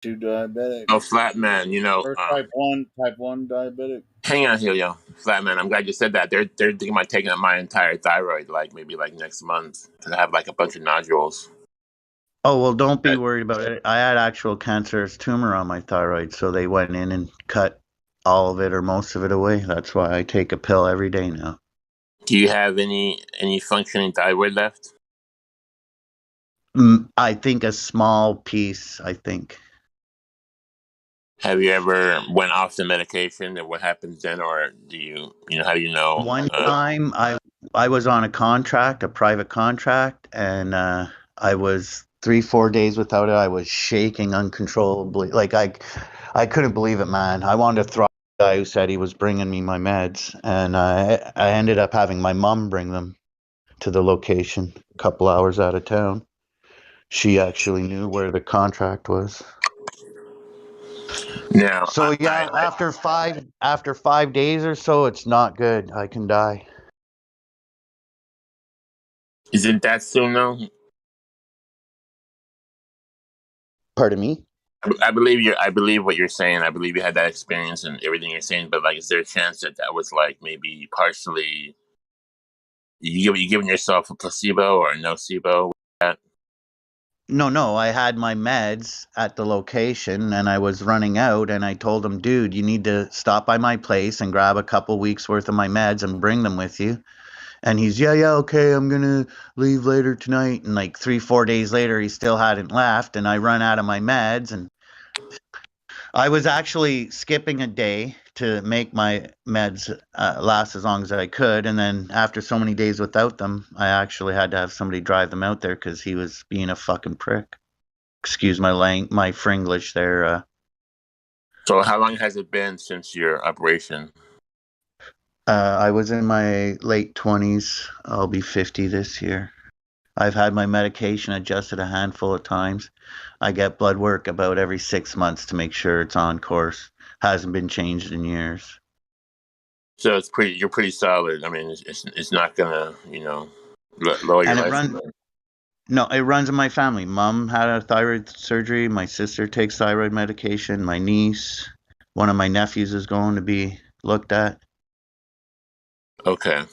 2 diabetic. Oh, flat man, Or type 1 diabetic. hang on here, yo. Flat man, I'm glad you said that. They're thinking about taking out my entire thyroid, like maybe like next month, because I have like a bunch of nodules. Oh, well, don't be But worried about it. I had actual cancerous tumor on my thyroid, so they went in and cut all of it or most of it away. That's why I take a pill every day now. do you have any functioning thyroid left? I think a small piece, I think. Have you ever went off the medication and what happens then, or do how do you know? One time I was on a contract, a private contract, and I was 3-4 days without it. I was shaking uncontrollably. Like I couldn't believe it, man. I wanted to throw the guy who said he was bringing me my meds, and I ended up having my mom bring them to the location a couple hours out of town. She actually knew where the contract was. Now, So yeah, after 5 days or so, it's not good. I can die. isn't that soon though? Pardon me? I believe what you're saying. I believe you had that experience and everything you're saying. But like, is there a chance that that was like maybe partially you giving yourself a placebo or a nocebo? With that? No, I had my meds at the location and I was running out and I told him, dude, you need to stop by my place and grab a couple weeks worth of my meds and bring them with you. And he's, yeah, okay, I'm gonna leave later tonight. And like 3-4 days later, he still hadn't left and I run out of my meds and I was actually skipping a day to make my meds last as long as I could. And then after so many days without them, I actually had to have somebody drive them out there because he was being a fucking prick. Excuse my Fringlish there. So how long has it been since your operation? I was in my late 20s. I'll be 50 this year. I've had my medication adjusted a handful of times. I get blood work about every 6 months to make sure it's on course. Hasn't been changed in years. So you're pretty solid. I mean, it's not gonna lower your And it life. runs. No, it runs in my family. Mom had a thyroid surgery. My sister takes thyroid medication. My niece, one of my nephews is going to be looked at. Okay.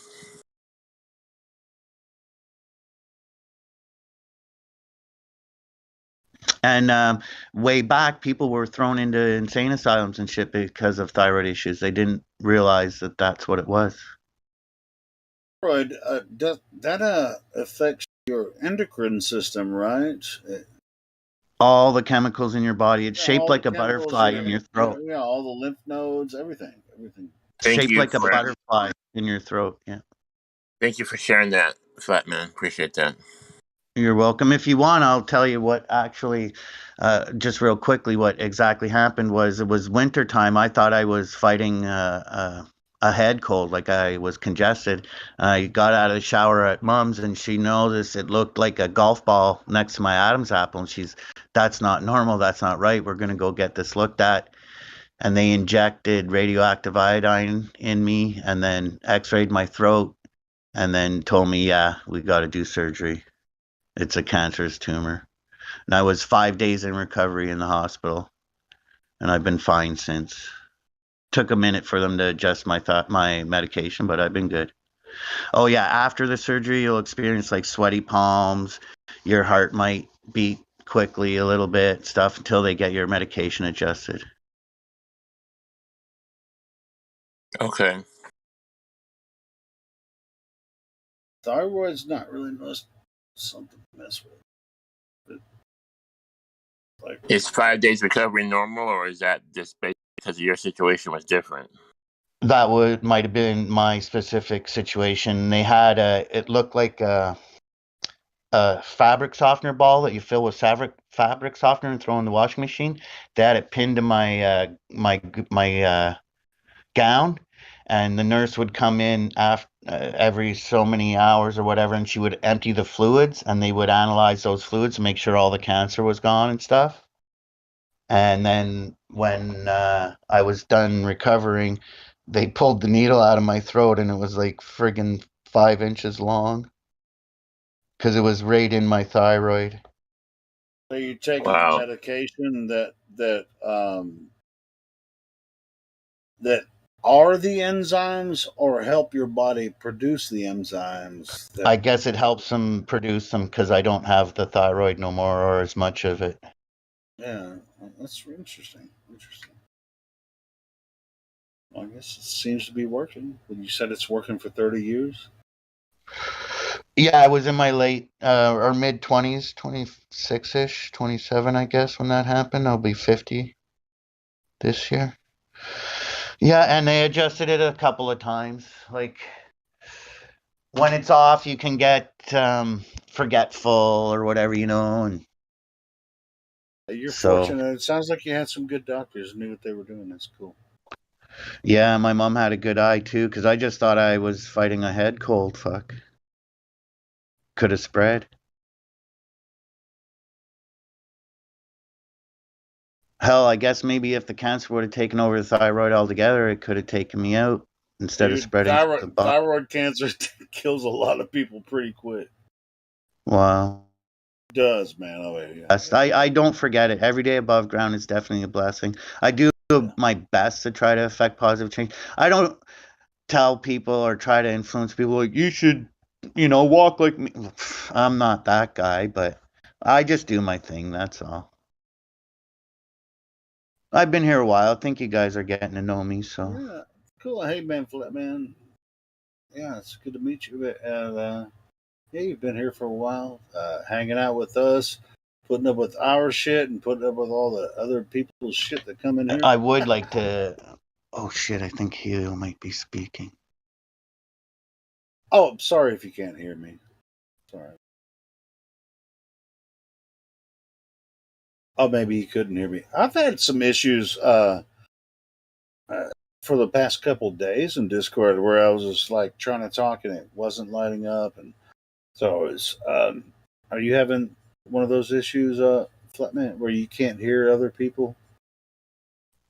And way back, people were thrown into insane asylums and shit because of thyroid issues. They didn't realize that that's what it was. Right. That affects your endocrine system, right? All the chemicals in your body. It's Yeah, shaped all the like a chemicals, butterfly in your throat. yeah, all the lymph nodes, everything. Thank Shaped you like a for butterfly in your throat. Yeah. thank you for sharing that, Flat Man. Appreciate that. You're welcome. If you want, I'll tell you what actually, just real quickly, what exactly happened was it was winter time. I thought I was fighting a head cold, like I was congested. I got out of the shower at mom's and she noticed it looked like a golf ball next to my Adam's apple. And that's not normal. That's not right. We're going to go get this looked at. And they injected radioactive iodine in me and then x-rayed my throat and then told me, yeah, we got to do surgery. It's a cancerous tumor. And I was 5 days in recovery in the hospital, and I've been fine since. Took a minute for them to adjust my medication, but I've been good. Oh yeah, after the surgery, you'll experience like sweaty palms. Your heart might beat quickly a little bit, stuff until they get your medication adjusted. Okay. Thyroid's not really something to mess with. But, like, Is 5 days recovery normal, or is that just because your situation was different? That might have been my specific situation. They had it looked like a fabric softener ball that you fill with fabric softener and throw in the washing machine. They had it pinned to my gown, and the nurse would come in after every so many hours or whatever, and she would empty the fluids, and they would analyze those fluids to make sure all the cancer was gone and stuff. And then when I was done recovering, they pulled the needle out of my throat, and it was like friggin' 5 inches long because it was right in my thyroid. so you're taking Wow. medication that are the enzymes or help your body produce the enzymes I that guess it helps them produce them because I don't have the thyroid no more or as much of it. yeah, that's interesting. Interesting. Well, I guess it seems to be working. You said it's working for 30 years? Yeah, I was in my late or mid 20s, 26 ish, 27, I guess, when that happened. I'll be 50 this year. Yeah, and they adjusted it a couple of times. Like when it's off, you can get forgetful or whatever, and You're so fortunate. It sounds like you had some good doctors who knew what they were doing. That's cool. yeah, my mom had a good eye too because I just thought I was fighting a head cold. Fuck, could have spread. Hell, I guess maybe if the cancer would have taken over the thyroid altogether, it could have taken me out instead of Dude, spreading to the body. thyroid cancer kills a lot of people pretty quick. Wow. It does, man. Oh, yeah. I don't forget it. Every day above ground is definitely a blessing. I do Yeah. my best to try to affect positive change. I don't tell people or try to influence people like you should, walk like me. I'm not that guy, but I just do my thing. That's all. I've been here a while. I think you guys are getting to know me, so. Yeah. Cool. Hey, man, Flatman. Yeah, it's good to meet you. And yeah, you've been here for a while, hanging out with us, putting up with our shit, and putting up with all the other people's shit that come in here. I would like to. Oh shit! I think Helio might be speaking. Oh, I'm sorry if you can't hear me. Sorry. Oh, maybe you couldn't hear me. I've had some issues for the past couple of days in Discord where I was just like trying to talk and it wasn't lighting up, and so it's. Are you having one of those issues, Flatman, where you can't hear other people?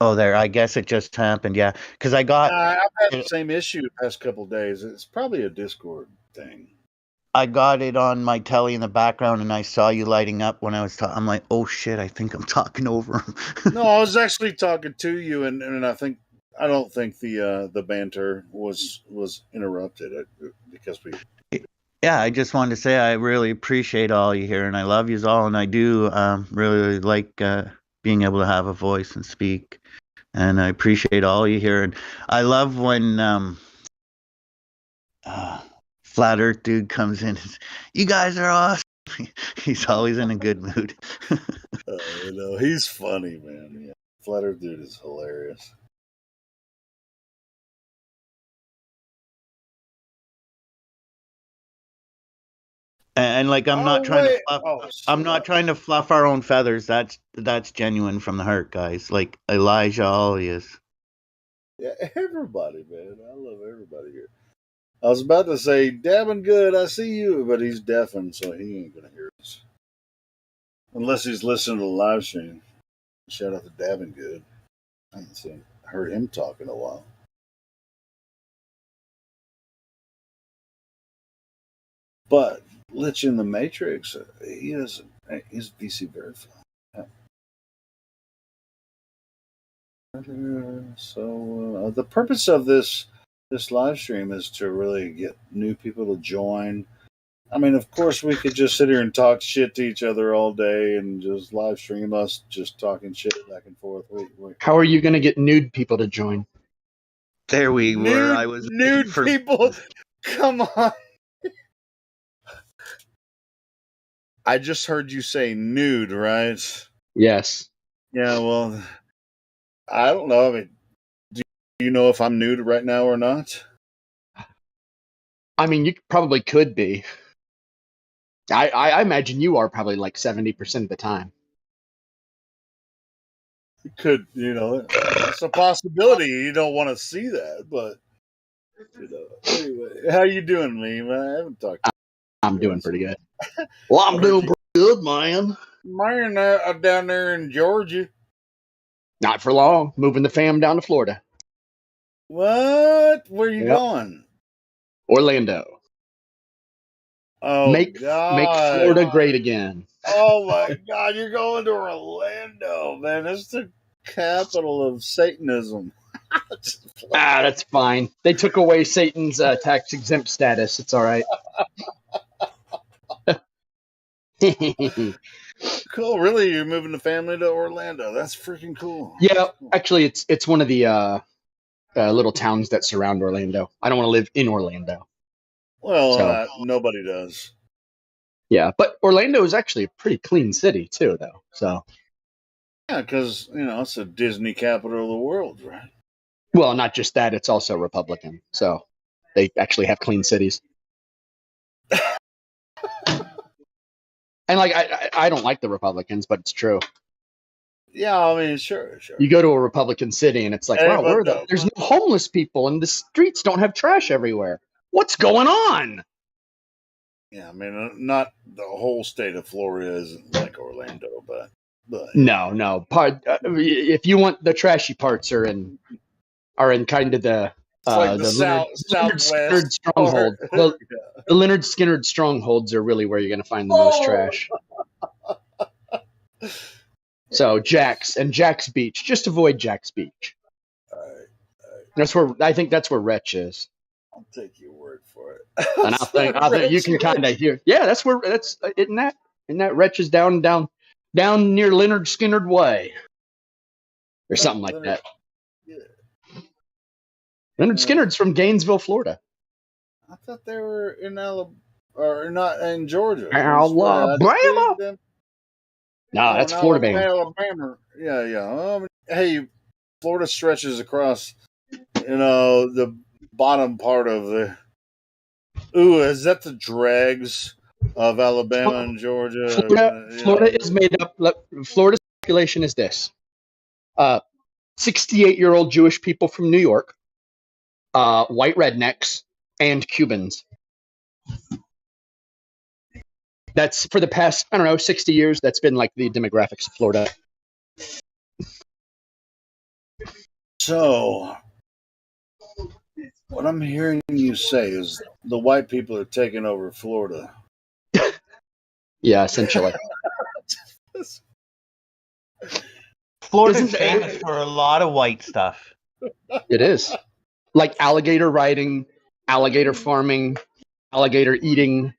Oh, there. I guess it just happened. Yeah, because I got I've had the same issue the past couple of days. It's probably a Discord thing. I got it on my telly in the background, and I saw you lighting up when I was talking. I'm like, oh shit! I think I'm talking over him. No, I was actually talking to you, and I don't think the banter was interrupted because we. Yeah, I just wanted to say I really appreciate all you here, and I love you all, and I do really like being able to have a voice and speak, and I appreciate all you here, and I love when uh, Flat Earth dude comes in. And, you guys are awesome. He's always in a good mood. He's funny, man. Yeah, Flutter dude is hilarious. And like I'm not Oh trying to wait! fluff. Oh, I'm shut not up! trying to fluff our own feathers. That's genuine from the heart, guys. Like Elijah always is. Yeah, everybody, man. I love everybody here. I was about to say, "Dabbing good, I see you," but he's deafened, so he ain't gonna hear us unless he's listening to the live stream. Shout out to Dabbing good. I haven't heard him talk in a while. But Lich in the Matrix, he's DC verified. So the purpose of this live stream is to really get new people to join. I mean, of course, we could just sit here and talk shit to each other all day and just live stream us just talking shit back and forth. Wait. How are you going to get nude people to join? There we were. I Nude, was waiting nude for. people, come on! I just heard you say nude, right? Yes. Yeah. Well, I don't know. I mean, do you know if I'm nude right now or not? I mean, you probably could be. I imagine you are probably like 70% of the time. Could it's a possibility. You don't want to see that, but anyway, how you doing, Liam? I haven't talked to I'm you doing in so pretty long. good. Well, I'm I heard doing you, pretty good, man. man, down there in Georgia. Not for long. Moving the fam down to Florida. What? Where you Yep. going? Orlando. Oh Make God. Florida great again. Oh my God, you're going to Orlando, man. That's the capital of Satanism. That's fine. They took away Satan's tax exempt status. It's all right. Cool. Really, you're moving the family to Orlando? That's freaking cool. Yeah, actually, it's one of the little towns that surround Orlando. I don't want to live in Orlando. Well, So nobody does. yeah, but Orlando is actually a pretty clean city too, though. So Yeah, because it's the Disney capital of the world, right? well, not just that; it's also Republican. So they actually have clean cities. And like I don't like the Republicans, but it's true. Yeah, I mean, sure. You go to a Republican city and it's like, Hey, wow, there's no homeless people and the streets don't have trash everywhere. What's going on? Yeah, I mean, not the whole state of Florida isn't like Orlando, but no. If you want the trashy parts are in kind of the like the southwest Leonard stronghold. The Leonard Skinner strongholds are really where you're going to find the most trash. So Jack's Beach, just avoid Jack's Beach. All right. That's where I think that's where Wretch is. I'll take your word for it. And I think you can kind of hear. Yeah, that's where isn't that Wretch is down near Leonard Skinner Way or something like that. Yeah. Leonard Skinner's from Gainesville, Florida. I thought they were in Alabama or not in Georgia. Alabama. No, that's Florida, man. Alabama. Yeah. Hey, Florida stretches across, the bottom part of the. Ooh, is that the dregs of Alabama and Georgia? Florida is made up. Florida's population is this: 68-year-old Jewish people from New York, white rednecks, and Cubans. That's for the past, 60 years. That's been like the demographics of Florida. So, what I'm hearing you say is the white people are taking over Florida. Yeah, essentially. Florida's famous for a lot of white stuff. It is. Like alligator riding, alligator farming, alligator eating,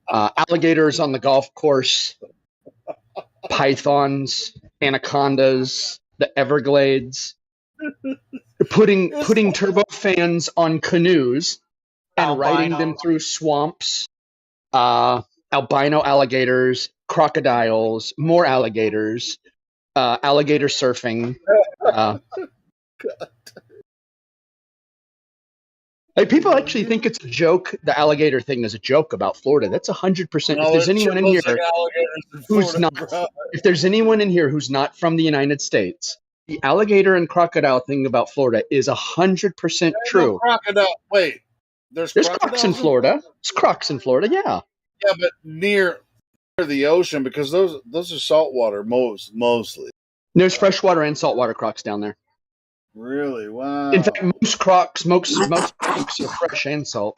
alligators on the golf course, pythons, anacondas, the Everglades, putting turbofans on canoes and riding them through swamps, albino alligators, crocodiles, more alligators, alligator surfing. People actually think it's a joke. The alligator thing is a joke about Florida. That's 100%. If there's anyone in here who's not, if there's anyone in here who's not from the United States, the alligator and crocodile thing about Florida is 100% true. No crocodile. Wait, there's crocs in Florida. There's crocs in Florida. Yeah. Yeah, but near the ocean because those are saltwater mostly. There's freshwater and saltwater crocs down there. Really? Wow. In fact, most crocs are fresh and salt.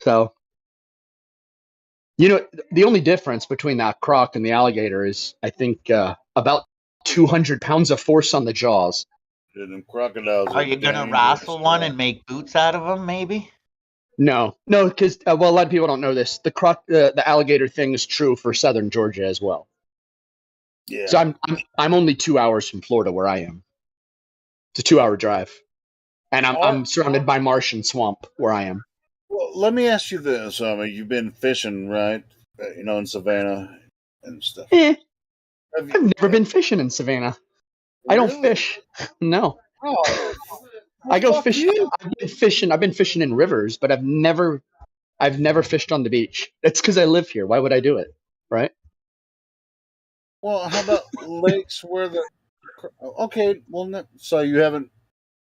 So, the only difference between that croc and the alligator is, I think, about 200 pounds of force on the jaws. Yeah, them crocodiles are you going to wrestle one and make boots out of them, maybe? No, because a lot of people don't know this. The alligator thing is true for southern Georgia as well. Yeah. So I'm only 2 hours from Florida where I am. It's a 2-hour drive, and I'm surrounded by marsh and swamp where I am. Well, let me ask you this: you've been fishing, right? In Savannah and stuff. I've never been fishing in Savannah. Really? I don't fish. No. Oh, I go fishing. I've been fishing in rivers, but I've never fished on the beach. That's because I live here. Why would I do it? Right? Well, how about lakes where the... Okay, well, so you haven't...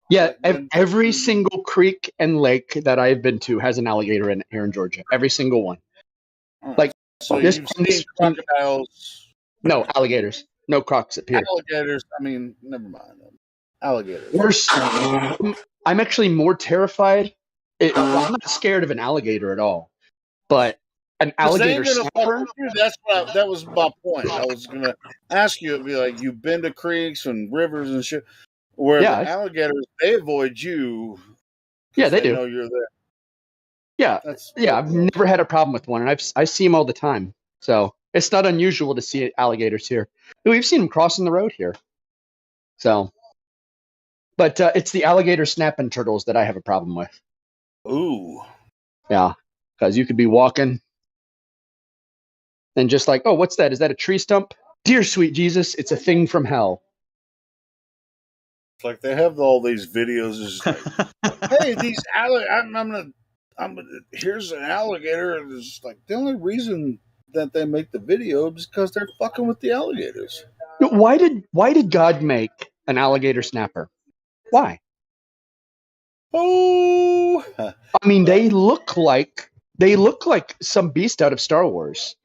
Yeah, every single creek and lake that I've been to has an alligator in it here in Georgia. Every single one. Like, so you've seen crocodiles... No, alligators. No crocs at pier. Alligators, never mind. Alligators. I'm actually more terrified I'm not scared of an alligator at all, but an alligator snapper. That was my point. I was gonna ask you, it'd be like, you've been to creeks and rivers and shit, where the alligators, they avoid you Yeah, because they do. know you're there. Yeah, I've never had a problem with one, and I see them all the time. So it's not unusual to see alligators here. We've seen them crossing the road here. So, but it's the alligator snapping turtles that I have a problem with. Ooh. Yeah, because you could be walking and just like, oh, what's that? Is that a tree stump? Dear sweet Jesus, it's a thing from hell. It's like they have all these videos. Just like, hey, these here's an alligator. And it's like the only reason that they make the video is because they're fucking with the alligators. Why did God make an alligator snapper? Why? Oh, I mean, they look like some beast out of Star Wars.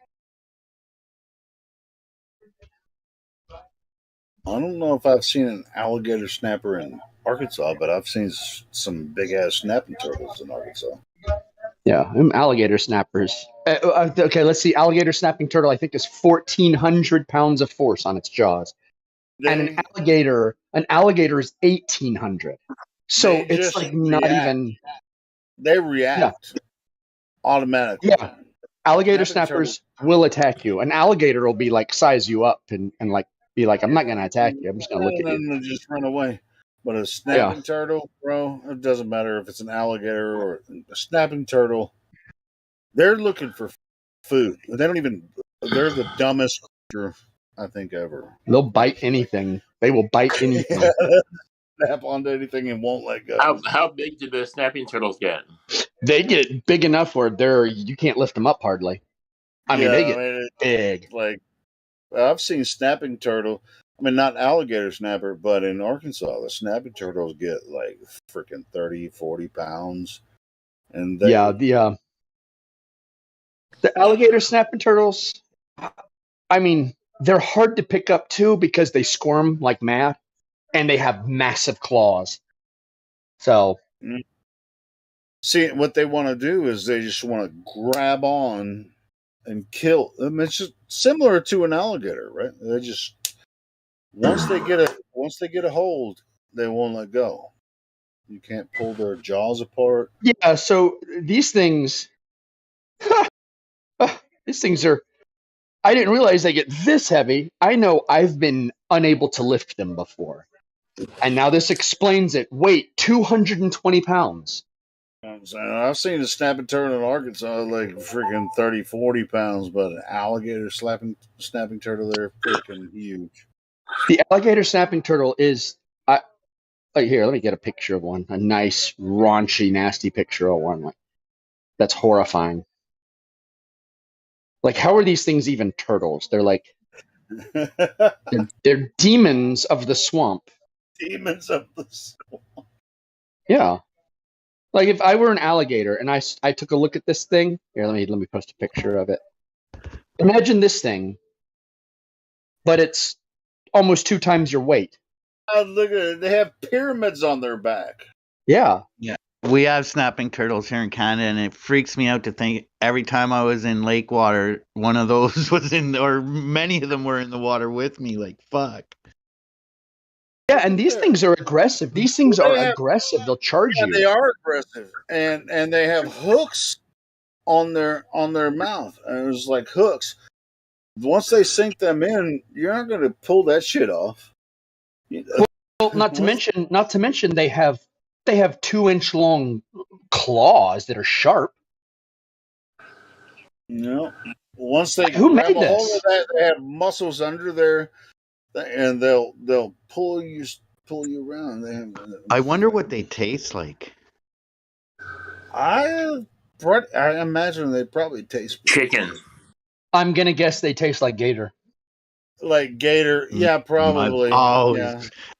I don't know if I've seen an alligator snapper in Arkansas, but I've seen some big ass snapping turtles in Arkansas. Yeah, alligator snappers. Okay, let's see. Alligator snapping turtle, I think, is 1,400 pounds of force on its jaws, and an alligator is 1,800. So it's like not even. They react automatically. Yeah, alligator snappers will attack you. An alligator will be like size you up and like be like, I'm not going to attack you. I'm just going to look at you. And just run away. But a snapping turtle, bro, it doesn't matter if it's an alligator or a snapping turtle. They're looking for food. They don't even. They're the dumbest creature I think ever. They'll bite anything. They will bite anything. Snap onto anything and won't let go. How big do the snapping turtles get? They get big enough where you can't lift them up hardly. I mean, they get big. Like I've seen snapping turtle. I mean, not alligator snapper, but in Arkansas, the snapping turtles get like freaking 30, 40 pounds. And the alligator snapping turtles, I mean, they're hard to pick up too because they squirm like mad and they have massive claws. So, see, what they want to do is they just want to grab on and kill. I mean, it's just similar to an alligator, right? They just once they get a hold, they won't let go. You can't pull their jaws apart. Yeah, so these things are. I didn't realize they get this heavy. I know I've been unable to lift them before. And now this explains it. Weight 220 pounds. I've seen a snapping turtle in Arkansas like freaking 30, 40 pounds, but an alligator snapping turtle, they're freaking huge. The alligator snapping turtle is. Here, let me get a picture of one. A nice, raunchy, nasty picture of one. That's horrifying. Like, how are these things even turtles? They're like, they're demons of the swamp. Demons of the swamp. Yeah. Like, if I were an alligator and I took a look at this thing, here, let me post a picture of it. Imagine this thing, but it's almost 2 times your weight. Look at it. They have pyramids on their back. Yeah. Yeah. We have snapping turtles here in Canada, and it freaks me out to think every time I was in lake water, one of those was or many of them were in the water with me. Like, fuck. Yeah, and these things are aggressive. These things are aggressive. They'll charge you. They are aggressive, and they have hooks on their mouth. And it was like hooks. Once they sink them in, you're not going to pull that shit off. Well, not to mention they have 2-inch long claws that are sharp. No, once they Who grab made a hold this? of that, they have muscles under there, and they'll pull you around. I wonder what they taste like. I imagine they probably taste chicken. I'm gonna guess they taste like gator. Like gator, yeah, probably.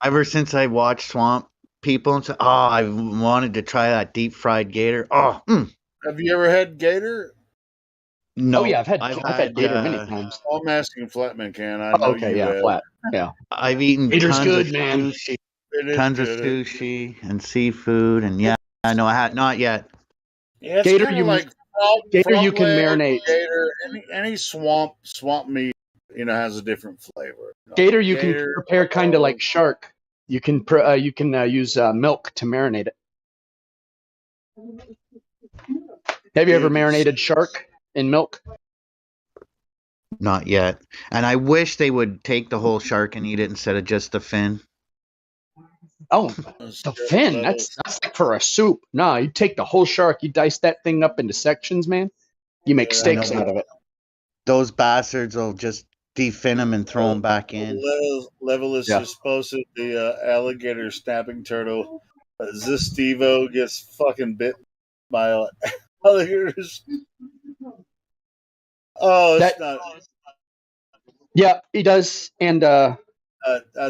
Ever since I watched Swamp People, and I wanted to try that deep fried gator. Oh, have you ever had gator? No. Oh yeah, I've had gator many times. I'm asking Flatman can. I know you have. Flat. Yeah, I've eaten gator's tons good, of man. sushi, tons of sushi and seafood, and I know I had not yet. Yeah, it's Gator, kind of like Gator, you frog can leg, marinate. gator, any swamp meat, has a different flavor. Gator, you can Gator, prepare kind of like shark. You can use milk to marinate it. Have you ever dude. marinated shark in milk? Not yet. And I wish they would take the whole shark and eat it instead of just the fin. Oh, the fin. That's like for a soup. No, you take the whole shark, you dice that thing up into sections, man. You make I know, steaks but out of it. those bastards will just defin them and throw them back in. Levelus Yeah. is posted the alligator snapping turtle. Zistivo gets fucking bit by alligators. Oh, it's That not. yeah, he does. And I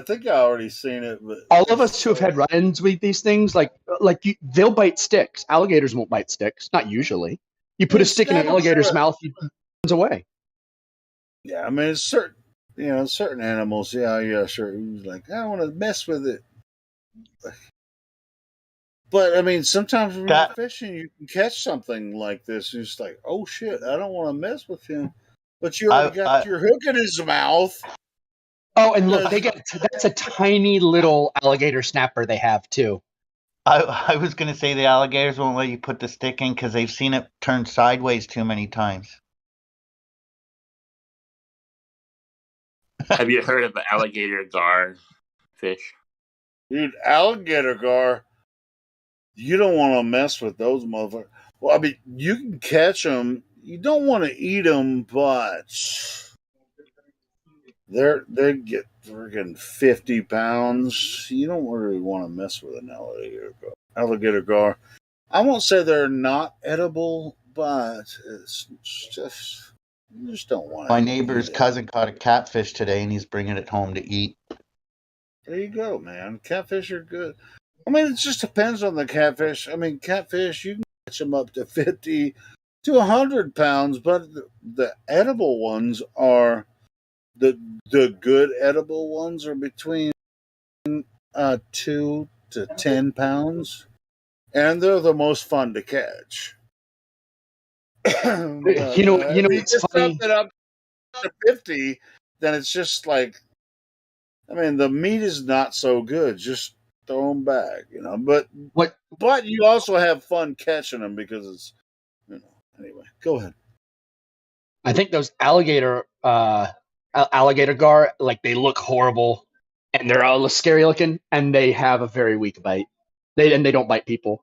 think I already seen it, but all of us who have had run-ins with these things, they'll bite sticks. Alligators won't bite sticks, not usually. You put a stick in an alligator's mouth, he runs away. Yeah, I mean, it's certain animals. Yeah, sure. He's like, I don't want to mess with it. But I mean, sometimes when you're fishing, you can catch something like this, and it's like, oh shit, I don't want to mess with him. But you already got your hook in his mouth. Oh, and look, that's a tiny little alligator snapper they have too. I was going to say the alligators won't let you put the stick in because they've seen it turn sideways too many times. Have you heard of the alligator gar fish? Dude, alligator gar, you don't want to mess with those motherfuckers. Well, I mean, you can catch them. You don't want to eat them, but they get freaking 50 pounds. You don't really want to mess with an alligator gar. Alligator gar. I won't say they're not edible, but it's just you just don't want. My neighbor's cousin caught a catfish today, and he's bringing it home to eat. There you go, man. Catfish are good. I mean, it just depends on the catfish. I mean, catfish, you can catch them up to 50 to 100 pounds, but the edible ones are the good edible ones are between 2 to 10 pounds, and they're the most fun to catch. But, it's funny. Something up to 50, then it's just like, I mean, the meat is not so good. Just throw them back, But you also have fun catching them because it's, Anyway, go ahead. I think those alligator gar, like they look horrible, and they're all scary looking, and they have a very weak bite. They don't bite people.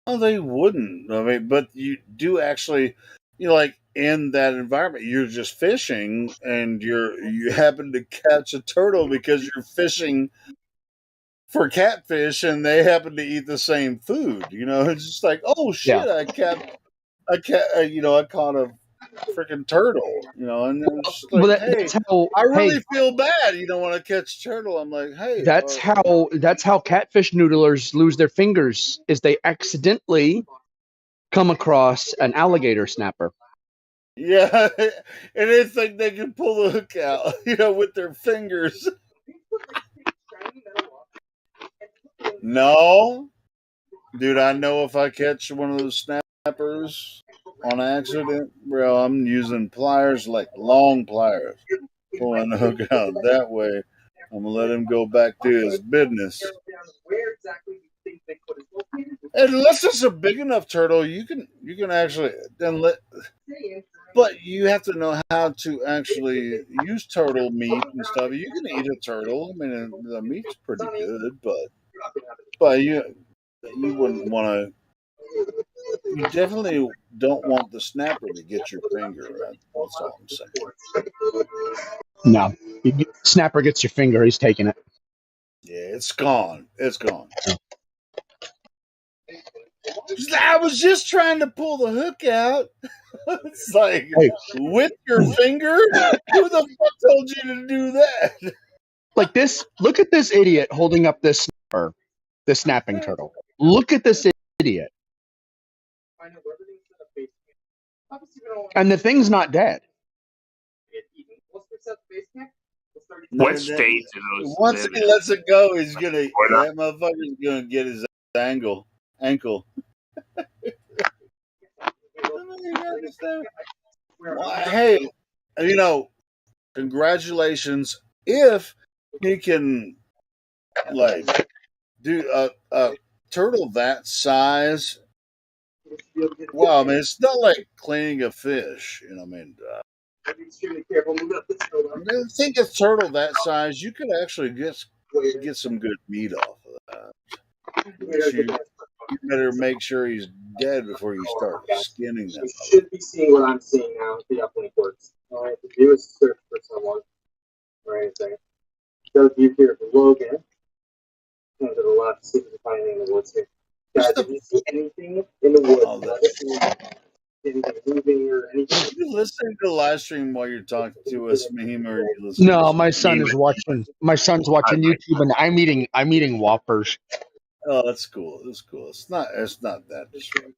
Oh, they wouldn't. I mean, but you do actually, like in that environment, you're just fishing, and you happen to catch a turtle because you're fishing for catfish, and they happen to eat the same food. It's just like, oh shit, Yeah. I caught a freaking turtle. And then it's just like, hey, I really feel bad. You don't want to catch turtle. I'm like, hey, that's how catfish noodlers lose their fingers, is they accidentally come across an alligator snapper. Yeah, and they think they can pull the hook out, with their fingers. No, dude, I know if I catch one of those snappers on accident, bro, I'm using pliers, like long pliers, pulling the hook out. That way, I'm gonna let him go back to his business. Unless it's a big enough turtle, you can actually then let. But you have to know how to actually use turtle meat and stuff. You can eat a turtle. I mean, the meat's pretty good, but you wouldn't want to. You definitely don't want the snapper to get your finger. That's all I'm saying. No, snapper gets your finger, he's taking it. Yeah, it's gone. It's gone. I was just trying to pull the hook out. It's like, with your finger? Who the fuck told you to do that? Like this, look at this idiot holding up this snapper, this snapping turtle. Look at this idiot. And the thing's not dead. What state do those Once live he in? lets it go, that motherfucker's gonna get his ankle. Well, hey, congratulations if he can like do a turtle that size. Wow, I mean, it's not like cleaning a fish. I think a turtle that size, you could actually get some good meat off of that. But you better make sure he's dead before you start skinning them. You should be seeing what I'm seeing now. The uplink works. All I have to do is search for someone. All right, a second. Go view here for Logan. And to the left, see if you can find anything in the woods here. Guys, if you see anything in the woods, anything moving or anything. Are you listening to the live stream while you're talking to us, Meme, or are you listening No, to my son is watching. My son's watching YouTube, and I'm eating Whoppers. Oh, that's cool. That's cool. It's not that disruptive.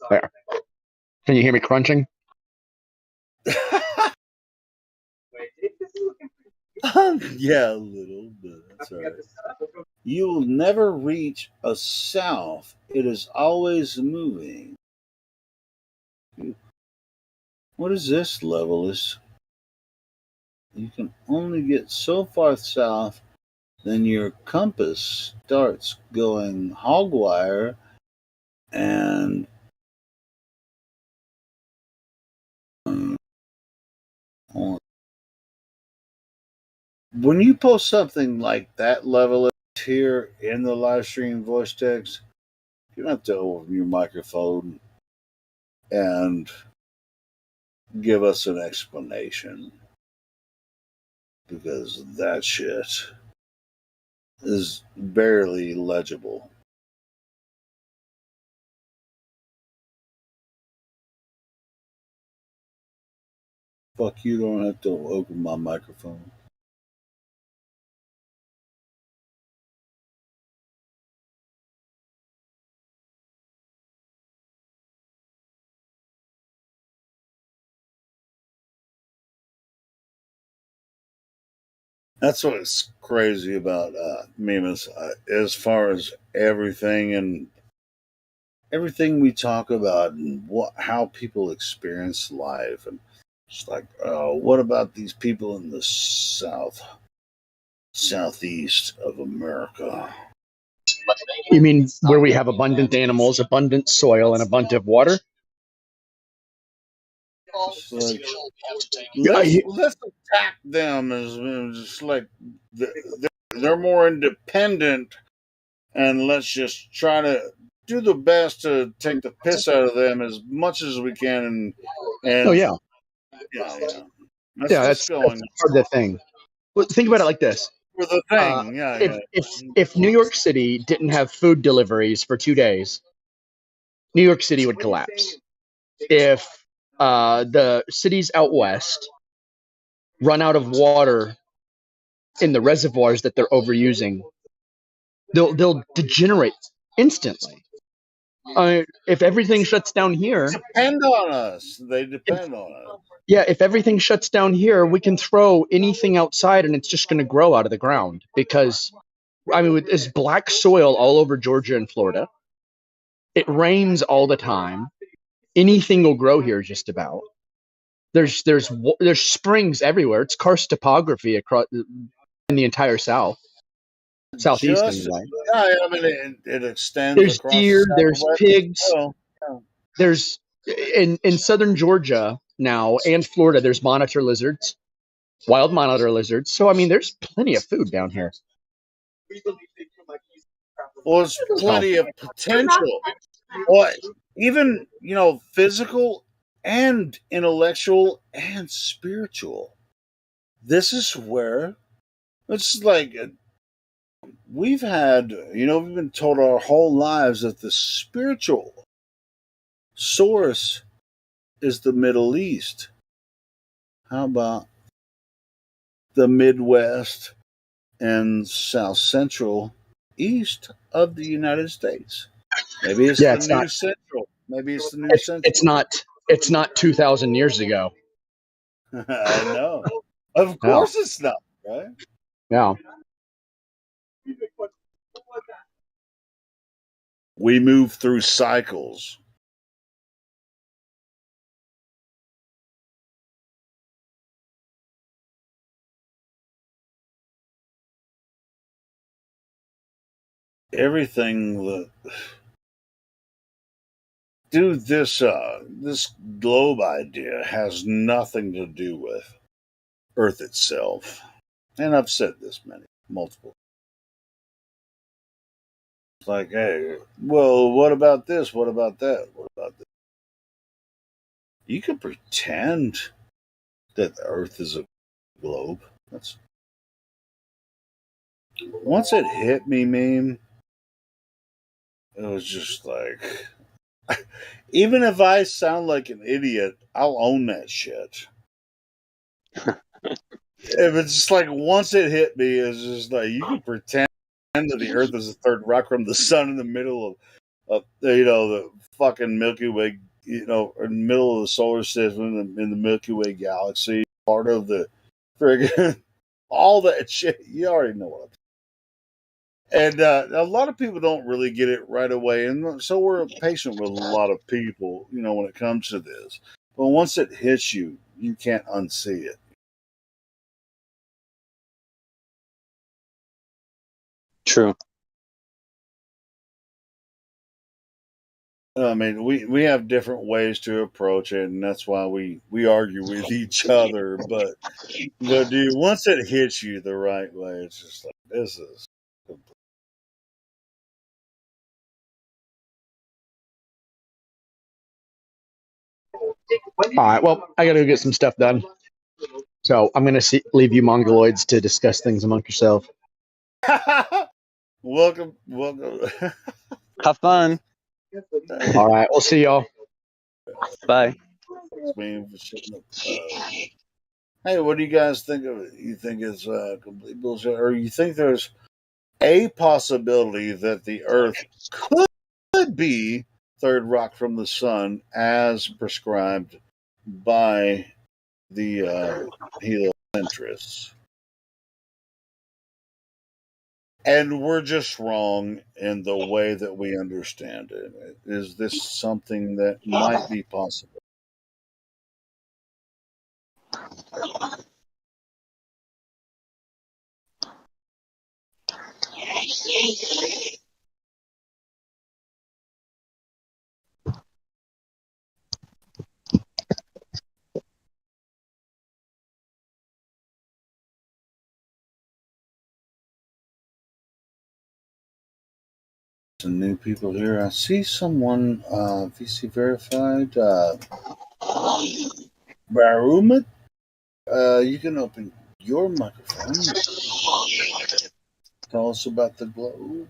There. Can you hear me crunching? Yeah, a little bit. That's all right. You will never reach a south. It is always moving. What is this level? You can only get so far south, then your compass starts going hogwire, and when you post something like that level here in the live stream voice text, you don't have to open your microphone and give us an explanation, because that shit is barely legible. Fuck, you don't have to open my microphone. That's what's crazy about Mimas, as far as everything and everything we talk about and how people experience life, and it's like, what about these people in the southeast of America? You mean where we have abundant animals, abundant soil, and abundant water? It's like, let's attack them as just like they're more independent, and let's just try to do the best to take the piss out of them as much as we can. And oh yeah, that's part of the thing. Well, think about it like this: for the thing. If New York City didn't have food deliveries for 2 days, New York City would collapse. If the cities out west run out of water in the reservoirs that they're overusing, they'll degenerate instantly. If everything shuts down here, depend on us. They depend on us. Yeah, if everything shuts down here, we can throw anything outside and it's just going to grow out of the ground, because there's black soil all over Georgia and Florida. It rains all the time. Anything will grow here just about. There's springs everywhere. It's karst topography across in the entire southeast anyway. It extends. There's across deer, the there's pigs. Oh. There's in southern Georgia now and Florida, there's monitor lizards, wild monitor lizards. So there's plenty of food down here. Well, there's plenty of potential. Well, even physical and intellectual and spiritual. This is where it's like we've been told our whole lives that the spiritual source is the Middle East. How about the Midwest and South Central East of the United States? Maybe it's new Central. Maybe it's the new Central. It's not 2,000 years ago. I know. Of course it's not, right? Yeah. We move through cycles. everything that, dude, this globe idea has nothing to do with Earth itself. And I've said this multiple. It's like, hey, well, what about this? What about that? What about this? You can pretend that the Earth is a globe. That's once it hit me, meme. It was just like, even if I sound like an idiot, I'll own that shit. If it's just like once it hit me, it's just like you can pretend that the Earth is a third rock from the sun in the middle of the fucking Milky Way, in the middle of the solar system in the Milky Way galaxy, part of the friggin' all that shit. You already know what I'm. And a lot of people don't really get it right away, and so we're patient with a lot of people, when it comes to this. But once it hits you, you can't unsee it. True. I mean, we have different ways to approach it, and that's why we argue with each other. But dude, once it hits you the right way, it's just like this is. All right. Well, I got to go get some stuff done. So I'm going to leave you mongoloids to discuss things among yourself. welcome. Have fun. All right. We'll see y'all. Bye. Hey, what do you guys think of it? You think it's complete bullshit, or you think there's a possibility that the Earth could be third rock from the sun as prescribed by the heliocentrists? And we're just wrong in the way that we understand it. Is this something that might be possible? Some new people here. I see someone VC verified. Barumat, you can open your microphone. Tell us about the globe.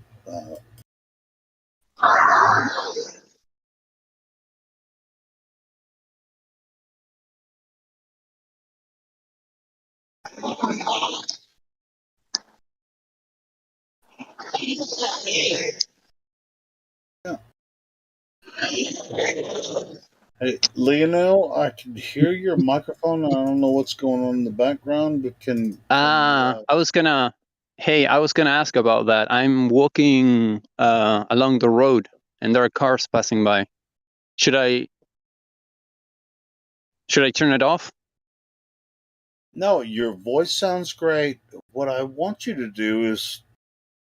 Yeah. Hey, Lionel, I can hear your microphone. I don't know what's going on in the background, but I was gonna ask about that. I'm walking along the road, and there are cars passing by. Should I turn it off? No, your voice sounds great. What I want you to do is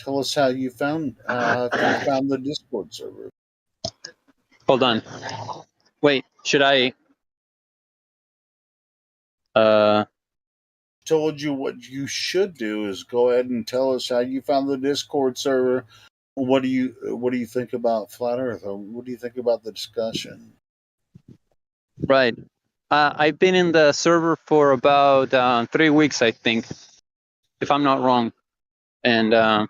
tell us how you found the Discord server. Hold on. Wait, should I? Told you what you should do is go ahead and tell us how you found the Discord server. What do you think about flat Earth? Or what do you think about the discussion? Right. I've been in the server for about 3 weeks, I think, if I'm not wrong, and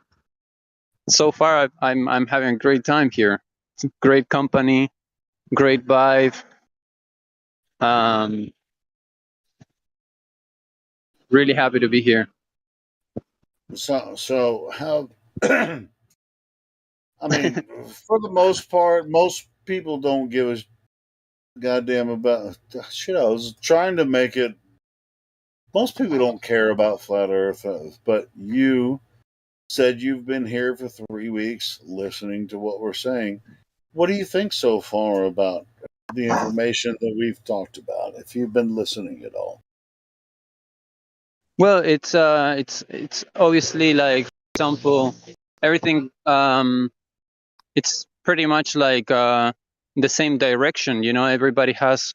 so far I'm having a great time here. It's great company, great vibe. Really happy to be here. So how? I mean, for the most part, most people don't give a goddamn about shit. I was trying to make it. Most people don't care about flat Earth, but you said you've been here for 3 weeks listening to what we're saying. What do you think so far about the information that we've talked about? If you've been listening at all. Well, it's obviously, like, for example, everything. It's pretty much like the same direction. You know, everybody has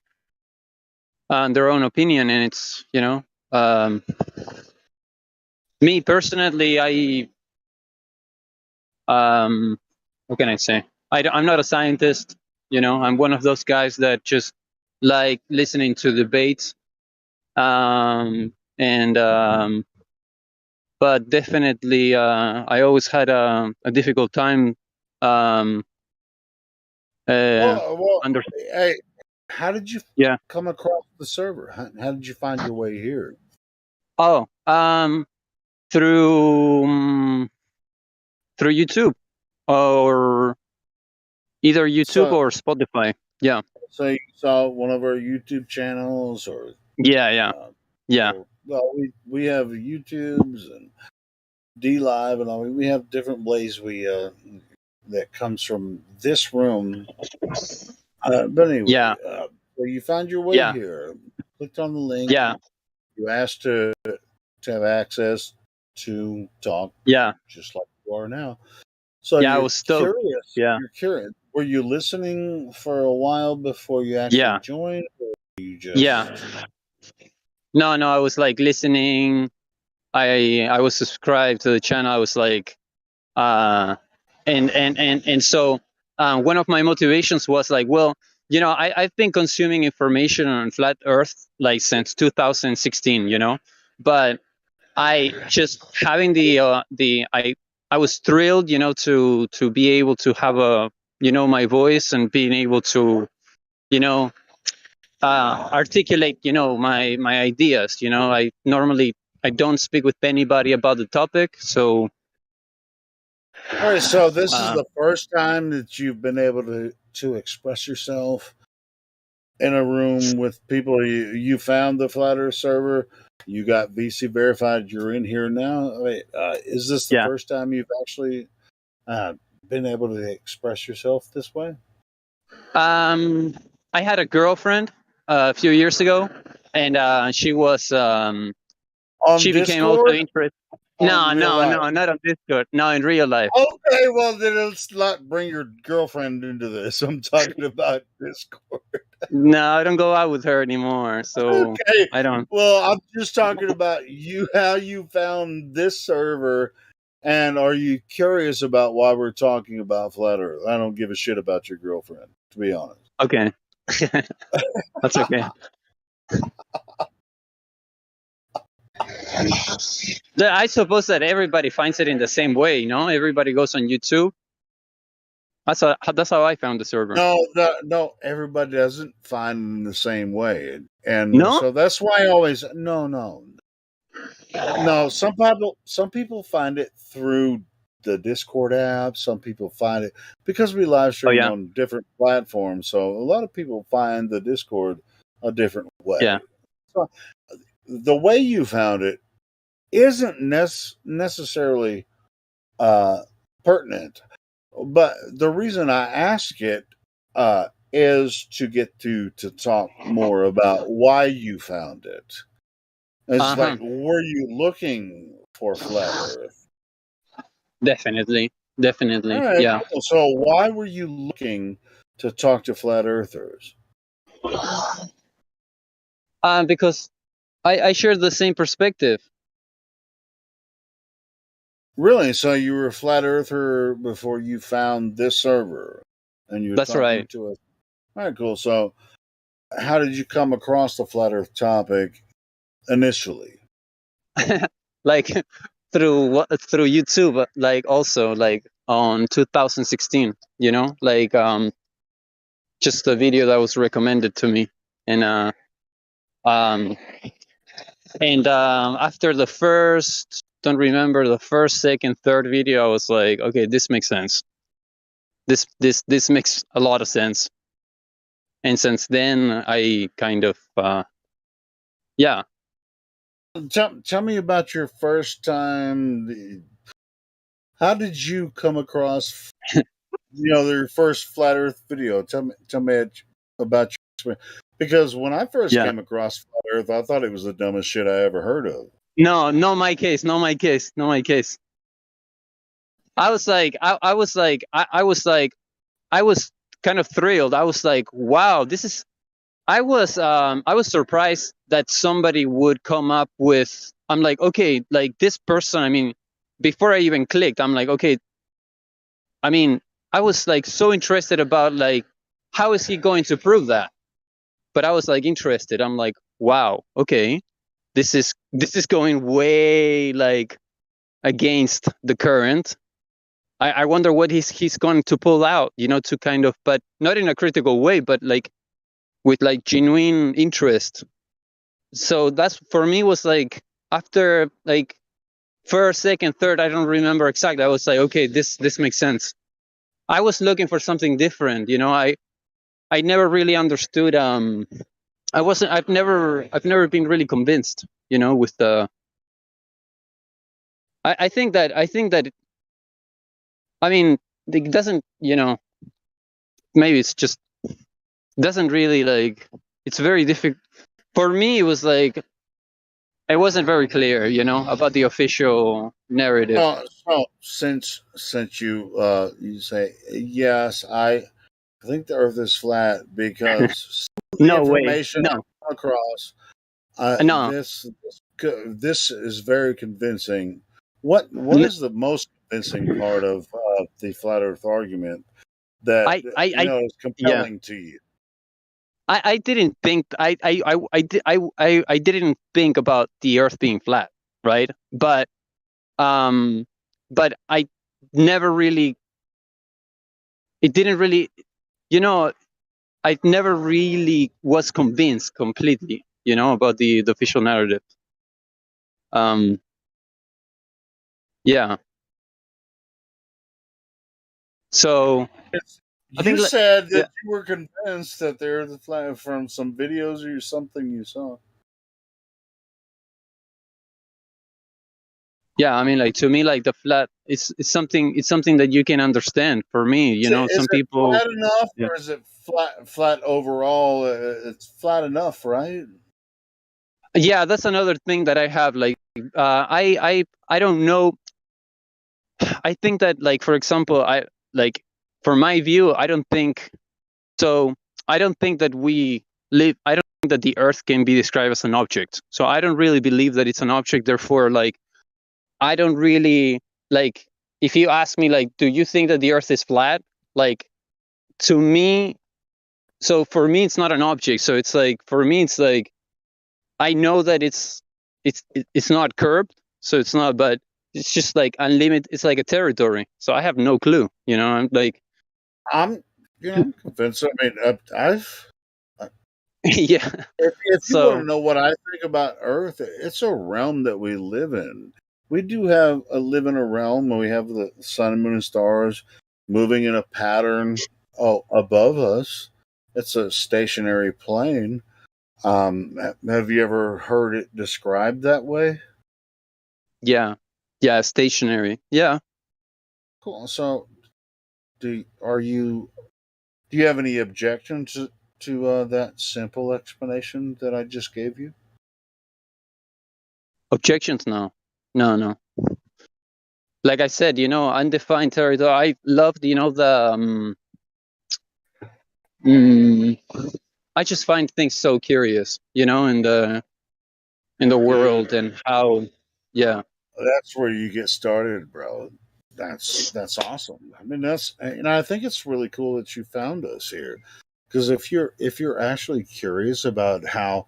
their own opinion, and it's me personally, what can I say? I'm not a scientist. You know, I'm one of those guys that just like listening to debates. But definitely, I always had a difficult time. Um, Well, under hey, how did you Yeah. come across the server? How did you find your way here? Oh, through through YouTube, or either YouTube So, or Spotify. Yeah. so you saw one of our YouTube channels, or Yeah. Yeah. uh, Yeah. well, we have YouTubes and D Live and all. We have different ways we that comes from this room. But anyway, Yeah. so you found your way Yeah. here, clicked on the link, Yeah. you asked to have access to talk Yeah. just like you are now. So Yeah. I was stoked. Yeah. You're curious. Were you listening for a while before you actually Yeah. joined, or you Yeah. just No, no, I was like listening. I was subscribed to the channel. I was like, and so one of my motivations was like, well, you know, I've been consuming information on flat Earth like since 2016, you know, but I just having I was thrilled, you know, to be able to have my voice and being able to, you know, articulate, you know, my ideas. You know, I don't speak with anybody about the topic, so all right? So this is uh, the first time that you've been able to express yourself in a room with people. You found the Flat Earth server. You got VC verified. You're in here now. I mean, is this the yeah. first time you've actually uh, been able to express yourself this way? I had a girlfriend a few years ago, and On she became also Discord? interested. On No, real no, life? no, not on Discord. No, in real life. Okay, well then let's not bring your girlfriend into this. I'm talking about Discord. No, I don't go out with her anymore, so Okay. I don't. Well, I'm just talking about you, how you found this server, and are you curious about why we're talking about Flat Earth? I don't give a shit about your girlfriend, to be honest. Okay, that's okay. I suppose that everybody finds it in the same way. You know, everybody goes on YouTube. That's how I found the server. No, everybody doesn't find it in the same way, and No? so that's why I always no. Some people find it through the Discord app. Some people find it because we live Oh stream yeah, on different platforms. So a lot of people find the Discord a different yeah. way. So the way you found it isn't necessarily uh, pertinent, but the reason I ask it is to get to talk more about why you found it. It's Uh-huh. like, were you looking for Flat Earth? Definitely, All definitely. right, Yeah. cool. So why were you looking to talk to Flat Earthers? Because I share the same perspective. Really? So you were a Flat Earther before you found this server, and you're That's talking right. to us. All right, cool. So how did you come across the Flat Earth topic initially? Like through YouTube, like also like on 2016. You know, like just a video that was recommended to me, and um after the first, don't remember the first, second, third video, I was like, okay, this makes sense. This makes a lot of sense. And since then, I kind of yeah. Tell me about your first time. How did you come across, their first Flat Earth video? Tell me about your experience. Because when I first Yeah. came across Flat Earth, I thought it was the dumbest shit I ever heard of. No, no, my case, no, my case, no, my case. I was like, I was like, I was like, I was kind of thrilled. I was like, wow, this is. I was surprised that somebody would come up with. I'm like, okay, like this person. I mean, before I even clicked, I'm like, okay. I mean, I was like so interested about like how is he going to prove that? But I was like interested. I'm like, wow, okay, this is going way like against the current. I wonder what he's going to pull out, to kind of, but not in a critical way, but like with like genuine interest. So that's for me was like after like first, second, third, I don't remember exactly. I was like, okay, this makes sense. I was looking for something different, I never really understood. I've never been really convinced, with the. I think that I mean it doesn't, maybe it's just doesn't really like it's very difficult for me. It was like it wasn't very clear, about the official narrative. So since you say yes, I think the Earth is flat because some of the No way. information I No. come across, No. this is very convincing. What is the most convincing part of the flat Earth argument that I is yeah. compelling to you? I didn't think I didn't think about the Earth being flat, right? Um, but I never really. It didn't really, you know. I never really was convinced completely, about the official narrative. Um, yeah. So I You think, like, said yeah, that you were convinced that they're the flat from some videos or something you saw. yeah. I mean, like to me, like the flat, it's something that you can understand. For me, Is some it people. flat enough, Yeah. or is it flat overall? It's flat enough, right? Yeah, that's another thing that I have. Like, I don't know. I think that, like, for example, for my view, I don't think so. I don't think that we live. I don't think that the Earth can be described as an object. So I don't really believe that it's an object. Therefore, like, I don't really like. If you ask me, like, do you think that the Earth is flat? Like, to me, so for me, it's not an object. So it's like for me, it's like I know that it's not curved, so it's not, but it's just like unlimited. It's like a territory. So I have no clue. I'm like, I'm, I'm convinced. I mean, I've. yeah. If you want to So know what I think about Earth, it's a realm that we live in. We do have live in a realm where we have the sun, moon, and stars moving in a pattern above us. It's a stationary plane. Have you ever heard it described that way? yeah, yeah, stationary. Yeah. Cool. So, do you have any objection to that simple explanation that I just gave you? Objections? No, no, no. Like I said, undefined territory. I loved, the. Mm, I just find things so curious, in the world and how. Yeah, That's where you get started, bro. That's awesome. I mean, I think it's really cool that you found us here, because if you're actually curious about how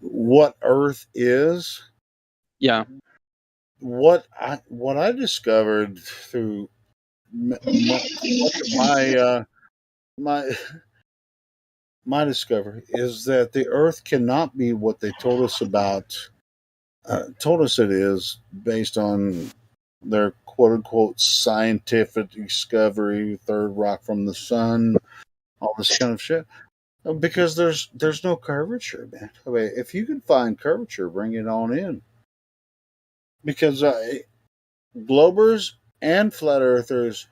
what Earth is, yeah, what I discovered through much of my my discovery is that the Earth cannot be what they told us it is based on their quote unquote scientific discovery, third rock from the sun, all this kind of shit. Because there's no curvature, man. I mean, if you can find curvature, bring it on in. Because globers and flat earthers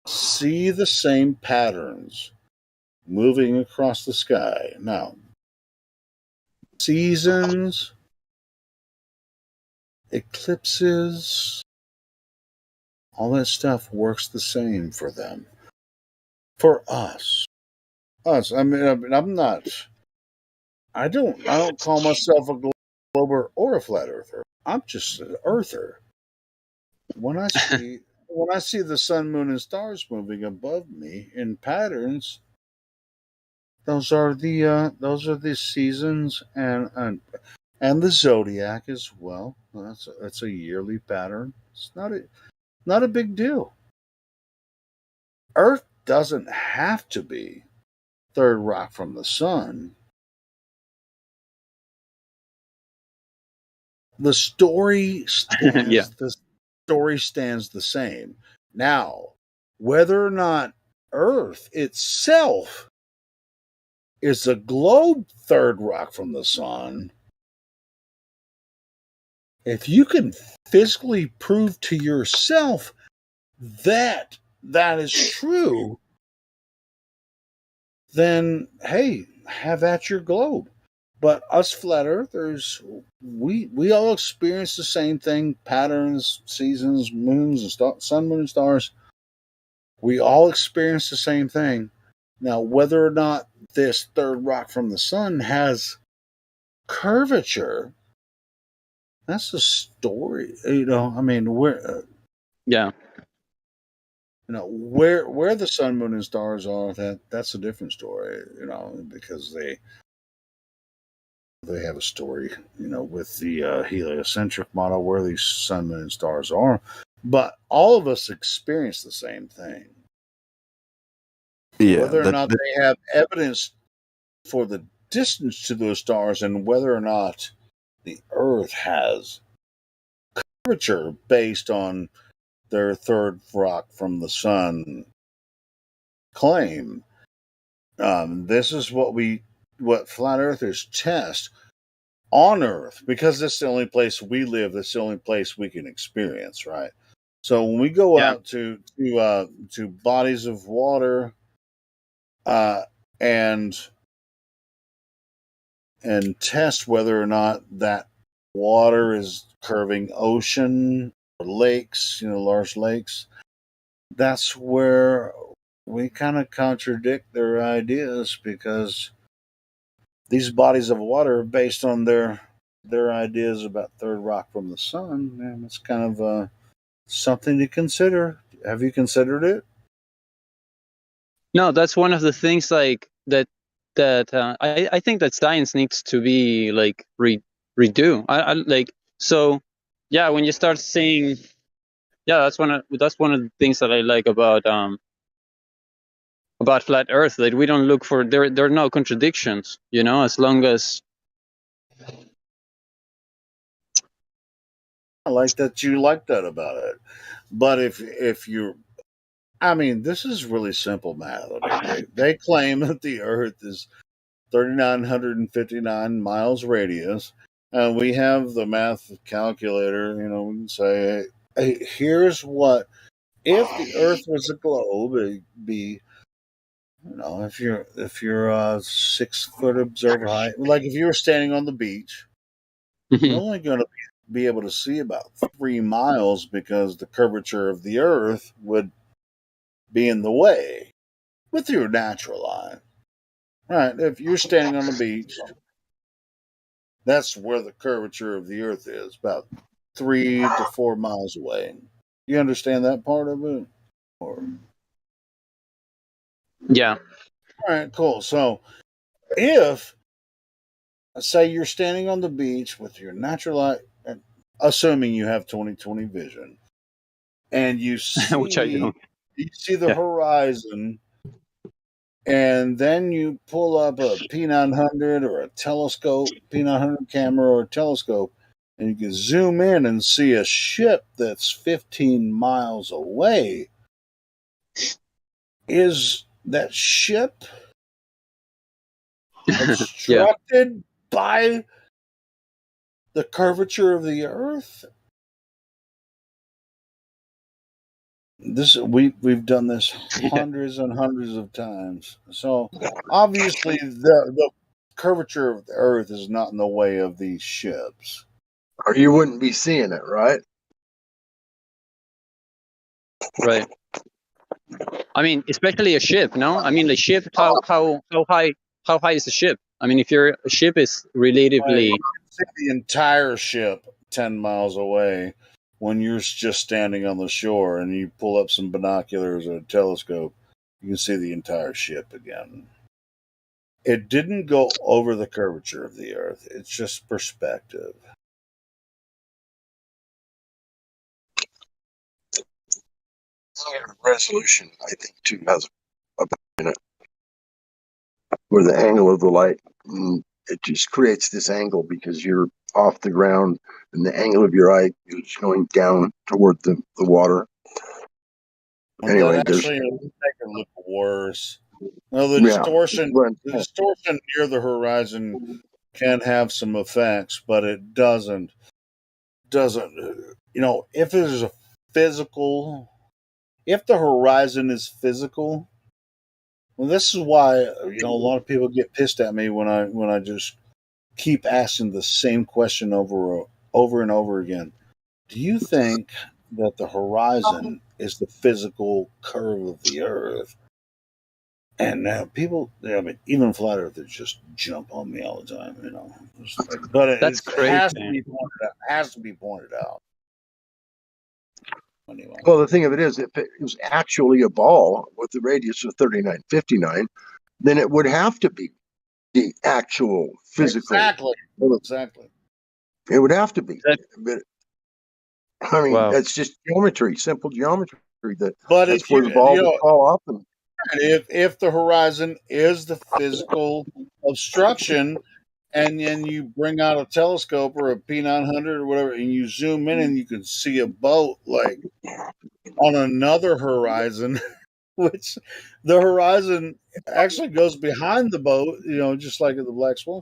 see the same patterns moving across the sky. Now, seasons, eclipses, all that stuff works the same for them. For us. I mean, I'm not. I don't call myself a glober or a flat earther. I'm just an earther. When I see the sun, moon, and stars moving above me in patterns, those are the seasons and the zodiac as well. That's a yearly pattern. It's not a big deal. Earth doesn't have to be third rock from the sun. The story Yeah. stands the same. Now, whether or not Earth itself is a globe third rock from the sun, if you can physically prove to yourself that that is true, then hey, have at your globe. But us flat earthers, we all experience the same thing: patterns, seasons, moons, and sun, moon, and stars. We all experience the same thing. Now, whether or not this third rock from the sun has curvature, that's a story. I mean, Yeah. Where the sun, moon, and stars are, that's a different story. Because they have a story. With the heliocentric model where these sun, moon, and stars are, but all of us experience the same thing. Yeah, Whether or not they have evidence for the distance to those stars and whether or not the Earth has curvature based on their third rock from the sun claim. This is what flat earthers test on Earth, because that's the only place we live. That's the only place we can experience, right? So when we go out to bodies of water, and test whether or not that water is curving ocean or lakes, large lakes, that's where we kind of contradict their ideas, because these bodies of water are based on their ideas about third rock from the sun, and it's kind of something to consider. Have you considered it? No, that's one of the things like that I think that science needs to be like redo. I like so yeah, when you start seeing that's one of the things that I like about flat earth, that we don't look for there are no contradictions, as long as I like that you like that about it. But if you're I mean, this is really simple math. I mean, they claim that the Earth is 3,959 miles radius, and we have the math calculator. We can say, hey, here's what if the Earth was a globe, it'd be, if you're a 6 foot observer height, like if you were standing on the beach, you're only going to be able to see about 3 miles, because the curvature of the Earth would be in the way with your natural eye. Right. If you're standing on the beach, that's where the curvature of the Earth is, about 3 to 4 miles away. You understand that part of it? Or yeah. All right, cool. So if, say, you're standing on the beach with your natural eye, assuming you have 20/20 vision, and you Which I do. see the Yeah. horizon, and then you pull up a P900 or a telescope, P900 camera or a telescope, and you can zoom in and see a ship that's 15 miles away. Is that ship obstructed by the curvature of the Earth? We've done this hundreds and hundreds of times. So obviously the curvature of the Earth is not in the way of these ships. Or you wouldn't be seeing it, right? Right. I mean, especially a ship. No, I mean the ship. How high is the ship? I mean, if your ship is relatively You can see the entire ship 10 miles away when you're just standing on the shore and you pull up some binoculars or a telescope. You can see the entire ship again. It didn't go over the curvature of the Earth. It's just perspective. Resolution, I think, too, has a in it where the angle of the light, it just creates this angle because you're off the ground and the angle of your eye is going down toward the water. And Anyway, that actually make it look worse. Well, the yeah, distortion near the horizon can have some effects, but it doesn't. If there's a physical, if the horizon is physical, well, this is why a lot of people get pissed at me when I just keep asking the same question over and over again. Do you think that the horizon is the physical curve of the Earth? And now people, I mean, even flat earthers just jump on me all the time, But that's it crazy. has to be pointed out. Has to be pointed out. Anyway. Well, the thing of it is, if it was actually a ball with the radius of 3959, then it would have to be the actual physical. Exactly. It would have to be. But I mean, Wow. that's just geometry, simple geometry. But That's where the ball would fall off. And if the horizon is the physical obstruction, and then you bring out a telescope or a P900 or whatever, and you zoom in and you can see a boat like on another horizon, which the horizon actually goes behind the boat, just like in the Black Swan.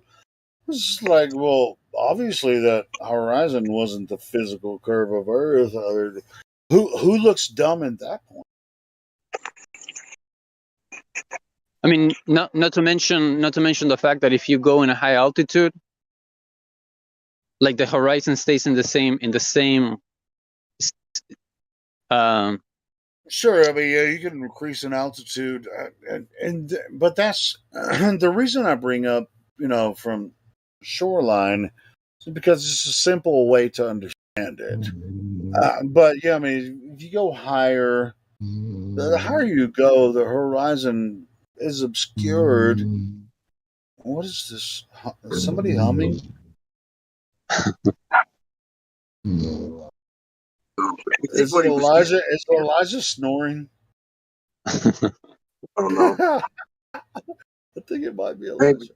It's like, well, obviously that horizon wasn't the physical curve of Earth. Who looks dumb at that point? I mean, not to mention the fact that if you go in a high altitude, like the horizon stays in the same Sure, I mean, yeah, you can increase in altitude, but that's the reason I bring up, from shoreline, is because it's a simple way to understand it. But yeah, I mean, if you go higher, the higher you go, the horizon is obscured. What is this? Is somebody humming? Is Elijah snoring? I don't know. I think it might be Elijah.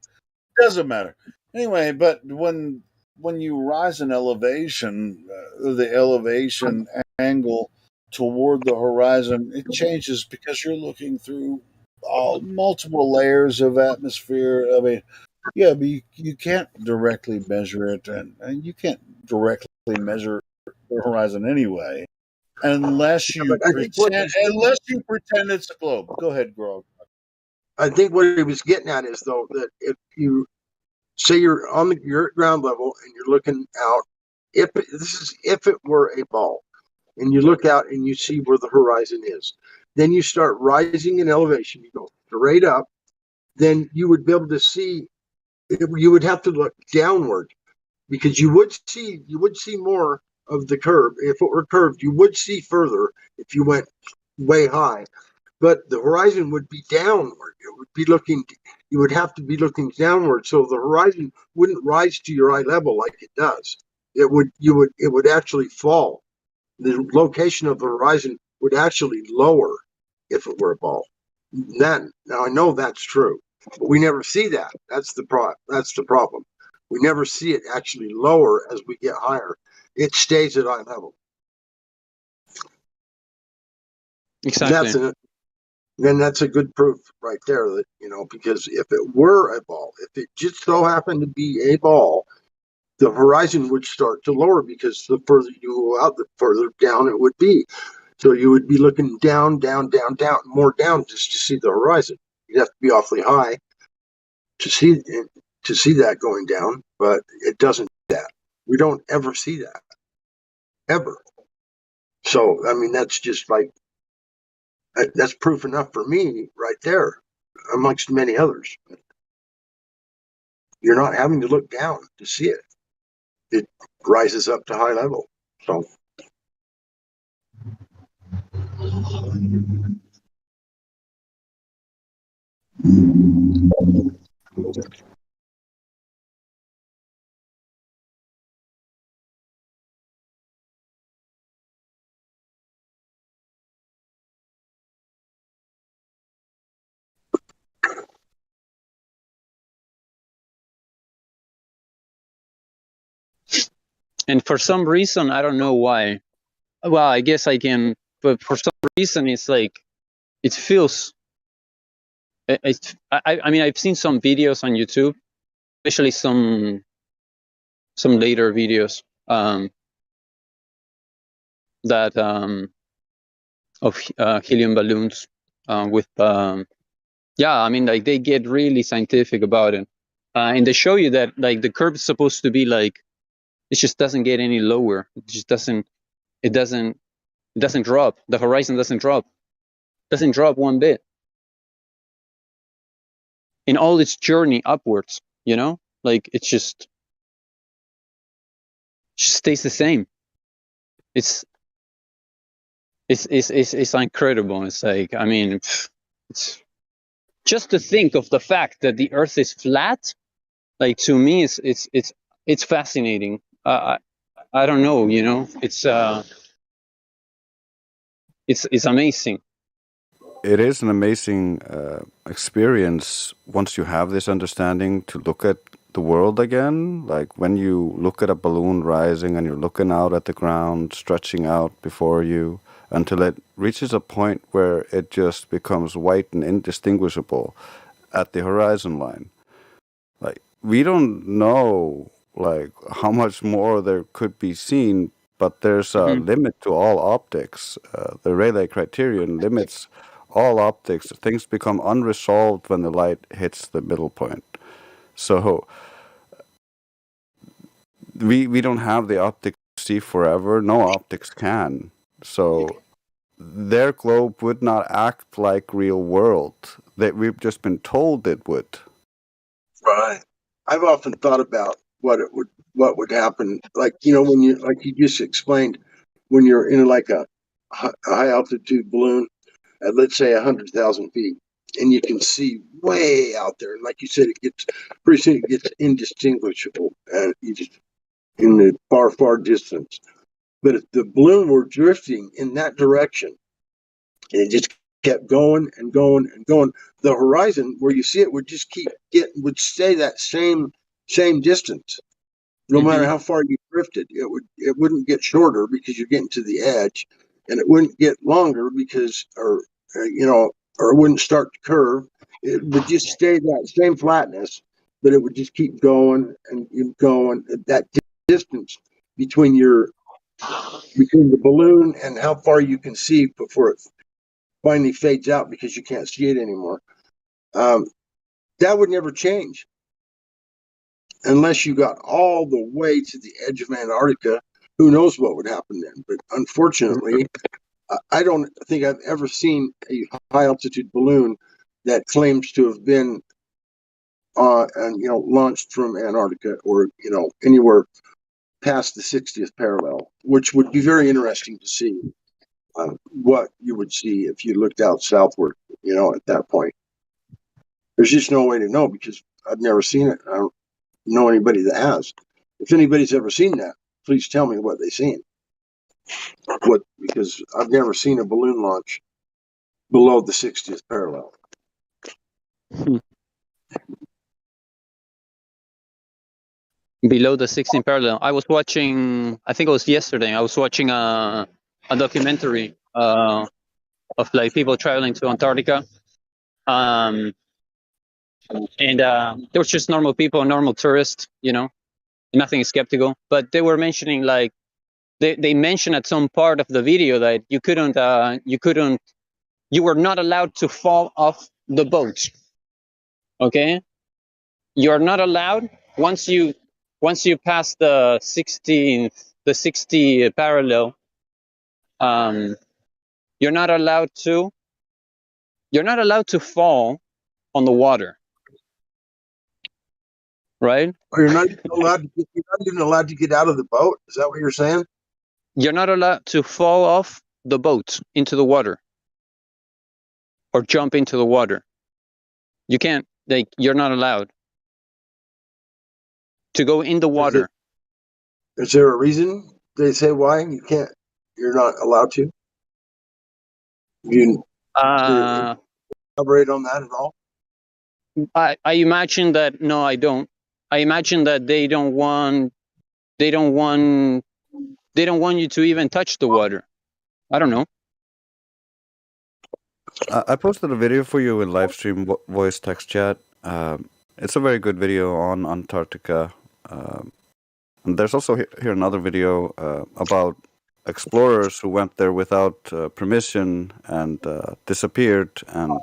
Doesn't matter. Anyway, but when you rise in elevation, the elevation angle toward the horizon, it changes because you're looking through multiple layers of atmosphere. I mean, yeah, but you can't directly measure it, and you can't directly measure the horizon anyway, unless you pretend it's a globe. Go ahead, Grog. I think what he was getting at is, though, that if you say you're at ground level and you're looking out, if it were a ball, and you look out and you see where the horizon is, then you start rising in elevation. You go straight up, then you would be able to see. You would have to look downward because you would see more of the curve. If it were curved, you would see further if you went way high. But the horizon would be downward. It would be looking. You would have to be looking downward, so the horizon wouldn't rise to your eye level like it does. It would actually fall. The location of the horizon would actually lower if it were a ball. Now I know that's true, but we never see that. That's the problem. We never see it actually lower as we get higher. It stays at eye level. exactly. Then that's a good proof right there that, because if it were a ball, if it just so happened to be a ball, the horizon would start to lower because the further you go out, the further down it would be. So you would be looking down, more down just to see the horizon. You'd have to be awfully high to see that going down, but it doesn't do that. We don't ever see that, ever. So, I mean, that's just like That's proof enough for me right there, amongst many others. You're not having to look down to see it. It rises up to high level. So And for some reason, I don't know why. Well, I guess I can, but for some reason, it's like it feels. I mean, I've seen some videos on YouTube, especially some later videos that of helium balloons with yeah, I mean, like they get really scientific about it, and they show you that like the curve is supposed to be like it just doesn't get any lower. It just doesn't. It doesn't drop. The horizon doesn't drop. Doesn't drop one bit in all its journey upwards. You know, like it just stays the same. It's incredible. It's like, I mean, it's just to think of the fact that the Earth is flat. Like to me, it's fascinating. I don't know, you know, it's amazing. It is an amazing experience once you have this understanding to look at the world again. Like when you look at a balloon rising and you're looking out at the ground, stretching out before you until it reaches a point where it just becomes white and indistinguishable at the horizon line. Like we don't know like how much more there could be seen, but there's a limit to all optics. The Rayleigh criterion limits all optics. Things become unresolved when the light hits the middle point. So we don't have the optics to see forever. No optics can. So their globe would not act like real world. That we've just been told it would. right. I've often thought about what would happen. Like, when like you just explained, when you're in like a high altitude balloon at, let's say, 100,000 feet, and you can see way out there. And like you said, pretty soon it gets indistinguishable, and you just in the far, far distance. But if the balloon were drifting in that direction, and it just kept going and going and going, the horizon where you see it would just would stay that same distance. No matter how far you drifted, it wouldn't get shorter because you're getting to the edge, and it wouldn't get longer because, or it wouldn't start to curve. It would just stay that same flatness, but it would just keep going and going. That distance between the balloon and how far you can see before it finally fades out because you can't see it anymore. That would never change unless you got all the way to the edge of Antarctica. Who knows what would happen then? But unfortunately, I don't think I've ever seen a high altitude balloon that claims to have been launched from Antarctica or anywhere past the 60th parallel, which would be very interesting to see what you would see if you looked out southward. At that point, there's just no way to know because I've never seen it. I don't know anybody that has. If anybody's ever seen that, please tell me what they've seen. Because I've never seen a balloon launch below the 60th parallel. Below the 16th parallel. I was watching, I think it was yesterday, I was watching a documentary of like people traveling to Antarctica. And there was just normal people, normal tourists, nothing skeptical. But they were mentioning like, they mentioned at some part of the video that you were not allowed to fall off the boat. Okay? You're not allowed once you pass the 60 parallel, you're not allowed to You're not allowed to fall on the water, right? Or you're not even allowed to get out of the boat. Is that what you're saying? You're not allowed to fall off the boat into the water or jump into the water. You can't, like, you're not allowed to go in the water. Is there a reason they say why you can't? You're not allowed to. You elaborate on that at all? I imagine that, no, I don't. I imagine that they don't want you to even touch the water. I don't know. I posted a video for you in Livestream voice text chat. It's a very good video on Antarctica. And there's also here another video about explorers who went there without permission and disappeared, and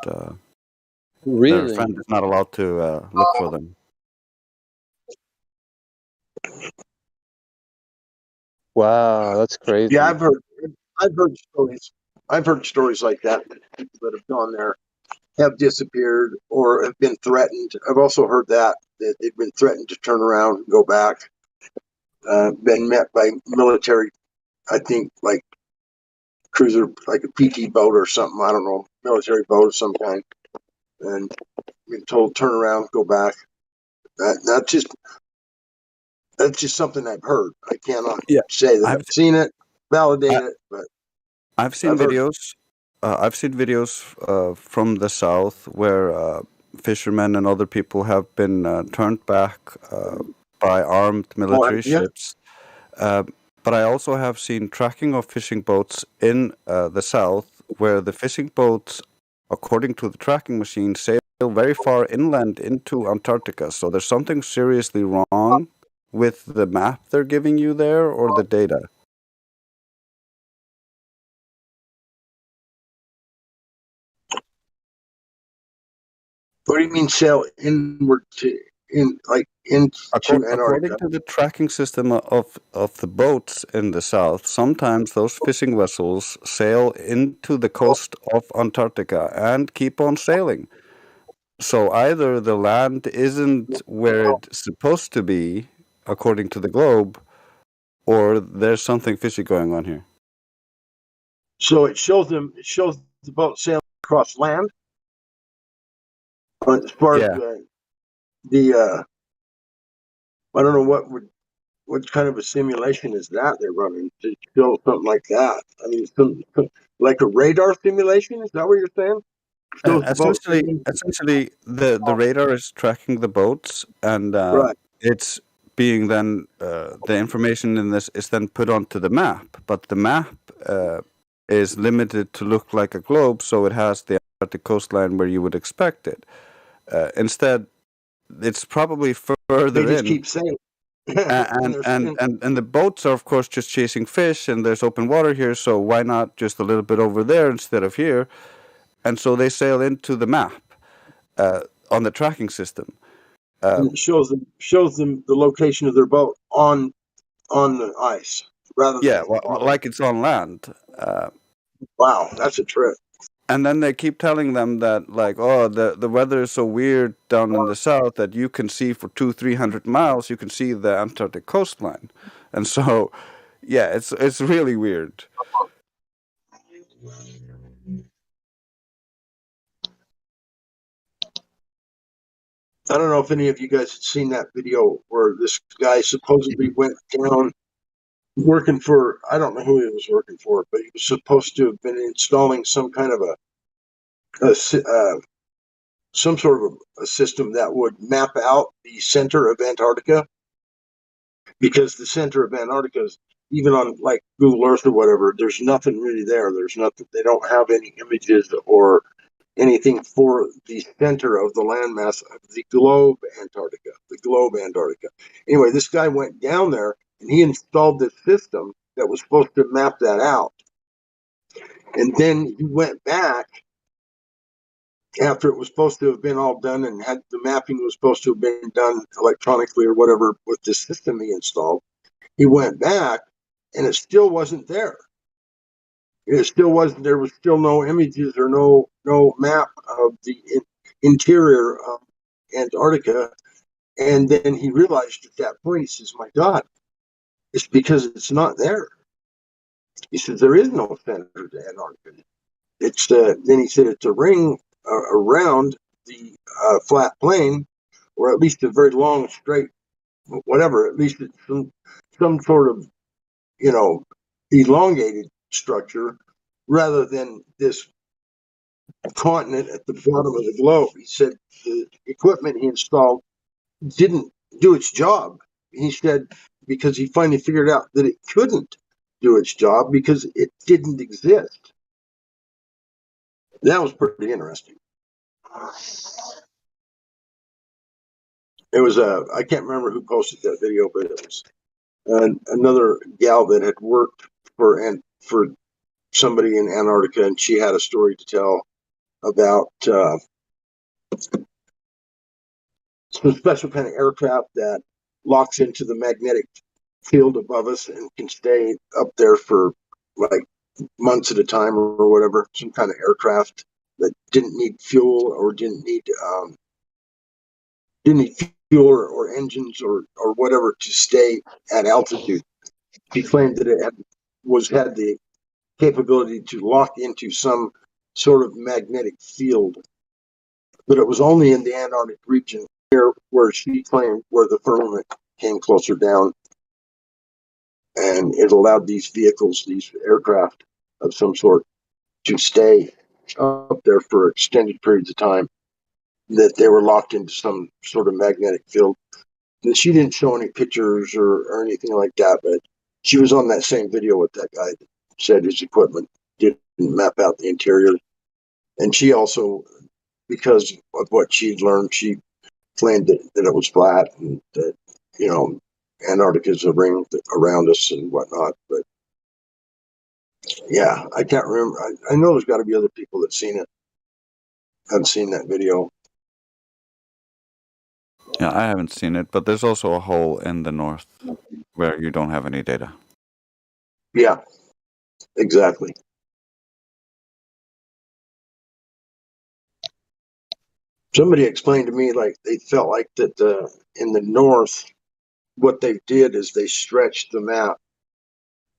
their friend is not allowed to look for them. Wow, that's crazy. Yeah, I've heard stories. I've heard stories like that people that have gone there have disappeared or have been threatened. I've also heard that they've been threatened to turn around and go back. Been met by military, I think, like cruiser, like a PT boat or something. I don't know, military boat of some kind, and been told turn around, go back. That's just something I've heard. I cannot say that I've seen it, validate it, but I've seen videos. I've seen videos from the south where fishermen and other people have been turned back by armed military ships. But I also have seen tracking of fishing boats in the south where the fishing boats, according to the tracking machine, sail very far inland into Antarctica. So there's something seriously wrong with the map they're giving you there or the data. What do you mean sail inward into Antarctica? According to the tracking system of the boats in the south, sometimes those fishing vessels sail into the coast of Antarctica and keep on sailing. So either the land isn't where it's supposed to be, according to the globe, or there's something fishy going on here. So it shows the boat sailing across land. As far as I don't know what kind of a simulation is that they're running to show something like that. I mean, like a radar simulation. Is that what you're saying? Essentially, the radar is tracking the boats, and it's being then the information in this is then put onto the map. But the map is limited to look like a globe, so it has the Antarctic coastline where you would expect it. Instead, it's probably further in. They just keep sailing. and the boats are of course just chasing fish, and there's open water here, so why not just a little bit over there instead of here? And so they sail into the map on the tracking system. And it shows them the location of their boat on the ice rather than like it's on land. Wow, that's a trip. And then they keep telling them that, like, oh, the weather is so weird down in the south that you can see for 200-300 miles, you can see the Antarctic coastline. And so, yeah, it's really weird. I don't know if any of you guys had seen that video where this guy supposedly went down working for, I don't know who he was working for, but he was supposed to have been installing some kind of some sort of a system that would map out the center of Antarctica, because the center of Antarctica is, even on like Google Earth or whatever, there's nothing really there. There's nothing. They don't have any images or anything for the center of the landmass of the globe Antarctica. Anyway, this guy went down there and he installed this system that was supposed to map that out. And then he went back after it was supposed to have been all done and had the mapping was supposed to have been done electronically or whatever with the system he installed. He went back and it still wasn't there. It still wasn't. There was still no images or no no map of the interior of Antarctica. And then he realized at that point, he says, my God, it's because it's not there. He says, there is no center to Antarctica. It's then he said it's a ring around the flat plane, or at least a very long, straight, whatever. At least it's some sort of, elongated structure, rather than this continent at the bottom of the globe. He said the equipment he installed didn't do its job. He said because he finally figured out that it couldn't do its job because it didn't exist. That was pretty interesting. It was I can't remember who posted that video, but it was another gal that had worked for somebody in Antarctica, and she had a story to tell about some special kind of aircraft that locks into the magnetic field above us and can stay up there for like months at a time or whatever. Some kind of aircraft that didn't need fuel or didn't need fuel or engines or whatever to stay at altitude. He claimed that it had the capability to lock into some sort of magnetic field, but it was only in the Antarctic region here where she claimed where the firmament came closer down, and it allowed these vehicles, these aircraft of some sort, to stay up there for extended periods of time, that they were locked into some sort of magnetic field. And she didn't show any pictures or anything like that, but she was on that same video with that guy that said his equipment didn't map out the interior. And she also, because of what she'd learned, she claimed that it was flat and that, Antarctica is a ring around us and whatnot. But yeah, I can't remember. I know there's got to be other people that have seen that video. Yeah, I haven't seen it, but there's also a hole in the north where you don't have any data. Yeah, exactly. Somebody explained to me like they felt like that in the north, what they did is they stretched the map.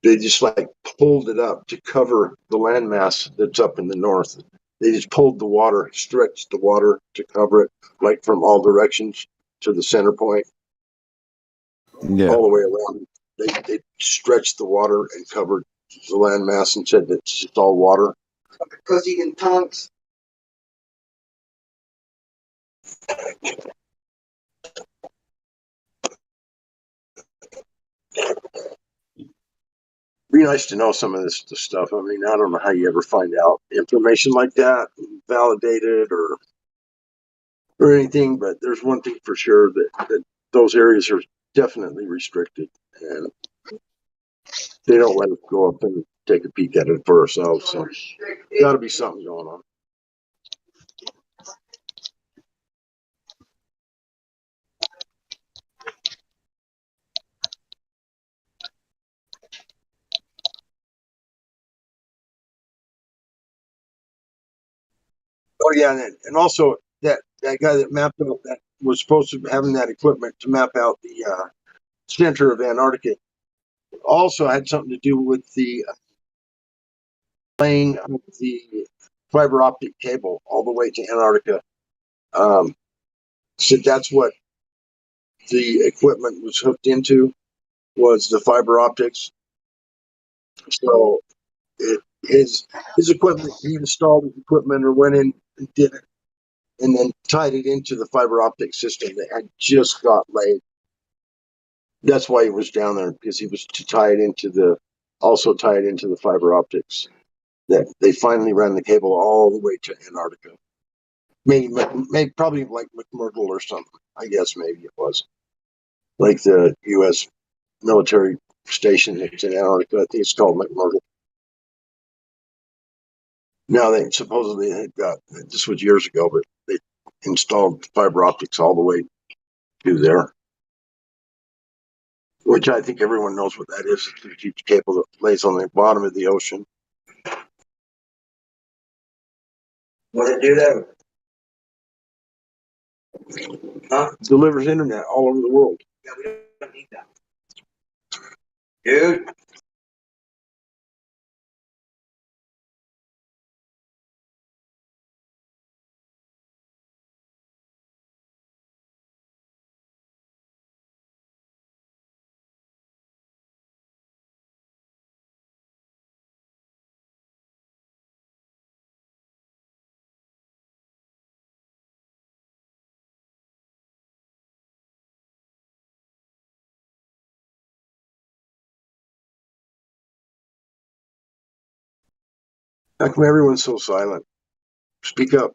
They just like pulled it up to cover the landmass that's up in the north. They just pulled the water, stretched the water to cover it, like from all directions to the center point, Yeah. all the way around. They stretched the water and covered the landmass and said that it's just all water. Because you can taunt. Be nice to know some of this stuff. I mean, I don't know how you ever find out information like that, validate it or anything, but there's one thing for sure, that those areas are definitely restricted, and they don't let us go up and take a peek at it for ourselves. So got to be something going on. Oh yeah, and also that guy that mapped out, that was supposed to having that equipment to map out the center of Antarctica, also had something to do with the laying of the fiber optic cable all the way to Antarctica. So that's what the equipment was hooked into, was the fiber optics. So his equipment, he installed his equipment or went in and did it, and then tied it into the fiber optic system that had just got laid. That's why he was down there, because he was to tie it into the fiber optics. That they finally ran the cable all the way to Antarctica. Maybe probably like McMurdo or something. I guess maybe it was like the U.S. military station that's in Antarctica. I think it's called McMurdo. Now they supposedly had got, this was years ago, but they installed fiber optics all the way to there, which I think everyone knows what that is. It's a huge cable that lays on the bottom of the ocean. What it do that? Huh? Delivers internet all over the world. Yeah, we don't need that. Dude. How come everyone's so silent? Speak up,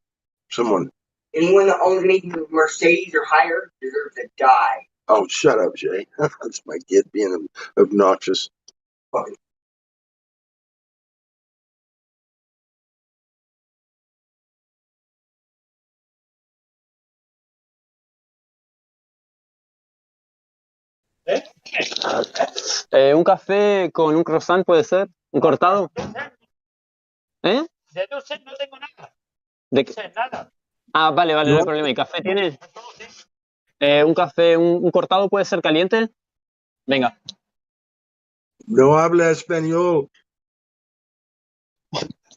someone. Anyone that owns anything Mercedes or higher deserves to die. Oh, shut up, Jay. That's my kid being obnoxious. Un café con un croissant puede ser, un cortado. ¿Eh? De dulce no tengo nada. ¿De qué? Nada. Ah, vale, no hay problema. ¿Y café tiene? Un café, un cortado puede ser caliente. Venga. No habla español.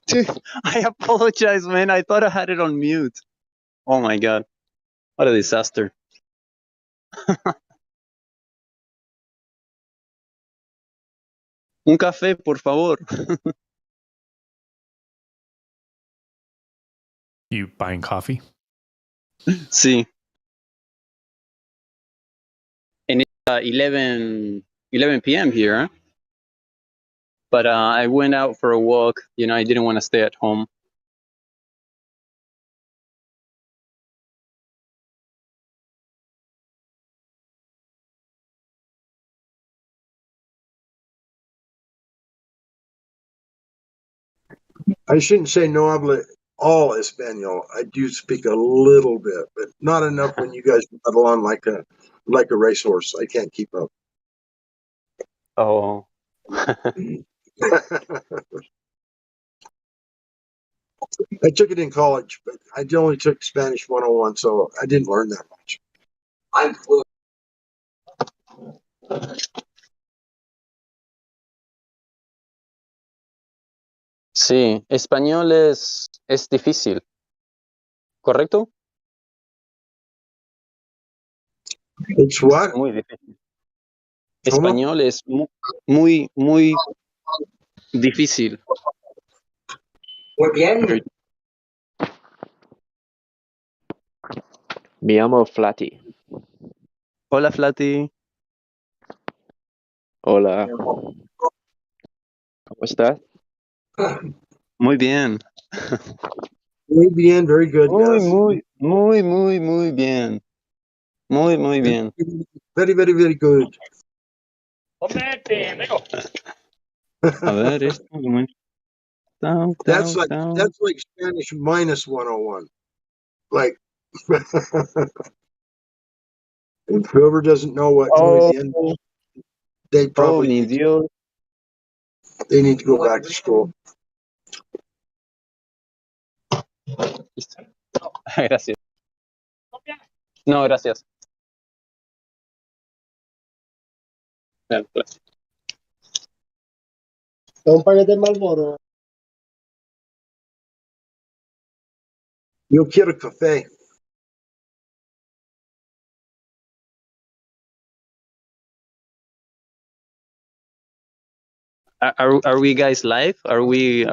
Dude, I apologize, man. I thought I had it on mute. Oh my god. What a disaster. Un café, por favor. You buying coffee? Sí. And it's 11 p.m. here, huh? But I went out for a walk. You know, I didn't want to stay at home. I shouldn't say no habla all Espanol. I do speak a little bit, but not enough when you guys battle on like a racehorse. I can't keep up. Oh. I took it in college, but I only took Spanish 101, so I didn't learn that much. I'm fluent. Sí, español es difícil, ¿correcto? It's what? Muy difícil. ¿Cómo? Español es muy, muy difícil. Muy bien. Me llamo Flatty. Hola, Flatty. Hola. ¿Cómo estás? Muy bien. Muy bien, very good, Muy, yes. muy bien. Muy bien. Very, very, very good. A ver, esto. That's like Spanish minus 101. Like, if whoever doesn't know what muy bien, they probably mi Dios. they need to go back to school. Gracias. No, gracias. Un paquete de Marlboro. Yo quiero café. Are we guys live? Are we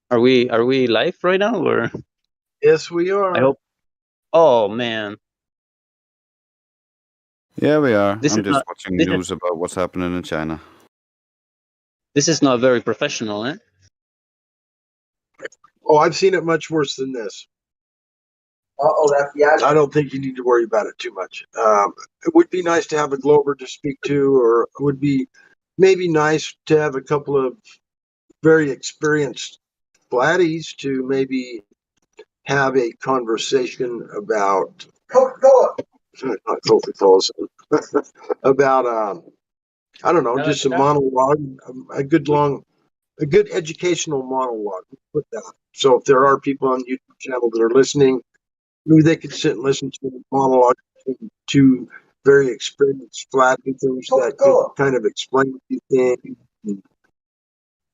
live right now, or? Yes, we are. I hope. Oh man. Yeah, we are. This I'm is just not. watching This news about what's happening in China. is not very professional, eh? Oh, I've seen it much worse than this. I don't think you need to worry about it too much. It would be nice to have a Glober to speak to, or it would be maybe nice to have a couple of very experienced flatties to maybe have a conversation about Coca-Cola. Not Coca-Cola. About I don't know, just a monologue, a good long a good educational monologue. Put that. So if there are people on the YouTube channel that are listening, maybe they could sit and listen to a monologue between two very experienced flat earthers that could kind of explain a few things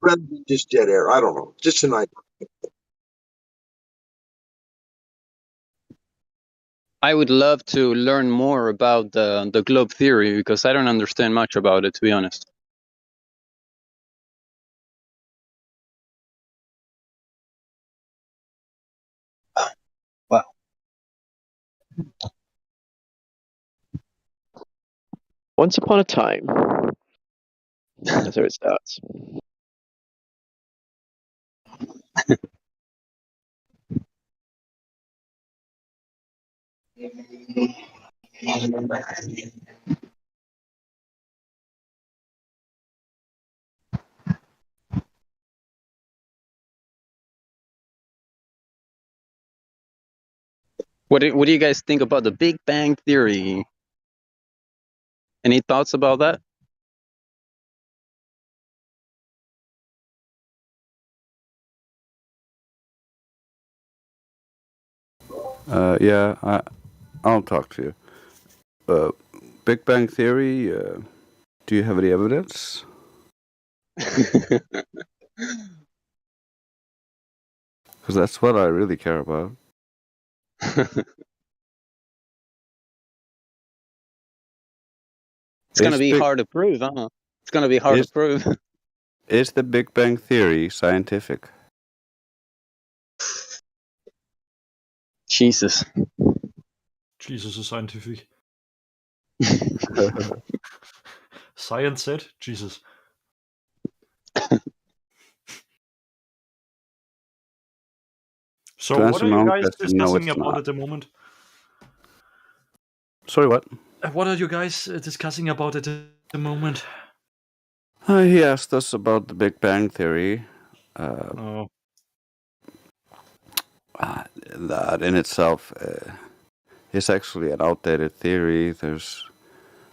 rather than just dead air. I don't know. Just an idea. I would love to learn more about the globe theory because I don't understand much about it, to be honest. Wow. Once upon a time. That's how it starts. What do you guys think about the Big Bang Theory? Any thoughts about that? Yeah, I'll talk to you. Big Bang Theory, do you have any evidence? Because that's what I really care about. It's going to be hard to prove, huh? It's going to be hard to prove. Is the Big Bang Theory scientific? Jesus. Jesus is scientific. Science said Jesus. So what are you guys discussing about at the moment? Sorry, what? What are you guys discussing about at the moment? He asked us about the Big Bang Theory. That in itself is actually an outdated theory. There's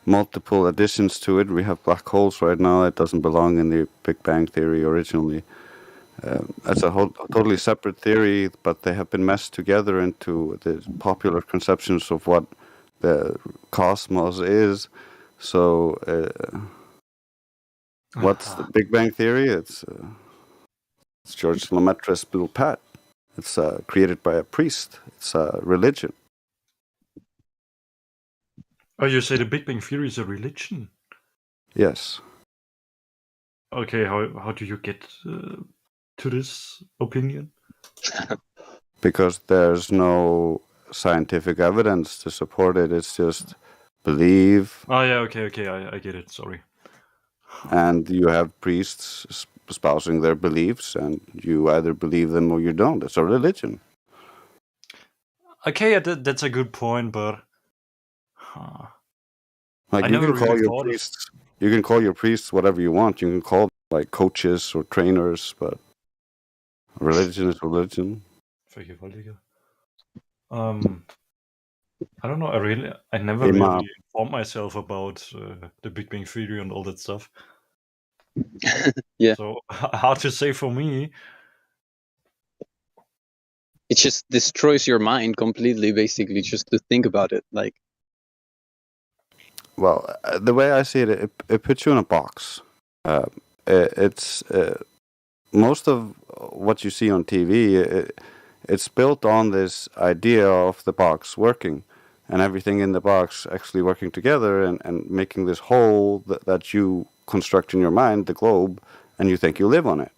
multiple additions to it. We have black holes right now. It doesn't belong in the Big Bang Theory originally. It's a totally separate theory, but they have been meshed together into the popular conceptions of what the cosmos is. So, what's the Big Bang Theory? It's George Lemaitre's Blue Pat. It's created by a priest. It's a religion. Oh, you say the Big Bang Theory is a religion? Yes. Okay, how do you get to this opinion? Because there's no scientific evidence to support it. It's just believe. Oh, yeah, okay, I get it, sorry. And you have priests espousing their beliefs, and you either believe them or you don't. It's a religion. Okay, that's a good point, but... Like you can call your priests, you can call your priests whatever you want. You can call them like coaches or trainers, but religion is religion. I don't know. I never really informed myself about the Big Bang Theory and all that stuff. Yeah. So hard to say for me. It just destroys your mind completely, basically, just to think about it. Like, well, the way I see it, it puts you in a box. It's most of what you see on TV. It's built on this idea of the box working, and everything in the box actually working together and making this whole that you construct in your mind, the globe, and you think you live on it.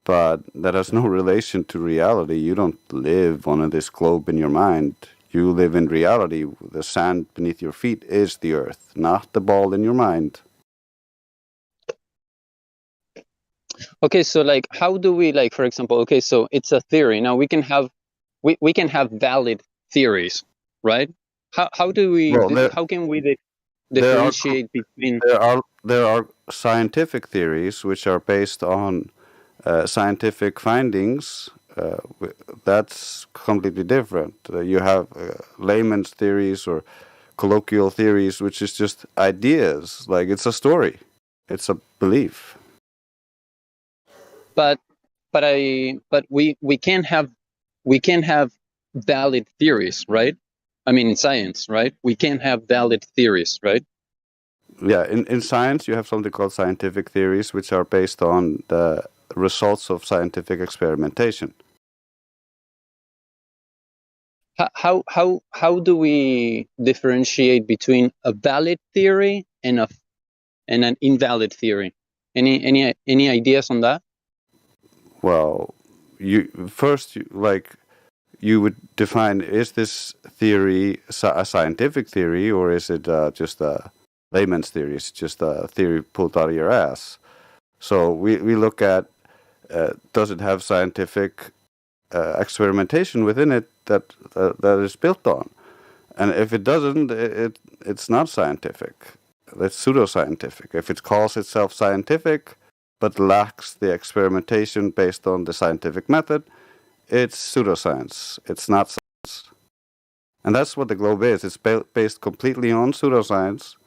But that has no relation to reality. You don't live on this globe in your mind. You live in reality. The sand beneath your feet is the earth, not the ball in your mind. okay, so like, how do we, like, for example, okay, so it's a theory. Now we can have valid theories, right? How do we? Well, how can we differentiate between? There are scientific theories which are based on scientific findings. That's completely different. You have layman's theories or colloquial theories, which is just ideas. Like it's a story, it's a belief. but we can't have valid theories, right? I mean, in science, right? We can't have valid theories, right? Yeah, in science, you have something called scientific theories, which are based on the results of scientific experimentation. How do we differentiate between a valid theory and an invalid theory? Any ideas on that? Well, you would define, is this theory a scientific theory, or is it just a layman's theory? It's just a theory pulled out of your ass. So we look at, does it have scientific experimentation within it that is built on? And if it doesn't, it's not scientific. It's pseudoscientific. If it calls itself scientific but lacks the experimentation based on the scientific method, it's pseudoscience. It's not science. And that's what the globe is. It's based completely on pseudoscience.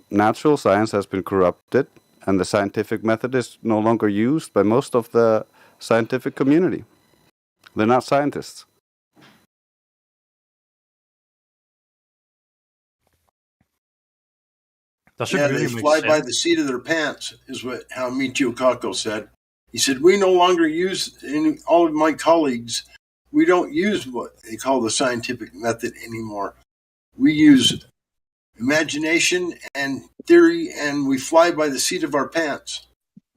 Natural science has been corrupted, and the scientific method is no longer used by most of the scientific community. They're not scientists. They fly by the seat of their pants, is how Michio Kaku said. He said, we no longer use, all of my colleagues, we don't use what they call the scientific method anymore. We use imagination and theory, and we fly by the seat of our pants.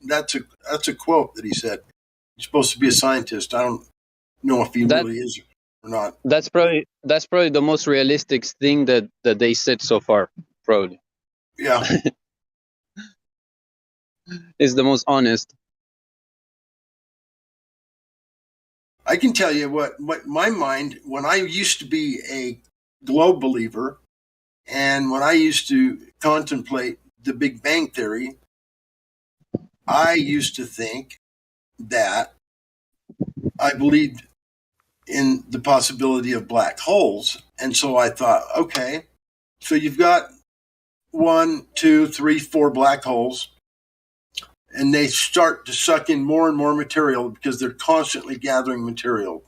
That's a quote that he said. He's supposed to be a scientist. I don't know if he really is or not. That's probably the most realistic thing that they said so far, probably. Yeah. Is the most honest. I can tell you what my mind, when I used to be a globe believer, and when I used to contemplate the Big Bang Theory, I used to think that I believed in the possibility of black holes. And so I thought, okay, so you've got 1, 2, 3, 4 black holes, and they start to suck in more and more material because they're constantly gathering material.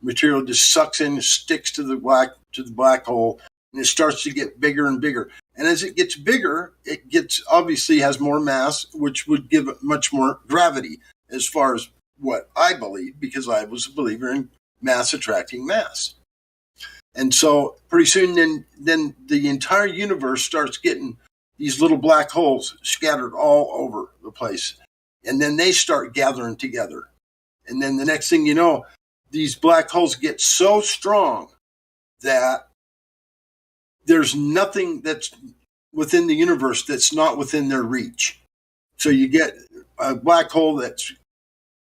Material just sucks in, sticks to the black hole, and it starts to get bigger and bigger. And as it gets bigger, it gets obviously has more mass, which would give it much more gravity, as far as what I believe, because I was a believer in mass attracting mass. And so pretty soon then the entire universe starts getting these little black holes scattered all over the place. And then they start gathering together. And then the next thing you know, these black holes get so strong that there's nothing that's within the universe that's not within their reach. So you get a black hole that's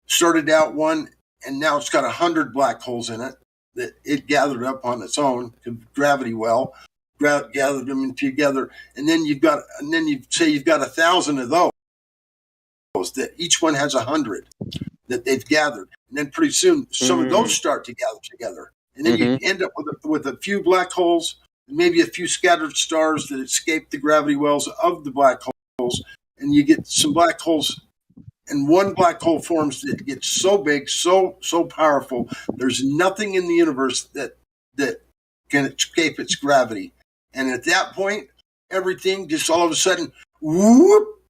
started out one, and now it's got 100 black holes in it that it gathered up on its own, gravity well, gathered them together, and then you've got 1,000 of those that each one has 100 that they've gathered, and then pretty soon some of those start to gather together, and then you end up with a few black holes, maybe a few scattered stars that escape the gravity wells of the black holes, and you get some black holes. And one black hole forms that gets so big, so powerful. There's nothing in the universe that can escape its gravity. And at that point, everything just all of a sudden, whoop,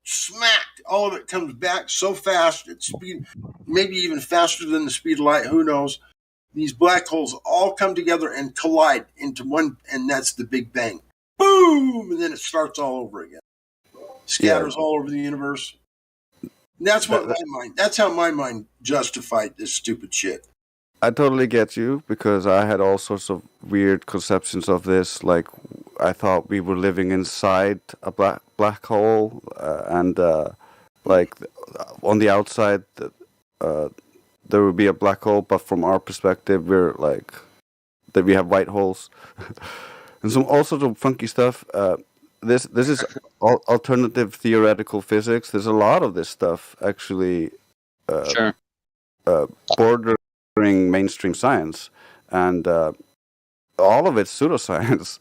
smacked. All of it comes back so fast at speed, maybe even faster than the speed of light. Who knows? These black holes all come together and collide into one, and that's the Big Bang. Boom! And then it starts all over again. Scatters all over the universe. That's how my mind justified this stupid shit. I totally get you, because I had all sorts of weird conceptions of this. Like, I thought we were living inside a black hole, and like on the outside, there would be a black hole, but from our perspective, we're like that we have white holes, and all sorts of funky stuff. This is alternative theoretical physics. There's a lot of this stuff actually bordering mainstream science, and all of it's pseudoscience.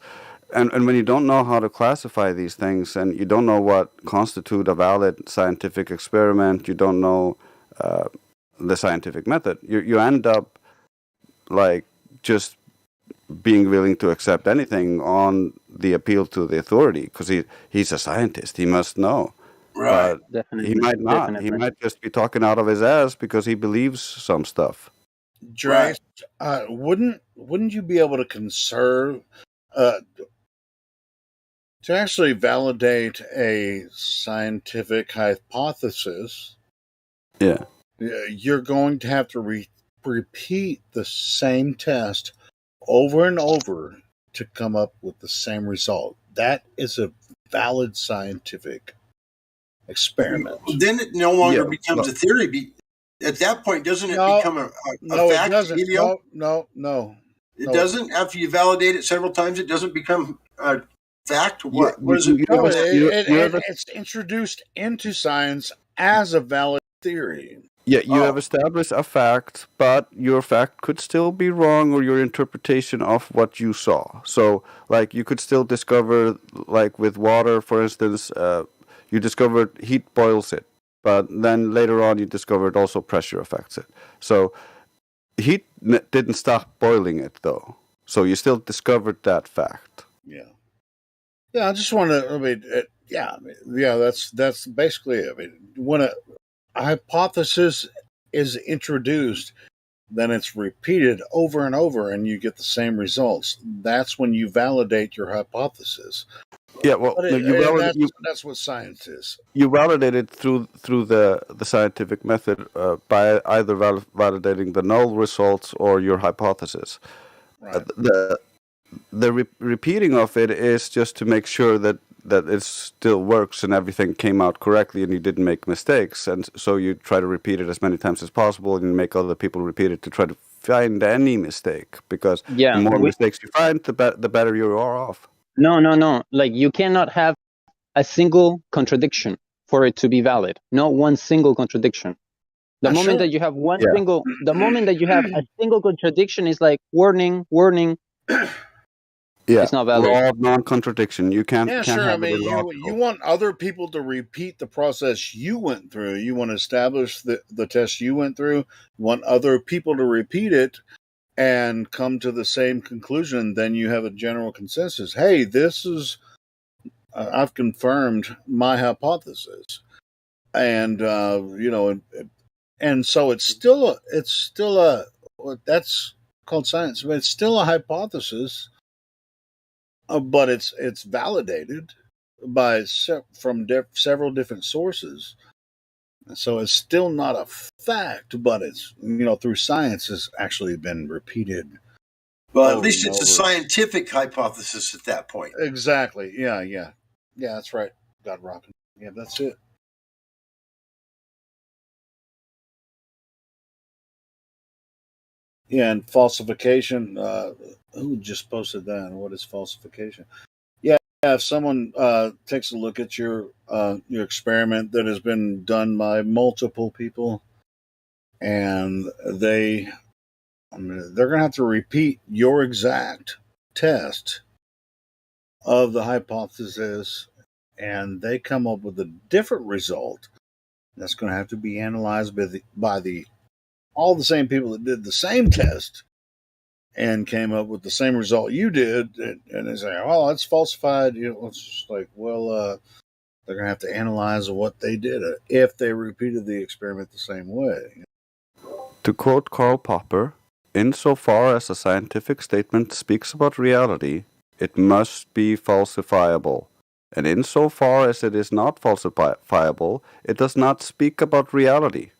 And when you don't know how to classify these things, and you don't know what constitute a valid scientific experiment, you don't know the scientific method, you end up like just being willing to accept anything on the appeal to the authority, because he's a scientist, he must know. Right. But he Definitely, might not. He definitely. might just be talking out of his ass because he believes some stuff. Dre, wouldn't you be able to conserve to actually validate a scientific hypothesis? Yeah. You're going to have to repeat the same test over and over to come up with the same result. That is a valid scientific experiment. Then it no longer Yeah, becomes a theory. At that point, doesn't it No, become a no, fact? it doesn't. Elio? No. It doesn't. After you validate it several times, it doesn't become a fact. Yeah, What is it? No, ever, it's introduced into science as a valid theory. yeah, you have established a fact, but your fact could still be wrong, or your interpretation of what you saw. So, like, you could still discover, like with water, for instance, you discovered heat boils it, but then later on you discovered also pressure affects it. So heat didn't stop boiling it, though. So you still discovered that fact. Yeah. Yeah, I just want to. That's basically it. I mean, when a hypothesis is introduced, then it's repeated over and over, and you get the same results. That's when you validate your hypothesis. Yeah, well, that's what science is. You validate it through the scientific method by either validating the null results or your hypothesis. Right. The repeating of it is just to make sure that it still works and everything came out correctly and you didn't make mistakes. And so you try to repeat it as many times as possible and make other people repeat it to try to find any mistake, because the more mistakes you find, the better you are off. No. Like, you cannot have a single contradiction for it to be valid. Not one single contradiction. The moment that you have the moment that you have a single contradiction is like warning. Yeah, it's not valid. Law of non-contradiction. You can't. Yeah, can't sure. I have mean, you want other people to repeat the process you went through. You want to establish the test you went through. You want other people to repeat it and come to the same conclusion. Then you have a general consensus. Hey, this is I've confirmed my hypothesis, and and so it's still a that's called science, but it's still a hypothesis. But it's validated by from several different sources, so it's still not a fact. But it's through science has actually been repeated. Well, at least it's a scientific hypothesis at that point. Exactly. Yeah. That's right. God rocking. Yeah, that's it. Yeah, and falsification. Who just posted that? What is falsification? Yeah, if someone takes a look at your experiment that has been done by multiple people, and they're going to have to repeat your exact test of the hypothesis, and they come up with a different result, that's going to have to be analyzed by all the same people that did the same test and came up with the same result you did, and they say, "Oh, that's falsified." It's just like, well, they're going to have to analyze what they did if they repeated the experiment the same way. To quote Karl Popper, insofar as a scientific statement speaks about reality, it must be falsifiable. And insofar as it is not falsifiable, it does not speak about reality.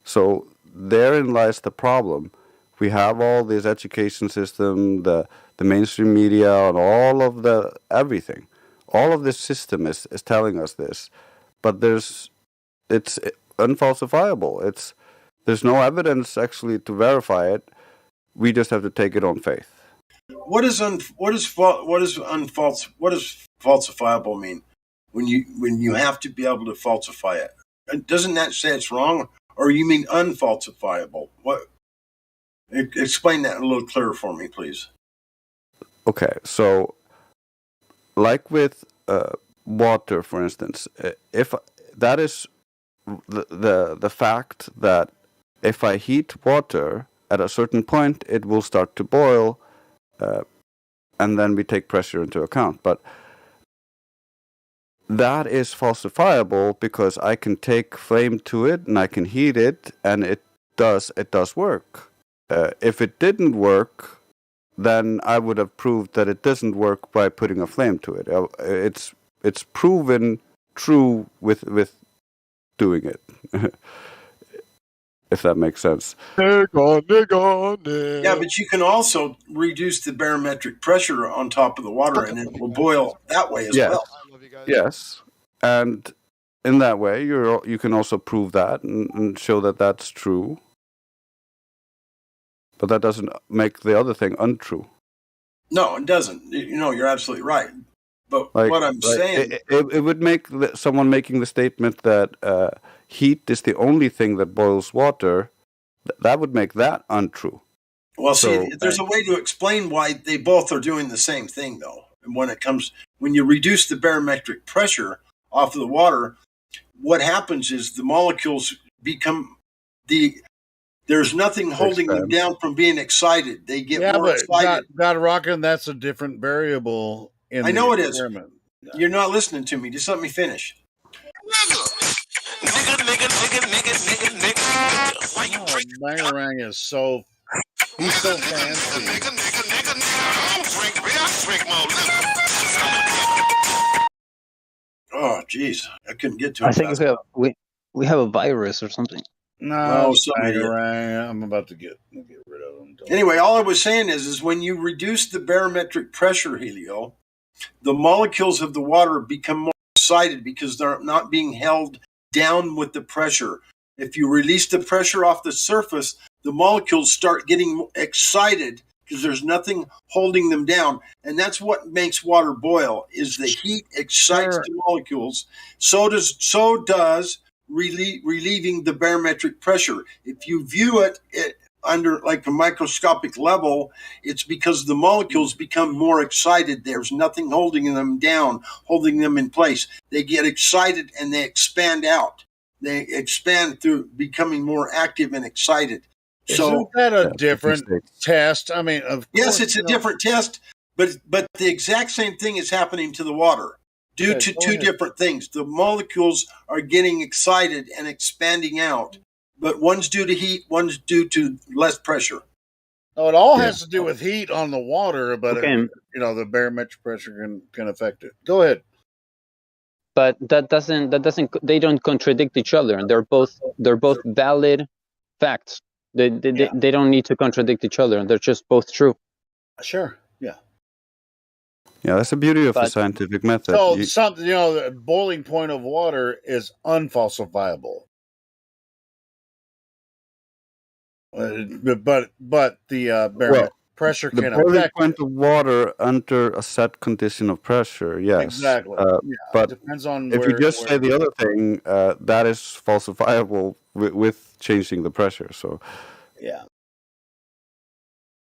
So therein lies the problem. We have all this education system, the mainstream media, and all of everything. All of this system is telling us this, but it's unfalsifiable. There's no evidence actually to verify it. We just have to take it on faith. What does falsifiable mean? When you have to be able to falsify it, doesn't that say it's wrong, or you mean unfalsifiable? What? Explain that a little clearer for me, please. Okay, so like with water, for instance, if that is the fact that if I heat water at a certain point, it will start to boil, and then we take pressure into account. But that is falsifiable because I can take flame to it and I can heat it, and it does work. If it didn't work, then I would have proved that it doesn't work by putting a flame to it. It's proven true with doing it. If that makes sense. Yeah, but you can also reduce the barometric pressure on top of the water, and it will boil that way as well. Yes, and in that way, you can also prove that and show that that's true. But that doesn't make the other thing untrue. No, it doesn't. You're absolutely right. But what I'm saying, it would make someone making the statement that heat is the only thing that boils water. That would make that untrue. Well, see, there's a way to explain why they both are doing the same thing, though. And when you reduce the barometric pressure off of the water, what happens is the molecules become there's nothing holding them down from being excited. They get more excited. God rockin', that's a different variable. I know it is. You're not listening to me. Just let me finish. Bangarang is so fancy. Oh, geez. I couldn't get to it. I think we have a virus or something. No, Bangarang. I'm about to get rid of them. Anyway, all I was saying is when you reduce the barometric pressure, Helio, the molecules of the water become more excited because they're not being held down with the pressure. If you release the pressure off the surface, the molecules start getting excited because there's nothing holding them down. And that's what makes water boil, is the heat excites the molecules. So does relieving the barometric pressure. If you view it under like a microscopic level, it's because the molecules become more excited. There's nothing holding them down, holding them in place. They get excited and they expand out. They expand through becoming more active and excited. Isn't that a different test? I mean, of course, yes, it's a different test, but the exact same thing is happening to the water due to two different things. The molecules are getting excited and expanding out, but one's due to heat, one's due to less pressure. Oh, it all has to do with heat on the water, but the barometric pressure can affect it. Go ahead. But they don't contradict each other. They're both valid facts. They don't need to contradict each other. They're just both true. Sure. Yeah. Yeah, that's the beauty of the scientific method. So the boiling point of water is unfalsifiable. But the barometric pressure can affect the boiling point of water under a set condition of pressure. Yes, exactly. But it depends on if you just say the other thing, that is falsifiable with changing the pressure. So, yeah.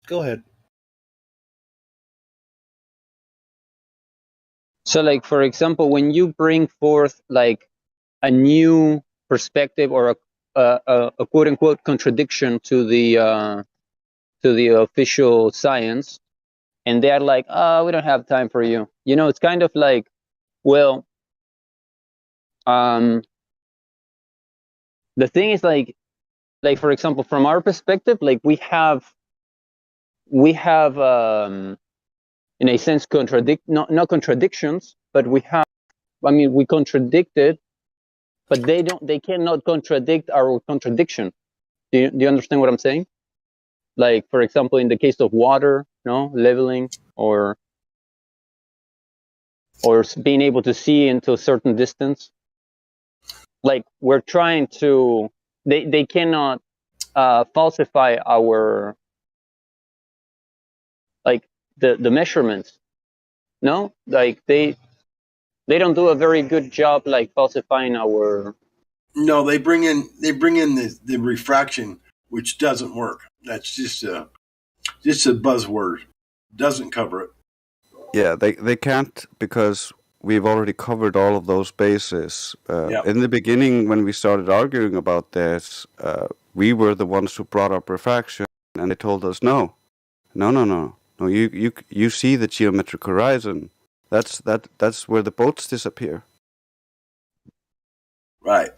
Go ahead. So, like, for example, when you bring forth like a new perspective or a quote unquote contradiction to the official science, and they're like, "Oh, we don't have time for you." It's kind of like, well, the thing is like for example, from our perspective, like we have in a sense not contradictions, but we contradicted, but they cannot contradict our contradiction. Do you understand what I'm saying? Like, for example, in the case of water, leveling or being able to see into a certain distance. Like, we're trying to, they cannot falsify our, like, the measurements. No, like they don't do a very good job like falsifying our. No, they bring in the refraction, which doesn't work. That's just a buzzword. Doesn't cover it. Yeah, they can't because we've already covered all of those bases. Yeah. In the beginning, when we started arguing about this, we were the ones who brought up refraction, and they told us no. You see the geometric horizon. That's where the boats disappear. Right.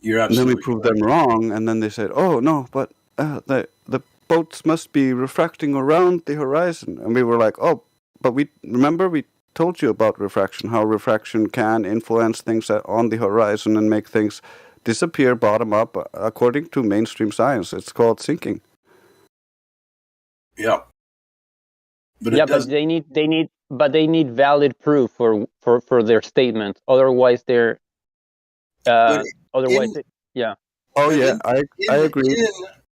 You're And then we absolutely proved correct. them wrong, and then they said, "Oh no, but the boats must be refracting around the horizon." And we were like, "Oh, but we told you about refraction, how refraction can influence things on the horizon and make things disappear bottom up according to mainstream science. It's called sinking." Yeah. But Yeah, it does. but they need valid proof for their statement. Otherwise, they're But otherwise, in yeah. Oh but yeah, I agree.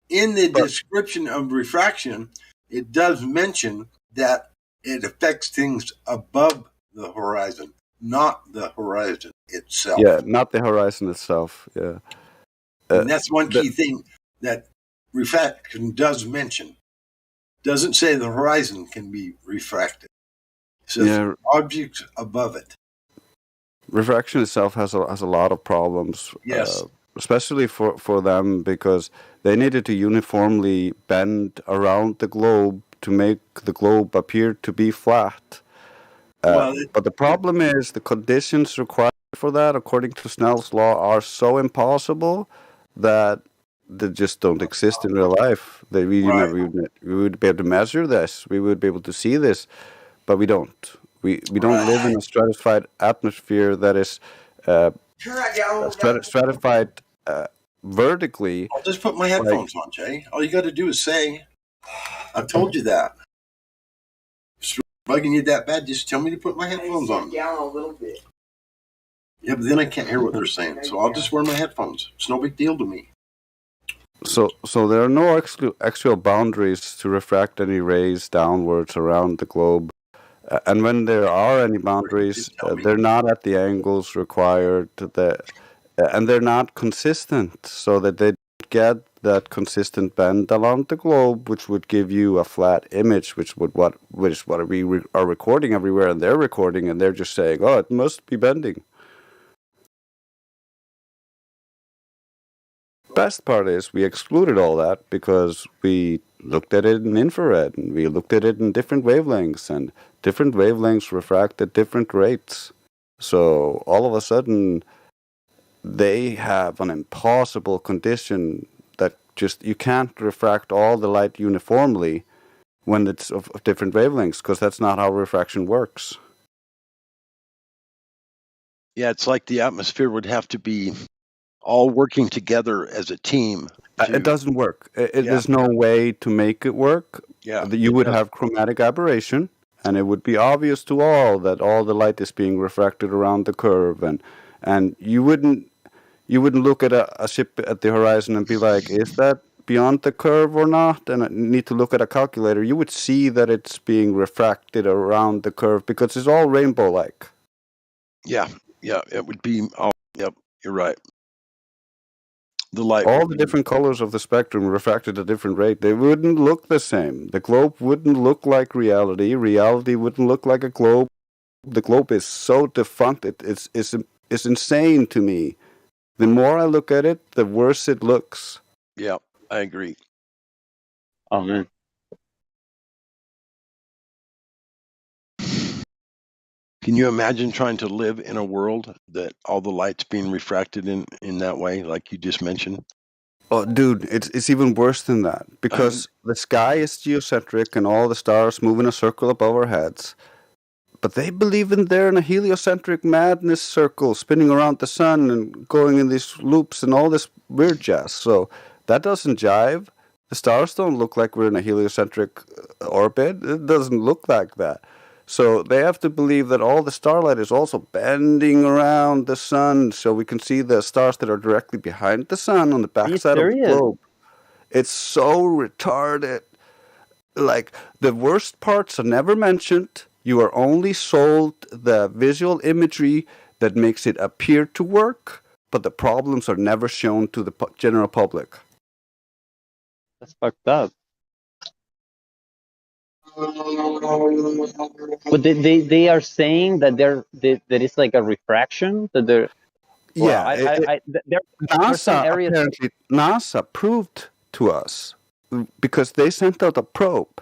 in the But description of refraction, it does mention that it affects things above the horizon, not the horizon yeah, itself. not the horizon itself. Yeah. And that's one The, key thing that refraction does mention. Doesn't say the horizon can be refracted. It says yeah, objects above it. refraction itself has a lot of problems, Yes. especially for them because they needed to uniformly bend around the globe to make the globe appear to be flat. Well, But the problem is the conditions required for that, according to Snell's law, are so impossible that they just don't exist in real life. That right. we would be able to measure this, we would be able to see this, but we don't. We don't live in Right. a stratified atmosphere that is uh, stratified vertically. I'll just put my Like, headphones on, Jay. All you got to do is say, I've told you that. If it's bugging you that bad, just tell me to put my headphones on. Down a little bit. Yeah, but then I can't hear what they're saying, so I'll just wear my headphones. It's no big deal to me. so there are no actual boundaries to refract any rays downwards around the globe. And when there are any boundaries, Just tell me. they're not at the angles required, and they're not consistent, so that they don't get that consistent bend along the globe, which would give you a flat image, which is what we are recording everywhere, and they're recording, and they're just saying, "Oh, it must be bending." Best part is we excluded all that because we looked at it in infrared and we looked at it in different wavelengths, and different wavelengths refract at different rates. So all of a sudden they have an impossible condition that just you can't refract all the light uniformly when it's of different wavelengths, because that's not how refraction works. Yeah, it's like the atmosphere would have to be all working together as a team. It doesn't work. Yeah. There's no way to make it work. Yeah, You would have chromatic aberration, and it would be obvious to all that all the light is being refracted around the curve, and you wouldn't look at a ship at the horizon and be like, is that beyond the curve or not? And I need to look at a calculator. You would see that it's being refracted around the curve because it's all rainbow-like. Yeah, it would be. Oh, yep, you're right. The light. All the different colors of the spectrum refracted at a different rate. They wouldn't look the same. The globe wouldn't look like reality. Reality wouldn't look like a globe. The globe is so defunct. It's insane to me. The more I look at it, the worse it looks. Yeah, I agree. Oh man. Can you imagine trying to live in a world that all the light's being refracted in that way, like you just mentioned? Oh, dude, it's even worse than that because the sky is geocentric and all the stars move in a circle above our heads. But they believe they're in a heliocentric madness circle, spinning around the sun and going in these loops and all this weird jazz. So that doesn't jive. The stars don't look like we're in a heliocentric orbit. It doesn't look like that. So they have to believe that all the starlight is also bending around the sun, so we can see the stars that are directly behind the sun on the backside of the globe. It's so retarded. Like, the worst parts are never mentioned. You are only sold the visual imagery that makes it appear to work, but the problems are never shown to the general public. That's fucked up. But they are saying that that it's like a refraction that they're well Yeah, there's some areas NASA proved to us because they sent out a probe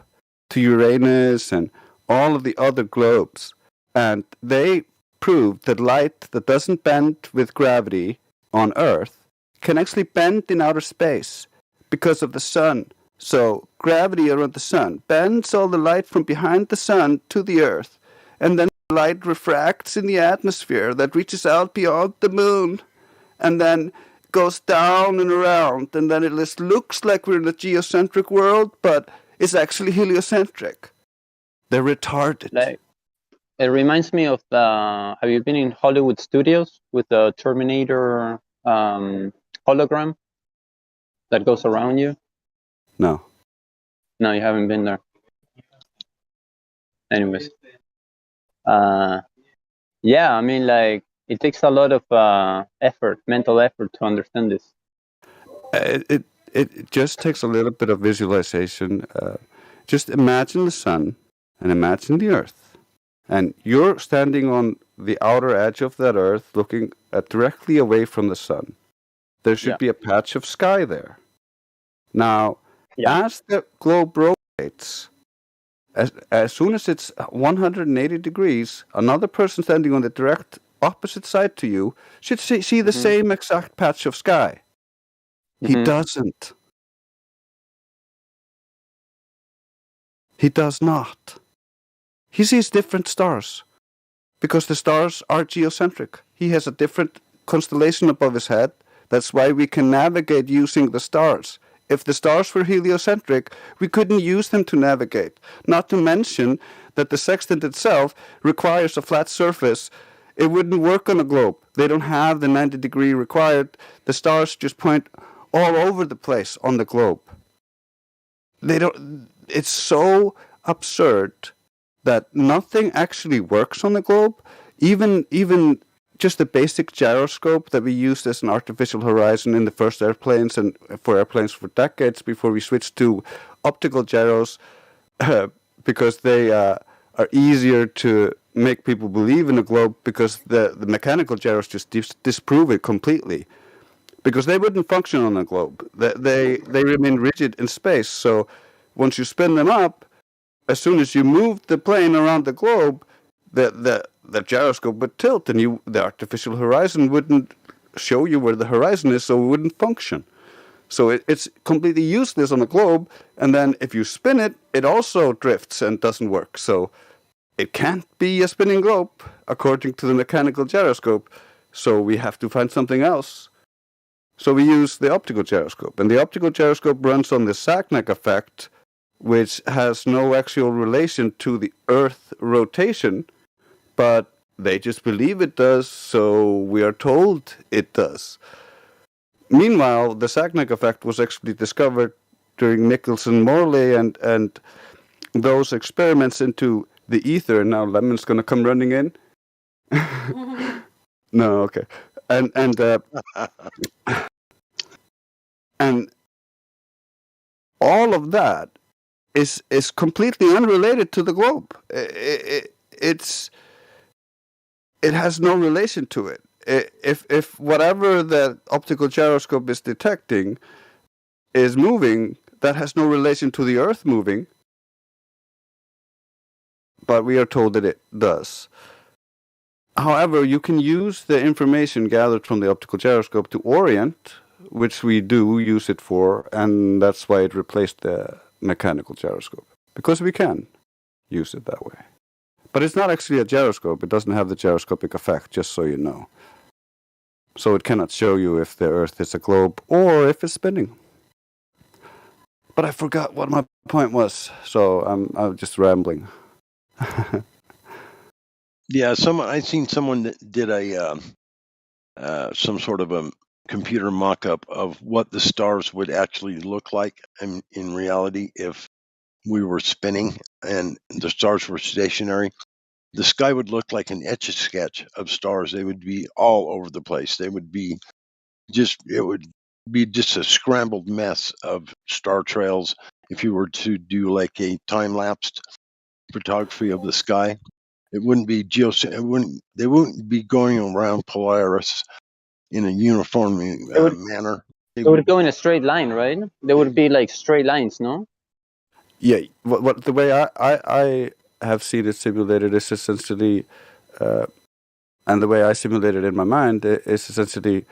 to Uranus and all of the other globes, and they proved that light that doesn't bend with gravity on Earth can actually bend in outer space because of the sun. So gravity around the sun bends all the light from behind the sun to the Earth, and then light refracts in the atmosphere that reaches out beyond the moon and then goes down and around, and then it just looks like we're in a geocentric world, but it's actually heliocentric. They're retarded. like it reminds me of the have you been in Hollywood Studios with the Terminator hologram that goes around you? No. No, you haven't been there. Anyways. Yeah, I mean, like, it takes a lot of effort, mental effort to understand this. It just takes a little bit of visualization. Just imagine the sun and imagine the earth. And you're standing on the outer edge of that earth looking directly away from the sun. There should be a patch of sky there. Now, as the globe rotates, as soon as it's 180 degrees, another person standing on the direct opposite side to you should see the same exact patch of sky. He doesn't. He does not. He sees different stars because the stars are geocentric. He has a different constellation above his head. That's why we can navigate using the stars. If the stars were heliocentric, we couldn't use them to navigate. Not to mention that the sextant itself requires a flat surface. It wouldn't work on a globe. They don't have the 90-degree required. The stars just point all over the place on the globe. They don't. It's so absurd that nothing actually works on the globe. Even just the basic gyroscope that we used as an artificial horizon in the first airplanes and for airplanes for decades before we switched to optical gyros because they are easier to make people believe in a globe because the mechanical gyros just disprove it completely because they wouldn't function on a globe. They remain rigid in space. So once you spin them up, as soon as you move the plane around the globe, the gyroscope would tilt and the artificial horizon wouldn't show you where the horizon is, so it wouldn't function. So it's completely useless on a globe, and then if you spin it, it also drifts and doesn't work. So it can't be a spinning globe, according to the mechanical gyroscope. So we have to find something else. So we use the optical gyroscope, and the optical gyroscope runs on the Sagnac effect, which has no actual relation to the Earth rotation, but they just believe it does, so we are told it does. Meanwhile, the Sagnac effect was actually discovered during Nicholson-Morley and those experiments into the ether. Now Lemon's going to come running in. No, okay. And all of that is completely unrelated to the globe. It has no relation to it. If whatever the optical gyroscope is detecting is moving, that has no relation to the Earth moving. But we are told that it does. However, you can use the information gathered from the optical gyroscope to orient, which we do use it for, and that's why it replaced the mechanical gyroscope. Because we can use it that way. But it's not actually a gyroscope. It doesn't have the gyroscopic effect, just so you know. So it cannot show you if the Earth is a globe or if it's spinning. But I forgot what my point was, so I'm just rambling. Yeah, I seen someone that did some sort of a computer mock-up of what the stars would actually look like in reality if we were spinning and the stars were stationary. The sky would look like an etch-a-sketch of stars. They would be all over the place. It would be just a scrambled mess of star trails if you were to do like a time-lapsed photography of the sky. It wouldn't be they wouldn't be going around Polaris in a uniform manner. They would go in a straight line, right? They would be like straight lines, no? Yeah, what the way I have seen it simulated is essentially, and the way I simulate it in my mind is essentially,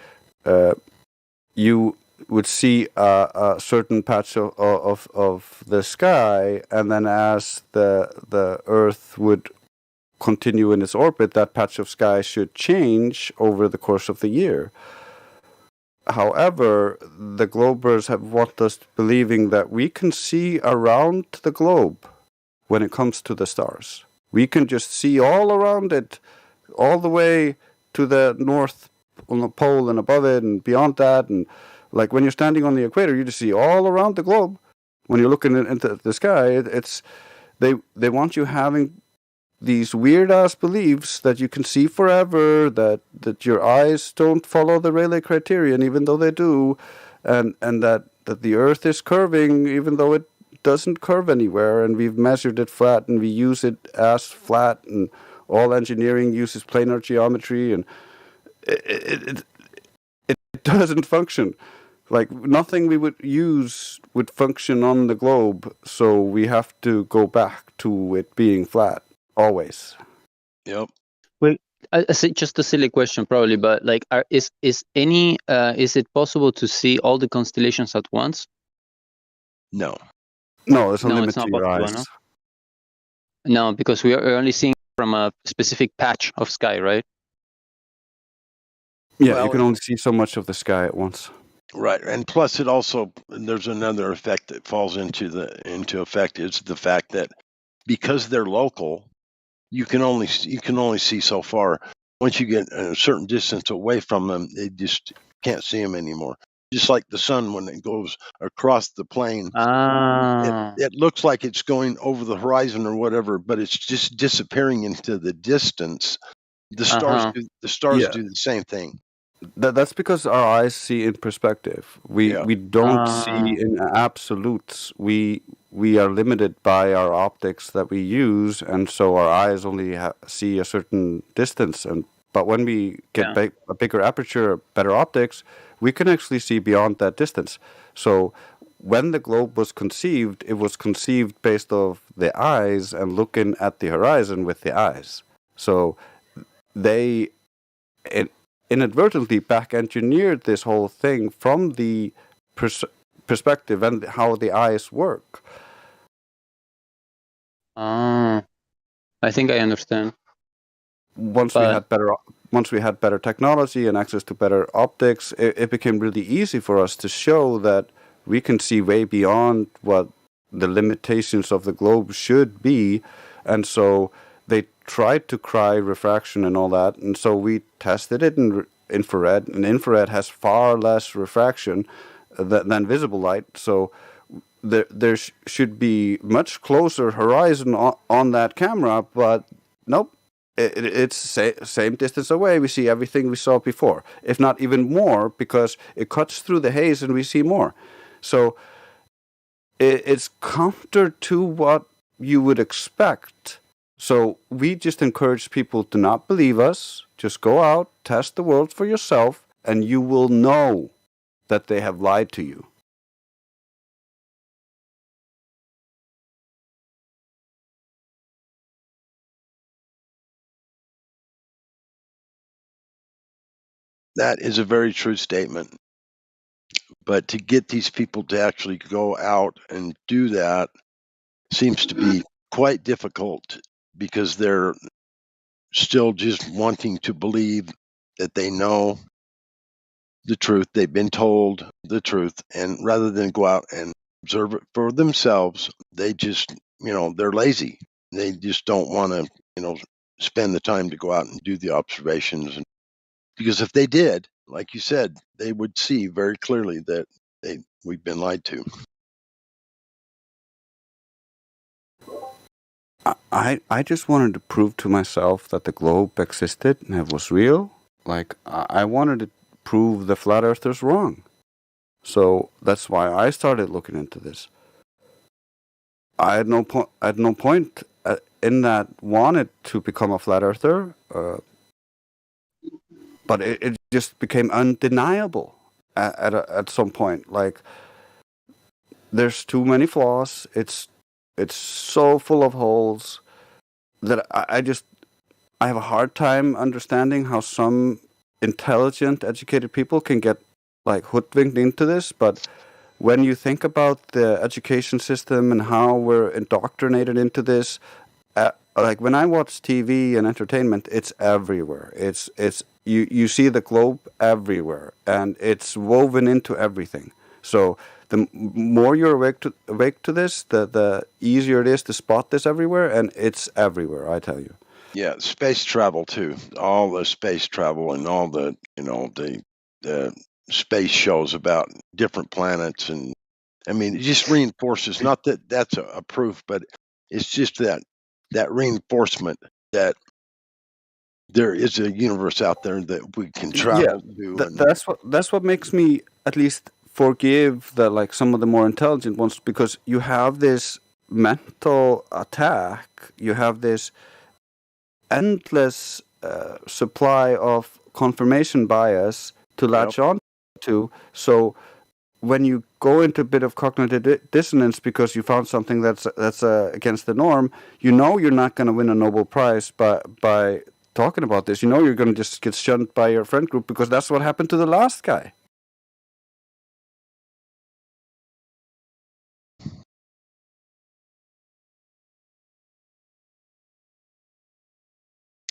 you would see a certain patch of the sky, and then as the Earth would continue in its orbit, that patch of sky should change over the course of the year. However, the globers have want us believing that we can see around the globe when it comes to the stars. We can just see all around it, all the way to the north on the pole and above it and beyond that. And like when you're standing on the equator, you just see all around the globe. When you're looking into the sky, they want you having these weird-ass beliefs that you can see forever, that your eyes don't follow the Rayleigh criterion, even though they do, and that the Earth is curving, even though it doesn't curve anywhere, and we've measured it flat, and we use it as flat, and all engineering uses planar geometry, and it doesn't function. Like, nothing we would use would function on the globe, so we have to go back to it being flat. Always. Yep. Well, just a silly question, probably, but like, is it possible to see all the constellations at once? No. No, it's No, only it's not to your possible, eyes. No, because we are only seeing from a specific patch of sky, right? Yeah, Well, you can only see so much of the sky at once. Right, and plus it also there's another effect that falls into effect is the fact that because they're local, you can only see so far. Once you get a certain distance away from them, they just can't see them anymore. Just like the sun when it goes across the plane, it looks like it's going over the horizon or whatever, but it's just disappearing into the distance. The stars do the same thing. That's because our eyes see in perspective. We don't see in absolutes. We are limited by our optics that we use, and so our eyes only see a certain distance. But when we get a bigger aperture, better optics, we can actually see beyond that distance. So when the globe was conceived, it was conceived based off the eyes and looking at the horizon with the eyes. So they inadvertently back-engineered this whole thing from the perspective and how the eyes work. I think I understand. Once we had better technology and access to better optics, it became really easy for us to show that we can see way beyond what the limitations of the globe should be, and so they tried to cry refraction and all that, and so we tested it in infrared, and infrared has far less refraction than visible light, so there should be much closer horizon on that camera, but nope, it's same distance away. We see everything we saw before, if not even more, because it cuts through the haze and we see more. So it's counter to what you would expect. So we just encourage people to not believe us. Just go out, test the world for yourself, and you will know that they have lied to you. That is a very true statement. But to get these people to actually go out and do that seems to be quite difficult because they're still just wanting to believe that they know the truth. They've been told the truth. And rather than go out and observe it for themselves, they just, they're lazy. They just don't want to, spend the time to go out and do the observations. Because if they did, like you said, they would see very clearly that we've been lied to. I just wanted to prove to myself that the globe existed and it was real. Like, I wanted to prove the flat earthers wrong. So that's why I started looking into this. I had no point in that wanted to become a flat earther, but it just became undeniable at some point. Like, there's too many flaws. It's so full of holes that I have a hard time understanding how some intelligent, educated people can get like hoodwinked into this. But when you think about the education system and how we're indoctrinated into this, like when I watch TV and entertainment, it's everywhere. It's you see the globe everywhere, and it's woven into everything. So the more you're awake to this, the easier it is to spot this everywhere, and it's everywhere. I tell you. Yeah, space travel too. All the space travel and all the the space shows about different planets, and I mean, it just reinforces, not that that's a proof, but it's just that reinforcement that there is a universe out there that we can Yeah, travel to. And that's what makes me at least forgive the like some of the more intelligent ones, because you have this mental attack, you have this endless supply of confirmation bias to latch on to. So when you go into a bit of cognitive dissonance because you found something that's against the norm, you know you're not going to win a Nobel Prize by talking about this. You know you're going to just get shunned by your friend group, because that's what happened to the last guy.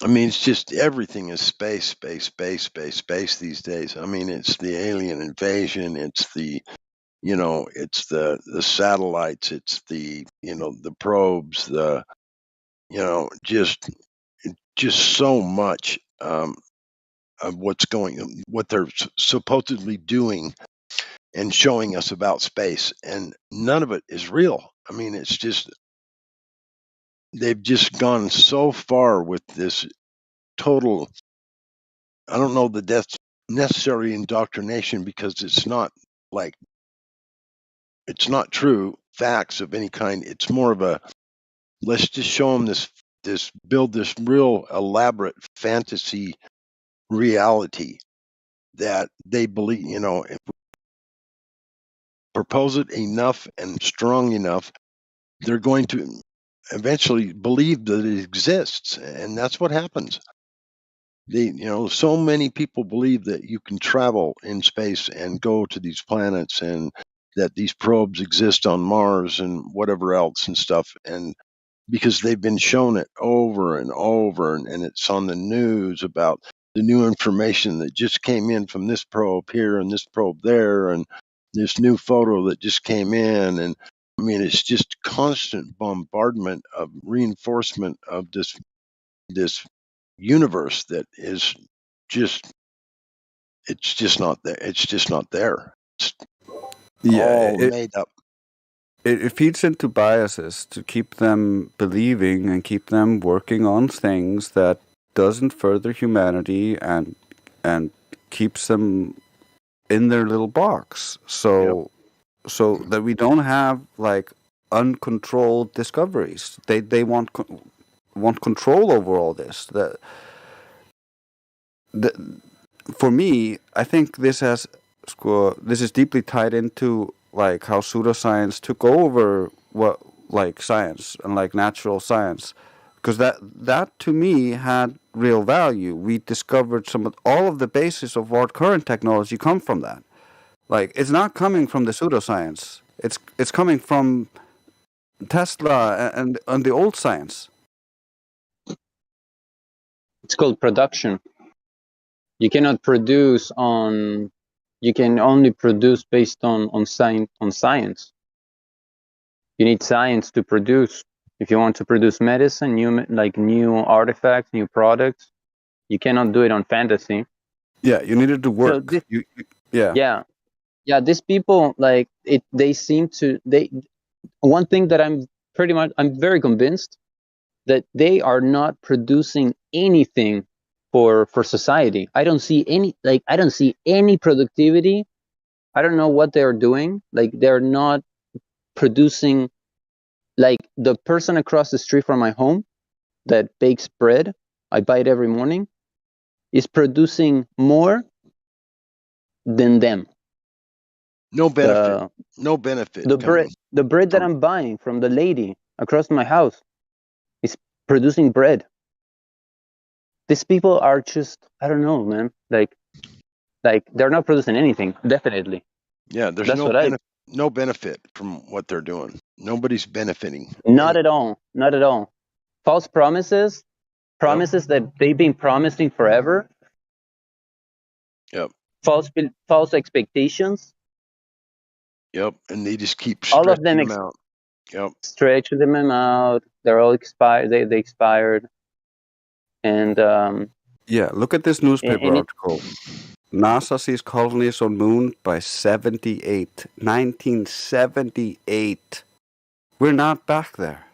I mean, it's just everything is space, space, space, space, space these days. I mean, it's the alien invasion, it's the it's the satellites, it's the the probes, the just so much of what they're supposedly doing and showing us about space, and none of it is real. I mean, it's just they've just gone so far with this total. I don't know that that's necessary indoctrination, because it's not like it's not true facts of any kind. It's more of a, let's just show them this build this real elaborate fantasy reality that they believe. If we propose it enough and strong enough, they're going to eventually believe that it exists, and that's what happens. So many people believe that you can travel in space and go to these planets, and that these probes exist on Mars and whatever else and stuff, and because they've been shown it over and over, and it's on the news about the new information that just came in from this probe here and this probe there, and this new photo that just came in. And I mean, it's just constant bombardment of reinforcement of this universe that is just it's just not there. It's just not there. It's all made up. It feeds into biases to keep them believing and keep them working on things that doesn't further humanity, and keeps them in their little box. So that we don't have like uncontrolled discoveries. They want control over all this. For me, I think this is deeply tied into like how pseudoscience took over like science and like natural science, because that to me had real value. We discovered all of the basis of our current technology come from that. Like, it's not coming from the pseudoscience. It's coming from Tesla and the old science. It's called production. You cannot produce you can only produce based on science. You need science to produce. If you want to produce medicine, new artifacts, new products, you cannot do it on fantasy. Yeah, you needed to work. So these people, like they seem to one thing that I'm very convinced that they are not producing anything for society. I don't see any productivity. I don't know what they're doing. Like, they're not producing like the person across the street from my home that bakes bread, I buy it every morning, is producing more than them. No benefit. No benefit coming. The bread that I'm buying from the lady across my house is producing bread. These people are just, I don't know, man. Like they're not producing anything. Definitely. Yeah, there's no benefit from what they're doing. Nobody's benefiting. Not at all. Not at all. False promises that they've been promising forever. Yep. False expectations. Yep. And they just keep All of stretching them them out. Yep. Stretching them out. They're all expired. They expired. And yeah, look at this newspaper article. NASA sees colonies on moon by 78. 1978. We're not back there.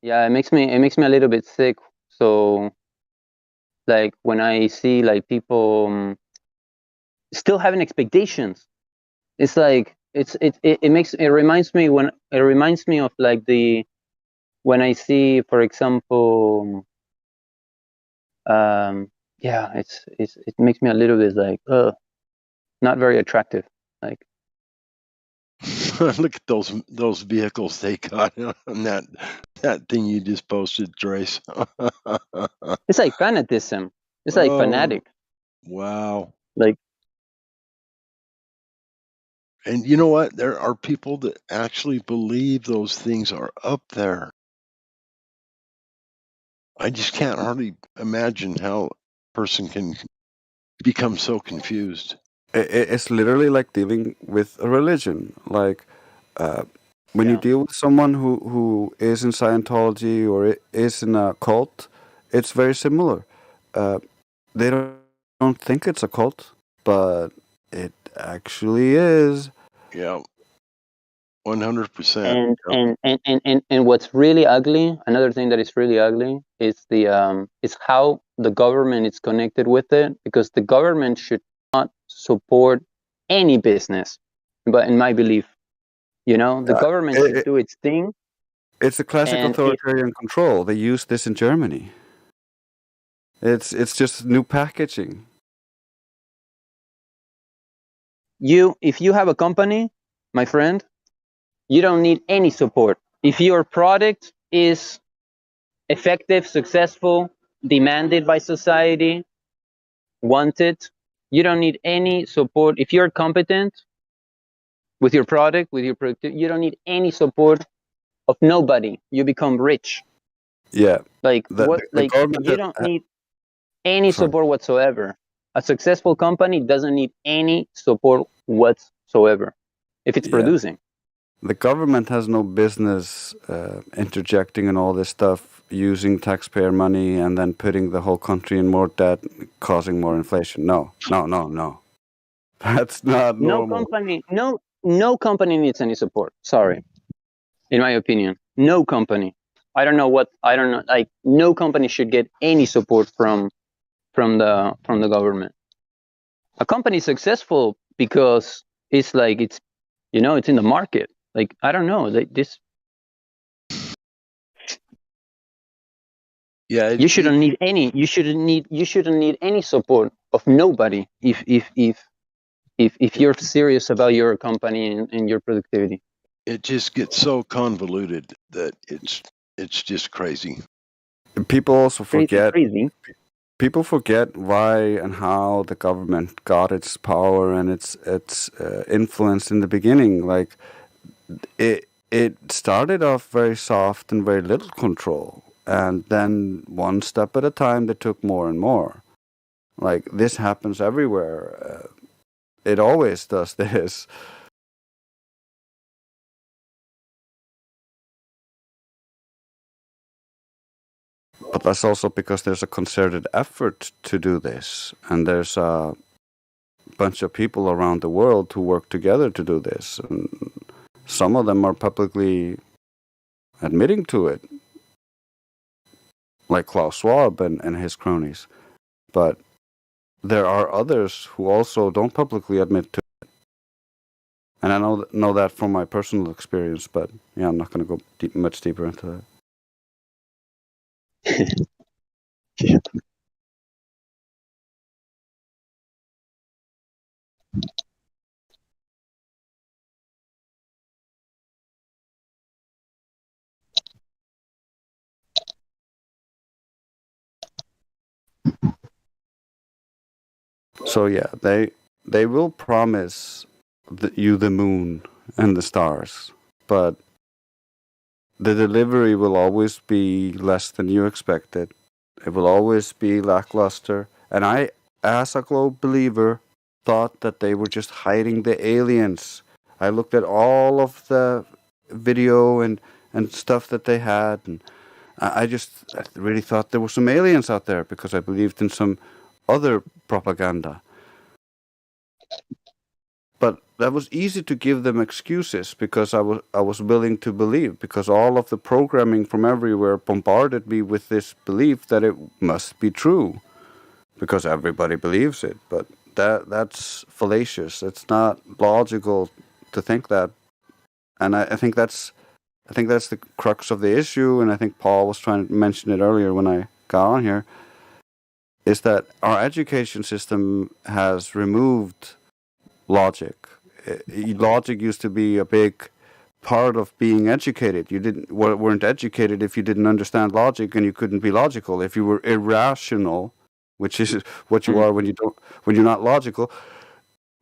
Yeah, it makes me a little bit sick. So, like when I see like people still having expectations, it's like it reminds me of like when I see, for example, yeah, it makes me a little bit like not very attractive. Like look at those vehicles they got on that thing you just posted, Trace. It's like fanatism. It's like fanatic. Wow. Like, and you know what? There are people that actually believe those things are up there. I just can't hardly imagine how a person can become so confused. It's literally like dealing with a religion. Like when you deal with someone who is in Scientology or is in a cult, it's very similar. They don't think it's a cult, but it actually is. Yeah. 100%. And what's really ugly, another thing that is really ugly is is how the government is connected with it, because the government should not support any business, but in my belief, the government should do its thing. It's a classic authoritarian control. They use this in Germany. It's just new packaging. If you have a company, my friend, you don't need any support. If your product is effective, successful, demanded by society, wanted, you don't need any support. If you're competent with your product, with your product, you don't need any support of nobody. You become rich. Yeah. Like you don't need any support whatsoever. A successful company doesn't need any support whatsoever if it's producing. The government has no business interjecting in all this stuff, using taxpayer money and then putting the whole country in more debt, causing more inflation. No. That's not normal. No company needs any support. Sorry. In my opinion, no company. I don't know. Like no company should get any support from the government. A company is successful because it's it's in the market. Like, I don't know, this. Yeah, you shouldn't need any support of nobody if you're serious about your company and your productivity. It just gets so convoluted that it's just crazy. People also forget. People forget why and how the government got its power and its influence in the beginning. Like it started off very soft and very little control, and then one step at a time they took more and more. Like this happens everywhere. It always does this. But that's also because there's a concerted effort to do this, and there's a bunch of people around the world who work together to do this, and some of them are publicly admitting to it, like Klaus Schwab and his cronies. But there are others who also don't publicly admit to it, And I know that from my personal experience, but yeah, I'm not going to go much deeper into that. Yeah. So yeah, they will promise you the moon and the stars, but the delivery will always be less than you expected. It will always be lackluster. And I, as a globe believer, thought that they were just hiding the aliens. I looked at all of the video and stuff that they had, and I really thought there were some aliens out there because I believed in some other propaganda. But that was easy to give them excuses because I was willing to believe, because all of the programming from everywhere bombarded me with this belief that it must be true because everybody believes it. But that's fallacious. It's not logical to think that. And I think that's the crux of the issue, and I think Paul was trying to mention it earlier when I got on here, is that our education system has removed logic. Logic used to be a big part of being educated. You weren't educated if you didn't understand logic, and you couldn't be logical. If you were irrational, which is what you are when you're not logical,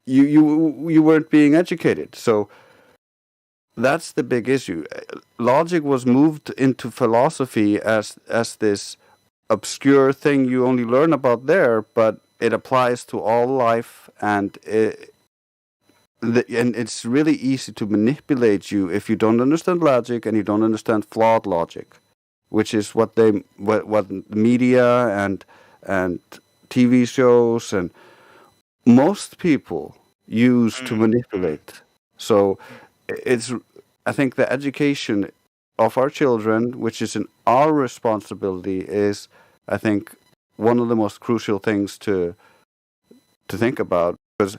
you weren't being educated. So that's the big issue. Logic was moved into philosophy as this obscure thing you only learn about there, but it applies to all life, and it's really easy to manipulate you if you don't understand logic and you don't understand flawed logic, which is what media and TV shows and most people use to manipulate. So I think the education of our children, which is in our responsibility, is, I think, one of the most crucial things to think about, because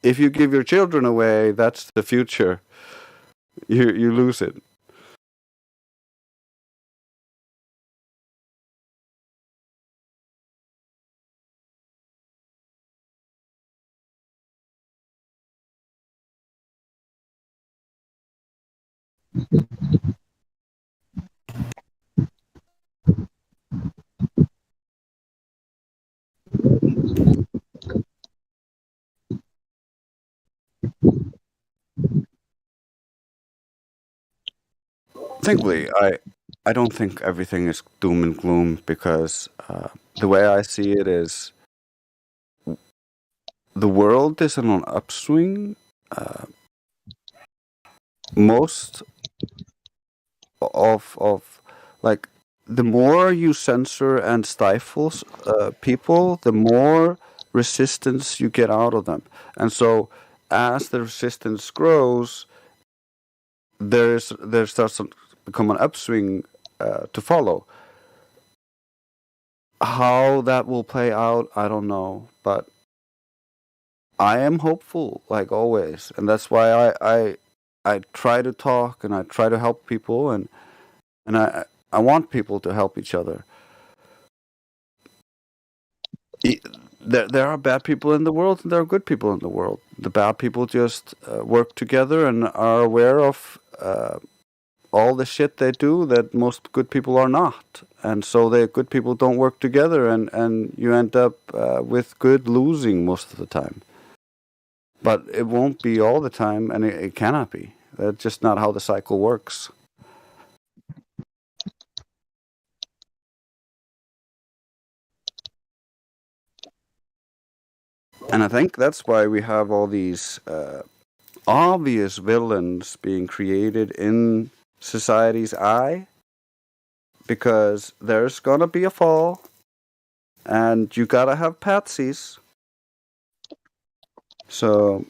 if you give your children away, that's the future. You lose it. Thankfully, I don't think everything is doom and gloom, because the way I see it is the world is on an upswing. Most of like, the more you censor and stifle people, the more resistance you get out of them. And so as the resistance grows, there starts to become an upswing to follow. How that will play out, I don't know, but I am hopeful, like always, and that's why I try to talk and I try to help people, and I want people to help each other. There are bad people in the world and there are good people in the world. The bad people just work together and are aware of all the shit they do that most good people are not. And so the good people don't work together, and you end up with good losing most of the time. But it won't be all the time, and it cannot be. That's just not how the cycle works. And I think that's why we have all these obvious villains being created in society's eye, because there's gonna be a fall, and you gotta have patsies. So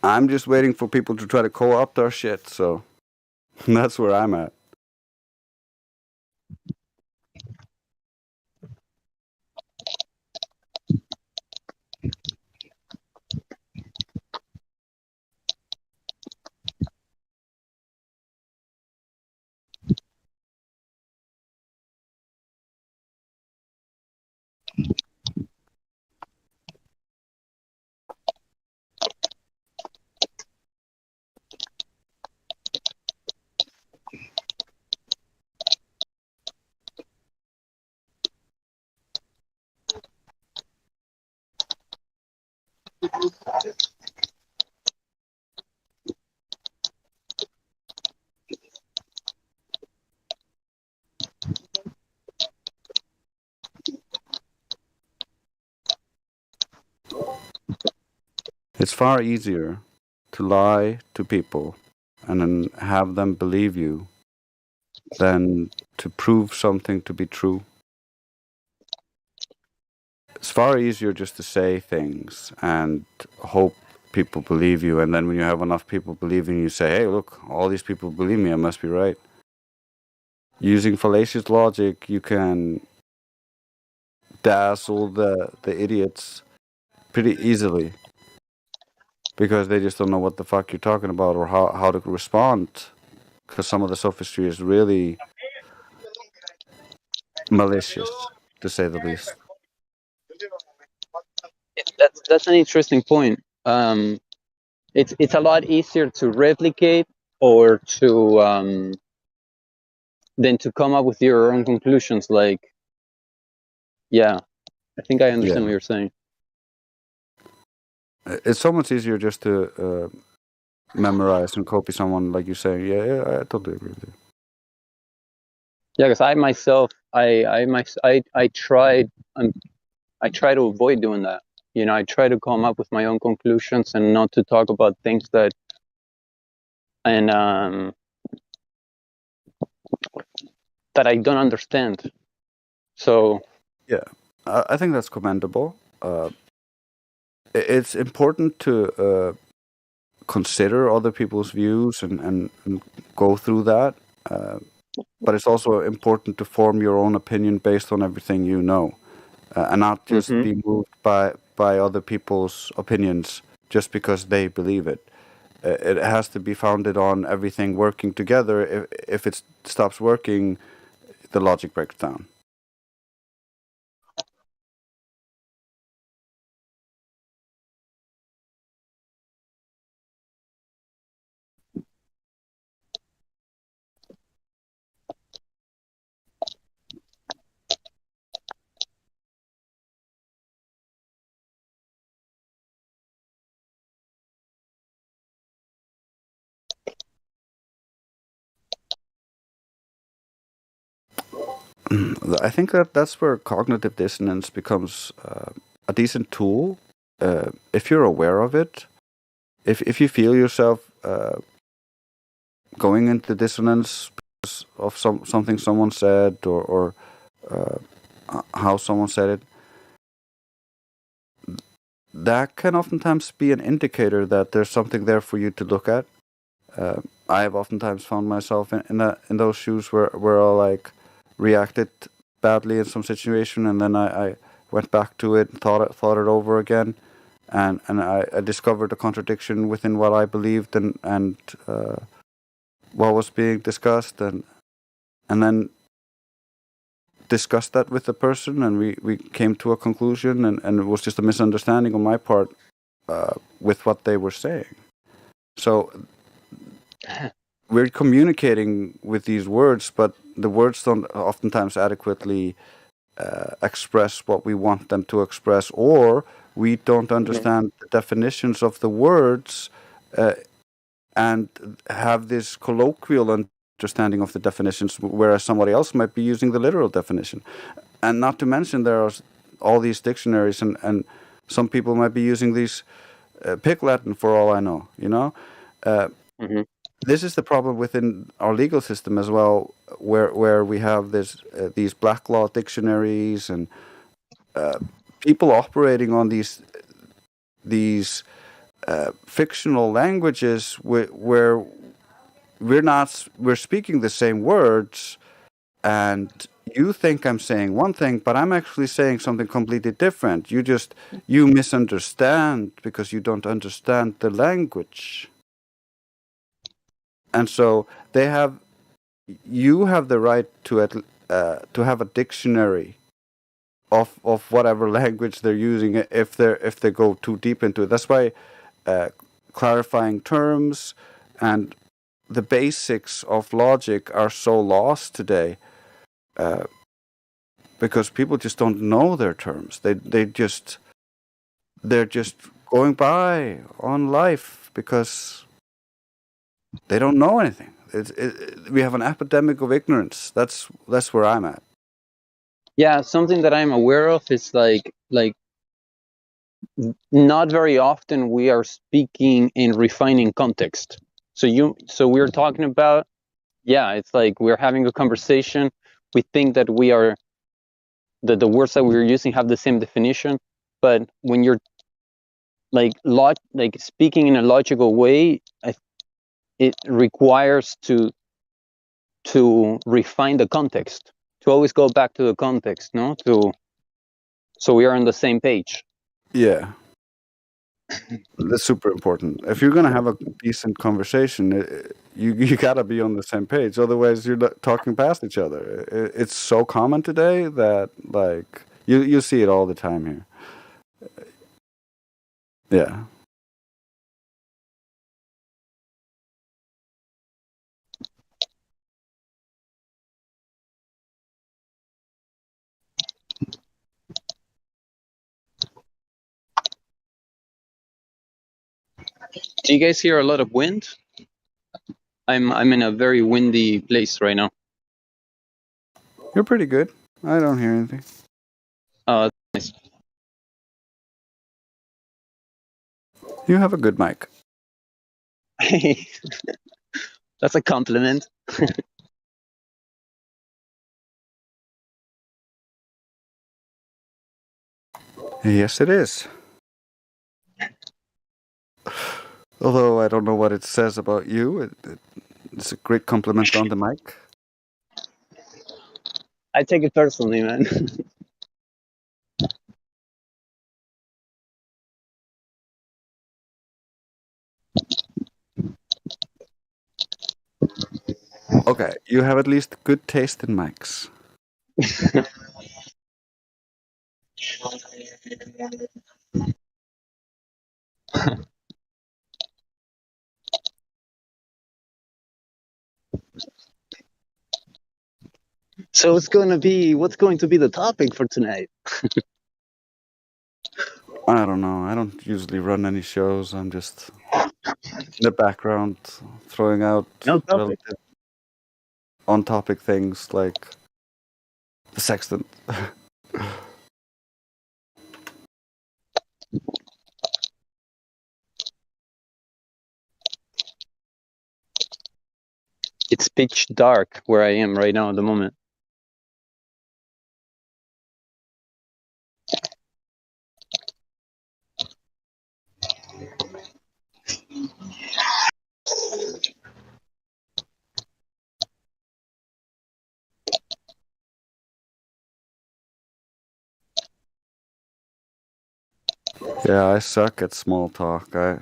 I'm just waiting for people to try to co-opt our shit. So that's where I'm at. It's far easier to lie to people and then have them believe you than to prove something to be true. It's far easier just to say things and hope people believe you, and then when you have enough people believing you, say, hey, look, all these people believe me, I must be right. Using fallacious logic, you can dazzle the idiots pretty easily because they just don't know what the fuck you're talking about or how to respond, because some of the sophistry is really malicious, to say the least. That's an interesting point. It's a lot easier to replicate or to than to come up with your own conclusions. Like, yeah, I think I understand what you're saying. It's so much easier just to memorize and copy someone, like you say. Yeah, I totally agree with you. Yeah, because I myself, I tried, I try to avoid doing that. You know, I try to come up with my own conclusions and not to talk about things that, and that I don't understand. So yeah, I think that's commendable. It's important to consider other people's views and go through that. But it's also important to form your own opinion based on everything you know, and not just be moved by other people's opinions just because they believe it. It has to be founded on everything working together. If it stops working, the logic breaks down. I think that's where cognitive dissonance becomes a decent tool if you're aware of it. If you feel yourself going into dissonance because of something someone said or how someone said it, that can oftentimes be an indicator that there's something there for you to look at. I have oftentimes found myself in those shoes where I like reacted badly in some situation, and then I went back to it and thought it over again, and I discovered a contradiction within what I believed and what was being discussed, and then discussed that with the person, and we came to a conclusion, and it was just a misunderstanding on my part with what they were saying. So we're communicating with these words, but the words don't oftentimes adequately express what we want them to express, or we don't understand the definitions of the words and have this colloquial understanding of the definitions, whereas somebody else might be using the literal definition. And not to mention there are all these dictionaries, and some people might be using these Pig Latin for all I know, you know? This is the problem within our legal system as well, where we have these black law dictionaries and people operating on these fictional languages where we're speaking the same words, and you think I'm saying one thing, but I'm actually saying something completely different. You misunderstand because you don't understand the language. And so you have the right to have a dictionary of whatever language they're using if they go too deep into it. That's why clarifying terms and the basics of logic are so lost today, because people just don't know their terms. They're just going by on life because they don't know anything. We have an epidemic of ignorance. That's where I'm at. Yeah, something that I'm aware of is like not very often we are speaking in refining context. So we're talking about, yeah, it's like we're having a conversation. We think that we are the words that we're using have the same definition, but when you're like speaking in a logical way, it requires to refine the context, to always go back to the context, no? So we are on the same page. Yeah. That's super important. If you're gonna have a decent conversation, you gotta be on the same page. Otherwise, you're talking past each other. It's so common today that like you see it all the time here. Yeah. Do you guys hear a lot of wind? I'm in a very windy place right now. You're pretty good. I don't hear anything. Nice. You have a good mic. That's a compliment. Yes, it is. Although I don't know what it says about you. It's a great compliment on the mic. I take it personally, man. Okay, you have at least good taste in mics. So what's going to be the topic for tonight? I don't know. I don't usually run any shows. I'm just in the background throwing out relative on-topic things like the sextant. It's pitch dark where I am right now at the moment. Yeah, I suck at small talk. I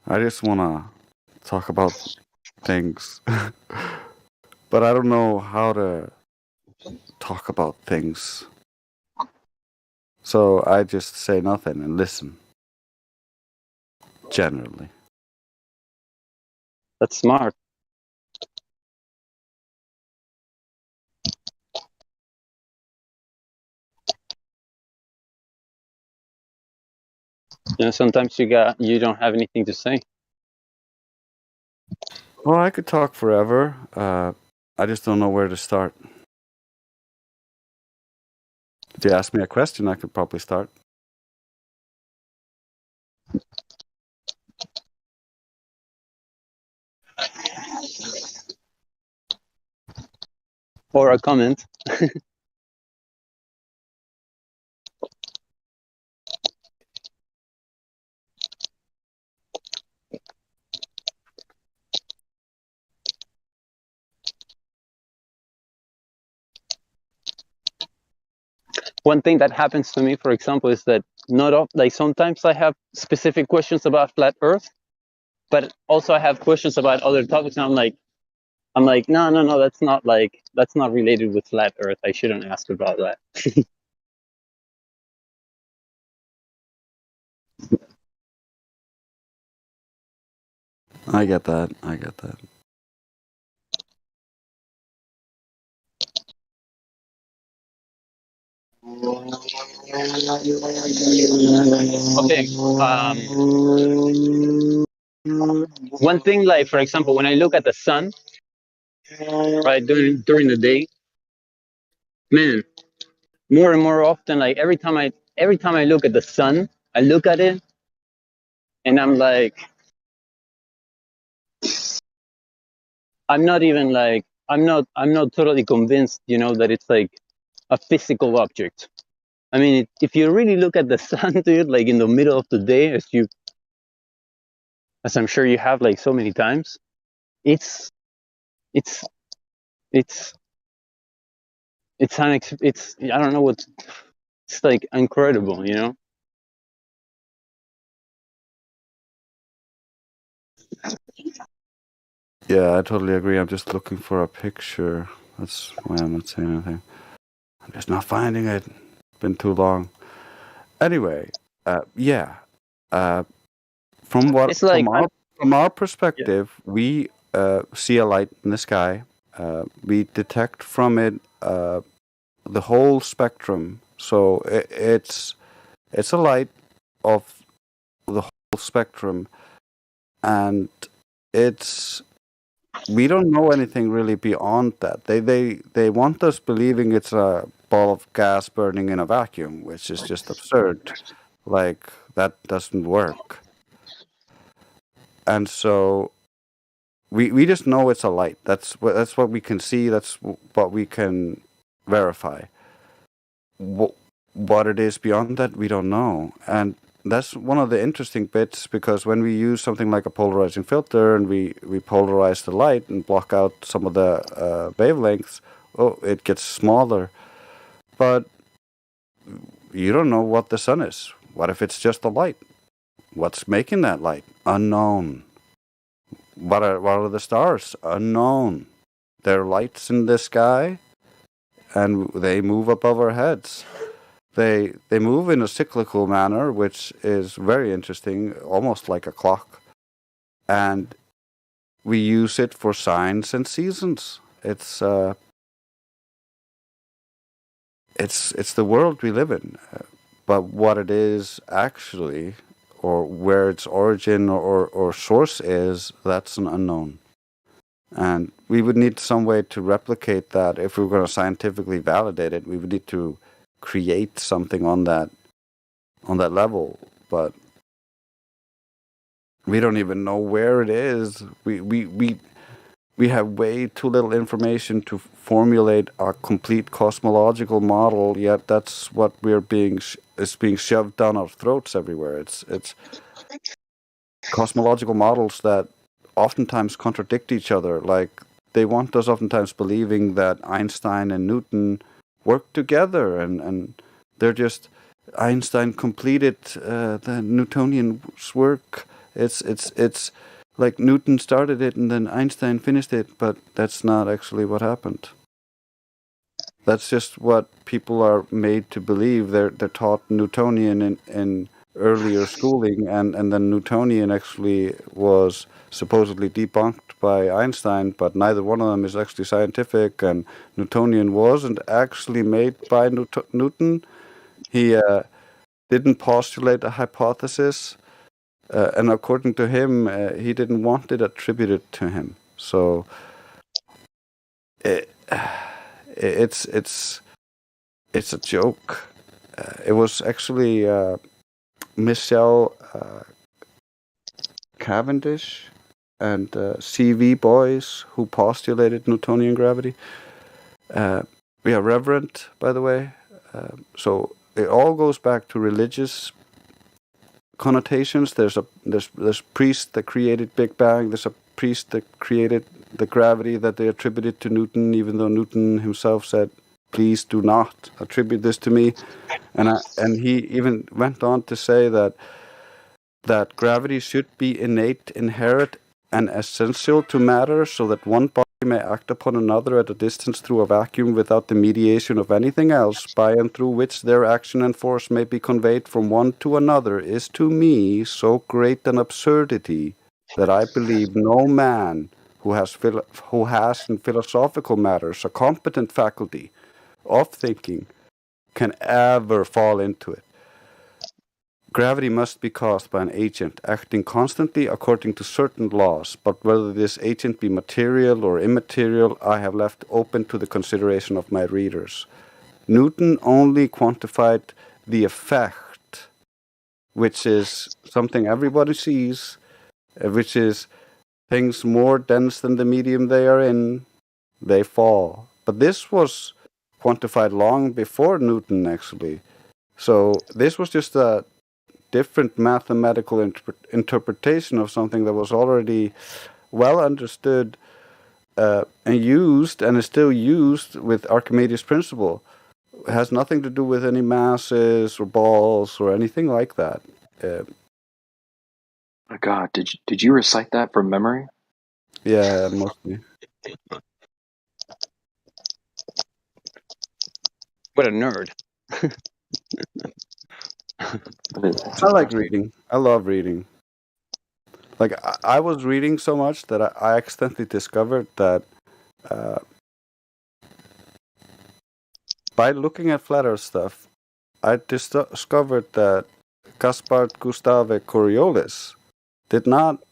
just want to talk about things. But I don't know how to talk about things. So I just say nothing and listen. Generally. That's smart. You know, sometimes you don't have anything to say. Well, I could talk forever. I just don't know where to start. If you ask me a question, I could probably start. Or a comment. One thing that happens to me, for example, is that sometimes I have specific questions about flat Earth, but also I have questions about other topics, and I'm like, no, that's not related with flat Earth. I shouldn't ask about that. I get that. Okay. One thing, like for example, when I look at the sun, right during the day, man, more and more often, like every time I look at the sun, I look at it, and I'm like, I'm not totally convinced, that it's like a physical object. I mean, if you really look at the sun, dude, like in the middle of the day, as I'm sure you have like so many times, it's it's it's it's I don't know what, it's like incredible, Yeah, I totally agree. I'm just looking for a picture. That's why I'm not saying anything. I'm just not finding it. Been too long. Anyway, yeah. From It's like from our perspective, we see a light in the sky. We detect from it the whole spectrum. So it's a light of the whole spectrum, and we don't know anything really beyond that. They want us believing it's a ball of gas burning in a vacuum, which is just absurd. Like, that doesn't work. And so we just know it's a light. That's what we can see. That's what we can verify. What it is beyond that, we don't know. And that's one of the interesting bits, because when we use something like a polarizing filter and we polarize the light and block out some of the wavelengths, it gets smaller. But you don't know what the sun is. What if it's just a light? What's making that light? Unknown. What are the stars? Unknown. They're lights in the sky, and they move above our heads. They move in a cyclical manner, which is very interesting, almost like a clock. And we use it for signs and seasons. It's the world we live in. But what it is actually, or where its origin or source is, that's an unknown. And we would need some way to replicate that. If we were going to scientifically validate it, we would need to create something on that level. But we don't even know where it is. We have way too little information to formulate a complete cosmological model. Yet that's what is being shoved down our throats everywhere. It's cosmological models that oftentimes contradict each other. Like, they want us oftentimes believing that Einstein and Newton worked together, and they're just, Einstein completed the Newtonian's work. It's like Newton started it and then Einstein finished it, but that's not actually what happened. That's just what people are made to believe. They're taught Newtonian in earlier schooling, and then Newtonian actually was supposedly debunked by Einstein, but neither one of them is actually scientific, and Newtonian wasn't actually made by Newton. He didn't postulate a hypothesis, and according to him, he didn't want it attributed to him. So it's a joke. It was actually Michelle Cavendish and CV boys who postulated Newtonian gravity. We are reverent, by the way. So it all goes back to religious connotations. There's priest that created Big Bang. There's a priest that created the gravity that they attributed to Newton, even though Newton himself said, "Please do not attribute this to me." And he even went on to say that gravity should be innate, inherent, and essential to matter, so that one body may act upon another at a distance through a vacuum without the mediation of anything else, by and through which their action and force may be conveyed from one to another, is to me so great an absurdity that I believe no man who has in philosophical matters a competent faculty of thinking can ever fall into it. Gravity must be caused by an agent acting constantly according to certain laws, but whether this agent be material or immaterial, I have left open to the consideration of my readers. Newton only quantified the effect, which is something everybody sees, which is things more dense than the medium they are in, they fall. But this was quantified long before Newton, actually. So this was just a different mathematical interpretation of something that was already well understood and used, and is still used with Archimedes' principle. It has nothing to do with any masses or balls or anything like that. Oh God, did you recite that from memory? Yeah, mostly. What a nerd. I like reading. I love reading. Like, I was reading so much that I accidentally discovered that by looking at flat Earth stuff, I discovered that Gaspard Gustave Coriolis did not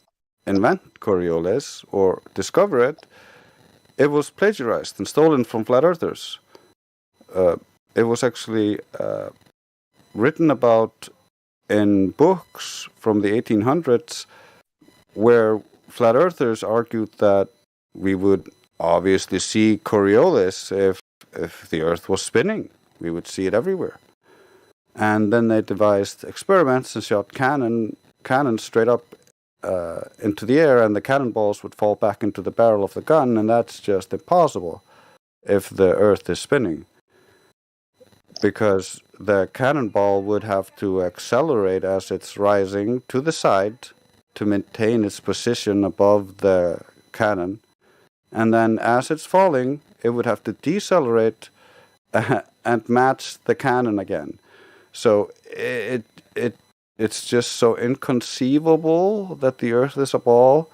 invent Coriolis or discover it. It was plagiarized and stolen from flat earthers. It was actually written about in books from the 1800s where flat earthers argued that we would obviously see Coriolis if the earth was spinning. We would see it everywhere. And then they devised experiments and shot cannons straight up into the air, and the cannonballs would fall back into the barrel of the gun, and that's just impossible if the earth is spinning. Because the cannonball would have to accelerate as it's rising to the side to maintain its position above the cannon. And then as it's falling, it would have to decelerate and match the cannon again. So it's just so inconceivable that the Earth is a ball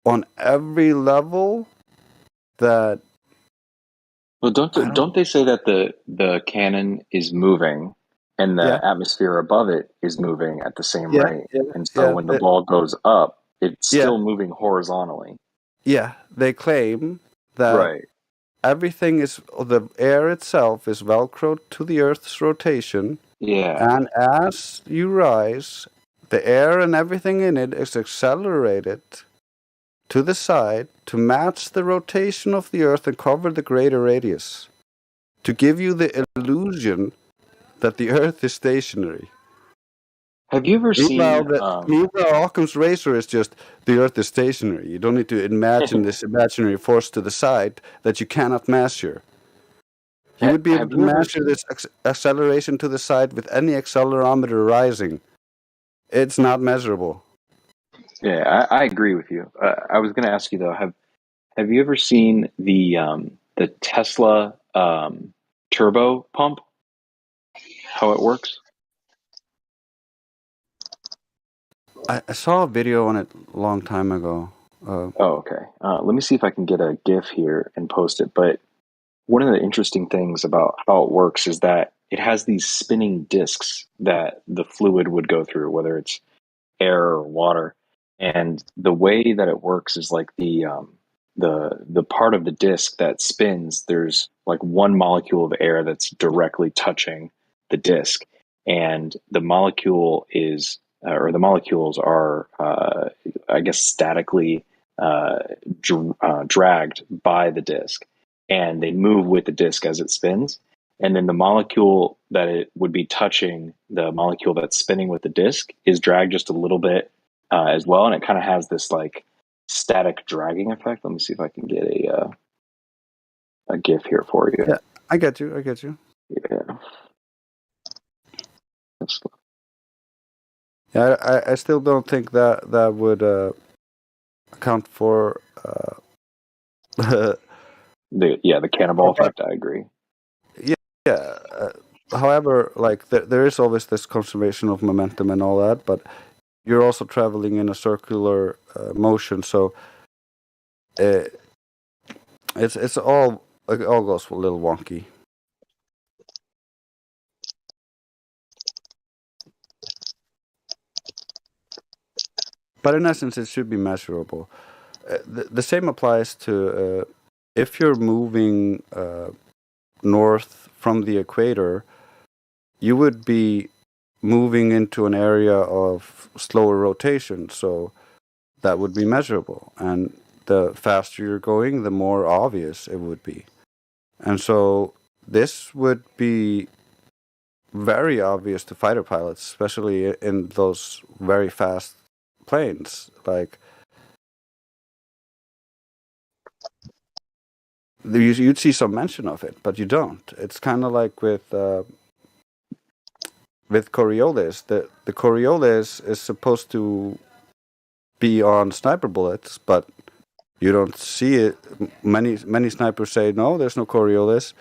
on every level that. Well, don't they say that the cannon is moving and the atmosphere above it is moving at the same rate? And so when the ball goes up, it's still moving horizontally. Yeah, they claim that everything is, the air itself is velcroed to the Earth's rotation. Yeah. And as you rise, the air and everything in it is accelerated to the side to match the rotation of the Earth and cover the greater radius, to give you the illusion that the Earth is stationary. Have you ever seen... Meanwhile, Occam's razor is just, the Earth is stationary. You don't need to imagine this imaginary force to the side that you cannot measure. You would be able to measure this acceleration to the side with any accelerometer rising. It's not measurable. Yeah, I agree with you. I was going to ask you though, have you ever seen the Tesla turbo pump? How it works? I saw a video on it a long time ago. Okay. Let me see if I can get a GIF here and post it. But one of the interesting things about how it works is that it has these spinning discs that the fluid would go through, whether it's air or water. And the way that it works is like the part of the disc that spins, there's like one molecule of air that's directly touching the disc, and the molecule is or the molecules are I guess statically dragged by the disc, and they move with the disc as it spins. And then the molecule that it would be touching, the molecule that's spinning with the disc, is dragged just a little bit as well, and it kind of has this like static dragging effect. Let me see if I can get a GIF here for you. Yeah, I get you. Yeah. Yeah, I still don't think that would account for the cannonball effect. I agree. Yeah. However, like there is always this conservation of momentum and all that, but you're also traveling in a circular motion, so it all goes a little wonky. But in essence, it should be measurable. The same applies to if you're moving north from the equator, you would be moving into an area of slower rotation, so that would be measurable. And the faster you're going, the more obvious it would be. And so this would be very obvious to fighter pilots, especially in those very fast planes. Like, you'd see some mention of it, but you don't. It's kind of like with Coriolis. The Coriolis is supposed to be on sniper bullets, but you don't see it. Many snipers say, no, there's no Coriolis.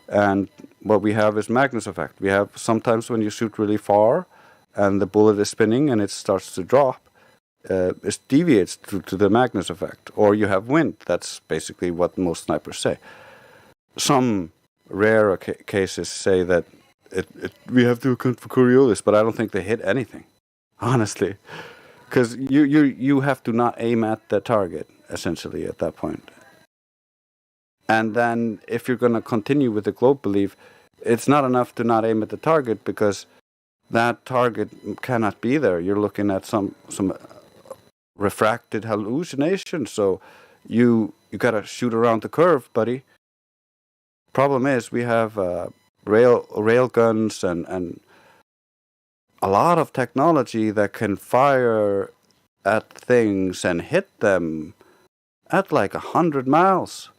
And what we have is Magnus effect. We have sometimes when you shoot really far and the bullet is spinning and it starts to drop, it deviates to the Magnus effect. Or you have wind. That's basically what most snipers say. Some rare cases say that we have to account for Coriolis, but I don't think they hit anything, honestly. Because you have to not aim at the target, essentially, at that point. And then if you're going to continue with the globe belief, it's not enough to not aim at the target, because that target cannot be there. You're looking at some refracted hallucination, so you got to shoot around the curve, buddy. Problem is, we have rail guns and a lot of technology that can fire at things and hit them at like 100 miles.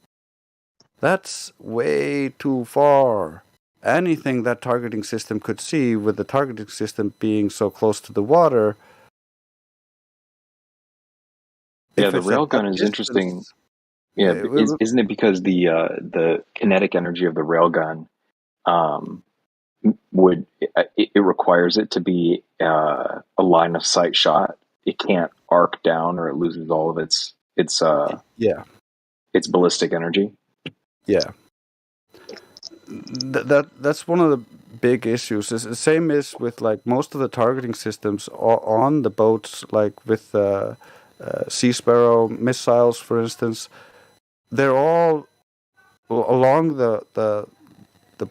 That's way too far. Anything that targeting system could see, with the targeting system being so close to the water. Yeah, the railgun is interesting. Yeah, isn't it because the kinetic energy of the railgun it requires it to be a line of sight shot? It can't arc down, or it loses all of its ballistic energy. Yeah, that's one of the big issues. The same is with like most of the targeting systems on the boats, like with Sea Sparrow missiles, for instance. They're all along the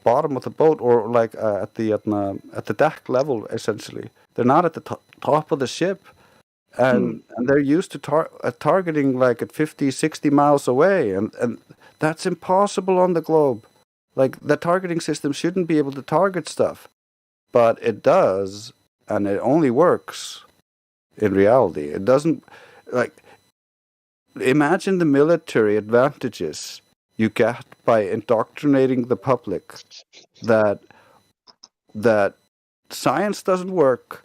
bottom of the boat, or like at the deck level, essentially. They're not at the top of the ship. And they're used to targeting like at 50, 60 miles away. And that's impossible on the globe. Like, the targeting system shouldn't be able to target stuff. But it does, and it only works in reality. It doesn't, like, imagine the military advantages you get by indoctrinating the public that science doesn't work.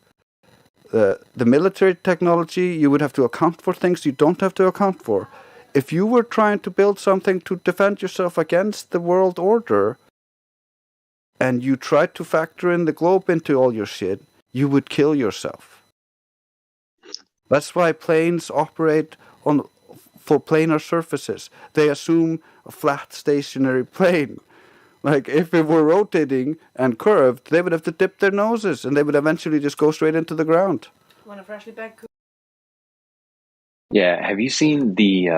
The military technology, you would have to account for things you don't have to account for. If you were trying to build something to defend yourself against the world order, and you tried to factor in the globe into all your shit, you would kill yourself. That's why planes operate for planar surfaces. They assume a flat, stationary plane. Like, if it were rotating and curved, they would have to dip their noses, and they would eventually just go straight into the ground. Want a freshly baked? Yeah, have you seen the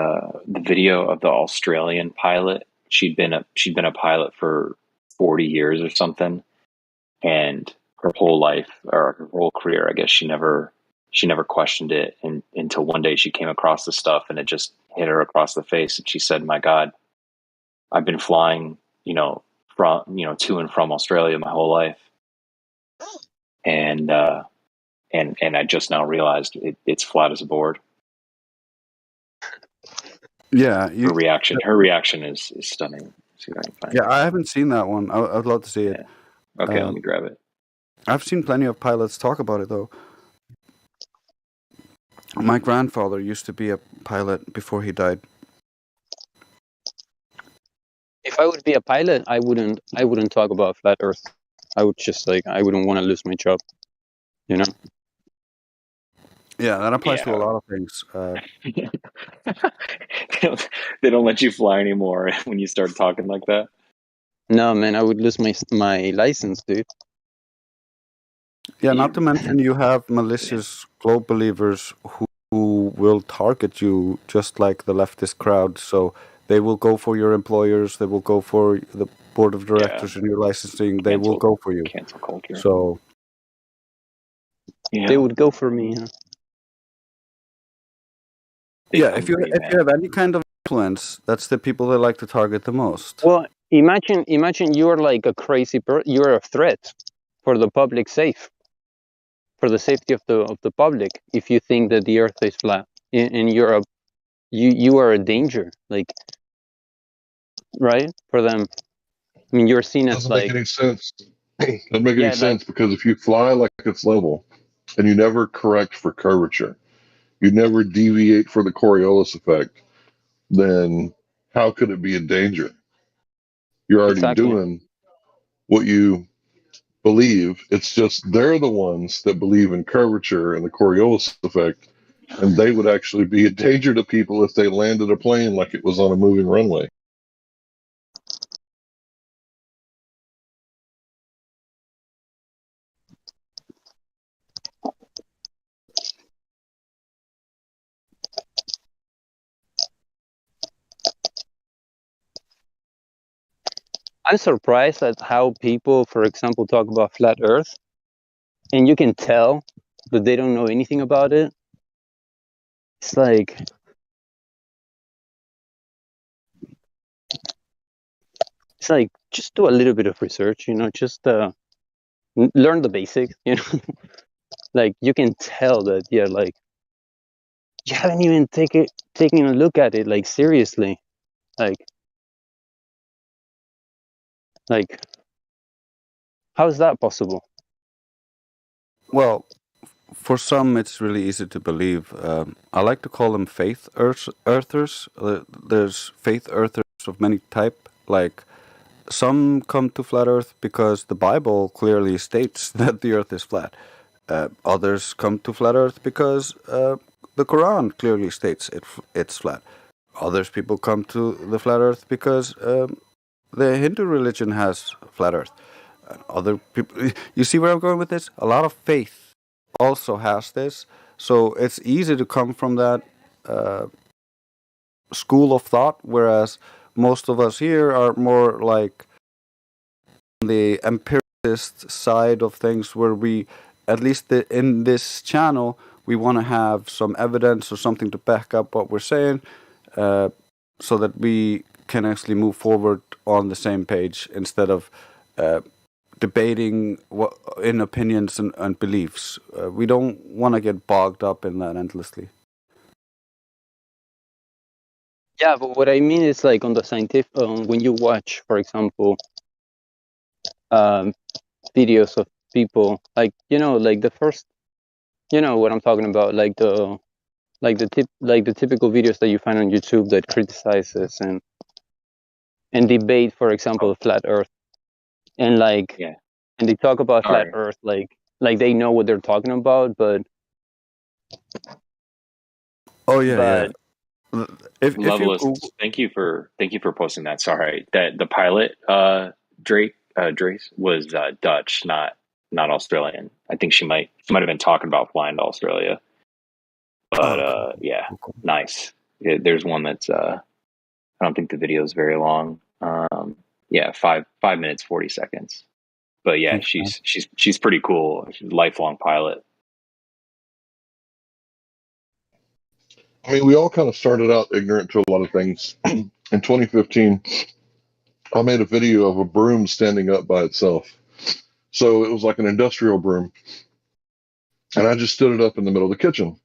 video of the Australian pilot? She'd been a pilot for 40 years or something, and her whole life, or her whole career, I guess, she never questioned it, until one day she came across the stuff and it just hit her across the face, and she said, "My God, I've been flying, to and from Australia my whole life, and I just now realized it's flat as a board." Yeah, her reaction is stunning. See if I can find it. I haven't seen that one. I'd love to see it. Yeah. Okay, let me grab it. I've seen plenty of pilots talk about it, though. My grandfather used to be a pilot before he died. If I would be a pilot, I wouldn't talk about flat Earth. I would just I wouldn't want to lose my job. You know? Yeah, that applies to a lot of things. They don't let you fly anymore when you start talking like that. No, man, I would lose my license, dude. Yeah, not to mention you have malicious globe believers who who will target you just like the leftist crowd. So they will go for your employers. They will go for the board of directors and your licensing. They will go for you. Cancel culture. So They would go for me. Huh? if you have any kind of influence, that's the people they like to target the most. Well, imagine you're like a crazy you're a threat for the public for the safety of the public. If you think that the Earth is flat, and you are a danger, like, right, for them. I mean, you're seen as Doesn't like make any sense. Doesn't make any sense because if you fly like it's level, and you never correct for curvature, you never deviate for the Coriolis effect, then how could it be a danger? You're already doing what you believe. It's just they're the ones that believe in curvature and the Coriolis effect, and they would actually be a danger to people if they landed a plane like it was on a moving runway. I'm surprised at how people, for example, talk about flat Earth, and you can tell that they don't know anything about it. It's like, just do a little bit of research, just learn the basics, like you can tell that, like you haven't even taken a look at it, like seriously, like how is that possible? Well, for some, it's really easy to believe. I like to call them faith earthers. There's faith earthers of many type. Like some come to flat Earth because the Bible clearly states that the Earth is flat. Others come to flat Earth because the Quran clearly states it's flat. Others people come to the flat Earth because the Hindu religion has flat Earth. Other people, you see where I'm going with this? A lot of faith also has this, so it's easy to come from that school of thought, whereas most of us here are more like the empiricist side of things, where we, at least in this channel, we want to have some evidence or something to back up what we're saying, so that we can actually move forward on the same page instead of debating in opinions and beliefs. We don't want to get bogged up in that endlessly. Yeah, but what I mean is, like, on the scientific, when you watch, for example, videos of people, like, like the first, what I'm talking about, like the typical videos that you find on YouTube that criticizes and debate, for example, flat Earth, and and they talk about flat Earth, like they know what they're talking about, but If Levelists, thank you for posting that. Sorry, that the pilot Drace was Dutch, not Australian. I think she might have been talking about flying to Australia. But yeah, nice. There's one that's I don't think the video is very long. Yeah, 5 minutes 40 seconds. But yeah, she's pretty cool. She's a lifelong pilot. I mean, we all kind of started out ignorant to a lot of things. In 2015, I made a video of a broom standing up by itself. So it was like an industrial broom. And I just stood it up in the middle of the kitchen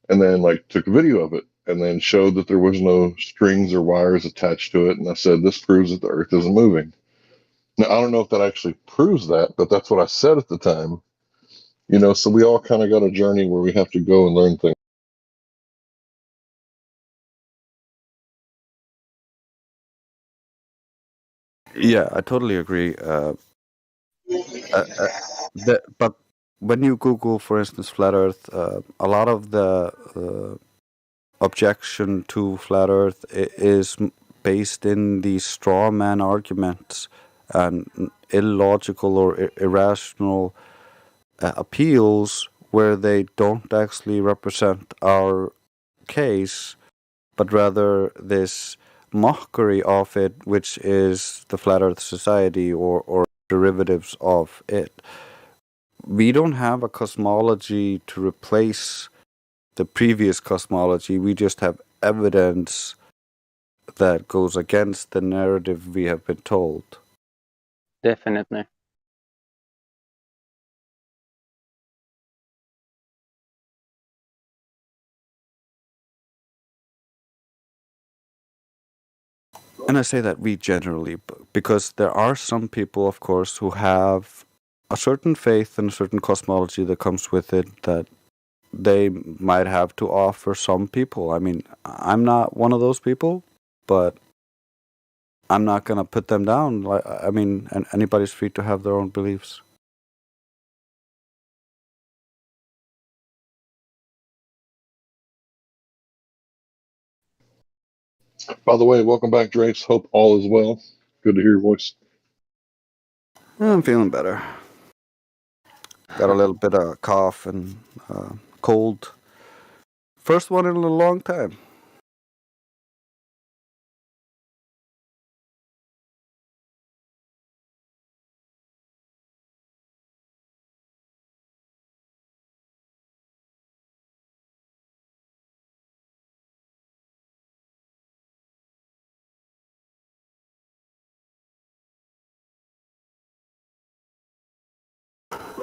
and then took a video of it and then showed that there was no strings or wires attached to it. And I said, this proves that the earth isn't moving. Now, I don't know if that actually proves that, but that's what I said at the time. So we all kind of got a journey where we have to go and learn things. Yeah, I totally agree. But when you Google, for instance, flat Earth, a lot of the objection to flat Earth is based in these straw man arguments and illogical or irrational appeals, where they don't actually represent our case, but rather this mockery of it, which is the Flat Earth Society or derivatives of it. We don't have a cosmology to replace the previous cosmology. We just have evidence that goes against the narrative we have been told. Definitely. And I say that we generally, because there are some people, of course, who have a certain faith and a certain cosmology that comes with it that they might have to offer some people. I mean, I'm not one of those people, but I'm not going to put them down. I mean, and anybody's free to have their own beliefs. By the way, welcome back, Drace. Hope all is well. Good to hear your voice. I'm feeling better. Got a little bit of cough and cold. First one in a long time.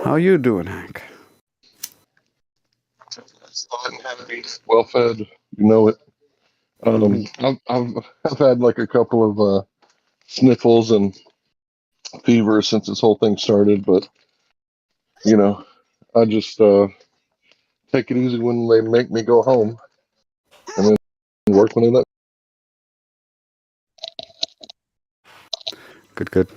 How you doing, Hank? Well fed, you know it. I've had like a couple of sniffles and fever since this whole thing started, but you know, I just take it easy when they make me go home, and then work when they let. Good.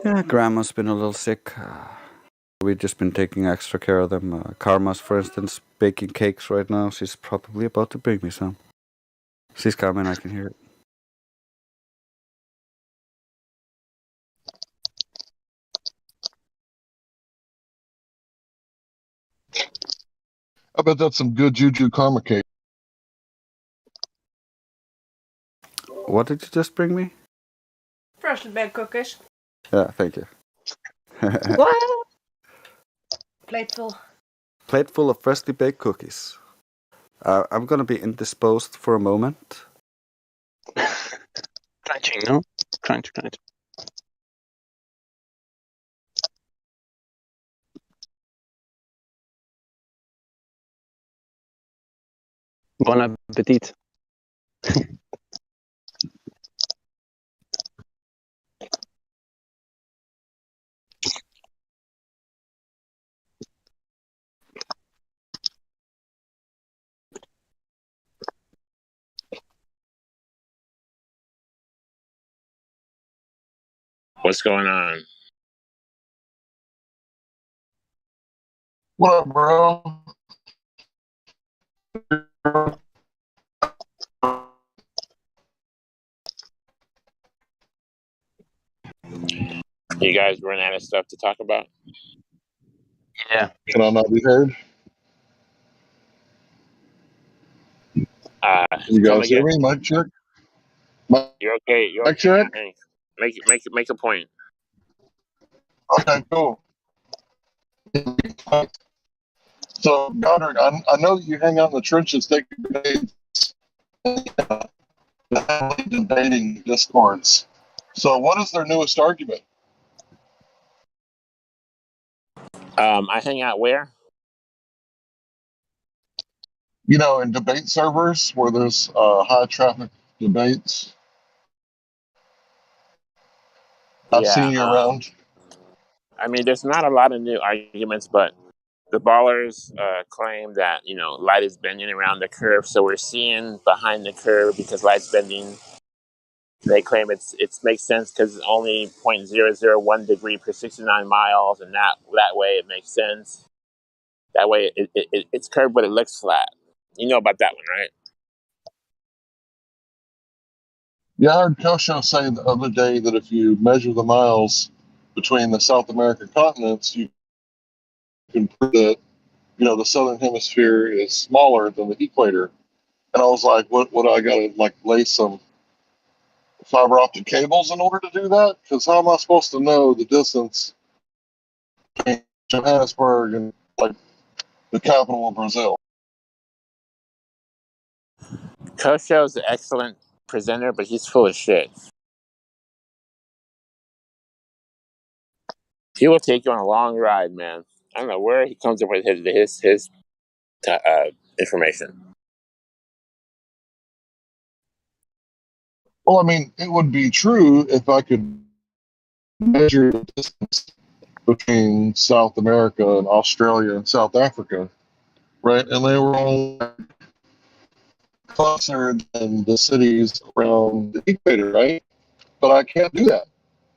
Yeah, Grandma's been a little sick. We've just been taking extra care of them. Karma's, for instance, baking cakes right now. She's probably about to bring me some. She's coming, I can hear it. I bet that's some good juju karma cake. What did you just bring me? Freshly baked cookies. Yeah, thank you. What? Plateful. Plate full of freshly baked cookies. I'm gonna be indisposed for a moment. Crunching, no? Crunch. Bon appetit. What's going on? What up, bro? You guys run out of stuff to talk about? Yeah. Can I not be heard? You Come guys hear again? me? Mic check. You're okay. You're Mic okay check. now, Hank. Make a point. Okay, cool. So, Goddard, I know that you hang out in the trenches taking grenades, debating discords. So, what is their newest argument? I hang out where? You know, in debate servers where there's high traffic debates. I've Yeah. seen you around. I mean, there's not a lot of new arguments, but the ballers claim that light is bending around the curve, so we're seeing behind the curve because light's bending. They claim it makes sense because it's only 0.001 degree per 69 miles, and that way it makes sense. That way it's curved, but it looks flat. You know about that one, right? Yeah, I heard Kosho say the other day that if you measure the miles between the South American continents, you can prove that the southern hemisphere is smaller than the equator. And I was like, what I got to like lay some fiber optic cables in order to do that? Because how am I supposed to know the distance between Johannesburg and like the capital of Brazil? Kosho's an excellent presenter, but he's full of shit. He will take you on a long ride, man. I don't know where he comes up with his information. Well, I mean, it would be true if I could measure the distance between South America and Australia and South Africa, right? And they were all closer than the cities around the equator, right? But I can't do that.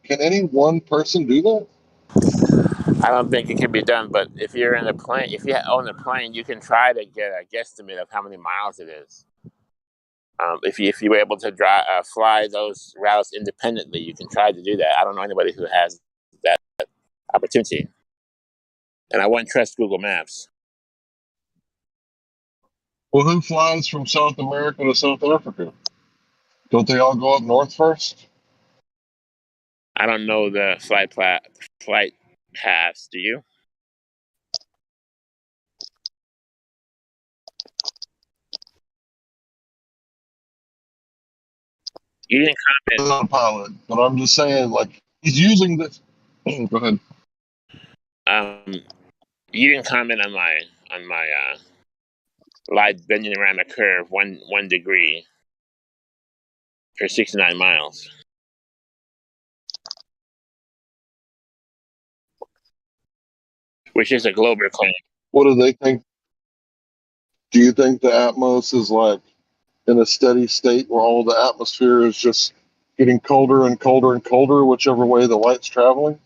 Can any one person do that? I don't think it can be done, but if you're in a plane, if you own a plane, you can try to get a guesstimate of how many miles it is. If you were able to fly those routes independently, you can try to do that. I don't know anybody who has that opportunity, and I wouldn't trust Google Maps. Well, who flies from South America to South Africa? Don't they all go up north first? I don't know the flight paths. Do you? You didn't I'm not a pilot, but I'm just saying, like, he's using this. Go ahead. You didn't comment on my light bending around a curve 1 degree per 69 miles. Which is a global claim. What do they think? Do you think the Atmos is like in a steady state where all the atmosphere is just getting colder and colder and colder, whichever way the light's traveling?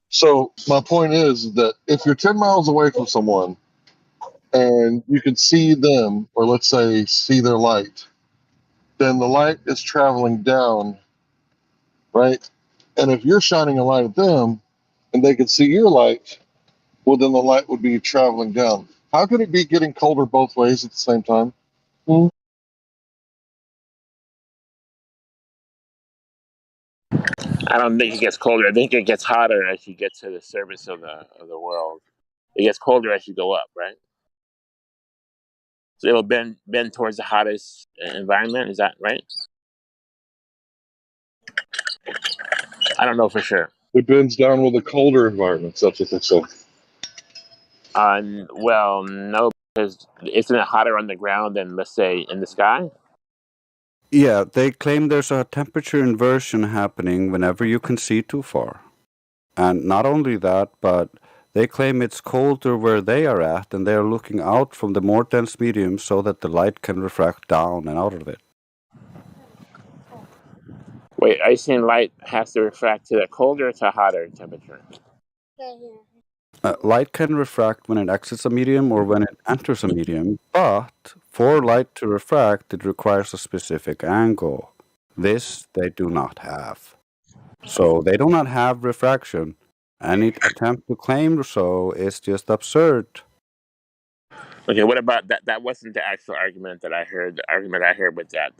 So my point is that if you're 10 miles away from someone and you can see them, or let's say see their light, then the light is traveling down, right? And if you're shining a light at them and they can see your light, well, then the light would be traveling down. How could it be getting colder both ways at the same time? I don't think it gets colder. I think it gets hotter as you get to the surface of the world. It gets colder as you go up, right? So it'll bend towards the hottest environment. Is that right? I don't know for sure. It bends down with the colder environments. That's what they say. Well, no, because isn't it hotter on the ground than, let's say, in the sky? Yeah, they claim there's a temperature inversion happening whenever you can see too far. And not only that, but they claim it's colder where they are at, and they are looking out from the more dense medium so that the light can refract down and out of it. Wait, are you saying light has to refract to the colder or to hotter temperature? Light can refract when it exits a medium or when it enters a medium, but for light to refract, it requires a specific angle. This they do not have. So they do not have refraction. Any attempt to claim so is just absurd. Okay, what about that? That wasn't the actual argument that I heard. The argument I heard was that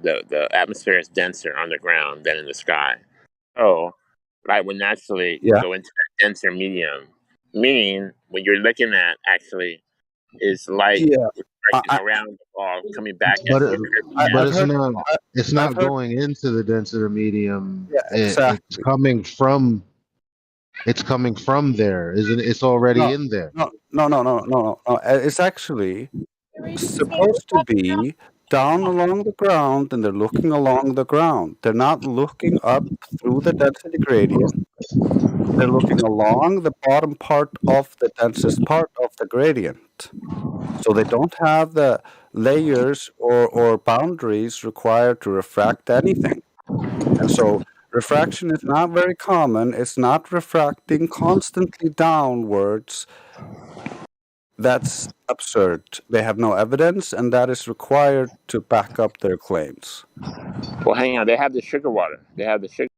the atmosphere is denser on the ground than in the sky. So light would naturally go into that denser medium. Meaning, what you're looking at actually is light reflecting around the ball, coming back at you. But it's not going into the denser medium. Yeah, exactly. It's coming from there, isn't it? It's already in there. No. It's actually supposed to be down along the ground, and they're looking along the ground. They're not looking up through the density gradient. They're looking along the bottom part of the densest part of the gradient. So they don't have the layers or boundaries required to refract anything. And so refraction is not very common. It's not refracting constantly downwards. That's absurd. They have no evidence, and that is required to back up their claims. Well, hang on. They have the sugar water. They have the sugar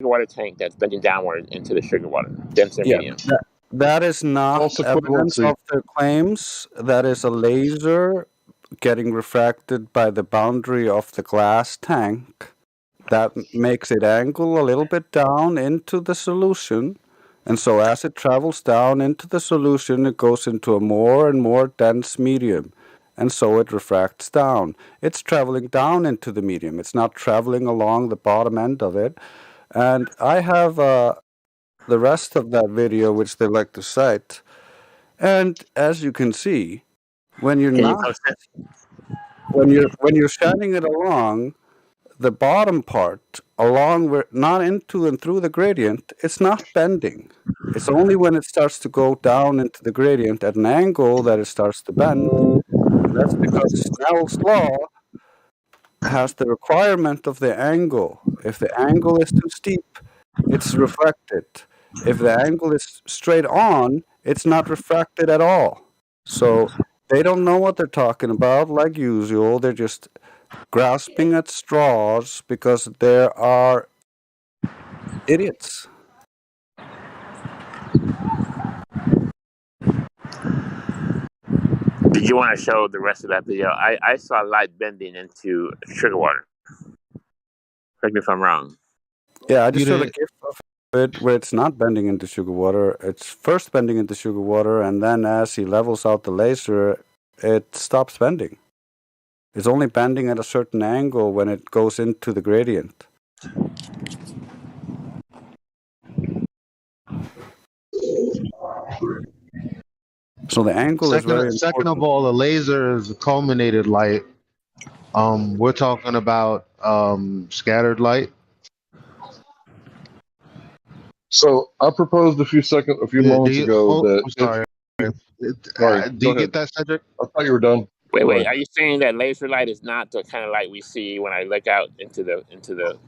water tank that's bending downward into the sugar water, denser Yeah, medium. that is not False evidence equivalency. of their claims. That is a laser getting refracted by the boundary of the glass tank. That makes it angle a little bit down into the solution. And so as it travels down into the solution, it goes into a more and more dense medium. And so it refracts down. It's traveling down into the medium. It's not traveling along the bottom end of it. And I have the rest of that video, which they like to cite. And as you can see, when you're Can you not, post it? when you're shining it along, the bottom part, along where not into and through the gradient, it's not bending. It's only when it starts to go down into the gradient at an angle that it starts to bend. And that's because Snell's law has the requirement of the angle. If the angle is too steep, it's refracted. If the angle is straight on, it's not refracted at all. So they don't know what they're talking about, like usual. They're just grasping at straws because there are idiots. Did you want to show the rest of that video? I saw light bending into sugar water. Correct me if I'm wrong. Yeah, I just You showed a didn't. GIF of it where it's not bending into sugar water. It's first bending into sugar water, and then as he levels out the laser, it stops bending. It's only bending at a certain angle when it goes into the gradient. So the angle is very Second of important. all, a laser is a culminated light. We're talking about scattered light. So I proposed a few moments ago that I'm sorry. sorry, Do go you ahead. get that, Cedric? I thought you were done. Wait. Are you saying that laser light is not the kind of light we see when I look out into the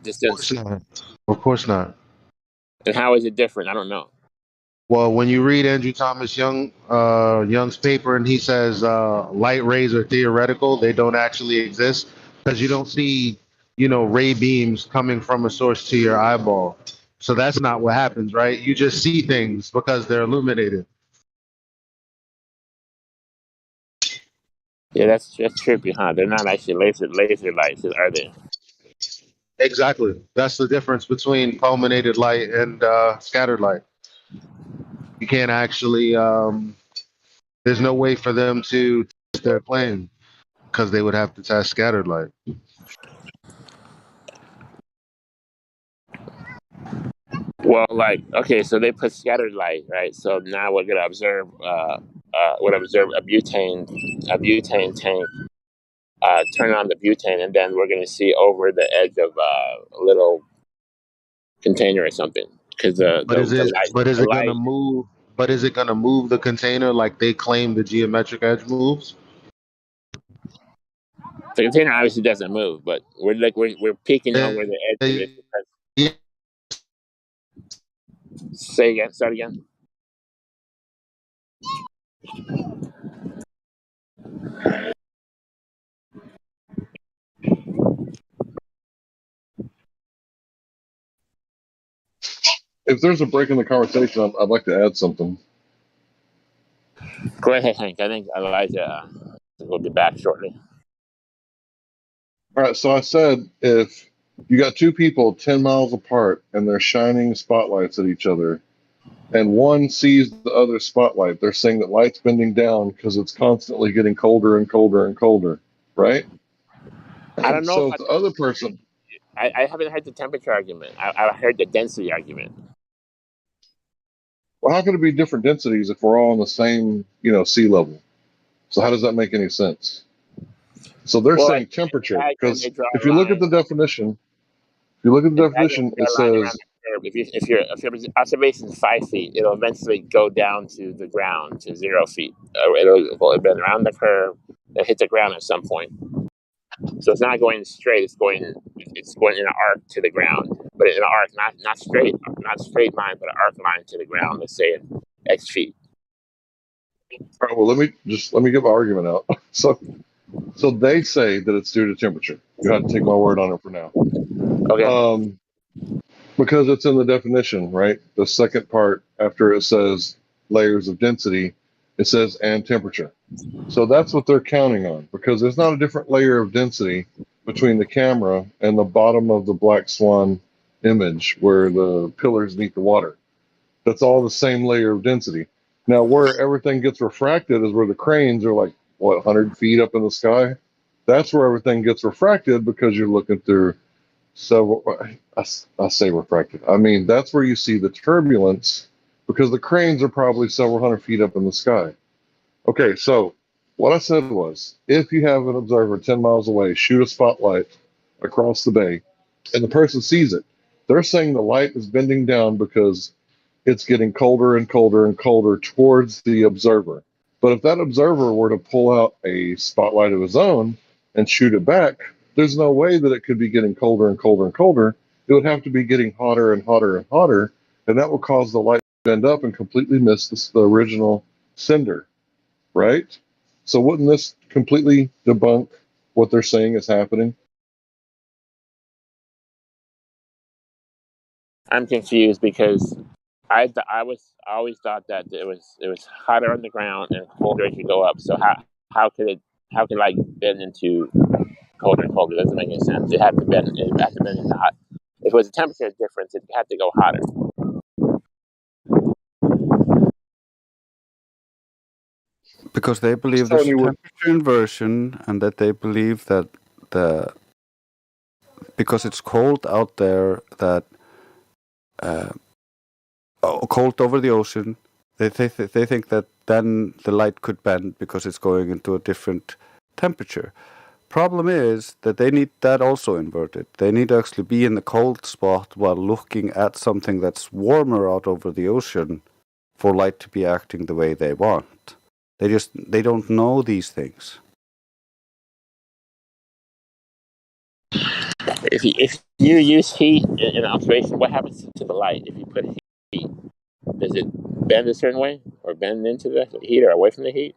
distance? Of course not. Of course not. And how is it different? I don't know. Well, when you read Andrew Thomas Young's paper, and he says light rays are theoretical, they don't actually exist because you don't see, ray beams coming from a source to your eyeball. So that's not what happens, right? You just see things because they're illuminated. Yeah, that's trippy, huh? They're not actually laser lights, are they? Exactly. That's the difference between fulminated light and scattered light. You can't actually. There's no way for them to test their claim because they would have to test scattered light. Well, like, okay, so they put scattered light, right? So now we're gonna observe a butane tank. Turn on the butane, and then we're gonna see over the edge of a little container or something, because But is it? But is the it gonna light, move? But is it gonna move the container like they claim the geometric edge moves? the container obviously doesn't move, but we're peeking over the edge of it. Yeah. Say again, start again. If there's a break in the conversation, I'd like to add something. Go ahead, Hank. I think Elijah will be back shortly. All right, so I said if you got two people 10 miles apart and they're shining spotlights at each other, and one sees the other spotlight, they're saying that light's bending down because it's constantly getting colder and colder and colder, right? I don't know So if about the that. other person, I haven't heard the temperature argument. I heard the density argument. well, how can it be different densities if we're all on the same, sea level? So how does that make any sense? So they're Well, saying temperature and they because draw if a you look at line. the definition, it Draw a says line around the if your observation is 5 feet, it'll eventually go down to the ground to 0 feet. It'll bend around the curve, it'll hit the ground at some point. So it's not going straight; it's going in an arc to the ground, but in an arc, not straight line, but an arc line to the ground. Let's say X feet. All right, well, let me get my argument out. So they say that it's due to temperature. You have to take my word on it for now. Okay. Because it's in the definition, right? The second part after it says layers of density, it says and temperature. So that's what they're counting on, because there's not a different layer of density between the camera and the bottom of the black swan image where the pillars meet the water. That's all the same layer of density. Now, where everything gets refracted is where the cranes are like, what, 100 feet up in the sky? That's where everything gets refracted because you're looking through several, I say refracted. I mean, that's where you see the turbulence because the cranes are probably several hundred feet up in the sky. Okay, so what I said was if you have an observer 10 miles away, shoot a spotlight across the bay, and the person sees it, they're saying the light is bending down because it's getting colder and colder and colder towards the observer. But if that observer were to pull out a spotlight of his own and shoot it back, there's no way that it could be getting colder and colder and colder. It would have to be getting hotter and hotter and hotter, and that will cause the light to bend up and completely miss the original sender, right? So wouldn't this completely debunk what they're saying is happening? I'm confused because I always thought that it was hotter on the ground and colder as you go up. So how could light bend into colder and colder? It doesn't make any sense. It had to bend. It had to bend into hot. If it was a temperature difference, it had to go hotter. Because they believe there's a temperature inversion, and that they believe that because it's cold out there, that cold over the ocean, they think that then the light could bend because it's going into a different temperature. Problem is that they need that also inverted. They need to actually be in the cold spot while looking at something that's warmer out over the ocean for light to be acting the way they want. They don't know these things. If you use heat in observation, what happens to the light if you put heat? Does it bend a certain way, or bend into the heat, or away from the heat?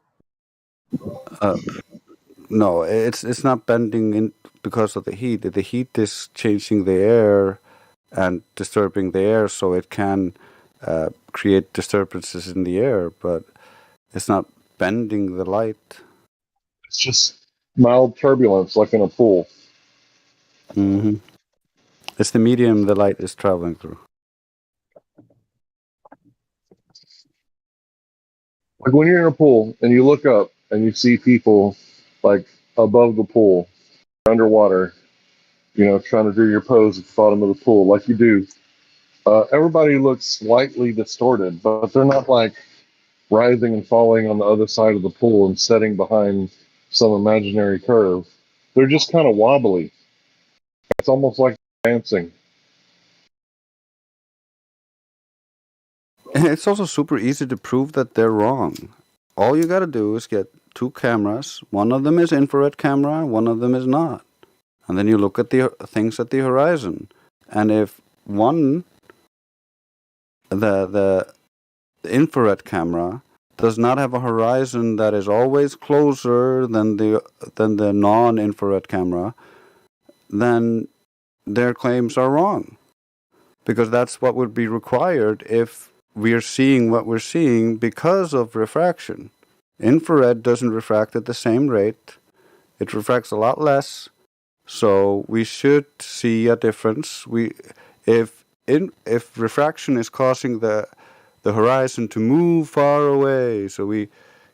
No, it's not bending in because of the heat. The heat is changing the air and disturbing the air, so it can create disturbances in the air, but it's not bending the light. It's just mild turbulence, like in a pool. Mm-hmm. It's the medium the light is traveling through. Like when you're in a pool and you look up and you see people like above the pool, underwater, trying to do your pose at the bottom of the pool, like you do. Everybody looks slightly distorted, but they're not like rising and falling on the other side of the pool and setting behind some imaginary curve. They're just kind of wobbly. It's almost like dancing. And it's also super easy to prove that they're wrong. All you got to do is get two cameras. One of them is infrared camera, one of them is not. And then you look at the things at the horizon. And if one, the infrared camera, does not have a horizon that is always closer than the non-infrared camera, then their claims are wrong. Because that's what would be required if we're seeing what we're seeing because of refraction. Infrared doesn't refract at the same rate. It refracts a lot less. So we should see a difference. If refraction is causing the horizon to move far away, so we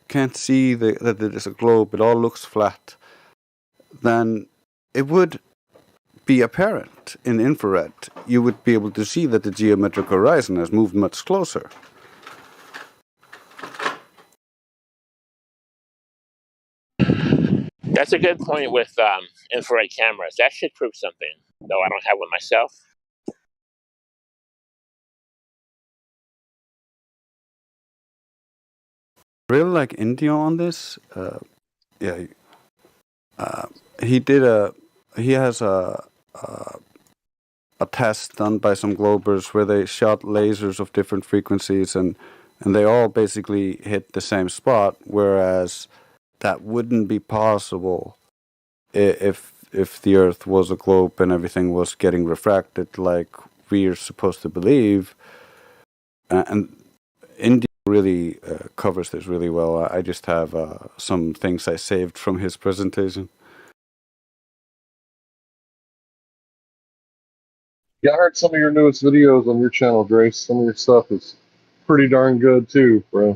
can't see that it is a globe, it all looks flat, then it would be apparent in infrared. You would be able to see that the geometric horizon has moved much closer. That's a good point with infrared cameras. That should prove something, though I don't have one myself. really like India on this. Yeah, he did a. He has a test done by some Globers where they shot lasers of different frequencies and they all basically hit the same spot, whereas that wouldn't be possible if the Earth was a globe and everything was getting refracted like we're supposed to believe. And India really covers this really well. I just have some things I saved from his presentation. Yeah, I heard some of your newest videos on your channel, Grace. Some of your stuff is pretty darn good too, bro.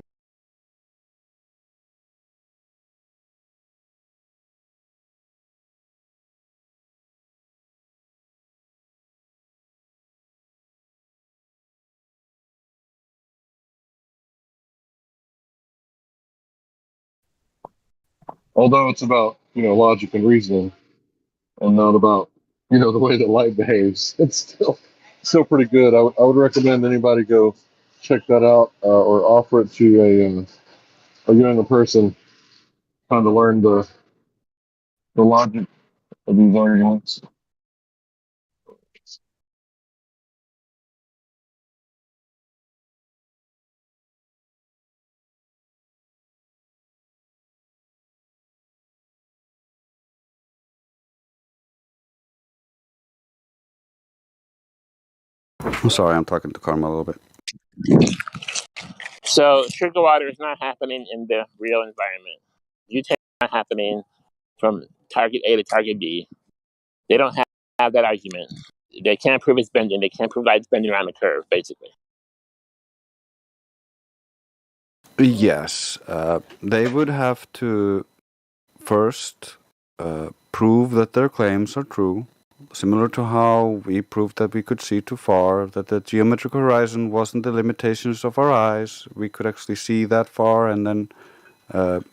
Although it's about, logic and reasoning and not about, the way that light behaves. It's still pretty good. I would recommend anybody go check that out or offer it to a younger person trying to learn the logic of these arguments. I'm sorry, I'm talking to Karma a little bit. So sugar water is not happening in the real environment. Butane is not happening from target A to target B. They don't have that argument. They can't prove it's bending. They can't prove it's bending around the curve, basically. Yes, they would have to first prove that their claims are true, similar to how we proved that we could see too far, that the geometric horizon wasn't the limitations of our eyes. We could actually see that far and then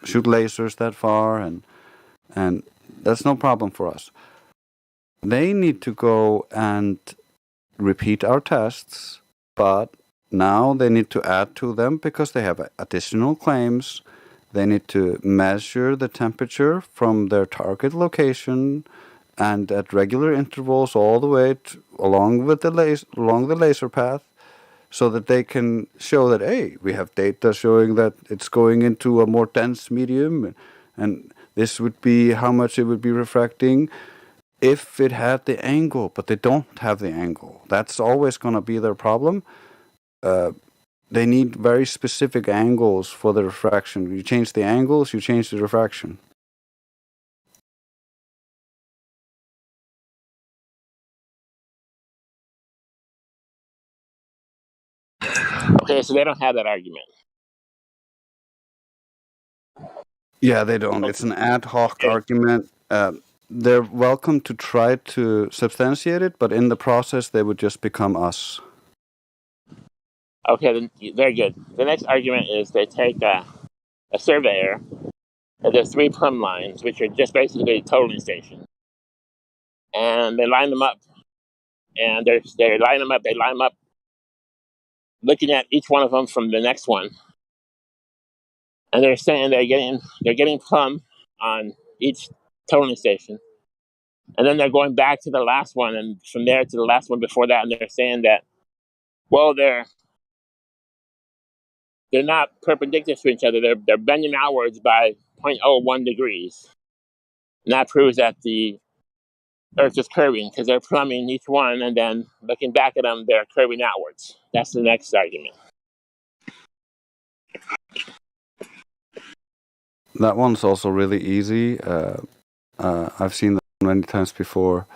shoot lasers that far, and that's no problem for us. They need to go and repeat our tests, but now they need to add to them because they have additional claims. They need to measure the temperature from their target location and at regular intervals all the way along the laser path, so that they can show that, hey, we have data showing that it's going into a more dense medium, and this would be how much it would be refracting if it had the angle, but they don't have the angle. That's always going to be their problem. They need very specific angles for the refraction. You change the angles, you change the refraction. Okay, so they don't have that argument. Yeah, they don't. It's an ad hoc argument. They're welcome to try to substantiate it, but in the process, they would just become us. Okay, then very good. The next argument is they take a surveyor, and there's 3 plumb lines, which are just basically a totaling station, and they line them up, and they line them up, looking at each one of them from the next one, and they're saying they're getting plumb on each totaling station, and then they're going back to the last one, and from there to the last one before that, and they're saying that, well, they're not perpendicular to each other. They're bending outwards by 0.01 degrees. And that proves that the Earth is curving because they're plumbing each one and then looking back at them, they're curving outwards. That's the next argument. That one's also really easy. I've seen that many times before.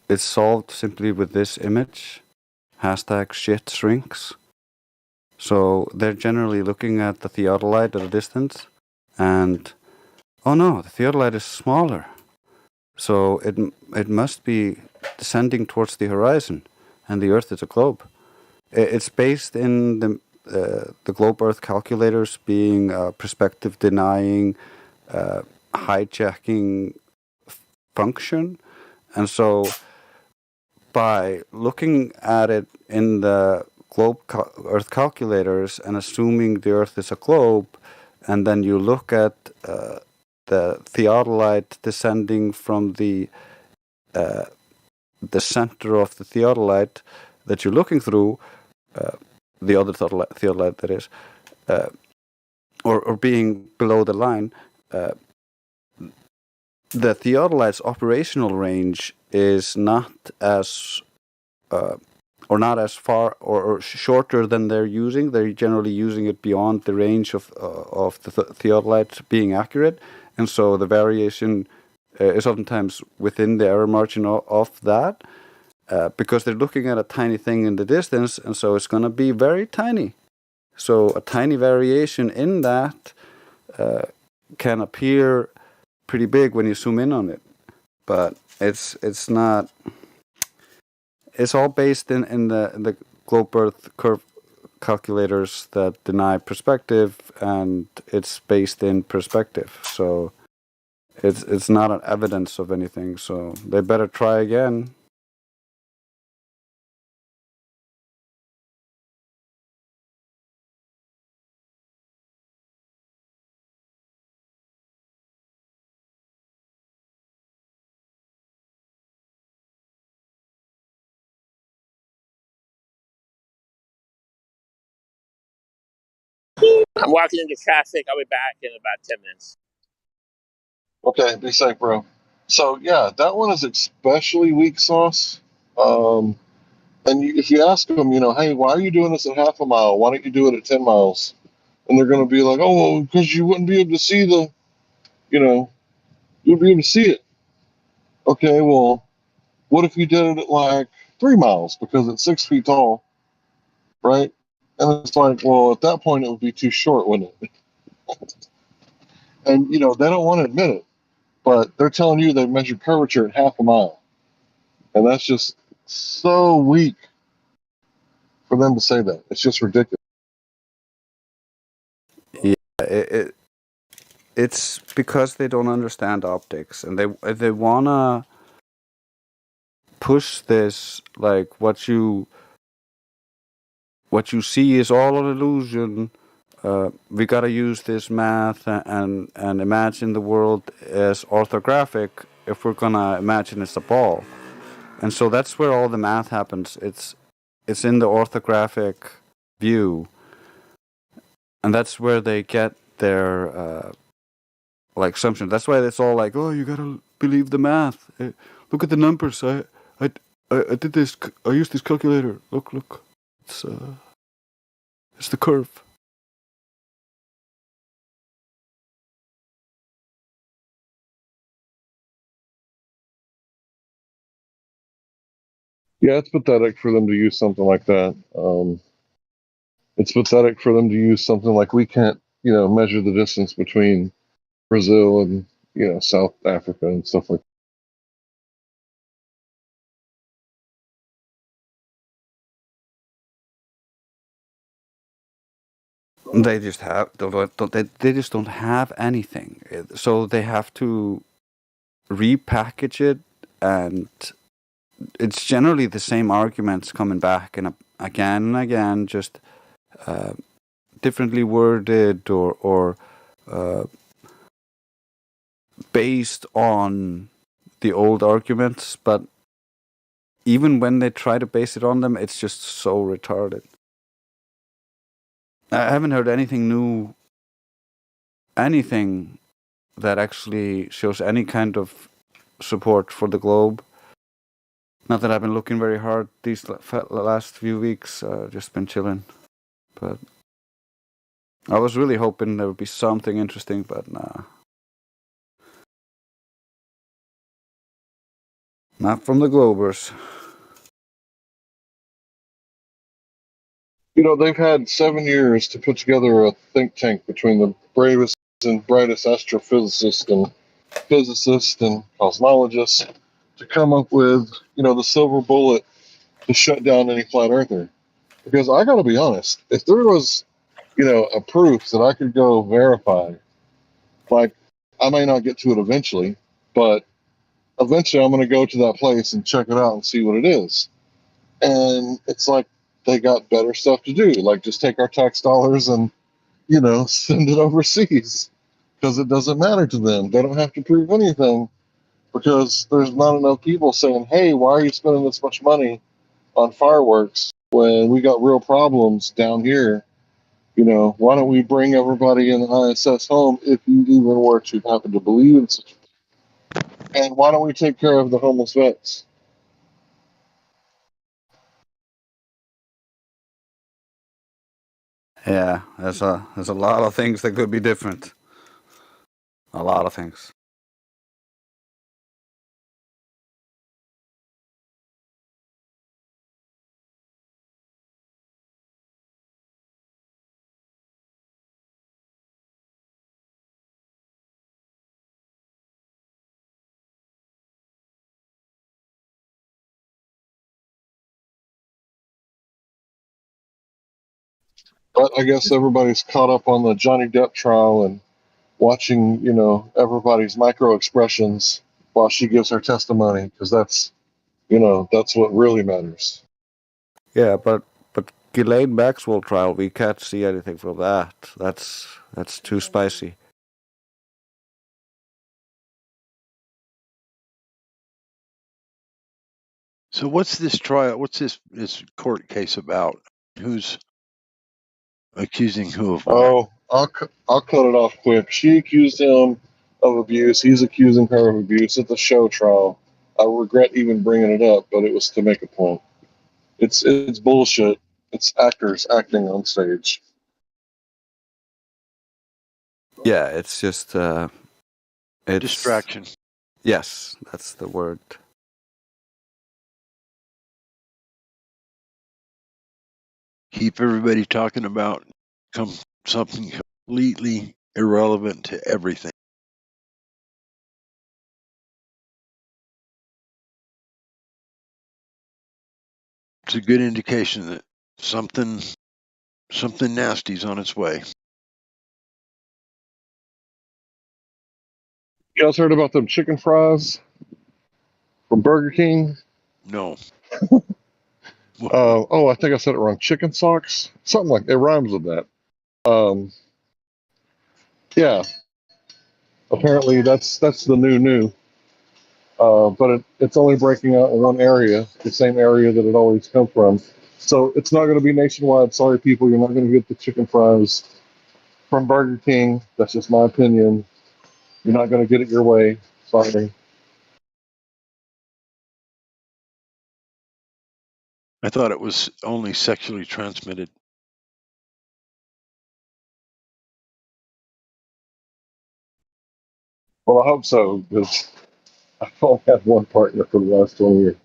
It's solved simply with this image. #shit_shrinks. So they're generally looking at the theodolite at a distance, and oh no, the theodolite is smaller. So it must be descending towards the horizon, and the Earth is a globe. It's based in the globe Earth calculators being perspective denying, hijacking function, and so by looking at it in the Earth calculators and assuming the Earth is a globe, and then you look at the theodolite descending from the center of the theodolite that you're looking through, the other theodolite that is, or being below the line, the theodolite's operational range is not as not as far or shorter than they're using. They're generally using it beyond the range of the theodolite being accurate, and so the variation is oftentimes within the error margin of that, because they're looking at a tiny thing in the distance, and so it's going to be very tiny. So a tiny variation in that can appear pretty big when you zoom in on it, but it's not. It's all based in the globe Earth curve calculators that deny perspective, and it's based in perspective. So it's not an evidence of anything. So they better try again. I'm walking into traffic. I'll be back in about 10 minutes. Okay, be safe, bro. So yeah, that one is especially weak sauce. If you ask them, hey, why are you doing this at half a mile? Why don't you do it at 10 miles? And they're going to be like, oh, well, because you wouldn't be able to see you'd be able to see it. Okay, well, what if you did it at like 3 miles because it's 6 feet tall, right? And it's like, well, at that point it would be too short, wouldn't it? And they don't want to admit it, but they're telling you they measured curvature at half a mile, and that's just so weak for them to say that. It's just ridiculous. Yeah, it's because they don't understand optics, and they wanna push this like what you see is all an illusion. We gotta use this math and imagine the world as orthographic if we're gonna imagine it's a ball. And so that's where all the math happens. It's in the orthographic view, and that's where they get their assumption. That's why it's all like, oh, you gotta believe the math. Look at the numbers. I did this. I used this calculator. Look. It's the curve. Yeah, it's pathetic for them to use something like that. It's pathetic for them to use something like we can't, measure the distance between Brazil and, South Africa and stuff like that. They just don't have anything. So they have to repackage it, and it's generally the same arguments coming back and again and again, just differently worded or based on the old arguments. But even when they try to base it on them, it's just so retarded. I haven't heard anything new, anything that actually shows any kind of support for the globe. Not that I've been looking very hard these last few weeks, just been chilling. But I was really hoping there would be something interesting, but nah. Not from the Globers. They've had 7 years to put together a think tank between the bravest and brightest astrophysicists and physicists and cosmologists to come up with, the silver bullet to shut down any flat earther. Because I got to be honest, if there was, a proof that I could go verify, like I may not get to it eventually, but eventually I'm going to go to that place and check it out and see what it is. And it's like, they got better stuff to do, like just take our tax dollars and, send it overseas because it doesn't matter to them. They don't have to prove anything because there's not enough people saying, hey, why are you spending this much money on fireworks when we got real problems down here? Why don't we bring everybody in the ISS home if you even were to happen to believe in such a thing? And why don't we take care of the homeless vets? Yeah, there's a lot of things that could be different. A lot of things. But I guess everybody's caught up on the Johnny Depp trial and watching, everybody's micro expressions while she gives her testimony, because that's what really matters. Yeah, but Ghislaine Maxwell trial, we can't see anything from that. That's too spicy. So what's this trial? What's this court case about? Who's accusing who of what? Oh, I'll cut it off quick. She accused him of abuse. He's accusing her of abuse. It's a show trial. I regret even bringing it up, but it was to make a point. It's bullshit. It's actors acting on stage. Yeah, it's just it's Distraction. Yes, that's the word. Keep everybody talking about something completely irrelevant to everything. It's a good indication that something nasty's on its way. You guys heard about them chicken fries from Burger King? No. I think I said it wrong. Chicken socks? Something like it rhymes with that. Yeah. Apparently that's the new. But it's only breaking out in one area, the same area that it always come from. So it's not going to be nationwide. Sorry, people, you're not going to get the chicken fries from Burger King. That's just my opinion. You're not going to get it your way. Sorry. I thought it was only sexually transmitted. Well, I hope so, because I've only had one partner for the last 20 years.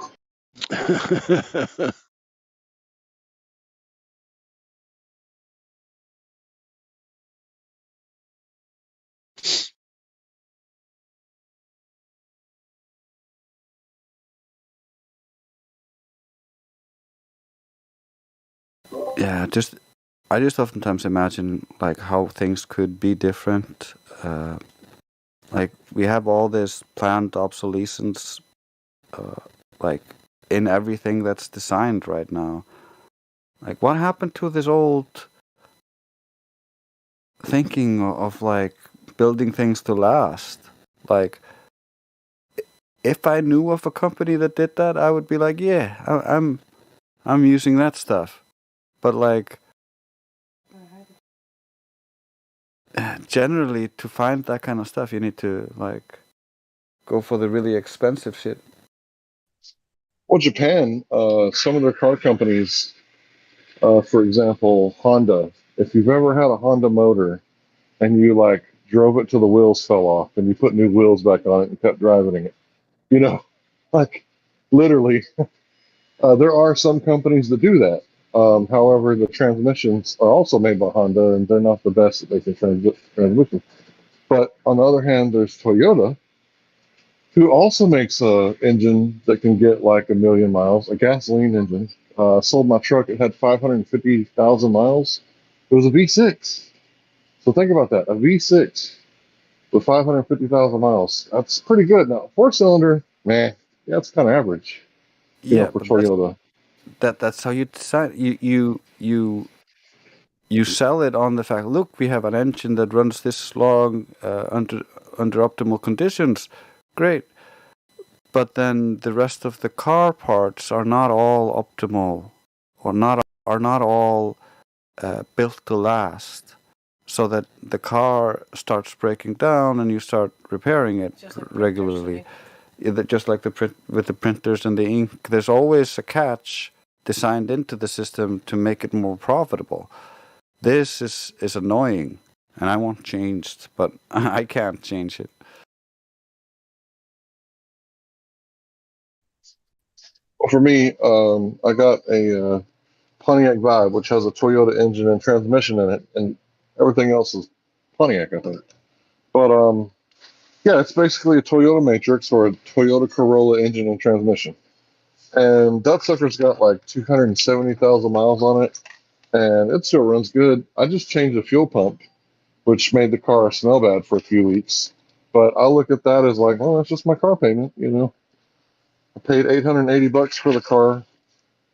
Yeah, I just oftentimes imagine like how things could be different. Like we have all this planned obsolescence, like in everything that's designed right now. Like what happened to this old thinking of like building things to last? Like if I knew of a company that did that, I would be like, yeah, I'm using that stuff. But like generally to find that kind of stuff you need to like go for the really expensive shit. Well, Japan, some of their car companies, for example, Honda, if you've ever had a Honda motor and you like drove it till the wheels fell off and you put new wheels back on it and kept driving it, like literally, there are some companies that do that. However, the transmissions are also made by Honda and they're not the best at making transmissions. But on the other hand, there's Toyota, who also makes a engine that can get like 1,000,000 miles, a gasoline engine. Sold my truck. It had 550,000 miles. It was a V6. So think about that. A V6 with 550,000 miles. That's pretty good. Now, four cylinder, man, yeah, that's kind of average, Yeah, for but Toyota. that's how you decide. You sell it on the fact. Look, we have an engine that runs this long under optimal conditions. Great, but then the rest of the car parts are not all optimal, or are not all built to last. So that the car starts breaking down and you start repairing it regularly. Just like with the printers and the ink, there's always a catch designed into the system to make it more profitable. This is annoying, and I want changed, but I can't change it. Well, for me, I got a Pontiac Vibe, which has a Toyota engine and transmission in it, and everything else is Pontiac, I think. But yeah, it's basically a Toyota Matrix or a Toyota Corolla engine and transmission. And that sucker's got like 270,000 miles on it, and it still runs good. I just changed the fuel pump, which made the car smell bad for a few weeks. But I look at that as like, well, that's just my car payment, you know. I paid $880 for the car,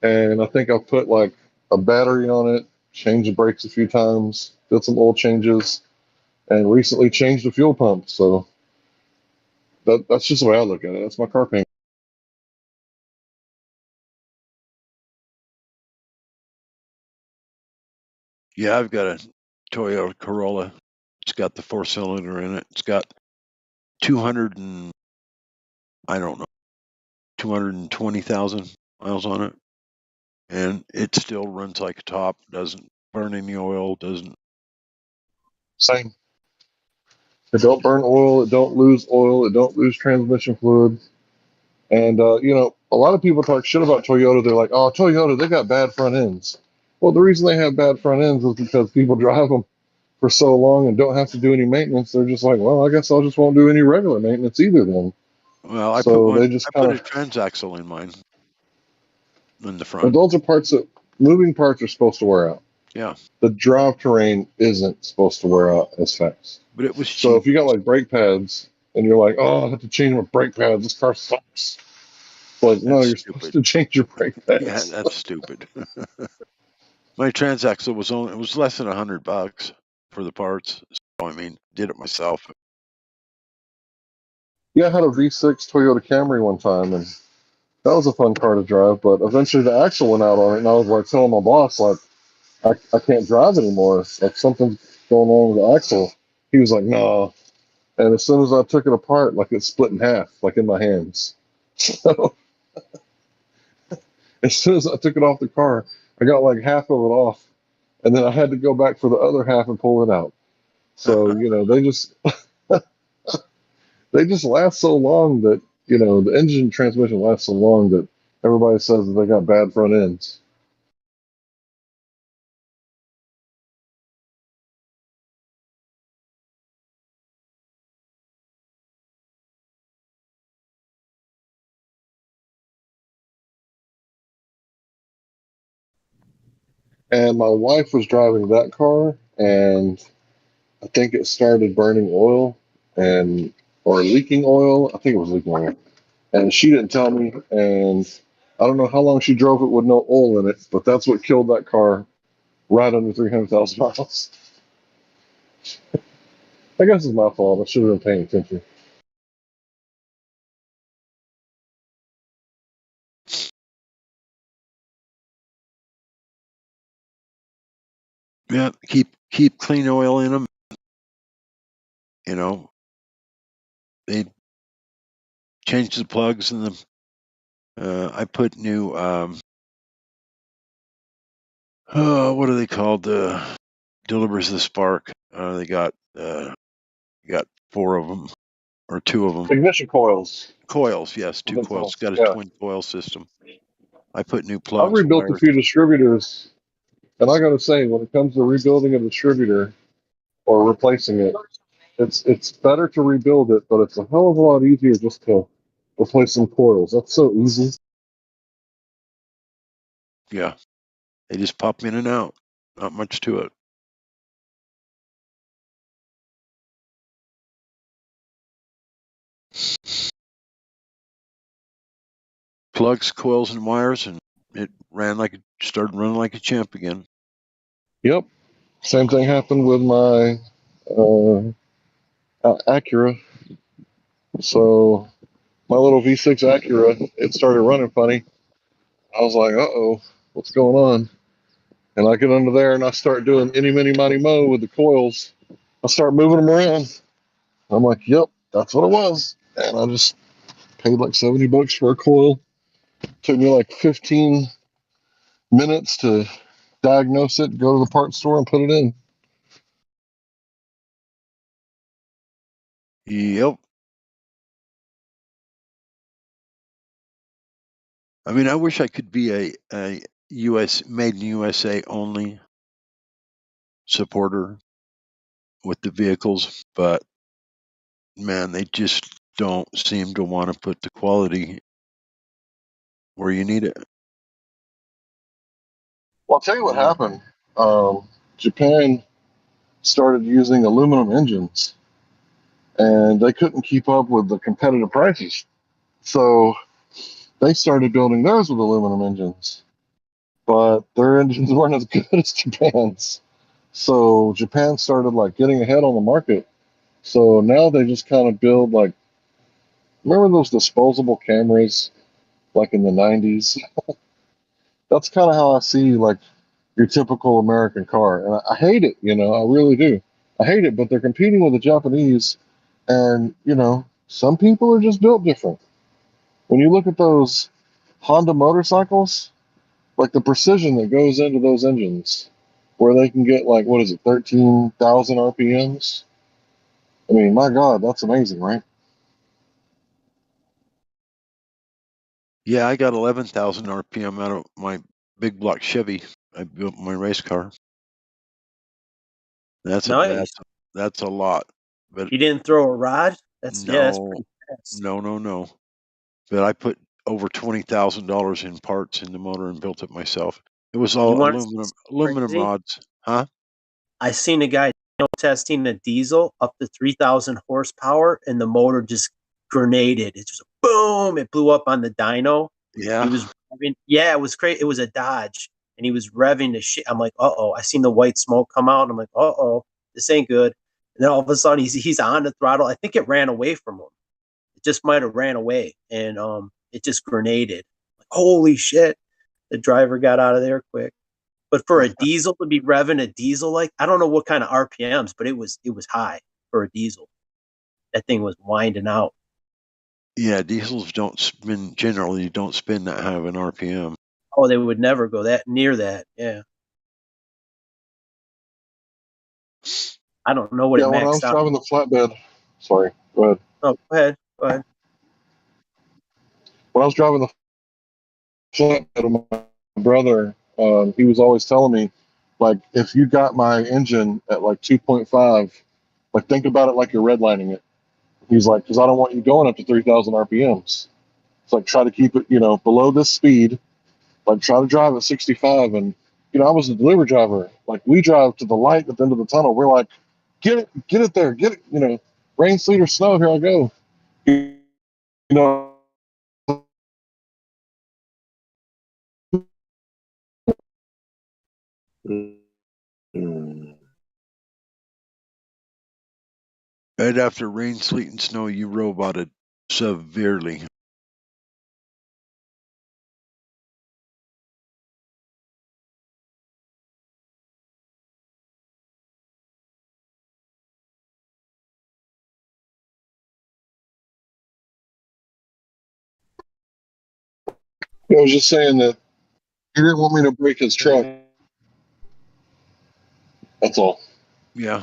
and I think I've put like a battery on it, changed the brakes a few times, did some oil changes, and recently changed the fuel pump. So that's just the way I look at it. That's my car payment. Yeah, I've got a Toyota Corolla. It's got the 4-cylinder in it. It's got 220,000 miles on it, and it still runs like a top. Doesn't burn any oil. Doesn't. Same. It don't burn oil. It don't lose oil. It don't lose transmission fluid. And you know, a lot of people talk shit about Toyota. They're like, "Oh, Toyota, they got bad front ends." Well, the reason they have bad front ends is because people drive them for so long and don't have to do any maintenance. They're just like, "Well, I guess I just won't do any regular maintenance either then." Well, I So they just put kind a of. transaxle in mine in the Well, front. those are parts that moving parts are supposed to wear out. Yeah, The drive terrain isn't supposed to wear out as fast. but it was So cheap. if you got like brake pads and you're like, "Oh, I have to change my brake pads. This car sucks." Like, no, That's you're supposed stupid. to change your brake Yeah, pads. that's stupid. My transaxle was less than $100 for the parts. So I mean, did it myself. Yeah, I had a V6 Toyota Camry one time, and that was a fun car to drive. But eventually, the axle went out on it, and I was like telling my boss, like, I can't drive anymore. Like something's going on with the axle. He was like, no. And as soon as I took it apart, like it split in half, like in my hands. So as soon as I took it off the car, I got like half of it off, and then I had to go back for the other half and pull it out. So you know, they just last so long that you know the engine transmission lasts so long that everybody says that they got bad front ends. And my wife was driving that car, and I think it started burning oil and or leaking oil. I think it was leaking oil, and she didn't tell me. And I don't know how long she drove it with no oil in it, but that's what killed that car right under 300,000 miles. I guess it's my fault. I should have been paying attention. Yeah, keep clean oil in them. You know, they changed the plugs in them. I put new what are they called? Delivers the spark. They got 4 of them or 2 of them. Ignition coils. Coils, yes, 2 coils. It's got a Yeah. twin coil system. I put new I've plugs, rebuilt a wires. few distributors, and I got to say, when it comes to rebuilding a distributor or replacing it, it's better to rebuild it, but it's a hell of a lot easier just to replace some coils. That's so easy. Yeah, they just pop in and out. Not much to it. Plugs, coils, and wires, and it started running like a champ again. Yep. Same thing happened with my Acura. So my little V6 Acura, it started running funny. I was like, uh-oh, what's going on? And I get under there and I start doing any, mini, mighty, mo with the coils. I start moving them around. I'm like, yep, that's what it was. And I just paid like $70 for a coil. Took me like 15 minutes to diagnose it, go to the parts store and put it in. Yep. I mean, I wish I could be a US made in USA only supporter with the vehicles, but man, they just don't seem to want to put the quality where you need it. Well, I'll tell you what happened. Japan started using aluminum engines, and they couldn't keep up with the competitive prices. So they started building theirs with aluminum engines, but their engines weren't as good as Japan's. So Japan started like getting ahead on the market. So now they just kind of build like, remember those disposable cameras like in the 90s? That's kind of how I see like your typical American car. And I hate it, I really do. I hate it, but they're competing with the Japanese. And, some people are just built different. When you look at those Honda motorcycles, like the precision that goes into those engines, where they can get like, what is it, 13,000 RPMs? I mean, my God, that's amazing, right? Yeah, I got 11,000 RPM out of my big block Chevy. I built my race car. That's Nice. that's a lot. But You didn't throw a rod? That's no, pretty fast. no. But I put over $20,000 in parts in the motor and built it myself. It was You all want to see aluminum crazy? rods, huh? I seen a guy testing a diesel up to 3,000 horsepower, and the motor just grenaded. It just boom! It blew up on the dyno. Yeah. He was, it was crazy. It was a Dodge, and he was revving the shit. I'm like, uh-oh! I seen the white smoke come out, and I'm like, uh-oh, this ain't good. And then all of a sudden, he's on the throttle. I think it ran away from him. It just might have ran away, and it just grenaded. Like, holy shit! The driver got out of there quick. But for a diesel to be revving a diesel, like, I don't know what kind of RPMs, but it was high for a diesel. That thing was winding out. Yeah, diesels generally don't spin that high of an RPM. Oh, they would never go that near that. Yeah. I don't know what it Yeah, when I maxed was out. driving the flatbed, sorry, go ahead. Oh, go ahead. Go ahead. When I was driving the flatbed with my brother, he was always telling me, like, if you got my engine at like 2.5, like, think about it like you're redlining it. He's like, because I don't want you going up to 3,000 RPMs. It's like, try to keep it, below this speed. Like, try to drive at 65. And, I was a delivery driver. Like, we drive to the light at the end of the tunnel. We're like, get it there, get it, rain, sleet, or snow, here I go. You know, Right after rain, sleet, and snow, you roboted severely. I was just saying that he didn't want me to break his truck. That's all. Yeah.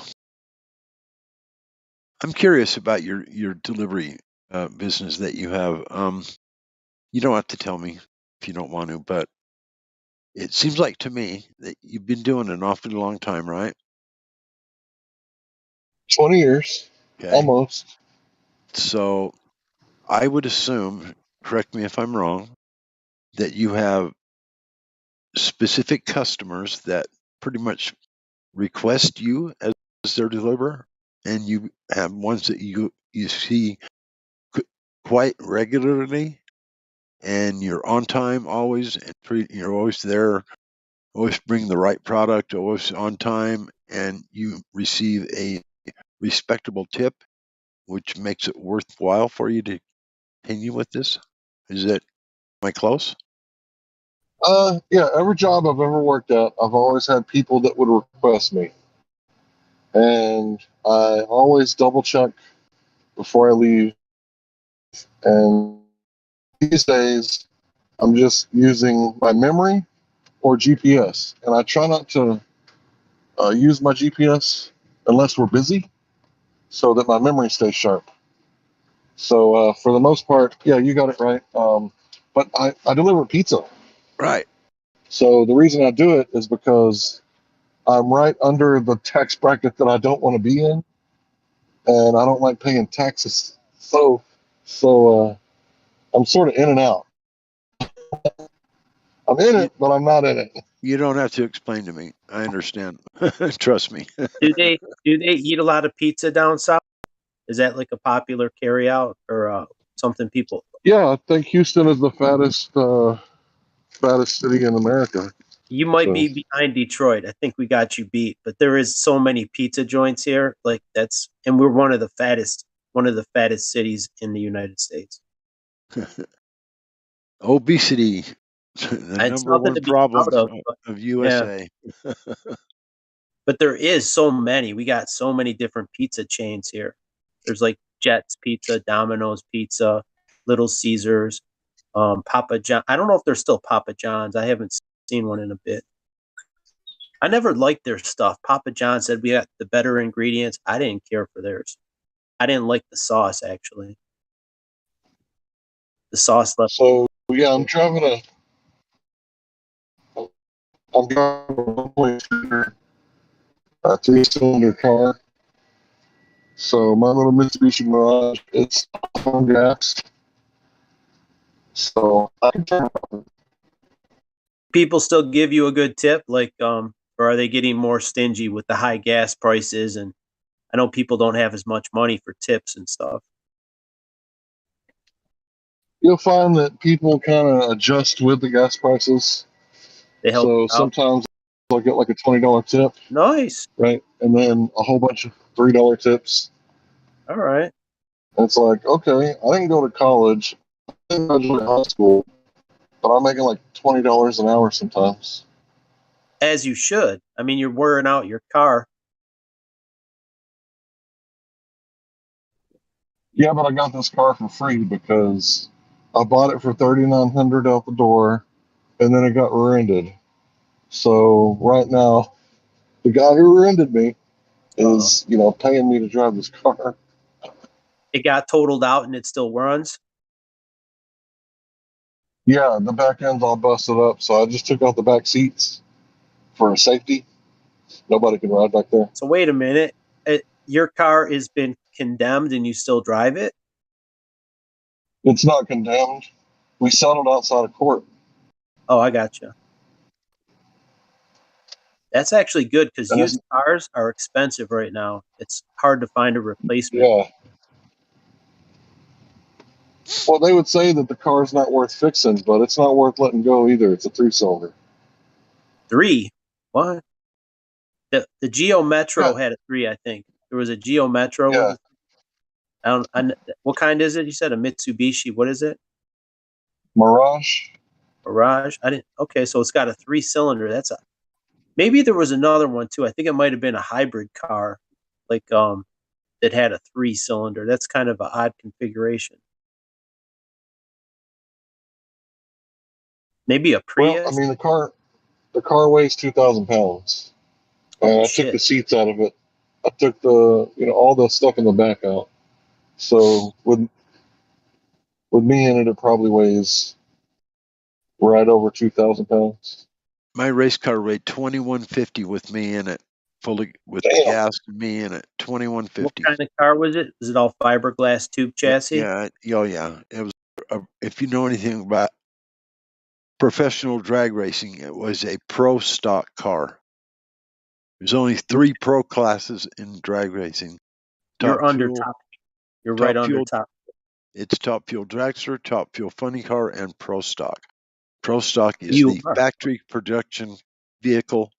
I'm curious about your delivery business that you have. You don't have to tell me if you don't want to, but it seems like to me that you've been doing it an awfully long time, right? 20 years, Okay. almost. So I would assume, correct me if I'm wrong, that you have specific customers that pretty much request you as their deliverer, and you have ones that you see quite regularly. and you're on time always, and you're always there, always bring the right product, always on time, and you receive a respectable tip, which makes it worthwhile for you to continue with this? Am I close? Yeah, every job I've ever worked at, I've always had people that would request me. And I always double check before I leave. And these days, I'm just using my memory or GPS. And I try not to use my GPS unless we're busy so that my memory stays sharp. So for the most part, yeah, you got it right. But I deliver pizza. Right. So the reason I do it is because I'm right under the tax bracket that I don't want to be in, and I don't like paying taxes. So I'm sort of in and out. I'm in it, but I'm not in it. You don't have to explain to me. I understand. Trust me. Do they eat a lot of pizza down south? Is that like a popular carryout or something people? Yeah, I think Houston is the fattest city in America. You might So be behind Detroit. I think we got you beat, but there is so many pizza joints here. Like and we're one of the fattest cities in the United States. Obesity, the It's number nothing one to be problem proud of. of Yeah, USA. but there is so many. We got so many different pizza chains here. There's like Jets Pizza, Domino's Pizza, Little Caesars, Papa John. I don't know if there's still Papa John's. I haven't seen one in a bit. I never liked their stuff. Papa John said we got the better ingredients. I didn't care for theirs. I didn't like the sauce actually. The sauce left. So yeah, I'm driving a 1.2 3-cylinder car. So my little Mitsubishi Mirage, it's on gas. So I can turn it. People still give you a good tip, like or are they getting more stingy with the high gas prices? And I know people don't have as much money for tips and stuff. You'll find that people kind of adjust with the gas prices. They help So you out. sometimes I'll get like a $20 tip, Nice. right? And then a whole bunch of $3 tips. All right. And it's like, okay, I didn't go to college, I didn't graduate high school, but I'm making like $20 an hour sometimes. As you should. I mean, you're wearing out your car. Yeah, but I got this car for free because I bought it for $3,900 out the door, and then it got rear-ended. So right now, the guy who rear-ended me is, paying me to drive this car. It got totaled out and it still runs. Yeah, the back end's all busted up, so I just took out the back seats for safety. Nobody can ride back there. So wait a minute. Your car has been condemned and you still drive it? It's not condemned. We settled outside of court. Oh, I gotcha. That's actually good because used cars are expensive right now. It's hard to find a replacement. Yeah. Well, they would say that the car's not worth fixing, but it's not worth letting go either. It's a 3-cylinder. 3? What? The Geo Metro had a 3, I think. There was a Geo Metro. Yeah. What kind is it? You said a Mitsubishi. What is it? Mirage. Mirage. Okay, so it's got a 3-cylinder. Maybe there was another one too. I think it might have been a hybrid car, like that had a 3-cylinder. That's kind of an odd configuration. Maybe a Prius. Well, I mean, the car weighs 2,000 pounds, and I took the seats out of it. I took all the stuff in the back out. So with me in it, it probably weighs right over 2,000 pounds. My race car weighed 2,150 with me in it, fully with gas and me in it. 2,150. What kind of car was it? Was it all fiberglass tube chassis? Yeah. Oh, yeah. It was. If you know anything about professional drag racing, it was a pro stock car. There's only 3 pro classes in drag racing. You're under top. You're right under top. It's Top Fuel Dragster, Top Fuel Funny Car, and Pro Stock. Pro Stock is the factory production vehicle.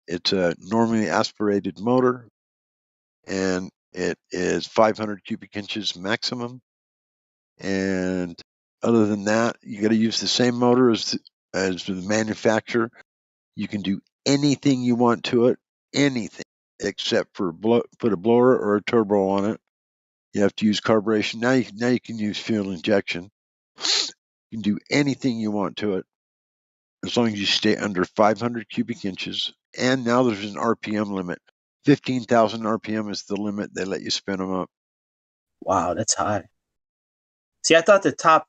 It's a normally aspirated motor, and it is 500 cubic inches maximum. And other than that, you got to use the same motor as the manufacturer. You can do anything you want to it, anything except for put a blower or a turbo on it. You have to use carburation. Now you can use fuel injection. You can do anything you want to it as long as you stay under 500 cubic inches. And now there's an RPM limit. 15,000 RPM is the limit. They let you spin them up. Wow, that's high. See, I thought the top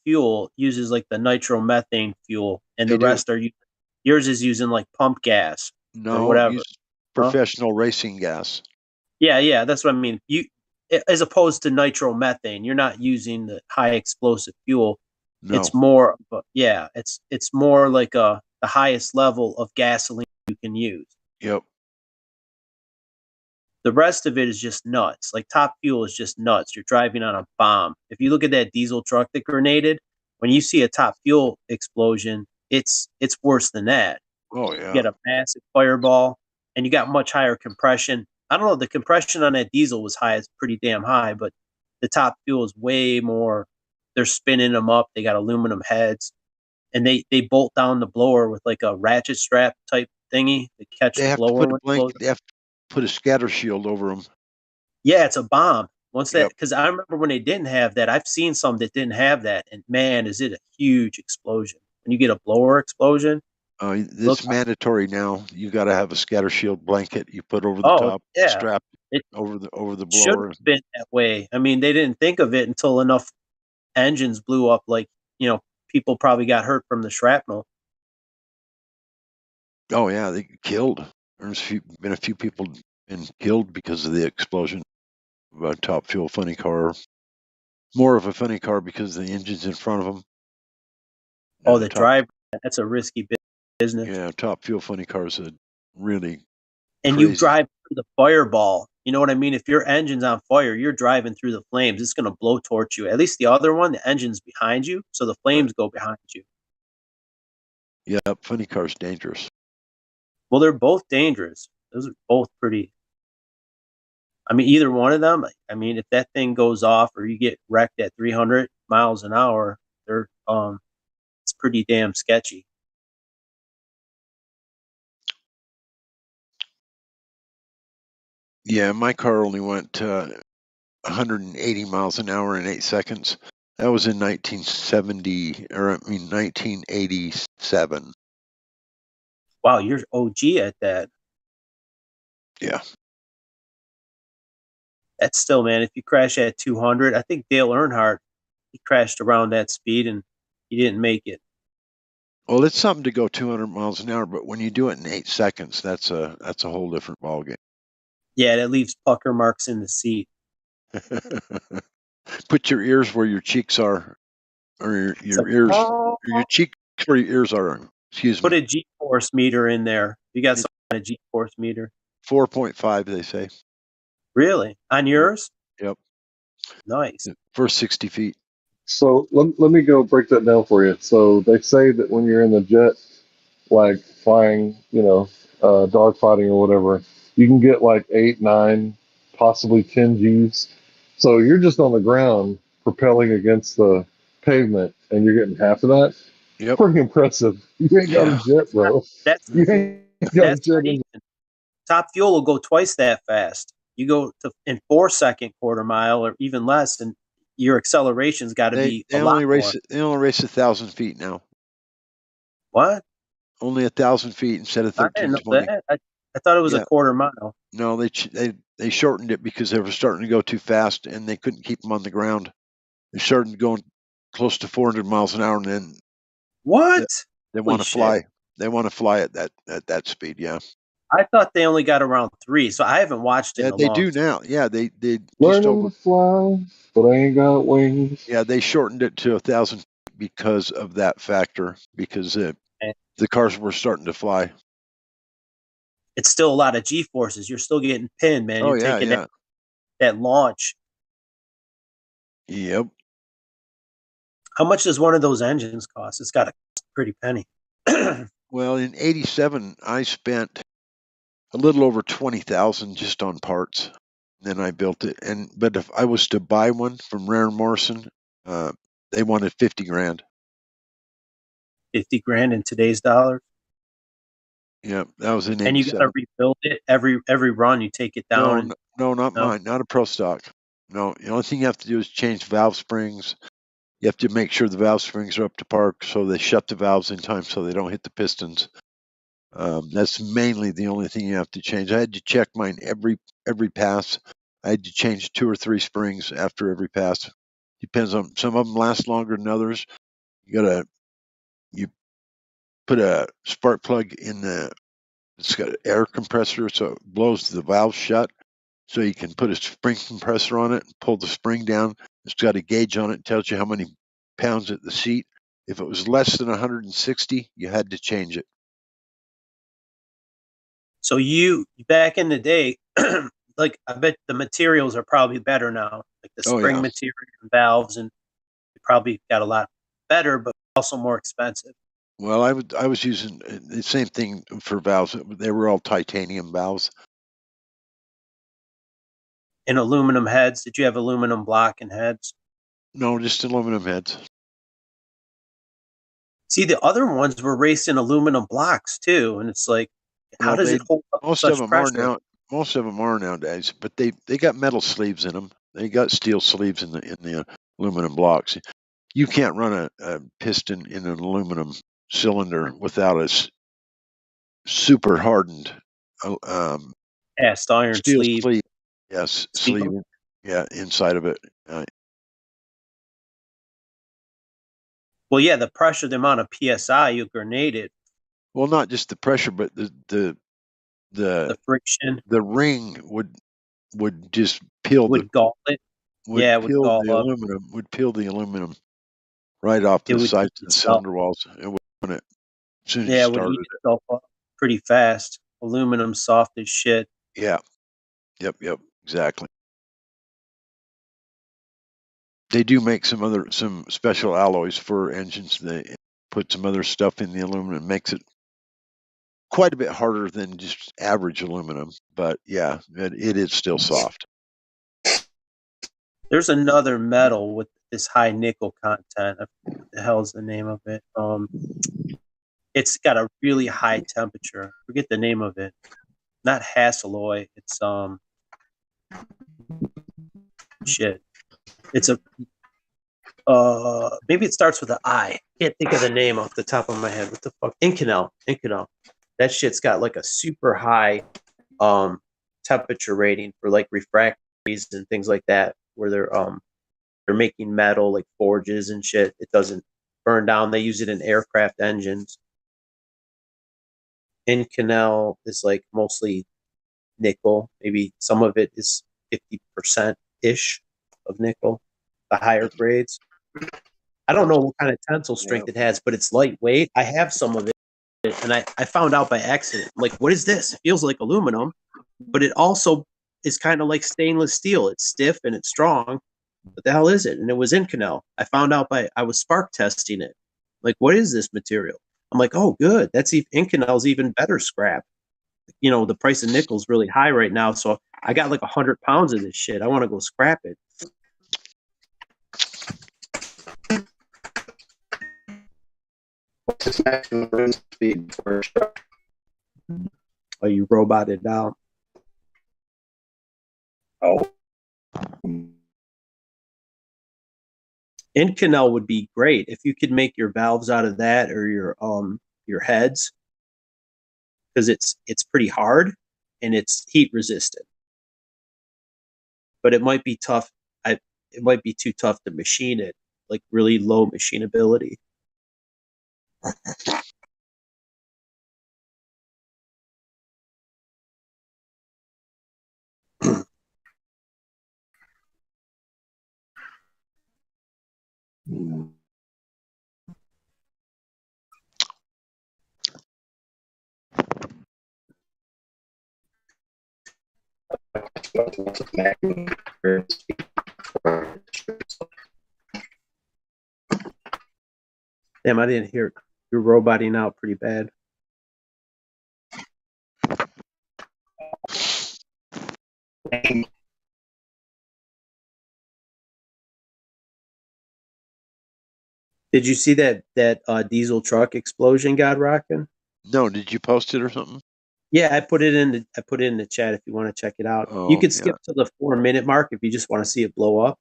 fuel uses like the nitromethane fuel, and the rest are yours is using like pump gas or whatever. Professional racing gas. Yeah, that's what I mean. You, as opposed to nitromethane, you're not using the high explosive fuel. No. It's more, it's more like the highest level of gasoline you can use. Yep. The rest of it is just nuts. Like top fuel is just nuts. You're driving on a bomb. If you look at that diesel truck that grenaded, when you see a top fuel explosion, it's worse than that. Oh yeah. You get a massive fireball, and you got much higher compression. I don't know. The compression on that diesel was high. It's pretty damn high, but the top fuel is way more. They're spinning them up. They got aluminum heads, and they bolt down the blower with like a ratchet strap type thingy to catch the blower. They have to put a scatter shield over them. Yeah, it's a bomb. Once that, because I remember when they didn't have that. I've seen some that didn't have that, and man, is it a huge explosion when you get a blower explosion. This mandatory now. You got to have a scatter shield blanket you put over the top, strap over the blower. Should have been that way. I mean, they didn't think of it until enough engines blew up. Like, people probably got hurt from the shrapnel. Oh yeah, they killed. There's been a few people been killed because of the explosion of a top fuel funny car. More of a funny car because the engine's in front of them. Oh, the driver. That's a risky business. Yeah, top fuel funny cars are really and crazy. You drive through the fireball. You know what I mean? If your engine's on fire, you're driving through the flames. It's going to blow torch you. At least the other one, the engine's behind you, so the flames go behind you. Yeah, funny car's dangerous. Well, they're both dangerous. Those are both pretty. I mean, either one of them. I mean, if that thing goes off or you get wrecked at 300 miles an hour, it's pretty damn sketchy. Yeah, my car only went 180 miles an hour in 8 seconds. That was in 1987. Wow, you're OG at that. Yeah. That's still, man, if you crash at 200, I think Dale Earnhardt, he crashed around that speed and he didn't make it. Well, it's something to go 200 miles an hour, but when you do it in 8 seconds, that's a whole different ballgame. Yeah, that leaves pucker marks in the seat. Put your ears where your cheeks are, or your ears, or your cheeks where your ears are. Excuse me. Put a G-force meter in there. You got some kind of G-force meter? 4.5, they say. Really? On yours? Yep. Nice. First 60 feet. So let me go break that down for you. So they say that when you're in the jet, like flying, dogfighting or whatever, you can get like 8, 9, possibly 10 Gs. So you're just on the ground propelling against the pavement and you're getting half of that. Yep. Pretty impressive. You ain't got a jet, bro. You ain't got a jet. Top fuel will go twice that fast. You go in 4-second quarter mile or even less, and your acceleration's got to be a lot more. They only race 1,000 feet now. What? Only 1,000 feet instead of 1,320. I thought it was a quarter mile. No, they shortened it because they were starting to go too fast and they couldn't keep them on the ground. They started going close to 400 miles an hour, and then what? They want to fly. They want to fly at that speed. Yeah. I thought they only got around 3, so I haven't watched it. Yeah, they do now. Yeah, they learning to fly, but I ain't got wings. Yeah, they shortened it to 1,000 because of that factor. Because the cars were starting to fly. It's still a lot of G-forces. You're still getting pinned, man. You're taking that launch. Yep. How much does one of those engines cost? It's got to cost a pretty penny. Well, in '87, I spent a little over 20,000 just on parts. Then I built it, but if I was to buy one from Rare Morrison, they wanted 50 grand. 50 grand in today's dollars. Yeah, that was in '87. And you got to rebuild it every run. You take it down. No, not mine. Not a Pro Stock. No, the only thing you have to do is change valve springs. You have to make sure the valve springs are up to par, so they shut the valves in time, so they don't hit the pistons. That's mainly the only thing you have to change. I had to check mine every pass. I had to change 2 or 3 springs after every pass. Depends on, some of them last longer than others. You put a spark plug in it's got an air compressor, so it blows the valve shut. So you can put a spring compressor on it and pull the spring down. It's got a gauge on it, tells you how many pounds at the seat. If it was less than 160, you had to change it. So you, back in the day, like, I bet the materials are probably better now, like the spring material and valves, and they probably got a lot better, but also more expensive. Well, I was using the same thing for valves. They were all titanium valves. And aluminum heads. Did you have aluminum block and heads? No, just aluminum heads. See, the other ones were raced in aluminum blocks too, and it's like, how does it hold up such pressure? Most of them are nowadays, but they got metal sleeves in them. They got steel sleeves in the aluminum blocks. You can't run a piston in an aluminum cylinder without a super hardened cast iron steel sleeve. Yes, sleeve. Yeah, inside of it. Well, yeah, the pressure, the amount of psi you grenade it. Well, not just the pressure, but the friction. The ring would just peel gall it. Would peel the aluminum right off the sides of the cylinder walls. It would when it as soon as you started it would eat itself up pretty fast. Aluminum soft as shit. Yeah. Yep. Exactly. They do make some special alloys for engines. They put some other stuff in the aluminum, makes it quite a bit harder than just average aluminum. But yeah, it is still soft. There's another metal with this high nickel content. What the hell is the name of it? It's got a really high temperature. Forget the name of it. Not Hastelloy. It's shit. It's a maybe it starts with an I. Can't think of the name off the top of my head. What the fuck? Inconel. That shit's got like a super high temperature rating for like refractories and things like that, where they're making metal like forges and shit. It doesn't burn down. They use it in aircraft engines. Inconel is like mostly nickel. Maybe some of it is 50% ish of nickel, the higher grades. I don't know what kind of tensile strength it has, but it's lightweight. I have some of it, and I found out by accident. I'm like, what is this? It feels like aluminum, but it also is kind of like stainless steel. It's stiff and it's strong. What the hell is it? And it was Inconel. I found out I was spark testing it. Like, what is this material? I'm like, oh, good. Inconel's even better scrap. You know, the price of nickel's really high right now, so I got like 100 pounds of this shit. I want to go scrap it. What's its maximum wind speed for a truck? Oh, you roboted out. Oh. Inconel would be great if you could make your valves out of that, or your heads, because it's pretty hard and it's heat resistant. But it might be tough. It might be too tough to machine it, like really low machinability. Damn, I didn't hear it. You're roboting out pretty bad. Did you see that diesel truck explosion got rocking? No, did you post it or something? Yeah, I put it in the chat if you want to check it out. Oh, You could skip to the 4-minute mark if you just want to see it blow up.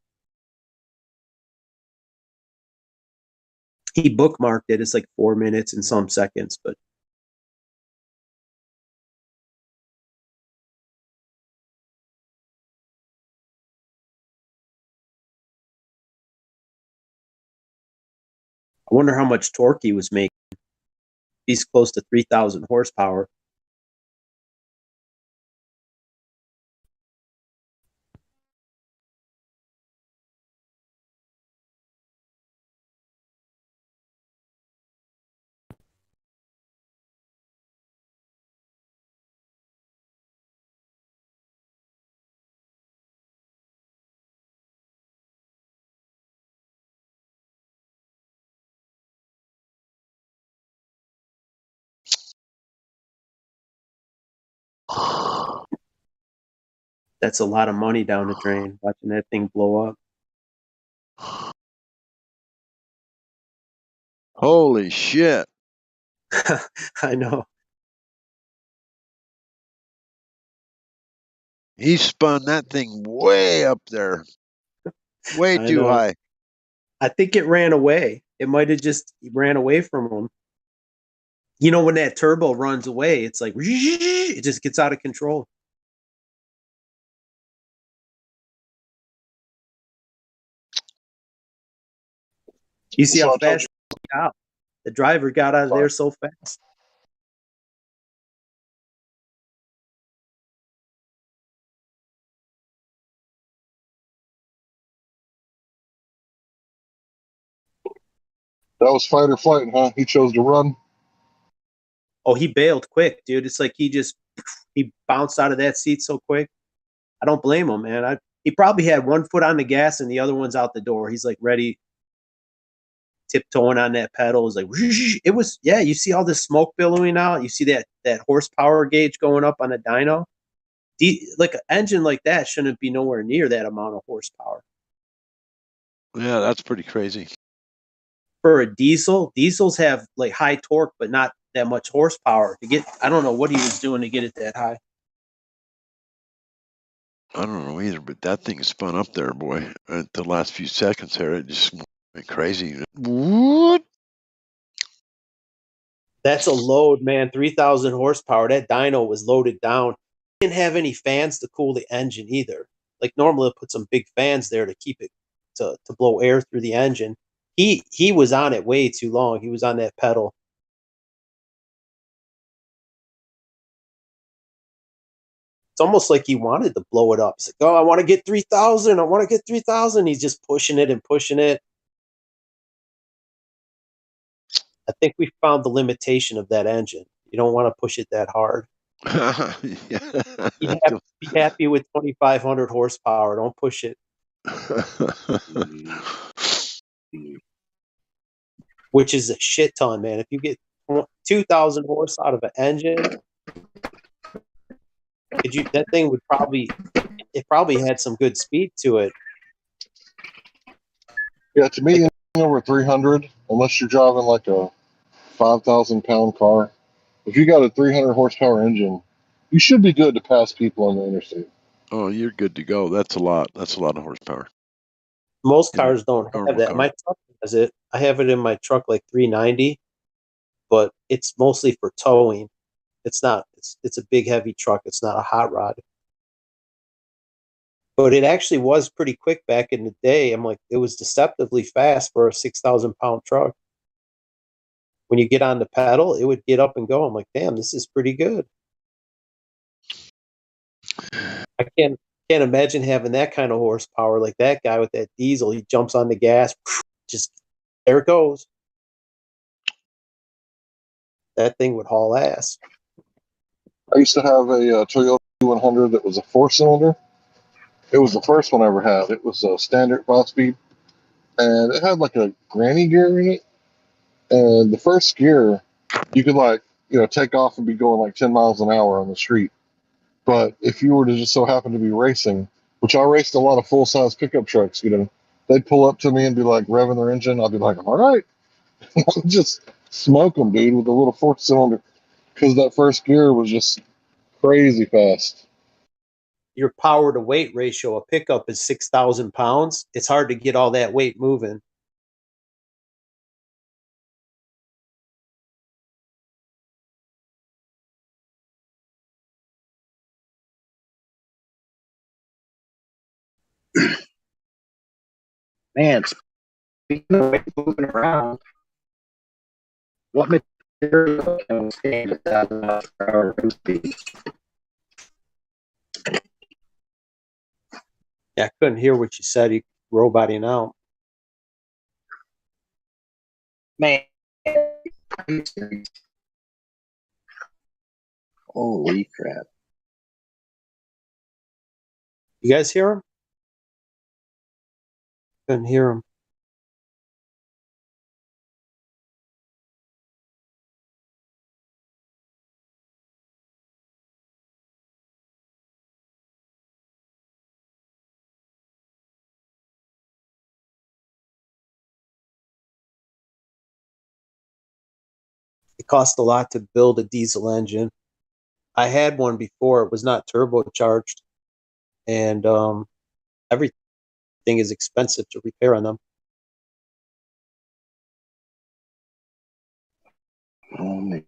He bookmarked it. It's like 4 minutes and some seconds, but I wonder how much torque he was making. He's close to 3,000 horsepower. That's a lot of money down the drain, watching that thing blow up. Holy shit. I know. He spun that thing way up there. Way I too know. high. I think it ran away. It might have just ran away from him. You know, when that turbo runs away, it's like it just gets out of control. You see how fast he got out. The driver got out of there so fast. That was fight or flight, huh? He chose to run. Oh, he bailed quick, dude. It's like he bounced out of that seat so quick. I don't blame him, man. He probably had one foot on the gas and the other one's out the door. He's like ready, tiptoeing on that pedal. It was like it was, yeah. You see all this smoke billowing out. You see that horsepower gauge going up on a dyno. Like an engine like that shouldn't be nowhere near that amount of horsepower. Yeah, that's pretty crazy. For a diesels have like high torque, but not that much horsepower. I don't know what he was doing to get it that high. I don't know either, but that thing spun up there, boy. At the last few seconds there, it just went crazy. What? That's a load, man. 3,000 horsepower. That dyno was loaded down. It didn't have any fans to cool the engine either. Like normally, it put some big fans there to keep it to blow air through the engine. He was on it way too long. He was on that pedal. It's almost like he wanted to blow it up. He's like, "Oh, I want to get 3,000. I want to get 3,000." He's just pushing it and pushing it. I think we found the limitation of that engine. You don't want to push it that hard. Be happy with 2,500 horsepower. Don't push it. Which is a shit ton, man. If you get 2,000 horse out of an engine, that thing would probably had some good speed to it. Yeah, to me, over 300, unless you're driving like a 5,000-pound car, if you got a 300 horsepower engine, you should be good to pass people on the interstate. Oh, you're good to go. That's a lot. That's a lot of horsepower. Most cars don't have that. My truck has it. I have it in my truck like 390, but it's mostly for towing. It's not. It's a big heavy truck. It's not a hot rod. But it actually was pretty quick back in the day. I'm like, it was deceptively fast for a 6,000-pound truck. When you get on the pedal, it would get up and go. I'm like, damn, this is pretty good. I can't imagine having that kind of horsepower like that guy with that diesel. He jumps on the gas, just there it goes. That thing would haul ass. I used to have a Toyota 100 that was a 4-cylinder. It was the first one I ever had. It was a standard 5-speed, and it had like a granny gear in it. And the first gear, you could like, take off and be going like 10 miles an hour on the street. But if you were to just so happen to be racing, which I raced a lot of full size pickup trucks, they'd pull up to me and be like revving their engine. I'd be like, all right, just smoke them, dude, with a little 4-cylinder, because that first gear was just crazy fast. Your power to weight ratio, a pickup is 6,000 pounds. It's hard to get all that weight moving. Man, speaking of weight moving around, what material can withstand 1,000 miles per hour wind speed? Yeah, I couldn't hear what you said. You roboting out. Man, holy crap. You guys hear him? Couldn't hear him. It cost a lot to build a diesel engine. I had one before. It was not turbocharged, and everything is expensive to repair on them. Oh, man.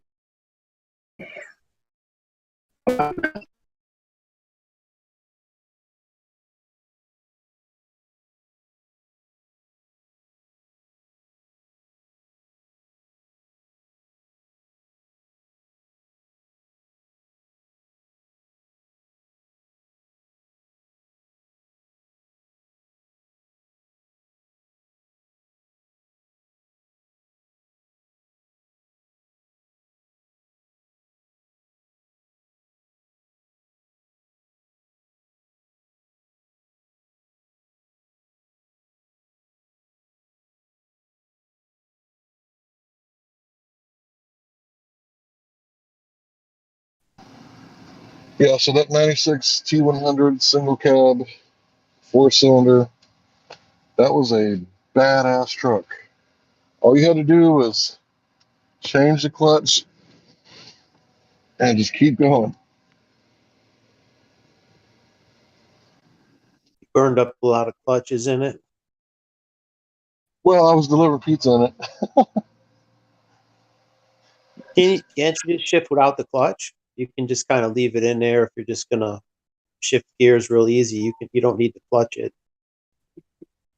Yeah, so that 96 T100 single cab, 4-cylinder, that was a badass truck. All you had to do was change the clutch and just keep going. You burned up a lot of clutches in it. Well, I was delivering pizza in it. Can't you just shift without the clutch? You can just kind of leave it in there if you're just gonna shift gears real easy. You don't need to clutch it.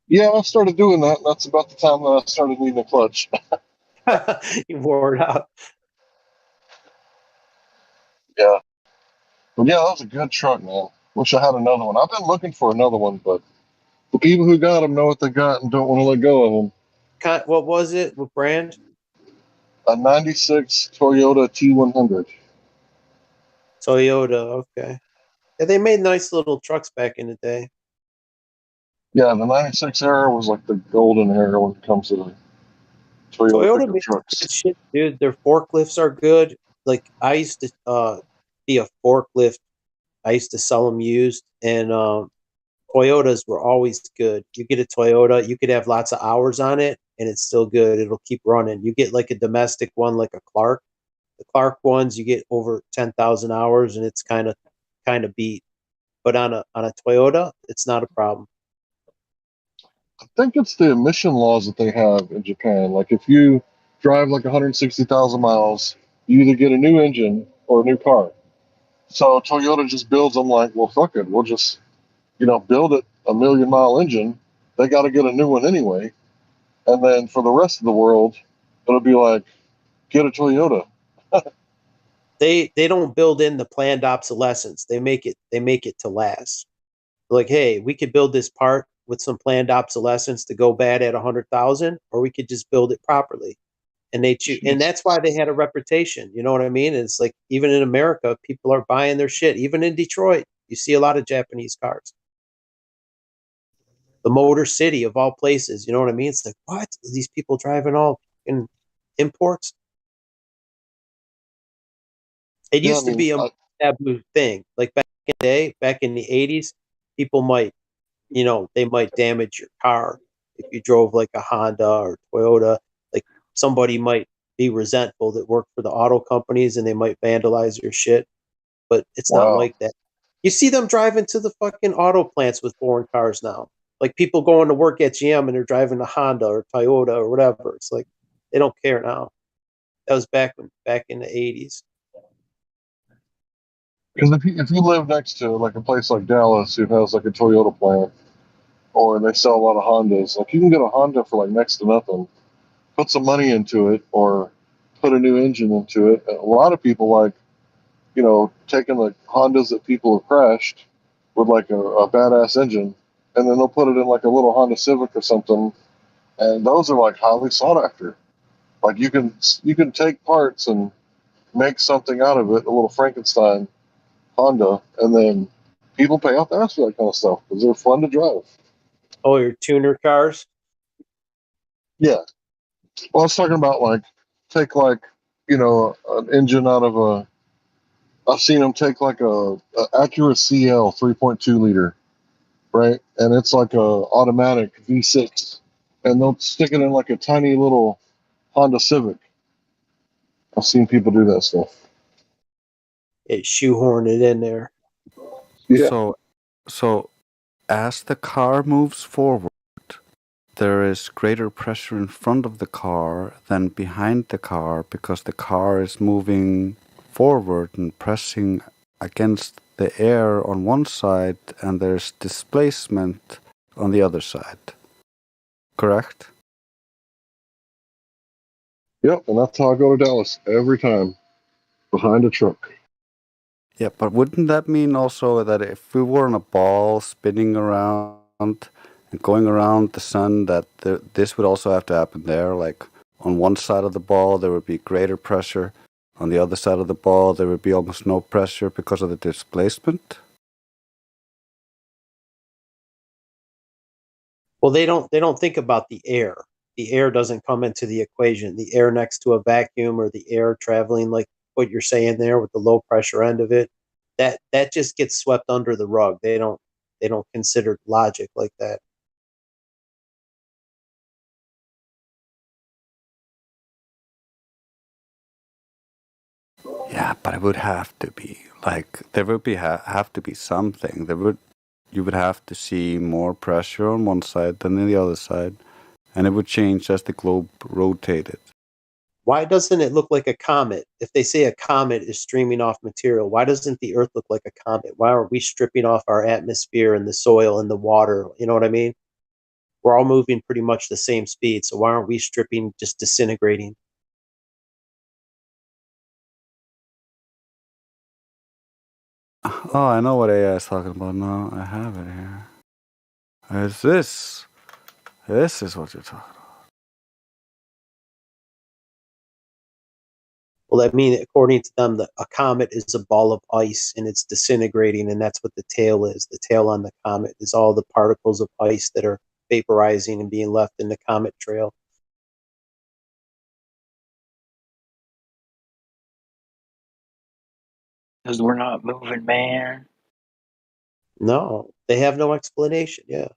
Yeah, I started doing that. That's about the time that I started needing a clutch. You wore it out. Yeah. But yeah, that was a good truck, man. Wish I had another one. I've been looking for another one, but the people who got them know what they got and don't want to let go of them. What was it? What brand? A 96 Toyota T100. Toyota. Okay. Yeah, they made nice little trucks back in the day. Yeah, the 96 era was like the golden era when it comes to the Toyota Toyota pickup makes trucks. good shit, dude. Their forklifts are good. Like I used to be a forklift. I used to sell them used, and Toyotas were always good. You get a Toyota, you could have lots of hours on it, and it's still good. It'll keep running. You get like a domestic one, like a Clark. The Clark ones, you get over 10,000 hours, and it's kind of beat. But on a Toyota, it's not a problem. I think it's the emission laws that they have in Japan. Like if you drive like 160,000 miles, you either get a new engine or a new car. So Toyota just builds them like, well, fuck it, we'll just build it a 1,000,000-mile engine. They got to get a new one anyway, and then for the rest of the world, it'll be like, get a Toyota. They don't build in the planned obsolescence. They make it to last. Like, hey, we could build this part with some planned obsolescence to go bad at 100,000, or we could just build it properly. And they choose, and that's why they had a reputation. You know what I mean? It's like even in America, people are buying their shit. Even in Detroit, you see a lot of Japanese cars. The Motor City of all places. You know what I mean? It's like, what? These people driving all fucking imports. It used to be a taboo thing. Like back in the day, back in the 80s, people might, they might damage your car if you drove like a Honda or Toyota. Like somebody might be resentful that worked for the auto companies and they might vandalize your shit. But it's not like that. You see them driving to the fucking auto plants with foreign cars now. Like people going to work at GM and they're driving a Honda or Toyota or whatever. It's like they don't care now. That was back in the 80s. Because if you live next to like a place like Dallas, who has like a Toyota plant, or they sell a lot of Hondas, like you can get a Honda for like next to nothing. Put some money into it, or put a new engine into it. And a lot of people like, taking like Hondas that people have crashed with like a badass engine, and then they'll put it in like a little Honda Civic or something, and those are like highly sought after. Like you can take parts and make something out of it, a little Frankenstein Honda, and then people pay off their ass for that kind of stuff because they're fun to drive. Oh, your tuner cars? Yeah. Well, I was talking about like take like an engine out of a. I've seen them take like a Acura CL 3.2 liter, right, and it's like a automatic V6, and they'll stick it in like a tiny little Honda Civic. I've seen people do that stuff. It shoehorn it in there. Yeah. So as the car moves forward, there is greater pressure in front of the car than behind the car because the car is moving forward and pressing against the air on one side, and there's displacement on the other side. Correct? Yep, and that's how I go to Dallas every time, behind a truck. Yeah, but wouldn't that mean also that if we were on a ball spinning around and going around the sun, that this would also have to happen there? Like on one side of the ball, there would be greater pressure. On the other side of the ball, there would be almost no pressure because of the displacement. Well, they don't think about the air. The air doesn't come into the equation. The air next to a vacuum or the air traveling, like what you're saying there with the low pressure end of it, that just gets swept under the rug. They don't consider logic like that. Yeah, but it would have to be like there would be have to be something. You would have to see more pressure on one side than on the other side, and it would change as the globe rotated. Why doesn't it look like a comet? If they say a comet is streaming off material, why doesn't the Earth look like a comet? Why aren't we stripping off our atmosphere and the soil and the water? You know what I mean? We're all moving pretty much the same speed, so why aren't we stripping, just disintegrating? Oh, I know what AI is talking about now. I have it here. Is this? This is what you're talking about. Well, that means, according to them, that a comet is a ball of ice and it's disintegrating, and that's what the tail is. The tail on the comet is all the particles of ice that are vaporizing and being left in the comet trail. Because we're not moving, man. No, they have no explanation. Yeah.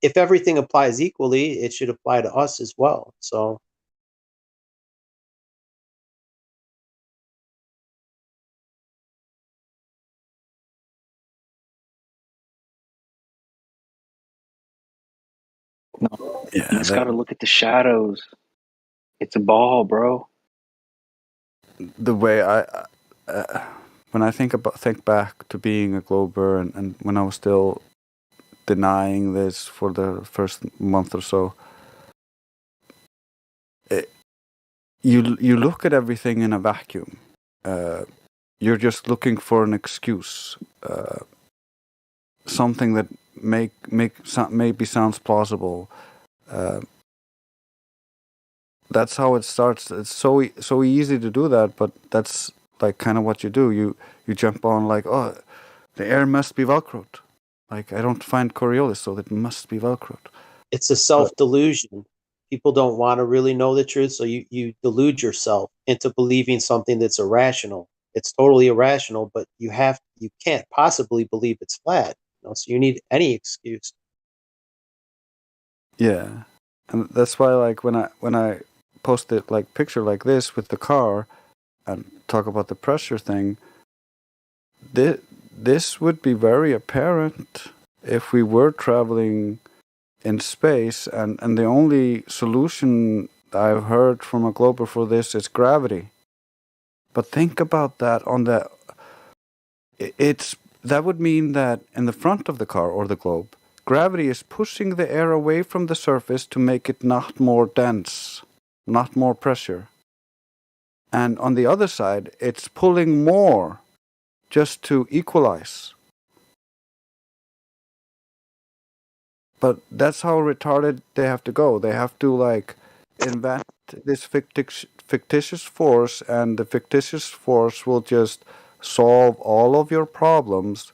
If everything applies equally, it should apply to us as well. So. No, yeah, you just got to look at the shadows. It's a ball, bro. The way when I think back to being a glober and when I was still denying this for the first month or so, you look at everything in a vacuum. You're just looking for an excuse, something that maybe sounds plausible. That's how it starts. It's so easy to do that, but that's like kind of what you do. You jump on like, oh, the air must be velcroed. Like I don't find Coriolis, so it must be velcroed. It's a self-delusion. People don't want to really know the truth, so you delude yourself into believing something that's irrational. It's totally irrational, but you can't possibly believe it's flat. So you need any excuse. Yeah, and that's why, like, when I posted like picture like this with the car and talk about the pressure thing, this would be very apparent if we were traveling in space, and the only solution I've heard from a glober for this is gravity. But think about that on the. That would mean that in the front of the car or the globe, gravity is pushing the air away from the surface to make it not more dense, not more pressure. And on the other side, it's pulling more just to equalize. But that's how retarded they have to go. They have to, like, invent this fictitious force, and the fictitious force will just solve all of your problems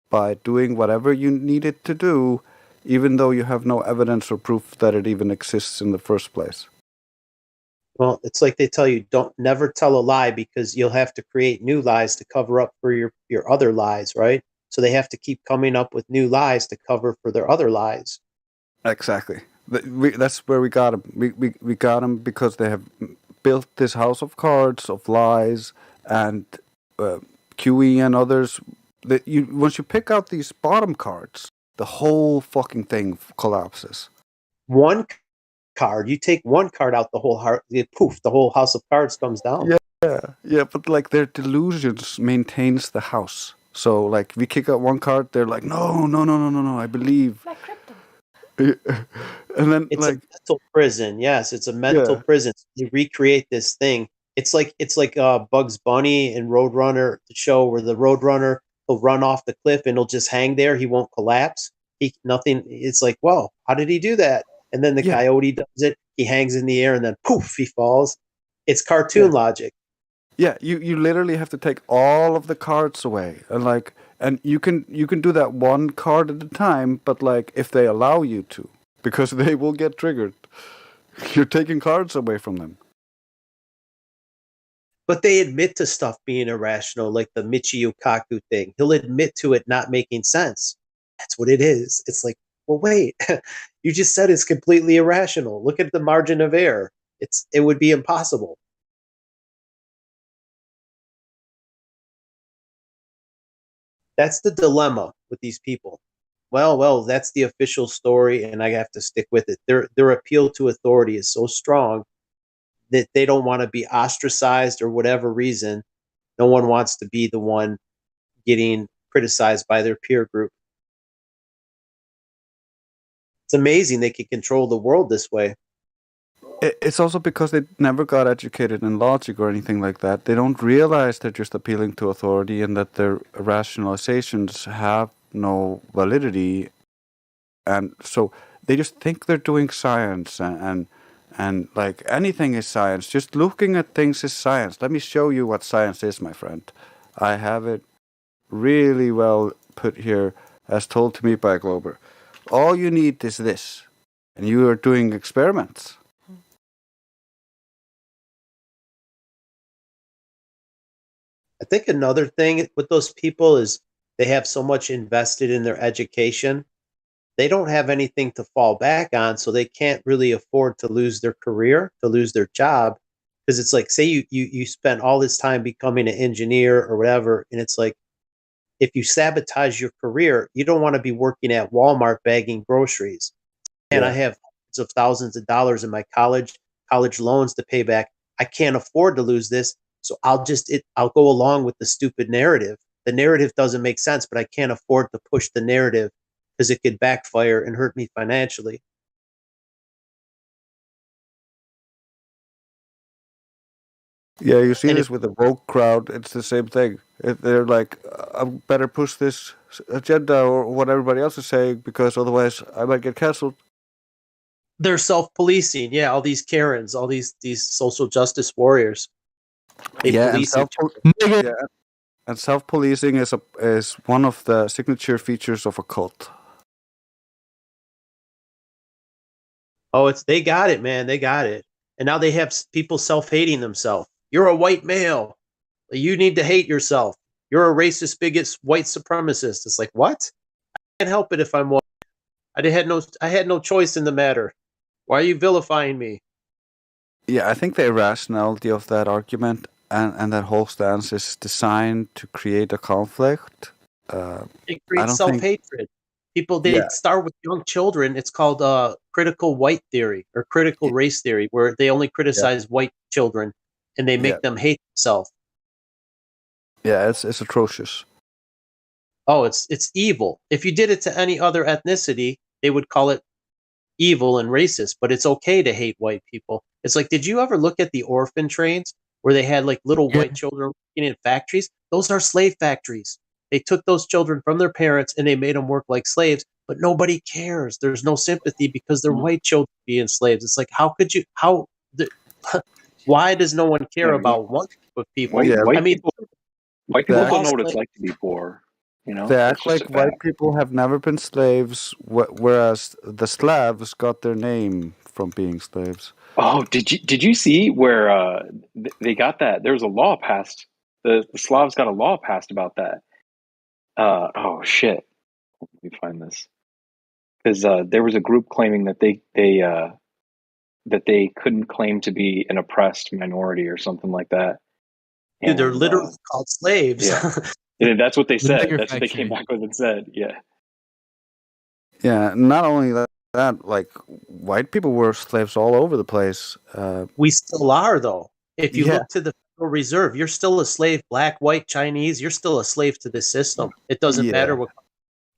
by doing whatever you need it to do, even though you have no evidence or proof that it even exists in the first place. Well, it's like they tell you, don't never tell a lie, because you'll have to create new lies to cover up for your other lies, right? So they have to keep coming up with new lies to cover for their other lies. Exactly. That's where we got them. We got them because they have built this house of cards, of lies, and QE and others. Once you pick out these bottom cards, the whole fucking thing collapses. One card, you take one card out, the whole poof, the whole house of cards comes down. Yeah, but like their delusions maintains the house. So like we kick out one card, they're like, no, I believe. Like crypto. And then It's like a mental prison. Yes, it's a mental prison. They recreate this thing. It's like Bugs Bunny and Roadrunner, the show where the Roadrunner will run off the cliff and he'll just hang there. He won't collapse. Nothing. It's like, whoa, how did he do that? And then the coyote does it. He hangs in the air and then poof, he falls. It's cartoon logic. Yeah, you literally have to take all of the cards away, and you can do that one card at a time, but like if they allow you to, because they will get triggered. You're taking cards away from them. But they admit to stuff being irrational, like the Michio Kaku thing. He'll admit to it not making sense. That's what it is. It's like, well, wait, you just said it's completely irrational. Look at the margin of error. It would be impossible. That's the dilemma with these people. Well, that's the official story, and I have to stick with it. Their appeal to authority is so strong that they don't want to be ostracized or whatever reason. No one wants to be the one getting criticized by their peer group. It's amazing they can control the world this way. It's also because they never got educated in logic or anything like that. They don't realize they're just appealing to authority and that their rationalizations have no validity. And so they just think they're doing science and like anything is science. Just looking at things is science. Let me show you what science is, my friend. I have it really well put here as told to me by a Glober. All you need is this. And you are doing experiments. I think another thing with those people is they have so much invested in their education. They don't have anything to fall back on, so they can't really afford to lose their career, to lose their job. Because it's like, say you spent all this time becoming an engineer or whatever, and it's like, if you sabotage your career, you don't want to be working at Walmart bagging groceries. And I have hundreds of thousands of dollars in my college loans to pay back. I can't afford to lose this. So I'll go along with the stupid narrative. The narrative doesn't make sense, but I can't afford to push the narrative because it could backfire and hurt me financially. Yeah, you see this with the woke crowd. It's the same thing. They're like, I better push this agenda or what everybody else is saying because otherwise I might get canceled. They're self-policing. Yeah, all these Karens, all these social justice warriors. They police and self-policing is one of the signature features of a cult. Oh, they got it, man. They got it. And now they have people self-hating themselves. You're a white male. You need to hate yourself. You're a racist, bigot, white supremacist. It's like, what? I can't help it if I'm white. I had no choice in the matter. Why are you vilifying me? Yeah, I think the irrationality of that argument and that whole stance is designed to create a conflict. It I creates don't think. self-hatred. People, they Yeah, start with young children. It's called critical white theory or critical race theory, where they only yeah, criticize white children and they yeah, make them hate themselves. yeah. It's atrocious. Oh, it's evil. If you did it to any other ethnicity, they would call it evil and racist, but it's okay to hate white people. It's like, did you ever look at the orphan trains where they had like little Yeah. white children working in factories? Those are slave factories. They took those children from their parents and they made them work like slaves, but nobody cares. There's no sympathy because they're white children being slaves. It's like, how could you, why does no one care Yeah, about one group of people? white Yeah, I white mean, people white they people we're don't all know what it's slaves. like to be poor. You they know, that's act just a like white fact. people have never been slaves, whereas the Slavs got their name from being slaves. Oh, did you see where they got that? There was a law passed. The Slavs got a law passed about that. Oh shit! Let me find this because there was a group claiming that they couldn't claim to be an oppressed minority or something like that. Dude, they're And literally called slaves. yeah, yeah, that's what they The said. nigger That's what they came factory. back with and said. Yeah. Yeah, not only that, like white people were slaves all over the place. We still are, though. If you Yeah, look to the Federal Reserve, you're still a slave, black, white, Chinese, you're still a slave to this system. It doesn't matter yeah. what,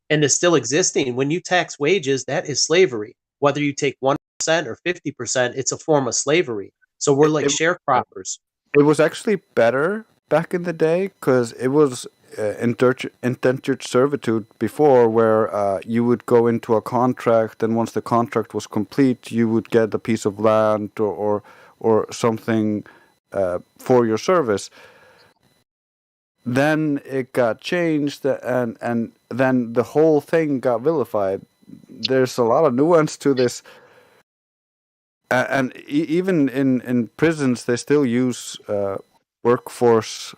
and it's still existing. When you tax wages, that is slavery. Whether you take 1% or 50%, it's a form of slavery. So we're like It, sharecroppers. it was actually better back in the day because it was indentured servitude before, where you would go into a contract, and once the contract was complete, you would get a piece of land or something for your service. Then it got changed, and then the whole thing got vilified. There's a lot of nuance to this, and even in prisons, they still use workforce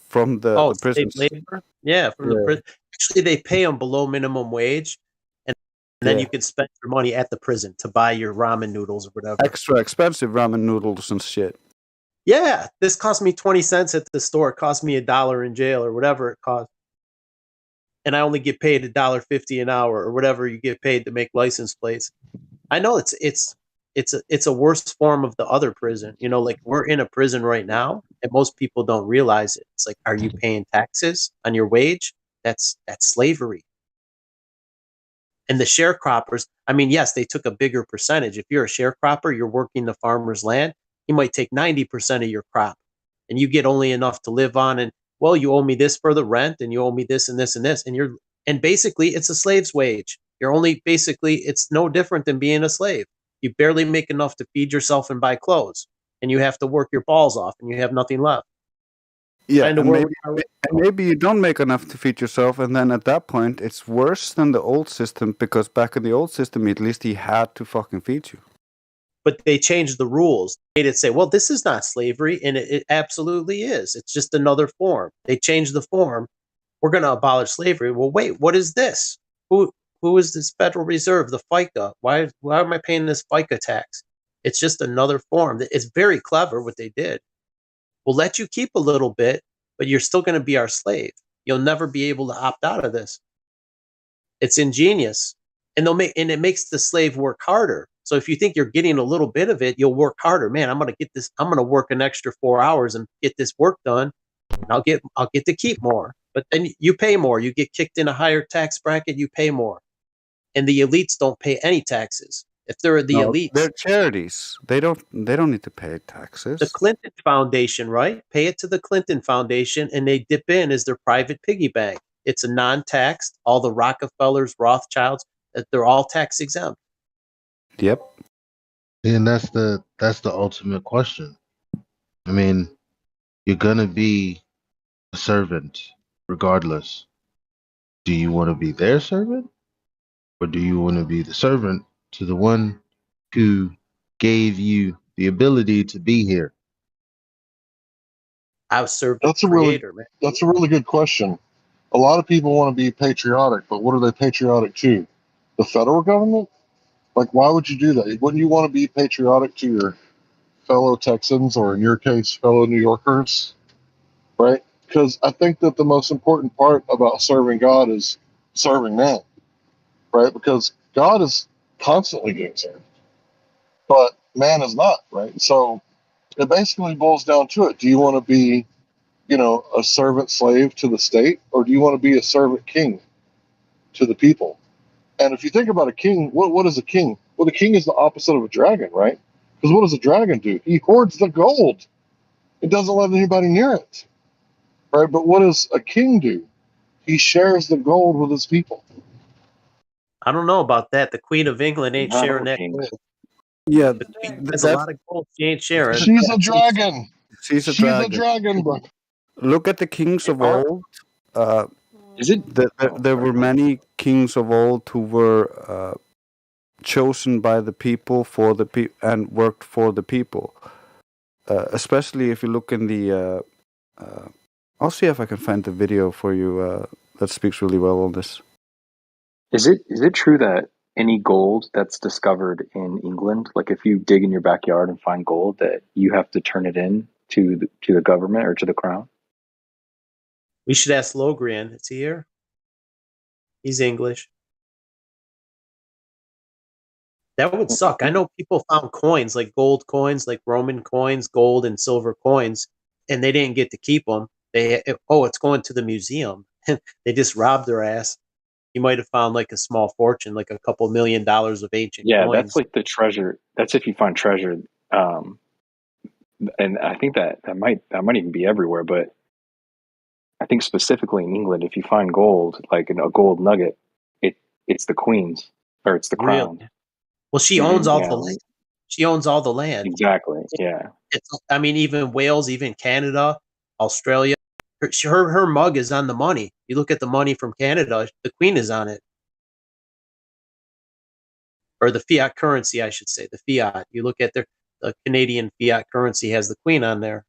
from Oh, the slave prisons. labor? Yeah, from the Yeah, prison. Actually, they pay them below minimum wage, and then yeah. you can spend your money at the prison to buy your ramen noodles or whatever. Extra expensive ramen noodles and shit. Yeah, this cost me 20 cents at the store. It cost me $1 in jail or whatever it cost. And I only get paid $1.50 an hour or whatever you get paid to make license plates. I know it's a worse form of the other prison. You know, like we're in a prison right now, and most people don't realize it. It's like, are you paying taxes on your wage? That's slavery. And the sharecroppers, I mean, yes, they took a bigger percentage. If you're a sharecropper, you're working the farmer's land, he might take 90% of your crop and you get only enough to live on. And well, you owe me this for the rent and you owe me this and this and this. And basically it's a slave's wage. You're only basically, it's no different than being a slave. You barely make enough to feed yourself and buy clothes, and you have to work your balls off and you have nothing left. Yeah, Kind of and where we maybe are right and now. maybe you don't make enough to feed yourself, and then at that point, it's worse than the old system because back in the old system, at least he had to fucking feed you. But they changed the rules. They made it say, well, this is not slavery, and it absolutely is. It's just another form. They changed the form. We're going to abolish slavery. Well, wait, what is this? Who is this Federal Reserve, the FICA? Why am I paying this FICA tax? It's just another form. It's very clever what they did. We'll let you keep a little bit, but you're still going to be our slave. You'll never be able to opt out of this. It's ingenious, and it makes the slave work harder. So if you think you're getting a little bit of it, you'll work harder. Man, I'm going to get this. I'm going to work an extra 4 hours and get this work done, and I'll get to keep more. But then you pay more. You get kicked in a higher tax bracket. You pay more, and the elites don't pay any taxes. If they're the No, elites, they're charities. They don't need to pay the taxes. Clinton Foundation, right? Pay it to the Clinton Foundation, and they dip in as their private piggy bank. It's a non-taxed. All the Rockefellers, Rothschilds, they're all tax exempt. Yep. And that's the ultimate question. I mean, you're gonna be a servant regardless. Do you want to be their servant, or do you want to be the servant to the one who gave you the ability to be here? I was served That's the a really creator, man. that's a really good question. A lot of people want to be patriotic, but what are they patriotic to? The federal government? Like, why would you do that? Wouldn't you want to be patriotic to your fellow Texans, or in your case, fellow New Yorkers? Right? Because I think that the most important part about serving God is serving man, right? Because God is constantly getting served, but man is not, right? So it basically boils down to it. Do you want to be, a servant slave to the state, or do you want to be a servant king to the people? And if you think about a king, what is a king? Well, the king is the opposite of a dragon, right? Because what does a dragon do? He hoards the gold. It doesn't let anybody near it, right? But what does a king do? He shares the gold with his people. I don't know about that. The Queen of England ain't Not sharing all that kings. gold. Yeah, The Queen has a that's lot of gold. She ain't sharing. She's a dragon. she's a She's a dragon. dragon, bro. Look at the kings of old. Is it? There were many kings of old who were chosen by the people for the and worked for the people. Especially if you look in the, I'll see if I can find the video for you that speaks really well on this. Is it true that any gold that's discovered in England, like if you dig in your backyard and find gold, that you have to turn it in to the government or to the crown? We should ask Logrian. Is he here? He's English. That would suck. I know people found coins, like gold coins, like Roman coins, gold and silver coins, and they didn't get to keep them. It's going to the museum. They just robbed their ass. You might have found like a small fortune, like a couple $1,000,000 of ancient Yeah, that's coins. like the treasure. That's if you find treasure. And I think that might even be everywhere, but I think specifically in England, if you find gold, like a gold nugget, it's the Queen's or it's the Really? crown. Well, she owns all Yeah, the land. She owns all the land. exactly. Yeah. I mean, even Wales, even Canada, Australia. Her mug is on the money. You look at the money from Canada, the Queen is on it. Or the fiat currency, I should say, the fiat. You look at the Canadian fiat currency has the Queen on there.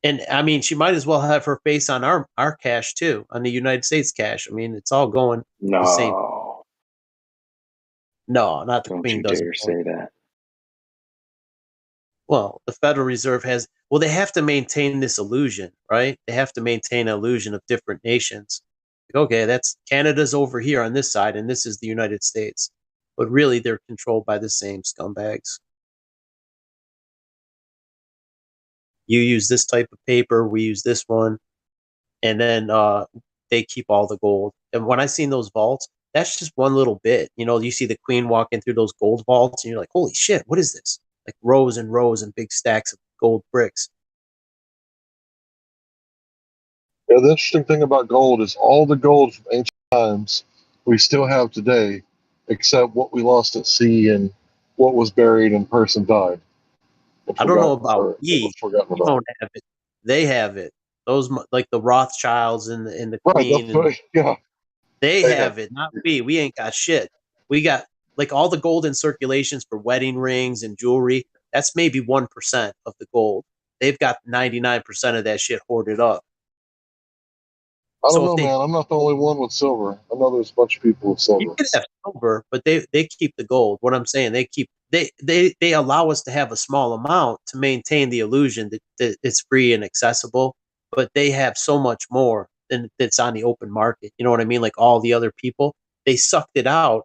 And I mean, she might as well have her face on our cash too, on the United States cash. I mean, it's all going the same. No, No, not the don't Queen you doesn't. dare say that. Well, the Federal Reserve has, well, they have to maintain this illusion, right? They have to maintain an illusion of different nations. Like, okay, that's Canada's over here on this side, and this is the United States. But really, they're controlled by the same scumbags. You use this type of paper, we use this one, and then they keep all the gold. And when I seen those vaults, that's just one little bit. You see the Queen walking through those gold vaults, and you're like, holy shit, what is this? Like rows and rows and big stacks of gold bricks. Yeah, the interesting thing about gold is all the gold from ancient times we still have today, except what we lost at sea and what was buried and person died. I don't know about It was forgotten we about. don't have it. They have it. Those like the Rothschilds and the Right, Queen, that's right. Yeah, they they have. have it. Not we. We ain't got shit. We got like all the gold in circulations for wedding rings and jewelry. That's maybe 1% of the gold. They've got 99% of that shit hoarded up. I don't So if know, they, man. I'm not the only one with silver. I know there's a bunch of people with you silver. could have silver, but they keep the gold. What I'm saying, they allow us to have a small amount to maintain the illusion that it's free and accessible, but they have so much more than that's on the open market. You know what I mean? Like all the other people, they sucked it out.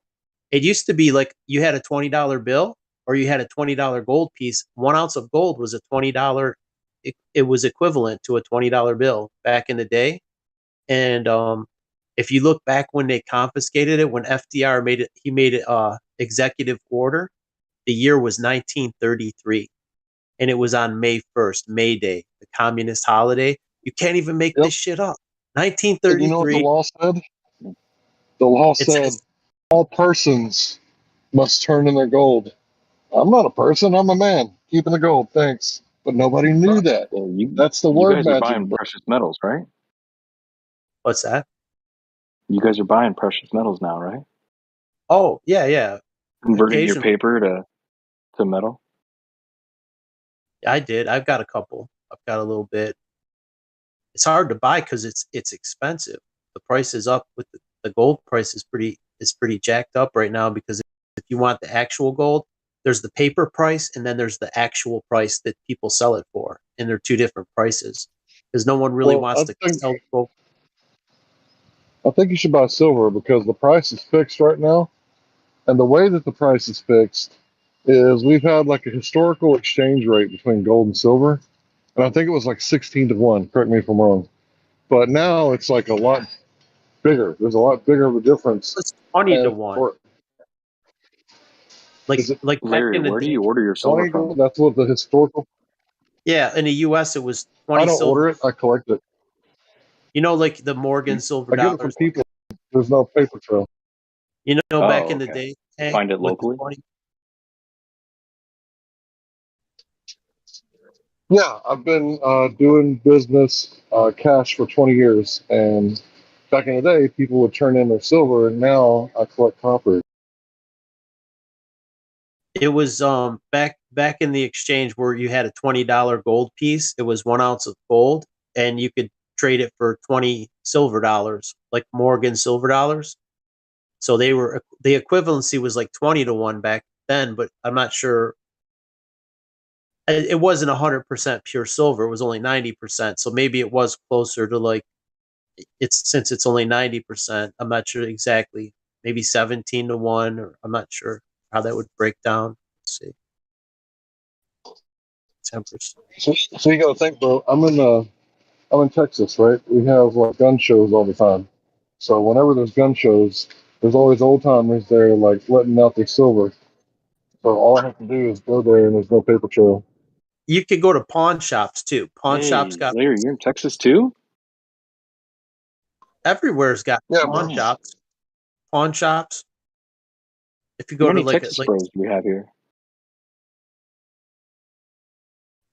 It used to be like you had a $20 bill or you had a $20 gold piece. 1 ounce of gold was a $20. It was equivalent to a $20 bill back in the day. And if you look back when they confiscated it, when FDR made it, he made it executive order. The year was 1933, and it was on May 1st, May Day, the communist holiday. You can't even make Yep. this shit up. And you know what the 1933. law said? The law It said says, all persons must turn in their gold. I'm not a person. I'm a man. Keeping the gold. Thanks. But nobody knew that. Well, That's the you word guys are magic, buying bro. precious metals, right? what's that? You guys are buying precious metals now, right? Oh, yeah. Converting your Occasionally, paper to metal? I did. I've got a couple. I've got a little bit. It's hard to buy because it's expensive. The price is up with the gold price is pretty jacked up right now because if you want the actual gold, there's the paper price and then there's the actual price that people sell it for, and they're two different prices because no one really Well, wants to sell gold. I think you should buy silver because the price is fixed right now. And the way that the price is fixed is we've had like a historical exchange rate between gold and silver. And I think it was like 16 to 1. Correct me if I'm wrong. But now it's like a lot bigger. There's a lot bigger of a difference. It's 20 to And 1. for, Like is it back Larry, in the where do day. you order your silver 20 from? gold? That's what the historical. Yeah, in the US it was I 20 don't silver. order it. I collect it. You know, like the Morgan silver I get it from dollars. people. There's no paper trail. You know, back Oh, in the okay. day, You Hank, find it with the locally? 20. Yeah, I've been doing business cash for 20 years. And back in the day, people would turn in their silver. And now I collect copper. It was back in the exchange where you had a $20 gold piece. It was 1 ounce of gold, and you could trade it for 20 silver dollars, like Morgan silver dollars. So the equivalency was like 20 to 1 back then, but I'm not sure. It wasn't 100% pure silver. It was only 90%. So maybe it was closer to like since it's only 90%. I'm not sure exactly. Maybe 17 to 1, or I'm not sure how that would break down. Let's see. 10%. So you got to think, bro. I'm in Texas, right? We have like gun shows all the time. So whenever there's gun shows, there's always old timers there, like letting out their silver. So all I have to do is go there, and there's no paper trail. You could go to pawn shops too. Pawn shops Hey, got Larry, you're in Texas too? everywhere's got Yeah, pawn bro. Wow. shops. Pawn shops. If you How go to many Texas like bros do we have here?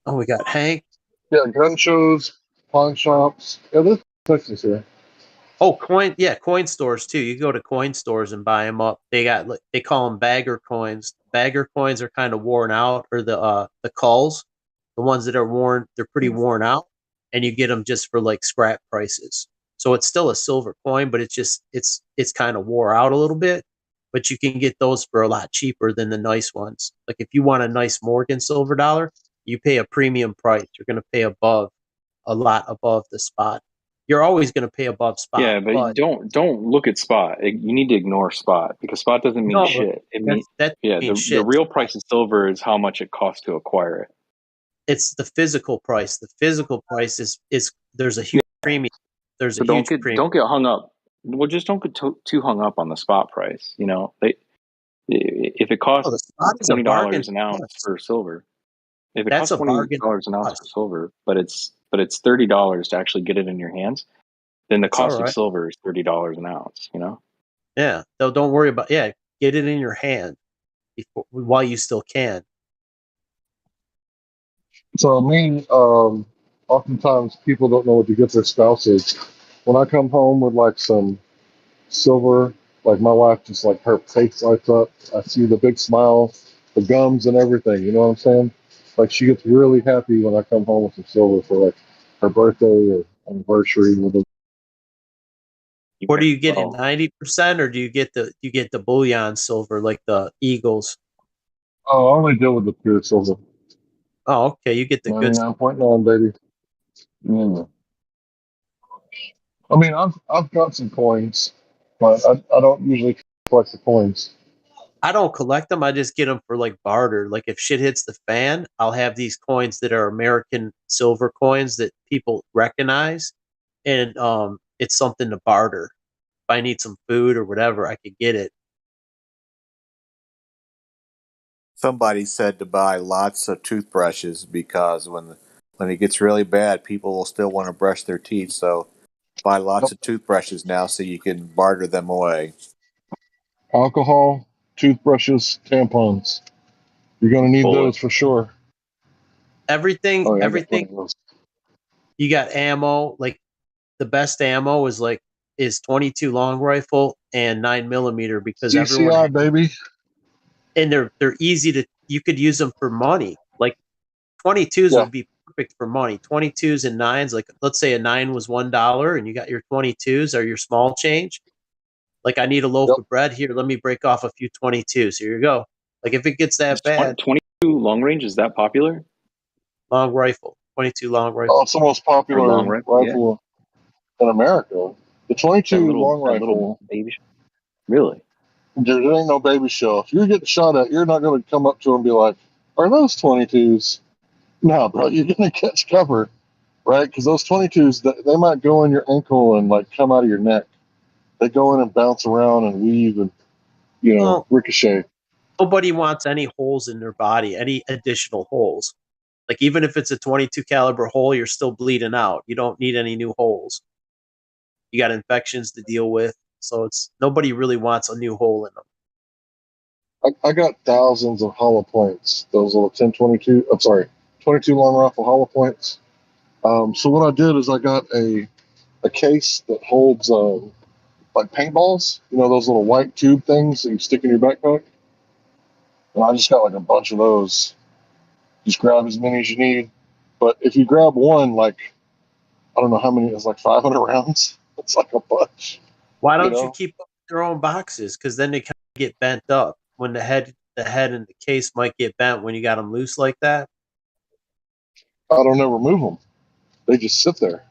oh, we got Hank. Yeah, gun shows, pawn shops. Yeah, there's Texas here. Oh, coin stores too. You go to coin stores and buy them up. They call them bagger coins. Bagger coins are kind of worn out, or the culls, the ones that are worn, they're pretty worn out, and you get them just for like scrap prices. So it's still a silver coin, but it's kind of wore out a little bit. But you can get those for a lot cheaper than the nice ones. Like if you want a nice Morgan silver dollar, you pay a premium price. You're going to pay a lot above the spot. You're always going to pay above spot, Yeah, but but don't look at spot. You need to ignore spot because spot doesn't mean no, shit. It mean that yeah, means the shit. real price of silver is how much it costs to acquire it. It's the physical price. The physical price is there's a huge premium. There's a So huge premium. don't get hung up. Well, just don't get too hung up on the spot price. You know, if it Oh, costs the spot is a bargain. $20 an ounce Yes, for silver, if it that's costs a $20 bargain an ounce for for us. silver, but it's $30 to actually get it in your hands, then the It's all cost of right. silver is $30 an ounce. You know. Yeah. So don't worry about. Yeah, get it in your hand while you still can. So oftentimes people don't know what to get their spouses. When I come home with like some silver, like my wife just like her face lights up. I see the big smile, the gums and everything. You know what I'm saying? Like she gets really happy when I come home with some silver for like her birthday or anniversary. What do you get in Well, 90%, or do you get the bullion silver like the Eagles? Oh, I only deal with the pure silver. Oh, okay. You get the good. 99.9, baby. Yeah. I mean, I've got some coins, but I don't usually collect the coins. I don't collect them. I just get them for like barter. Like if shit hits the fan, I'll have these coins that are American silver coins that people recognize, and it's something to barter. If I need some food or whatever, I could get it. Somebody said to buy lots of toothbrushes because when it gets really bad, people will still want to brush their teeth. So buy lots of toothbrushes now so you can barter them away. Alcohol, toothbrushes, tampons. You're gonna need bullet. those for sure. Everything, Oh yeah, I got plenty everything. of those. You got ammo. Like the best ammo is 22 long rifle and 9mm because everyone CCI, baby. and they're easy to. You could use them for money. Like 22s Yeah. would be perfect for money. 22s and 9s. Like let's say a 9 was $1, and you got your 22s or your small change. Like I need a loaf Yep. of bread here. Let me break off a few 22s. Here you go. Like if it gets that Is bad, 22 long range, is that popular? long rifle, 22 long Oh, rifle. it's the most Or popular long rifle? Yeah. rifle in America. The That 22 little long that little rifle. baby. Really? There ain't no baby show. If you're getting shot at, you're not going to come up to them and be like, "Are those 22s?" No, bro, you're going to catch cover, right? Because those 22s, they might go in your ankle and like come out of your neck. They go in and bounce around and weave and Well, ricochet. nobody wants any holes in their body, any additional holes. Like even if it's a 22 caliber hole, you're still bleeding out. You don't need any new holes. You got infections to deal with, so it's nobody really wants a new hole in them. I got thousands of hollow points. Those little 1022. I'm sorry, 22 long rifle hollow points. So what I did is I got a case that holds like paintballs. You know those little white tube things that you stick in your backpack. And I just got like a bunch of those. Just grab as many as you need. But if you grab one, like I don't know how many. It's like 500 rounds. It's like a bunch. Why You don't you know. keep their own boxes? Because then they kind of get bent up. When the head and the case might get bent when you got them loose like that. I don't ever move them. They just sit there.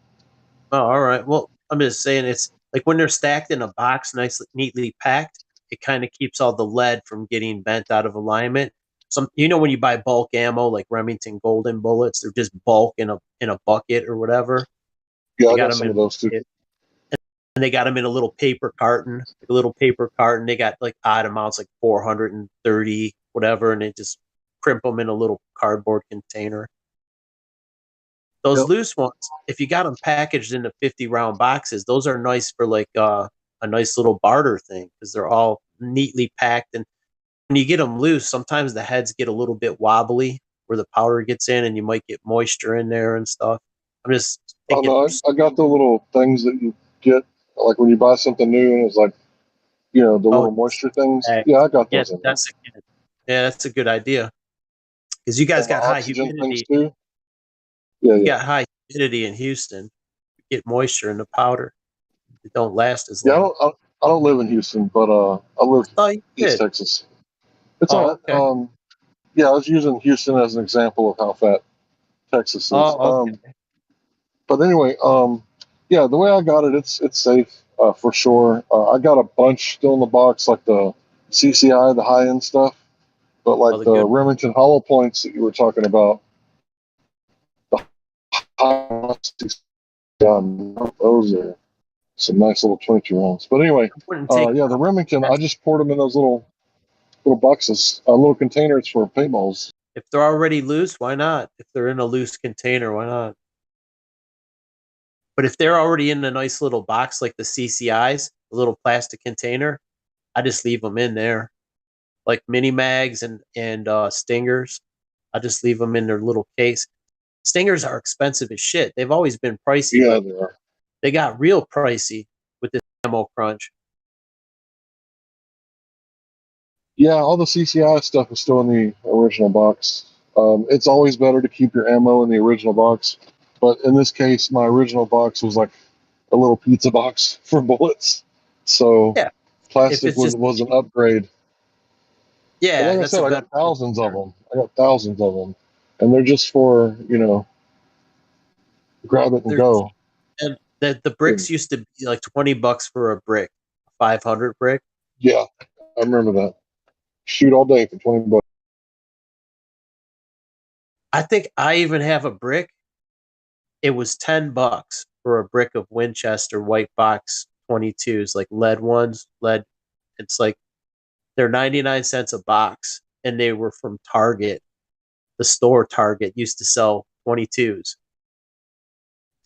Oh, all right. Well, I'm just saying it's like when they're stacked in a box, nicely, neatly packed. It kind of keeps all the lead from getting bent out of alignment. Some, when you buy bulk ammo like Remington Golden bullets, they're just bulk in a bucket or whatever. Yeah, They I got got them some in of those too. and they got them in a little paper carton, like a little paper carton. They got like odd amounts, like 430, whatever, and they just crimp them in a little cardboard container. Those Yep. loose ones, if you got them packaged into 50-round boxes, those are nice for like a nice little barter thing because they're all neatly packed. And when you get them loose, sometimes the heads get a little bit wobbly where the powder gets in, and you might get moisture in there and stuff. I'm just Oh thinking. no, I got the little things that you get like when you buy something new and it's like the Oh, little moisture things. hey, Yeah, I got yeah, those in there. that's a good idea because you guys And the got high oxygen things humidity. too. Yeah, You yeah, got high humidity in Houston. You get moisture in the powder. It don't last as yeah. long. I don't live in Houston, but I live Oh, you East did. Texas. It's Oh, all okay. right. Yeah, I was using Houston as an example of how fat Texas is. Oh, okay. But anyway, yeah, the way I got it, it's safe for sure. I got a bunch still in the box, like the CCI, the high end stuff, but Oh, like the the good. Remington Hollow Points that you were talking about, those are some nice little 22 rounds. But anyway, I wouldn't take yeah, the Remington, I just poured them in those little boxes, little containers for paintballs. if they're already loose. Why not? If they're in a loose container, why not? But if they're already in a nice little box like the CCIs, a little plastic container, I just leave them in there. Like mini mags and stingers, I just leave them in their little case. Stingers are expensive as shit. They've always been pricey, Yeah, but they are. they got real pricey with this ammo crunch. Yeah, all the CCI stuff is still in the original box. It's always better to keep your ammo in the original box, but in this case, my original box was like a little pizza box for bullets, so Yeah, if plastic it's was just was an upgrade. But yeah, like I that's a said, I better. got thousands of them. I got thousands of them, and they're just for grab it and There's go. and the bricks used to be like $20 for a brick, 500 brick. Yeah, I remember that. Shoot all day for $20. I think I even have a brick. It was $10 for a brick of Winchester white box 22s, like lead ones. Lead. It's like they're 99 cents a box, and they were from Target. The store Target used to sell 22s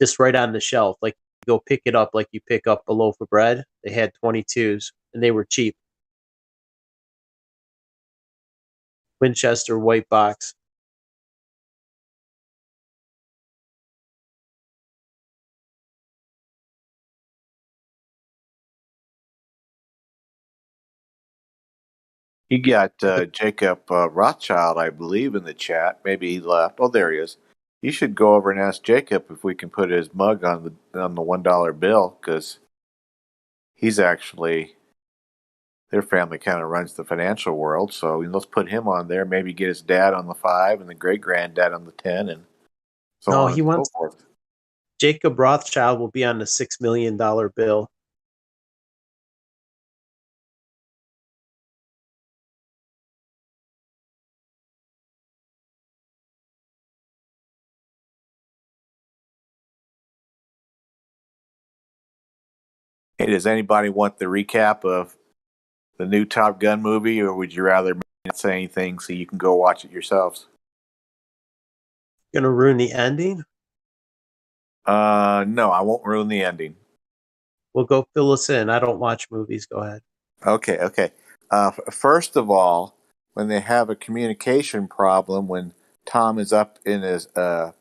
just right on the shelf. Like you go pick it up like you pick up a loaf of bread. They had 22s and they were cheap. Winchester white box. You got Jacob Rothschild, I believe, in the chat. Maybe he left. Oh, there he is. You should go over and ask Jacob if we can put his mug on the $1 bill, because he's actually, their family kind of runs the financial world. So let's put him on there. Maybe get his dad on the 5 and the great granddad on the 10, and so No, on he and so wants forth. Jacob Rothschild will be on the $6 million bill. Hey, does anybody want the recap of the new Top Gun movie, or would you rather not say anything so you can go watch it yourselves? Gonna ruin the ending? No, I won't ruin the ending. Well, go fill us in. I don't watch movies. Go ahead. Okay. First of all, when they have a communication problem, when Tom is up in his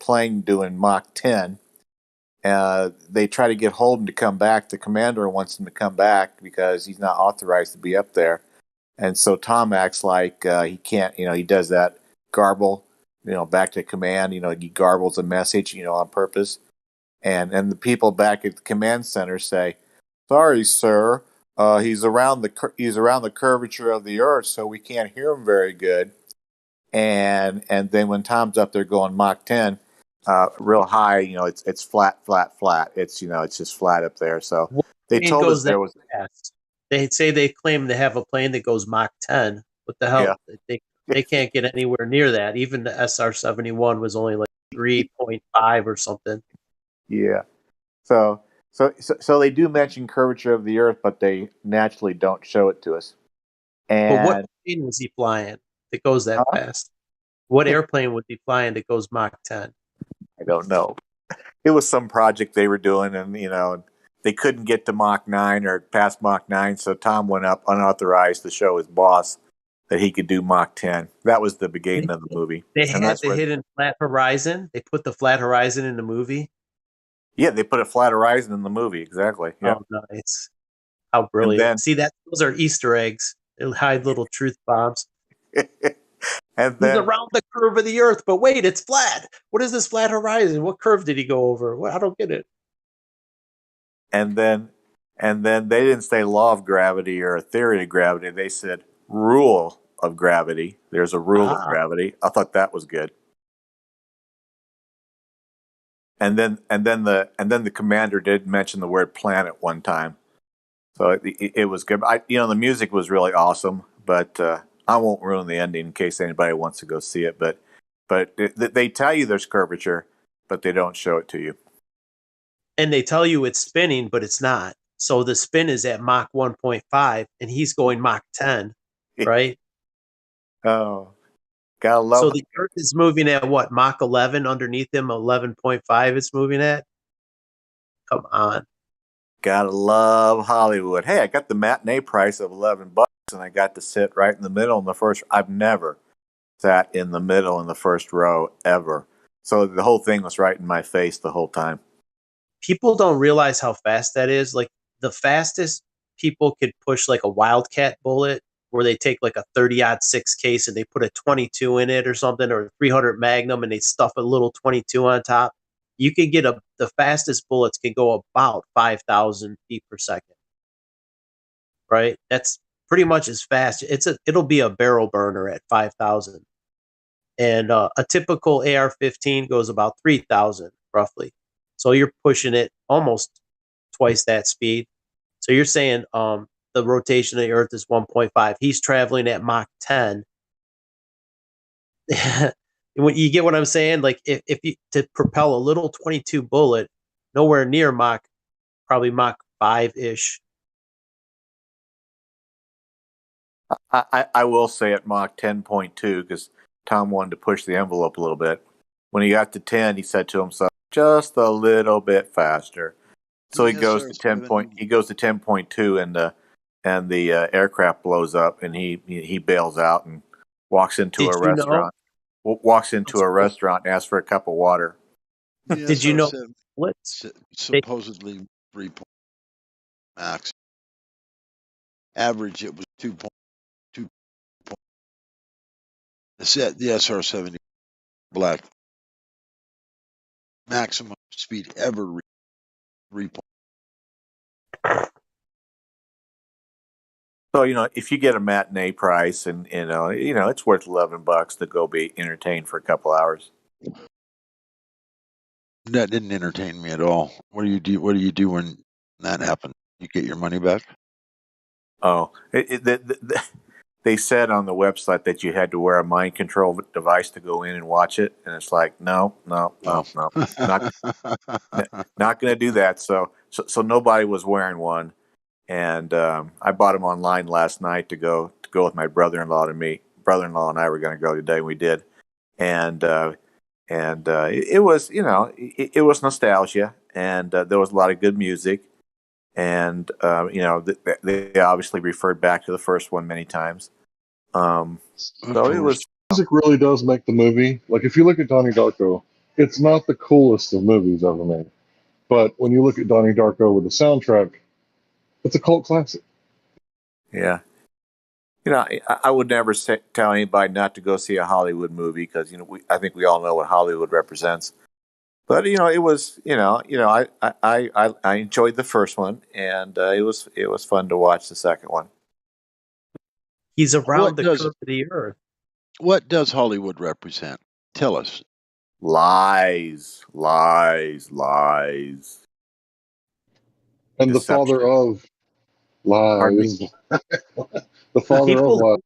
plane doing Mach 10, they try to get Holden to come back. The commander wants him to come back because he's not authorized to be up there. And so Tom acts like he can't, he does that garble, back to command, he garbles a message, on purpose. And the people back at the command center say, "Sorry, sir, he's around the curvature of the Earth, so we can't hear him very good." And then when Tom's up there going Mach 10, real high, it's flat. It's just flat up there. So What they plane told us goes that there was, fast? They say they claim to have a plane that goes Mach 10. What the yeah, hell? They can't get anywhere near that. Even the SR-71 was only like 3.5 or something. yeah. So they do mention curvature of the Earth, but they naturally don't show it to us. But what And plane was he flying that goes that huh? fast? What airplane was he flying that goes Mach 10? I don't know. It was some project they were doing, and they couldn't get to Mach 9 or past Mach 9, so Tom went up unauthorized to show his boss that he could do Mach 10. That was the beginning of the movie, They and had that's the where, hidden flat horizon. They put the flat horizon in the movie. yeah, they put a flat horizon in the movie, exactly. Oh, Yep. nice. How And brilliant. then See, those are Easter eggs. They hide little truth bombs. and He's then around the curve of the Earth, but wait, it's flat. What is this flat horizon? What curve did he go over? What, I don't get it. and then and then they didn't say law of gravity or a theory of gravity. They said rule of gravity. There's a rule of Ah, gravity. I thought that was good. And then the commander did mention the word planet one time, so it was good. The music was really awesome, but I won't ruin the ending in case anybody wants to go see it. But they tell you there's curvature, but they don't show it to you. and they tell you it's spinning, but it's not. So the spin is at Mach 1.5, and he's going Mach 10, right? Oh, gotta So love the Earth is moving at what? Mach 11 underneath him, 11.5 it's moving at? Come on. Gotta love Hollywood. Hey, I got the matinee price of $11, and I got to sit right in the middle in the first. I've never sat in the middle in the first row ever. So the whole thing was right in my face the whole time. People don't realize how fast that is. Like the fastest people could push like a wildcat bullet where they take like a 30-06 case and they put a 22 in it or something, or a 300 Magnum, and they stuff a little 22 on top. You could get the fastest bullets can go about 5,000 feet per second, right? That's pretty much as fast. It'll be a barrel burner at 5,000. And a typical AR-15 goes about 3,000 roughly. So you're pushing it almost twice that speed. So you're saying the rotation of the Earth is 1.5. He's traveling at Mach 10. When you get what I'm saying, like if you to propel a little 22 bullet, nowhere near probably Mach 5-ish. I will say at Mach 10.2 because Tom wanted to push the envelope a little bit. When he got to 10, he said to himself, "Just a little bit faster." So he Yes, goes sir. to 10.2, and the aircraft blows up, and he bails out and walks into Did a you know? restaurant. Walks into a restaurant and asks for a cup of water. The Did you know SR-7 bullets? They supposedly 3 max. Average, it was 2.2 The SR-70 black, maximum speed ever. So if you get a matinee price, and it's worth $11 to go be entertained for a couple hours. That didn't entertain me at all. What do you do? What do you do when that happens? You get your money back? Oh, they said on the website that you had to wear a mind control device to go in and watch it, and it's like, no, Oh. not not going to do that. So nobody was wearing one, and I bought them online last night to go with my brother-in-law to meet. Brother-in-law and I were going to go today, and we did, and it was it was nostalgia, and there was a lot of good music. And they obviously referred back to the first one many times. So it was. Music really does make the movie. Like if you look at Donnie Darko, it's not the coolest of movies ever made, but when you look at Donnie Darko with the soundtrack, it's a cult classic. Yeah, I would never tell anybody not to go see a Hollywood movie because I think we all know what Hollywood represents. But it was I enjoyed the first one, and it was fun to watch the second one. He's around the curve of the earth. What does Hollywood represent? Tell us. Lies, lies, lies. And the father of lies. The father of lies.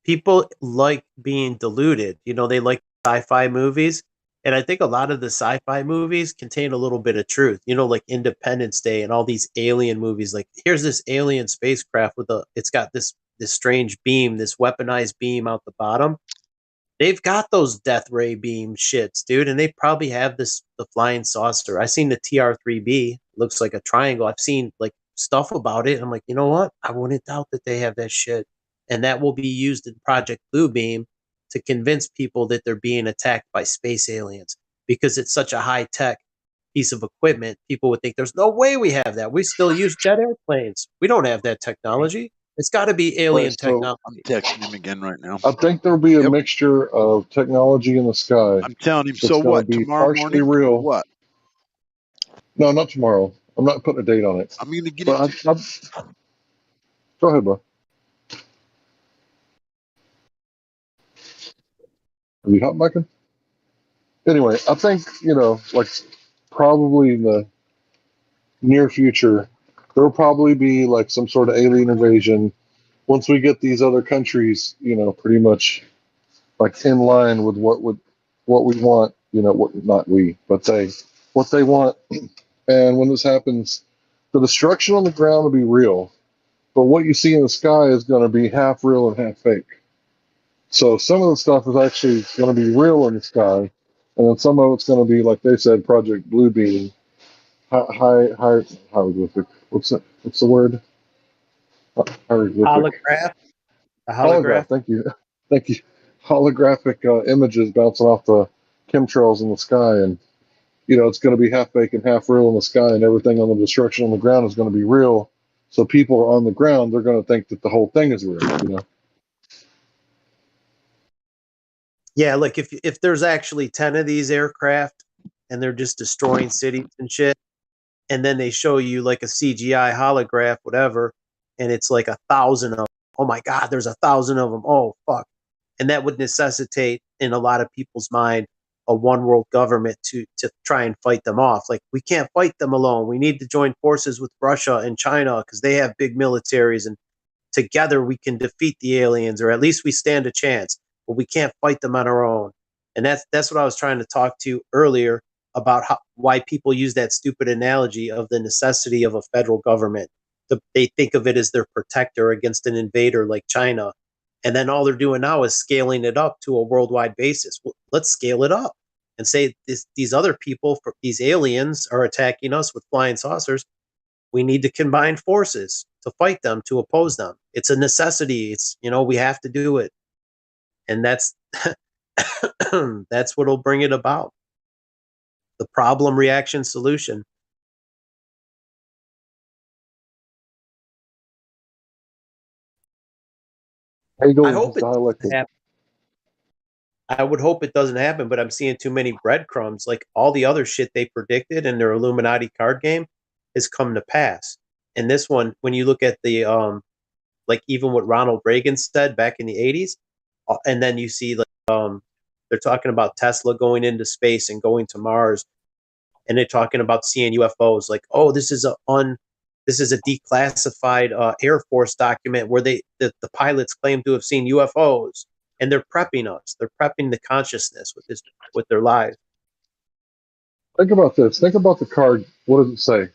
People like being deluded. They like sci-fi movies. And I think a lot of the sci-fi movies contain a little bit of truth, like Independence Day and all these alien movies. Like, here's this alien spacecraft it's got this strange beam, this weaponized beam out the bottom. They've got those death ray beam shits, dude, and they probably have the flying saucer. I've seen the TR-3B. Looks like a triangle. I've seen like stuff about it. I'm like, you know what? I wouldn't doubt that they have that shit, and that will be used in Project Bluebeam to convince people that they're being attacked by space aliens because it's such a high tech piece of equipment. People would think there's no way we have that. We still use jet airplanes. We don't have that technology. It's got to be alien technology. I'm texting him again right now. I think there'll be a mixture of technology in the sky. I'm telling him. So what? Tomorrow partially morning? Real. What? No, not tomorrow. I'm not putting a date on it. I'm going to get it. Go ahead, bro. Are you hot micing? Anyway, I think like probably in the near future, there will probably be like some sort of alien invasion once we get these other countries, pretty much like in line with what we want, what not we, but what they want. And when this happens, the destruction on the ground will be real, but what you see in the sky is going to be half real and half fake. So some of the stuff is actually going to be real in the sky, and then some of it's going to be, like they said, Project Bluebeam, high hieroglyphic. What's the word? Hieroglyphic. Holograph. Thank you. Holographic images bouncing off the chemtrails in the sky, and it's going to be half fake and half real in the sky, and everything on the destruction on the ground is going to be real. So people are on the ground; they're going to think that the whole thing is real. Yeah, like if there's actually 10 of these aircraft and they're just destroying cities and shit, and then they show you like a CGI holograph, whatever, and it's like 1,000 of them. Oh my God, there's 1,000 of them. Oh fuck. And that would necessitate in a lot of people's mind a one world government to try and fight them off. Like, we can't fight them alone. We need to join forces with Russia and China because they have big militaries, and together we can defeat the aliens, or at least we stand a chance, but we can't fight them on our own. And that's what I was trying to talk to earlier about why people use that stupid analogy of the necessity of a federal government. They think of it as their protector against an invader like China. And then all they're doing now is scaling it up to a worldwide basis. Well, let's scale it up and say these other people, these aliens, are attacking us with flying saucers. We need to combine forces to fight them, to oppose them. It's a necessity. It's, we have to do it. And that's that's what'll bring it about. The problem, reaction, solution. I hope it happens. I would hope it doesn't happen, but I'm seeing too many breadcrumbs. Like all the other shit they predicted in their Illuminati card game has come to pass. And this one, when you look at the like even what Ronald Reagan said back in the 80s, and then you see like they're talking about Tesla going into space and going to Mars, and they're talking about seeing UFOs. Like, oh, this is a declassified Air Force document where the pilots claim to have seen UFOs, and they're prepping us. They're prepping the consciousness with their lives. Think about this. Think about the card. What does it say?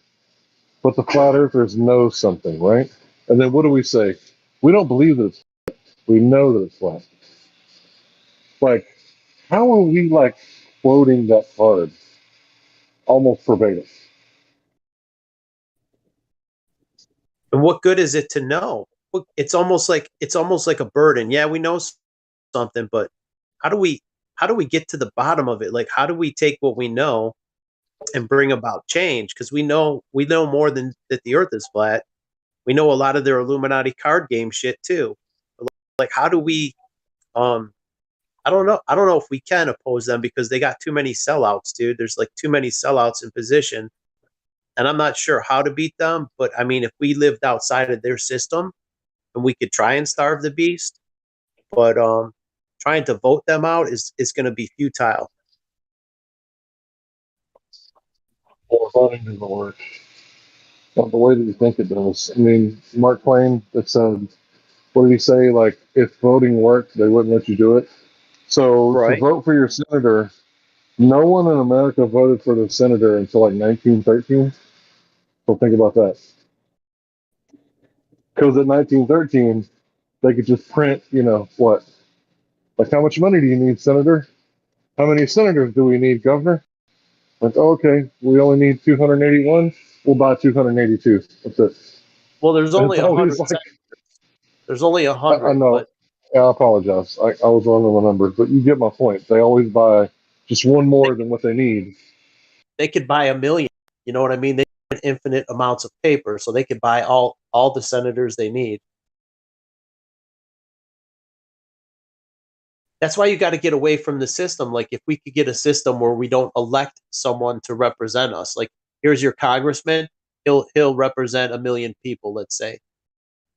But the flat earthers know something, right? And then what do we say? We don't believe that it's flat. We know that it's flat. Like, how are we like quoting that card almost verbatim? And what good is it to know? It's almost like a burden. Yeah, we know something, but how do we get to the bottom of it? Like, how do we take what we know and bring about change? Because we know more than that the Earth is flat. We know a lot of their Illuminati card game shit too. Like, how do we? I don't know. I don't know if we can oppose them because they got too many sellouts, dude. There's like too many sellouts in position, and I'm not sure how to beat them. But I mean, if we lived outside of their system, and we could try and starve the beast, but trying to vote them out is going to be futile. Well, voting doesn't work. Not the way that you think it does. I mean, Mark Twain that said, what did he say? Like, if voting worked, they wouldn't let you do it. So to Right. vote for your senator, no one in America voted for the senator until like 1913. So think about that. Because at 1913, they could just print, what? Like, how much money do you need, Senator? How many senators do we need, Governor? Like, oh, okay, we only need 281. We'll buy 282. That's it. Well, there's And only it's always 100. like, There's only I 100, know. but Yeah, I apologize. I was wrong on the numbers, but you get my point. They always buy just one more than what they need. they could buy 1 million. You know what I mean? They have infinite amounts of paper, so they could buy all the senators they need. That's why you got to get away from the system. Like, if we could get a system where we don't elect someone to represent us, like, here's your congressman, he'll represent 1 million people, let's say.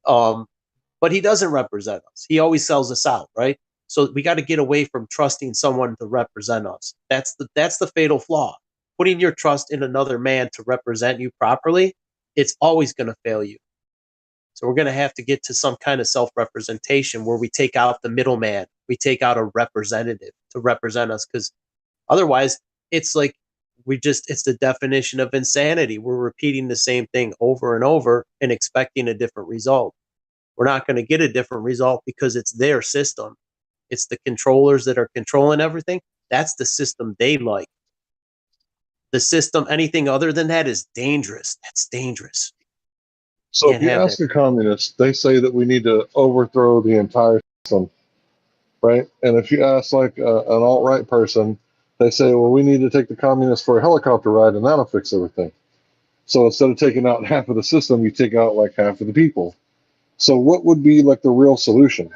But he doesn't represent us. He always sells us out, right? So we got to get away from trusting someone to represent us. That's the fatal flaw. Putting your trust in another man to represent you properly, it's always going to fail you. So we're going to have to get to some kind of self-representation where we take out the middleman. We take out a representative to represent us, because otherwise it's like it's the definition of insanity. We're repeating the same thing over and over and expecting a different result. We're not going to get a different result because it's their system. It's the controllers that are controlling everything. That's the system they like. The system, anything other than that, is dangerous. That's dangerous. So Can't if you have ask that. a communist, they say that we need to overthrow the entire system, right? And if you ask like an alt-right person, they say, well, we need to take the communists for a helicopter ride and that'll fix everything. So instead of taking out half of the system, you take out like half of the people. So what would be like the real solution?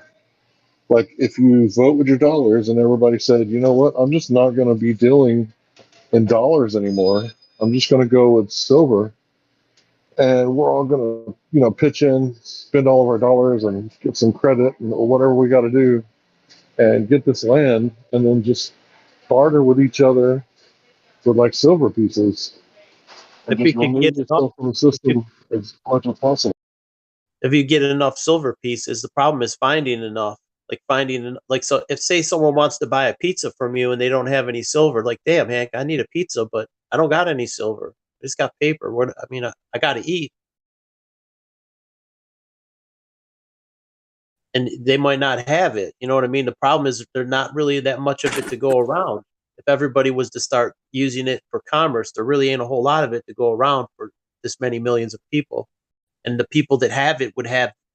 Like if you vote with your dollars and everybody said, you know what, I'm just not going to be dealing in dollars anymore. I'm just going to go with silver, and we're all going to, pitch in, spend all of our dollars, and get some credit or whatever we got to do, and get this land, and then just barter with each other with like silver pieces, and If we just could remove get enough, yourself from the system as much as possible. if you get enough silver pieces, the problem is finding enough. So if say someone wants to buy a pizza from you and they don't have any silver, like, damn, Hank, I need a pizza, but I don't got any silver. I just got paper. I got to eat. And they might not have it. You know what I mean? The problem is there's not really that much of it to go around. If everybody was to start using it for commerce, there really ain't a whole lot of it to go around for this many millions of people. And the people that have it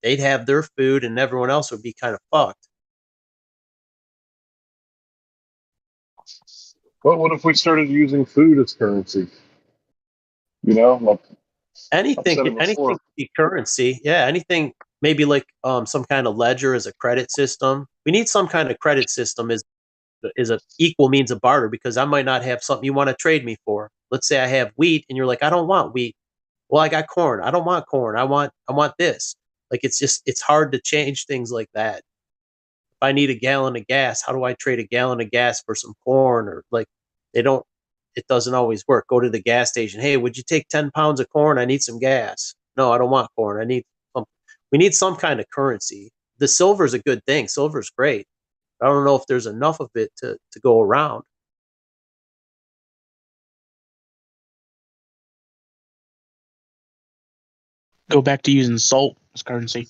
they'd have their food, and everyone else would be kind of fucked. But what if we started using food as currency? Like I've Anything said it anything before. could be currency. Yeah, anything, maybe like some kind of ledger as a credit system. We need some kind of credit system. Is is a equal means of barter, because I might not have something you want to trade me for. Let's say I have wheat and you're like, I don't want wheat. Well, I got corn. I don't want corn. I want this. Like, it's hard to change things like that. If I need a gallon of gas, how do I trade a gallon of gas for some corn? Or like, it doesn't always work. Go to the gas station. Hey, would you take 10 pounds of corn? I need some gas. No, I don't want corn. We need some kind of currency. The silver is a good thing. Silver is great. I don't know if there's enough of it to go around. Go back to using salt as currency.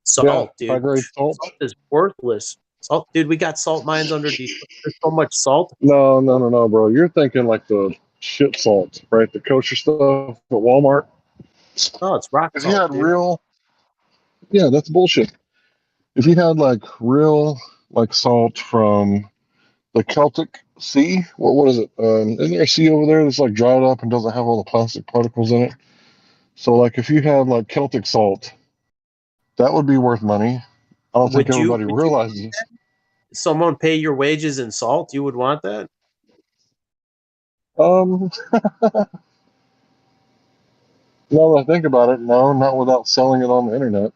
Salt, Yeah, dude. high-grade salt. Salt is worthless. Salt, dude. We got salt mines under Detroit. There's so much salt. No, bro. You're thinking like the shit salt, right? The kosher stuff at Walmart. No, it's rock If salt, you had dude. real, yeah, that's bullshit. If you had like real, like salt from the Celtic Sea, what is it? Isn't there a sea over there that's like dried up and doesn't have all the plastic particles in it? So like if you had like Celtic salt, that would be worth money. I don't think everybody realizes. Someone pay your wages in salt? You would want that? Now that I think about it, no, not without selling it on the internet.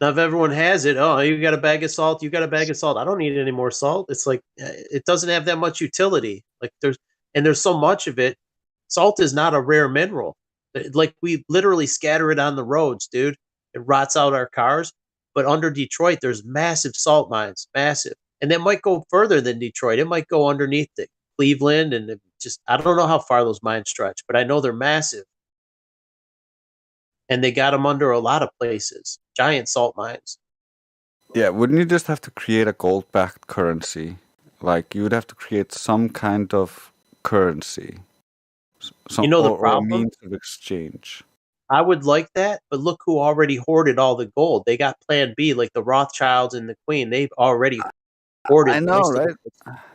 Now, if everyone has it, oh, you got a bag of salt, you got a bag of salt. I don't need any more salt. It's like, it doesn't have that much utility. Like there's so much of it. Salt is not a rare mineral. Like, we literally scatter it on the roads, dude. It rots out our cars. But under Detroit, there's massive salt mines, massive. And that might go further than Detroit. It might go underneath Cleveland, and I don't know how far those mines stretch, but I know they're massive. And they got them under a lot of places, giant salt mines. Yeah, wouldn't you just have to create a gold-backed currency? Like, you would have to create some kind of currency. The or a means of exchange. I would like that, but look who already hoarded all the gold. They got Plan B, like the Rothschilds and the Queen. They've already hoarded. I know, right?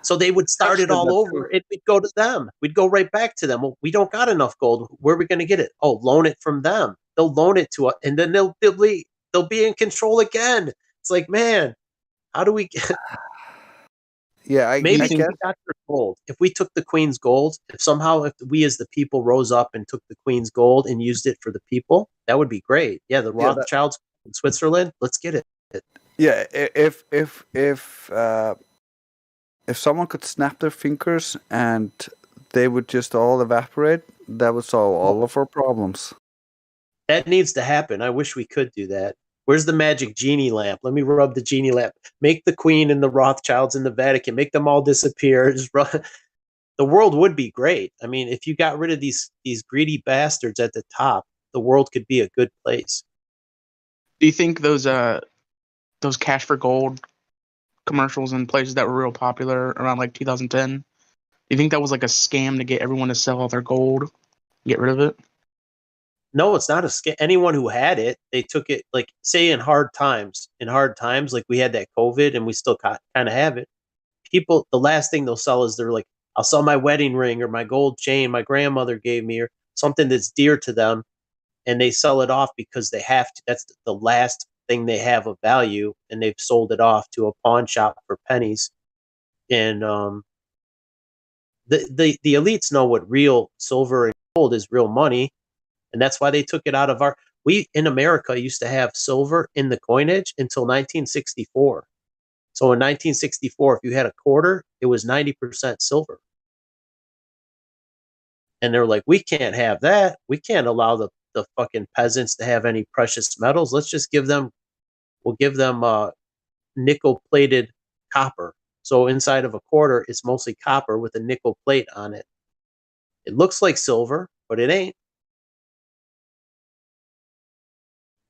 So they would start it all over. It would go to them. We'd go right back to them. Well, we don't got enough gold. Where are we going to get it? Oh, loan it from them. They'll loan it to us, and then they'll be in control again. It's like, man, how do we get? Yeah, maybe we got their gold. If we took the Queen's gold, if we as the people rose up and took the Queen's gold and used it for the people, that would be great. Yeah, the Rothschilds in Switzerland, let's get it. Yeah, if someone could snap their fingers and they would just all evaporate, that would solve all of our problems. That needs to happen. I wish we could do that. Where's the magic genie lamp? Let me rub the genie lamp. Make the Queen and the Rothschilds and the Vatican, make them all disappear. The world would be great. I mean, if you got rid of these greedy bastards at the top, the world could be a good place. Do you think those cash for gold commercials in places that were real popular around like 2010, do you think that was like a scam to get everyone to sell all their gold, get rid of it? No, it's not a scam. Anyone who had it, they took it, like, say in hard times, like we had that COVID and we still kind of have it. People, the last thing they'll sell is, they're like, I'll sell my wedding ring or my gold chain my grandmother gave me, or something that's dear to them. And they sell it off because they have to. That's the last thing they have of value. And they've sold it off to a pawn shop for pennies. And the elites know what real silver and gold is, real money. And that's why they took it out of we in America used to have silver in the coinage until 1964. So in 1964, if you had a quarter, it was 90% silver. And they're like, we can't have that. We can't allow the fucking peasants to have any precious metals. Let's just we'll give them nickel plated copper. So inside of a quarter, it's mostly copper with a nickel plate on it. It looks like silver, but it ain't.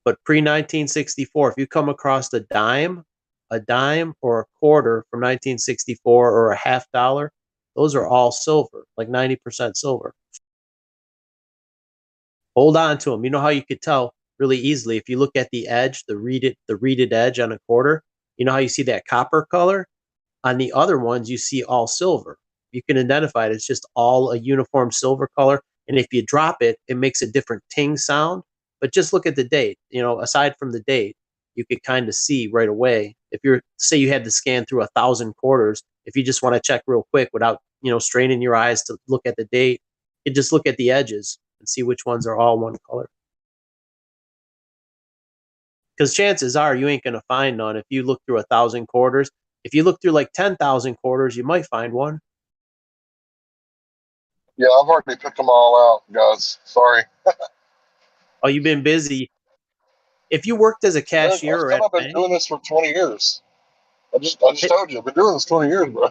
But pre-1964, if you come across a dime or a quarter from 1964, or a $50, those are all silver, like 90% silver. Hold on to them. You know how you could tell really easily if you look at the edge, the reeded edge on a quarter. You know how you see that copper color? On the other ones, you see all silver. You can identify it. It's just all a uniform silver color. And if you drop it, it makes a different ting sound. But just look at the date. Aside from the date, you could kind of see right away if you're, say you had to scan through 1,000 quarters, if you just want to check real quick without, straining your eyes to look at the date, you just look at the edges and see which ones are all one color. Because chances are you ain't going to find none if you look through 1,000 quarters. If you look through like 10,000 quarters, you might find one. Yeah, I've already picked them all out, guys. Sorry. Oh, you've been busy. If you worked as a cashier or at a I've been bank, doing this for 20 years. I just told you, I've been doing this 20 years, bro.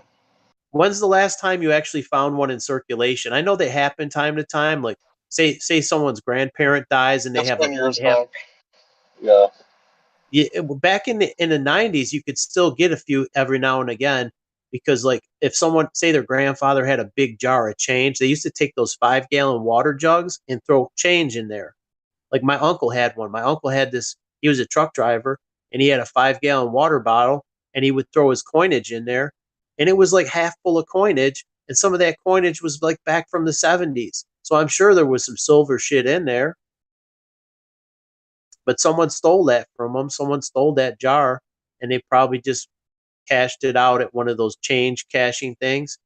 When's the last time you actually found one in circulation? I know they happen time to time. Like say someone's grandparent dies and they It's have been years back. Back in the 90s, you could still get a few every now and again, because like if someone, say their grandfather had a big jar of change, they used to take those 5-gallon water jugs and throw change in there. Like my uncle had one. My uncle had this. He was a truck driver, and he had a 5-gallon water bottle, and he would throw his coinage in there, and it was like half full of coinage, and some of that coinage was like back from the 70s. So I'm sure there was some silver shit in there, but someone stole that from them. Someone stole that jar, and they probably just cashed it out at one of those change cashing things.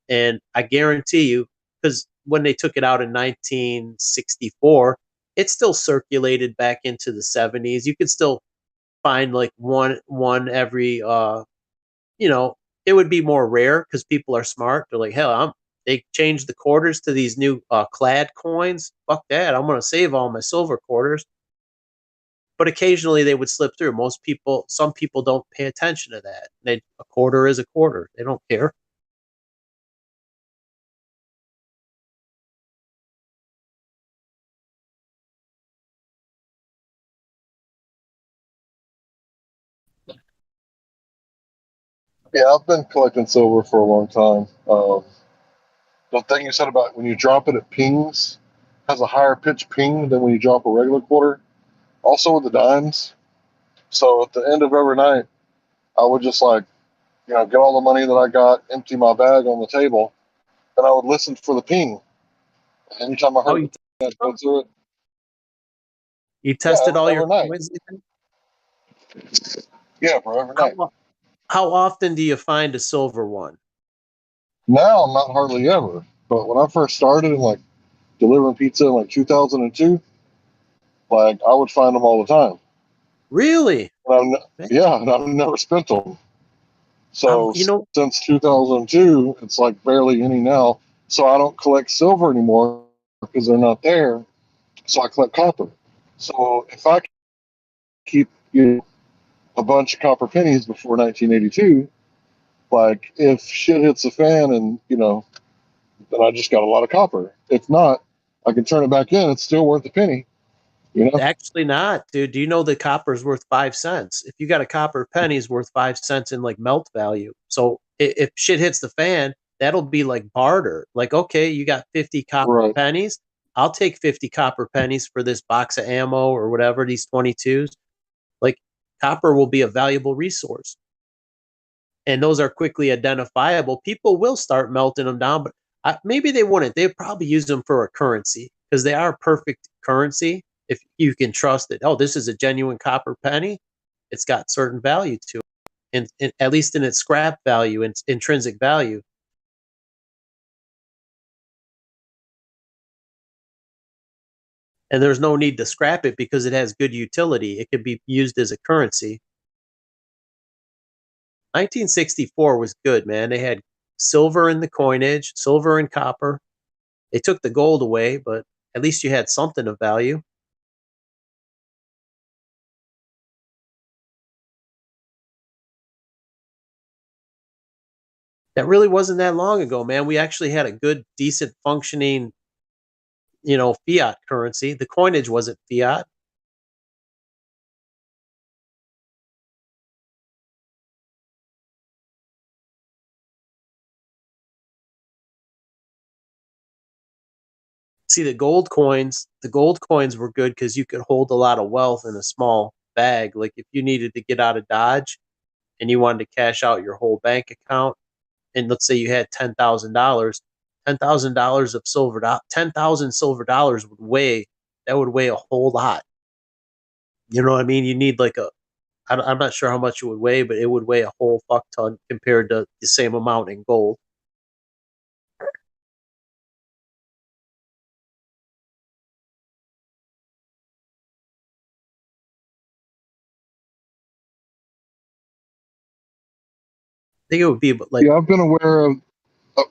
And I guarantee you, because when they took it out in 1964, it still circulated back into the 70s. You could still find like one every it would be more rare because people are smart. They're like, hell, they changed the quarters to these new clad coins. Fuck that. I'm gonna save all my silver quarters. But occasionally they would slip through. Some people don't pay attention to that. A quarter is a quarter. They don't care. Yeah, I've been collecting silver for a long time. The thing you said about when you drop it, it pings, has a higher pitch ping than when you drop a regular quarter. Also with the dimes. So at the end of every night, I would just get all the money that I got, empty my bag on the table, and I would listen for the ping. Anytime I heard that go through it. You tested all your night. coins? Yeah, bro, every night. How often do you find a silver one? Now, not hardly ever. But when I first started in delivering pizza in 2002, I would find them all the time. Really? And I've never spent them. So since 2002, it's barely any now. So I don't collect silver anymore because they're not there. So I collect copper. So if I keep a bunch of copper pennies before 1982, if shit hits the fan and then I just got a lot of copper. If not, I can turn it back in. It's still worth a penny. Actually not, dude. Do you know the copper is worth 5 cents? If you got a copper penny, is worth 5 cents in melt value. So if shit hits the fan, that'll be like barter. Like, okay, you got 50 copper pennies. I'll take 50 copper pennies for this box of ammo or whatever, these 22s. Copper will be a valuable resource. And those are quickly identifiable. People will start melting them down, but maybe they wouldn't. They'd probably use them for a currency because they are perfect currency. If you can trust it, oh, this is a genuine copper penny, it's got certain value to it, and at least in its scrap value and intrinsic value. And there's no need to scrap it because it has good utility. It could be used as a currency. 1964 was good, man. They had silver in the coinage, silver and copper. They took the gold away, but at least you had something of value. That really wasn't that long ago, man. We actually had a good, decent functioning, fiat currency. The coinage wasn't fiat. See, the gold coins were good because you could hold a lot of wealth in a small bag. Like if you needed to get out of Dodge and you wanted to cash out your whole bank account, and let's say you had $10,000, $10,000 of silver, 10,000 silver dollars would weigh a whole lot. You know what I mean? You need I'm not sure how much it would weigh, but it would weigh a whole fuck ton compared to the same amount in gold. I think it would be like. Yeah, I've been aware of. Oh,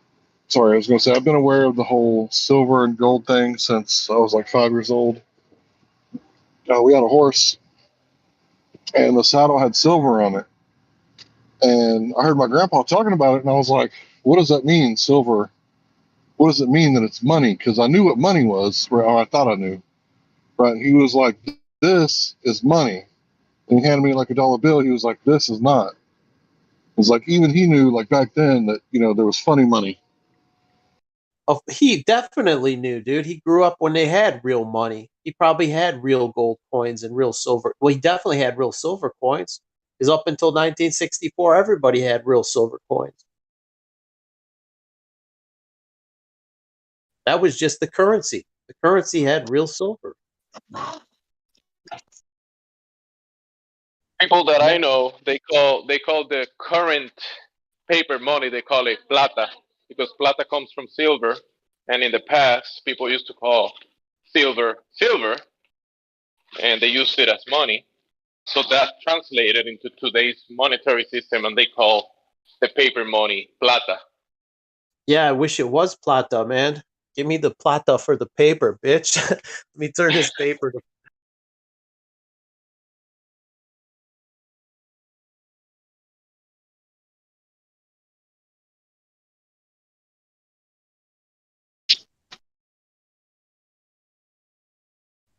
sorry, I was going to say I've been aware of the whole silver and gold thing since I was like 5 years old. We had a horse, and the saddle had silver on it. And I heard my grandpa talking about it, and I was like, "What does that mean, silver? What does it mean that it's money?" Because I knew what money was, or I thought I knew. Right? And he was like, "This is money." And he handed me like $1 bill. He was like, "This is not." It was like even he knew like back then that there was funny money. Oh, he definitely knew, dude. He grew up when they had real money. He probably had real gold coins and real silver. Well, he definitely had real silver coins. Because up until 1964, everybody had real silver coins. That was just the currency. The currency had real silver. People that I know, they call the current paper money, they call it plata, because plata comes from silver, and in the past people used to call silver, and they used it as money. So that translated into today's monetary system, and they call the paper money plata. Yeah, I wish it was plata, man. Give me the plata for the paper, bitch. Let me turn this paper to.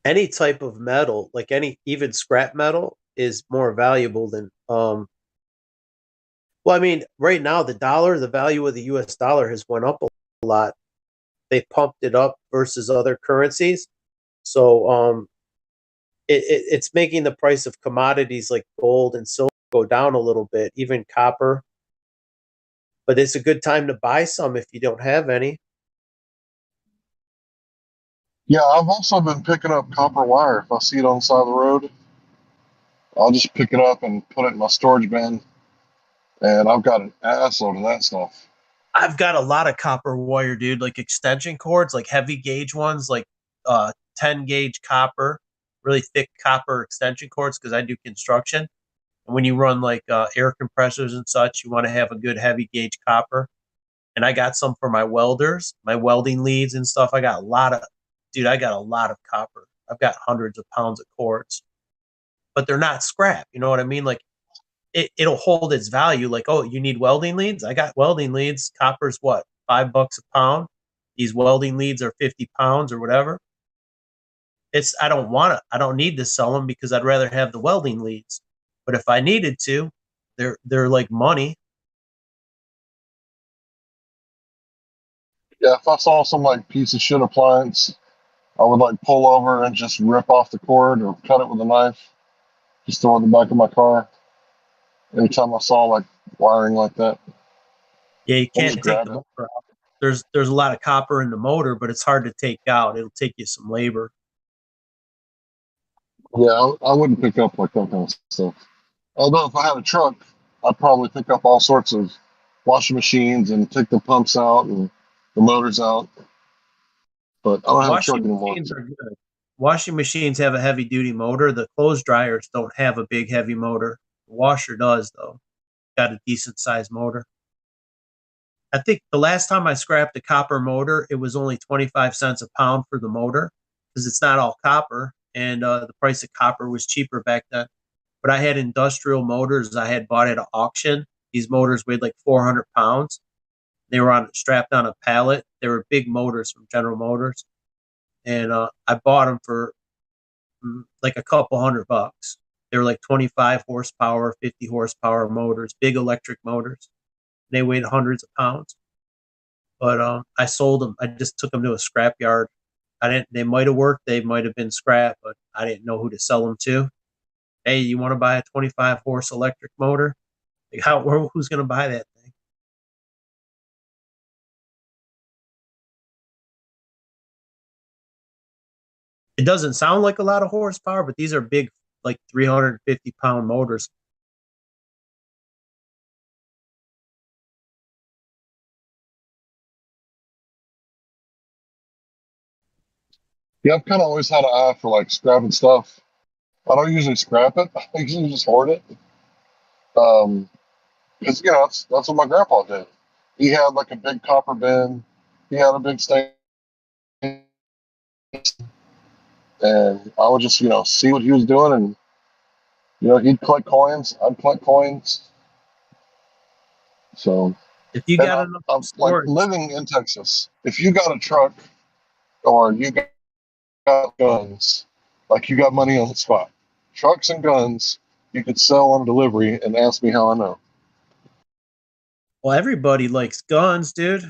Any type of metal, like even scrap metal, is more valuable than well, I mean, right now the value of the US dollar has went up a lot. They pumped it up versus other currencies. So it's making the price of commodities like gold and silver go down a little bit, even copper. But it's a good time to buy some if you don't have any. Yeah, I've also been picking up copper wire. If I see it on the side of the road, I'll just pick it up and put it in my storage bin. And I've got an assload of that stuff. I've got a lot of copper wire, dude, like extension cords, like heavy gauge ones, like 10 gauge copper, really thick copper extension cords because I do construction. And when you run like air compressors and such, you want to have a good heavy gauge copper. And I got some for my welders, my welding leads and stuff. I got a lot of, dude, I got a lot of copper. I've got hundreds of pounds of cords, but they're not scrap. You know what I mean? Like it'll hold its value. Like, oh, you need welding leads? I got welding leads. Copper's what, $5 a pound? These welding leads are 50 pounds or whatever. I don't want it. I don't need to sell them because I'd rather have the welding leads. But if I needed to, they're like money. Yeah, if I saw some like piece of shit appliance, I would like pull over and just rip off the cord or cut it with a knife, just throw it in the back of my car. Anytime I saw like wiring like that, Yeah, you I just can't take grab the it. motor out. There's a lot of copper in the motor, but it's hard to take out. It'll take you some labor. Yeah, I wouldn't pick up like that kind of stuff. Although if I had a truck, I'd probably pick up all sorts of washing machines and take the pumps out and the motors out. But I don't have a truck Washing anymore. machines are good. Washing machines have a heavy duty motor. The clothes dryers don't have a big heavy motor. The washer does though. Got a decent sized motor. I think the last time I scrapped a copper motor, it was only 25 cents a pound for the motor because it's not all copper, and the price of copper was cheaper back then. But I had industrial motors I had bought at an auction. These motors weighed like 400 pounds. They were strapped on a pallet. They were big motors from General Motors, and I bought them for like a couple $100. They were like 25 horsepower, 50 horsepower motors, big electric motors. They weighed hundreds of pounds. But I sold them. I just took them to a scrap yard. I didn't. They might have worked. They might have been scrap, but I didn't know who to sell them to. Hey, you want to buy a 25 horse electric motor? Like who's going to buy that thing? It doesn't sound like a lot of horsepower, but these are big like 350-pound motors. Yeah, I've kind of always had an eye for like scrapping stuff. I don't usually scrap it. I usually just hoard it. Because that's what my grandpa did. He had like a big copper bin. He had a big stain, and I would just see what he was doing, and he'd collect coins. I'd collect coins. So, If you and got enough I'm like storage, living in Texas. If you got a truck or you got guns, like you got money on the spot, trucks and guns, you could sell on delivery and ask me how I know. well, everybody likes guns, dude.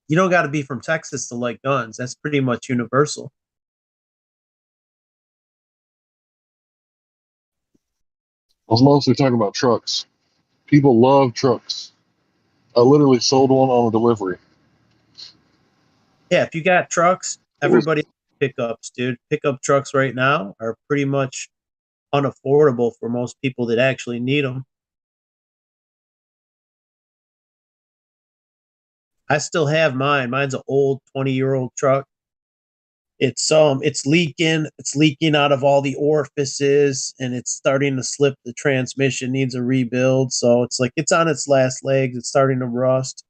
You don't got to be from Texas to like guns. That's pretty much universal. I was mostly talking about trucks. People love trucks. I literally sold one on a delivery. Yeah, if you got trucks, It was everybody pickups, dude. Pickup trucks right now are pretty much unaffordable for most people that actually need them. I still have mine. Mine's an old 20-year-old truck. It's leaking out of all the orifices, and it's starting to slip. The transmission needs a rebuild, so it's like it's on its last legs. It's starting to rust.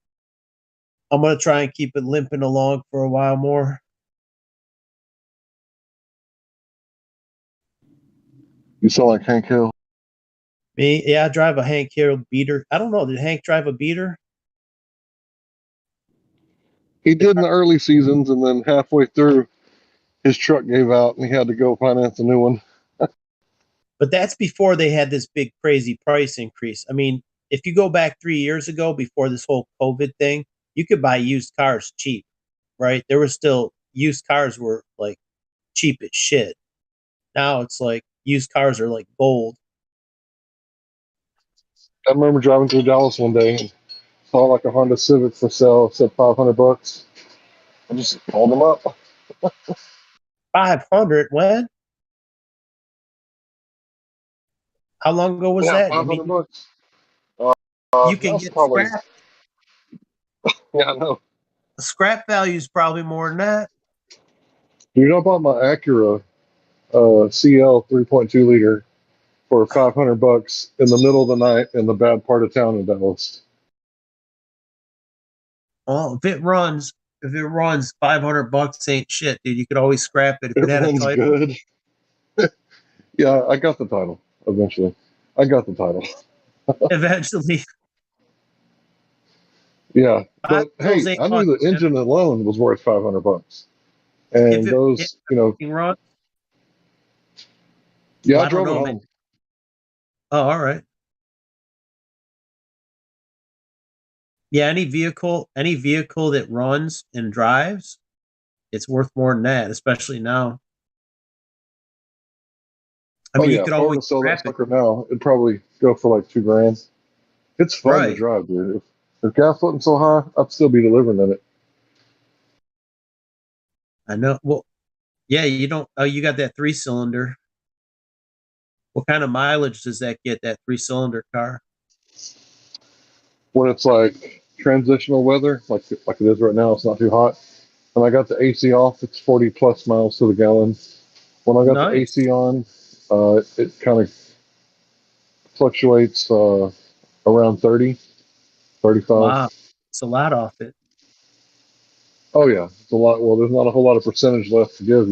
I'm gonna try and keep it limping along for a while more. You sound like Hank Hill. Me, yeah, I drive a Hank Hill beater. I don't know. Did Hank drive a beater? He did in the early seasons, and then halfway through, his truck gave out, and he had to go finance a new one. But that's before they had this big crazy price increase. I mean, if you go back 3 years ago, before this whole COVID thing, you could buy used cars cheap, right? There was still used cars were like cheap as shit. Now it's like used cars are like gold. I remember driving through Dallas one day and saw like a Honda Civic for sale, said $500. I just called them up. 500 when? How long ago was Yeah, that? I mean, $500. you can That's get probably, scrap. yeah, I know. The scrap value is probably more than that. Dude, I bought my Acura CL 3.2 liter for $500 in the middle of the night in the bad part of town in Dallas. Well, if it runs, $500 ain't shit, dude. You could always scrap it if It it had a runs title. good. Yeah, I got the title eventually. I got the title. Eventually, Yeah, five but bills hey, ain't I much, knew the man. engine alone was worth $500, If and it those, runs, yeah, well, I I don't drove it know, man. home. Oh, all right. Yeah, any vehicle that runs and drives, it's worth more than that, especially now. I Oh mean, you yeah, could if I were always to sell that scrap it, sucker now, it'd probably go for like $2,000. It's fun to right? drive, dude. If gas wasn't so high, I'd still be delivering in it. I know. Well, yeah, you don't. Oh, you got that 3-cylinder. What kind of mileage does that get? That 3-cylinder car? When it's like transitional weather, like it is right now, it's not too hot. When I got the AC off, it's 40 plus miles to the gallon. When I got the Nice. AC on, it kind of fluctuates around 30, 35. Wow, it's a lot off it. Oh yeah, it's a lot. Well, there's not a whole lot of percentage left to give.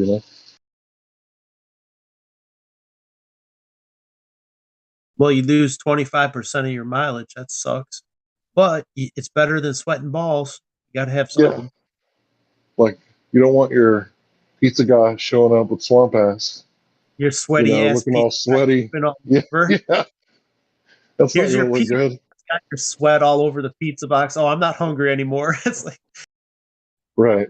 Well, you lose 25% of your mileage. That sucks. But it's better than sweating balls. You got to have Yeah, something. like you don't want your pizza guy showing up with swamp ass, Your sweaty ass looking all pizza guy sweaty. dripping all Yeah, over. yeah, that's not Here's gonna your look pizza. good. Got your sweat all over the pizza box. Oh, I'm not hungry anymore. It's like Right.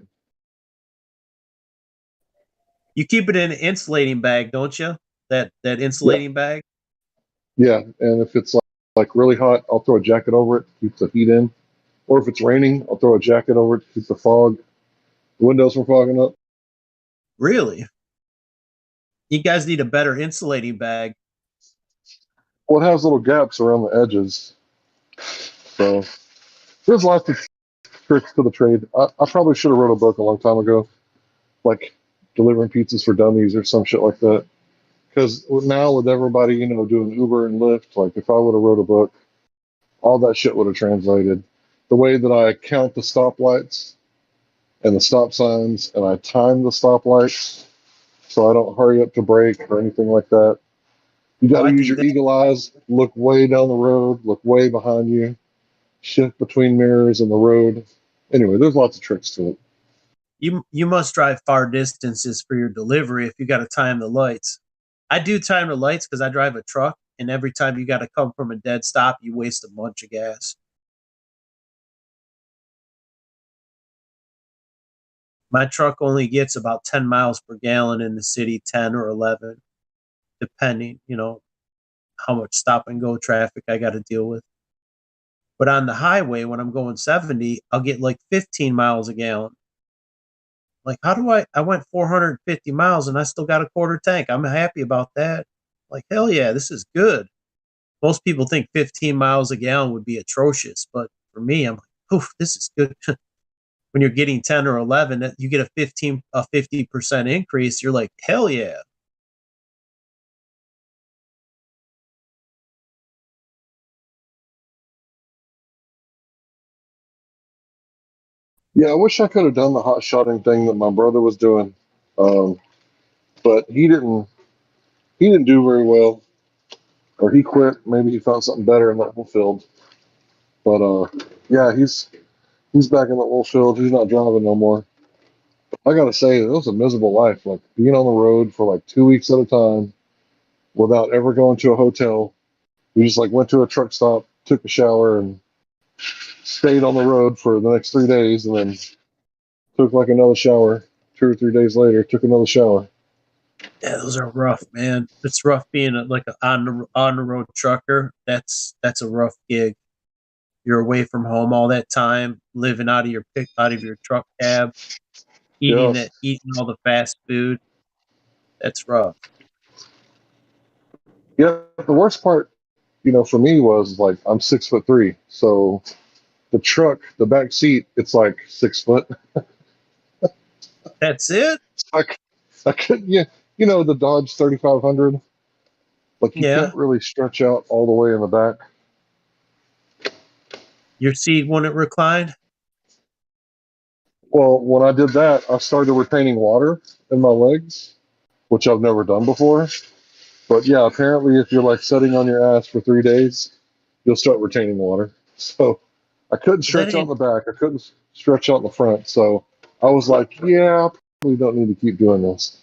you keep it in an insulating bag, don't you? That Yeah, insulating bag. yeah. And if it's like really hot, I'll throw a jacket over it to keep the heat in. Or if it's raining, I'll throw a jacket over it to keep the windows from fogging up. Really? You guys need a better insulating bag. Well, it has little gaps around the edges. So there's lots of tricks to the trade. I probably should have wrote a book a long time ago, like delivering pizzas for dummies or some shit like that. Because now with everybody, doing Uber and Lyft, like if I would have wrote a book, all that shit would have translated. The way that I count the stoplights and the stop signs, and I time the stoplights so I don't hurry up to brake or anything like that. You got to I use do your that. eagle eyes, look way down the road, look way behind you, shift between mirrors and the road. Anyway, there's lots of tricks to it. You must drive far distances for your delivery if you got to time the lights. I do time the lights because I drive a truck, and every time you got to come from a dead stop, you waste a bunch of gas. My truck only gets about 10 miles per gallon in the city, 10 or 11, depending, how much stop and go traffic I got to deal with. But on the highway, when I'm going 70, I'll get like 15 miles a gallon. Like, how do I went 450 miles and I still got a quarter tank. I'm happy about that. Like, hell yeah, this is good. Most people think 15 miles a gallon would be atrocious, but for me, I'm like, poof, this is good. When you're getting 10 or 11, you get a 50% increase. You're like, hell yeah. Yeah, I wish I could have done the hot shotting thing that my brother was doing, but he didn't. He didn't do very well, or he quit. Maybe he found something better in that whole field. But yeah, he's back in the oil field. He's not driving no more. I gotta say, it was a miserable life. Like being on the road for like 2 weeks at a time without ever going to a hotel. We just like went to a truck stop, took a shower, and stayed on the road for the next 3 days, and then took like another shower. 2 or 3 days later, took another shower. Yeah, those are rough, man. It's rough being like an on the road trucker. That's a rough gig. You're away from home all that time, living out of your truck cab, Yeah, eating all the fast food. That's rough. yeah. The worst part, for me was like I'm 6'3", so the truck, the back seat, it's like 6 foot. That's it. I couldn't, yeah, the Dodge 3500. Like you Yeah, can't really stretch out all the way in the back. your seat wouldn't recline. Well, when I did that, I started retaining water in my legs, which I've never done before. But yeah, apparently, if you're like sitting on your ass for 3 days, you'll start retaining water. So I couldn't That stretch out in ain't the back. I couldn't stretch out in the front. So I was like, yeah, I probably don't need to keep doing this.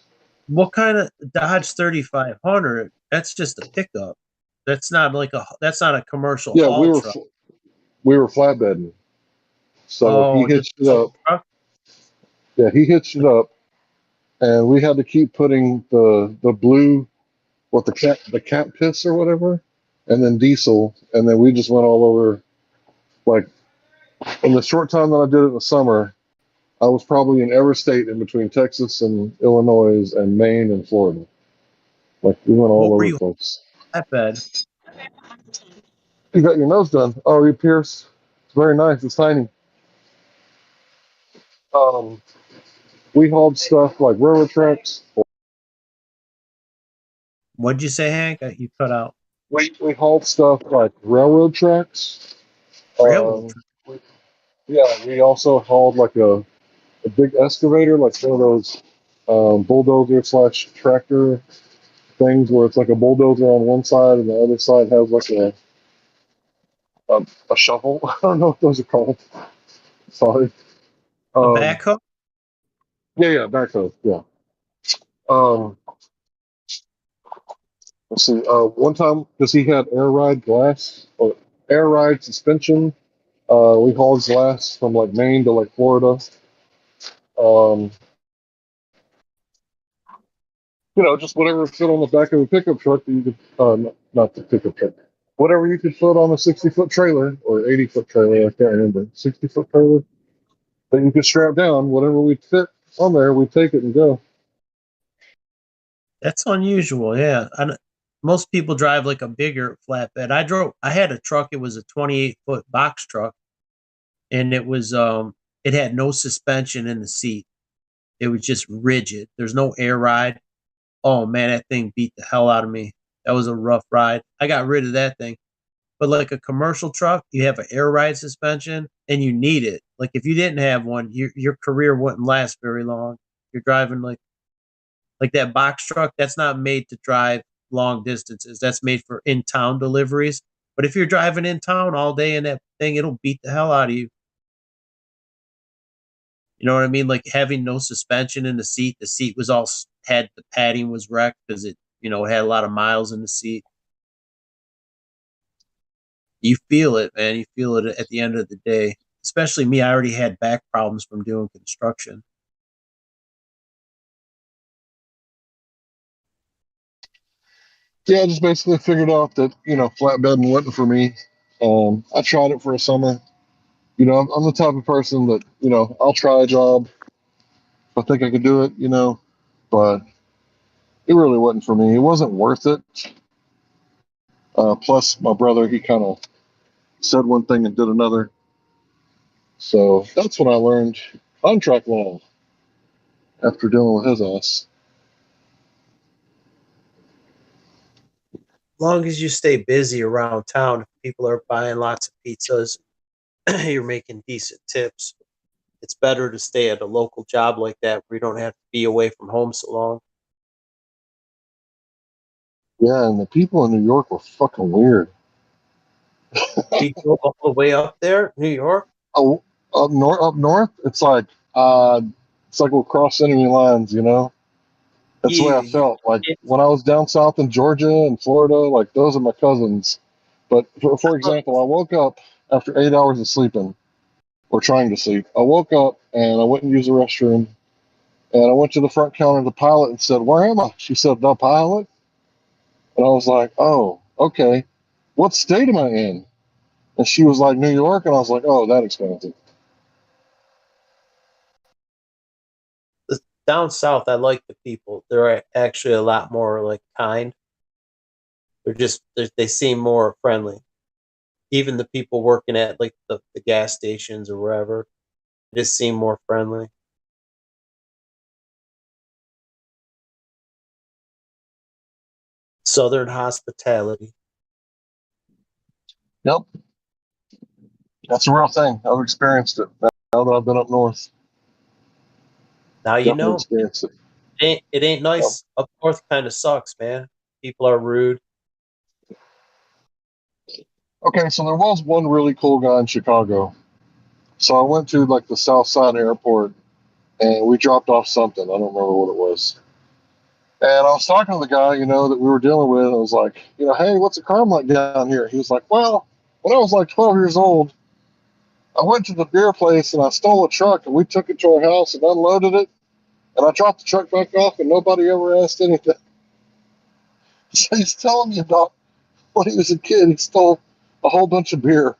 what kind of Dodge 3500. That's just a pickup. That's not a commercial Yeah, haul truck. we were flatbedding. So he Oh, just hitched it a little up. truck. Yeah, he hitched it up, and we had to keep putting the blue, the cat piss or whatever, and then diesel, and then we just went all over. Like in the short time that I did it in the summer, I was probably in every state in between Texas and Illinois and Maine and Florida. Like we went all What were over the you place. at bed? You got your nose done. Oh, you Pierce. It's very nice. It's tiny. Um, we hauled stuff like railroad tracks. What'd you say, Hank? You cut out. We hauled stuff like railroad tracks. Railroad Um, truck. yeah, we also hauled like a big excavator, like one of those bulldozer slash tractor things where it's like a bulldozer on one side and the other side has like a shovel. I don't know what those are called. Sorry. A Um, backhoe? yeah, backhoe. Yeah. Um, let's see. One time, because he had air ride glass or air ride suspension, we hauled glass from like Maine to like Florida. Um, just whatever fit on the back of a pickup truck that you could, not the pickup truck, whatever you could fit on a 60-foot trailer or 80-foot trailer, I can't remember, 60-foot trailer that you could strap down, whatever we fit on there, we take it and go. That's unusual. Yeah. Most people drive like a bigger flatbed. I had a truck. It was a 28-foot box truck, and it had no suspension in the seat. It was just rigid. There's no air ride. Oh man, that thing beat the hell out of me. That was a rough ride. I got rid of that thing. But like a commercial truck, you have an air ride suspension and you need it. Like if you didn't have one, your career wouldn't last very long. You're driving like that box truck, that's not made to drive long distances. That's made for in-town deliveries. But if you're driving in town all day in that thing, it'll beat the hell out of you. You know what I mean? Like having no suspension in the seat. The seat was all had the padding was wrecked because it had a lot of miles in the seat. You feel it, man. You feel it at the end of the day. Especially me, I already had back problems from doing construction. Yeah, I just basically figured out that flatbedding wasn't for me. I tried it for a summer. I'm the type of person that I'll try a job if I think I could do it. But it really wasn't for me. It wasn't worth it. Plus, my brother, he kind of said one thing and did another. So that's when I learned contract law after dealing with his ass. As long as you stay busy around town, if people are buying lots of pizzas, you're making decent tips. It's better to stay at a local job like that where you don't have to be away from home so long. Yeah, and the people in New York were fucking weird. You go all the way up there, New York? Oh, up north, it's like we'll cross enemy lines. That's the way I felt. Like when I was down south in Georgia and Florida, like those are my cousins. But for example, I woke up after 8 hours of sleeping or trying to sleep. I woke up and I went and used the restroom, and I went to the front counter of the pilot and said, "Where am I?" She said, "The pilot." And I was like, "Oh, okay. What state am I in?" And she was like, "New York." And I was like, "Oh, that explains it." Down south, I like the people. They're actually a lot more like kind. They seem more friendly. Even the people working at like the gas stations or wherever, they just seem more friendly. Southern hospitality. Yep. That's a real thing. I've experienced it now that I've been up north. Now you Definitely know experienced it. it ain't nice. Yep. Up north kind of sucks, man. People are rude. Okay, so there was one really cool guy in Chicago. So I went to like the South Side Airport and we dropped off something. I don't remember what it was. And I was talking to the guy, that we were dealing with. And I was like, hey, what's the crime like down here? He was like, well, when I was like 12 years old, I went to the beer place and I stole a truck and we took it to our house and unloaded it. And I dropped the truck back off and nobody ever asked anything. So he's telling me about when he was a kid, he stole a whole bunch of beer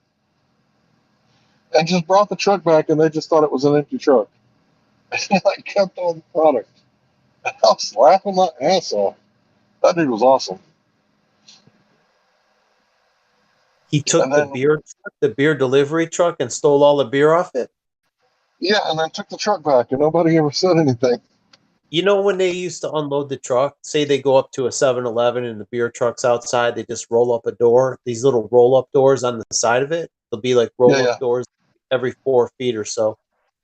and just brought the truck back and they just thought it was an empty truck. And he like kept on the product. And I was laughing my ass off. That dude was awesome. He took the beer delivery truck and stole all the beer off it? Yeah, and then took the truck back and nobody ever said anything. You know when they used to unload the truck, say they go up to a 7-Eleven and the beer truck's outside, they just roll up a door, these little roll-up doors on the side of it. They'll be like roll-up doors every 4 feet or so.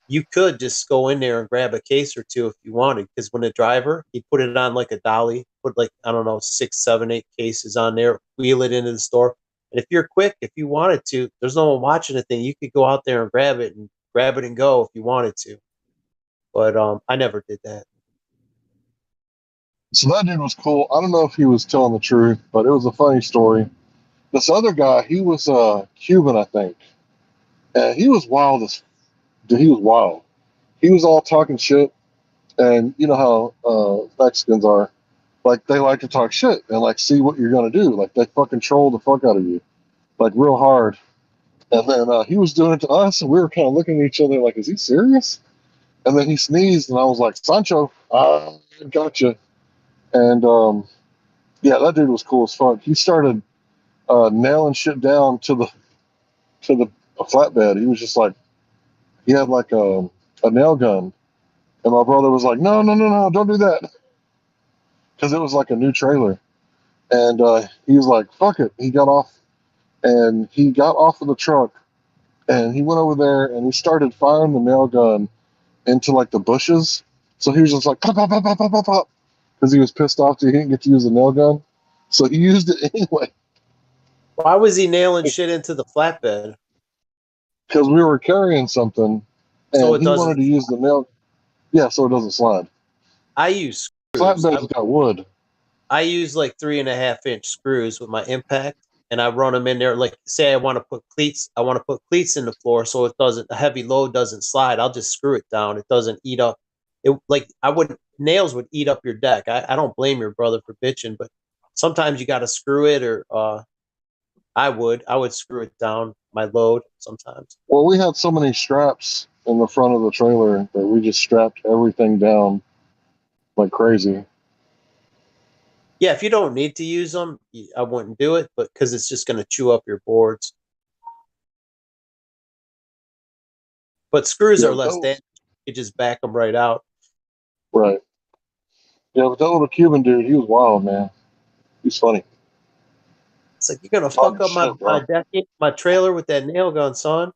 You could just go in there and grab a case or two if you wanted, because when the driver, he put it on like a dolly, put like, I don't know, 6, 7, 8 cases on there, wheel it into the store. And if you're quick, if you wanted to, there's no one watching the thing. You could go out there and grab it and go if you wanted to. But I never did that. So that dude was cool. I don't know if he was telling the truth, but it was a funny story. This other guy, he was Cuban, I think. And he was wild he was wild. He was all talking shit. And you know how Mexicans are. Like, they like to talk shit and, like, see what you're going to do. Like, they fucking troll the fuck out of you. Like, real hard. And then he was doing it to us, and we were kind of looking at each other like, is he serious? And then he sneezed, and I was like, Sancho, I gotcha. And yeah, that dude was cool as fuck. He started nailing shit down to the flatbed. He was just like, he had like a nail gun, and my brother was like, no, no, no, no, don't do that, because it was like a new trailer. And he was like, fuck it. He got off, and he got off of the truck, and he went over there and he started firing the nail gun into like the bushes. So he was just like pop, pop, pop, pop, pop, pop, pop, because he was pissed off that he didn't get to use the nail gun. So he used it anyway. Why was he nailing shit into the flatbed? Because we were carrying something, So and it he wanted doesn't. to use the nail. Yeah, so it doesn't slide. I use screws. Flatbed's got wood. I use like 3.5-inch screws with my impact, and I run them in there. Like, say I want to put cleats, in the floor so it doesn't, a heavy load doesn't slide. I'll just screw it down. It doesn't eat up. It like I would nails would eat up your deck. I don't blame your brother for bitching, but sometimes you got to screw it, or I would screw it down my load sometimes. Well, we had so many straps in the front of the trailer that we just strapped everything down like crazy. Yeah, if you don't need to use them, I wouldn't do it, but because it's just going to chew up your boards. But screws are less damage. You just back them right out. Right. Yeah, but that little Cuban dude, he was wild, man. He's funny. It's like, you're gonna Talking fuck up shit, my bro. deck, my trailer with that nail gun, son.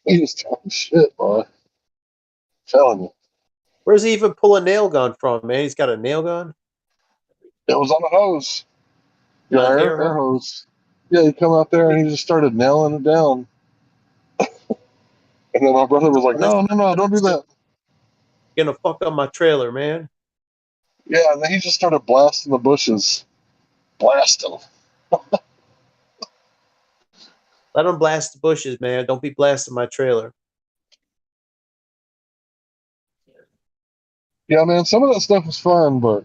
He was talking shit, bro. I'm telling you. Where's he even pull a nail gun from, man? He's got a nail gun? It was on a hose. Yeah, On air hose. Yeah, he come out there and he just started nailing it down. And then my brother was like, no, no, no, don't do that. You're gonna fuck up my trailer, man. Yeah, and then he just started blasting the bushes. Blast them. Let him blast the bushes, man. Don't be blasting my trailer. Yeah, man, some of that stuff was fun, but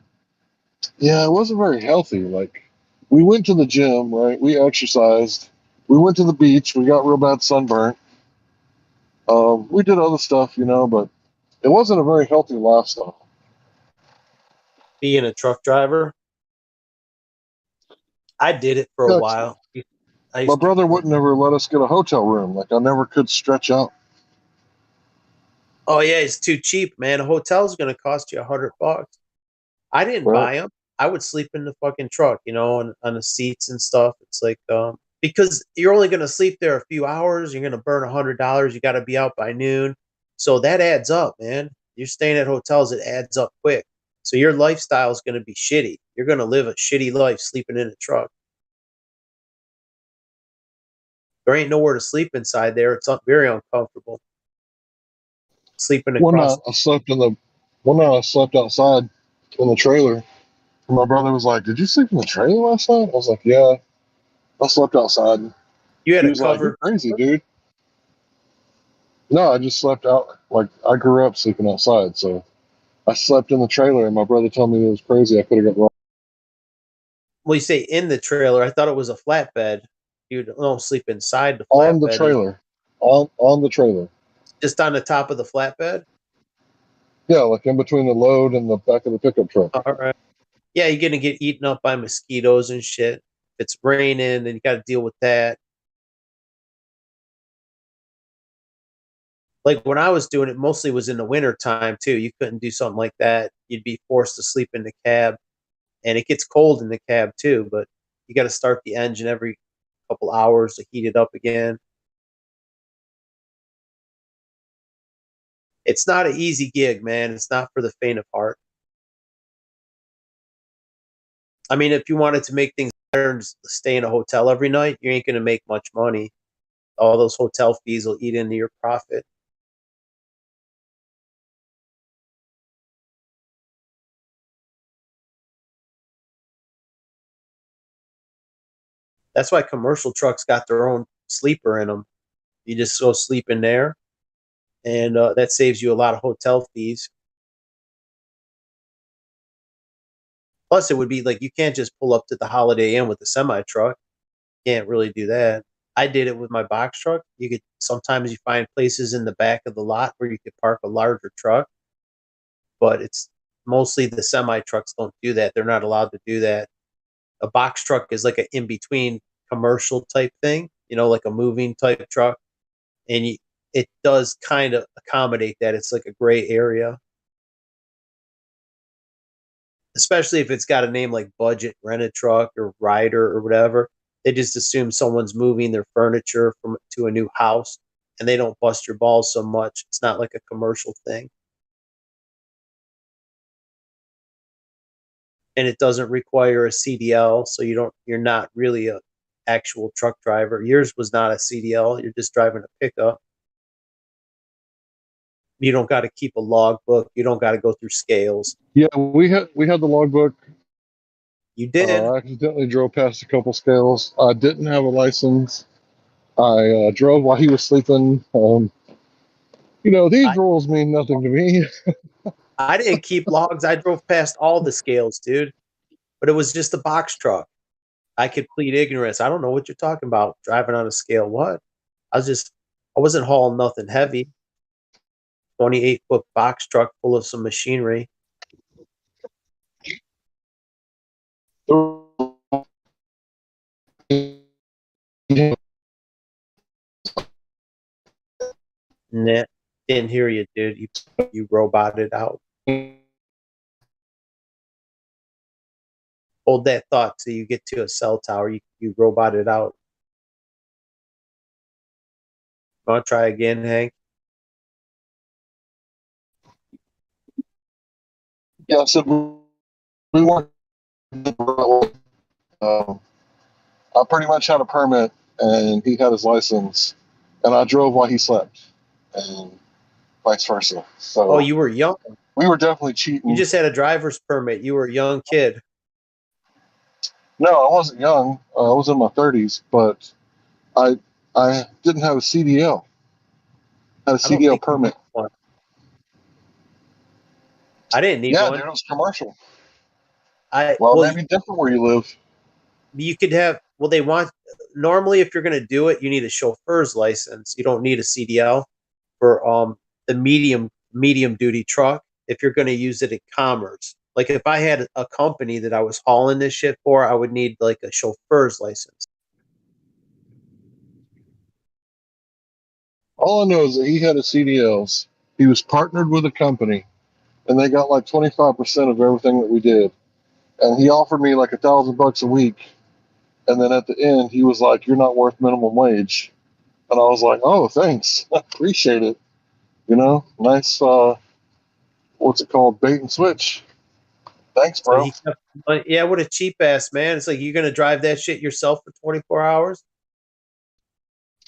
yeah, it wasn't very healthy. Like, we went to the gym, right? We exercised. We went to the beach. We got real bad sunburn. We did other stuff, but it wasn't a very healthy lifestyle. Being a truck driver, I did it for a Yeah, while. I my used to. brother wouldn't ever let us get a hotel room. Like, I never could stretch out. Oh yeah, it's too cheap, man. A hotel's gonna cost you $100. I didn't Right. buy them. I would sleep in the fucking truck, on the seats and stuff. It's like, because you're only going to sleep there a few hours. You're going to burn $100. You got to be out by noon. So that adds up, man. You're staying at hotels. It adds up quick. So your lifestyle is going to be shitty. You're going to live a shitty life sleeping in a truck. There ain't nowhere to sleep inside there. It's very uncomfortable. Sleeping across. One night I slept outside in the trailer. And my brother was like, "Did you sleep in the trailer last night?" I was like, "Yeah, I slept outside." You had He a was like, "You're covered. crazy, dude." No, I just slept out. Like, I grew up sleeping outside, so I slept in the trailer. And my brother told me it was crazy. I could have got wrong. Well, you say in the trailer. I thought it was a flatbed. You don't sleep inside the On the flatbed. trailer, on the trailer. Just on the top of the flatbed. Yeah, like in between the load and the back of the pickup truck. All right. Yeah, you're gonna get eaten up by mosquitoes and shit. If it's raining, then you got to deal with that. Like when I was doing it, mostly was in the winter time too. You couldn't do something like that. You'd be forced to sleep in the cab, and it gets cold in the cab too. But you got to start the engine every couple hours to heat it up again. It's not an easy gig, man. It's not for the faint of heart. I mean, if you wanted to make things better and just stay in a hotel every night, you ain't gonna make much money. All those hotel fees will eat into your profit. That's why commercial trucks got their own sleeper in them. You just go sleep in there, and that saves you a lot of hotel fees. Plus, it would be like you can't just pull up to the Holiday Inn with a semi truck. Can't really do that. I did it with my box truck. You could sometimes you find places in the back of the lot where you could park a larger truck, but it's mostly the semi trucks don't do that. They're not allowed to do that. A box truck is like an in between commercial type thing, like a moving type truck, and it does kind of accommodate that. It's like a gray area, especially if it's got a name like Budget Rent a Truck or Rider or whatever. They just assume someone's moving their furniture to a new house, and they don't bust your balls so much. It's not like a commercial thing. And it doesn't require a CDL, so you're not really a actual truck driver. Yours was not a CDL. You're just driving a pickup. You don't got to keep a logbook. You don't got to go through scales. Yeah, we had the logbook. You did. I accidentally drove past a couple scales. I didn't have a license. I drove while he was sleeping. These rules mean nothing to me. I didn't keep logs. I drove past all the scales, dude. But it was just a box truck. I could plead ignorance. I don't know what you're talking about. Driving on a scale. What? I wasn't hauling nothing heavy. 28-foot box truck full of some machinery. Nah, didn't hear you, dude. You roboted out. Hold that thought till you get to a cell tower. You roboted out. Want to try again, Hank? Yeah, so we weren't. I pretty much had a permit, and he had his license, and I drove while he slept, and vice versa. So, you were young. We were definitely cheating. You just had a driver's permit. You were a young kid. No, I wasn't young. I was in my 30s, but I didn't have a CDL. I had a CDL permit. I didn't need one. Yeah, dude, it was commercial. Maybe different where you live. You could have. Well, they want normally if you're going to do it, you need a chauffeur's license. You don't need a CDL for the medium duty truck. If you're going to use it in commerce, like if I had a company that I was hauling this shit for, I would need like a chauffeur's license. All I know is that he had a CDLs. He was partnered with a company, and they got like 25% of everything that we did. And he offered me like $1,000 a week. And then at the end, he was like, "You're not worth minimum wage." And I was like, "Oh, thanks, I appreciate it." Nice. What's it called? Bait and switch. Thanks, bro. Yeah, what a cheap ass, man. It's like you're gonna drive that shit yourself for 24 hours.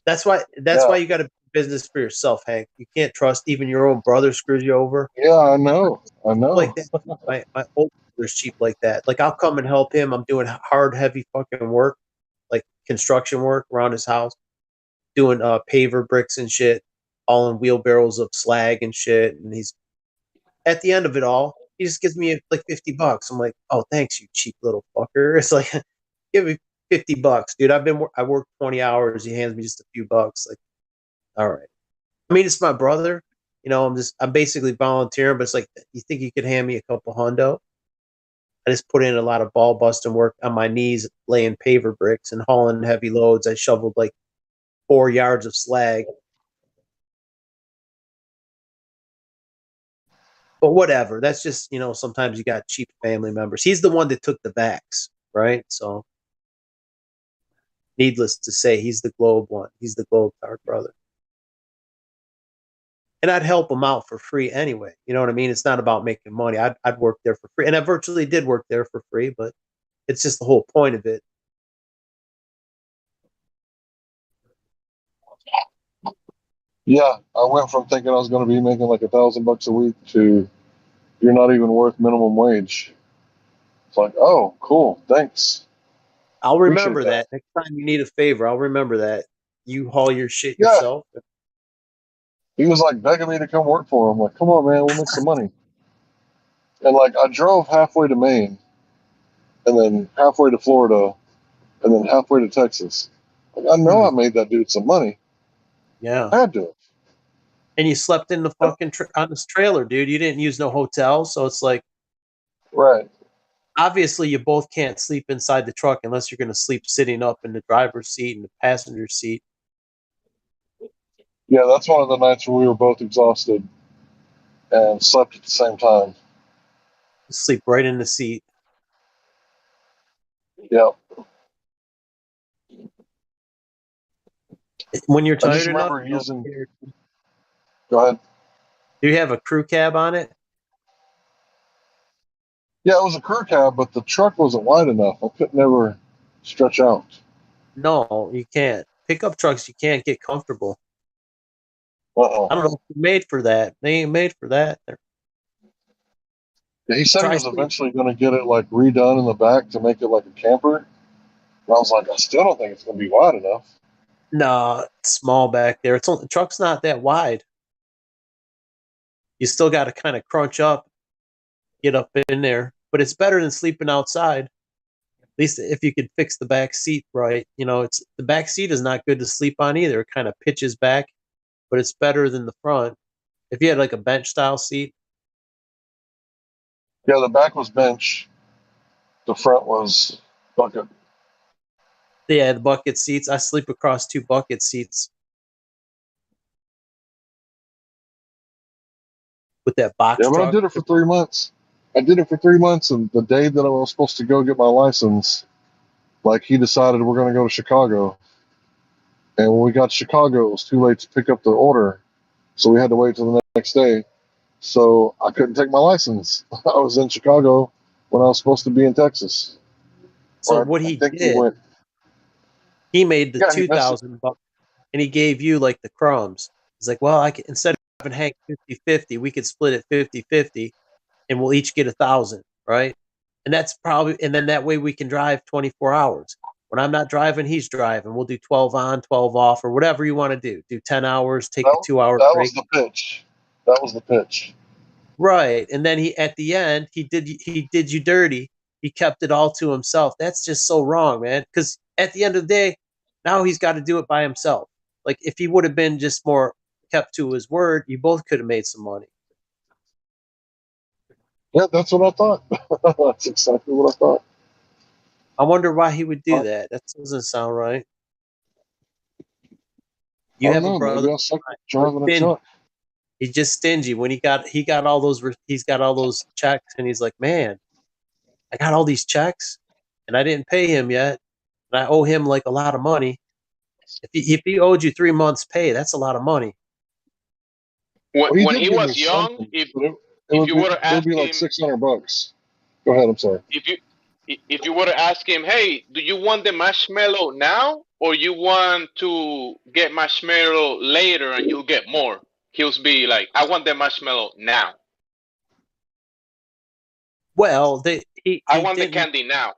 That's why you got to business for yourself, Hank. You can't trust even your own brother screws you over. Yeah, I know. Like that. My old brother's cheap like that. Like I'll come and help him. I'm doing hard, heavy fucking work, like construction work around his house, doing paver bricks and shit, hauling wheelbarrows of slag and shit. And he's at the end of it all, he just gives me like $50. I'm like, oh, thanks, you cheap little fucker. It's like, give me $50, dude. I worked 20 hours. He hands me just a few bucks. Like, all right. I mean, it's my brother. I'm basically volunteering, but it's like, you think you could hand me a couple hundo? I just put in a lot of ball busting work on my knees, laying paver bricks and hauling heavy loads. I shoveled like 4 yards of slag. But whatever. That's just, sometimes you got cheap family members. He's the one that took the vax, right? So, needless to say, he's the globe one. He's the globe card brother. And I'd help him out for free anyway. You know what I mean? It's not about making money. I'd work there for free. And I virtually did work there for free, but it's just the whole point of it. Yeah, I went from thinking I was going to be making like $1,000 a week to you're not even worth minimum wage. It's like, oh, cool, thanks. I'll remember that. Next time you need a favor, I'll remember that. You haul your shit yourself. He was like begging me to come work for him. Like, come on, man, we'll make some money. And like, I drove halfway to Maine, and then halfway to Florida, and then halfway to Texas. Like, I know I made that dude some money. Yeah, I had to. And you slept in the fucking on this trailer, dude. You didn't use no hotel, so it's like Right. Obviously, you both can't sleep inside the truck unless you're going to sleep sitting up in the driver's seat and the passenger seat. Yeah, that's one of the nights where we were both exhausted and slept at the same time. Sleep right in the seat. Yeah. When you're I just tired enough, remember you don't using. care. Go ahead. Do you have a crew cab on it? Yeah, it was a crew cab, but the truck wasn't wide enough. I could never stretch out. No, you can't. Pickup trucks, you can't get comfortable. Uh-oh. I don't know if they're made for that. They ain't made for that. Yeah, he said he Try was sleep. eventually going to get it like redone in the back to make it like a camper. And I was like, I still don't think it's going to be wide enough. No, it's small back there. The truck's not that wide. You still got to kind of crunch up, get up in there. But it's better than sleeping outside. At least if you could fix the back seat right. It's the back seat is not good to sleep on either. It kind of pitches back, but it's better than the front. If you had like a bench style seat, Yeah, the back was bench. The front was bucket. yeah, the bucket seats. I sleep across two bucket seats with that box Yeah, but I truck. did it for 3 months. I did it for 3 months, and the day that I was supposed to go get my license, like he decided we're going to go to Chicago. And when we got to Chicago, it was too late to pick up the order, so we had to wait till the next day. So I couldn't take my license. I was in Chicago when I was supposed to be in Texas. So Or what I he think we did, went. he made the Yeah, he messed it. 2,000 bucks and he gave you like the crumbs. He's like, well, instead of having Hank 50-50, we could split it 50-50 and we'll each get 1,000, right? And then that way we can drive 24 hours. When I'm not driving, he's driving. We'll do 12 on, 12 off, or whatever you want to do. Do 10 hours, take a 2 hour That was break. the pitch. That was the pitch. Right. And then at the end, he did you dirty. He kept it all to himself. That's just so wrong, man. Because at the end of the day, now he's got to do it by himself. Like if he would have been just more kept to his word, you both could have made some money. Yeah, that's what I thought. That's exactly what I thought. I wonder why he would do that. That doesn't sound right. I You don't have a know. Maybe brother I suck at he's driving a stingy. truck. He's just stingy. When he got all those checks, and he's like, man, I got all these checks, and I didn't pay him yet, and I owe him like a lot of money. If he owed you 3 months' pay, that's a lot of money. Well, he When did he give me was young, something, if but it if would you be were to it would ask be like him, $600. Go ahead. I'm sorry. if you were to ask him, hey, do you want the marshmallow now or you want to get marshmallow later and you'll get more? He'll be like, I want the marshmallow now. Well, he I he want the didn't candy now.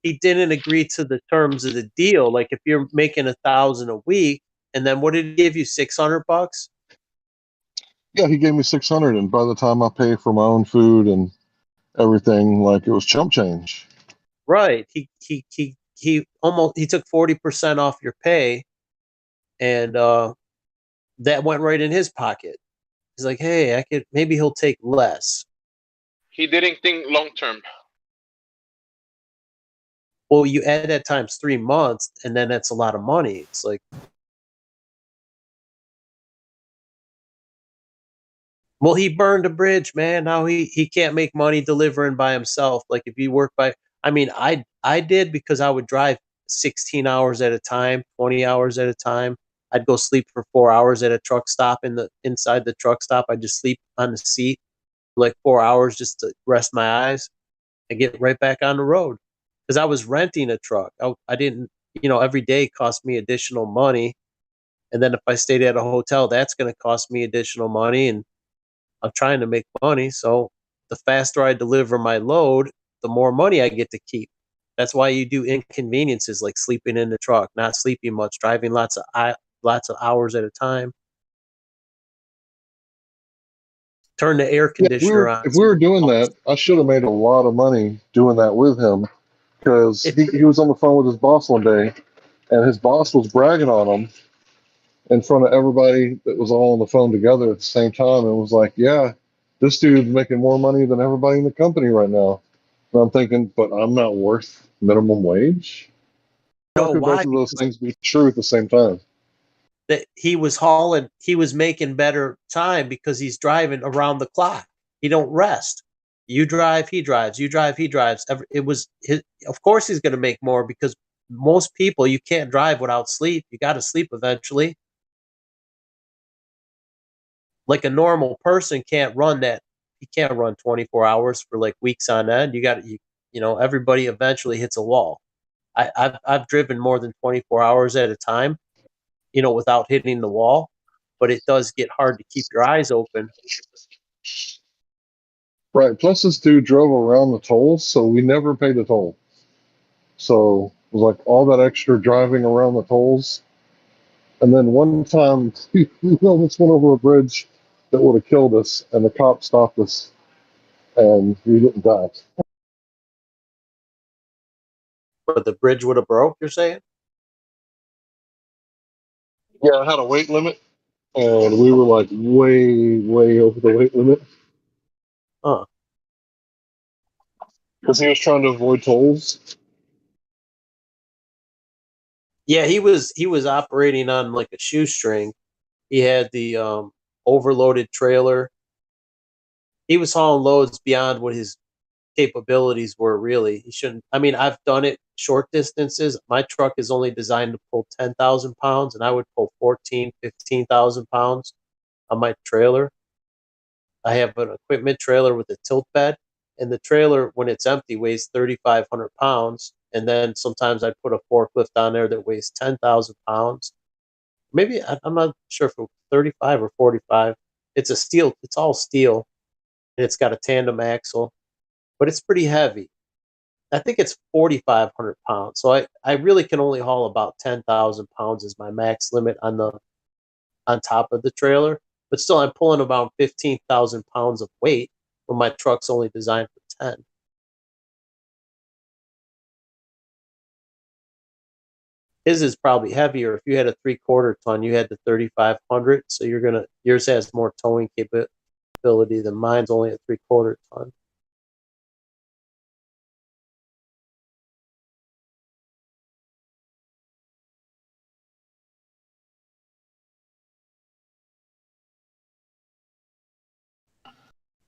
he didn't agree to the terms of the deal. Like if you're making 1,000 a week, and then what did he give you? $600? Yeah, he gave me 600, and by the time I pay for my own food and everything, like it was chump change. Right. He took 40% off your pay, and that went right in his pocket. He's like, hey, maybe he'll take less. He didn't think long term. Well, you add that times 3 months, and then that's a lot of money. It's like, well, he burned a bridge, man. Now he can't make money delivering by himself. Like if you work I mean, I did because I would drive 16 hours at a time, 20 hours at a time. I'd go sleep for 4 hours at a truck stop inside the truck stop. I'd just sleep on the seat for like 4 hours just to rest my eyes and get right back on the road. Because I was renting a truck. I didn't, every day cost me additional money. And then if I stayed at a hotel, that's going to cost me additional money. And I'm trying to make money. So the faster I deliver my load, the more money I get to keep. That's why you do inconveniences like sleeping in the truck, not sleeping much, driving lots of hours at a time. Turn the air Yeah, conditioner on. if we were doing that, I should have made a lot of money doing that with him, because he was on the phone with his boss one day, and his boss was bragging on him in front of everybody that was all on the phone together at the same time, and was like, "Yeah, this dude's making more money than everybody in the company right now. And I'm thinking, but I'm not worth minimum wage. How No, could both why? of those things be true at the same time? That he was making better time because he's driving around the clock. He don't rest. You drive, he drives. You drive, he drives. Of course he's going to make more because most people, you can't drive without sleep. You got to sleep eventually. Like a normal person can't run that. He can't run 24 hours for like weeks on end. Everybody eventually hits a wall. I've driven more than 24 hours at a time, without hitting the wall, but it does get hard to keep your eyes open. Right. Plus, this dude drove around the tolls, so we never paid the toll. So it was like all that extra driving around the tolls. And then one time, we almost went over a bridge that would have killed us, and the cop stopped us, and we didn't die. But the bridge would have broke, you're saying? Yeah, I had a weight limit, and we were like way, way over the weight limit. Huh. Because he was trying to avoid tolls. Yeah, he was operating on like a shoestring. He had the overloaded trailer. He was hauling loads beyond what his capabilities were, really. He shouldn't. I mean, I've done it short distances. My truck is only designed to pull 10,000 pounds, and I would pull 15,000 pounds on my trailer. I have an equipment trailer with a tilt bed, and the trailer, when it's empty, weighs 3,500 pounds. And then sometimes I put a forklift on there that weighs 10,000 pounds. Maybe I'm not sure if it was 35 or 45. It's all steel, and it's got a tandem axle, but it's pretty heavy. I think it's 4,500 pounds. So I really can only haul about 10,000 pounds is my max limit on top of the trailer. But still, I'm pulling about 15,000 pounds of weight when my truck's only designed for 10. His is probably heavier. If you had a 3/4 ton, you had the 3,500. So yours has more towing capability than mine's only a 3/4 ton.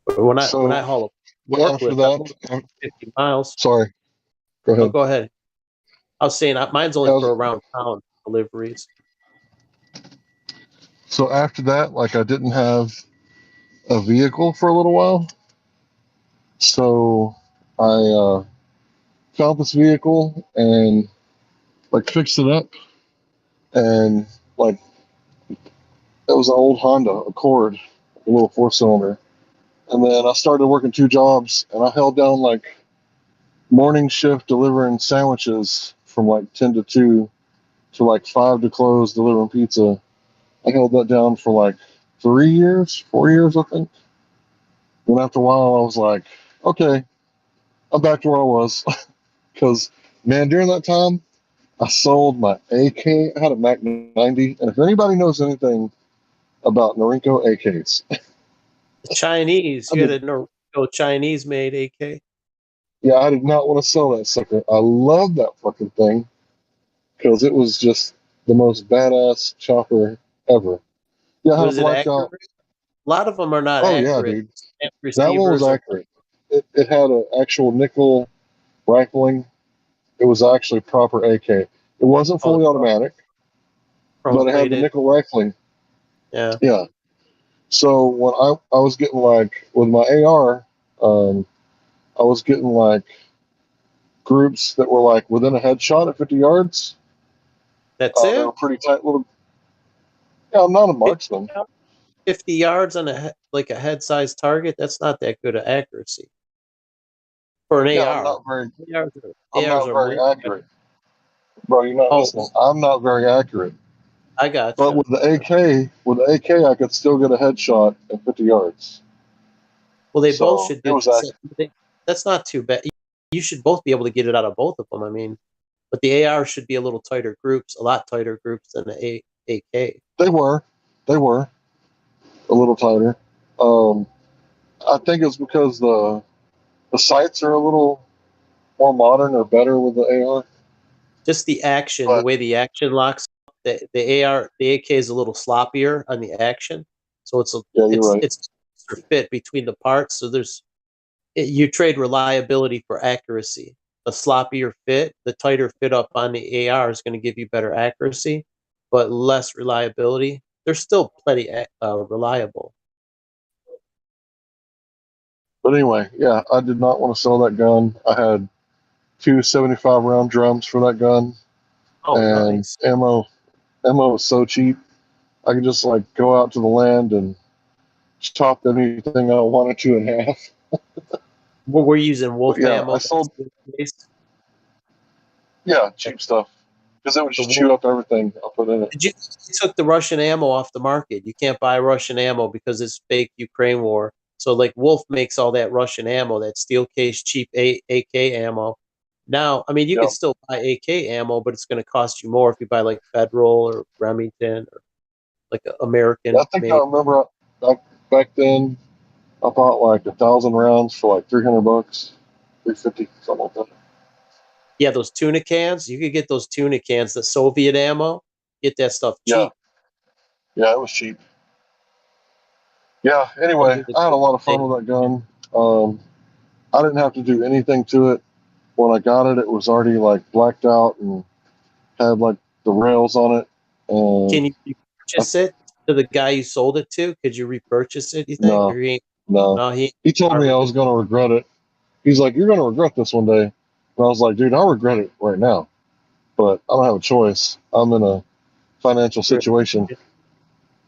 But when I haul a After forklift, that, I'm 50 miles. Sorry, go ahead. Oh, go ahead. I was saying mine's only for around town deliveries. So after that, like I didn't have a vehicle for a little while. So I found this vehicle and like fixed it up, and like it was an old Honda Accord, a little 4-cylinder. And then I started working 2 jobs, and I held down like morning shift delivering sandwiches from like 10 to 2 to like 5 to close delivering pizza. I held that down for like 4 years, I think. Then after a while, I was like, okay, I'm back to where I was. Because, man, during that time, I sold my AK. I had a Mac 90. And if anybody knows anything about Norinco AKs, The Chinese, you had a Chinese made AK. yeah, I did not want to sell that sucker. I love that fucking thing because it was just the most badass chopper ever. Yeah, I had a Was it blackout. accurate? A lot of them are not Oh, yeah, accurate. dude. Stamp That one was receivers accurate. It had an actual nickel rifling. It was actually proper AK. It wasn't fully automatic, chrome but it had the plated. nickel rifling. Yeah. Yeah. So when I was getting like with my AR, I was getting like groups that were like within a headshot at 50 yards. That's They it? were pretty tight little. Yeah, I'm not a marksman. 50 yards on like a head sized target, that's not that good of accuracy. For an Yeah, AR. I'm ARs not are very more accurate. Bro, you're not listening. I'm not very accurate. I got But you. with the AK, I could still get a headshot at 50 yards. Well, they both So should it do was that's not too bad. You should both be able to get it out of both of them. I mean, but the AR should be a lot tighter groups than the AK. They were a little tighter. I think it's because the sights are a little more modern or better with the AR. Just the action, the But way the action locks up, the AK is a little sloppier on the action, so yeah, you're right. it's a fit between the parts. So you trade reliability for accuracy. The sloppier fit, the tighter fit up on the AR is going to give you better accuracy, but less reliability. They're still plenty reliable. But anyway, yeah, I did not want to sell that gun. I had two 75 round drums for that gun, Oh, and nice. ammo was so cheap. I could just like go out to the land and chop anything I wanted to in half. Well, we're using But wolf yeah, I ammo. sold Based. cheap stuff because it would The just wolf. chew up everything I put in it. You took the Russian ammo off the market. You can't buy Russian ammo because it's fake Ukraine war. So like Wolf makes all that Russian ammo, that steel case cheap AK ammo. Now, I mean, you Yeah, can still buy AK ammo, but it's going to cost you more if you buy like Federal or Remington or like I American think I made. remember back then I bought like 1,000 rounds for like $300, 350, something like that. Yeah, those tuna cans. You could get those tuna cans, the Soviet ammo. Get that stuff Yeah, cheap. yeah, it was cheap. Yeah. Those Anyway, are the I had a good lot of fun days. with that gun. I didn't have to do anything to it. When I got it, it was already like blacked out and had like the rails on it. And Can you repurchase it to the guy you sold it to? Could you repurchase it? You think, or no, he? no, No, he. he told me I was going to regret it. He's like, "You're going to regret this one day." And I was like, "Dude, I regret it right now, but I don't have a choice. I'm in a financial situation."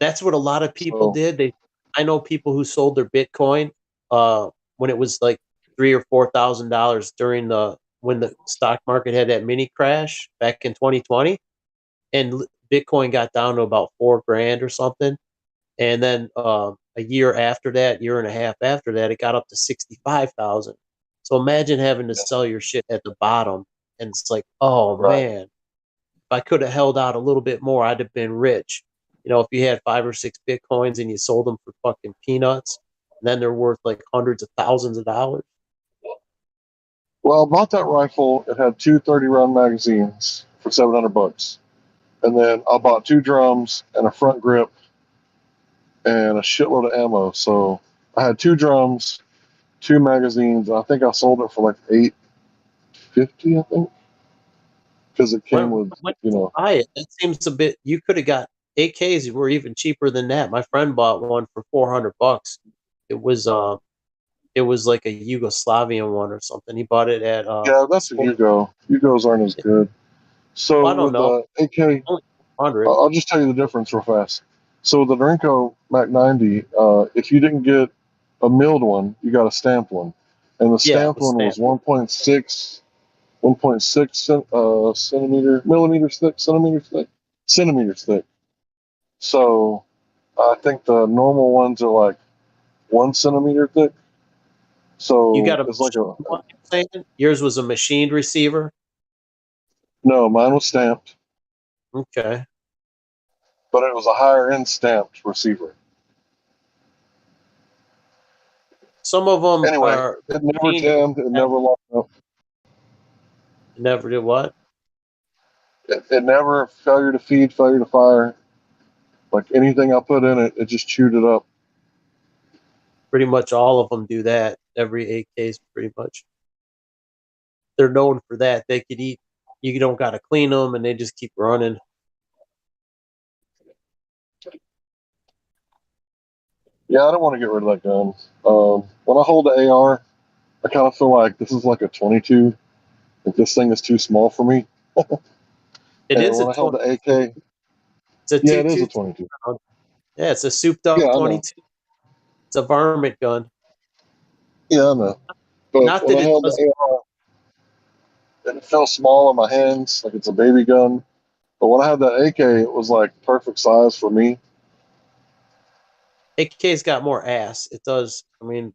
That's what a lot of people So did. I know people who sold their Bitcoin when it was like $3,000 or $4,000 during when the stock market had that mini crash back in 2020, and Bitcoin got down to about 4 grand or something, and then a year after that, year and a half after that, it got up to 65,000. So imagine having to sell your shit at the bottom, and it's like, oh right. man, if I could have held out a little bit more, I'd have been rich. You know, if you had 5 or 6 Bitcoins and you sold them for fucking peanuts, then they're worth like hundreds of thousands of dollars. Well, I bought that rifle. It had two 30 round magazines for $700, and then I bought two drums and a front grip and a shitload of ammo. So I had two drums, two magazines. I think I sold it for like $850. I think because it came with When did you know. buy it? That seems a bit. You could have got AKs were even cheaper than that. My friend bought one for $400. It was it was like a Yugoslavian one or something. He bought it at Yeah, that's a Hugo. Hugos aren't as good. So well, I don't with know, the AK, only 100. I'll just tell you the difference real fast. So with the Norinco Mac 90, if you didn't get a milled one, you got a stamped one, and the Yeah, it stamped was one was stamped. 1.6 centimeters thick. So I think the normal ones are like 1 centimeter thick. You got So a it's like a what you're saying? Yours was a machined receiver. no, mine was stamped, Okay. but it was a higher end stamped receiver. Some of them Anyway, are it never machined. jammed, it never locked up, Never did what? it never failure to feed, failure to fire. Like anything I put in it, it just chewed it up. Pretty much all of them do that. Every AKs pretty much. They're known for that. They could eat. You don't got to clean them, and they just keep running. Yeah, I don't want to get rid of that gun. When I hold the AR, I kind of feel like this is like a 22. Like this thing is too small for me. It And is a when I held 20. the AK, It's a yeah, two it is a two. 22. Yeah, it's a souped up Yeah, I know. 22. It's a varmint gun. Yeah, I know. But Not when that I it held does. the AR, it felt small in my hands, like it's a baby gun. But when I had that AK, it was like perfect size for me. AK's got more ass. It does. I mean,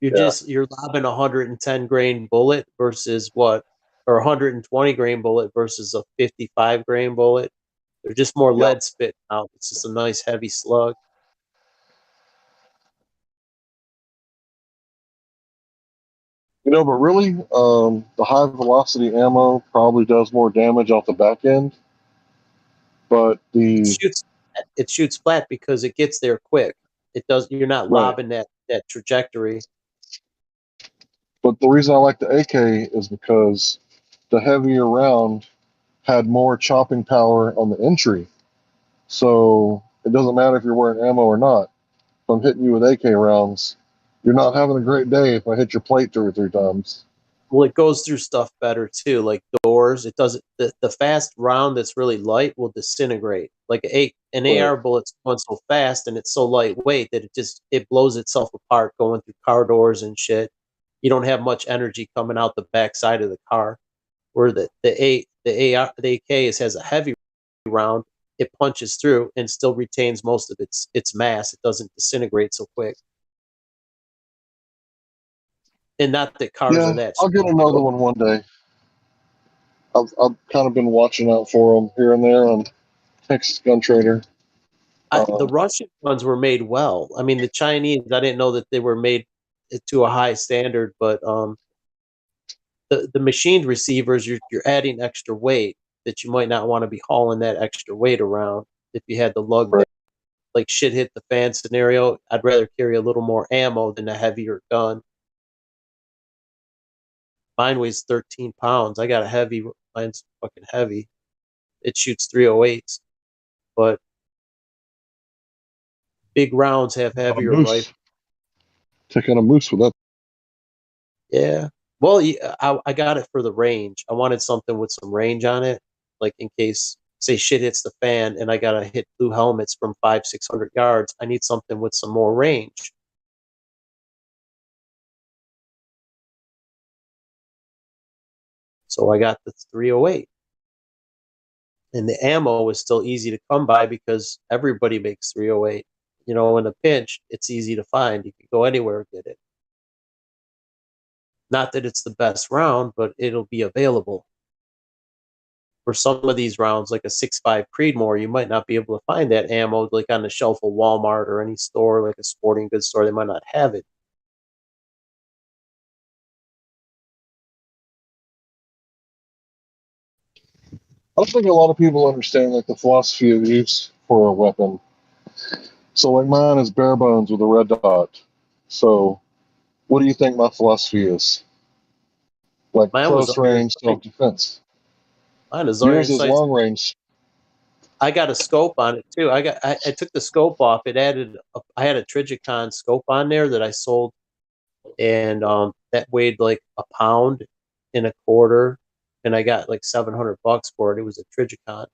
Yeah, you're lobbing a 110 grain bullet versus what, or 120 grain bullet versus a 55 grain bullet. They're just more yep. lead spit out. It's just a nice heavy slug. But really, the high velocity ammo probably does more damage off the back end. But it shoots flat because it gets there quick. It does. You're not lobbing that trajectory. But the reason I like the AK is because the heavier round had more chopping power on the entry. So it doesn't matter if you're wearing ammo or not. If I'm hitting you with AK rounds, you're not having a great day if I hit your plate 2 or 3 times. Well, it goes through stuff better too, like doors. It doesn't. The fast round that's really light will disintegrate. Like an AR bullet's going so fast and it's so lightweight that it blows itself apart going through car doors and shit. You don't have much energy coming out the backside of the car. Where the AK has a heavy round, it punches through and still retains most of its mass. It doesn't disintegrate so quick. And not that cars are that. I'll get another one day. I've kind of been watching out for them here and there on Texas Gun Trader. The Russian ones were made well. I mean, the Chinese, I didn't know that they were made to a high standard, but the machined receivers, you're adding extra weight that you might not want to be hauling that extra weight around if you had to lug that. Like shit hit the fan scenario, I'd rather carry a little more ammo than a heavier gun. Mine weighs 13 pounds. I got a heavy, mine's fucking heavy. It shoots 308s, but big rounds have heavier rifles. Taking a moose with that. Yeah. Well, I got it for the range. I wanted something with some range on it, like in case, say, shit hits the fan and I gotta hit blue helmets from 500-600 yards. I need something with some more range. So I got the 308. And the ammo is still easy to come by because everybody makes 308. In a pinch, it's easy to find. You can go anywhere and get it. Not that it's the best round, but it'll be available. For some of these rounds, like a 6.5 Creedmoor, you might not be able to find that ammo like on the shelf of Walmart or any store, like a sporting goods store. They might not have it. I don't think a lot of people understand the philosophy of use for a weapon. So mine is bare bones with a red dot. So what do you think my philosophy is? Mine close range self-defense. Mine is yours is long range. I got a scope on it too. I took the scope off. I had a Trigicon scope on there that I sold, and that weighed like a pound and a quarter, and I got like $700 for it. It was a Trigicon.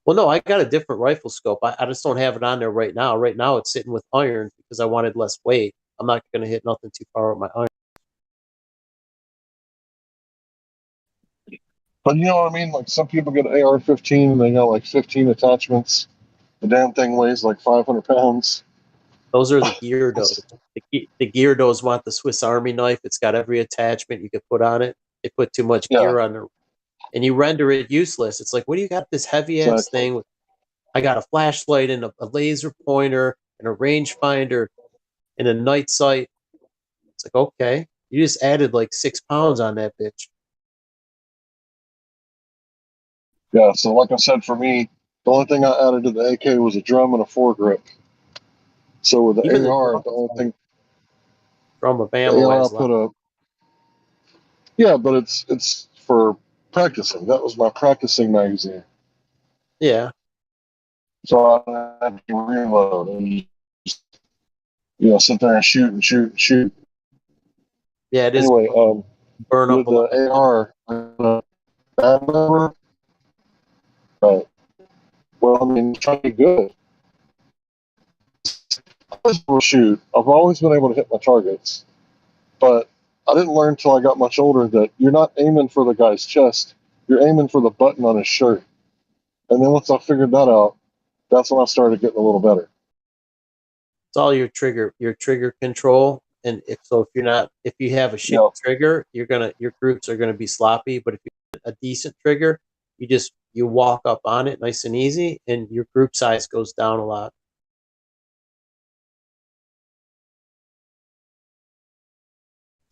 Well, no, I got a different rifle scope. I just don't have it on there right now. Right now, it's sitting with irons because I wanted less weight. I'm not going to hit nothing too far with my iron. But you know what I mean? Like some people get an AR-15 and they got like 15 attachments. The damn thing weighs like 500 pounds. Those are the Gyarados. The Gyarados want the Swiss Army knife. It's got every attachment you could put on it. They put too much gear on there, and you render it useless. It's like, what do you got this heavy ass thing? I got a flashlight and a laser pointer and a rangefinder and a night sight. It's like, okay, you just added like 6 pounds on that bitch. Yeah, so like I said, for me, the only thing I added to the AK was a drum and a foregrip. So with the AR, the only thing drum of ammo AR, I put a but it's for practicing. That was my practicing magazine. Yeah. So I had to reload and sit there and shoot and shoot and shoot. Yeah, it is. Anyway, burn with up a lot. the AR, bad number. Right. Well, I mean, trying to be good. I shoot. I've always been able to hit my targets, but I didn't learn until I got much older that you're not aiming for the guy's chest. You're aiming for the button on his shirt. And then once I figured that out, that's when I started getting a little better. It's all your trigger control. And if you have a shit trigger, your groups are gonna be sloppy. But if you have a decent trigger, you walk up on it nice and easy, and your group size goes down a lot.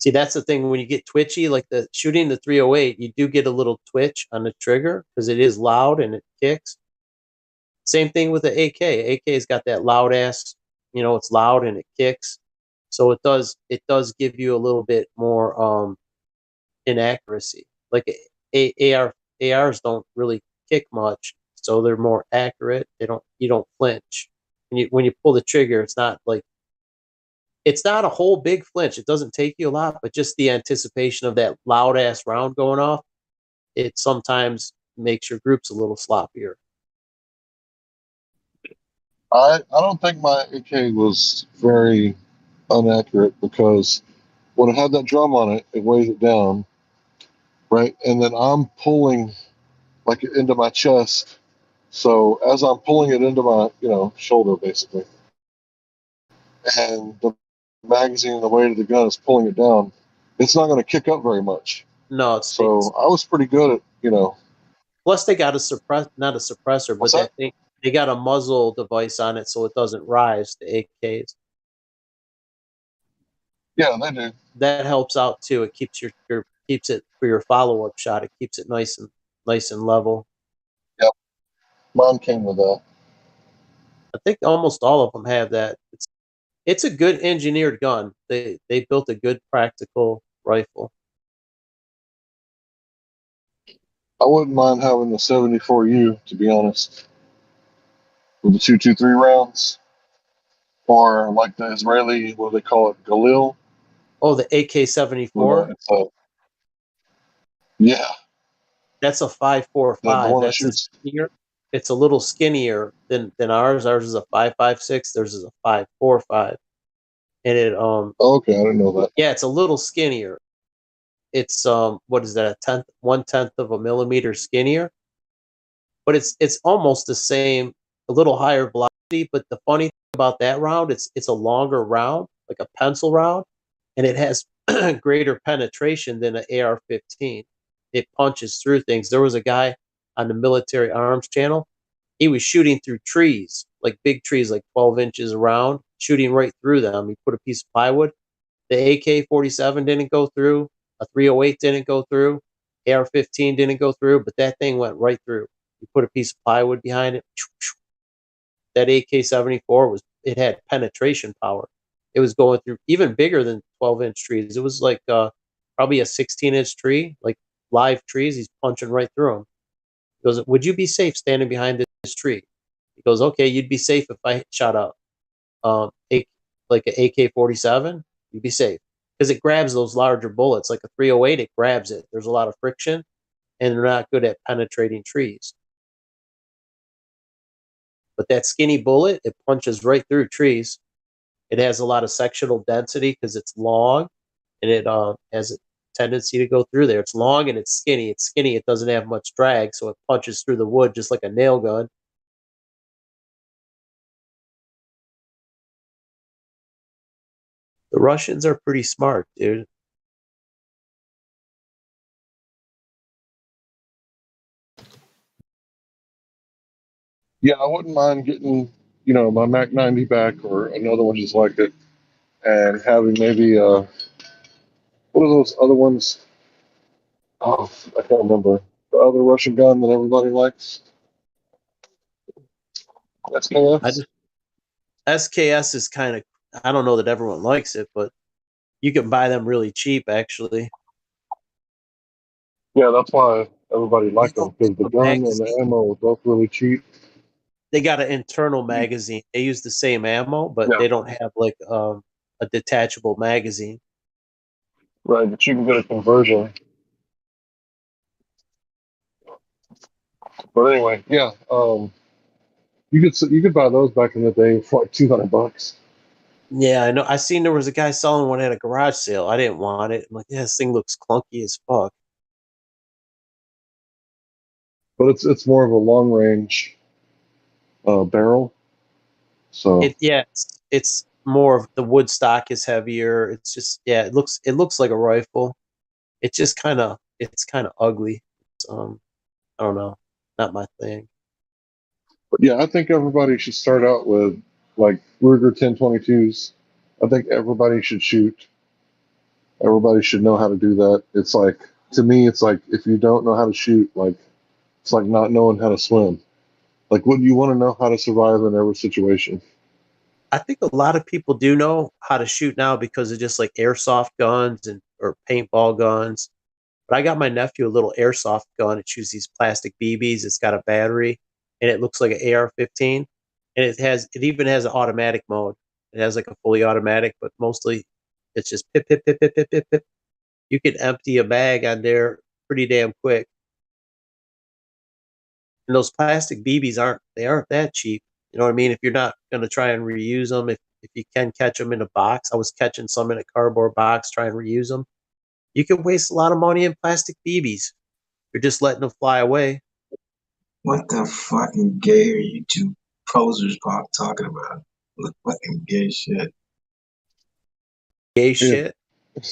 See, that's the thing when you get twitchy, like the shooting the 308, you do get a little twitch on the trigger because it is loud and it kicks. Same thing with the AK. AK's got that loud ass, it's loud and it kicks. So it does give you a little bit more inaccuracy. Like ARs don't really kick much, so they're more accurate. You don't flinch. When you pull the trigger, it's not a whole big flinch. It doesn't take you a lot, but just the anticipation of that loud ass round going off, it sometimes makes your groups a little sloppier. I don't think my AK was very inaccurate because when it had that drum on it, it weighs it down, right? And then I'm pulling like into my chest. So as I'm pulling it into my, shoulder basically, and the magazine, the weight of the gun is pulling it down, it's not going to kick up very much. No, so I was pretty good at, Plus, they got not a suppressor, but that thing, they got a muzzle device on it, so it doesn't rise. The AKs. Yeah, they do. That helps out too. It keeps keeps it for your follow up shot. It keeps it nice and level. Yep, mine came with that. I think almost all of them have that. It's a good engineered gun. They built a good practical rifle. I wouldn't mind having the 74U, to be honest, with the 223 rounds, or like the Israeli, what do they call it, Galil? Oh, the AK-74. Yeah, that's a 5.45. That's a skinnier. It's a little skinnier than ours. Ours is a 5.56. Theirs is a 5.45. And it okay, I didn't know that. Yeah, it's a little skinnier. It's what is that, 1/10 of a millimeter skinnier, but it's almost the same, a little higher velocity. But the funny thing about that round, it's a longer round, like a pencil round, and it has greater penetration than an AR-15. It punches through things. There was a guy on the Military Arms channel. He was shooting through trees, like big trees, like 12 inches around, shooting right through them. He put a piece of plywood. The AK-47 didn't go through. A 308 didn't go through. AR-15 didn't go through, but that thing went right through. You put a piece of plywood behind it. That AK-74 it had penetration power. It was going through even bigger than 12-inch trees. It was like probably a 16-inch tree, like live trees. He's punching right through them. He goes, "Would you be safe standing behind this tree?" He goes, "Okay, you'd be safe if I shot up like an AK-47. You'd be safe because it grabs those larger bullets. Like a 308, it grabs it. There's a lot of friction, and they're not good at penetrating trees. But that skinny bullet, it punches right through trees. It has a lot of sectional density because it's long, and it has a tendency to go through there. It's long and it's skinny. It's skinny. It doesn't have much drag, so it punches through the wood just like a nail gun. The Russians are pretty smart, dude. Yeah, I wouldn't mind getting, my Mac 90 back or another one just like it, and having maybe what are those other ones? Oh, I can't remember. The other Russian gun that everybody likes. SKS. SKS is kind of, I don't know that everyone likes it, but you can buy them really cheap, actually. Yeah, that's why everybody liked them, because the gun and the ammo are both really cheap. They got an internal magazine. They use the same ammo, but they don't have like a detachable magazine. Right, but you can get a conversion. But anyway, yeah, you could buy those back in the day for like $200. Yeah, I know. I seen there was a guy selling one at a garage sale. I didn't want it. I'm like, yeah, this thing looks clunky as fuck. But it's more of a long range barrel. So It's more of the wood stock is heavier. It's just it looks like a rifle. It's just kind of ugly. It's, I don't know, not my thing. But yeah, I think everybody should start out with like Ruger 1022s. I think everybody should shoot Everybody should know how to do that. It's like, to me, it's like if you don't know how to shoot, like it's like not knowing how to swim. Like, would you want to know how to survive in every situation? I think a lot of people do know how to shoot now because of just like airsoft guns or paintball guns. But I got my nephew a little airsoft gun. It shoots these plastic BBs. It's got a battery, and it looks like an AR-15, and it even has an automatic mode. It has like a fully automatic, but mostly it's just pip pip pip pip pip pip pip. You can empty a bag on there pretty damn quick. And those plastic BBs aren't that cheap. You know what I mean? If you're not going to try and reuse them, if you can catch them in a box, I was catching some in a cardboard box, trying to reuse them. You can waste a lot of money in plastic BBs. You're just letting them fly away. What the fucking gay are you two posers talking about? What fucking gay shit? Gay shit.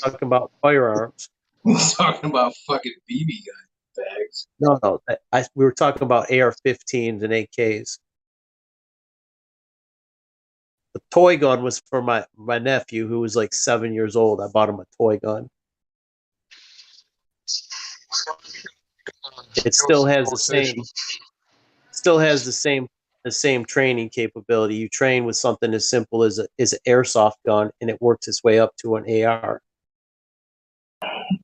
Talking about firearms. We're talking about fucking BB gun bags. No. We were talking about AR-15s and AKs. The toy gun was for my nephew who was like 7 years old. I bought him a toy gun. It still has the same training capability. You train with something as simple as an airsoft gun, and it works its way up to an AR.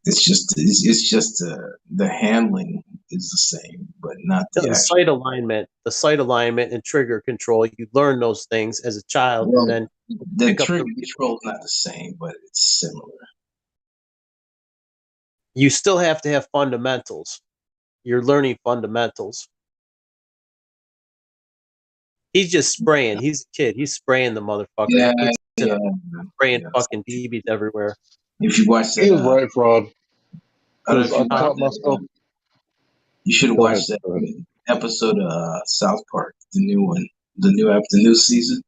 It's just the handling is the same, but not the sight alignment. The sight alignment and trigger control. You learn those things as a child, and then the trigger control is not the same, but it's similar. You still have to have fundamentals. You're learning fundamentals. He's just spraying. He's a kid. He's spraying the motherfucker. Yeah, spraying fucking BBs everywhere. If you watch that, he was right, Fraud. I taught myself. You should have watched that episode of South Park, the new one, the new season.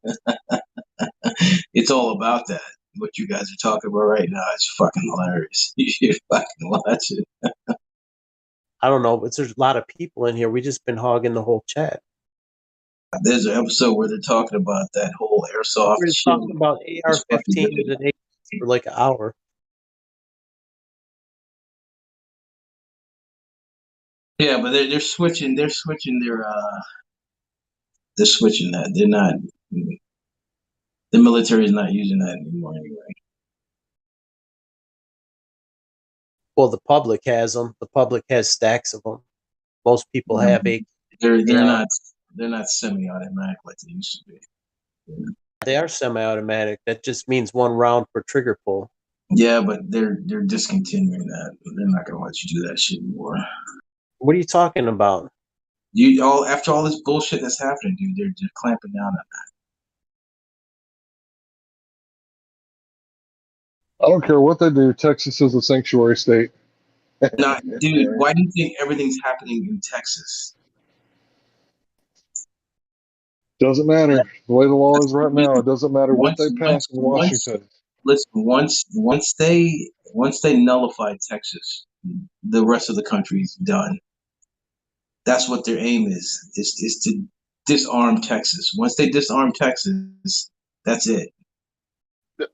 It's all about that. What you guys are talking about right now is fucking hilarious. You should fucking watch it. I don't know, but there's a lot of people in here. We just been hogging the whole chat. There's an episode where they're talking about that whole airsoft We're shit. talking about AR-15s and AKs for like an hour. Yeah, but they're switching. They're switching their. They're switching that. They're not. The military is not using that anymore anyway. Well, the public has them. The public has stacks of them. Most people have AKs. They're not semi-automatic like they used to be. Yeah. They are semi-automatic. That just means one round per trigger pull. Yeah, but they're discontinuing that. They're not gonna let you do that shit anymore. What are you talking about? After all this bullshit that's happening, dude, they're clamping down on that. I don't care what they do. Texas is a sanctuary state. No, dude, why do you think everything's happening in Texas? Doesn't matter. The way the law is right now, it doesn't matter what they pass in Washington. Listen, once they nullify Texas, the rest of the country's done. That's what their aim is to disarm Texas. Once they disarm Texas, that's it.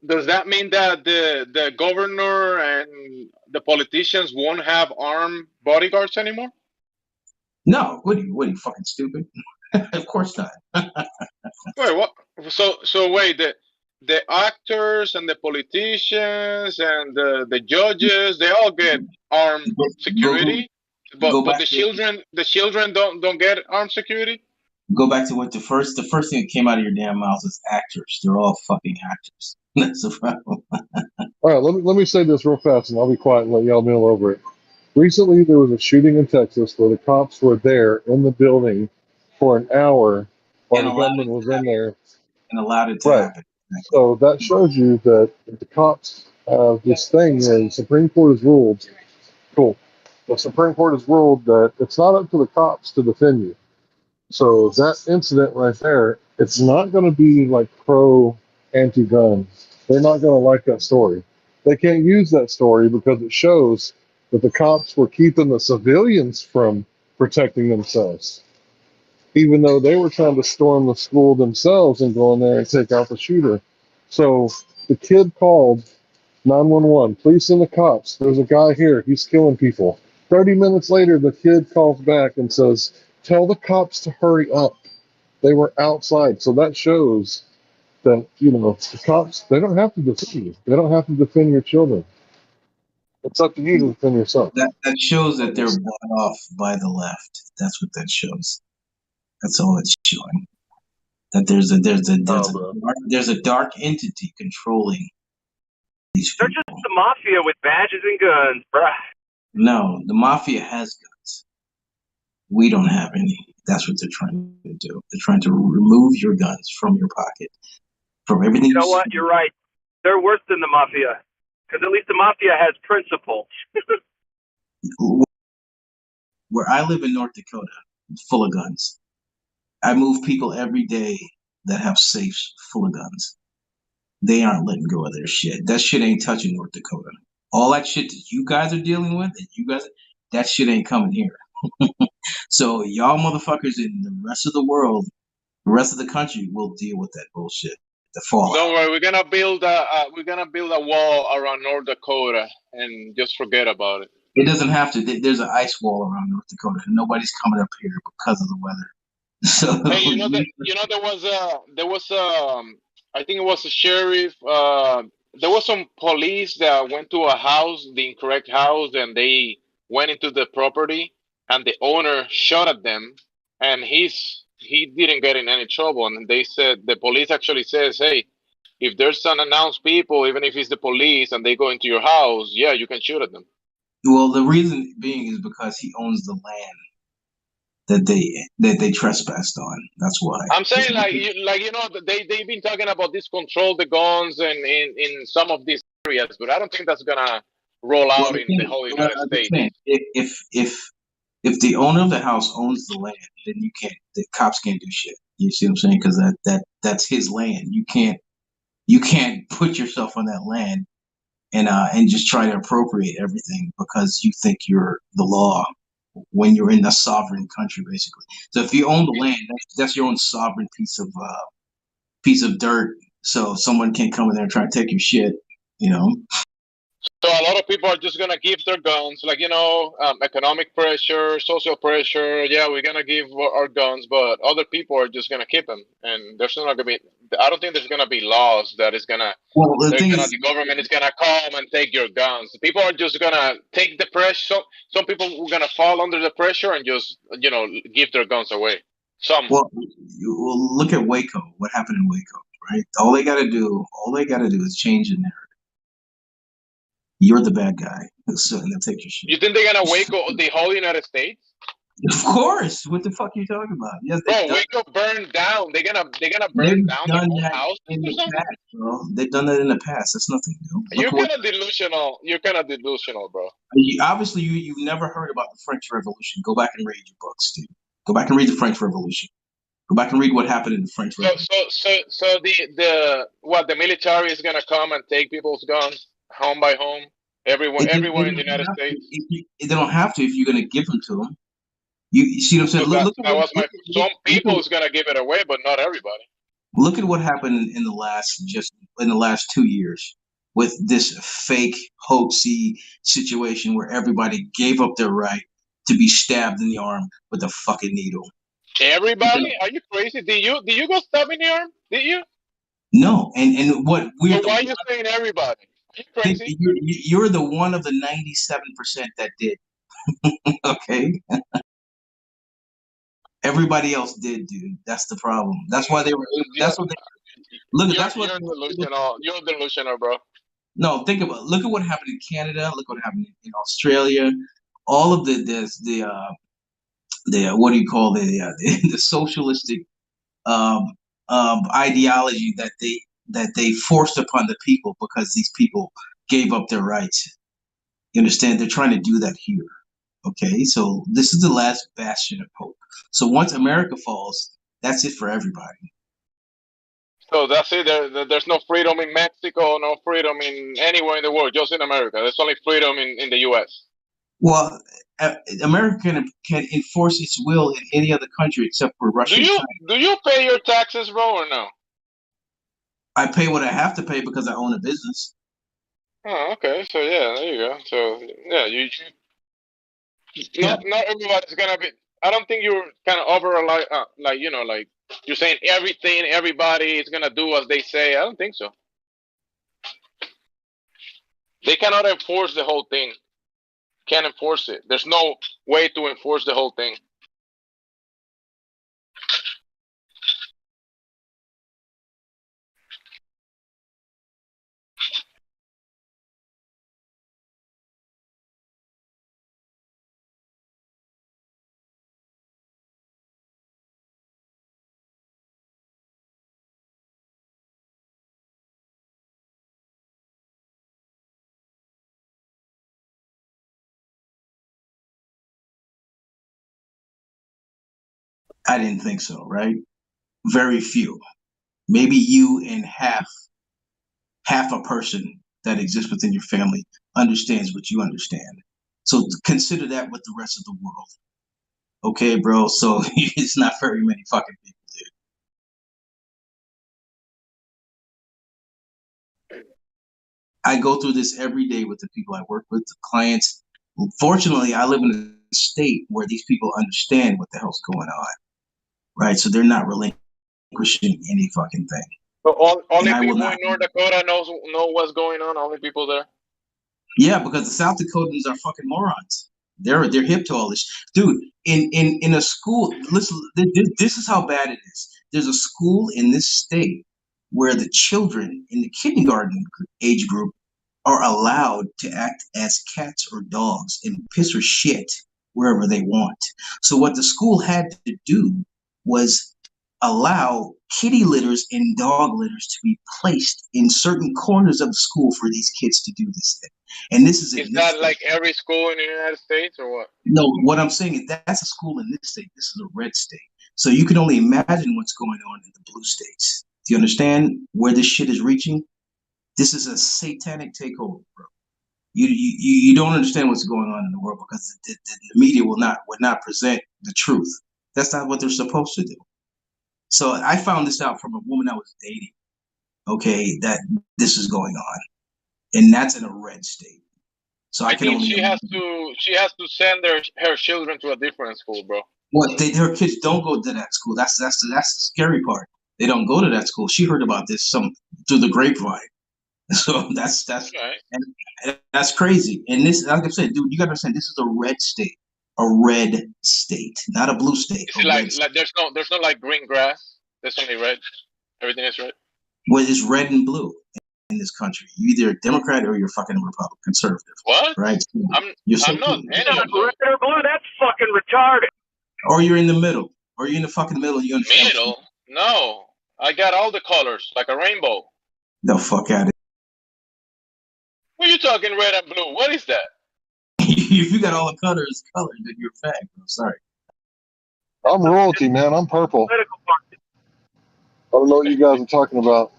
Does that mean that the governor and the politicians won't have armed bodyguards anymore? No, what are you fucking stupid? Of course not. Wait, what? So wait, the actors and the politicians and the judges, they all get armed security, but the children don't get armed security. Go back to what the first thing that came out of your damn mouth is actors. They're all fucking actors. That's the problem. All right, let me say this real fast, and I'll be quiet and let y'all mill over it. Recently, there was a shooting in Texas where the cops were there in the building for an hour while the gunman was in there. And allowed it to happen. So that shows you that the cops have this thing where the Supreme Court has ruled. Cool. The Supreme Court has ruled that it's not up to the cops to defend you. So that incident right there, it's not going to be like pro anti-gun. They're not going to like that story. They can't use that story because it shows that the cops were keeping the civilians from protecting themselves, even though they were trying to storm the school themselves and go in there and take out the shooter. So the kid called 911, please send the cops. There's a guy here. He's killing people. 30 minutes later, the kid calls back and says, tell the cops to hurry up. They were outside. So that shows that, the cops, they don't have to defend you. They don't have to defend your children. It's up to you to defend yourself. That shows that they're bought off by the left. That's what that shows. That's all it's showing. That there's a dark entity controlling these people. They're just the mafia with badges and guns, bruh. No, the mafia has guns. We don't have any. That's what they're trying to do. They're trying to remove your guns from your pocket, from everything. You know what? You're right. They're worse than the mafia, because at least the mafia has principles. Where I live in North Dakota, full of guns. I move people every day that have safes full of guns. They aren't letting go of their shit. That shit ain't touching North Dakota. All that shit that you guys are dealing with, that shit ain't coming here. So y'all motherfuckers in the rest of the world, the rest of the country will deal with that bullshit. The fallout. Don't worry, we're gonna build a wall around North Dakota and just forget about it. It doesn't have to. There's an ice wall around North Dakota, and nobody's coming up here because of the weather. So hey, there was I think it was a sheriff. There was some police that went to a house, the incorrect house, and they went into the property, and the owner shot at them, and he didn't get in any trouble. And they said the police actually says, hey, if there's unannounced people, even if it's the police, and they go into your house, yeah, you can shoot at them. Well, the reason being is because he owns the land that they trespassed on. That's why. I'm saying they've been talking about this control the guns and in some of these areas, but I don't think that's gonna roll out in the whole United States. If the owner of the house owns the land, then the cops can't do shit. You see what I'm saying? Because that's his land. You can't put yourself on that land and just try to appropriate everything because you think you're the law when you're in a sovereign country, basically. So if you own the land, that's your own sovereign piece of dirt. So someone can't come in there and try to take your shit, So a lot of people are just gonna give their guns, economic pressure, social pressure. Yeah, we're gonna give our guns, but other people are just gonna keep them, and there's not gonna be. I don't think there's gonna be laws that is gonna. Well, the government is gonna come and take your guns. People are just gonna take the pressure. Some people are gonna fall under the pressure and just give their guns away. Well, look at Waco. What happened in Waco, right? All they gotta do is change the narrative. You're the bad guy, so they'll take your shit. You think they're gonna Waco the whole United States? Of course. What the fuck are you talking about? Yes, bro, Waco burned down. They're gonna burn down their whole house in the past, bro. They've done that in the past. That's nothing new. You're kind of delusional. You're kind of delusional, bro. Obviously, you've never heard about the French Revolution. Go back and read your books, dude. Go back and read the French Revolution. Go back and read what happened in the French Revolution. So the military is gonna come and take people's guns home by home, everywhere in the United States. They don't have to if you're gonna give them to them. You see what I'm saying? Some people is gonna give it away, but not everybody. Look at what happened in the last 2 years with this fake hoaxy situation where everybody gave up their right to be stabbed in the arm with a fucking needle. Everybody? Are you crazy? Did you go stab in the arm? Did you? No, and what we're. So why are you saying everybody? Are you crazy? You're the one of the 97% that did. Okay. Everybody else did, dude. That's the problem. That's why they were. That's what they. Look, that's what. You're delusional. You're delusional, bro. No, look at what happened in Canada. Look what happened in Australia. All of the what do you call the socialistic ideology that they forced upon the people because these people gave up their rights. You understand? They're trying to do that here. Okay, so this is the last bastion of hope. So once America falls, that's it for everybody. So that's it. There's no freedom in Mexico, no freedom in anywhere in the world, just in America. There's only freedom in the U.S. Well, America can enforce its will in any other country except for Russia. Do you pay your taxes, bro, or no? I pay what I have to pay because I own a business. Oh, okay. So yeah, there you go. So yeah, not everybody's gonna be. I don't think you're kind of over like like you're saying everything. Everybody is gonna do as they say. I don't think so. They cannot enforce the whole thing. Can't enforce it. There's no way to enforce the whole thing. I didn't think so, right? Very few. Maybe you and half a person that exists within your family understands what you understand. So consider that with the rest of the world. Okay, bro? So it's not very many fucking people, dude. I go through this every day with the people I work with, the clients. Fortunately, I live in a state where these people understand what the hell's going on, right? So they're not relinquishing any fucking thing. So only And I will people not. in North Dakota know what's going on. Only people there. Yeah, because the South Dakotans are fucking morons. They're hip to all this, dude. In a school, listen. This is how bad it is. There's a school in this state where the children in the kindergarten age group are allowed to act as cats or dogs and piss or shit wherever they want. So what the school had to do was allow kitty litters and dog litters to be placed in certain corners of the school for these kids to do this thing. And this is Is in this that state. like every school in the United States or what? No, what I'm saying is that's a school in this state. This is a red state. So you can only imagine what's going on in the blue states. Do you understand where this shit is reaching? This is a satanic takeover, bro. You don't understand what's going on in the world because the media would not present the truth. That's not what they're supposed to do. So I found this out from a woman I was dating. Okay, that this is going on, and that's in a red state. So I I can think only she has imagine. to send her children to a different school, bro. What her kids don't go to that school. That's the scary part. They don't go to that school. She heard about this through the grapevine. So and that's crazy. And this, like I said, dude, you gotta understand, this is a red state, not a blue state. Is it like there's no like green grass? There's only red. Everything is red. Well, it's red and blue in this country. You're either a Democrat or you're fucking Republican, conservative. What? Right? I'm not any of those. Red or blue? That's fucking retarded. Or you're in the middle. Or you're in the fucking middle. You understand? Middle? No, I got all the colors like a rainbow. The fuck out of What are you talking red and blue? What is that? If you got all the colors, then you're a fag. I'm sorry. I'm royalty, man. I'm purple. I don't know what you guys are talking about.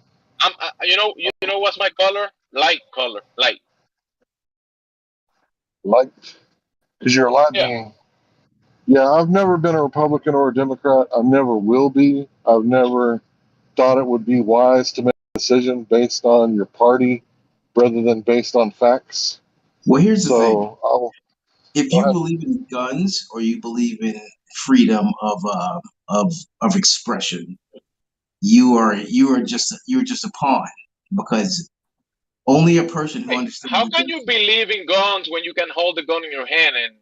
You know what's my color? Light color. Light. Light? Because you're a light being. Yeah, I've never been a Republican or a Democrat. I never will be. I've never thought it would be wise to make a decision based on your party rather than based on facts. Well, here's the thing. If you believe in guns or you believe in freedom of expression, you're just a pawn, because only a person who understands. How can you believe in guns when you can hold the gun in your hand and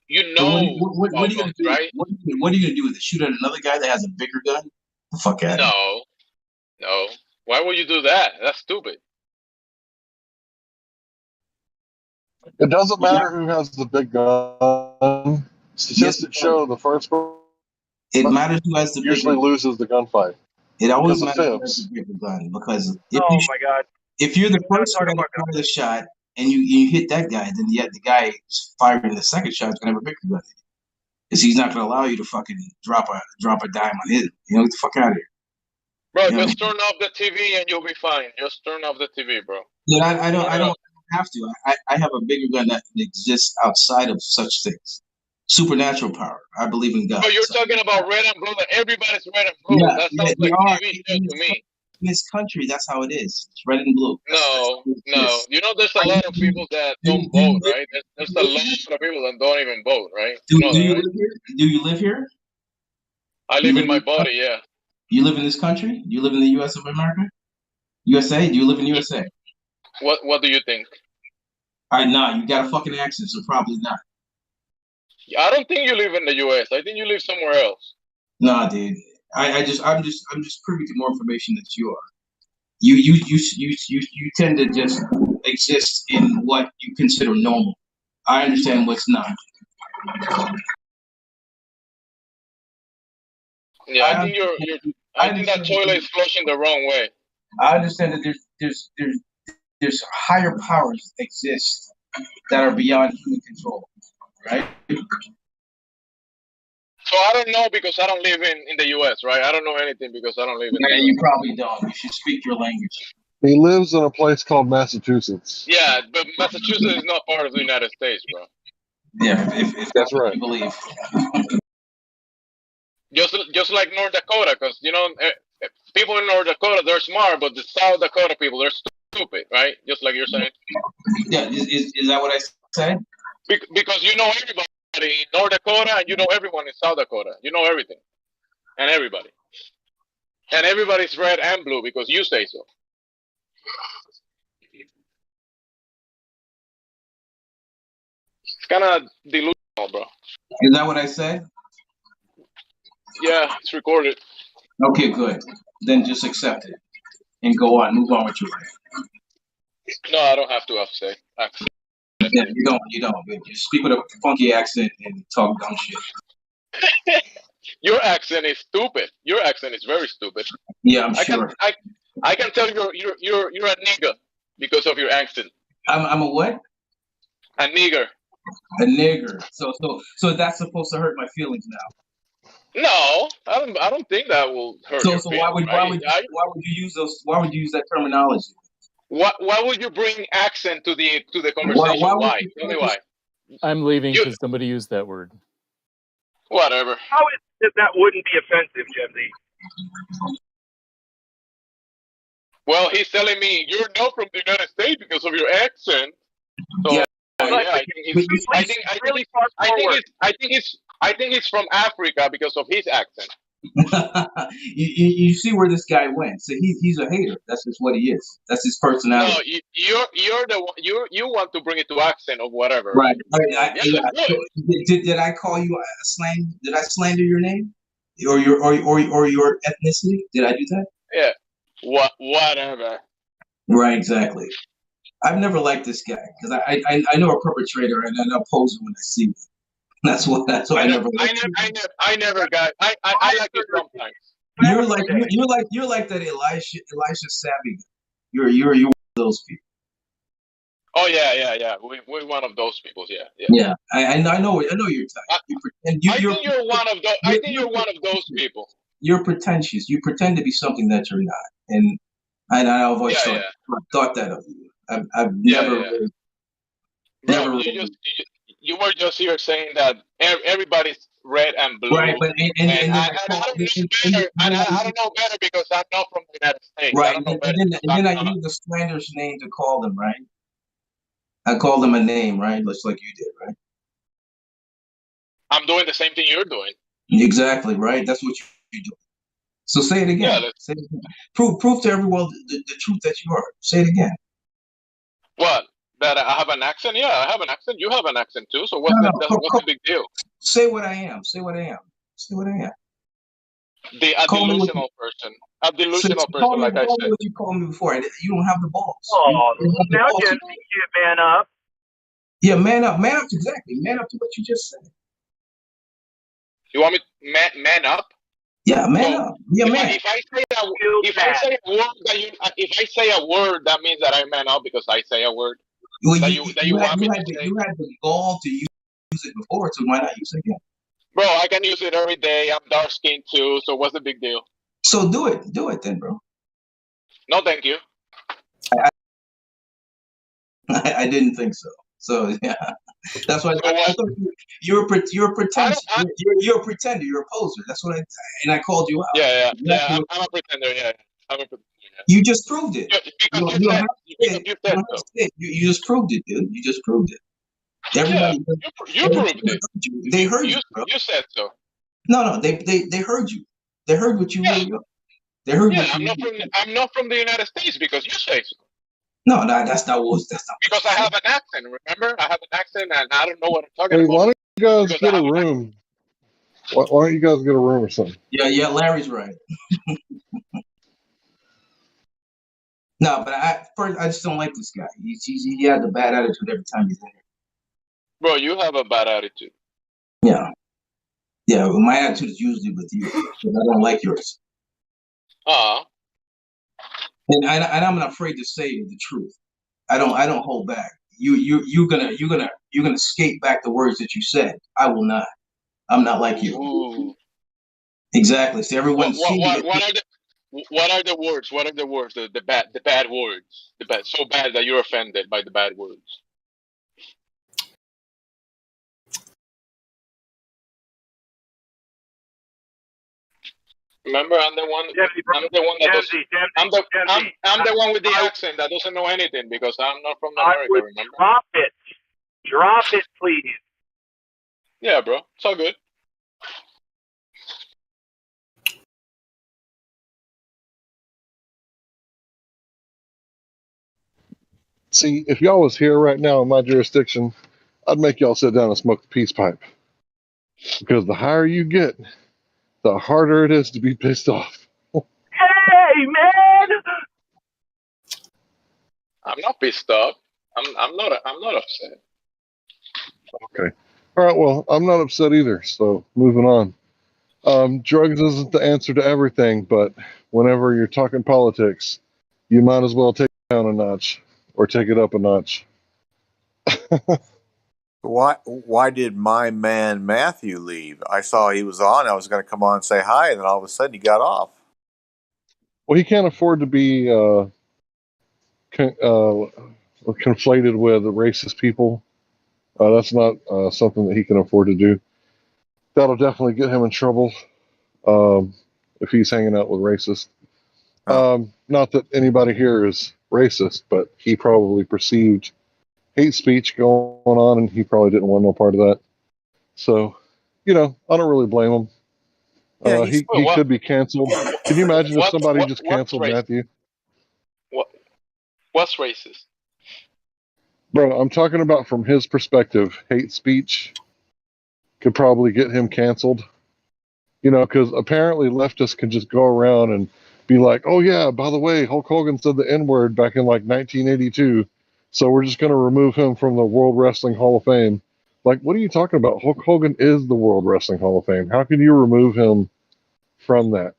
you know what are you gonna do? Right? What are you gonna do with it? Shoot at another guy that has a bigger gun? The fuck out of here. No. Why would you do that? That's stupid. It doesn't matter who has the big gun. Statistics show the first person it matters who has the usually loses the gunfight. It always matters who has the bigger gun, because my god, if you're the first guy to fire the shot and you hit that guy, then the guy firing the second shot is gonna have a bigger gun, because he's not gonna allow you to fucking drop a dime on his. Get the fuck out of here. Bro, just turn off the TV and you'll be fine. Just turn off the TV, bro. But I don't have to. I have a bigger gun that exists outside of such things. Supernatural power. I believe in God. Oh, you're talking about red and blue. Everybody's red and blue. That sounds like TV show to me. in this country, that's how it is. It's red and blue. No. You know, there's a Are lot of people that don't vote, right? There's a lot of people that don't even vote, right? Do You know that, you right? live here? Do you live here? I You live live in my in body, yeah. you live in this country? Do you live in the U.S. of America? USA? Do you live in USA? What do you think? All right, nah, you got a fucking accent, so probably not. I don't think you live in the U.S. I think you live somewhere else. Nah, dude. I'm just privy to more information that you are. You tend to just exist in what you consider normal. I understand what's not. Yeah, I think I think that toilet is flushing the wrong way. I understand that there's higher powers that exist that are beyond human control, right? So I don't know because I don't live in the U.S., right? I don't know anything because I don't live in the Yeah, U.S. you probably don't. You should speak your language. He lives in a place called Massachusetts. Yeah, but Massachusetts is not part of the United States, bro. Yeah, if that's what you believe. Just like North Dakota, because you know people in North Dakota they're smart, but the South Dakota people they're stupid, right? Just like you're saying. Yeah, is that what I said? Because you know everybody in North Dakota and you know everyone in South Dakota. You know everything and everybody, and everybody's red and blue because you say so. It's kind of delusional, bro. Is that what I said? Yeah, it's recorded. Okay, good. Then just accept it and go on. Move on with your life. No, I don't have to accent. Yeah, you don't. You speak with a funky accent and talk dumb shit. Your accent is stupid. Your accent is very stupid. Yeah, I'm sure. I can tell you're a nigger because of your accent. I'm a what? A nigger. A nigger. So that's supposed to hurt my feelings now. No, I don't think that will hurt your So feelings. why would you use those? Why would you use that terminology? Why would you bring accent to the conversation? Why? Tell me why. I'm leaving because somebody used that word. Whatever. How is it that wouldn't be offensive, Jesse? Well, he's telling me you're not from the United States because of your accent. So yeah, I think he's from Africa because of his accent. you see where this guy went. So he's a hater. That's just what he is. That's his personality. No, you're the one. You want to bring it to accent or whatever. Right. Did I call you a slang? Did I slander your name or your ethnicity? Did I do that? Yeah. Whatever. Right. Exactly. I've never liked this guy because I know a perpetrator and I oppose him when I see him. That's why I never. I never got. I like it sometimes. You're like that Elisha Savvy. You're one of those people. Oh yeah. We're one of those people. Yeah. Yeah. I know your type. I think you're one of those. I think you're one of those people. You're pretentious. You pretend to be something that you're not, and I've always thought that of you. I've never. Bro, you were just here saying that everybody's red and blue. Right, but I don't know better because I'm not from the United States. Right, I don't know and then I used a slanderous name to call them, right? I called them a name, right? Just like you did, right? I'm doing the same thing you're doing. Exactly, right? That's what you're doing. So say it again. Yeah, say it again. Prove to everyone the truth that you are. Say it again. What? That I have an accent? Yeah, I have an accent. You have an accent too. So what's the big deal? Say what I am. Say what I am. Say what I am. A delusional person. A delusional person, like I said. What you called me before. You don't have the balls. Oh, now Jesse, man up. Yeah, man up. Man up, exactly. Man up to what you just said. You want me to man up? Yeah, man up. Yeah, man. If I say a word that means that I man up because I say a word. Well, you had the gall to use it before, so why not use it again? Bro, I can use it every day. I'm dark skinned too, so what's the big deal? So do it then, bro. No, thank you. I didn't think so. So yeah, that's why I thought you're a pretender. You're a pretender. You're a poser. That's what I called you out. Yeah. I'm a pretender. Yeah, I'm a pretender. You just proved it. Because You don't have to say you it. You said don't have so. to say it. You just proved it, dude. You just proved it. Everybody, You proved it. they heard you, bro. You said so. No, they heard you. They heard what you really are. They heard Yeah, what you. I'm not from the United States because you say so. No, that's not what. That's not. Because I have an accent. Remember, I have an accent, and I don't know what I'm talking Hey, about. why don't you guys Because get a room? Why don't you guys get a room or something? Yeah, Larry's right. No, but first I just don't like this guy. He has a bad attitude every time he's in here. Bro, you have a bad attitude. Yeah, well, my attitude is usually with you because I don't like yours. And I'm not afraid to say the truth. I don't hold back. You're gonna skate back the words that you said. I will not. I'm not like you. Ooh. Exactly. So everyone's What are the words? What are the words? The bad words. So bad that you're offended by the bad words. Remember, I'm the one. I'm the one that doesn't. I'm the one with the accent that doesn't know anything because I'm not from America. Remember? Drop it, please. Yeah, bro. It's all good. See, if y'all was here right now in my jurisdiction, I'd make y'all sit down and smoke the peace pipe. Because the higher you get, the harder it is to be pissed off. Hey, man! I'm not pissed off. I'm not upset. Okay. All right. Well, I'm not upset either. So moving on. Drugs isn't the answer to everything, but whenever you're talking politics, you might as well take it down a notch or take it up a notch. Why did my man Matthew leave? I saw he was on. I was going to come on and say hi, and then all of a sudden he got off. Well, he can't afford to be conflated with racist people. That's not something that he can afford to do. That'll definitely get him in trouble if he's hanging out with racists. Not that anybody here is racist, but he probably perceived hate speech going on, and he probably didn't want no part of that. So, I don't really blame him. Yeah, he could be canceled. Can you imagine if somebody just canceled Matthew? What's racist? Bro, I'm talking about from his perspective. Hate speech could probably get him canceled. Because apparently leftists can just go around and be like, oh, yeah, by the way, Hulk Hogan said the N-word back in 1982. So we're just going to remove him from the World Wrestling Hall of Fame. Like, what are you talking about? Hulk Hogan is the World Wrestling Hall of Fame. How can you remove him from that?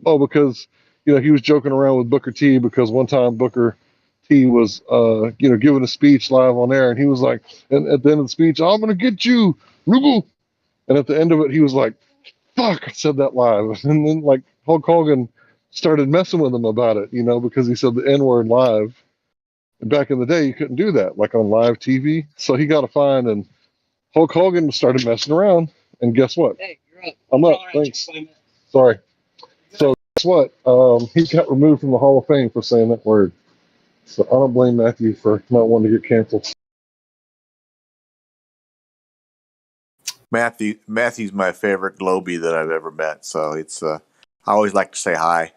Oh, because, he was joking around with Booker T because one time Booker T was, giving a speech live on air. And he was like, and at the end of the speech, I'm going to get you, Rugu. And at the end of it, he was like, fuck, I said that live. And then, Hulk Hogan started messing with him about it, because he said the N-word live. And back in the day, you couldn't do that, on live TV. So he got a fine, and Hulk Hogan started messing around. And guess what? Hey, you're up. I'm up. Thanks. Sorry. So guess what? He got removed from the Hall of Fame for saying that word. So I don't blame Matthew for not wanting to get canceled. Matthew's my favorite Globie that I've ever met. So it's I always like to say hi.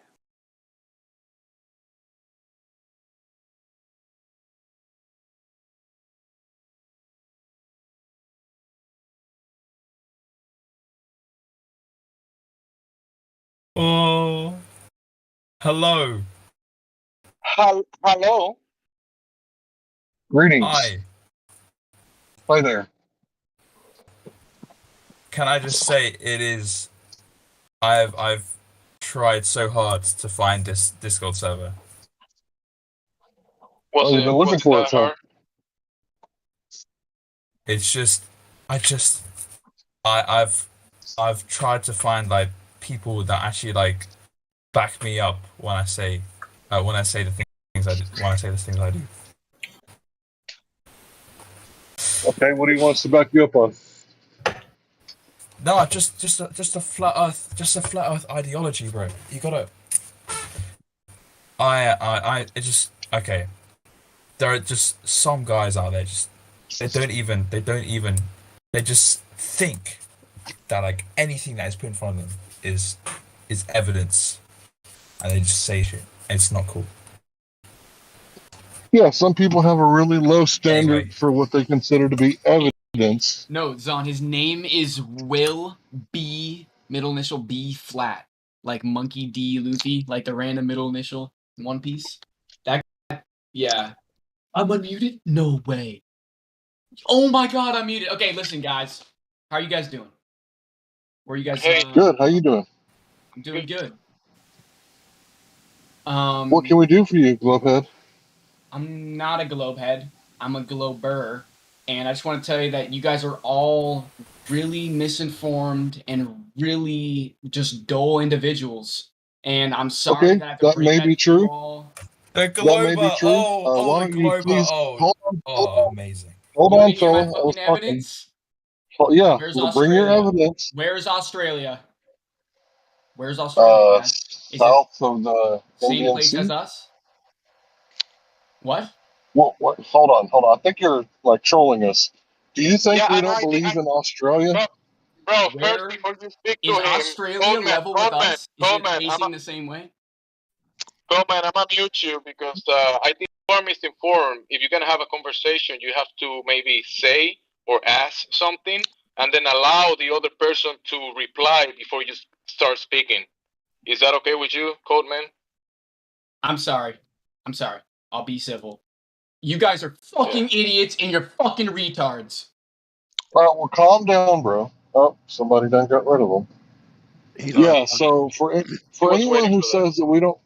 Oh, hello. Hello. Greetings. Hi. Hi there. Can I just say it is? I've tried so hard to find this Discord server. You've been looking for it, so. It's just, I've tried to find people that actually back me up when I say the things I do, when I say the things I do. Okay, what do you want us to back you up on? No, just a flat Earth ideology, bro. You gotta. It just okay. There are just some guys out there they just think that like anything that is put in front of them is evidence, and they just say shit. It's not cool. Yeah, some people have a really low standard for what they consider to be evidence. No, Zon, his name is Will B, middle initial B flat. Like Monkey D Luffy, like the random middle initial in One Piece. That, yeah. I'm unmuted? No way. Oh my god, I'm muted. Okay, listen, guys. How are you guys doing? Where are you guys? Good. How you doing? I'm doing good. What can we do for you, Globehead? I'm not a globehead. I'm a glober. And I just want to tell you that you guys are all really misinformed and really just dull individuals. And I'm sorry Okay, that I have to that bring may that be to you true. all. The That may be Glober. true. Why The don't you Glober. please hold on, Amazing. hold You on, want to hear my fella. I was fucking talking. evidence? Oh, yeah, Where's well, bring your Australia? evidence. Where's Australia? Where's Australia, guys? Is it South of the same Indian place as Sea. us? What? What? Hold on. I think you're like trolling us. Do you think we don't believe in Australia? Bro, Where first before you speak to is him, Australia level with us? Is it facing the same way? Coleman, I'm gonna mute you because I think you are misinformed. If you're gonna have a conversation, you have to maybe say or ask something, and then allow the other person to reply before you start speaking. Is that okay with you, Coleman? I'm sorry. I'll be civil. You guys are fucking idiots and you're fucking retards. All right, well, calm down, bro. Oh, somebody done got rid of him. Yeah. So for anyone who says that we don't,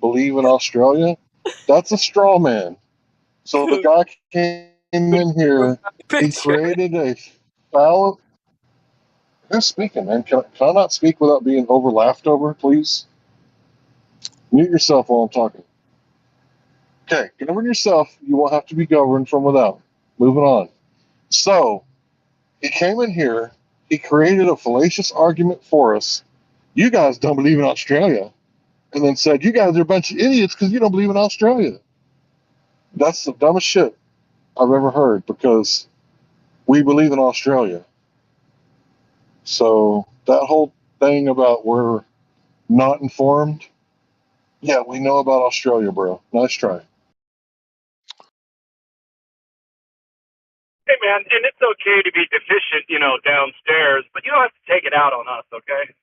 believe in Australia, that's a straw man. So the guy came in here. He created a foul. Who's speaking, man? Can I not speak without being over laughed over, please? Mute yourself while I'm talking. Okay, govern yourself. You won't have to be governed from without. Moving on. So he came in here. He created a fallacious argument for us. You guys don't believe in Australia, and then said you guys are a bunch of idiots because you don't believe in Australia. That's the dumbest shit I've ever heard because we believe in Australia. So that whole thing about we're not informed, yeah, we know about Australia, bro. Nice try. Hey, man, and it's okay to be deficient, downstairs, but you don't have to take it out on us, okay?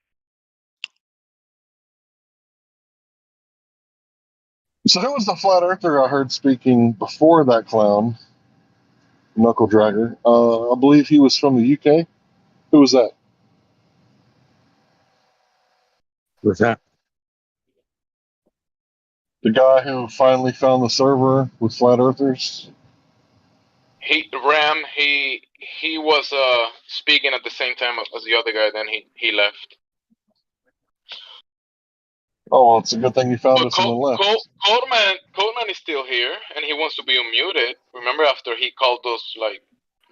So who was the flat earther I heard speaking before that clown, Knuckle Dragger? I believe he was from the UK. Who was that? What's that? The guy who finally found the server with flat earthers? He was speaking at the same time as the other guy. Then he left. Oh, well, it's a good thing you found us and then left. Coleman is still here, and he wants to be unmuted. Remember, after he called us like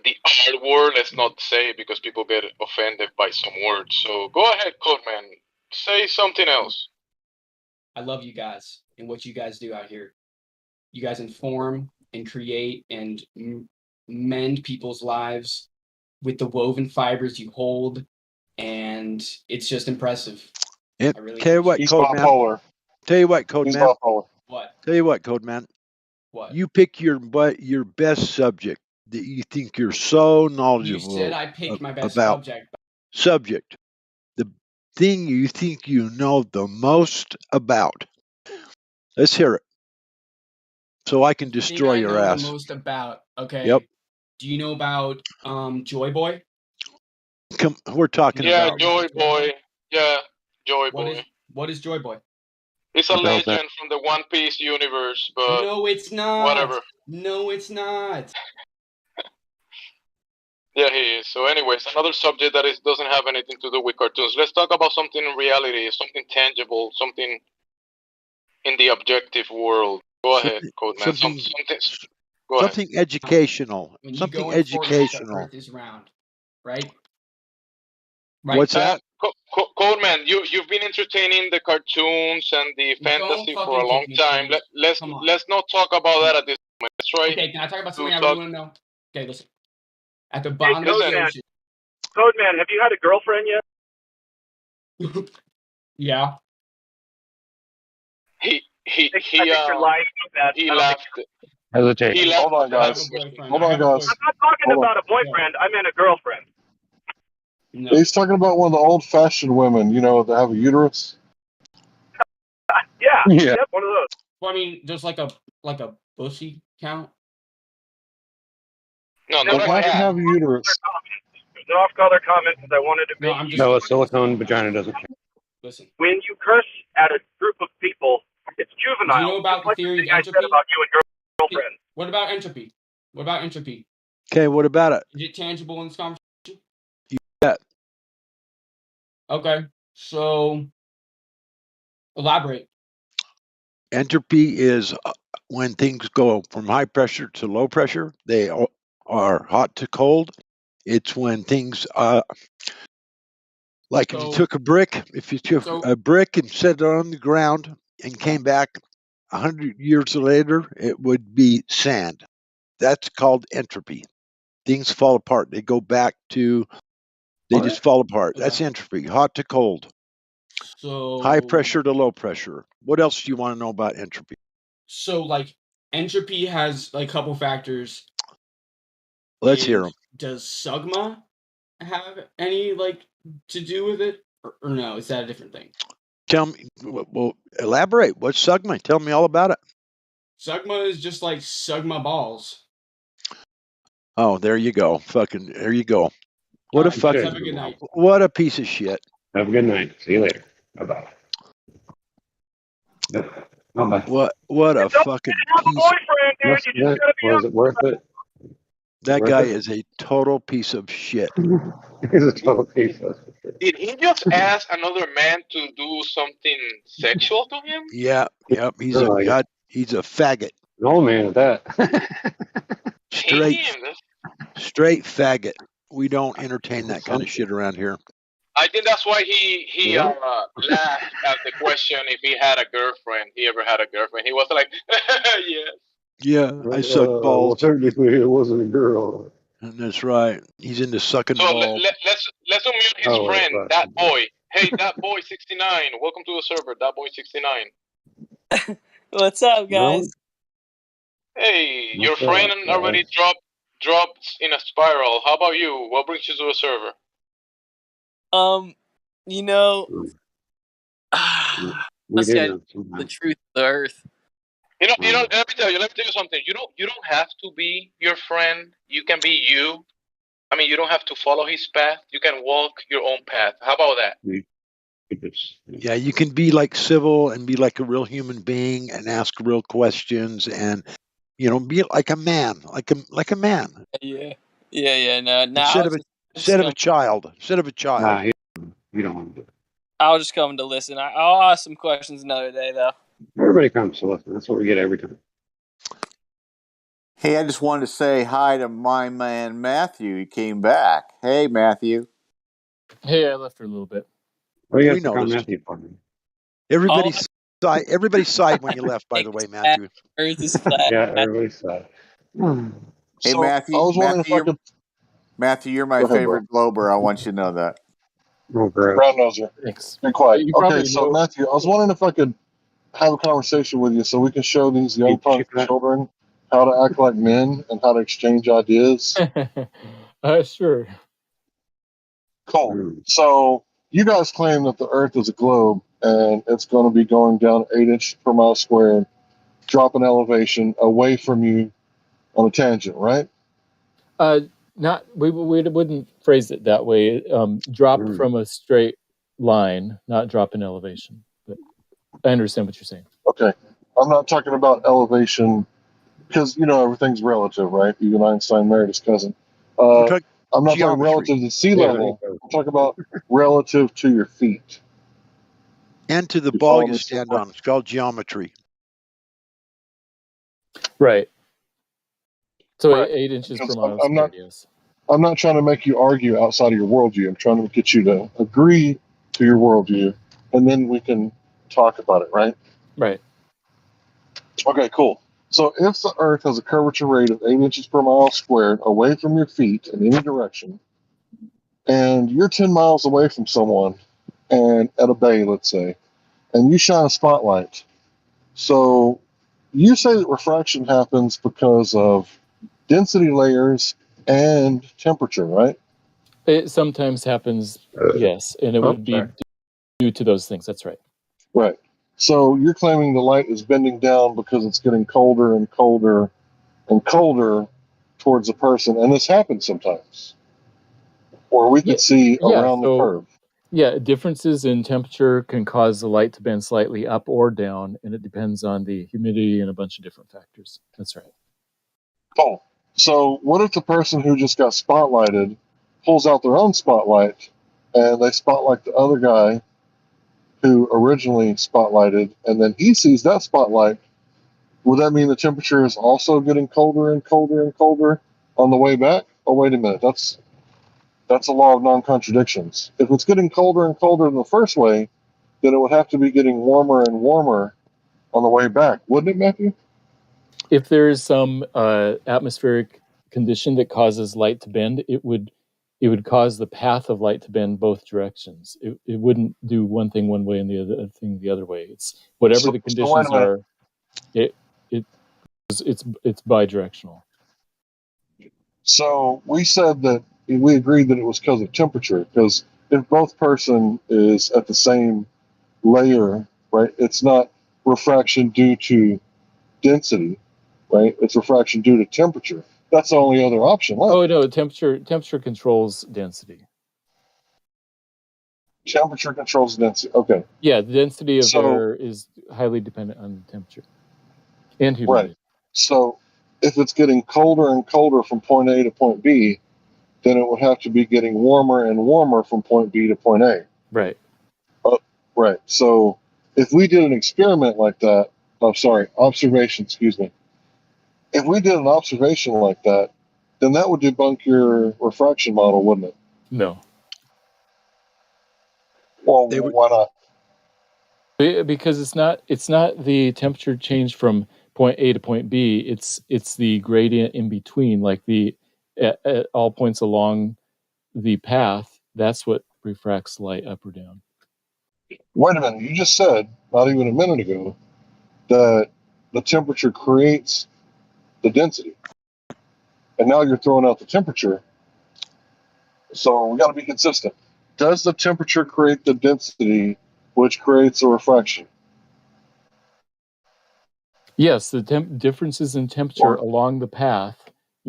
the R word, let's not say it because people get offended by some words. So go ahead, Coleman. Say something else. I love you guys and what you guys do out here. You guys inform and create and mend people's lives with the woven fibers you hold, and it's just impressive. Yep. I really Tell you what, appreciate Code it. Man. Tell you what, Code He's Man. bipolar. What? Tell you what, Code Man. What? You pick your best subject that you think you're so knowledgeable You said I picked my best about. subject. The thing you think you know the most about. Let's hear it. So I can The thing destroy I your know ass. the most about. Okay. Yep. Do you know about Joy Boy? We're talking about. Joy Boy. Yeah, Joy Boy. What is Joy Boy? It's a legend from the One Piece universe, but No, it's not. whatever. No, it's not. Yeah, he is. So, anyways, another subject that doesn't have anything to do with cartoons. Let's talk about something in reality, something tangible, something in the objective world. Go ahead, Codeman. Go ahead. Something educational. When you Something go in Fortnite, the educational. Earth is round, right? Right. What's that? Coleman, you've been entertaining the cartoons and the fantasy for a fucking long kick me, time. please. Come on. Let's not talk about that at this moment. Let's try. Okay, can I talk about something I to really talk. want to know? Okay, listen. At the Hey, bottom of the Codeman. ocean. Codeman, have you had a girlfriend yet? Yeah. He I think you're lying about that. he I don't left. Hesitate. He left. Hold on, I have guys. a boyfriend. Hold I on, have a guys. boyfriend. I'm not talking Hold on. about a boyfriend. I meant a girlfriend. No. He's talking about one of the old-fashioned women, you know, that have a uterus. Yeah. Yeah. Yep, one of those. Well, I mean, just like a bushy count. No, They not a have to cat. have a uterus. There's an off-color comment because I wanted to No, make I'm you. just No, a silicone vagina doesn't count. listen. When you curse at a group of people, it's juvenile. Do you know about Just the like theory of thing I said entropy? about you and girlfriend. What about entropy? What about entropy? Okay, what about it? Is it tangible in this conversation? You bet. Okay, so elaborate. Entropy is when things go from high pressure to low pressure. They are hot to cold. It's when things like if you took a brick, a brick and set it on the ground and came back 100 years later, it would be sand. That's called entropy. Things fall apart. They go back to, they just fall apart. That's entropy, hot to cold. So High pressure to low pressure. What else do you want to know about entropy? So like entropy has like a couple factors. Let's hear them. Does sigma have any like to do with it, or no? Is that a different thing? Tell me, well, elaborate. What's sigma? Tell me all about it. Sigma is just like sigma balls. Oh, there you go. Fucking, there you go. What a fucking, have a good night. what a piece of shit. Have a good night. See you later. Bye-bye. What a fucking piece. Was it worth it? That guy is a total piece of shit. He's a total piece of shit. Did he just ask another man to do something sexual to him? Yeah, yep. He's a faggot. An old man at that. Straight faggot. We don't entertain that kind of shit around here. I think that's why he laughed at the question if he had a girlfriend. He ever had a girlfriend? He was like, yes. Yeah, I suck balls. Well, technically, it wasn't a girl. And that's right. He's into sucking So balls. let's unmute his friend, that boy. Hey, that boy 69. Welcome to the server, that boy 69. What's up, guys? Hey, your friend already dropped in a spiral. How about you? What brings you to the server? You know, let's get the truth of the earth. You know. Let me tell you something. You don't have to be your friend. You can be you. I mean, you don't have to follow his path. You can walk your own path. How about that? Yeah, you can be like civil and be like a real human being and ask real questions and be like a man, like a man. Yeah. No, instead of a child. Nah, you don't want to do it. I was just coming to listen. I'll ask some questions another day, though. Everybody comes to listen. That's what we get every time. Hey, I just wanted to say hi to my man Matthew. He came back. Hey, Matthew. Hey, I left for a little bit. What do you call Matthew for me? Everybody sighed when you left, by the way, Matthew. Earth is flat. Yeah, everybody sighed. Hey, So, Matthew. I was wondering if I could... Matthew, you're my favorite Glober. I want you to know that. Oh, great. Brown noser. Thanks. Be quiet. You Okay, probably so know- Matthew, I was wondering if I could have a conversation with you so we can show these young punk children how to act like men and how to exchange ideas. Sure. Cool. So you guys claim that the Earth is a globe and it's going to be going down 8 inches per mile squared, dropping elevation away from you on a tangent, right? Not we wouldn't phrase it that way. Drop from a straight line, not drop in elevation. But I understand what you're saying. Okay. I'm not talking about elevation because, everything's relative, right? Even Einstein married his cousin. I'm not talking relative to sea level. I'm talking about relative to your feet. And to the ball you stand on. It's called geometry. Right. So 8 inches per mile squared, yes. I'm not trying to make you argue outside of your worldview. I'm trying to get you to agree to your worldview, and then we can talk about it, right? Right. Okay, cool. So if the Earth has a curvature rate of 8 inches per mile squared away from your feet in any direction, and you're 10 miles away from someone, and at a bay, let's say, and you shine a spotlight. So you say that refraction happens because of density layers and temperature, right? It sometimes happens, yes, and it would be due to those things. That's right. Right. So you're claiming the light is bending down because it's getting colder and colder and colder towards the person, and this happens sometimes. Or we could see around the curve. Yeah, differences in temperature can cause the light to bend slightly up or down, and it depends on the humidity and a bunch of different factors. That's right. Cool. So what if the person who just got spotlighted pulls out their own spotlight and they spotlight the other guy who originally spotlighted, and then he sees that spotlight? Would that mean the temperature is also getting colder and colder and colder on the way back? Oh, wait a minute. That's a law of non-contradictions. If it's getting colder and colder in the first way, then it would have to be getting warmer and warmer on the way back, wouldn't it, Matthew? If there is some atmospheric condition that causes light to bend, it would cause the path of light to bend both directions. It wouldn't do one thing one way and the other thing the other way. It's whatever the conditions are. It's bidirectional. So we said that we agreed that it was because of temperature, because if both person is at the same layer, right, it's not refraction due to density, right? It's refraction due to temperature. That's the only other option left. Oh no, temperature controls density. Temperature controls density. Okay. Yeah, the density of air is highly dependent on temperature and humidity. Right. So if it's getting colder and colder from point A to point B, then it would have to be getting warmer and warmer from point B to point A. Right. Right. So if we did an experiment like that, observation, excuse me. If we did an observation like that, then that would debunk your refraction model, wouldn't it? No. Well, why not? Because it's not the temperature change from point A to point B. It's the gradient in between, like at all points along the path. That's what refracts light up or down. Wait a minute. You just said, not even a minute ago, that the temperature creates the density. And now you're throwing out the temperature. So we got to be consistent. Does the temperature create the density, which creates a refraction? Yes, the differences in temperature along the path,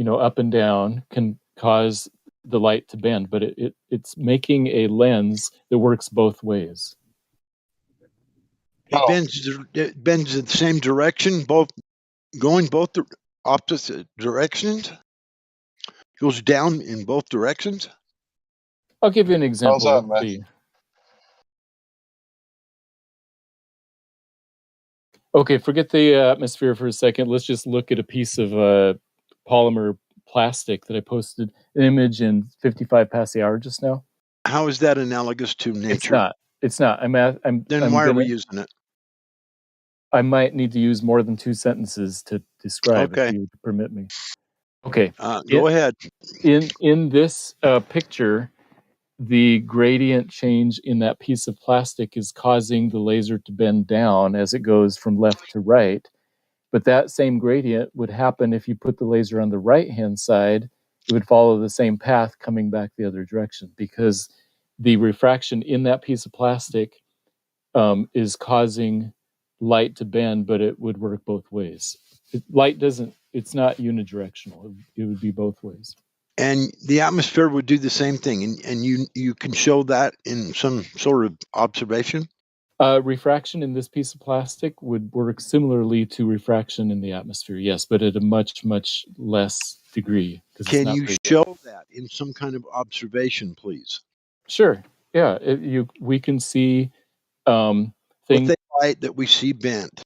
up and down, can cause the light to bend, but it's making a lens that works both ways. It bends in the same direction, going both the opposite directions. Goes down in both directions. I'll give you an example. How's that, Let's see. Okay, forget the atmosphere for a second. Let's just look at a piece of polymer plastic that I posted an image in 55 past the hour just now. How is that analogous to nature? It's not. Why are we using it? I might need to use more than 2 sentences to describe, if you would permit me. Okay. Go ahead. In this picture, the gradient change in that piece of plastic is causing the laser to bend down as it goes from left to right. But that same gradient would happen if you put the laser on the right-hand side. It would follow the same path coming back the other direction, because the refraction in that piece of plastic is causing light to bend, but it would work both ways. It's not unidirectional. It would be both ways. And the atmosphere would do the same thing, and you can show that in some sort of observation. Refraction in this piece of plastic would work similarly to refraction in the atmosphere, yes, but at a much, much less degree. Can you show that in some kind of observation, please? Sure. Yeah, we can see things. With the light that we see bent.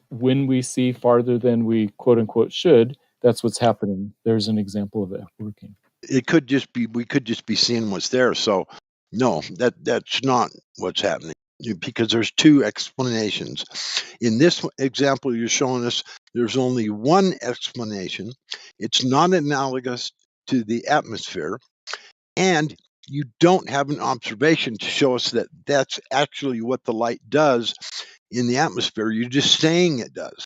When we see farther than we quote unquote should, that's what's happening. There's an example of it working. It could just be, we could just be seeing what's there. So no, that's not what's happening, because there's two explanations. In this example you're showing us, there's only one explanation. It's not analogous to the atmosphere, and you don't have an observation to show us that that's actually what the light does in the atmosphere. You're just saying it does.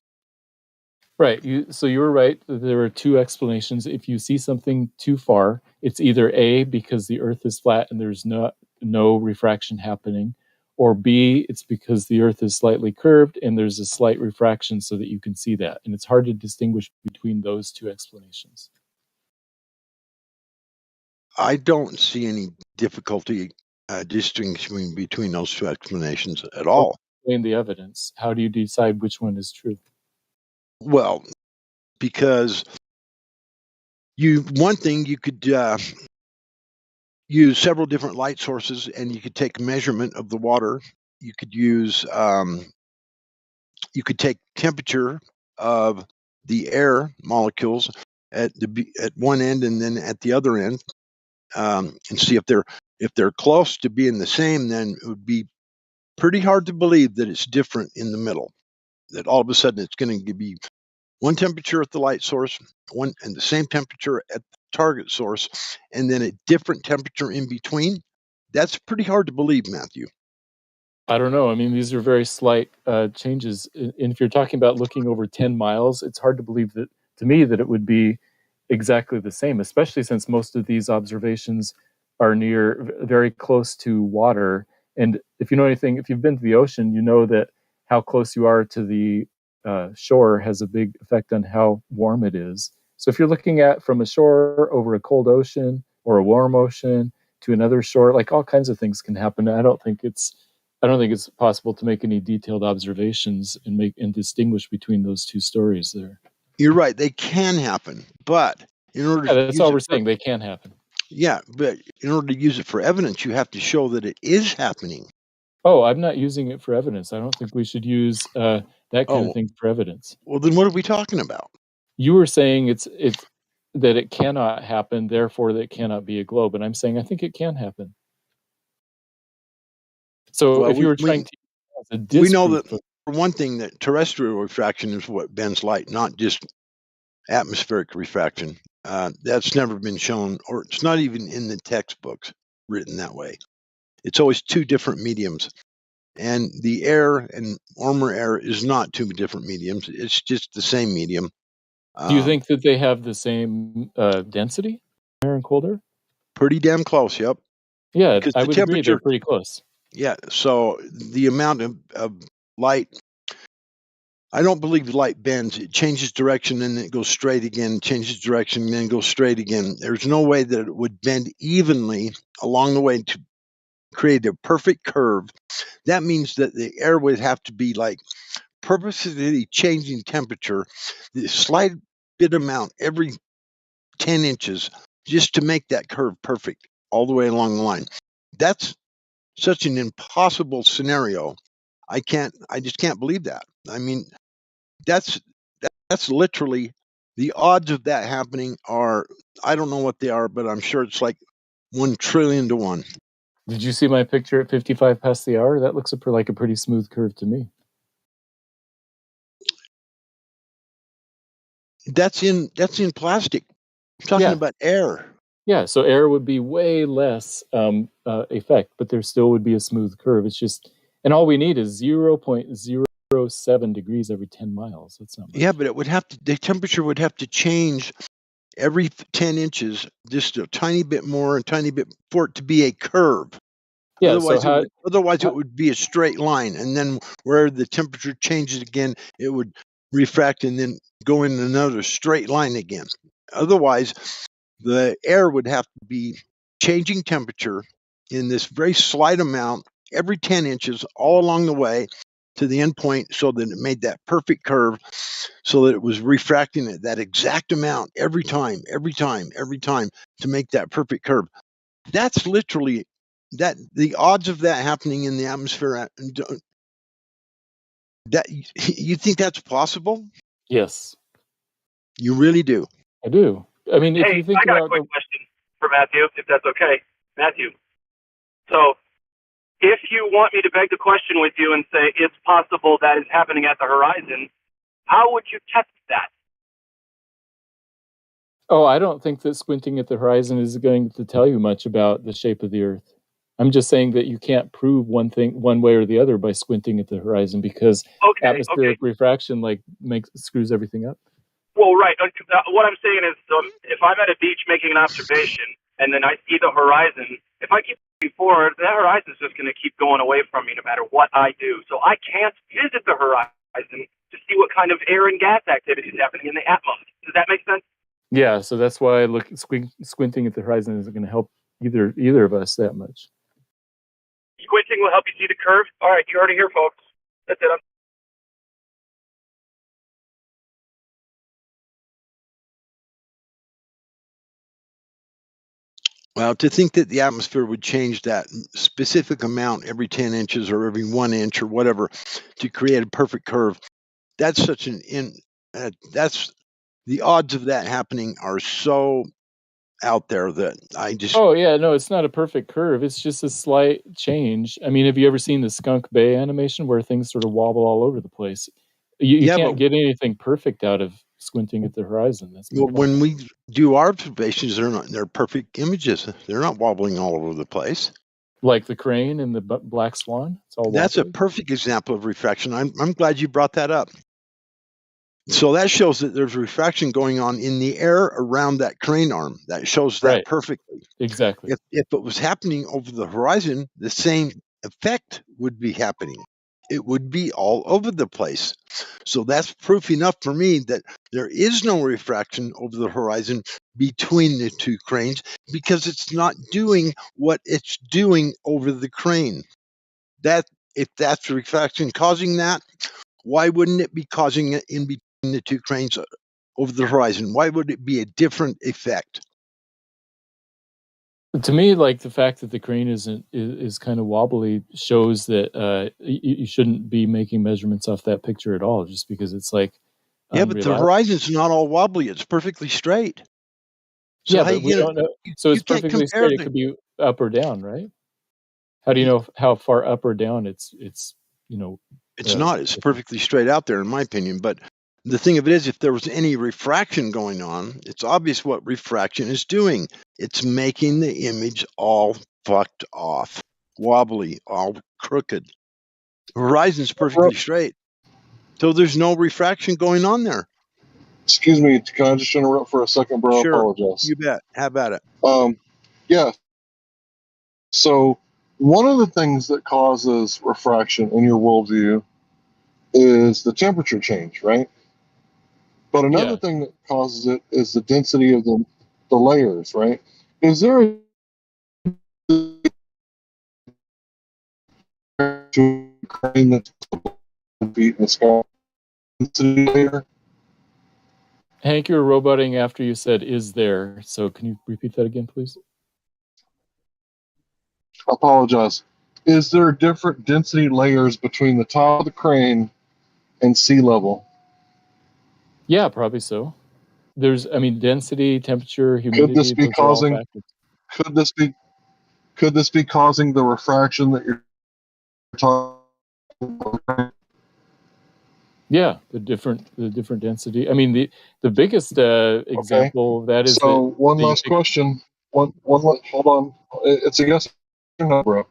Right. So you were right. There are two explanations. If you see something too far, it's either A, because the Earth is flat and there's no refraction happening, or B, it's because the Earth is slightly curved and there's a slight refraction so that you can see that. And it's hard to distinguish between those two explanations. I don't see any difficulty distinguishing between those two explanations at all. Explain the evidence. How do you decide which one is true? Well, because one thing you could use several different light sources, and you could take measurement of the water. You could use you could take temperature of the air molecules at one end and then at the other end, and see if they're close to being the same. Then it would be pretty hard to believe that it's different in the middle. That all of a sudden it's going to be one temperature at the light source, one and the same temperature at the target source, and then a different temperature in between. That's pretty hard to believe, Matthew. I don't know. I mean, these are very slight changes. And if you're talking about looking over 10 miles, it's hard to believe that, to me, that it would be exactly the same, especially since most of these observations are very close to water. And if you know anything, if you've been to the ocean, you know that how close you are to the shore has a big effect on how warm it is. So if you're looking at from a shore over a cold ocean or a warm ocean to another shore, like all kinds of things can happen. I don't think it's possible to make any detailed observations and distinguish between those two stories there. You're right; they can happen, but in order to that's all we're saying. They can happen. Yeah, but in order to use it for evidence, you have to show that it is happening. Oh, I'm not using it for evidence. I don't think we should use that kind of thing for evidence. Well, then what are we talking about? You were saying it's that it cannot happen, therefore that it cannot be a globe, and I'm saying I think it can happen. So if you were trying to use a disproof, we know that for one thing, that terrestrial refraction is what bends light, not just atmospheric refraction. That's never been shown, or it's not even in the textbooks written that way. It's always two different mediums. And the air and warmer air is not two different mediums. It's just the same medium. Do you think that they have the same density, air and cold air? Pretty damn close, yep. Yeah, I would agree they're pretty close. Yeah, so the amount of light, I don't believe the light bends. It changes direction and then it goes straight again, changes direction and then goes straight again. There's no way that it would bend evenly along the way to create a perfect curve. That means that the air would have to be like purposely changing temperature, the slight bit amount every 10 inches just to make that curve perfect all the way along the line. That's such an impossible scenario. I just can't believe that. I mean, that's literally, the odds of that happening are, I don't know what they are, but I'm sure it's like 1 trillion to 1. Did you see my picture at 55 past the hour? That looks like a pretty smooth curve to me. That's in plastic. I'm talking about air. Yeah, so air would be way less effect, but there still would be a smooth curve. It's just, and all we need is 0.07 degrees every 10 miles. That's not much. Yeah, but the temperature would have to change every 10 inches, just a tiny bit more, a tiny bit, for it to be a curve. Yeah, otherwise it would be a straight line, and then where the temperature changes again, it would refract and then go in another straight line again. Otherwise, the air would have to be changing temperature in this very slight amount every 10 inches all along the way to the end point, so that it made that perfect curve, so that it was refracting at that exact amount every time to make that perfect curve. That's literally that. The odds of that happening in the atmosphere, that you think that's possible? Yes. You really do. I do. I mean, if Hey, you think I got a about quick question for Matthew, if that's okay. Matthew, so if you want me to beg the question with you and say it's possible that is happening at the horizon, how would you test that? Oh, I don't think that squinting at the horizon is going to tell you much about the shape of the Earth. I'm just saying that you can't prove one thing one way or the other by squinting at the horizon because atmospheric refraction screws everything up. Well, right. What I'm saying is, if I'm at a beach making an observation and then I see the horizon, if I keep moving forward, that horizon is just going to keep going away from me no matter what I do. So I can't visit the horizon to see what kind of air and gas activity is happening in the atmosphere. Does that make sense? Yeah, so that's why squinting at the horizon isn't going to help either of us that much. Squinting will help you see the curve. All right, you heard it here, folks. That's it. Well, to think that the atmosphere would change that specific amount every 10 inches or every 1 inch or whatever to create a perfect curve, that's such that's the odds of that happening are so out there that I just. Oh yeah, no, it's not a perfect curve. It's just a slight change. I mean, have you ever seen the Skunk Bay animation where things sort of wobble all over the place? You can't get anything perfect out of squinting at the horizon. That's Well, when we do our observations, they're perfect images. They're not wobbling all over the place. Like the crane and the black swan. It's all That's wobbly. a perfect example of refraction. I'm glad you brought that up. So that shows that there's refraction going on in the air around that crane arm. That shows that perfectly. Exactly. If it was happening over the horizon, the same effect would be happening. It would be all over the place. So that's proof enough for me that there is no refraction over the horizon between the two cranes because it's not doing what it's doing over the crane. That if that's refraction causing that, why wouldn't it be causing it in between the two cranes over the horizon? Why would it be a different effect? To me, like the fact that the crane is kind of wobbly shows that you shouldn't be making measurements off that picture at all, just because it's like yeah, but the horizon's not all wobbly; it's perfectly straight. So yeah, but we don't know. So it's perfectly straight. It could be up or down, right? How do you know how far up or down it's you know? It's not. It's perfectly straight out there, in my opinion. But the thing of it is, if there was any refraction going on, it's obvious what refraction is doing. It's making the image all fucked off, wobbly, all crooked. The horizon's perfectly straight. So there's no refraction going on there. Excuse me, can I just interrupt for a second, bro? Sure. I apologize. You bet. How about it? Yeah. So one of the things that causes refraction in your worldview is the temperature change, right? But another thing that causes it is the density of the layers, right? Is there a crane that's feet in the sky density layer? Hank, you were roboting after you said "is there." So can you repeat that again, please? I apologize. Is there different density layers between the top of the crane and sea level? Yeah, probably so. There's, I mean, density, temperature, humidity. Could this be causing? Could this be causing the refraction that you're talking about? Yeah, the different density. I mean, the biggest example of that is. So one last question. Hold on. It's a yes or no, bro.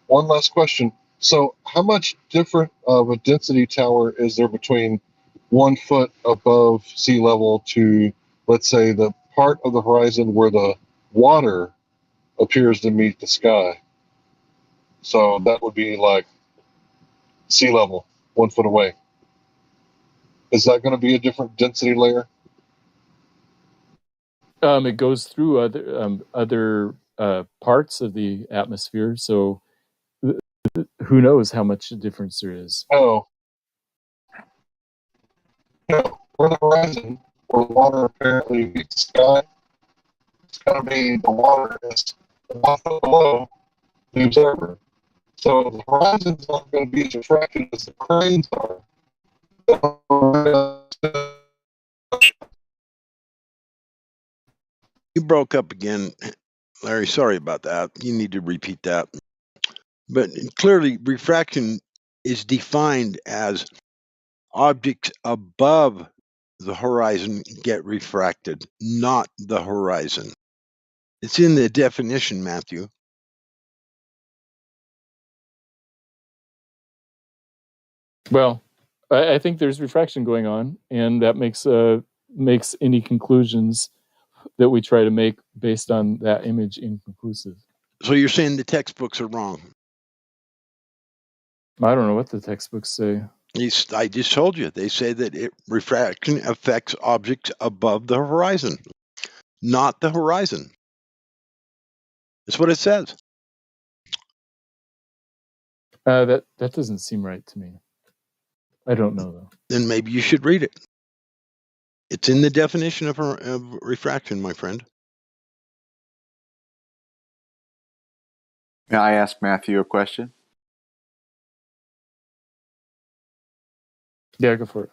One last question. So how much different of a density tower is there between 1 foot above sea level to, let's say, the part of the horizon where the water appears to meet the sky? So that would be like sea level, 1 foot away. Is that going to be a different density layer? It goes through other parts of the atmosphere, so who knows how much difference there is. No. For the horizon, where the water apparently meets the sky, it's going to be the water is 1 foot below the observer. So the horizon's not going to be as refracted as the cranes are. You broke up again, Larry. Sorry about that. You need to repeat that. But clearly, refraction is defined as objects above the horizon get refracted, not the horizon. It's in the definition, Matthew. Well, I think there's refraction going on, and that makes any conclusions that we try to make based on that image inconclusive. So you're saying the textbooks are wrong? I don't know what the textbooks say. I just told you. They say that refraction affects objects above the horizon, not the horizon. That's what it says. That doesn't seem right to me. I don't know, though. Then maybe you should read it. It's in the definition of refraction, my friend. May I ask Matthew a question? Yeah, go for it.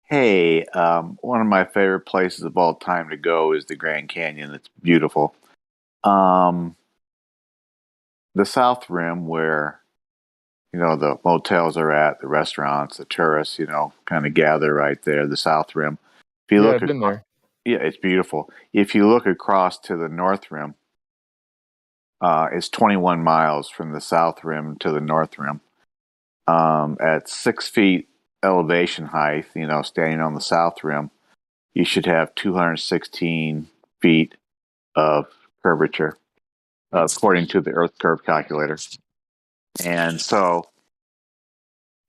Hey, one of my favorite places of all time to go is the Grand Canyon. It's beautiful. The South Rim, where the motels are at, the restaurants, the tourists, kind of gather right there. The South Rim. If you look I've been there. Yeah, it's beautiful. If you look across to the North Rim, it's 21 miles from the South Rim to the North Rim. At 6 feet elevation height, standing on the South Rim, you should have 216 feet of curvature, according to the Earth Curve calculator. And so,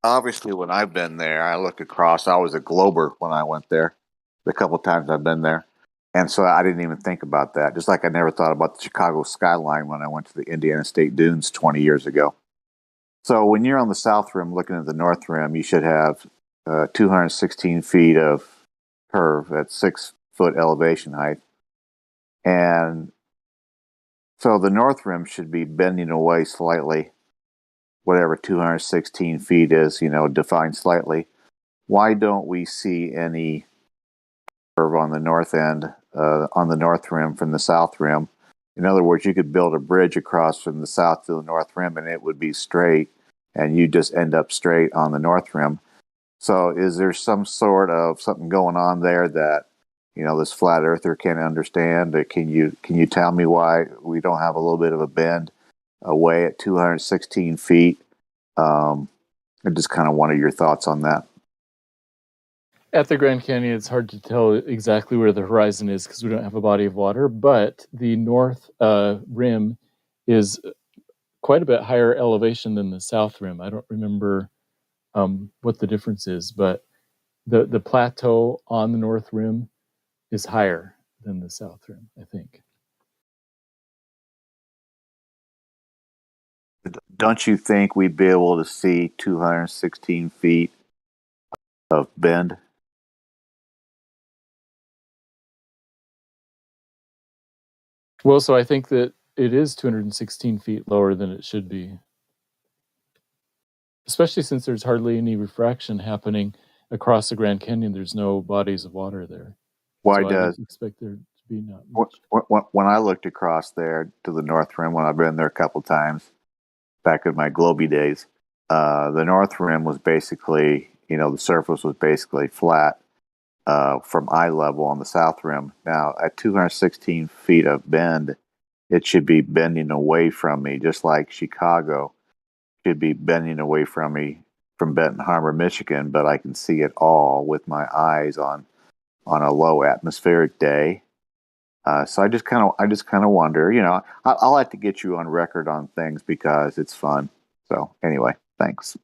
obviously, when I've been there, I look across. I was a glober when I went there, the couple times I've been there. And so I didn't even think about that. Just like I never thought about the Chicago skyline when I went to the Indiana State Dunes 20 years ago. So when you're on the South Rim looking at the North Rim, you should have 216 feet of curve at 6 foot elevation height. And so the North Rim should be bending away slightly, whatever 216 feet is, defined slightly. Why don't we see any curve on the north end, on the North Rim from the South Rim? In other words, you could build a bridge across from the South to the North Rim and it would be straight, and you just end up straight on the North Rim. So is there some sort of something going on there that, this flat earther can't understand? Or can you tell me why we don't have a little bit of a bend away at 216 feet? I just kind of wanted your thoughts on that. At the Grand Canyon, it's hard to tell exactly where the horizon is because we don't have a body of water, but the North Rim is quite a bit higher elevation than the South Rim. I don't remember what the difference is, but the plateau on the North Rim is higher than the South Rim, I think. Don't you think we'd be able to see 216 feet of bend? Well, so I think that it is 216 feet lower than it should be, especially since there's hardly any refraction happening across the Grand Canyon. There's no bodies of water there. Why so does I expect there to be not much. When I looked across there to the North Rim, when I've been there a couple times back in my Globy days, the North Rim was basically, the surface was basically flat from eye level on the South Rim. Now, at 216 feet of bend, it should be bending away from me, just like Chicago should be bending away from me from Benton Harbor, Michigan, but I can see it all with my eyes on a low atmospheric day. So I just kind of wonder, I'll have to get you on record on things because it's fun. So anyway, thanks.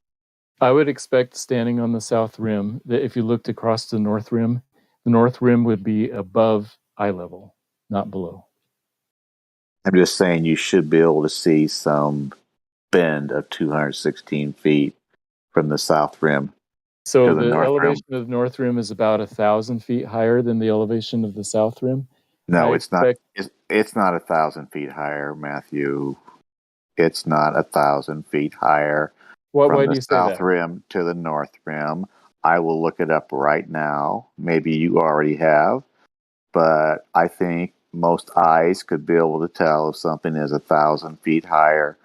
I would expect standing on the South Rim that if you looked across the North Rim would be above eye level, not below. I'm just saying you should be able to see some bend of 216 feet from the South Rim. So the elevation of the North Rim is about 1,000 feet higher than the elevation of the South Rim. No, it's not. It's not 1,000 feet higher, Matthew. It's not 1,000 feet higher from the South Rim to the North Rim. I will look it up right now. Maybe you already have, but I think most eyes could be able to tell if something is 1,000 feet higher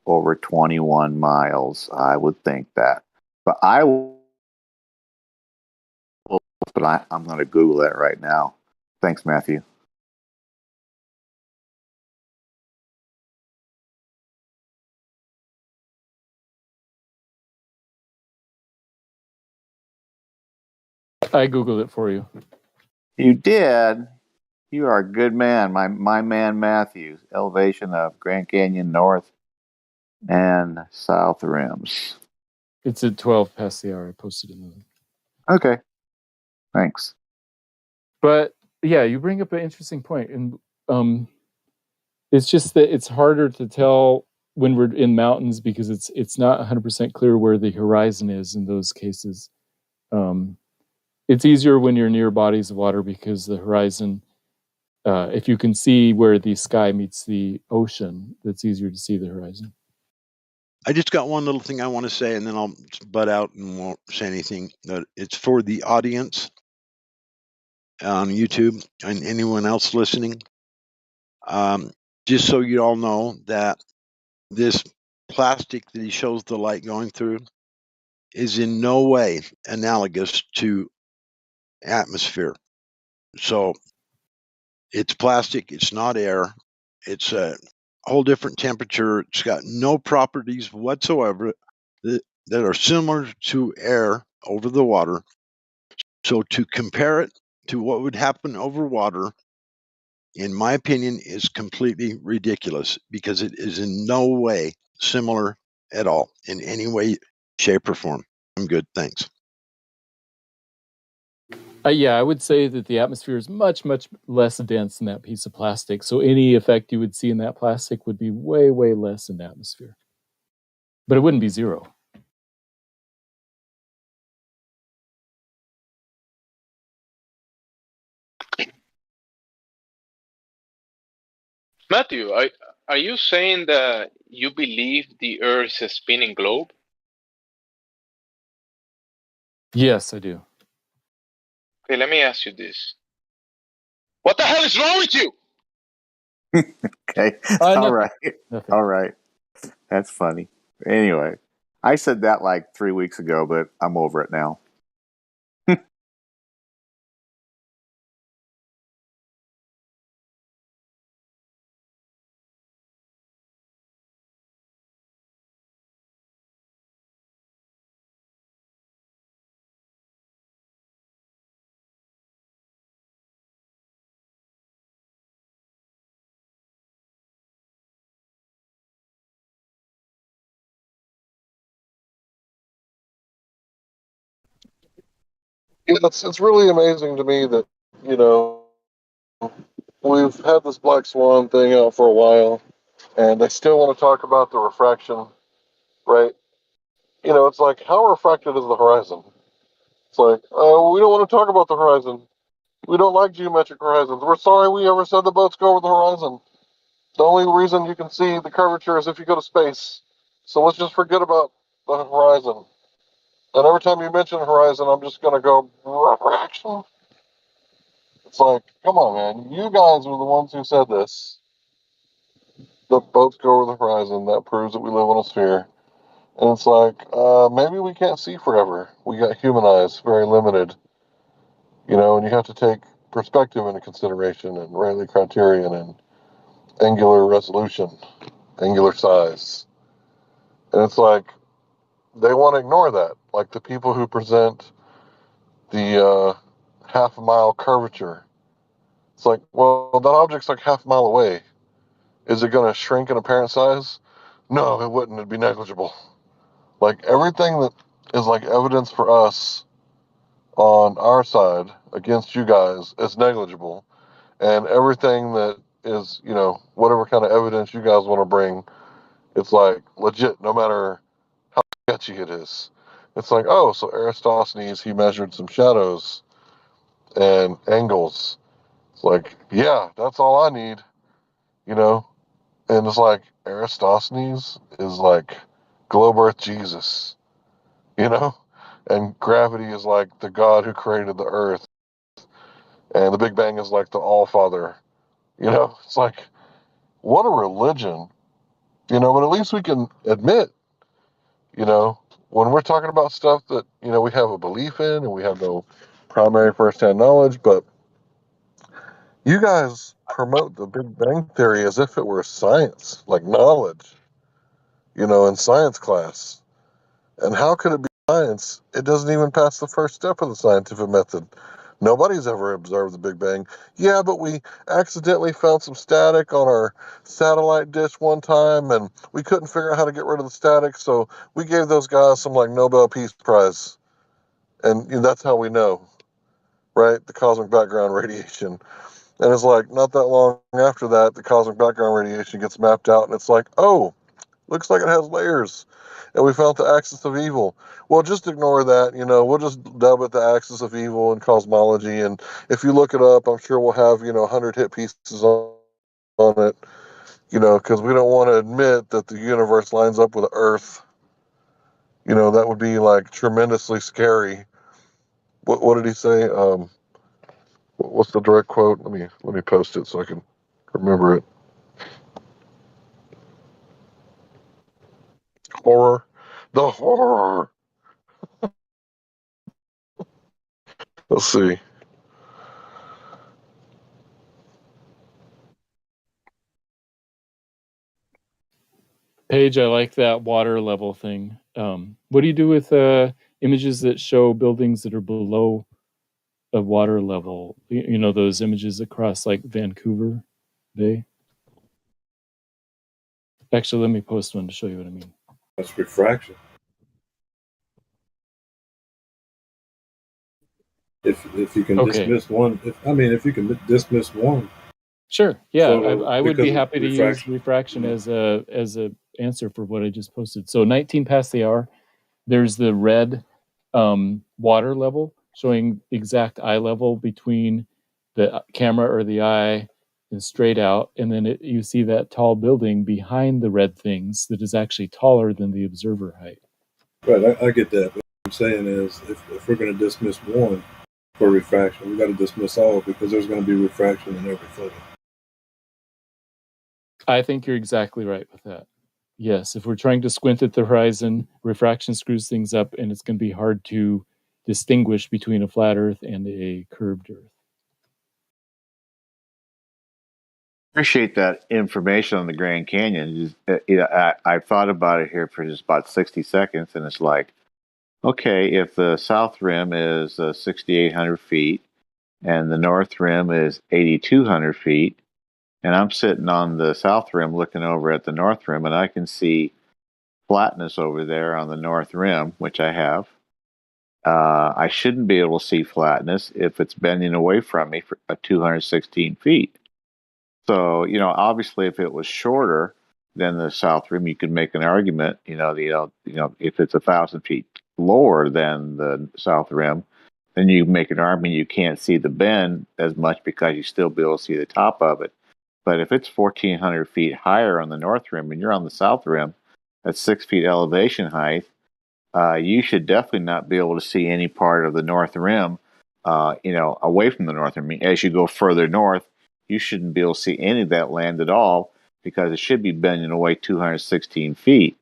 over 21 miles. I would think that. But I'm going to Google that right now. Thanks, Matthew. I Googled it for you. You did? You are a good man. My man Matthew. Elevation of Grand Canyon North and South Rims. It's at 12 past the hour. I posted it in the... Okay. Thanks. But yeah, you bring up an interesting point. And it's just that it's harder to tell when we're in mountains because it's not 100% clear where the horizon is in those cases. It's easier when you're near bodies of water because the horizon, if you can see where the sky meets the ocean, it's easier to see the horizon. I just got one little thing I want to say, and then I'll butt out and won't say anything. It's for the audience on YouTube and anyone else listening. Just so you all know that this plastic that he shows the light going through is in no way analogous to atmosphere. So it's plastic, it's not air, it's a whole different temperature, it's got no properties whatsoever that are similar to air over the water. So to compare it to what would happen over water, in my opinion, is completely ridiculous because it is in no way similar at all in any way, shape, or form. I'm good, thanks. Yeah, I would say that the atmosphere is much, much less dense than that piece of plastic. So any effect you would see in that plastic would be way, way less in the atmosphere. But it wouldn't be zero. Matthew, are you saying that you believe the Earth is a spinning globe? Yes, I do. Okay, let me ask you this. What the hell is wrong with you? Okay. All right. All right. That's funny. Anyway, I said that like 3 weeks ago, but I'm over it now. It's really amazing to me that, you know, we've had this black swan thing out for a while, and they still want to talk about the refraction, right? You know, it's like, how refracted is the horizon? It's like, we don't want to talk about the horizon. We don't like geometric horizons. We're sorry we ever said the boats go over the horizon. The only reason you can see the curvature is if you go to space. So let's just forget about the horizon. And every time you mention horizon, I'm just going to go, refraction? It's like, come on, man. You guys were the ones who said this. The boats go over the horizon. That proves that we live on a sphere. And it's like, maybe we can't see forever. We got human eyes, very limited. You know, and you have to take perspective into consideration and Rayleigh criterion and angular resolution, angular size. And it's like, they want to ignore that. Like the people who present the half a mile curvature. It's like, well, that object's like half a mile away. Is it going to shrink in apparent size? No, it wouldn't. It'd be negligible. Like everything that is like evidence for us on our side against you guys is negligible. And everything that is, you know, whatever kind of evidence you guys want to bring, it's like legit, no matter how sketchy it is. It's like, oh, so Eratosthenes, he measured some shadows and angles. It's like, yeah, that's all I need, you know? And it's like, Eratosthenes is like globe earth Jesus, you know? And gravity is like the God who created the earth. And the Big Bang is like the All Father You know, it's like, what a religion. You know, but at least we can admit, you know, when we're talking about stuff that, you know, we have a belief in and we have no primary first-hand knowledge, but you guys promote the Big Bang Theory as if it were science, like knowledge, you know, in science class. And how could it be science? It doesn't even pass the first step of the scientific method. Nobody's ever observed the Big Bang. Yeah, but we accidentally found some static on our satellite dish one time, and we couldn't figure out how to get rid of the static, so we gave those guys some, like, Nobel Peace Prize. And you know, that's how we know, right? The cosmic background radiation. And it's like, not that long after that, the cosmic background radiation gets mapped out, and it's like, oh, looks like it has layers. And we found the axis of evil. Well, just ignore that. You know, we'll just dub it the axis of evil in cosmology. And if you look it up, I'm sure we'll have, you know, 100 hit pieces on it, you know, because we don't want to admit that the universe lines up with the Earth. You know, that would be like tremendously scary. What did he say? What's the direct quote? Let me post it so I can remember it. Horror. The horror. Let's see. Paige, I like that water level thing. What do you do with images that show buildings that are below a water level? You know, those images across like Vancouver Bay? Actually, let me post one to show you what I mean. That's refraction. If you can dismiss one, if you can dismiss one. Sure. Yeah, So, I would be happy to use refraction. refraction as a answer for what I just posted. So 19 past the hour, there's the red water level showing exact eye level between the camera or the eye and straight out, and then you see that tall building behind the red things that is actually taller than the observer height. Right, I get that. But what I'm saying is, if we're going to dismiss one for refraction, we got to dismiss all because there's going to be refraction in every photo. I think you're exactly right with that. Yes, if we're trying to squint at the horizon, refraction screws things up, and it's going to be hard to distinguish between a flat Earth and a curved Earth. Appreciate that information on the Grand Canyon. I've thought about it here for just about 60 seconds, and it's like, okay, if the south rim is 6,800 feet and the north rim is 8,200 feet, and I'm sitting on the south rim looking over at the north rim, and I can see flatness over there on the north rim, which I have. I shouldn't be able to see flatness if it's bending away from me for 216 feet. So, you know, obviously, if it was shorter than the south rim, you could make an argument. If it's 1,000 feet lower than the south rim, then you make an argument you can't see the bend as much because you still be able to see the top of it. But if it's 1,400 feet higher on the north rim and you're on the south rim, at 6 feet elevation height, you should definitely not be able to see any part of the north rim, away from the north rim. As you go further north, you shouldn't be able to see any of that land at all because it should be bending away 216 feet.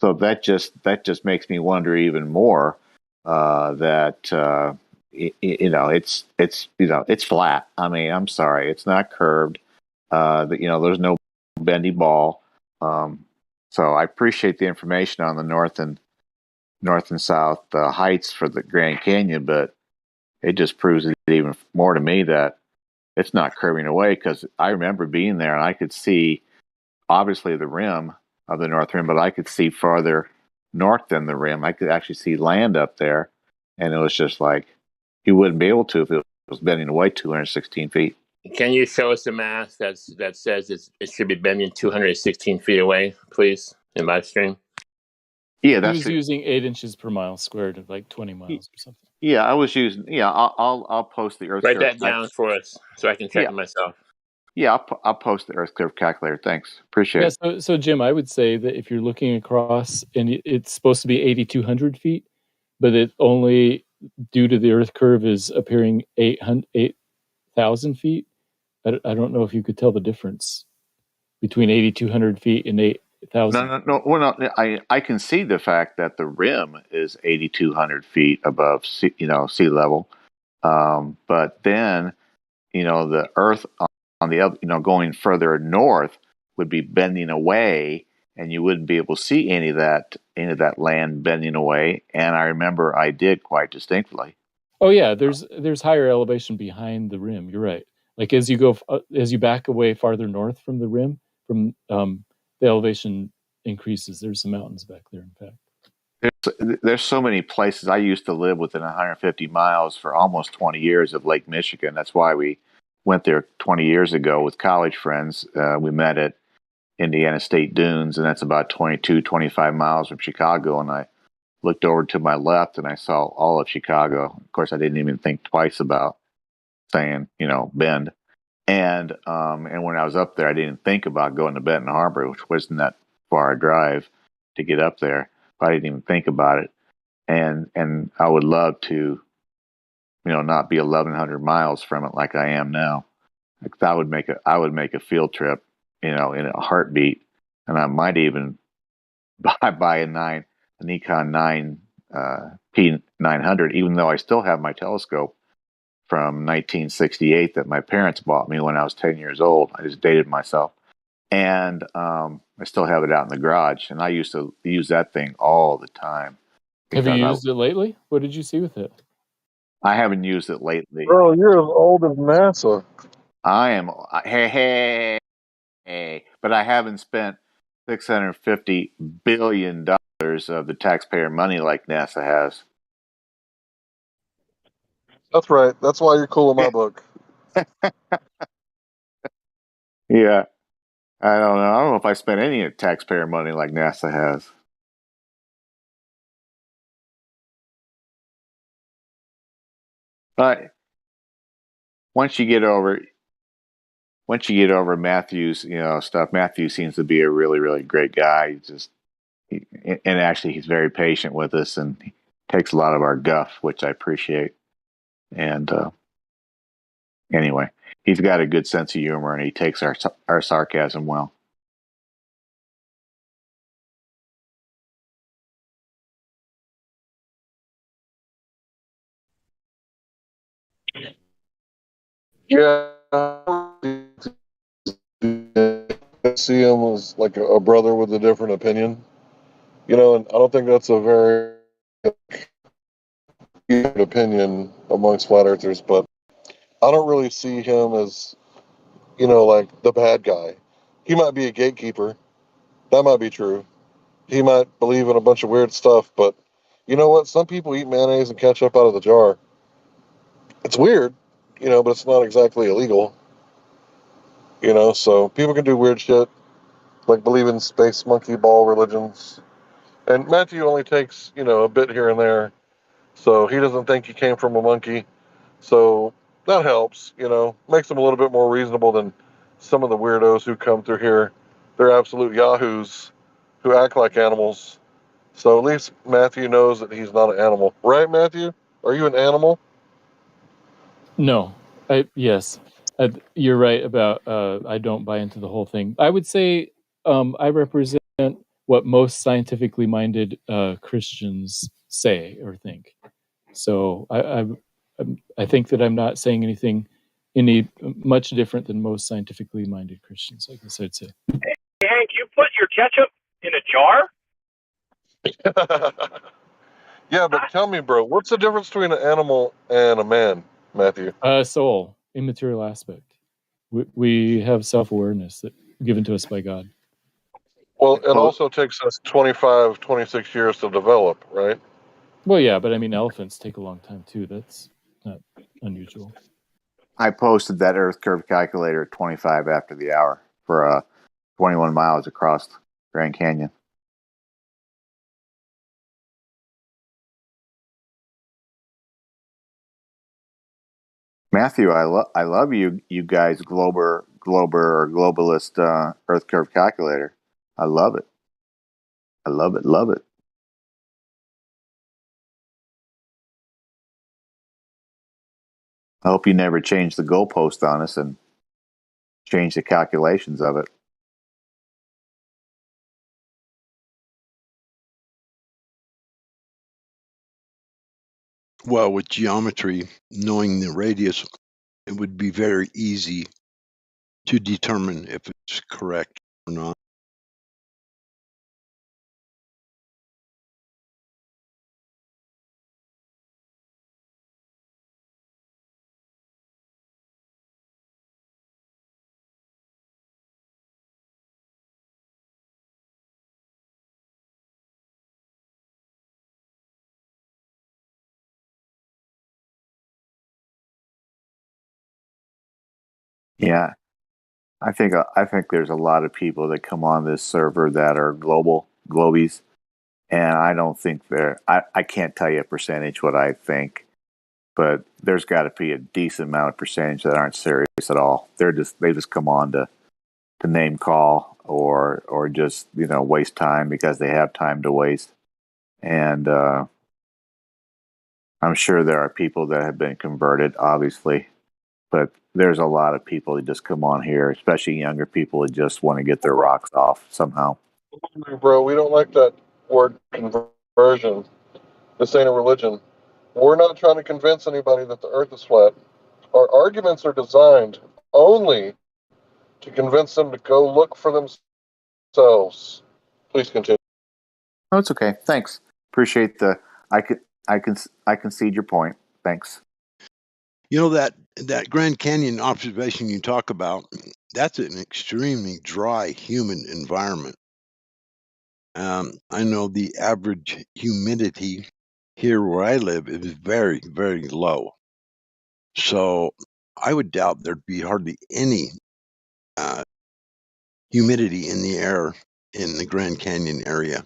So that just makes me wonder even more that it's flat. I mean, I'm sorry, it's not curved. There's no bendy ball. So I appreciate the information on the north and south heights for the Grand Canyon, but it just proves it even more to me that it's not curving away, because I remember being there and I could see obviously the rim of the north rim, but I could see farther north than the rim. I could actually see land up there, and it was just like you wouldn't be able to if it was bending away 216 feet. Can you show us the math that says it should be bending 216 feet away, please, in Livestream? Yeah, he was using 8 inches per mile squared, of like 20 miles or something. Yeah, I was using. Yeah, I'll post the Earth. Write that down for us so I can check it myself. Yeah, I'll post the Earth curve calculator. Thanks, appreciate it. So Jim, I would say that if you're looking across, and it's supposed to be 8,200 feet, but it only, due to the Earth curve, is appearing 8,000 feet. I don't know if you could tell the difference between 8,200 feet and 8,000. No. Well, no, I can see the fact that the rim is 8,200 feet above sea level, but then the Earth on the other, going further north would be bending away, and you wouldn't be able to see any of that land bending away. And I remember I did quite distinctly. Oh yeah, there's higher elevation behind the rim. You're right. Like as you back away farther north from the rim, from the elevation increases. There's some mountains back there, in fact. There's so many places. I used to live within 150 miles for almost 20 years of Lake Michigan. That's why we went there 20 years ago with college friends. We met at Indiana State Dunes, and that's about 22, 25 miles from Chicago. And I looked over to my left and I saw all of Chicago. Of course, I didn't even think twice about saying, Bend. And when I was up there, I didn't think about going to Benton Harbor, which wasn't that far a drive to get up there. But I didn't even think about it. And I would love to, not be 1,100 miles from it like I am now. Like I would make a field trip, in a heartbeat, and I might even buy a Nikon 9 P900, even though I still have my telescope from 1968 that my parents bought me when I was 10 years old. I just dated myself, and I still have it out in the garage. And I used to use that thing all the time. Have you used it lately? What did you see with it? I haven't used it lately. Bro, you're as old as NASA. I am. Hey, but I haven't spent $650 billion of the taxpayer money like NASA has. That's right. That's why you're cool in my book. Yeah. I don't know. I don't know if I spent any taxpayer money like NASA has. But once you get over Matthew's, stuff, Matthew seems to be a really, really great guy. And actually he's very patient with us and he takes a lot of our guff, which I appreciate. And anyway, he's got a good sense of humor and he takes our sarcasm well. Yeah. See him as like a brother with a different opinion. And I don't think that's a very good opinion amongst flat earthers, but I don't really see him as, like the bad guy. He might be a gatekeeper. That might be true. He might believe in a bunch of weird stuff, but you know what? Some people eat mayonnaise and ketchup out of the jar. It's weird, but it's not exactly illegal. So people can do weird shit, like believe in space monkey ball religions. And Matthew only takes, a bit here and there. So he doesn't think he came from a monkey. So that helps, makes him a little bit more reasonable than some of the weirdos who come through here. They're absolute yahoos who act like animals. So at least Matthew knows that he's not an animal. Right, Matthew? Are you an animal? No. Yes. You're right about I don't buy into the whole thing. I would say I represent what most scientifically minded Christians say or think. So I think that I'm not saying anything any much different than most scientifically minded Christians, I guess I'd say. Hey, Hank, you put your ketchup in a jar? Yeah, but tell me, bro, what's the difference between an animal and a man, Matthew? Soul, immaterial aspect. We have self-awareness that given to us by God. Well, it also takes us 25, 26 years to develop, right? Well, yeah, but I mean, elephants take a long time too. That's not unusual. I posted that Earth curve calculator at 25 after the hour for 21 miles across Grand Canyon. Matthew, I love you guys globalist Earth curve calculator. I love it. I love it. Love it. I hope you never change the goalpost on us and change the calculations of it. Well, with geometry, knowing the radius, it would be very easy to determine if it's correct or not. Yeah, I think there's a lot of people that come on this server that are globies, and I don't think they're. I can't tell you a percentage what I think, but there's got to be a decent amount of percentage that aren't serious at all. They just come on to name call or just waste time because they have time to waste. And I'm sure there are people that have been converted, obviously, but there's a lot of people that just come on here, especially younger people that just want to get their rocks off somehow. Bro, we don't like that word conversion. This ain't a religion. We're not trying to convince anybody that the earth is flat. Our arguments are designed only to convince them to go look for themselves. Please continue. Oh, it's okay. Thanks. Appreciate the. I concede your point. Thanks. You know that Grand Canyon observation you talk about, that's an extremely dry, humid environment. I know the average humidity here where I live is very, very low. So I would doubt there'd be hardly any humidity in the air in the Grand Canyon area.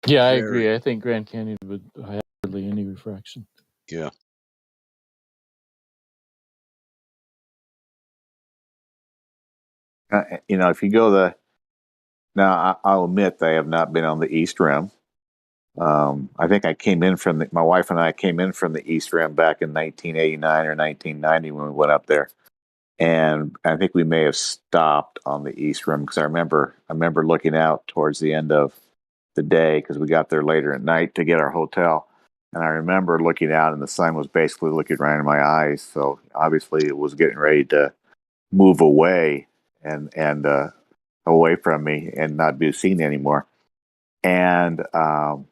Yeah, I agree. I think Grand Canyon would have hardly any refraction. Yeah. If you go now, I'll admit I have not been on the East Rim. I think I came in my wife and I came in from the East Rim back in 1989 or 1990 when we went up there. And I think we may have stopped on the East Rim because I remember looking out towards the end of the day because we got there later at night to get our hotel. And I remember looking out and the sun was basically looking right in my eyes. So obviously it was getting ready to move away and away from me and not be seen anymore. And, I've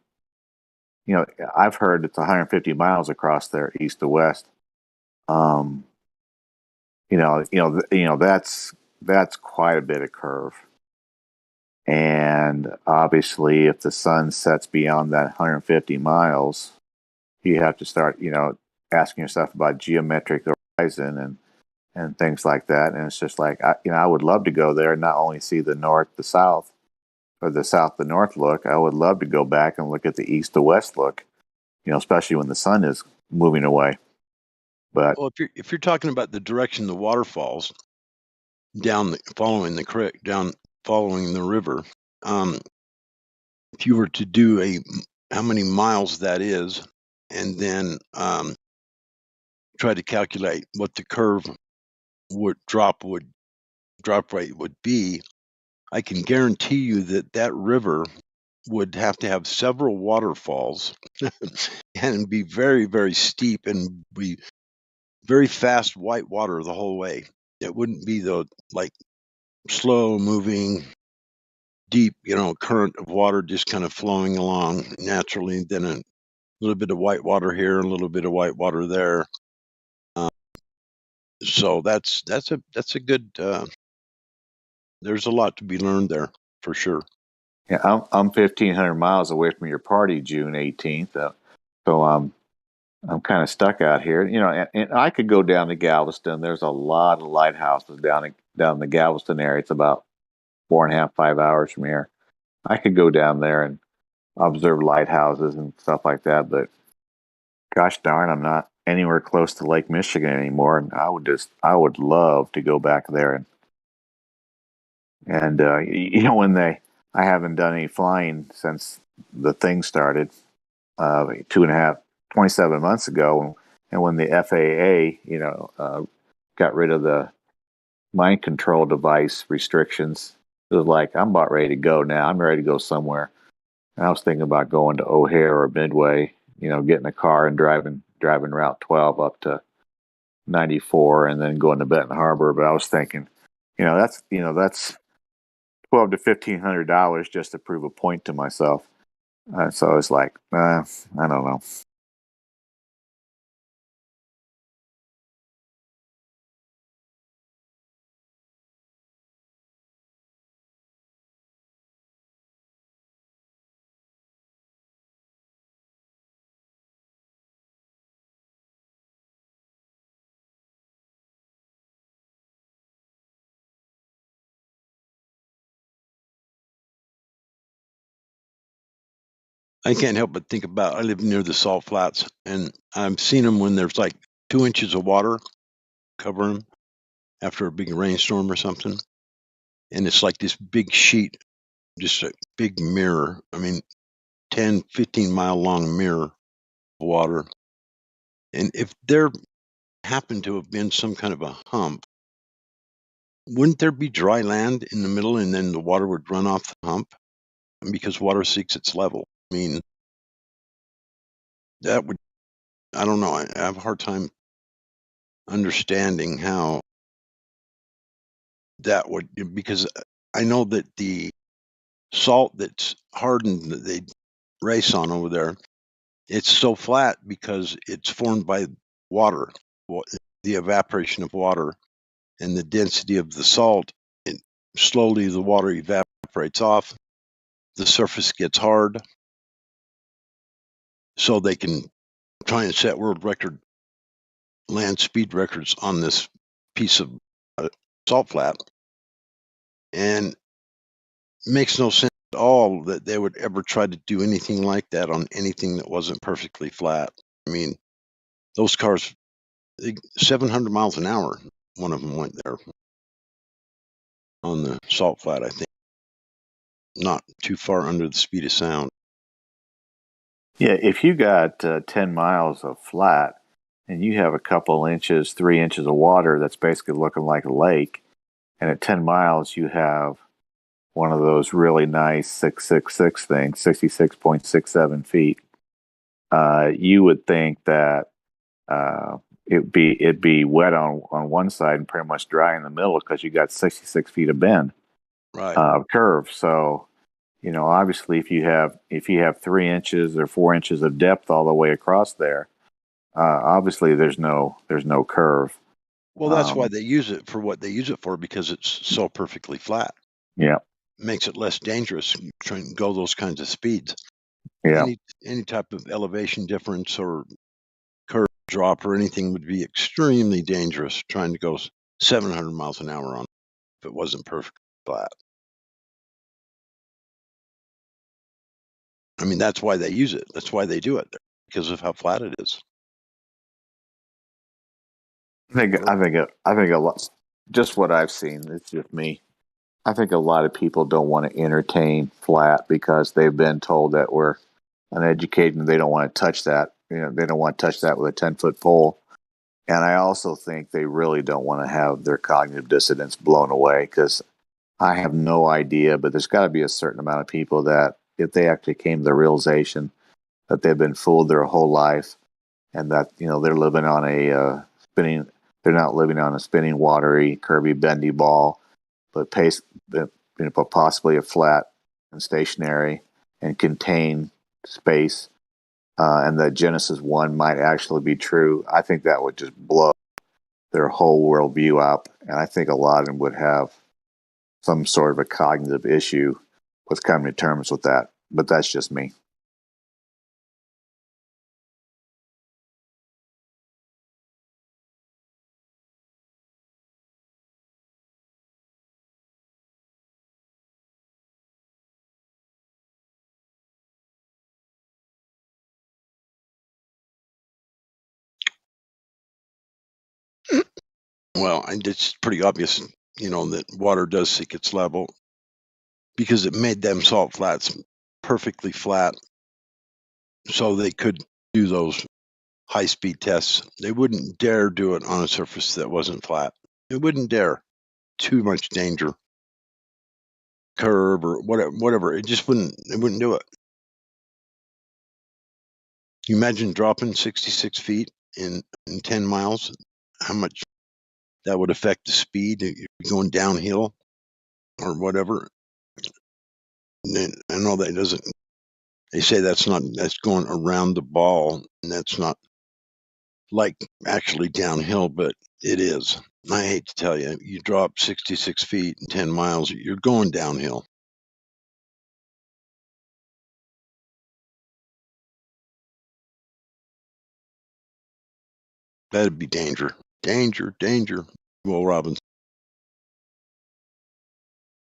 heard it's 150 miles across there, east to west. That's quite a bit of curve. And obviously, if the sun sets beyond that 150 miles, you have to start, asking yourself about geometric horizon and things like that. And it's just like, I would love to go there and not only see the north, the south, or the south, the north look. I would love to go back and look at the east to west look, especially when the sun is moving away. But well, if you're talking about the direction the water falls following the creek, down following the river, if you were to do how many miles that is, and then try to calculate what the curve drop rate would be, I can guarantee you that river would have to have several waterfalls and be very, very steep and be very fast white water the whole way. It wouldn't be the slow moving, deep, current of water just kind of flowing along naturally. Then a little bit of white water here, a little bit of white water there. So that's a good. There's a lot to be learned there for sure. Yeah, I'm 1,500 miles away from your party, June 18th. So I'm kind of stuck out here. And I could go down to Galveston. There's a lot of lighthouses down in the Galveston area. It's about 4.5, 5 hours from here. I could go down there and observe lighthouses and stuff like that. But gosh darn, I'm not anywhere close to Lake Michigan anymore. And I would love to go back there and I haven't done any flying since the thing started 27 months ago, and when the FAA got rid of the mind control device restrictions. It was like, I'm about ready to go now. I'm ready to go somewhere. And I was thinking about going to O'Hare or Midway, getting a car and driving Route 12 up to 94 and then going to Benton Harbor. But I was thinking, that's $1,200 to $1,500 just to prove a point to myself. So I was like, I don't know. I can't help but think about, I live near the salt flats, and I've seen them when there's like 2 inches of water covering them after a big rainstorm or something. And it's like this big sheet, just a big mirror. I mean, 10, 15-mile long mirror of water. And if there happened to have been some kind of a hump, wouldn't there be dry land in the middle and then the water would run off the hump? Because water seeks its level. I mean, that would, I don't know, I have a hard time understanding how that would, because I know that the salt that's hardened that they race on over there, it's so flat because it's formed by water, the evaporation of water and the density of the salt. And slowly the water evaporates off, the surface gets hard, so they can try and set world record land speed records on this piece of salt flat. And makes no sense at all that they would ever try to do anything like that on anything that wasn't perfectly flat. I mean, those cars, 700 miles an hour, one of them went there on the salt flat, I think. Not too far under the speed of sound. Yeah, if you got 10 miles of flat and you have a couple inches, 3 inches of water that's basically looking like a lake, and at 10 miles you have one of those really nice 666 things, 66.67 feet, you would think that it'd be wet on one side and pretty much dry in the middle because you got 66 feet of bend, right, curve. So, obviously, if you have 3 inches or 4 inches of depth all the way across there, obviously there's no curve. Well, that's why they use it for what they use it for, because it's so perfectly flat. Yeah, makes it less dangerous trying to go those kinds of speeds. Yeah, any type of elevation difference or curve drop or anything would be extremely dangerous trying to go 700 miles an hour on if it wasn't perfectly flat. I mean, that's why they use it. That's why they do it, because of how flat it is. I think a lot. Just what I've seen. It's just me. I think a lot of people don't want to entertain flat because they've been told that we're uneducated and they don't want to touch that. They don't want to touch that with a 10-foot pole. And I also think they really don't want to have their cognitive dissonance blown away, because I have no idea, but there's got to be a certain amount of people that if they actually came to the realization that they've been fooled their whole life and that, they're living on a they're not living on a spinning, watery, curvy, bendy ball, but but possibly a flat and stationary and contained space, and that Genesis 1 might actually be true. I think that would just blow their whole worldview up, and I think a lot of them would have some sort of a cognitive issue with coming to terms with that. But that's just me. Well, and it's pretty obvious, that water does seek its level because it made them salt flats perfectly flat so they could do those high-speed tests. They wouldn't dare do it on a surface that wasn't flat. They wouldn't dare. too much danger. Curb or whatever. It just wouldn't do it. You imagine dropping 66 feet in 10 miles, how much that would affect the speed. You're going downhill or whatever. I know that doesn't, they say that's going around the ball, and that's not like actually downhill, but it is. I hate to tell you, you drop 66 feet in 10 miles, you're going downhill. That'd be danger. Danger. Will Robbins.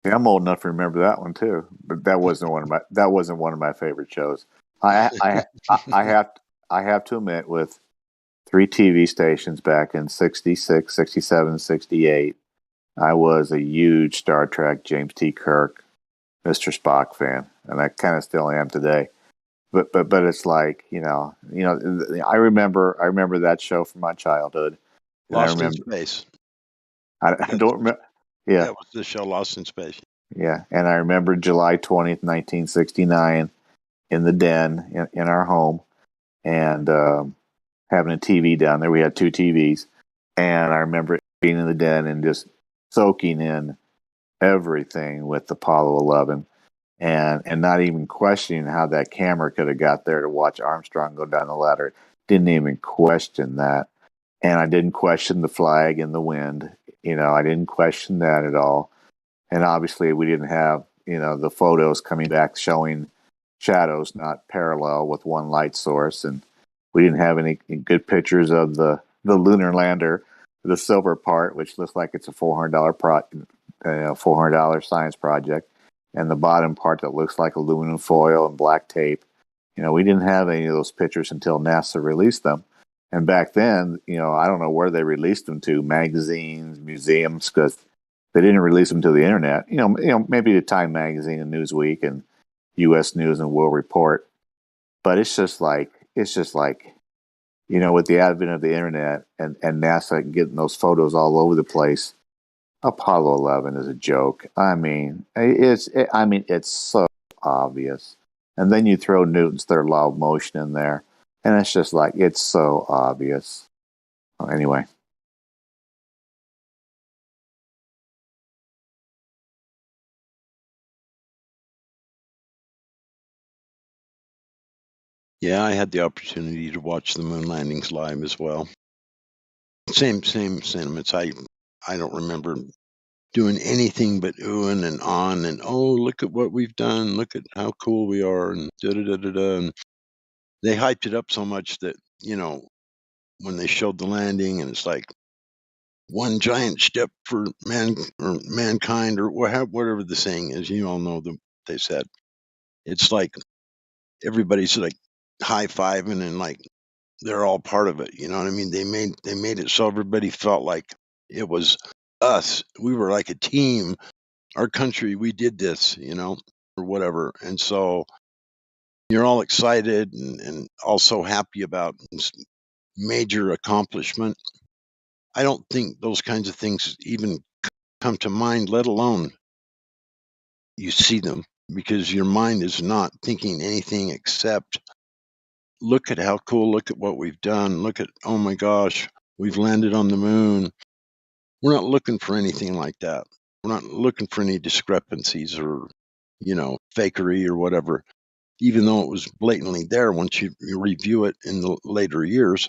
Yeah, I'm old enough to remember that one too, but that wasn't one of my favorite shows. I have to admit, with 3 TV stations back in 66, 67, 68, I was a huge Star Trek, James T. Kirk, Mr. Spock fan, and I kind of still am today. But it's like, I remember that show from my childhood. And Lost in Space. I don't remember. Yeah. That was the show Lost in Space. Yeah, and I remember July 20th, 1969, in the den in our home, and having a TV down there. We had 2 TVs, and I remember being in the den and just soaking in everything with Apollo 11, and not even questioning how that camera could have got there to watch Armstrong go down the ladder. Didn't even question that, and I didn't question the flag in the wind. I didn't question that at all. And obviously, we didn't have, the photos coming back showing shadows not parallel with one light source. And we didn't have any good pictures of the lunar lander, the silver part, which looks like it's a $400 science project, and the bottom part that looks like aluminum foil and black tape. We didn't have any of those pictures until NASA released them. And back then, I don't know where they released them to, magazines, museums, because they didn't release them to the internet. Maybe the Time Magazine and Newsweek and U.S. News and World Report. But it's just like, with the advent of the internet and NASA getting those photos all over the place, Apollo 11 is a joke. I mean, it's so obvious. And then you throw Newton's third law of motion in there, and it's just like, it's so obvious. Anyway. Yeah, I had the opportunity to watch the moon landings live as well. Same sentiments. I don't remember doing anything but oohing and on and, oh, look at what we've done. Look at how cool we are, and da-da-da-da-da. And they hyped it up so much that, when they showed the landing, and it's like one giant step for mankind, or whatever the saying is, you all know they said. It's like everybody's like high-fiving, and like they're all part of it. You know what I mean? They made it so everybody felt like it was us. We were like a team. Our country, we did this, or whatever. And so you're all excited and also happy about this major accomplishment. I don't think those kinds of things even come to mind, let alone you see them, because your mind is not thinking anything except, look at how cool, look at what we've done, look at, oh my gosh, we've landed on the moon. We're not looking for anything like that. We're not looking for any discrepancies or, fakery or whatever, even though it was blatantly there once you review it in the later years.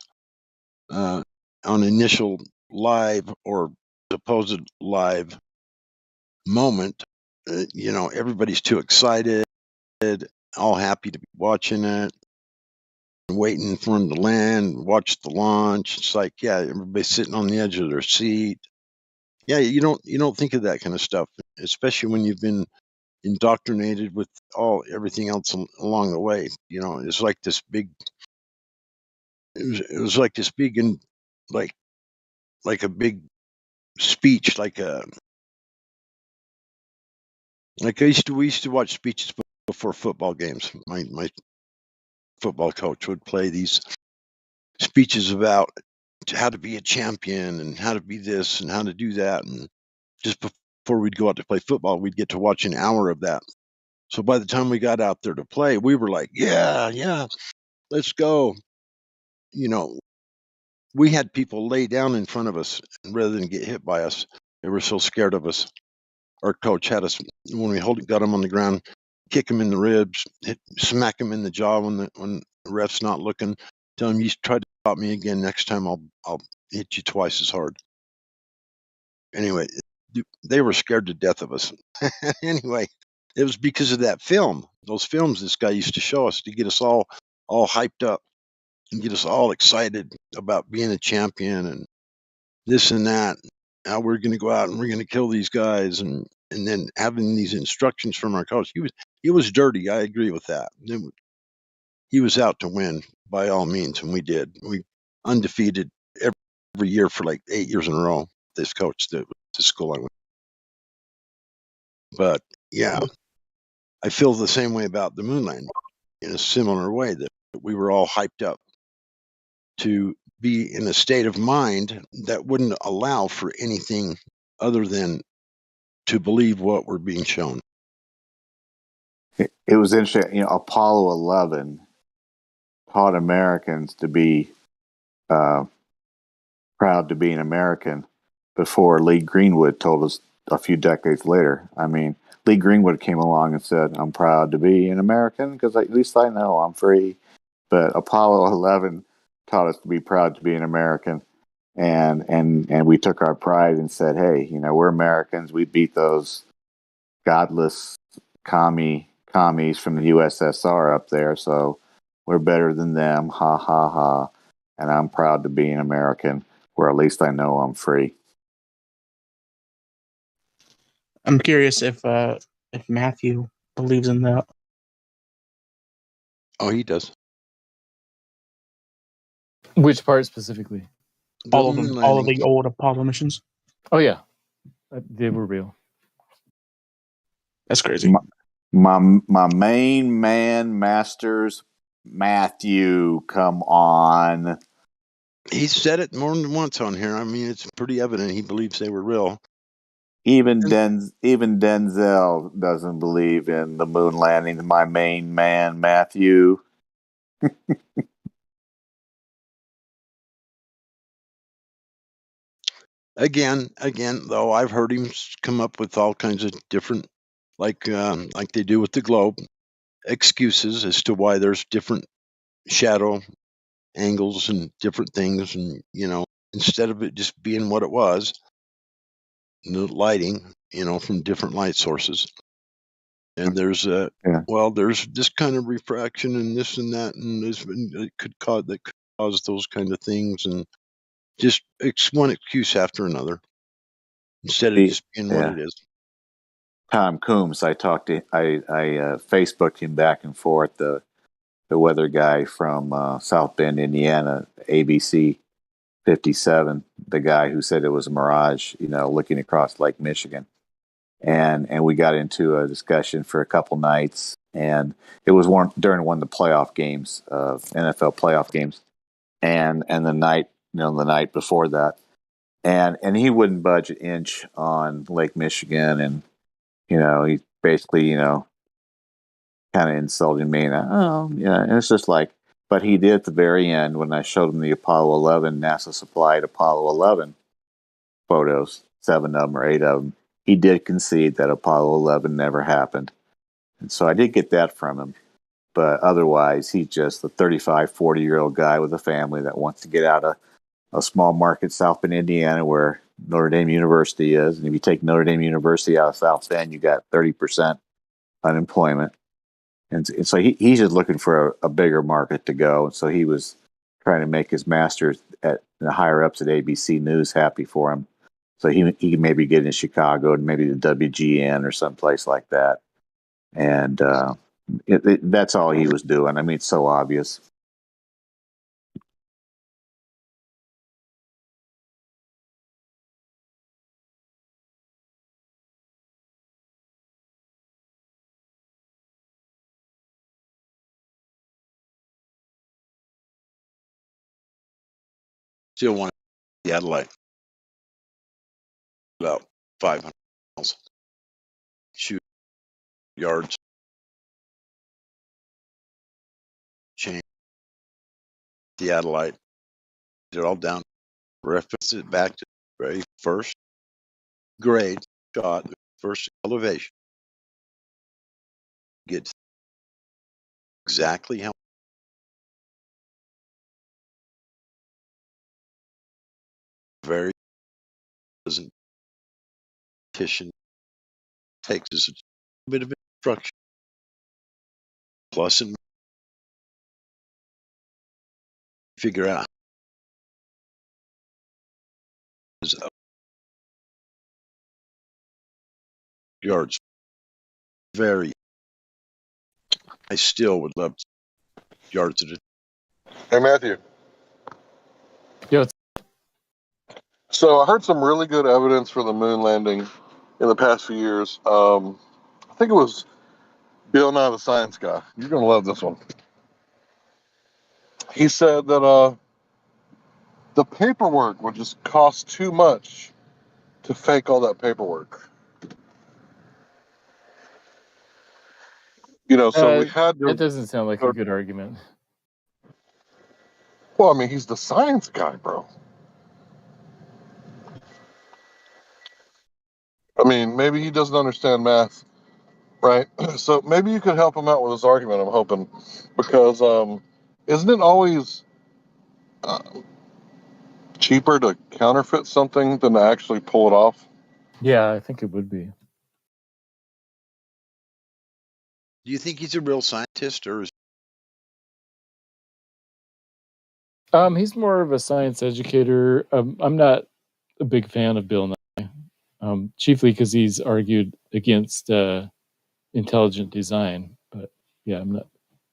On initial live or supposed live moment, everybody's too excited, all happy to be watching it, waiting for him to land, watch the launch. It's like, yeah, everybody's sitting on the edge of their seat. Yeah, you don't think of that kind of stuff, especially when you've been indoctrinated with everything else along the way. It's like this big. It was like this big, and like a big speech, we used to watch speeches before football games. My football coach would play these speeches about how to be a champion and how to be this and how to do that, and just before we'd go out to play football, we'd get to watch an hour of that. So by the time we got out there to play, we were like, yeah, let's go. You know, we had people lay down in front of us rather than get hit by us. They were so scared of us. Our coach had us, when we got them on the ground, kick them in the ribs, smack them in the jaw when the ref's not looking. Tell them, you try to stop me again. Next time I'll hit you twice as hard. Anyway, they were scared to death of us. Anyway, it was because of that film. Those films this guy used to show us to get us all hyped up and get us all excited about being a champion and this and that. How we're going to go out and we're going to kill these guys, and then having these instructions from our coach. He was dirty. I agree with that. He was out to win by all means, and we did. We undefeated every year for like 8 years in a row. This coach, the school I went. But yeah, I feel the same way about the moon landing in a similar way, that we were all hyped up to be in a state of mind that wouldn't allow for anything other than to believe what we're being shown. It was interesting. Apollo 11 taught Americans to be proud to be an American before Lee Greenwood told us a few decades later. I mean, Lee Greenwood came along and said, I'm proud to be an American because at least I know I'm free. But Apollo 11 taught us to be proud to be an American. And we took our pride and said, hey, we're Americans. We beat those godless commies from the USSR up there. So we're better than them. Ha, ha, ha. And I'm proud to be an American, where at least I know I'm free. I'm curious if Matthew believes in that. Oh, he does. Which part specifically? All of them. All of the old Apollo missions. Oh yeah, they were real. That's crazy. My main man, Masters, Matthew, come on. He said it more than once on here. I mean, it's pretty evident he believes they were real. Even Denzel doesn't believe in the moon landing. My main man, Matthew. Again, though, I've heard him come up with all kinds of different, like they do with the globe, excuses as to why there's different shadow angles and different things, and instead of it just being what it was, the lighting, from different light sources, and there's there's this kind of refraction and this and that, and it could cause those kind of things, and just it's one excuse after another instead of just being what it is. Tom Coombs, I Facebooked him back and forth, the weather guy from South Bend, Indiana, ABC 57, the guy who said it was a mirage, looking across Lake Michigan. And we got into a discussion for a couple nights, and it was during one of the playoff games, NFL playoff games, and the night before that, and he wouldn't budge an inch on Lake Michigan, and he basically kind of insulted me, and it's just like, but he did at the very end when I showed him the Apollo 11 NASA supplied Apollo 11 photos, 7 of them or 8 of them. He did concede that Apollo 11 never happened. And so I did get that from him. But otherwise, he's just a 35, 40-year-old guy with a family that wants to get out of a small market, South Bend, Indiana, where Notre Dame University is. And if you take Notre Dame University out of South Bend, you got 30% unemployment. And so he's just looking for a bigger market to go. And so he was trying to make his masters at the higher ups at ABC News happy for him. So he could maybe get in Chicago and maybe the WGN or someplace like that. And that's all he was doing. I mean, it's so obvious. Still want the Adelaide. Well, 500 miles, shoot yards, change the Adelaide, it all down, reference it back to the very first grade shot, the first elevation, get exactly how very doesn't petition takes us a bit of instruction, plus and figure out is yards. Very, I still would love yards at it. Hey, Matthew. Yeah. So I heard some really good evidence for the moon landing in the past few years. I think it was Bill Nye the Science Guy. You're gonna love this one. He said that the paperwork would just cost too much to fake all that paperwork. You know, so we had That to. doesn't sound like a good argument. Well, I mean, he's the science guy, bro. I mean, maybe he doesn't understand math, right? So maybe you could help him out with his argument. I'm hoping, because isn't it always uh, cheaper to counterfeit something than to actually pull it off? Yeah, I think it would be. Do you think he's a real scientist, or is He's more of a science educator. I'm not a big fan of Bill Nye, chiefly because he's argued against intelligent design. But yeah, I'm not.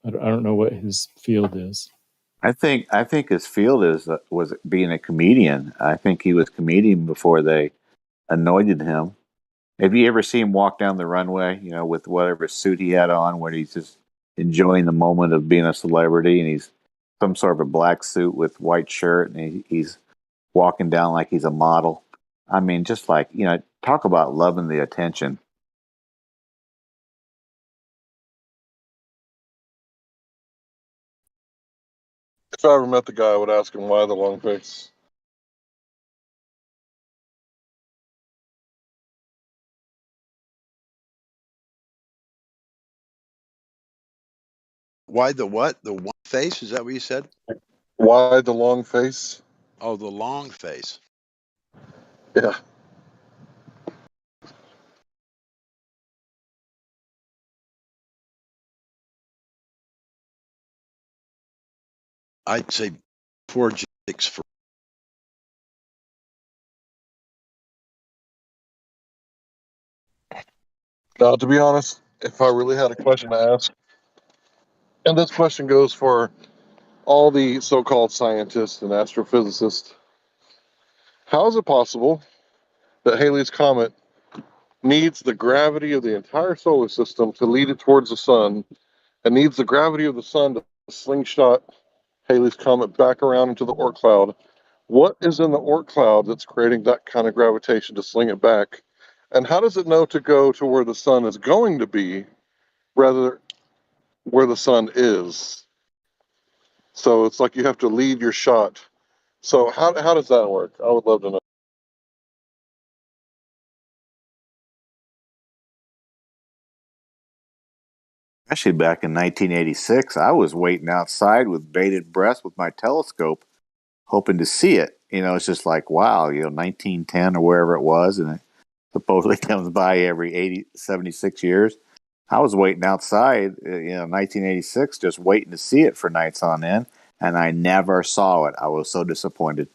I don't know what his field is. I think his field was being a comedian. I think he was a comedian before they anointed him. Have you ever seen him walk down the runway? You know, with whatever suit he had on, where he's just enjoying the moment of being a celebrity, and he's some sort of a black suit with white shirt, and he's walking down like he's a model. I mean, just like, talk about loving the attention. If I ever met the guy, I would ask him why the long face. why the what? The one face? Is that what you said? Why the long face? Oh, the long face. Yeah. I'd say poor genetics for. Now, to be honest, if I really had a question to ask, and this question goes for all the so-called scientists and astrophysicists, how is it possible that Halley's Comet needs the gravity of the entire solar system to lead it towards the sun, and needs the gravity of the sun to slingshot Halley's Comet back around into the Oort cloud? What is in the Oort cloud that's creating that kind of gravitation to sling it back? And how does it know to go to where the sun is going to be rather where the sun is? So it's like you have to lead your shot. So how does that work? I would love to know. Actually, back in 1986, I was waiting outside with bated breath with my telescope, hoping to see it. It's just like, wow, 1910 or wherever it was, and it supposedly comes by every 76 years. I was waiting outside, 1986, just waiting to see it for nights on end, and I never saw it. I was so disappointed.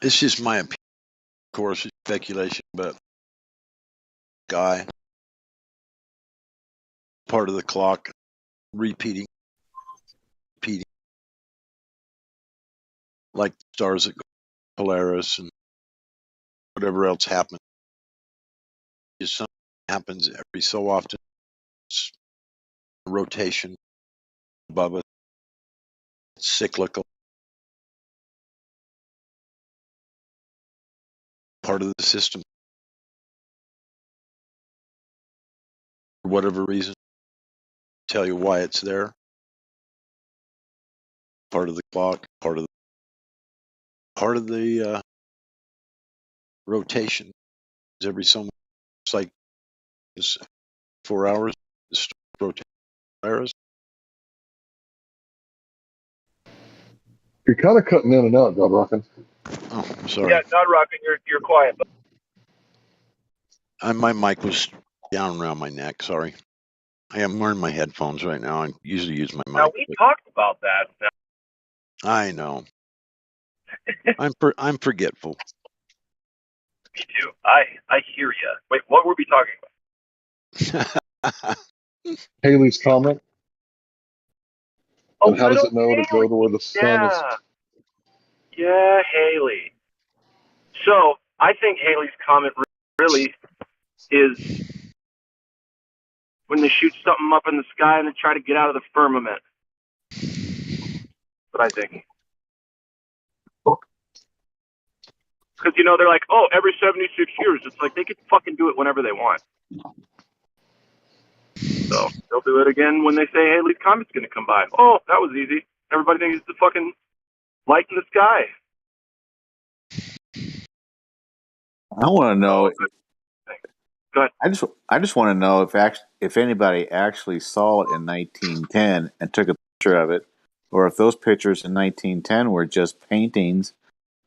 It's just my opinion, of course, it's speculation, but guy, part of the clock, repeating, like stars that go Polaris and whatever else happens. Just something happens every so often. It's a rotation above it. It's cyclical. Part of the system. For whatever reason. Tell you why it's there. Part of the clock, part of the rotation. Every so much, it's like 4 hours. The star rotates Polaris. You're kind of cutting in and out, God Rockin'. Oh, I'm sorry. Yeah, not rocking. You're quiet. My mic was down around my neck. Sorry. I am wearing my headphones right now. I usually use my mic. Now we talked about that. I know. I'm forgetful. Me too. I hear you. Wait, what were we talking about? Haley's comment. Oh, And how does little it know to go Haley. to where the sun is? Yeah, Haley. So I think Haley's comet really is when they shoot something up in the sky and they try to get out of the firmament. That's what I think. Because, they're like, oh, every 76 years. It's like they could fucking do it whenever they want. So they'll do it again when they say Haley's comet's going to come by. Oh, that was easy. Everybody thinks it's the fucking light in the sky. I want to know. Go ahead. I just want to know if anybody actually saw it in 1910 and took a picture of it, or if those pictures in 1910 were just paintings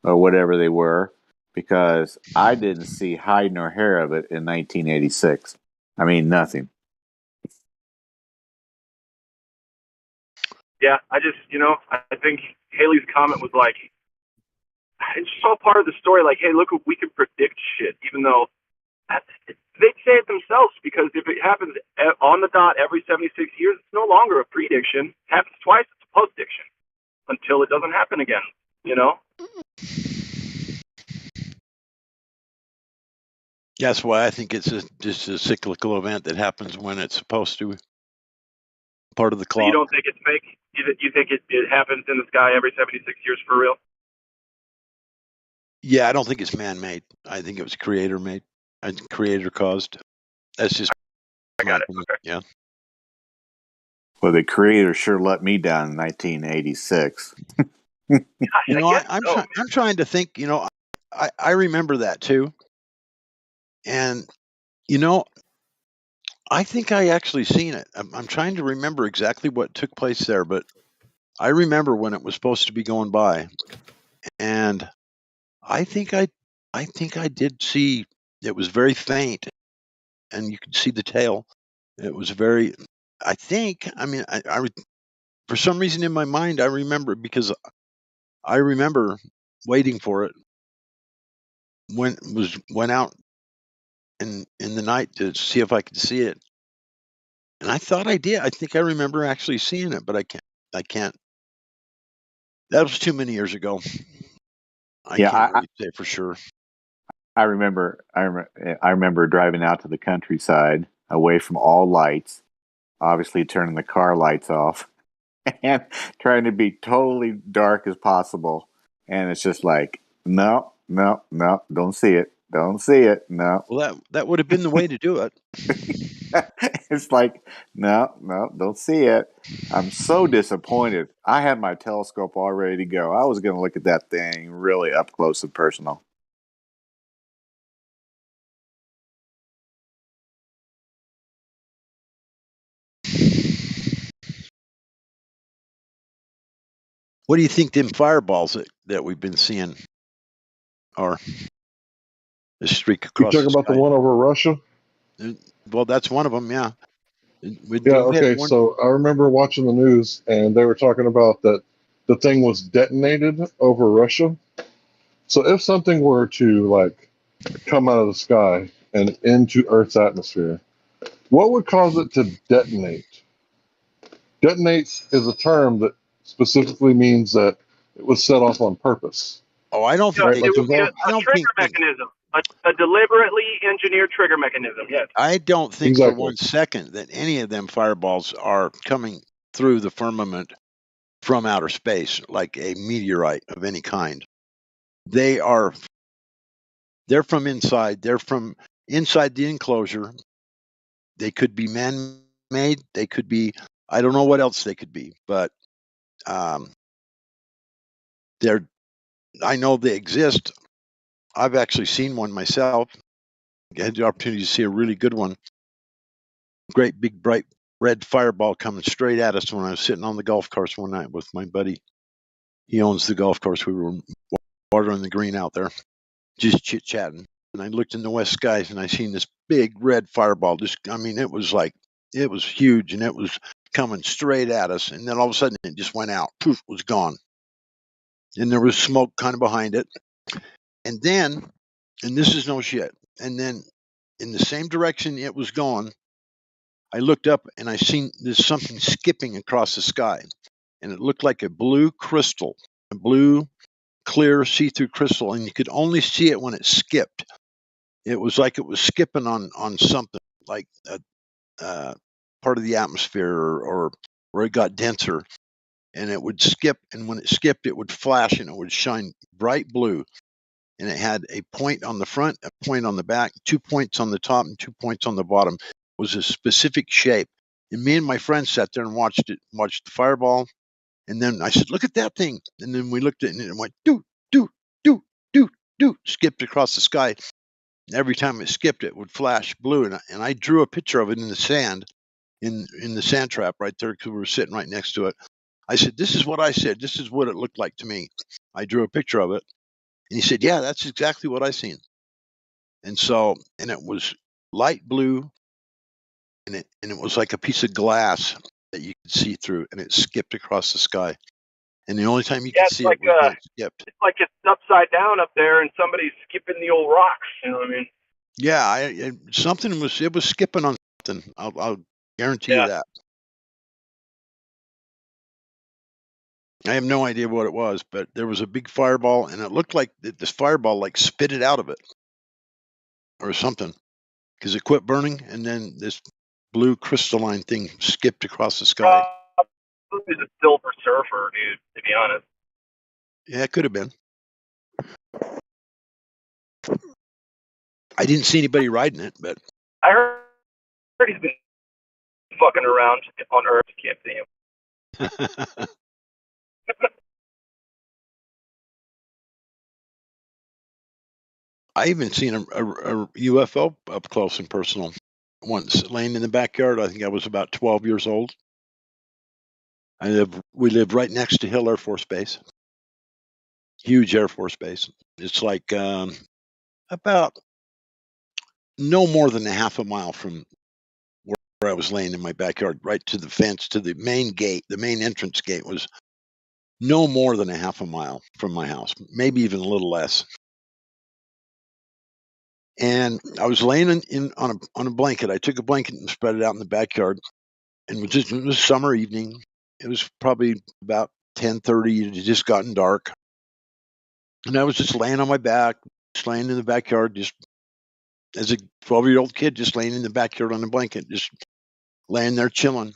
or whatever they were, because I didn't see hide nor hair of it in 1986. I mean, nothing. Yeah, I just, I think Haley's comment was like, it's just all part of the story. Like, hey, look, we can predict shit, even though they'd say it themselves, because if it happens on the dot every 76 years, it's no longer a prediction. It happens twice, it's a postdiction until it doesn't happen again, That's why I think it's just a cyclical event that happens when it's supposed to. Part of the clock. So you don't think it's fake? You think it happens in the sky every 76 years for real? Yeah, I don't think it's man-made. I think it was creator-made and creator-caused. That's just. I got it. Okay. Yeah. Well, the creator sure let me down in 1986. I'm trying to think. I remember that too, and I think I actually seen it. I'm trying to remember exactly what took place there, but I remember when it was supposed to be going by, and I think I did see. It was very faint, and you could see the tail. It was very. I think. I mean, I for some reason in my mind I remember, because I remember waiting for it when it went out in the night to see if I could see it, and I thought I did. I think I remember actually seeing it, but I can't. That was too many years ago. I can't really say for sure. I remember driving out to the countryside, away from all lights, obviously turning the car lights off, and trying to be totally dark as possible. And it's just like, no, don't see it, no. Well, that would have been the way to do it. It's like, no, don't see it. I'm so disappointed. I had my telescope all ready to go. I was going to look at that thing really up close and personal. What do you think them fireballs that we've been seeing are? The streak across. You talking about the one over Russia? Well, that's one of them. Yeah. Yeah. Okay. So I remember watching the news, and they were talking about that the thing was detonated over Russia. So if something were to like come out of the sky and into Earth's atmosphere, what would cause it to detonate? Detonates is a term that specifically means that it was set off on purpose. Oh, I don't think Right? they. Like It would there's be all, I a don't think trigger they. mechanism, a deliberately engineered trigger mechanism. Yes. I don't think for exactly. 1 second that any of them fireballs are coming through the firmament from outer space like a meteorite of any kind. They are. They're from inside. They're from inside the enclosure. They could be man-made. They could be. I don't know what else they could be, but they're. I know they exist. I've actually seen one myself. I had the opportunity to see a really good one. Great big bright red fireball coming straight at us when I was sitting on the golf course one night with my buddy. He owns the golf course. We were watering the green out there, just chit chatting. And I looked in the west skies and I seen this big red fireball. Just, I mean, it was huge and it was coming straight at us. And then all of a sudden it just went out. Poof, was gone. And there was smoke kind of behind it. And then, and this is no shit. And then in the same direction it was gone, I looked up and I seen there's something skipping across the sky. And it looked like a blue crystal, a blue, clear, see-through crystal. And you could only see it when it skipped. It was like it was skipping on something, like a part of the atmosphere or where it got denser. And it would skip. And when it skipped, it would flash and it would shine bright blue. And it had a point on the front, a point on the back, 2 points on the top, and 2 points on the bottom. It was a specific shape. And me and my friend sat there and watched the fireball. And then I said, "Look at that thing." And then we looked at it and it went doo, doo, doo, doo, doo, skipped across the sky. And every time it skipped, it would flash blue. And I drew a picture of it in the sand, in the sand trap right there, because we were sitting right next to it. I said, "This is what I said. This is what it looked like to me." I drew a picture of it. And he said, "Yeah, that's exactly what I seen." And it was light blue, and it was like a piece of glass that you could see through, and it skipped across the sky. And the only time you Yeah, could see it was when it skipped. it's like it's upside down up there, and somebody's skipping the old rocks. You know what I mean? Yeah, it was skipping on something. I'll guarantee you that. I have no idea what it was, but there was a big fireball, and it looked like this fireball like spit it out of it or something, because it quit burning, and then this blue crystalline thing skipped across the sky. Probably the Silver Surfer, dude. To be honest. Yeah, it could have been. I didn't see anybody riding it, but I heard he's been fucking around on Earth. Can't see him. I even seen a UFO up close and personal once, laying in the backyard. I think I was about 12 years old. We lived right next to Hill Air Force Base, huge Air Force Base. It's like about no more than a half a mile from where I was laying in my backyard, right to the fence, to the main gate. The main entrance gate was no more than a half a mile from my house, maybe even a little less. And I was laying on a blanket. I took a blanket and spread it out in the backyard, and it was a summer evening. It was probably about 10:30. It had just gotten dark, and I was just laying on my back, just laying in the backyard, just as a 12-year-old kid, just laying in the backyard on a blanket, just laying there chilling.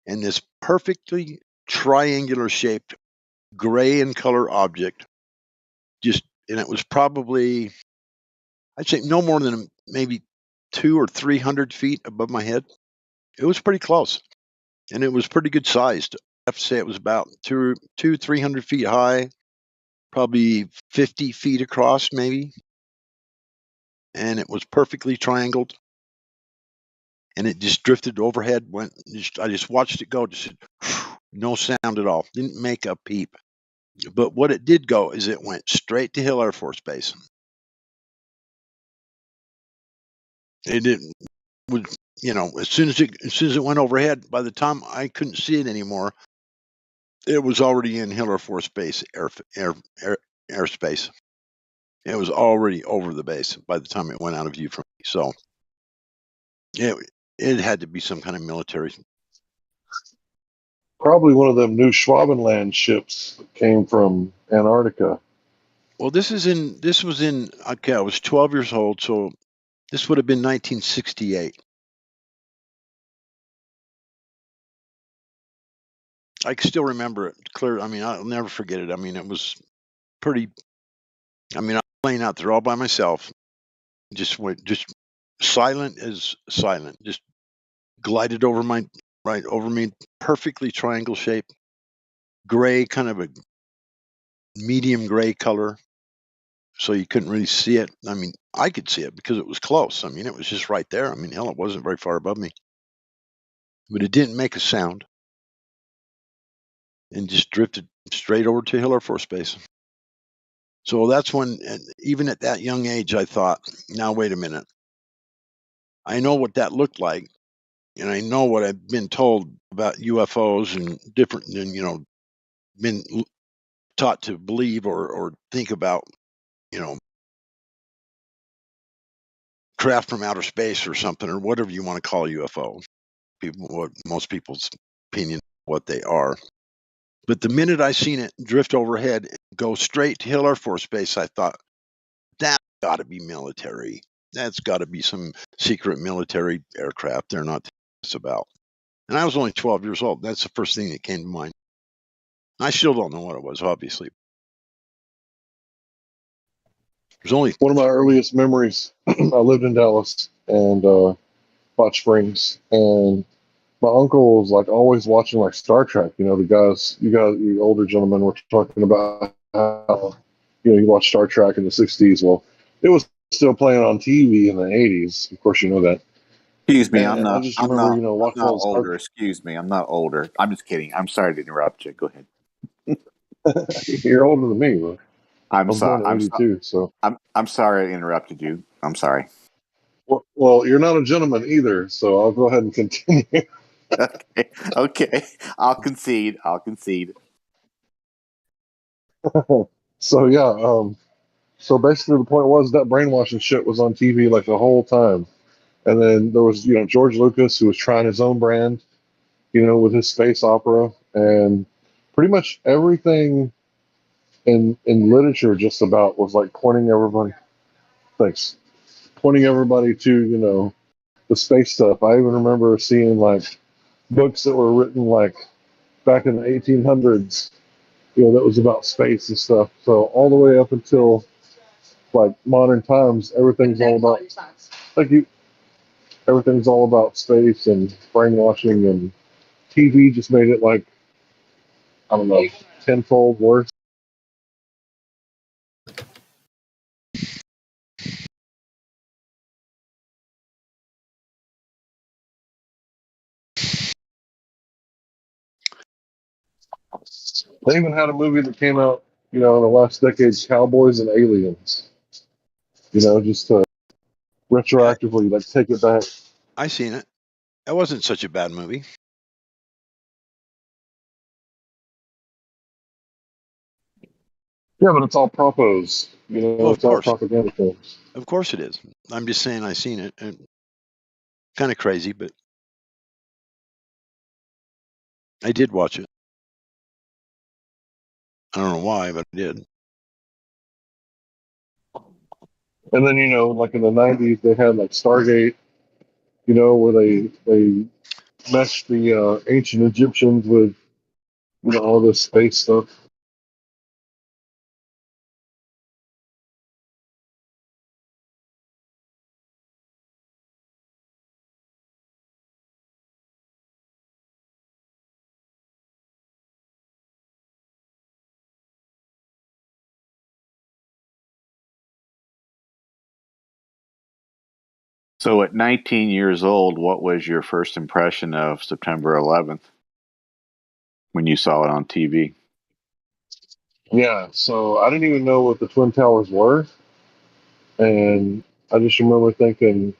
And this perfectly triangular shaped gray in color object and it was probably, I'd say no more than maybe 200 or 300 feet above my head. It was pretty close, and it was pretty good sized. I have to say it was about 300 feet high, probably 50 feet across maybe. And it was perfectly triangled, and it just drifted overhead. I just watched it go, just no sound at all, didn't make a peep. But what it did go is it went straight to Hill Air Force Base. It didn't, as soon as it went overhead, by the time I couldn't see it anymore, it was already in Hill Air Force Base airspace. It was already over the base by the time it went out of view from me. So it had to be some kind of military. Probably one of them new Schwabenland ships that came from Antarctica. Well, this was in, okay, I was 12 years old, so this would have been 1968. I can still remember it clear. I mean, I'll never forget it. I mean, it was pretty, I mean, I was playing out there all by myself. Just silent as silent. Just glided over right over me, perfectly triangle shape, gray, kind of a medium gray color. So you couldn't really see it. I mean, I could see it because it was close. I mean, it was just right there. I mean, hell, it wasn't very far above me. But it didn't make a sound and just drifted straight over to Hill Air Force Base. So that's when, even at that young age, I thought, now, wait a minute. I know what that looked like. And I know what I've been told about UFOs and different, and, you know, been taught to believe or think about, you know, craft from outer space or something, or whatever you want to call UFO. What most people's opinion what they are. But the minute I seen it drift overhead and go straight to Hill Air Force Base, I thought, that's got to be military. That's got to be some secret military aircraft they're not telling us about. And I was only 12 years old. That's the first thing that came to mind. I still don't know what it was, obviously. There's only one of my earliest memories. I lived in Dallas and Hot Springs, and my uncle was like always watching like Star Trek. You know, you older gentlemen were talking about how you watch Star Trek in the '60s. Well, it was still playing on TV in the '80s. Of course, you know that. Excuse me, And I just remember, watching all the older. Excuse me, I'm not older. I'm just kidding. I'm sorry to interrupt you. Go ahead. You're older than me, bro. I I'm was sorry. born in '82, so I'm sorry I interrupted you. I'm sorry. Well, you're not a gentleman either, so I'll go ahead and continue. Okay. I'll concede. So yeah, so basically the point was that brainwashing shit was on TV like the whole time, and then there was George Lucas, who was trying his own brand, with his space opera, and pretty much everything in literature just about was like pointing everybody to the space stuff. I even remember seeing like books that were written like back in the 1800s, that was about space and stuff. So all the way up until like modern times, everything's all about everything's all about space and brainwashing, and TV just made it like, I don't know, tenfold worse. They even had a movie that came out, in the last decade, Cowboys and Aliens. Just to retroactively like take it back. I seen it. It wasn't such a bad movie. Yeah, but it's all propos. Well, of It's all course. propaganda films. Of course it is. I'm just saying I seen it. And kind of crazy, but I did watch it. I don't know why, but I did. And then like in the '90s, they had like Stargate, where they meshed the ancient Egyptians with all this space stuff. So at 19 years old, what was your first impression of September 11th when you saw it on TV? Yeah, so I didn't even know what the Twin Towers were, and I just remember thinking,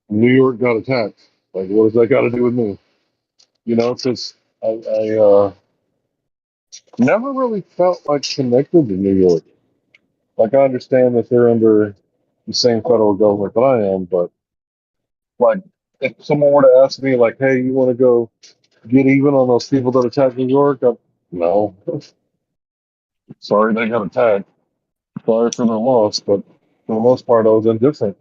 New York got attacked. Like, what does that got to do with me? Because I never really felt like connected to New York. Like, I understand that they're under the same federal government that I am, but like, if someone were to ask me, like, hey, you want to go get even on those people that attacked New York? No. Sorry they got attacked. Sorry for their loss, but for the most part, I was indifferent.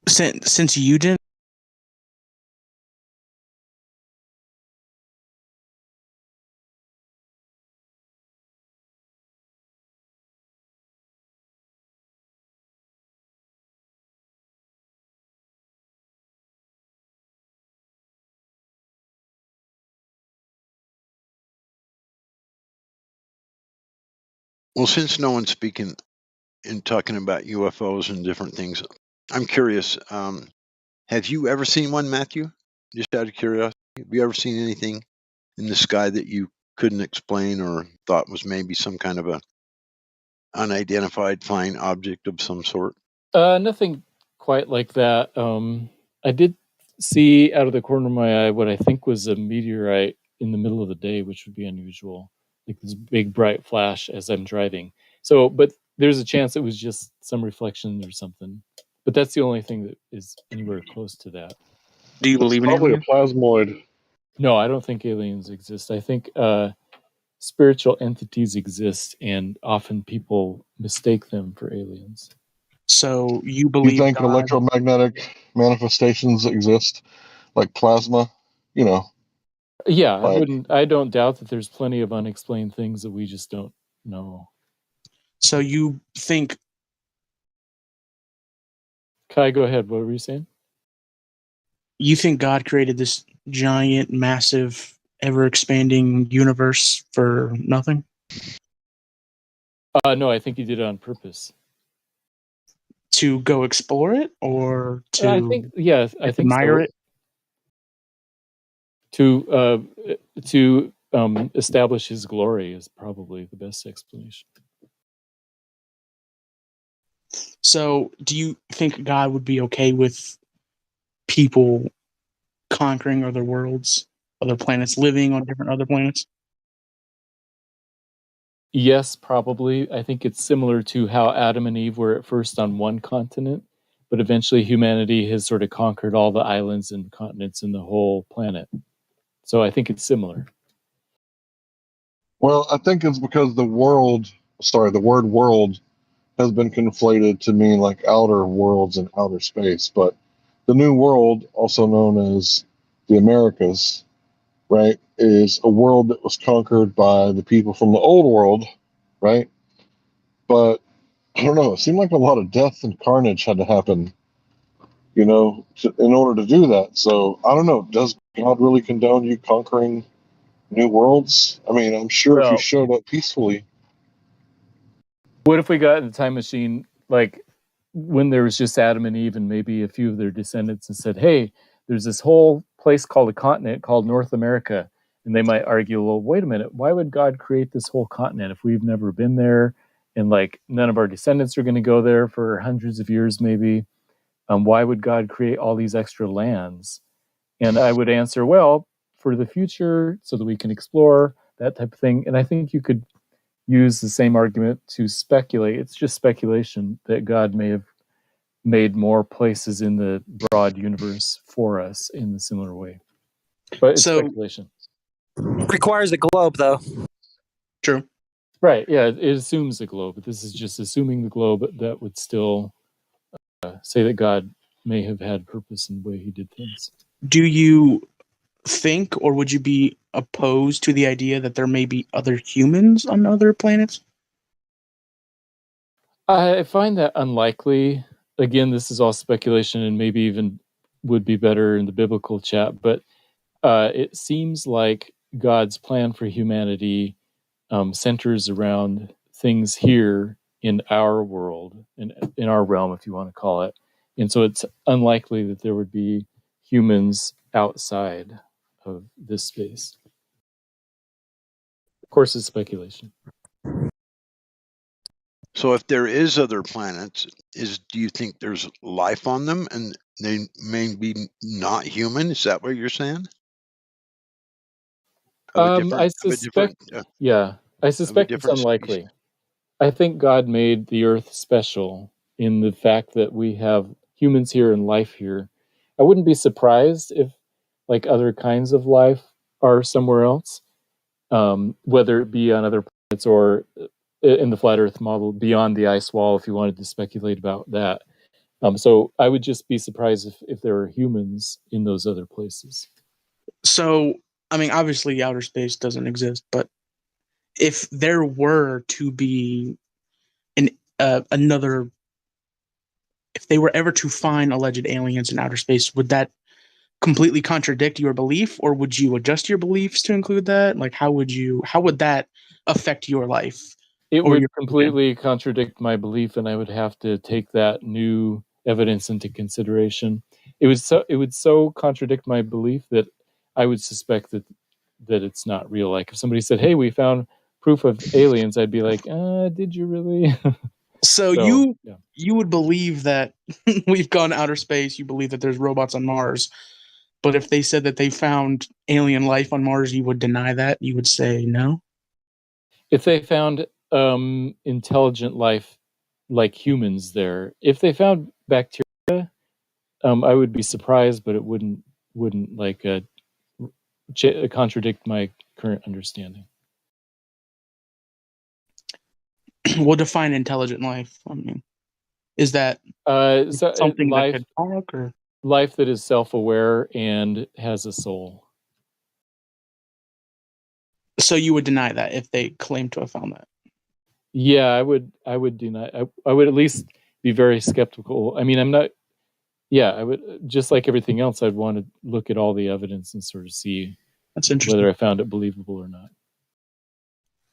Since you didn't. Well, since no one's speaking and talking about UFOs and different things, I'm curious. Have you ever seen one, Matthew? Just out of curiosity, have you ever seen anything in the sky that you couldn't explain or thought was maybe some kind of a unidentified flying object of some sort? Nothing quite like that. I did see out of the corner of my eye what I think was a meteorite in the middle of the day, which would be unusual, like this big bright flash as I'm driving. So, but there's a chance it was just some reflection or something. But that's the only thing that is anywhere close to that. Do you believe in Probably a aliens? plasmoid. No, I don't think aliens exist. I think spiritual entities exist, and often people mistake them for aliens. So you You believe think God? electromagnetic manifestations exist, like plasma? You know, Yeah, like I don't doubt that there's plenty of unexplained things that we just don't know. So you think? Kai, go ahead. What were you saying? You think God created this giant, massive, ever-expanding universe for nothing? No, I think he did it on purpose. To go explore it, or to I think, yeah, I think admire so. it? To establish his glory is probably the best explanation. So, do you think God would be okay with people conquering other worlds, other planets, living on different other planets? Yes, probably. I think it's similar to how Adam and Eve were at first on one continent, but eventually humanity has sort of conquered all the islands and continents in the whole planet. So I think it's similar. well, I think it's because the word world has been conflated to mean like outer worlds and outer space. But the New World, also known as the Americas, right, is a world that was conquered by the people from the old world, right? But I don't know, it seemed like a lot of death and carnage had to happen, in order to do that. So I don't know, does God really condone you conquering new worlds? I mean, I'm sure if you Well, showed up peacefully. what if we got in the time machine, like when there was just Adam and Eve and maybe a few of their descendants, and said, hey, there's this whole place called a continent called North America. And they might argue, well, wait a minute, why would God create this whole continent if we've never been there? And like none of our descendants are going to go there for hundreds of years, maybe. Why would God create all these extra lands? And I would answer, well, for the future, so that we can explore that type of thing. And I think you could use the same argument to speculate. It's just speculation that God may have made more places in the broad universe for us in a similar way. But it's speculation. Requires a globe, though. True. Right, yeah, it assumes the globe, but this is just assuming the globe that would still say that God may have had purpose in the way he did things. Do you think, or would you be opposed to the idea that there may be other humans on other planets? I find that unlikely. Again, this is all speculation and maybe even would be better in the biblical chat, but it seems like God's plan for humanity centers around things here in our world, in our realm, if you want to call it. And so it's unlikely that there would be humans outside of this space. Of course, it's speculation. So if there is other planets, do you think there's life on them and they may be not human? Is that what you're saying? I suspect, yeah, I suspect it's different unlikely. species. I think God made the Earth special in the fact that we have humans here and life here. I wouldn't be surprised if, like, other kinds of life are somewhere else, whether it be on other planets or in the flat Earth model beyond the ice wall. If you wanted to speculate about that, so I would just be surprised if there are humans in those other places. So, I mean, obviously, outer space doesn't exist, but if there were to be another, if they were ever to find alleged aliens in outer space, would that completely contradict your belief, or would you adjust your beliefs to include that? Like, how would that affect your life? It or would your completely contradict my belief, and I would have to take that new evidence into consideration. It would so contradict my belief that I would suspect that it's not real. Like if somebody said, "Hey, we found proof of aliens," I'd be like, "Did you really?" So you would believe that we've gone to outer space. You believe that there's robots on Mars, but if they said that they found alien life on Mars, you would deny that. You would say no. If they found intelligent life like humans there, if they found bacteria, I would be surprised, but it wouldn't like contradict my current understanding. We'll define intelligent life. I mean, is that something life, that could talk, or life that is self-aware and has a soul? So you would deny that if they claim to have found that? Yeah, I would deny. I would at least be very skeptical. I mean, I'm not. Yeah, I would, just like everything else, I'd want to look at all the evidence and sort of see That's interesting. whether I found it believable or not.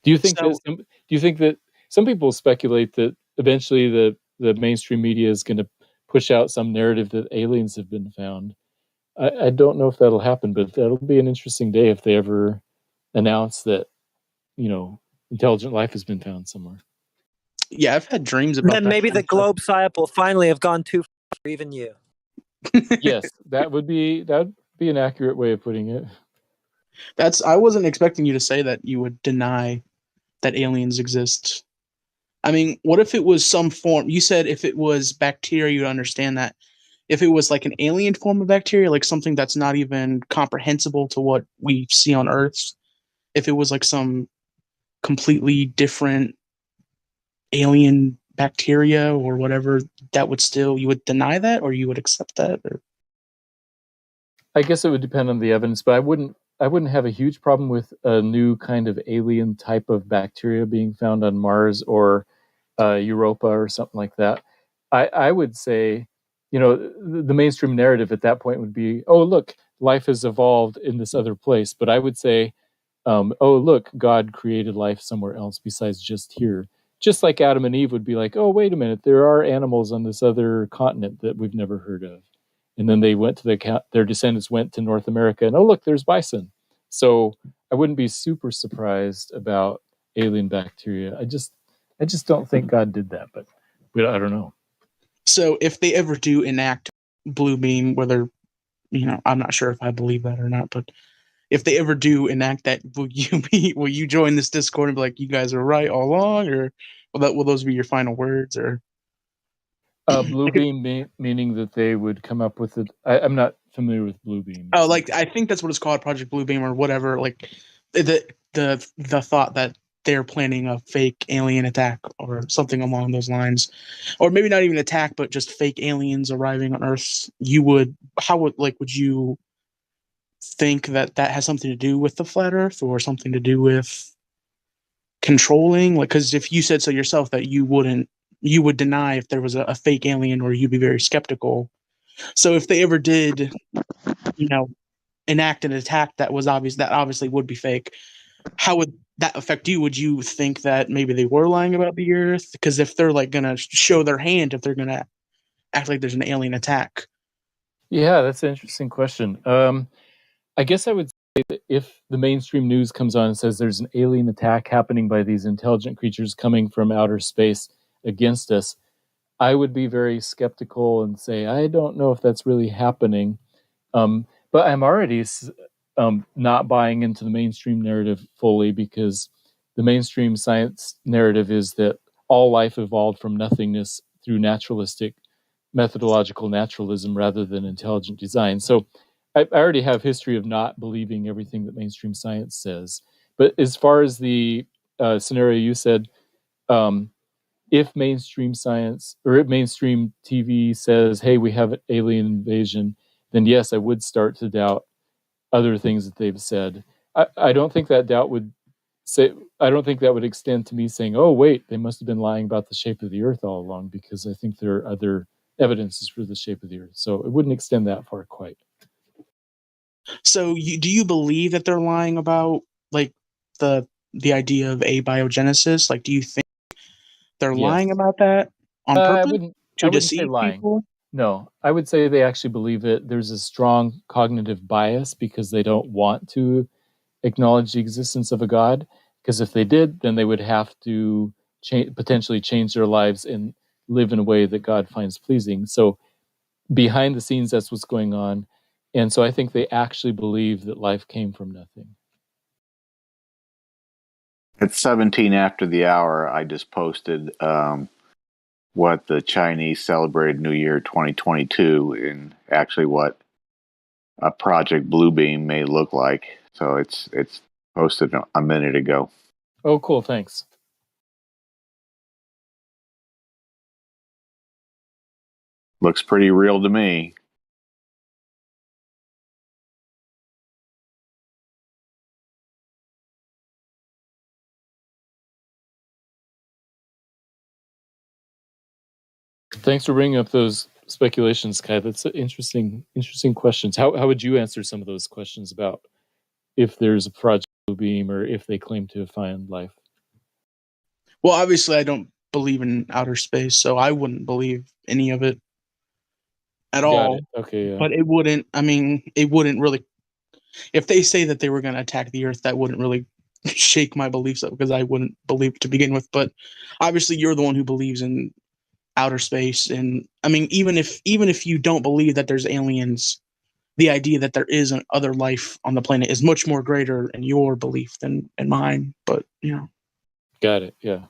Do you think that some people speculate that eventually the mainstream media is going to push out some narrative that aliens have been found? I don't know if that'll happen, but that'll be an interesting day if they ever announce that, intelligent life has been found somewhere. Yeah, I've had dreams about Then that. maybe the globe psyop will finally have gone too far for even you. Yes, that would be an accurate way of putting it. I wasn't expecting you to say that you would deny that aliens exist. I mean, what if it was some form? You said if it was bacteria, you'd understand that. If it was like an alien form of bacteria, like something that's not even comprehensible to what we see on Earth, if it was like some completely different alien bacteria or whatever, that would still, you would deny that, or you would accept that? Or? I guess it would depend on the evidence, but I wouldn't have a huge problem with a new kind of alien type of bacteria being found on Mars or Europa or something like that. I would say, the mainstream narrative at that point would be, oh, look, life has evolved in this other place. But I would say, oh, look, God created life somewhere else besides just here. Just like Adam and Eve would be like, oh, wait a minute, there are animals on this other continent that we've never heard of. And then they went to their descendants went to North America, and oh, look, there's bison. So I wouldn't be super surprised about alien bacteria. I just don't think God did that, but I don't know. So if they ever do enact blue beam, whether, I'm not sure if I believe that or not, but if they ever do enact that, will you join this Discord and be like, you guys are right all along, or will those be your final words? Or blue beam meaning that they would come up with it. I'm not familiar with blue beam. Oh, like I think that's what it's called, Project Blue Beam or whatever. Like the thought that they're planning a fake alien attack or something along those lines, or maybe not even attack, but just fake aliens arriving on Earth. Would you think that has something to do with the flat Earth or something to do with controlling? Like, because if you said so yourself that you would deny if there was a fake alien, or you'd be very skeptical. So if they ever did, enact an attack that obviously would be fake, how would that affect you? Would you think that maybe they were lying about the Earth? Because if they're like gonna show their hand, if they're gonna act like there's an alien attack. Yeah, that's an interesting question. I guess I would say that if the mainstream news comes on and says there's an alien attack happening by these intelligent creatures coming from outer space against us, I would be very skeptical and say, I don't know if that's really happening. But I'm already not buying into the mainstream narrative fully, because the mainstream science narrative is that all life evolved from nothingness through naturalistic methodological naturalism rather than intelligent design. So I already have history of not believing everything that mainstream science says. But as far as the scenario you said, if mainstream science or if mainstream TV says, hey, we have an alien invasion, then yes, I would start to doubt other things that they've said. I don't think that doubt would say, I don't think that would extend to me saying, oh, wait, they must have been lying about the shape of the earth all along, because I think there are other evidences for the shape of the earth. So it wouldn't extend that far quite. So do you believe that they're lying about like the idea of abiogenesis? Like, do you think they're lying Yes. about that on I purpose wouldn't say deceive lying. people? No, I would say they actually believe it. There's a strong cognitive bias because they don't want to acknowledge the existence of a God. Because if they did, then they would have to potentially change their lives and live in a way that God finds pleasing. So behind the scenes, that's what's going on. And so I think they actually believe that life came from nothing. At 17 after the hour, I just posted what the Chinese celebrated New Year 2022 and actually what a Project Bluebeam may look like. So it's posted a minute ago. Oh, cool. Thanks. Looks pretty real to me. Thanks for bringing up those speculations, Kai. That's interesting questions. How would you answer some of those questions about if there's a Project Bluebeam or if they claim to find life? Well, obviously, I don't believe in outer space, so I wouldn't believe any of it at all. It. Okay, yeah. But it wouldn't. I mean, it wouldn't really. If they say that they were going to attack the Earth, that wouldn't really shake my beliefs up because I wouldn't believe to begin with. But obviously, you're the one who believes in outer space, and I mean, even if you don't believe that there's aliens, the idea that there is an other life on the planet is much more greater in your belief than in mine. But you know, got it. Yeah.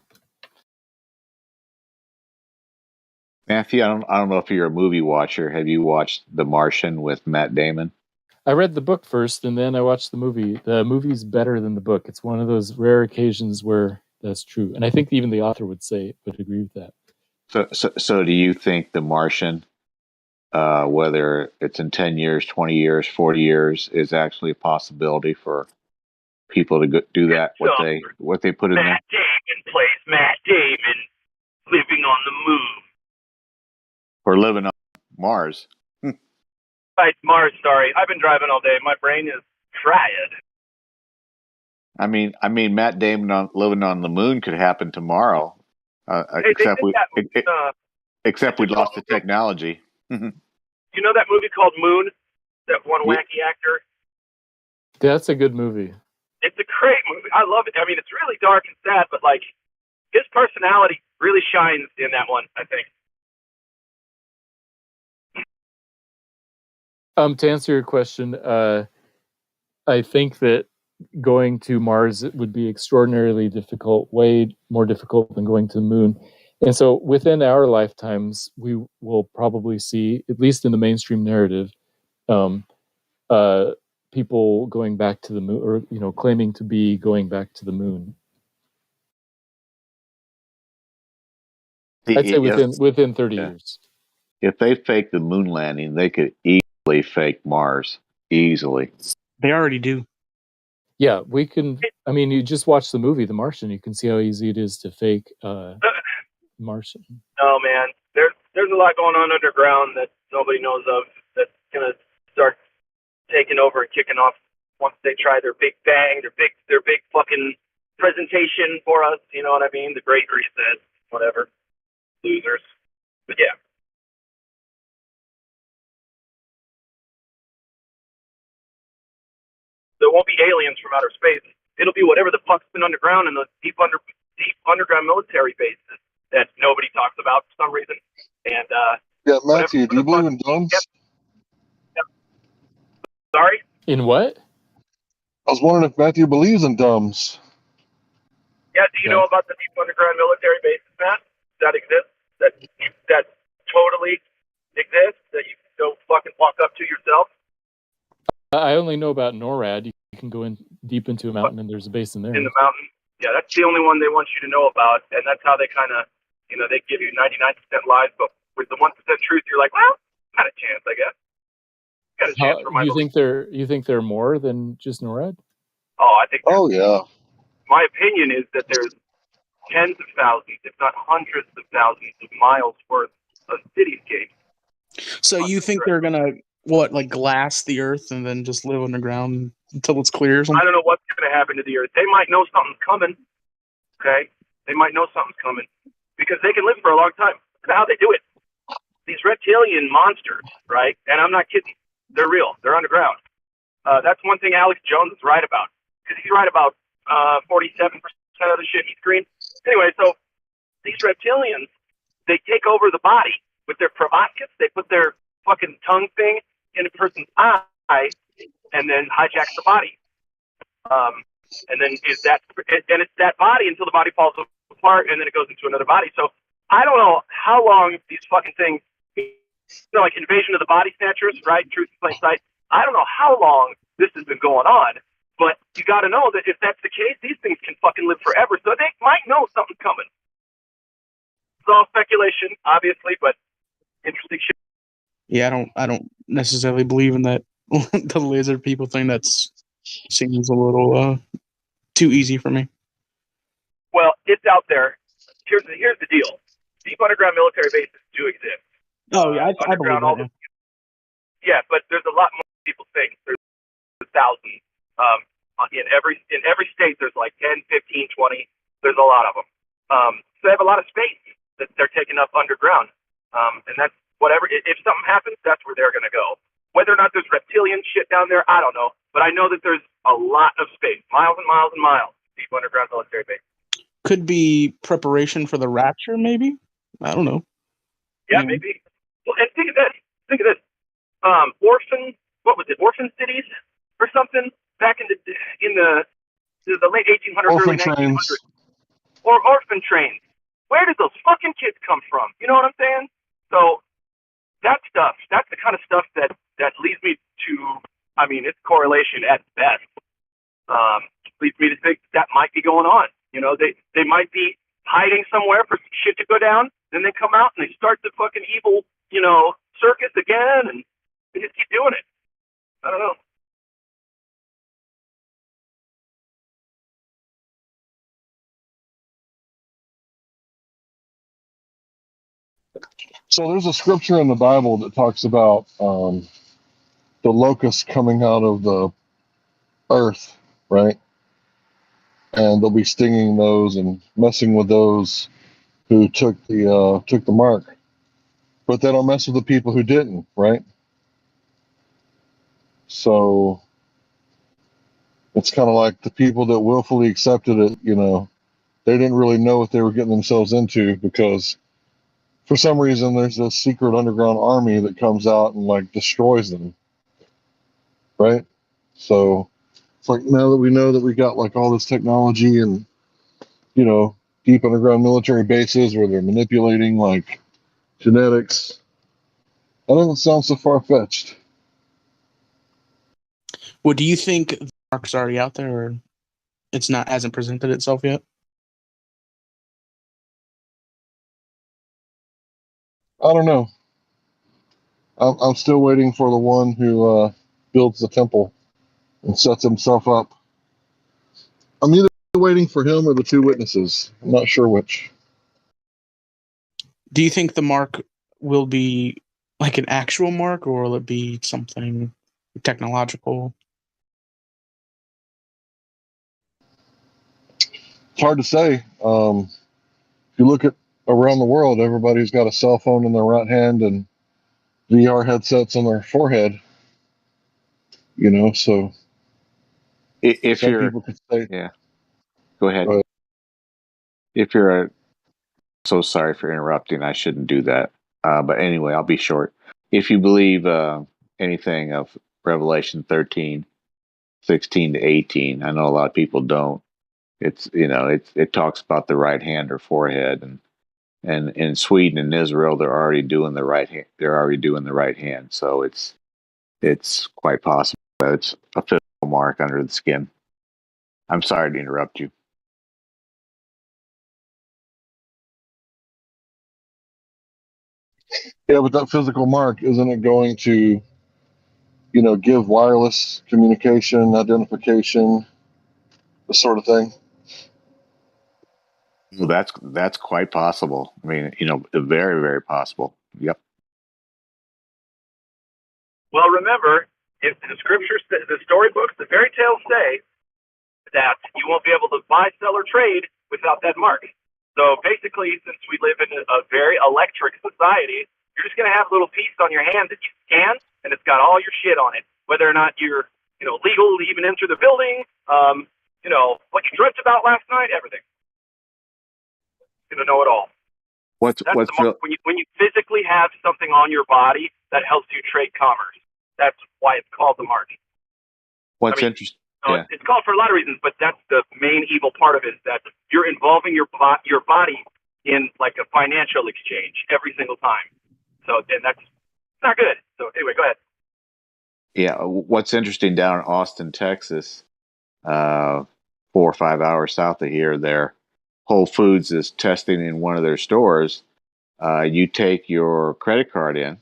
Matthew, I don't know if you're a movie watcher. Have you watched The Martian with Matt Damon? I read the book first, and then I watched the movie. The movie's better than the book. It's one of those rare occasions where that's true, and I think even the author would agree with that. So do you think The Martian, whether it's in 10 years, 20 years, 40 years, is actually a possibility for people to do that? What they put in there? Matt Damon plays Matt Damon living on the moon. Or living on Mars. Right, Mars, sorry. I've been driving all day. My brain is fried. I mean, Matt Damon living on the moon could happen tomorrow, except we'd lost the technology. You know that movie called Moon? That one wacky actor? That's a good movie. It's a great movie. I love it. I mean, it's really dark and sad, but like his personality really shines in that one, I think. To answer your question, I think that going to Mars would be extraordinarily difficult, way more difficult than going to the moon. And so within our lifetimes, we will probably see, at least in the mainstream narrative, people going back to the moon, or claiming to be going back to the moon. I'd say within 30 years. If they fake the moon landing, they could easily fake Mars. Easily. They already do. Yeah, we can. I mean, you just watch the movie The Martian. You can see how easy it is to fake Martian. Oh man, there's a lot going on underground that nobody knows of. That's gonna start taking over and kicking off once they try their big bang, their big fucking presentation for us. You know what I mean? The Great Reset, whatever. Losers. But yeah. There won't be aliens from outer space. It'll be whatever the fuck's been underground in the deep underground military bases that nobody talks about for some reason. And yeah, Matthew, do you believe in domes? Yep. Sorry? In what? I was wondering if Matthew believes in dumbs. Yeah, do you know about the deep underground military bases, Matt? That exists? That totally exists? That you don't fucking walk up to yourself? I only know about NORAD. You can go in deep into a mountain, and there's a base in there. In the mountain? Yeah, that's the only one they want you to know about, and that's how they kind of, they give you 99% lies, but with the 1% truth, you're like, well, got a chance, I guess. Got a chance for my You think there are more than just NORAD? Oh, I think. Oh yeah. My opinion is that there's tens of thousands, if not hundreds of thousands of miles worth of cityscapes. So you think they're gonna like glass the Earth and then just live underground until it's clear or something? I don't know what's going to happen to the Earth. They might know something's coming. Okay, they might know something's coming because they can live for a long time. That's how they do it. These reptilian monsters, right? And I'm not kidding. They're real. They're underground. That's one thing Alex Jones is right about, because he's right about 47% of the shit he screens. Anyway, so these reptilians, they take over the body with their proboscis. They put their fucking tongue thing in a person's eye and then hijacks the body. And then it's that body until the body falls apart, and then it goes into another body. So I don't know how long these fucking things, like Invasion of the Body Snatchers, right? Truth in Plain Sight. I don't know how long this has been going on, but you got to know that if that's the case, these things can fucking live forever. So they might know something's coming. It's all speculation, obviously, but interesting shit. Yeah, I don't necessarily believe in that the lizard people thing. Seems a little too easy for me. Well, it's out there. Here's the deal. Deep underground military bases do exist. Oh yeah, I believe that. Yeah, but there's a lot more people think. There's thousands. In every state, there's like 10, 15, 20. There's a lot of them. So they have a lot of space that they're taking up underground. And that's whatever. If something happens, that's where they're going to go. Whether or not there's reptilian shit down there, I don't know. But I know that there's a lot of space, miles and miles and miles, deep underground military base. Could be preparation for the rapture, maybe. I don't know. Yeah, maybe. Well, and think of this. Orphan cities or something back in the late 1800s, early 1900s. Or orphan trains. Where did those fucking kids come from? You know what I'm saying? So that's the kind of stuff that leads me to, it's correlation at best. Leads me to think that might be going on. They might be hiding somewhere for shit to go down, then they come out and they start the fucking evil, circus again, and they just keep doing it. I don't know. So there's a scripture in the Bible that talks about the locusts coming out of the earth, right? And they'll be stinging those and messing with those who took the mark, but they don't mess with the people who didn't, right? So it's kind of like the people that willfully accepted it, they didn't really know what they were getting themselves into, because for some reason there's this secret underground army that comes out and like destroys them, right? So it's like, now that we know that we got like all this technology and deep underground military bases where they're manipulating like genetics, that doesn't sound so far-fetched. Well, do you think the mark's already out there, or hasn't presented itself yet? I don't know. I'm still waiting for the one who builds the temple and sets himself up. I'm either waiting for him or the two witnesses. I'm not sure which. Do you think the mark will be like an actual mark, or will it be something technological? It's hard to say. If you look at around the world, everybody's got a cell phone in their right hand and VR headsets on their forehead. So if some you're, people could say, yeah, go ahead. If you're so sorry for interrupting. I shouldn't do that. But anyway, I'll be short. If you believe anything of Revelation 13, 16 to 18. I know a lot of people don't. It's it talks about the right hand or forehead, and in Sweden and Israel they're already doing the right hand. They're already doing the right hand, so it's quite possible that it's a physical mark under the skin. I'm sorry to interrupt you. Yeah, but that physical mark, isn't it going to, give wireless communication, identification, this sort of thing? Well, that's quite possible. I mean, very, very possible. Yep. Well, remember, if the scriptures, the storybooks, the fairy tales say that you won't be able to buy, sell, or trade without that mark. So basically, since we live in a very electric society, you're just going to have a little piece on your hand that you scan, and it's got all your shit on it. Whether or not you're, legal to even enter the building, what you dreamt about last night, everything. You're going to know it all. What's the mark. When you physically have something on your body that helps you trade commerce. That's why it's called the mark. Interesting? Yeah. It's called for a lot of reasons, but that's the main evil part of it, is that you're involving your body in like a financial exchange every single time. So then that's not good. So anyway, go ahead. Yeah. What's interesting, down in Austin, Texas, 4 or 5 hours south of here, there, Whole Foods is testing in one of their stores. You take your credit card in,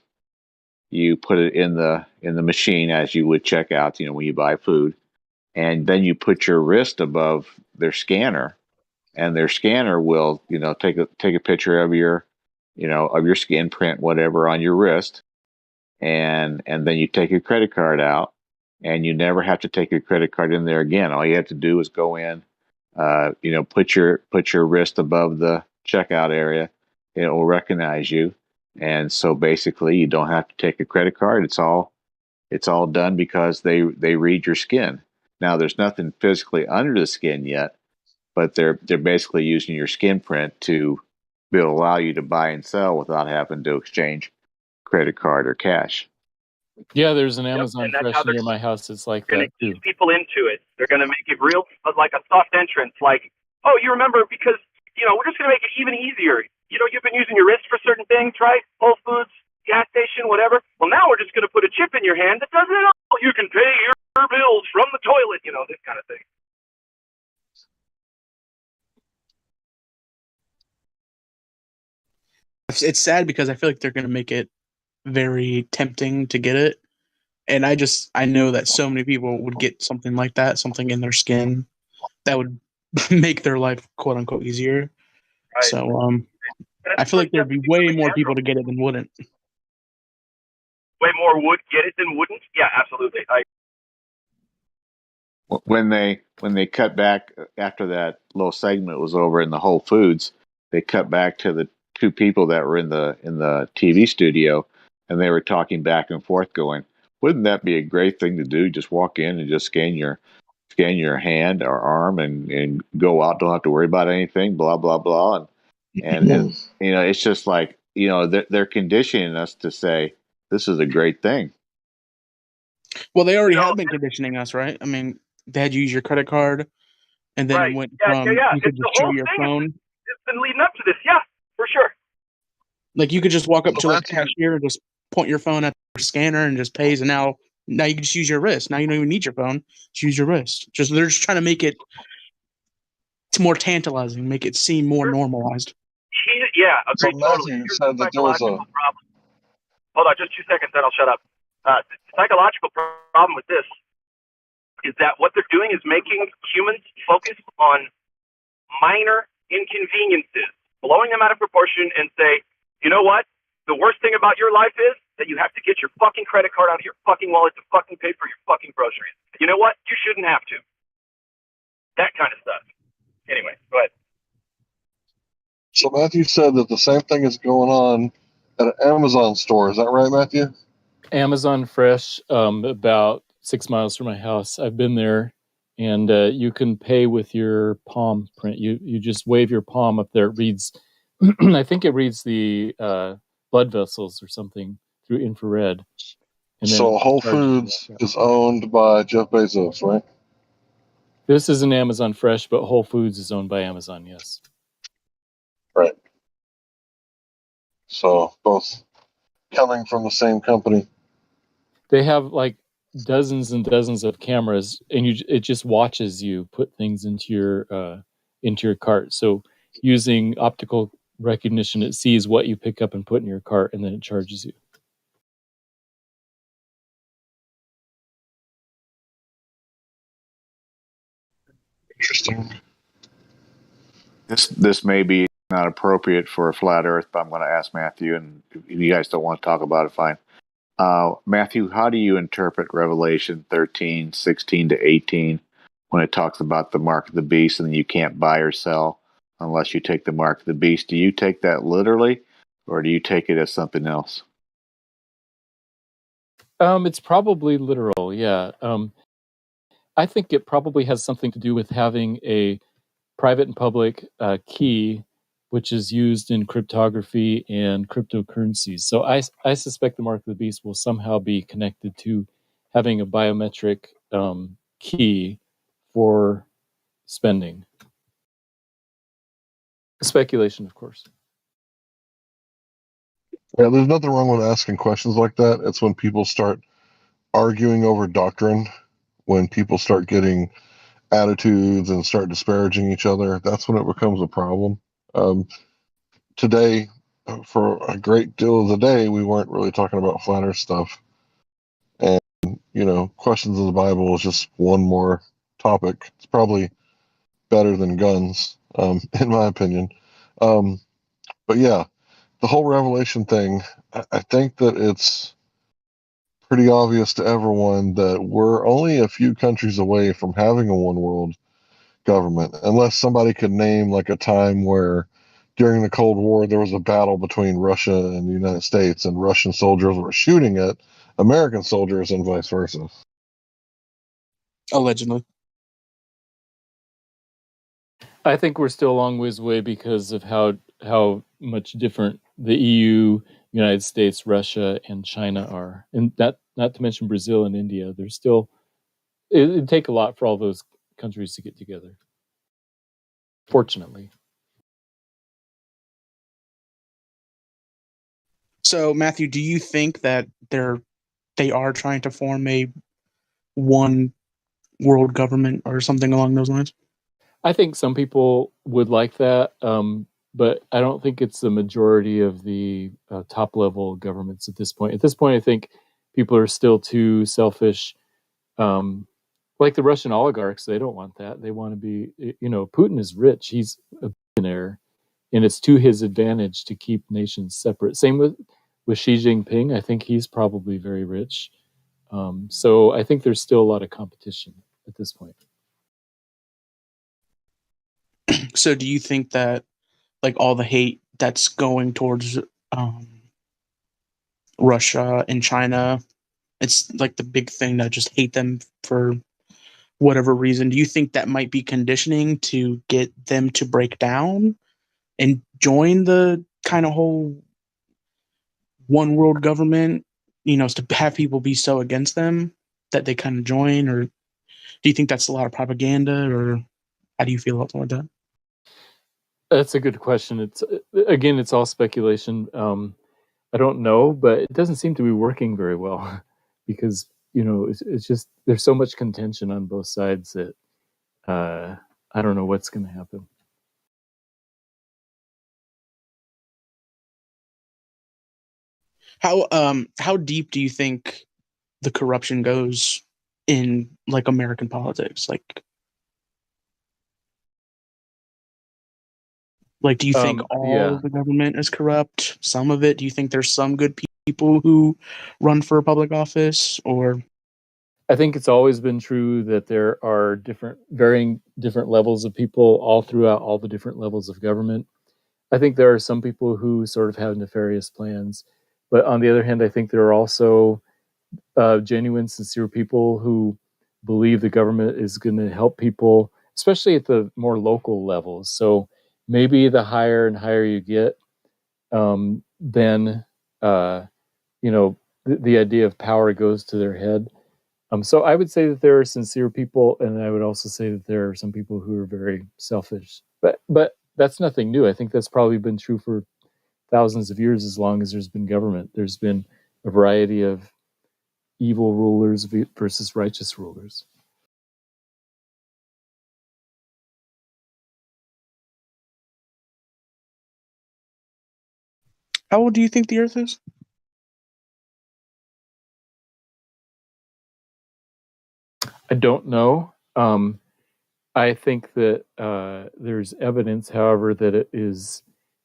you put it in the machine as you would check out, when you buy food, and then you put your wrist above their scanner, and their scanner will, take a picture of your, of your skin print, whatever, on your wrist, and then you take your credit card out, and you never have to take your credit card in there again. All you have to do is go in, put your wrist above the checkout area. It will recognize you, and so basically you don't have to take a credit card. It's all done because they read your skin. Now there's nothing physically under the skin yet, but they're basically using your skin print to allow you to buy and sell without having to exchange credit card or cash. Yeah, there's an Amazon Fresh near my house. It's like that too. Ease people into it. They're going to make it real, like a soft entrance. Like, oh, you remember, because we're just going to make it even easier. You've been using your wrist for certain things, right? Whole Foods, gas station, whatever. Well, now we're just going to put a chip in your hand that does it all. You can pay your bills from the toilet. This kind of thing. It's sad because I feel like they're going to make it very tempting to get it. And I know that so many people would get something like that, something in their skin that would make their life, quote unquote, easier. Right. So, I feel like there'd be way more people to get it than wouldn't. Way more would get it than wouldn't? Yeah, absolutely. When they cut back after that little segment was over in the Whole Foods, they cut back to the two people that were in the TV studio, and they were talking back and forth, going, "Wouldn't that be a great thing to do? Just walk in and just scan your hand or arm and go out. Don't have to worry about anything. Blah blah blah." And it's just like they're conditioning us to say this is a great thing. Well, they already have been conditioning us, right? I mean, they had you use your credit card, and then it went from you could just show your phone. It's been leading up to this, yeah, for sure. Like you could just walk up to a cashier and just point your phone at the scanner and just pays, and now you can just use your wrist. Now you don't even need your phone; just use your wrist. They're just trying to make it more tantalizing, make it seem more normalized. Yeah, agreed, totally. Here's the psychological problem. Hold on, just 2 seconds, then I'll shut up. The psychological problem with this is that what they're doing is making humans focus on minor inconveniences, blowing them out of proportion, and say, you know what? The worst thing about your life is that you have to get your fucking credit card out of your fucking wallet to fucking pay for your fucking groceries. You know what? You shouldn't have to. That kind of stuff. Anyway, go ahead. So Matthew said that the same thing is going on at an Amazon store. Is that right, Matthew? Amazon Fresh, about 6 miles from my house. I've been there, and you can pay with your palm print. You just wave your palm up there. It reads, I think it reads the blood vessels or something through infrared. and So then Whole charges you Foods like that. is owned by Jeff Bezos, right? This is an Amazon Fresh, but Whole Foods is owned by Amazon. Yes. Right. So both coming from the same company. They have like dozens and dozens of cameras, and it just watches you put things into your cart. So using optical recognition, it sees what you pick up and put in your cart, and then it charges you. Interesting. This may be not appropriate for a flat Earth, but I'm going to ask Matthew, and if you guys don't want to talk about it, fine. Matthew, how do you interpret Revelation 13, 16 to 18 when it talks about the mark of the beast and you can't buy or sell unless you take the mark of the beast? Do you take that literally, or do you take it as something else? It's probably literal, yeah. I think it probably has something to do with having a private and public key, which is used in cryptography and cryptocurrencies. So I suspect the mark of the beast will somehow be connected to having a biometric key for spending. Speculation, of course. Yeah, there's nothing wrong with asking questions like that. It's when people start arguing over doctrine, when people start getting attitudes and start disparaging each other, that's when it becomes a problem. Today, for a great deal of the day, we weren't really talking about flat earth stuff. And, questions of the Bible is just one more topic. It's probably better than guns, in my opinion. But yeah, the whole Revelation thing, I think that it's pretty obvious to everyone that we're only a few countries away from having a one world government, unless somebody could name like a time where during the Cold War there was a battle between Russia and the United States and Russian soldiers were shooting at American soldiers and vice versa. Allegedly. I think we're still a long ways away because of how much different the EU, United States, Russia, and China are, and not to mention Brazil and India. There's still it'd take a lot for all those countries to get together. Fortunately. So, Matthew, do you think that they are trying to form a one world government or something along those lines? I think some people would like that, but I don't think it's the majority of the top level governments at this point. At this point, I think people are still too selfish. Like the Russian oligarchs, they don't want that. They want to be, Putin is rich. He's a billionaire, and it's to his advantage to keep nations separate. Same with Xi Jinping. I think he's probably very rich. So I think there's still a lot of competition at this point. So do you think that like all the hate that's going towards Russia and China, it's like the big thing that just hate them for whatever reason? Do you think that might be conditioning to get them to break down and join the kind of whole one world government, to have people be so against them that they kind of join? Or do you think that's a lot of propaganda, or how do you feel about something like that? That's a good question. It's all speculation. I don't know, but it doesn't seem to be working very well because it's just there's so much contention on both sides that I don't know what's going to happen. How deep do you think the corruption goes in like American politics? Like, do you think all of the government is corrupt? Some of it? Do you think there's some good people who run for public office? Or I think it's always been true that there are varying different levels of people all throughout all the different levels of government. I think there are some people who sort of have nefarious plans, but on the other hand, I think there are also genuine, sincere people who believe the government is going to help people, especially at the more local levels. So maybe the higher and higher you get, then the idea of power goes to their head. So I would say that there are sincere people, and I would also say that there are some people who are very selfish. But that's nothing new. I think that's probably been true for thousands of years, as long as there's been government. There's been a variety of evil rulers versus righteous rulers. How old do you think the Earth is? I don't know. I think that there's evidence, however, that it is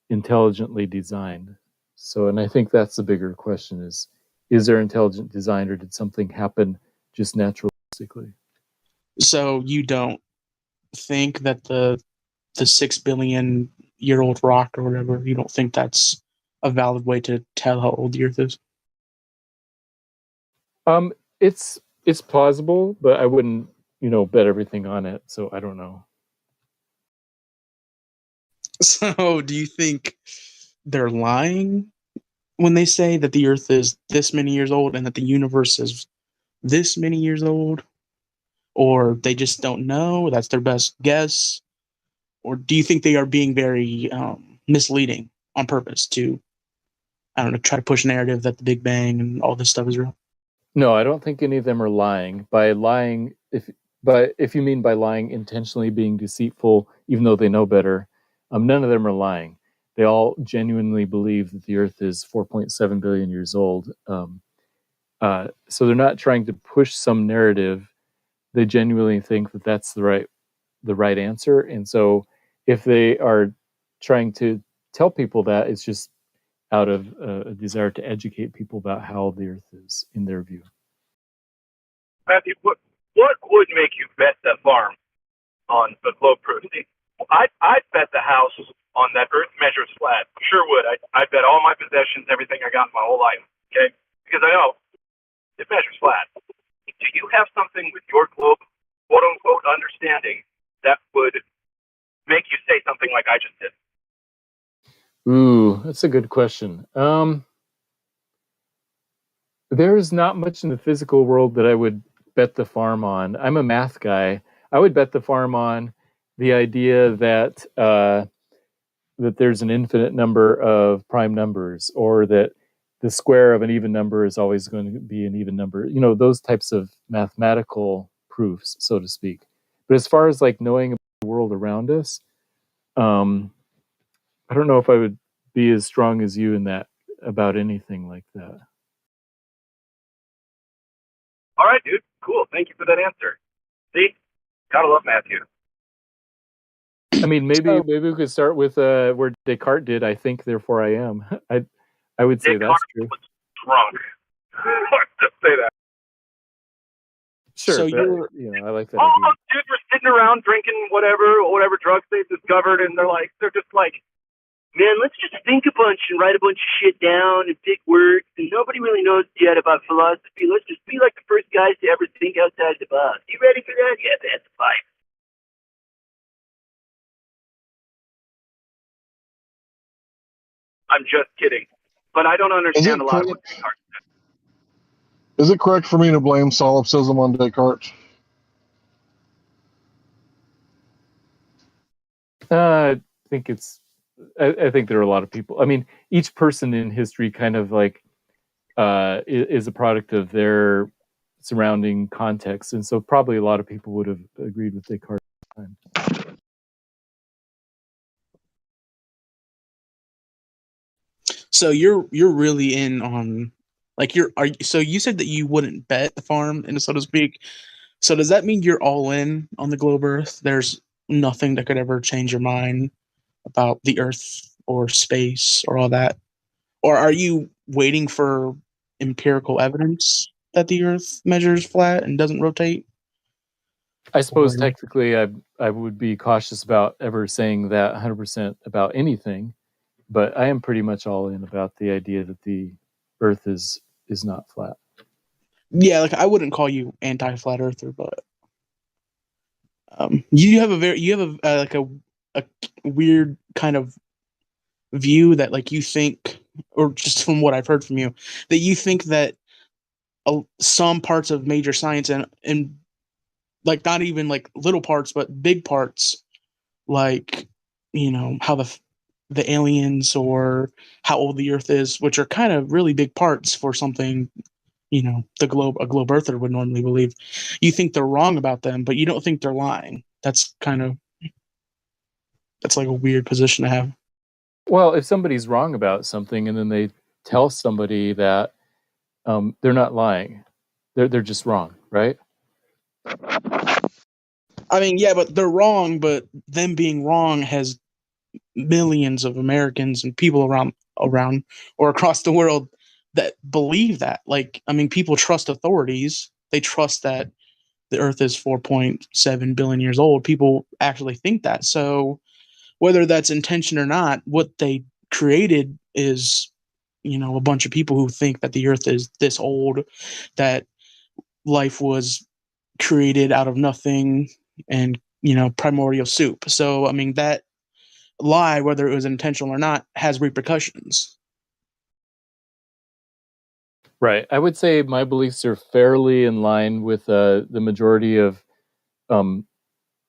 intelligently designed. So, and I think that's the bigger question: is there intelligent design, or did something happen just naturalistically? So you don't think that the 6 billion-year-old rock or whatever, you don't think that's a valid way to tell how old the Earth is? It's plausible, but I wouldn't, bet everything on it. So I don't know. So do you think they're lying when they say that the Earth is this many years old and that the universe is this many years old? Or they just don't know? That's their best guess? Or do you think they are being very misleading on purpose to, I don't know, try to push a narrative that the Big Bang and all this stuff is real? No, I don't think any of them are lying. By lying, if you mean by lying intentionally being deceitful, even though they know better, none of them are lying. They all genuinely believe that the Earth is 4.7 billion years old. So they're not trying to push some narrative. They genuinely think that that's the right answer. And so if they are trying to tell people that, it's just out of a desire to educate people about how the Earth is in their view. Matthew, what would make you bet the farm on the globe proceed? I'd bet the house on that Earth measures flat. Sure would. I'd bet all my possessions, everything I got in my whole life. Okay, because I know it measures flat. Do you have something with your globe, quote unquote, understanding that would make you say something like I just did? Ooh, that's a good question. There's not much in the physical world that I would bet the farm on. I'm a math guy. I would bet the farm on the idea that that there's an infinite number of prime numbers, or that the square of an even number is always going to be an even number. Those types of mathematical proofs, so to speak. But as far as like knowing about the world around us, I don't know if I would be as strong as you in that about anything like that. All right, dude. Cool. Thank you for that answer. See? Gotta love Matthew. I mean, maybe we could start with where Descartes did. I think, therefore I am. I would say Descartes that's true. was drunk. Just say that. Sure, So I like that All idea. those dudes were sitting around drinking whatever drugs they've discovered, and they're just like, man, let's just think a bunch and write a bunch of shit down and pick words, and nobody really knows yet about philosophy. Let's just be like the first guys to ever think outside the box. You ready for that? Yeah, that's fine. I'm just kidding. But I don't understand a lot of what Descartes said. Is it correct for me to blame solipsism on Descartes? I think I think there are a lot of people. I mean, each person in history kind of like is a product of their surrounding context, and so probably a lot of people would have agreed with Descartes at the time. So you're really in on, like, so you said that you wouldn't bet the farm, and so to speak. So does that mean you're all in on the globe Earth? There's nothing that could ever change your mind about the Earth or space or all that? Or are you waiting for empirical evidence that the Earth measures flat and doesn't rotate? I suppose technically I would be cautious about ever saying that 100% about anything, but I am pretty much all in about the idea that the Earth is not flat. Yeah, like I wouldn't call you anti-flat earther, but you have a weird kind of view that, like, you think, or just from what I've heard from you, that you think that some parts of major science and like not even like little parts, but big parts, like how the aliens or how old the Earth is, which are kind of really big parts for something a globe earther would normally believe. You think they're wrong about them, but you don't think they're lying. That's like a weird position to have. Well, if somebody's wrong about something and then they tell somebody that, they're not lying, they're just wrong, right? I mean, yeah, but they're wrong, but them being wrong has millions of Americans and people around or across the world that believe that. Like, I mean, people trust authorities. They trust that the Earth is 4.7 billion years old. People actually think that. So whether that's intention or not, what they created is, a bunch of people who think that the Earth is this old, that life was created out of nothing and, primordial soup. So, I mean, that lie, whether it was intentional or not, has repercussions. Right. I would say my beliefs are fairly in line with the majority of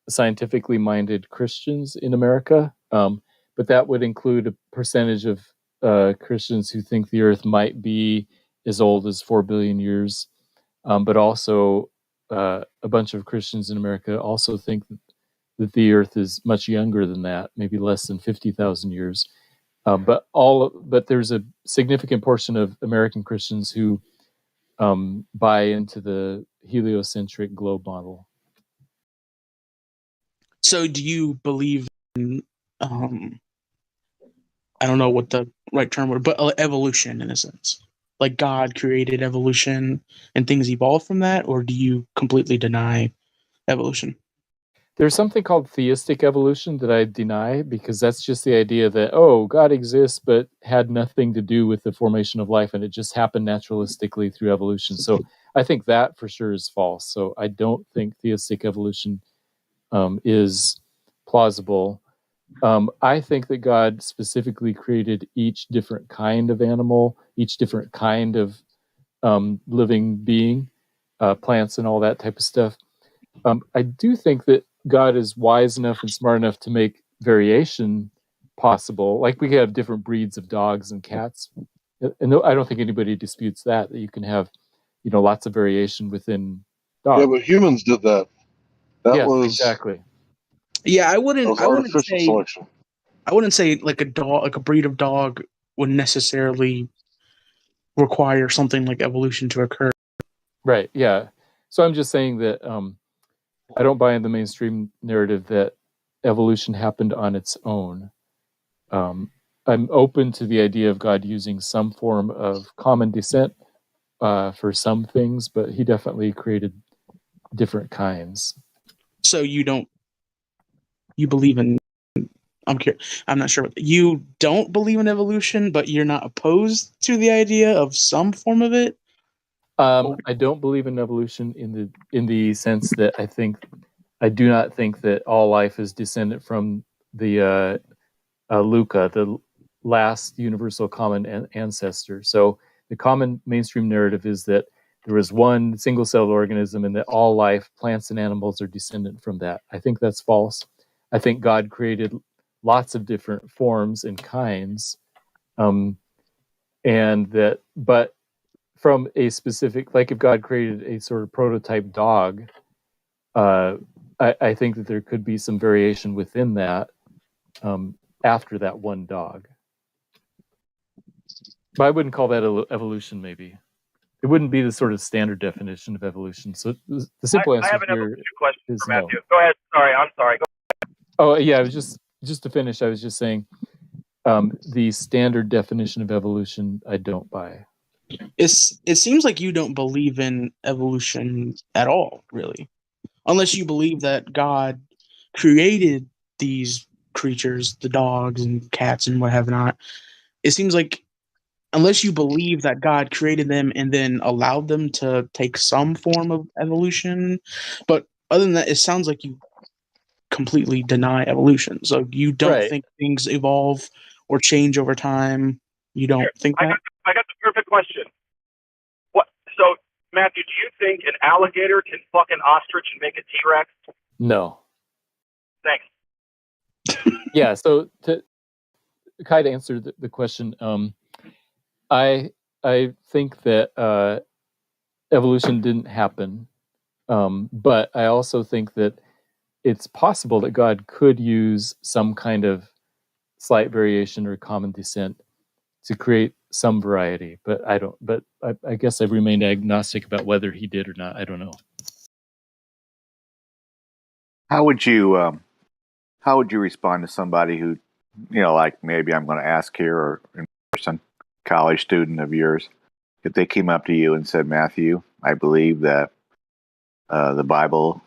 scientifically minded Christians in America. But that would include a percentage of Christians who think the Earth might be as old as 4 billion years. But also a bunch of Christians in America also think that the Earth is much younger than that, maybe less than 50,000 years. But there's a significant portion of American Christians who buy into the heliocentric globe model. So, do you believe in, I don't know what the right term would, but evolution in a sense? Like God created evolution and things evolved from that, or do you completely deny evolution? There's something called theistic evolution that I deny, because that's just the idea that, oh, God exists but had nothing to do with the formation of life and it just happened naturalistically through evolution. So I think that for sure is false. So I don't think theistic evolution is plausible. I think that God specifically created each different kind of animal, each different kind of living being, plants and all that type of stuff. I do think that God is wise enough and smart enough to make variation possible. Like we have different breeds of dogs and cats, and I don't think anybody disputes that you can have, lots of variation within dogs. Yeah, but humans did that. That was exactly. Yeah, I That wouldn't. was I wouldn't artificial say. selection. I wouldn't say like a dog, like a breed of dog, would necessarily require something like evolution to occur. Right. Yeah. So I'm just saying that I don't buy in the mainstream narrative that evolution happened on its own. I'm open to the idea of God using some form of common descent for some things, but he definitely created different kinds. So you believe in, I'm not sure. You don't believe in evolution, but you're not opposed to the idea of some form of it? I don't believe in evolution in the sense that I do not think that all life is descendant from the Luca, the last universal common ancestor. So the common mainstream narrative is that there was one single-celled organism and that all life, plants and animals, are descendant from that. I think that's false. I think God created lots of different forms and kinds, but from a specific, like if God created a sort of prototype dog, I think that there could be some variation within that after that one dog. But I wouldn't call that evolution, maybe. It wouldn't be the sort of standard definition of evolution. So the simple answer I have an here evolution question is for no. Matthew. Go ahead. Sorry, I'm sorry. Go Oh, yeah, I was just to finish, I was just saying the standard definition of evolution, I don't buy. It seems like you don't believe in evolution at all, really. Unless you believe that God created these creatures, the dogs and cats and what have not. It seems like unless you believe that God created them and then allowed them to take some form of evolution, but other than that, it sounds like you completely deny evolution. So you don't think things evolve or change over time. You don't think that? I got the perfect question. What? So Matthew, do you think an alligator can fuck an ostrich and make a T-Rex? No. Thanks. Yeah, so to kind of answer the question, I think that evolution didn't happen, but I also think that it's possible that God could use some kind of slight variation or common descent to create some variety. But I don't. But I guess I've remained agnostic about whether he did or not. I don't know. How would you respond to somebody who, like maybe I'm going to ask here or in person, college student of yours, if they came up to you and said, Matthew, I believe that the Bible,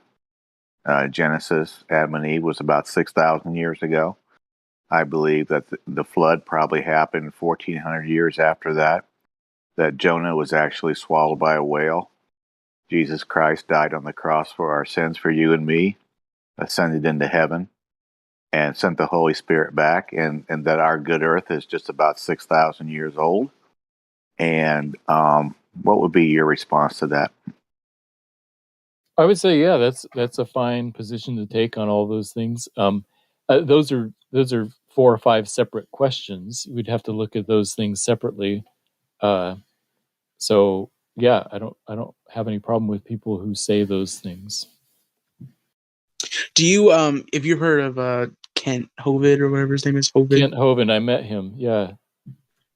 Genesis, Adam and Eve was about 6,000 years ago. I believe that the flood probably happened 1,400 years after that, that Jonah was actually swallowed by a whale. Jesus Christ died on the cross for our sins, for you and me, ascended into heaven, and sent the Holy Spirit back, and that our good earth is just about 6,000 years old. And what would be your response to that? I would say, yeah, that's a fine position to take on all those things. Those are 4 or 5 separate questions. We'd have to look at those things separately. So yeah, I don't have any problem with people who say those things. Do you if you've heard of Kent Hovind or whatever his name is, Hovind? Kent Hovind, I met him. Yeah.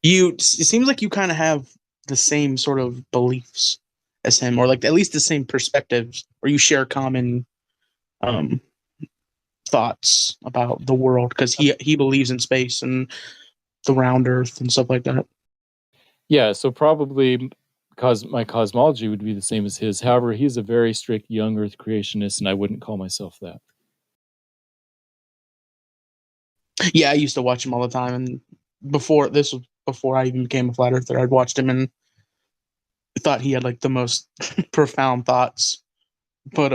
It seems like you kind of have the same sort of beliefs as him, or like at least the same perspectives, or you share common thoughts about the world, because he believes in space and the round Earth and stuff like that. Yeah, so probably my cosmology would be the same as his. However, he's a very strict young Earth creationist, and I wouldn't call myself that. Yeah, I used to watch him all the time, and before I even became a flat earther, I'd watched him and thought he had like the most profound thoughts. But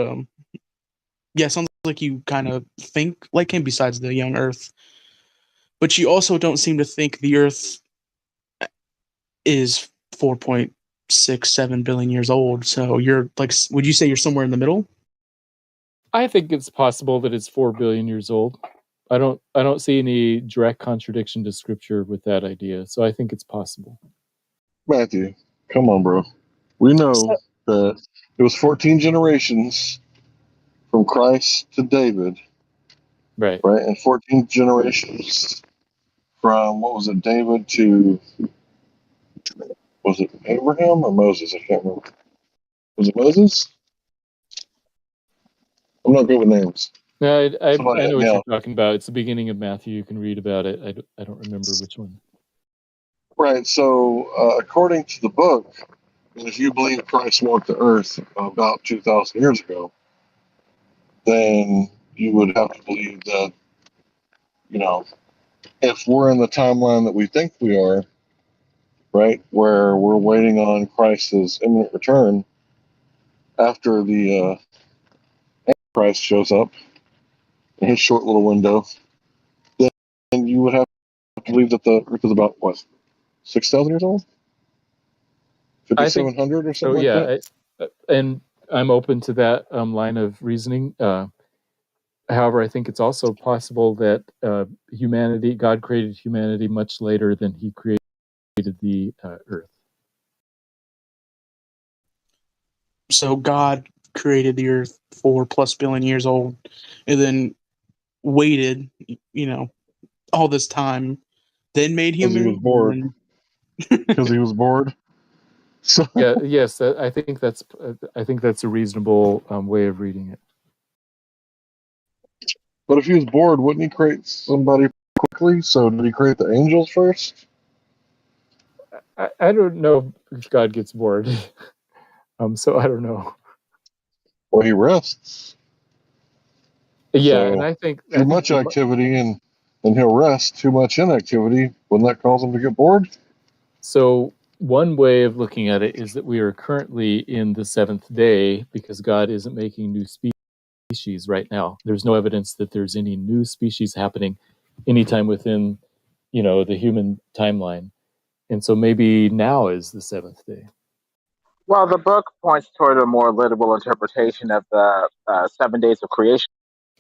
yeah, sounds like you kind of think like him besides the young Earth. But you also don't seem to think the Earth is 4.67 billion years old. So you're like, would you say you're somewhere in the middle? I think it's possible that it's 4 billion years old. I don't see any direct contradiction to scripture with that idea. So I think it's possible. Matthew, come on, bro. We know that it was 14 generations from Christ to David. Right. Right. And 14 generations from, what was it, David to, was it Abraham or Moses? I can't remember. Was it Moses? I'm not good with names. No, I know what Yeah. you're talking about. It's the beginning of Matthew. You can read about it. I don't remember which one. Right. So, according to the book, and if you believe Christ walked the earth about 2,000 years ago, then you would have to believe that, if we're in the timeline that we think we are, right, where we're waiting on Christ's imminent return after the Antichrist shows up in his short little window, then you would have to believe that the earth is about, what, 6,000 years old? 5,700 or something like that? And I'm open to that line of reasoning. However, I think it's also possible that God created humanity much later than he created the earth. So God created the earth 4+ billion years old, and then waited, all this time, then made humans. Because he was bored. Because he was bored. So yeah, yes, I think that's a reasonable way of reading it. But if he was bored, wouldn't he create somebody quickly? So did he create the angels first? I don't know if God gets bored. So I don't know. Well, he rests. Yeah, so and I think too much activity and he'll rest. Too much inactivity, wouldn't that cause him to get bored? So one way of looking at it is that we are currently in the 7th day because God isn't making new species right now. There's no evidence that there's any new species happening anytime within, the human timeline. And so maybe now is the 7th day. Well, the book points toward a more literal interpretation of the 7 days of creation.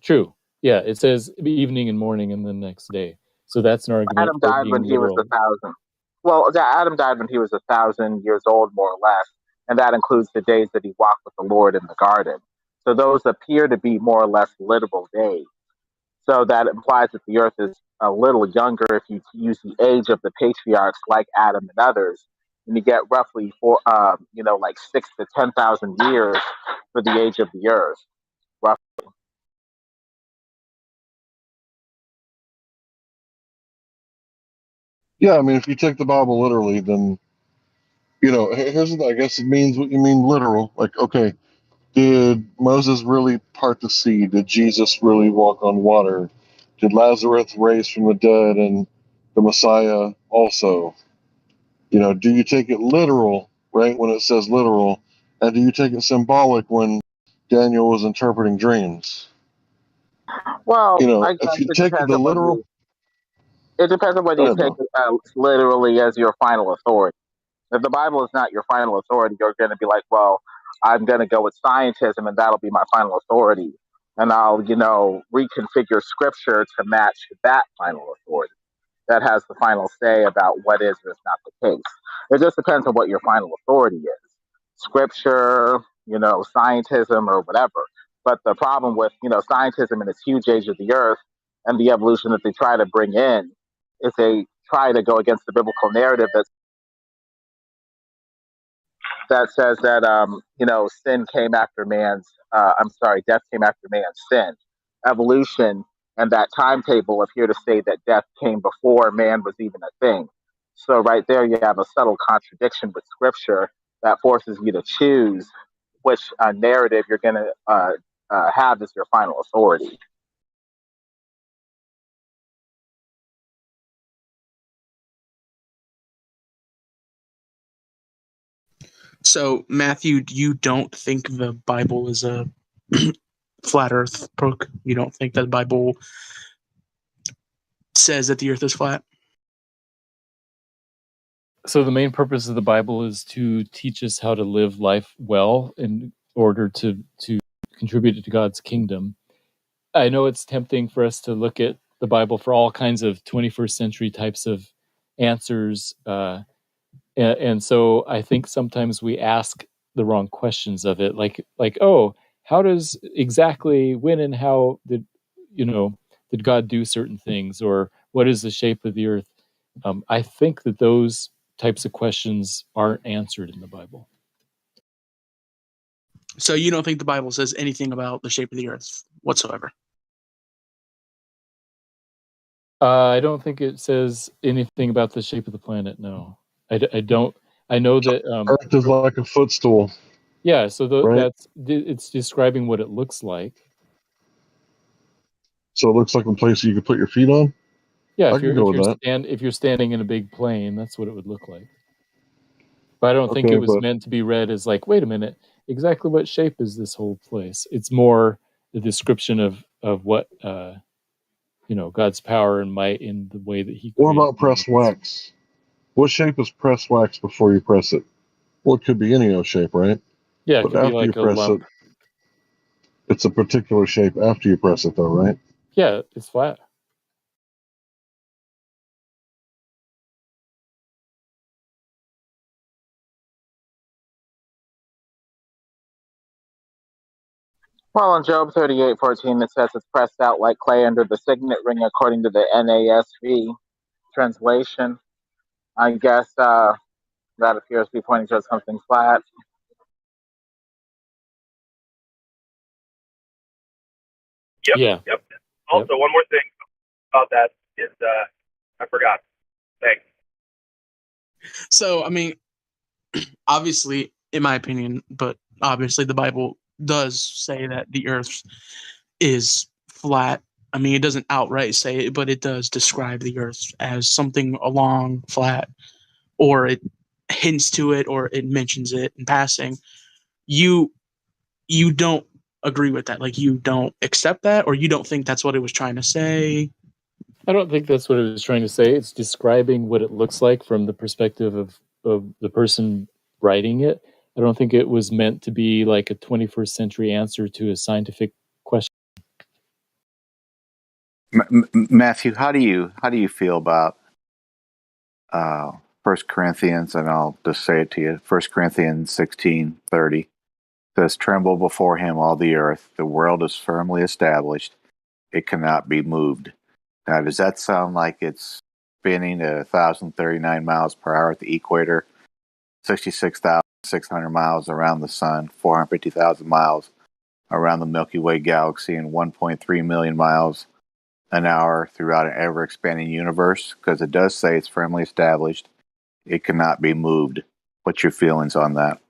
True. Yeah, it says evening and morning and the next day. So that's an argument Adam for it died being when he was literal. 1,000. Well, Adam died when he was 1,000 years old, more or less, and that includes the days that he walked with the Lord in the garden. So those appear to be more or less literal days. So that implies that the earth is a little younger if you use the age of the patriarchs like Adam and others, and you get roughly like 6 to 10,000 years for the age of the earth. Roughly. Yeah, I mean, if you take the Bible literally, then here's the. I guess it means what you mean literal. Like, okay, did Moses really part the sea? Did Jesus really walk on water? Did Lazarus raise from the dead and the Messiah also? Do you take it literal, right, when it says literal? And do you take it symbolic when Daniel was interpreting dreams? Well, I guess If you it take depends the on whether literal, you, it depends on whether go you ahead, take Bob. it literally as your final authority. If the Bible is not your final authority, you're going to be like, well, I'm going to go with scientism and that'll be my final authority. And I'll, reconfigure scripture to match that final authority that has the final say about what is or is not the case. It just depends on what your final authority is. Scripture, scientism or whatever. But the problem with, scientism and its huge age of the earth and the evolution that they try to bring in is they try to go against the biblical narrative that says that sin came after man's death came after man's sin. Evolution and that timetable appear to say that death came before man was even a thing. So right there you have a subtle contradiction with scripture that forces you to choose which narrative you're going to have as your final authority. So, Matthew, you don't think the Bible is a flat Earth book? You don't think that the Bible says that the Earth is flat? So the main purpose of the Bible is to teach us how to live life well in order to contribute to God's kingdom. I know it's tempting for us to look at the Bible for all kinds of 21st century types of answers. And so I think sometimes we ask the wrong questions of it, like, oh, how does exactly when and how did God do certain things, or what is the shape of the earth? I think that those types of questions aren't answered in the Bible. So you don't think the Bible says anything about the shape of the earth whatsoever? I don't think it says anything about the shape of the planet. No, I don't. I know that Earth is like a footstool. Yeah, so right? it's describing what it looks like. So it looks like a place you could put your feet on. Yeah, I can go with that. if you're standing in a big plane, that's what it would look like. But I don't think Okay, it was but meant to be read as like, wait a minute, exactly what shape is this whole place? It's more the description of what God's power and might in the way that He what created about pressed things. wax? What shape is pressed wax before you press it? Well, it could be any old shape, right? Yeah, it But could be after you like a press it, lump. it's a particular shape after you press it, though, right? Yeah, it's flat. Well, in Job 38:14, it says it's pressed out like clay under the signet ring, according to the NASV translation. I guess that appears to be pointing to something flat. Yeah. Yep. Also, one more thing about that is I forgot. Thanks. So, I mean, obviously, in my opinion, but obviously the Bible does say that the earth is flat. I mean, it doesn't outright say it, but it does describe the earth as something along flat, or it hints to it, or it mentions it in passing. You don't agree with that? Like, you don't accept that, or you don't think that's what it was trying to say? I don't think that's what it was trying to say. It's describing what it looks like from the perspective of the person writing it. I don't think it was meant to be like a 21st century answer to a scientific question. Matthew, how do you feel about 1 Corinthians, and I'll just say it to you, 1 Corinthians 16:30 says, "Tremble before him, all the earth. The world is firmly established. It cannot be moved." Now, does that sound like it's spinning at 1,039 miles per hour at the equator, 66,600 miles around the sun, 450,000 miles around the Milky Way galaxy, and 1.3 million miles an hour throughout an ever-expanding universe? Because it does say it's firmly established. It cannot be moved. What's your feelings on that?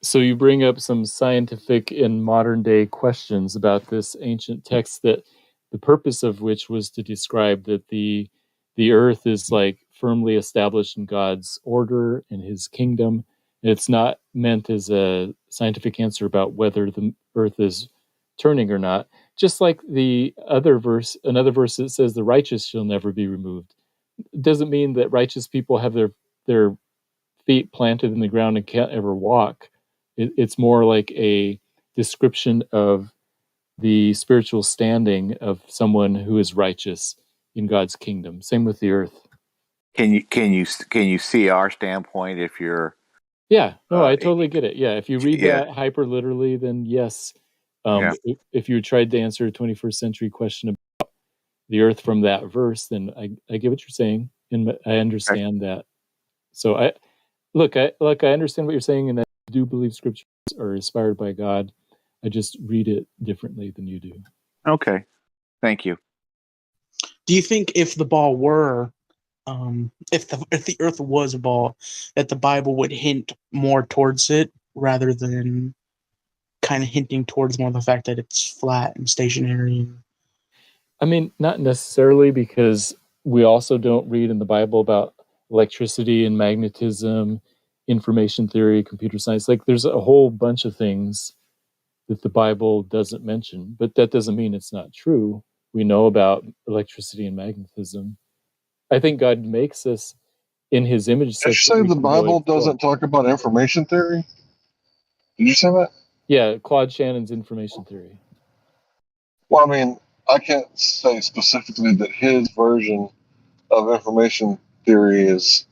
So you bring up some scientific and modern day questions about this ancient text, that the purpose of which was to describe that the earth is like firmly established in God's order and his kingdom. And it's not meant as a scientific answer about whether the earth is turning or not. Just like the other verse, another verse that says the righteous shall never be removed. It doesn't mean that righteous people have their feet planted in the ground and can't ever walk. It's more like a description of the spiritual standing of someone who is righteous in God's kingdom. Same with the earth. Can you see our standpoint if you're? Yeah, no, I totally get it. Yeah, if you read Yeah. that hyper literally, then yes. Yeah. If you tried to answer a 21st century question about the earth from that verse, then I get what you're saying, and I understand that. So I understand what you're saying, and I do believe scriptures are inspired by God. I just read it differently than you do. Okay, thank you. Do you think if the ball were, if the Earth was a ball, that the Bible would hint more towards it rather than kind of hinting towards more the fact that it's flat and stationary? I mean, not necessarily, because we also don't read in the Bible about electricity and magnetism, information theory, computer science. Like, there's a whole bunch of things that the Bible doesn't mention, but that doesn't mean it's not true. We know about electricity and magnetism. I think God makes us in his image Did you such that say we the can go Bible explore. doesn't talk about information theory? Did you say that? Yeah, Claude Shannon's information theory. Well, I mean, I can't say specifically that his version of information theory is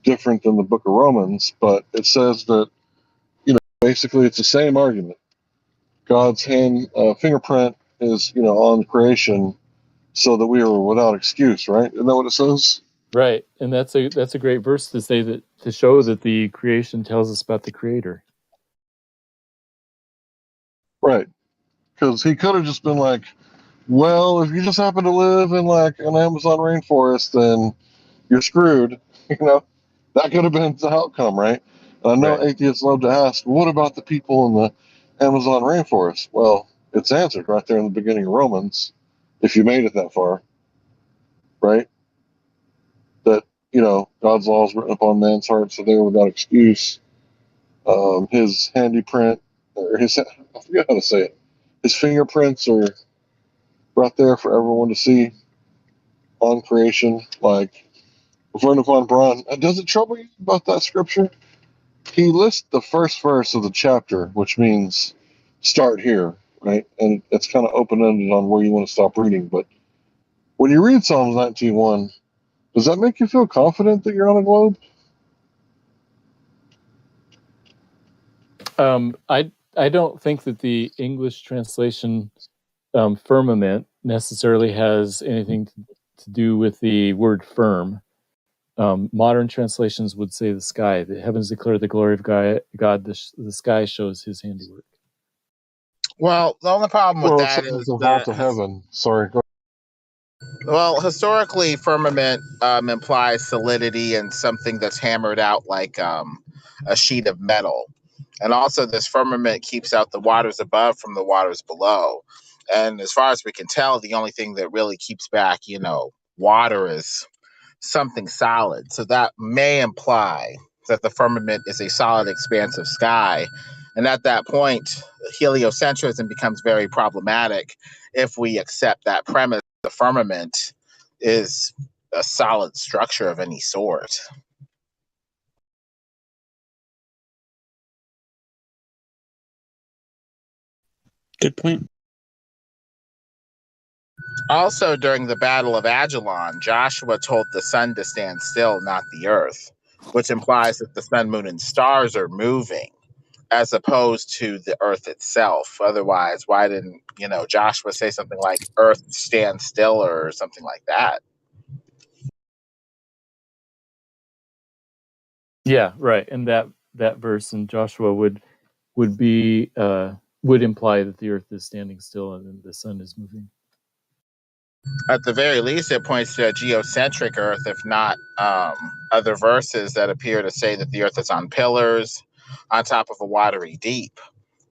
different than the Book of Romans, but it says that, basically it's the same argument. God's fingerprint is, on creation, so that we are without excuse, right? Isn't that what it says? Right, and that's a great verse to say that, to show that the creation tells us about the Creator. Right. Because he could have just been like, well, if you just happen to live in like an Amazon rainforest, then you're screwed. That could have been the outcome, right? And I know Right. atheists love to ask, what about the people in the Amazon rainforest? Well, it's answered right there in the beginning of Romans, if you made it that far, right? That, God's law is written upon man's heart, so they are without excuse. His handprint, or I forget how to say it, his fingerprints are right there for everyone to see on creation. Like, Werner von Braun, does it trouble you about that scripture? He lists the first verse of the chapter, which means start here, right? And it's kind of open-ended on where you want to stop reading. But when you read Psalms 19:1, does that make you feel confident that you're on a globe? I don't think that the English translation firmament necessarily has anything to do with the word firm. Modern translations would say the sky. The heavens declare the glory of God. The sky shows his handiwork. Well, the only problem with Well, it that says is the vault that, of heaven. Sorry. well, historically, firmament implies solidity and something that's hammered out like a sheet of metal. And also, this firmament keeps out the waters above from the waters below. And as far as we can tell, the only thing that really keeps back, water is something solid. So that may imply that the firmament is a solid, expansive sky. And at that point, heliocentrism becomes very problematic if we accept that premise. The firmament is a solid structure of any sort. Good point. Also, during the Battle of Ajalon, Joshua told the sun to stand still, not the earth, which implies that the sun, moon, and stars are moving as opposed to the earth itself. Otherwise, why didn't, Joshua say something like earth stand still or something like that? Yeah, right. And that verse in Joshua would be would imply that the earth is standing still and then the sun is moving. At the very least, it points to a geocentric earth, if not other verses that appear to say that the earth is on pillars on top of a watery deep.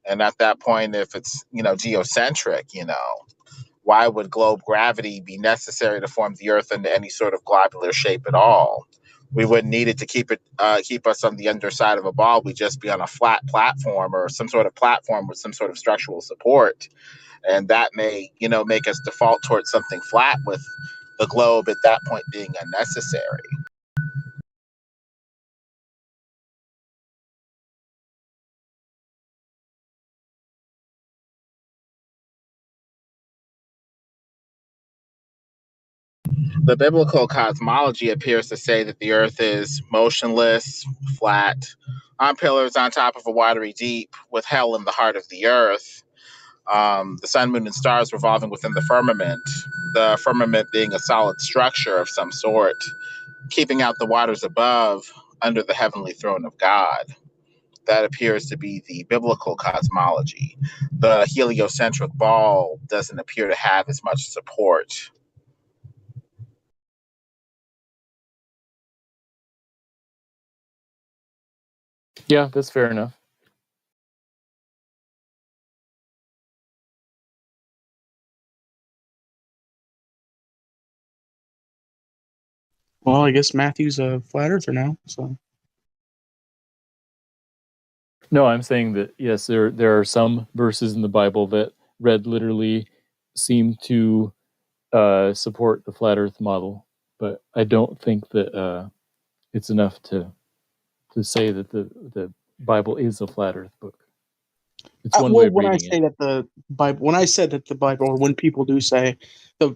And at that point, if it's, geocentric, why would globe gravity be necessary to form the earth into any sort of globular shape at all? We wouldn't need it to keep us on the underside of a ball. We'd just be on a flat platform or some sort of platform with some sort of structural support. And that may, make us default towards something flat, with the globe at that point being unnecessary. The biblical cosmology appears to say that the earth is motionless, flat, on pillars on top of a watery deep, with hell in the heart of the earth. The sun, moon, and stars revolving within the firmament being a solid structure of some sort, keeping out the waters above under the heavenly throne of God. That appears to be the biblical cosmology. The heliocentric ball doesn't appear to have as much support. Yeah, that's fair enough. Well, I guess Matthew's a flat earther now, so. No, I'm saying that yes, there are some verses in the Bible that read literally seem to support the flat Earth model, but I don't think that it's enough to say that the Bible is a flat Earth book. It's one way of when I reading say it. that the Bible, when I said that the Bible, or when people do say the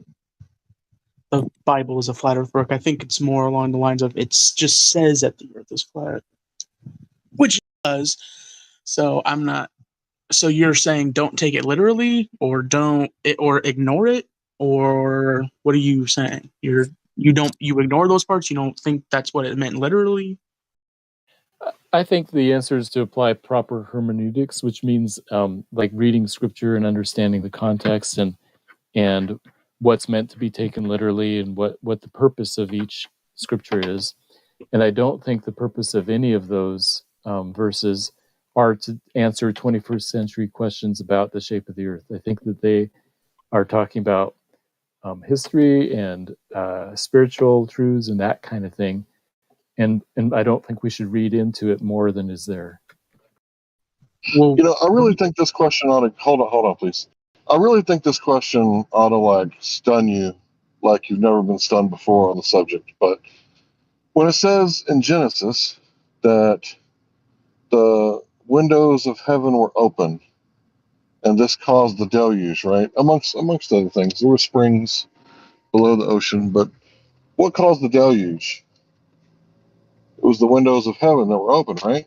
Bible is a flat Earth book, I think it's more along the lines of it just says that the Earth is flat, which it does. So I'm not. So you're saying don't take it literally, or or ignore it, or what are you saying? You ignore those parts. You don't think that's what it meant literally. I think the answer is to apply proper hermeneutics, which means like reading scripture and understanding the context and what's meant to be taken literally and what the purpose of each scripture is. And I don't think the purpose of any of those verses are to answer 21st century questions about the shape of the earth. I think that they are talking about history and spiritual truths and that kind of thing. And I don't think we should read into it more than is there. Well, I really think this question ought to hold on, please. I really think this question ought to stun you like you've never been stunned before on the subject. But when it says in Genesis that the windows of heaven were open, and this caused the deluge, right? Amongst other things, there were springs below the ocean, but what caused the deluge? It was the windows of heaven that were open, right?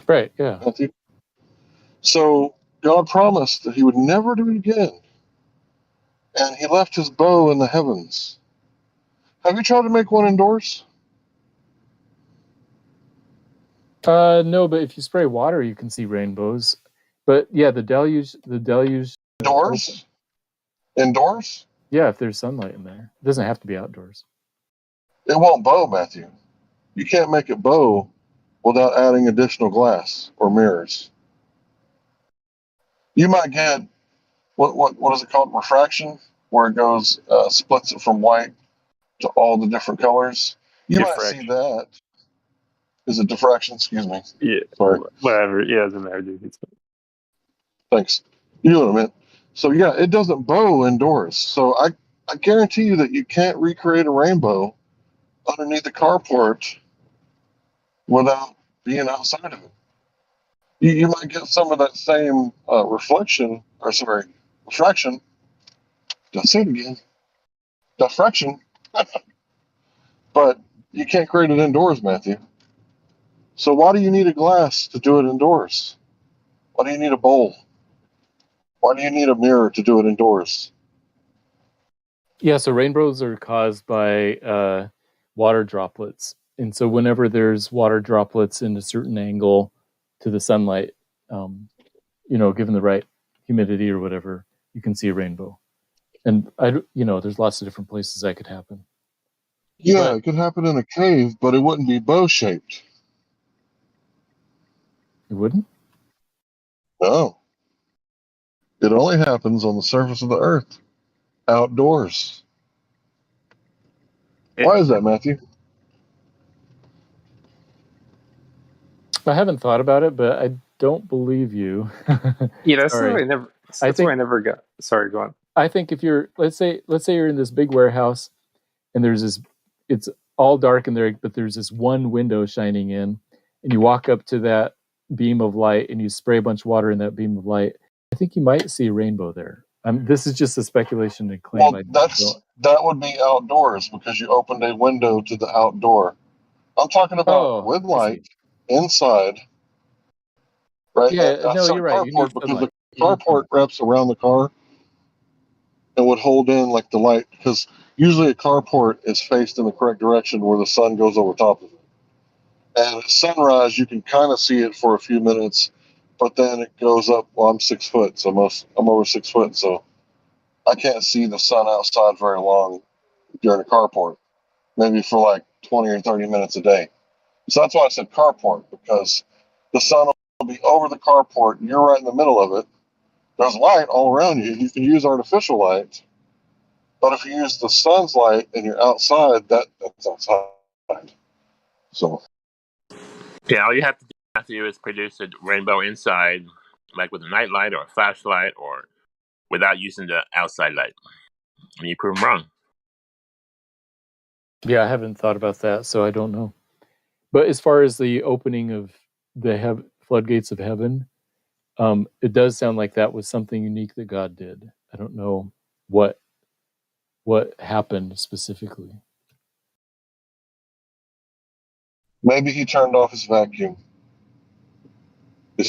Right, yeah. Matthew? So God promised that he would never do it again. And he left his bow in the heavens. Have you tried to make one indoors? No, but if you spray water, you can see rainbows. But yeah, the deluge. Indoors? Indoors? Yeah, if there's sunlight in there. It doesn't have to be outdoors. It won't bow, Matthew. You can't make it bow without adding additional glass or mirrors. You might get what is it called? Refraction, where it goes splits it from white to all the different colors. You might see that. Is it diffraction? Excuse me. Yeah. Sorry. Whatever. Yeah, it doesn't matter, dude. Thanks. You know what I meant. So yeah, it doesn't bow indoors. So I guarantee you that you can't recreate a rainbow underneath the carport without being outside of it. You might get some of that same refraction. Did I say it again? Diffraction. But you can't create it indoors, Matthew. So why do you need a glass to do it indoors? Why do you need a bowl? Why do you need a mirror to do it indoors? Yeah, so rainbows are caused by water droplets. And so whenever there's water droplets in a certain angle to the sunlight, given the right humidity or whatever, you can see a rainbow. And there's lots of different places that could happen. Yeah, it could happen in a cave, but it wouldn't be bow-shaped. It wouldn't? No. It only happens on the surface of the earth, outdoors. Why is that, Matthew? I haven't thought about it, but I don't believe you. Yeah, that's Sorry. why I never got. Sorry, go on. I think if you're, let's say you're in this big warehouse, and it's all dark in there, but there's this one window shining in, and you walk up to that beam of light and you spray a bunch of water in that beam of light. I think you might see a rainbow there. This is just a speculation and claim. Well, that would be outdoors because you opened a window to the outdoor. I'm talking about with light inside. Right? Yeah, no, you're right. You need Carport, because sunlight. the carport wraps around the car and would hold in like the light, because usually a carport is faced in the correct direction where the sun goes over top of it. And at sunrise, you can kind of see it for a few minutes, but then it goes up. Well, I'm 6 foot, so I'm over 6 foot, so I can't see the sun outside very long during a carport. Maybe for like 20 or 30 minutes a day. So that's why I said carport, because the sun will be over the carport and you're right in the middle of it. There's light all around you. You can use artificial light, but if you use the sun's light and you're outside, that's outside. So Yeah, all you have to do, Matthew, is produce a rainbow inside, like with a night light or a flashlight, or without using the outside light. And you prove them wrong. Yeah, I haven't thought about that, so I don't know. But as far as the opening of the floodgates of heaven, it does sound like that was something unique that God did. I don't know what happened specifically. maybe he turned off his vacuum.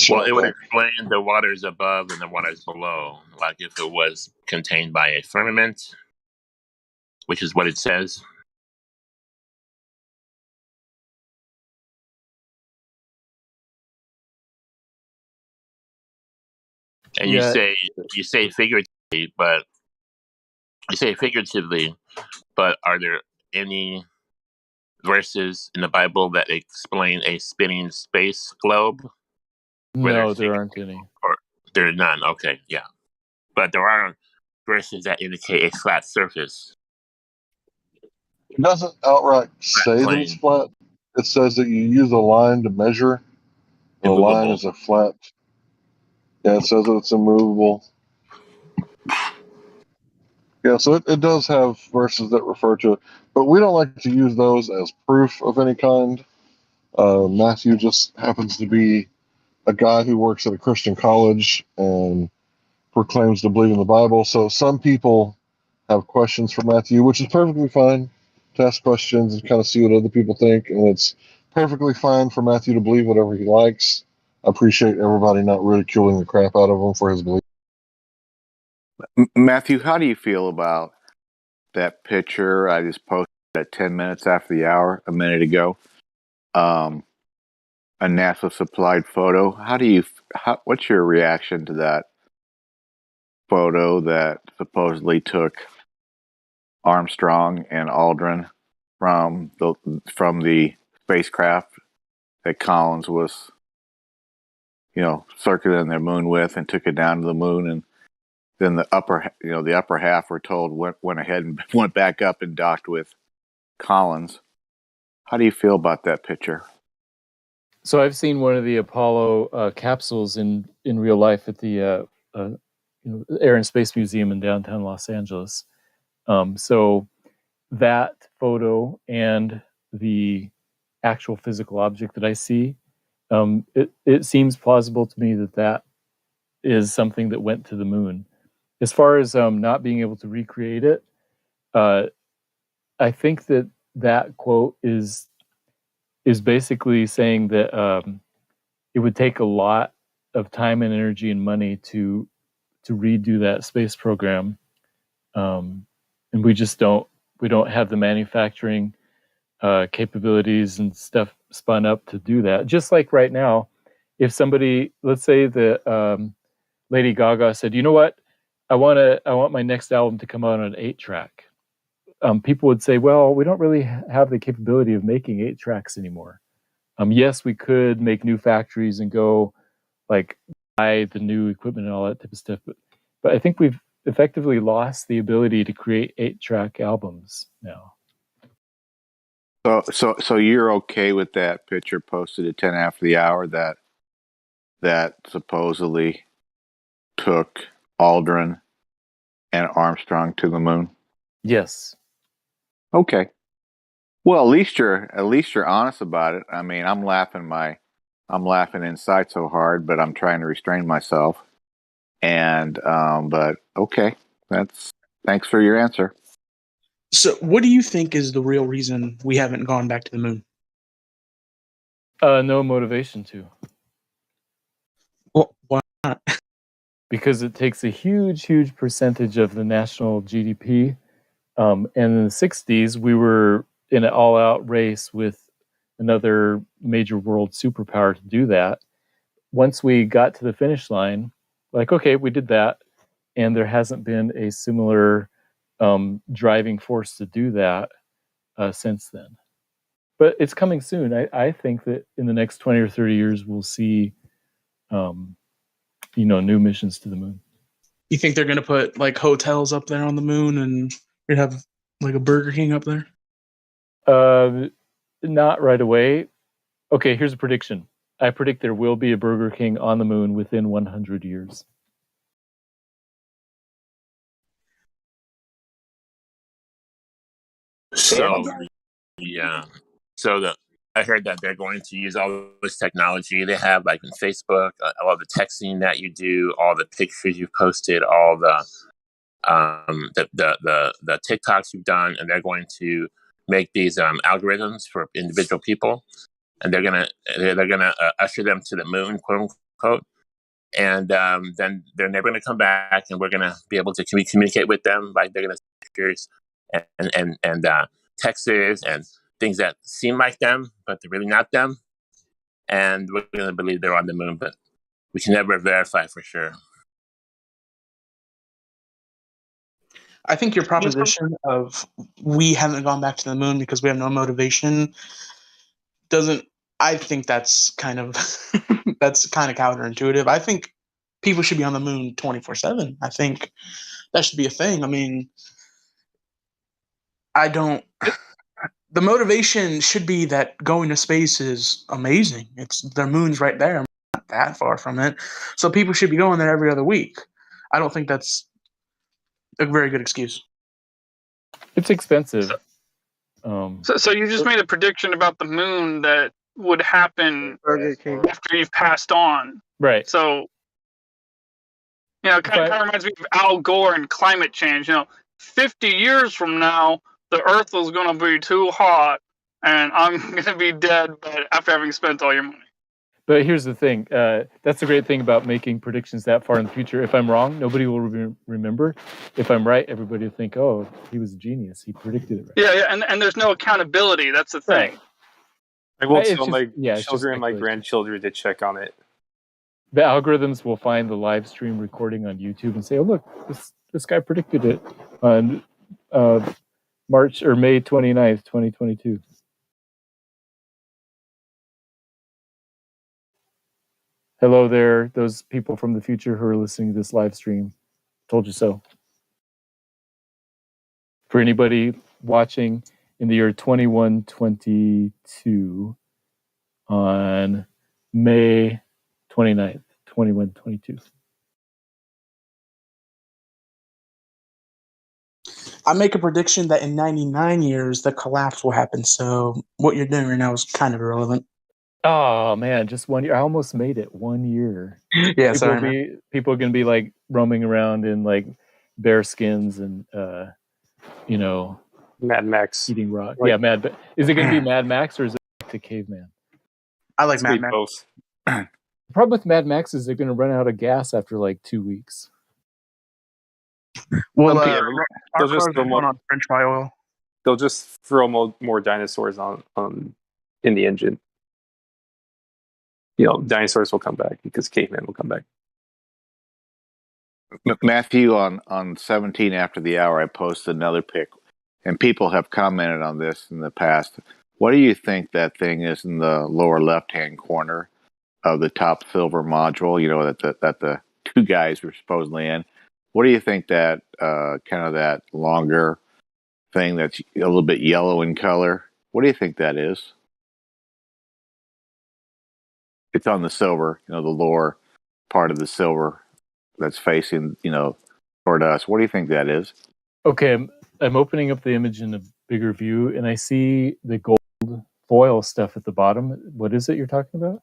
Well, it would explain the waters above and the waters below. Like if it was contained by a firmament, which is what it says. And you say figuratively, but are there any verses in the Bible that explain a spinning space globe? No, there aren't any. Or there are none. Okay, yeah, but there are verses that indicate a flat surface. It doesn't outright say that it's flat. It says that you use a line to measure. The line is a flat. Yeah, it says that it's immovable. Yeah, so it does have verses that refer to it, but we don't like to use those as proof of any kind. Matthew just happens to be a guy who works at a Christian college and proclaims to believe in the Bible. So some people have questions for Matthew, which is perfectly fine to ask questions and kind of see what other people think. And it's perfectly fine for Matthew to believe whatever he likes. I appreciate everybody not ridiculing the crap out of him for his belief. Matthew, how do you feel about that picture I just posted at 10 minutes after the hour a minute ago? A NASA supplied photo. What's your reaction to that photo that supposedly took Armstrong and Aldrin from the spacecraft that Collins was, circling their moon with, and took it down to the moon, and then the upper half, we're told, went ahead and went back up and docked with Collins. How do you feel about that picture? So I've seen one of the Apollo capsules in real life at the Air and Space Museum in downtown Los Angeles. So that photo and the actual physical object that I see it seems plausible to me that is something that went to the moon. As far as not being able to recreate it, I think that quote is basically saying that it would take a lot of time and energy and money to redo that space program, and we don't have the manufacturing capabilities and stuff spun up to do that. Just like right now, if somebody, let's say that Lady Gaga said, "You know what? I want my next album to come out on an 8-track." People would say, "Well, we don't really have the capability of making 8-tracks anymore." Yes, we could make new factories and go like buy the new equipment and all that type of stuff, but I think we've effectively lost the ability to create 8-track albums now. So you're okay with that picture posted at 10 after the hour that supposedly took Aldrin and Armstrong to the moon? Yes. Okay. Well, at least you're honest about it. I mean, I'm laughing inside so hard, but I'm trying to restrain myself. And but okay, thanks for your answer. So, what do you think is the real reason we haven't gone back to the moon? No motivation to. Well, why not? Because it takes a huge percentage of the national GDP. And in the 60s, we were in an all-out race with another major world superpower to do that. Once we got to the finish line, like, okay, we did that, and there hasn't been a similar driving force to do that since then. But it's coming soon. I think that in the next 20 or 30 years, we'll see, new missions to the moon. You think they're going to put like hotels up there on the moon and you have like a Burger King up there? Not right away. Okay, here's a prediction. I predict there will be a Burger King on the moon within 100 years. So, yeah. So I heard that they're going to use all this technology they have, like in Facebook, all the texting that you do, all the pictures you've posted, all the TikToks you've done, and they're going to make these algorithms for individual people, and they're gonna usher them to the moon, quote unquote. And then they're never going to come back, and we're going to be able to communicate with them. Like they're going to pictures and texts and things that seem like them, but they're really not them. And we're going to believe they're on the moon, but we can never verify for sure. I think your proposition of we haven't gone back to the moon because we have no motivation doesn't. I think that's kind of counterintuitive. I think people should be on the moon 24/7. I think that should be a thing. I mean, the motivation should be that going to space is amazing. The moon's right there. I'm not that far from it. So people should be going there every other week. I don't think that's a very good excuse. It's expensive. So you just made a prediction about the moon that would happen after you've passed on. Right. So, kind of reminds me of Al Gore and climate change. 50 years from now, the Earth is going to be too hot, and I'm going to be dead, but after having spent all your money. But here's the thing. That's the great thing about making predictions that far in the future. If I'm wrong, nobody will remember. If I'm right, everybody will think, oh, he was a genius. He predicted it right. Yeah, and there's no accountability. That's the thing. Right. I won't tell my children and my grandchildren to check on it. The algorithms will find the live stream recording on YouTube and say, oh, look, this guy predicted it on May 29th, 2022. Hello there, those people from the future who are listening to this live stream. Told you so. For anybody watching in the year 2122 on May 29th, 2122. I make a prediction that in 99 years, the collapse will happen. So what you're doing right now is kind of irrelevant. Oh man, just 1 year. I almost made it 1 year. Yeah, sorry, man. People are gonna be like roaming around in like bear skins and Mad Max. eating rock. Like, Yeah, is it gonna be Mad Max or is it back to caveman? I like it's Mad gonna be Max. both. The problem with Mad Max is they're gonna run out of gas after like 2 weeks. Well, Yeah, our they'll just cars are going on French fry oil. They'll just throw more dinosaurs on in the engine. Dinosaurs will come back because caveman will come back. Matthew, on 17 after the hour, I posted another pic, and people have commented on this in the past. What do you think that thing is in the lower left-hand corner of the top silver module? That the two guys were supposedly in. What do you think that kind of that longer thing that's a little bit yellow in color? What do you think that is? It's on the silver, the lower part of the silver that's facing, toward us. What do you think that is? Okay, I'm opening up the image in a bigger view, and I see the gold foil stuff at the bottom. What is it you're talking about?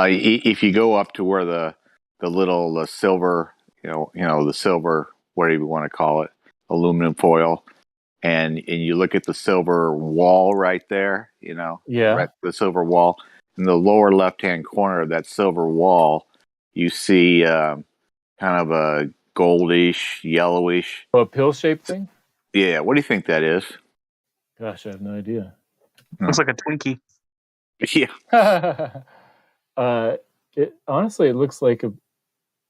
If you go up to where the little silver, the silver, whatever you want to call it, aluminum foil, and you look at the silver wall right there, Yeah, right, the silver wall. In the lower left-hand corner of that silver wall, you see kind of a goldish, yellowish. a pill-shaped thing? Yeah, what do you think that is? Gosh, I have no idea. Looks like a Twinkie. Yeah. Honestly, it looks like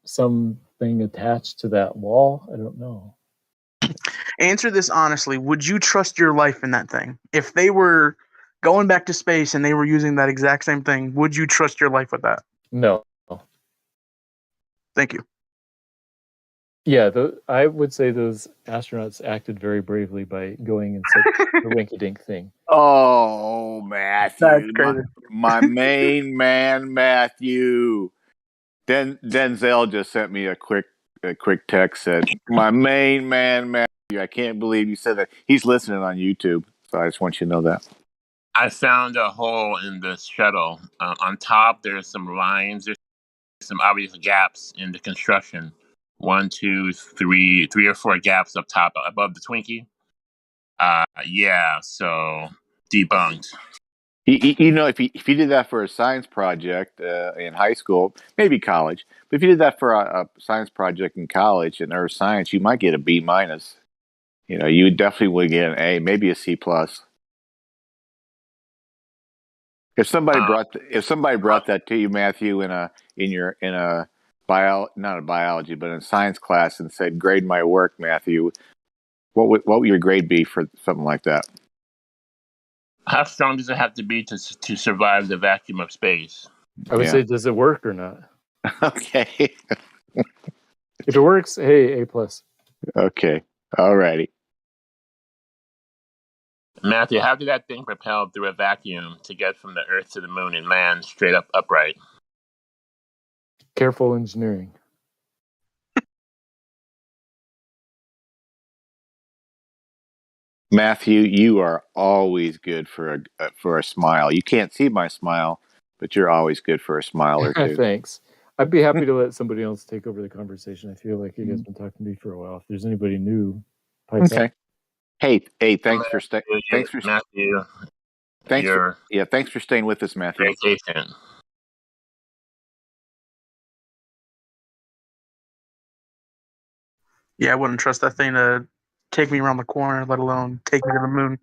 something attached to that wall. I don't know. Answer this honestly. Would you trust your life in that thing? If they were going back to space and they were using that exact same thing, would you trust your life with that? No. Thank you. Yeah, I would say those astronauts acted very bravely by going in such a rinky-dink thing. Oh, Matthew. That's crazy. My main man, Matthew. Denzel just sent me a quick text, said, my main man, Matthew. I can't believe you said that. He's listening on YouTube, so I just want you to know that. I found a hole in the shuttle. On top, there's some lines. There's some obvious gaps in the construction. 1, 2, 3 or 4 gaps up top above the Twinkie. Yeah, so debunked. If you did that for a science project in high school, maybe college, but if you did that for a science project in college in earth science, you might get a B-. You definitely would get an A, maybe a C+. If somebody brought that to you, Matthew, in a not a biology, but in a science class, and said, "Grade my work, Matthew," what would your grade be for something like that? How strong does it have to be to survive the vacuum of space? I would say, does it work or not? Okay. If it works, hey, A+. Okay. All righty. Matthew, how did that thing propel through a vacuum to get from the Earth to the Moon and land straight up upright? Careful engineering. Matthew, you are always good for a smile. You can't see my smile, but you're always good for a smile or two. Thanks. I'd be happy to let somebody else take over the conversation. I feel like you guys have been talking to me for a while. If there's anybody new, pipe up. Hey, thanks for staying. Thanks for Matthew. Thanks for staying with us, Matthew. Vacation. Yeah, I wouldn't trust that thing to take me around the corner, let alone take me to the moon.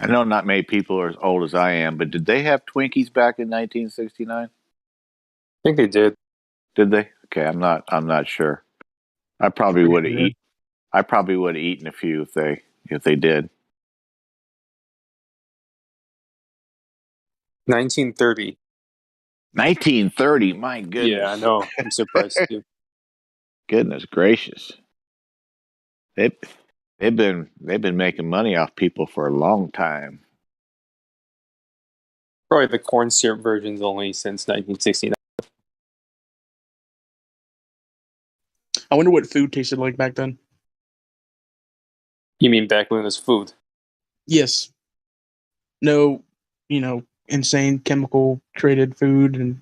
I know not many people are as old as I am, but did they have Twinkies back in 1969? I think they did. Did they? Okay, I'm not sure. I probably would have eaten a few if they did. 1930. 1930. My goodness. Yeah, I know. I'm surprised too. Goodness gracious. They've been making money off people for a long time. Probably the corn syrup version's only since 1969. I wonder what food tasted like back then. You mean back when it was food? Yes. No, insane chemical created food and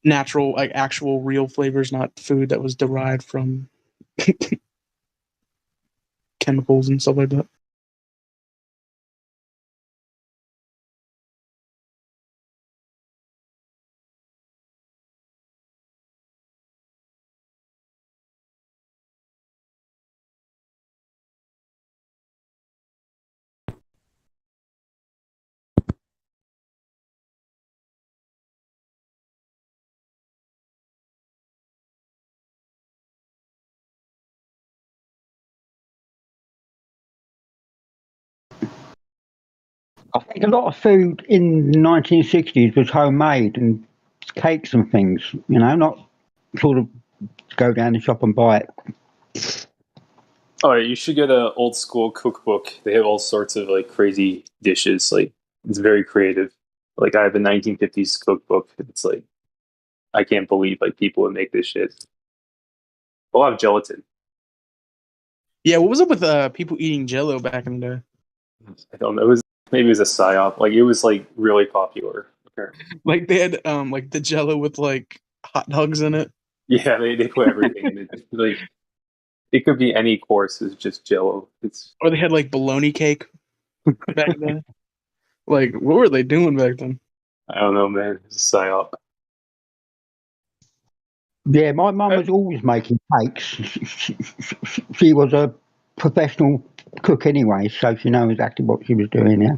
natural, like actual real flavors, not food that was derived from chemicals and stuff like that. I think a lot of food in the 1960s was homemade and cakes and things, not sort of go down the shop and buy it. Oh, you should get an old school cookbook. They have all sorts of like crazy dishes. Like it's very creative. Like I have a 1950s cookbook. It's like I can't believe like people would make this shit. A lot of gelatin. Yeah, what was up with people eating Jello back in the day? I don't know. Maybe it was a psyop. Like it was like really popular. Apparently. Like they had like the Jello with like hot dogs in it. Yeah, they put everything in it. Like it could be any course. It's just Jello. Or they had like bologna cake back then. Like what were they doing back then? I don't know, man. It's a psyop. Yeah, my mum was always making cakes. She was a professional cook anyway, so she knows exactly what she was doing. Yeah.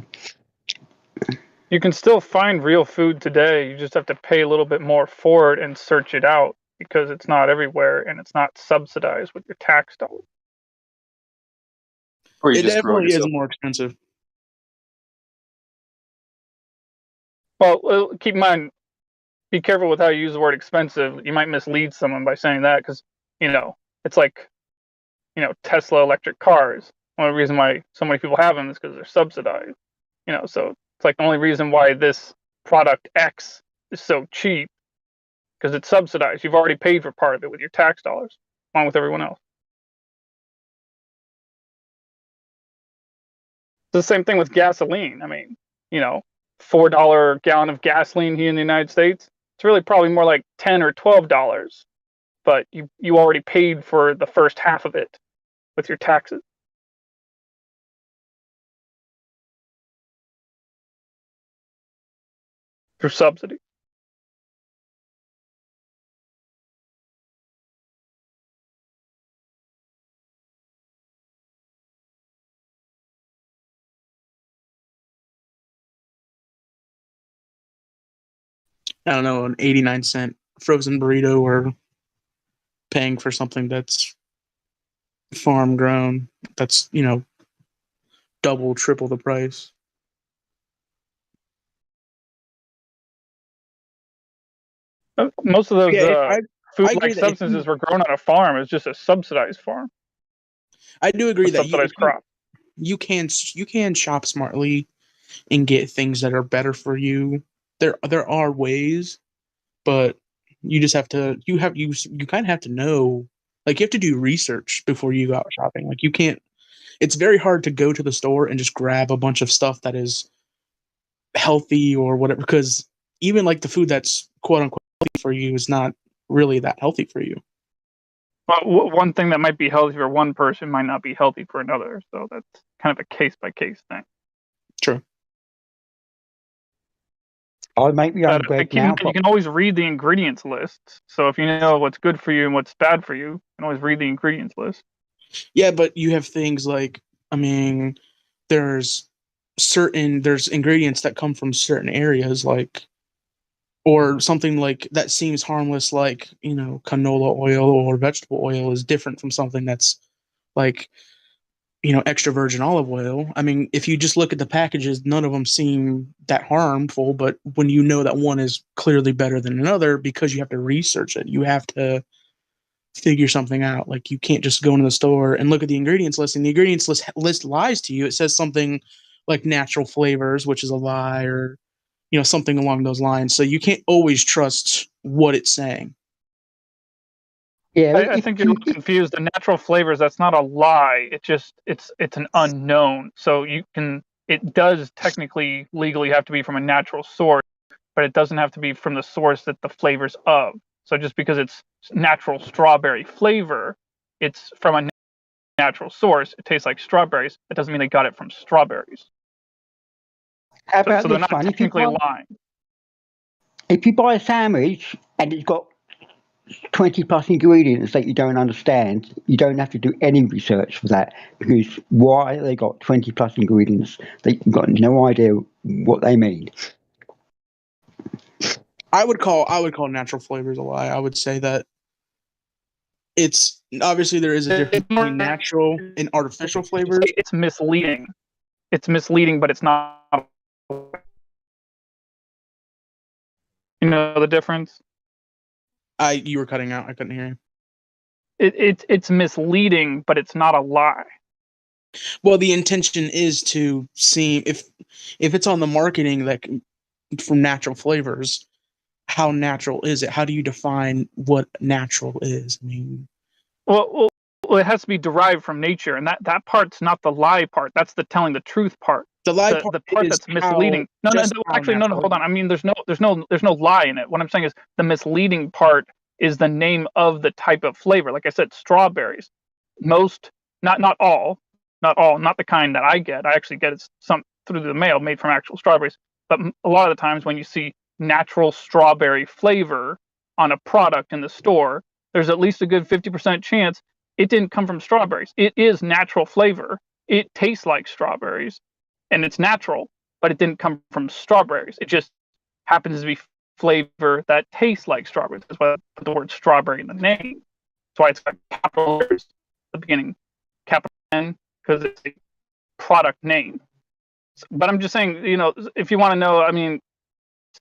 You can still find real food today. You just have to pay a little bit more for it and search it out because it's not everywhere and it's not subsidized with your tax dollars. Or you it just definitely is more expensive. Well, keep in mind, be careful with how you use the word expensive. You might mislead someone by saying that because, it's like, Tesla electric cars. One reason why so many people have them is because they're subsidized. So it's like the only reason why this product X is so cheap because it's subsidized. You've already paid for part of it with your tax dollars, along with everyone else. It's the same thing with gasoline. I mean, $4 gallon of gasoline here in the United States. It's really probably more like $10 or $12, but you already paid for the first half of it with your taxes. Through subsidy. I don't know, an 89-cent frozen burrito or paying for something that's farm grown, that's, double, triple the price. Most of those I food-like substances were grown on a farm. It's just a subsidized farm. I do agree that subsidized crop. You can shop smartly and get things that are better for you. There are ways, but you just have to you kind of have to know, like you have to do research before you go out shopping. Like you can't. It's very hard to go to the store and just grab a bunch of stuff that is healthy or whatever, because even like the food that's quote unquote healthy for you is not really that healthy for you. Well, one thing that might be healthy for one person might not be healthy for another. So that's kind of a case-by-case thing. True. I make my own bread now. You can always read the ingredients list. So if you know what's good for you and what's bad for you, you can always read the ingredients list. Yeah, but you have things like, there's ingredients that come from certain areas, like, or something like that seems harmless, like, canola oil or vegetable oil is different from something that's like extra virgin olive oil. I mean, if you just look at the packages, none of them seem that harmful. But when you know that one is clearly better than another, because you have to research it, you have to figure something out. Like, you can't just go into the store and look at the ingredients list, and the ingredients list lies to you. It says something like natural flavors, which is a lie, or something along those lines. So you can't always trust what it's saying. Yeah, I think you're confused. The natural flavors, that's not a lie. It's an unknown. So it does technically legally have to be from a natural source, but it doesn't have to be from the source that the flavor's of. So just because it's natural strawberry flavor, it's from a natural source, it tastes like strawberries. It doesn't mean they got it from strawberries. How about So they're this not one? technically lying. If you buy a sandwich and it's got 20 plus ingredients that you don't understand, you don't have to do any research for that, because why they got 20 plus ingredients that you've got no idea what they mean. I would call natural flavors a lie. I would say that it's obviously there is a difference between natural and artificial flavors. It's misleading. It's misleading, but it's not. You know the difference? You were cutting out. I couldn't hear you. It's misleading, but it's not a lie. Well, the intention is to see if it's on the marketing that from natural flavors, how natural is it? How do you define what natural is? I mean, well, it has to be derived from nature, and that part's not the lie part. That's the telling the truth part. The lie part, the part that's misleading. No, actually, no. Hold on. I mean, there's no lie in it. What I'm saying is the misleading part is the name of the type of flavor. Like I said, strawberries. Most, not all, not the kind that I get. I actually get it some through the mail, made from actual strawberries. But a lot of the times when you see natural strawberry flavor on a product in the store, there's at least a good 50% chance it didn't come from strawberries. It is natural flavor. It tastes like strawberries, and it's natural, but it didn't come from strawberries. It just happens to be flavor that tastes like strawberries. That's why I put the word strawberry in the name. That's why it's got capital letters at the beginning, capital N, because it's a product name. But I'm just saying, if you want to know, I mean,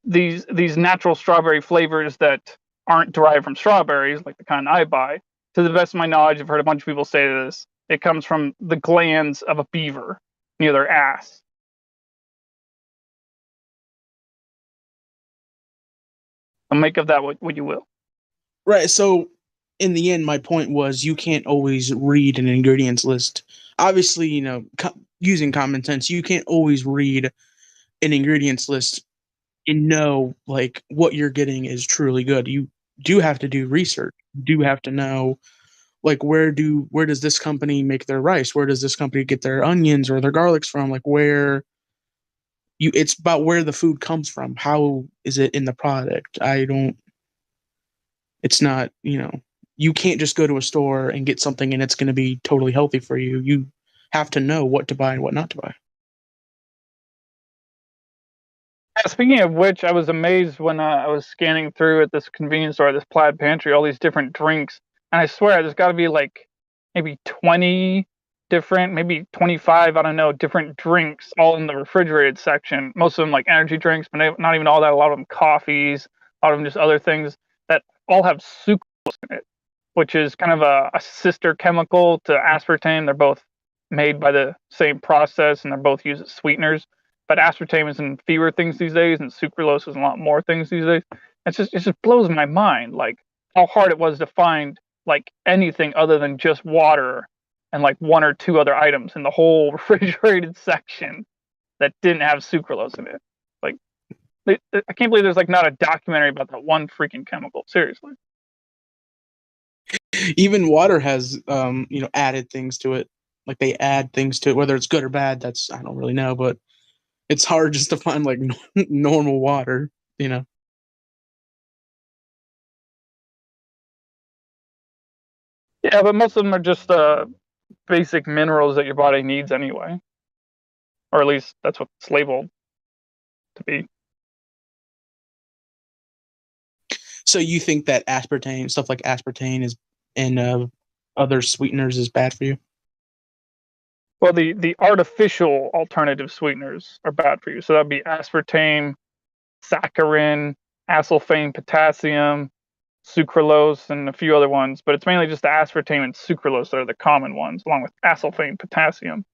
these natural strawberry flavors that aren't derived from strawberries, like the kind I buy, to the best of my knowledge, I've heard a bunch of people say this, it comes from the glands of a beaver near their ass. I'll make of that what you will. Right. So in the end, my point was you can't always read an ingredients list. Obviously, using common sense, you can't always read an ingredients list and know like what you're getting is truly good. You do have to do research. You do have to know like where does this company make their rice? Where does this company get their onions or their garlics from? Like it's about where the food comes from. How is it in the product? It's not, you can't just go to a store and get something and it's going to be totally healthy for you. You have to know what to buy and what not to buy. Speaking of which, I was amazed when I was scanning through at this convenience store, this Plaid Pantry, all these different drinks. And I swear there's got to be like maybe 20 different, maybe 25, I don't know, different drinks all in the refrigerated section. Most of them like energy drinks, but not even all that. A lot of them coffees, a lot of them just other things that all have sucrose in it, which is kind of a sister chemical to aspartame. They're both made by the same process and they're both used as sweeteners. But aspartame is in fewer things these days, and sucralose is in a lot more things these days. It just blows my mind, like how hard it was to find like anything other than just water and like one or two other items in the whole refrigerated section that didn't have sucralose in it. Like, I can't believe there's like not a documentary about that one freaking chemical. Seriously. Even water has, added things to it. Like they add things to it, whether it's good or bad. That's I don't really know, but it's hard just to find like normal water. Yeah, but most of them are just basic minerals that your body needs anyway, or at least that's what it's labeled to be. So you think that aspartame, stuff like aspartame, is and other sweeteners is bad for you? Well, the artificial alternative sweeteners are bad for you. So that'd be aspartame, saccharin, acesulfame potassium, sucralose, and a few other ones. But it's mainly just the aspartame and sucralose that are the common ones, along with acesulfame potassium.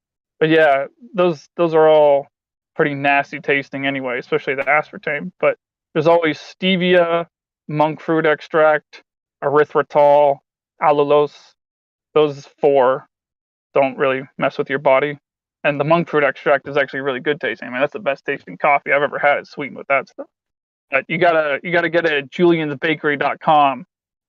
But yeah, those are all pretty nasty tasting anyway, especially the aspartame. But there's always stevia, monk fruit extract, erythritol, allulose. Those four don't really mess with your body. And the monk fruit extract is actually really good tasting. I mean, that's the best tasting coffee I've ever had. It's sweetened with that stuff. But you gotta get it at juliansbakery.com,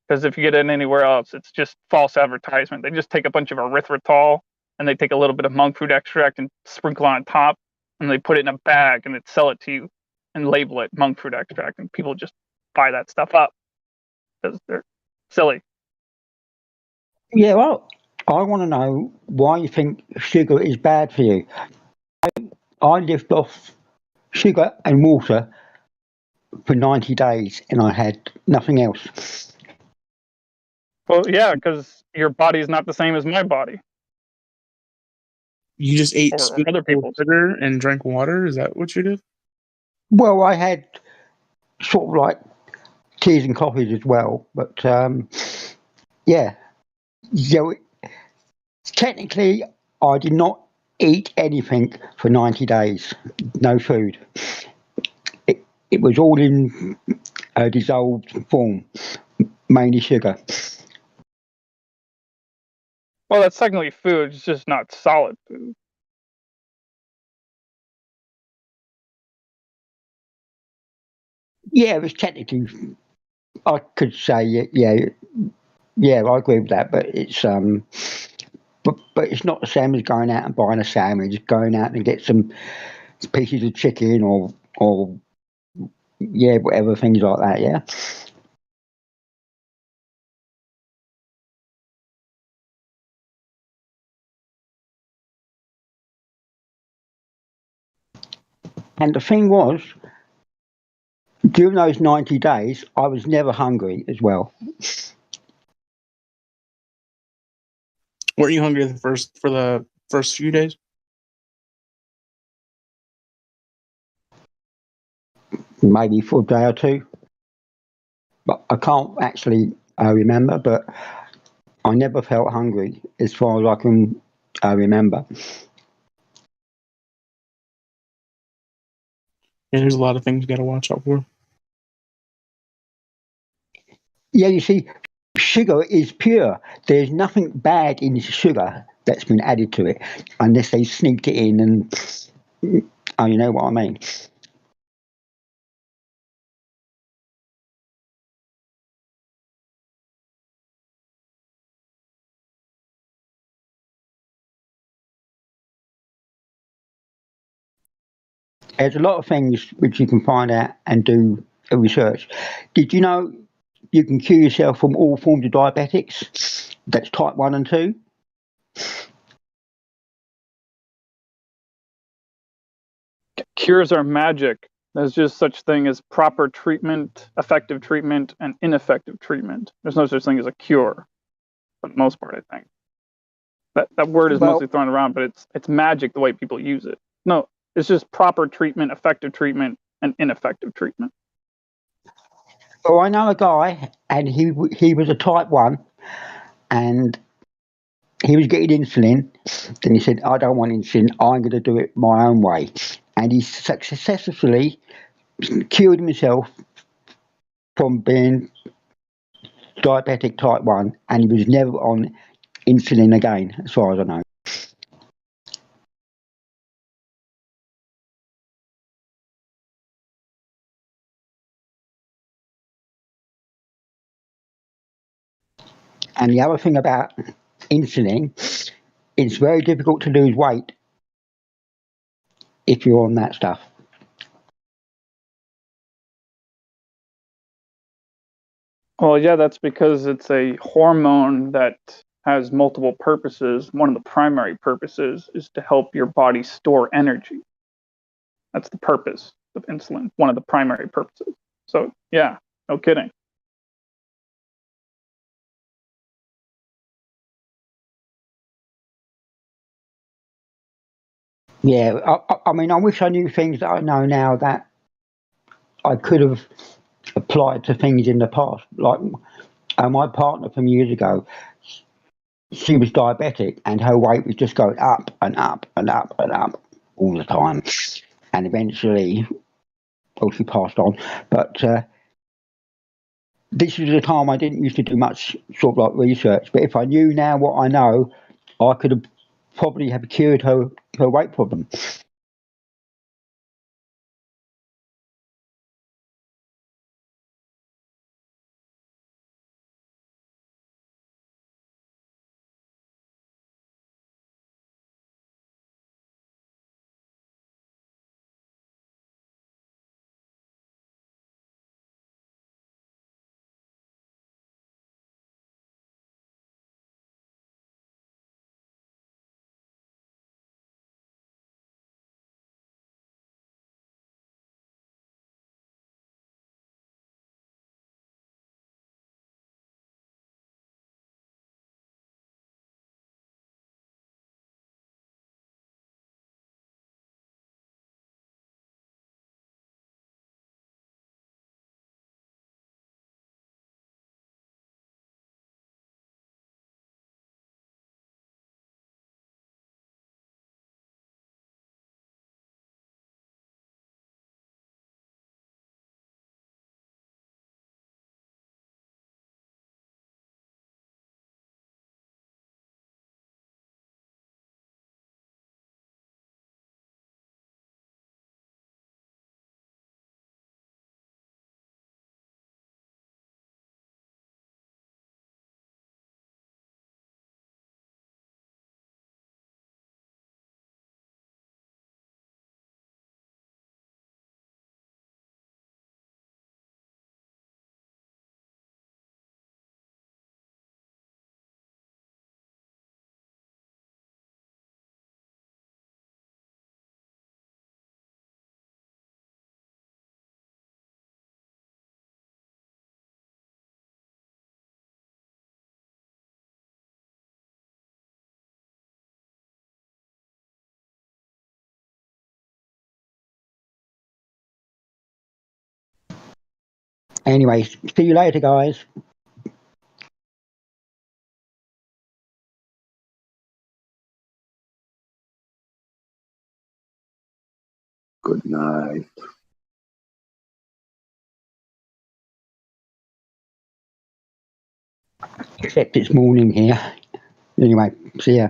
because if you get it anywhere else, it's just false advertisement. They just take a bunch of erythritol and they take a little bit of monk fruit extract and sprinkle on top, and they put it in a bag and they sell it to you and label it monk fruit extract, and people just buy that stuff up because they're silly. Yeah, well, I want to know why you think sugar is bad for you. I lived off sugar and water for 90 days and I had nothing else. Well, yeah, because your body is not the same as my body. You just ate or sweet other people's. sugar and drank water? Is that what you did? Well, I had sort of like teas and coffees as well, but yeah. So technically, I did not eat anything for 90 days. No food. It was all in a dissolved form, mainly sugar. Well, that's technically food. It's just not solid food. Yeah, it was technically. I could say yeah. I agree with that, but it's but it's not the same as going out and buying a sandwich, going out and get some pieces of chicken or yeah, whatever things like that. Yeah. And the thing was, during those 90 days, I was never hungry as well. Weren't you hungry for the first few days? Maybe for a day or two, but I can't actually remember. But I never felt hungry as far as I can remember. Yeah, there's a lot of things you got to watch out for. Yeah, you see, sugar is pure. There's nothing bad in sugar that's been added to it, unless they sneaked it in and, oh, you know what I mean. There's a lot of things which you can find out and do research. Did you know you can cure yourself from all forms of diabetics? That's type 1 and 2. Cures are magic. There's just such thing as proper treatment, effective treatment, and ineffective treatment. There's no such thing as a cure, for the most part, I think. That word is Well, mostly thrown around, but it's magic the way people use it. No, it's just proper treatment, effective treatment, and ineffective treatment. well, I know a guy, and he was a type 1, and he was getting insulin. Then he said, I don't want insulin, I'm going to do it my own way. And he successfully cured himself from being diabetic type 1, and he was never on insulin again, as far as I know. And the other thing about insulin, it's very difficult to lose weight if you're on that stuff. Well, yeah, that's because it's a hormone that has multiple purposes. One of the primary purposes is to help your body store energy. That's the purpose of insulin, one of the primary purposes. So, yeah, no kidding. Yeah, I mean, I wish I knew things that I know now that I could have applied to things in the past. Like my partner from years ago, she was diabetic and her weight was just going up and up and up and up all the time. And eventually, well, she passed on. But this was a time I didn't used to do much sort of like research. But if I knew now what I know, I could have probably have cured her weight problem. Anyway, see you later, guys. Good night. Except it's morning here. Anyway, see ya.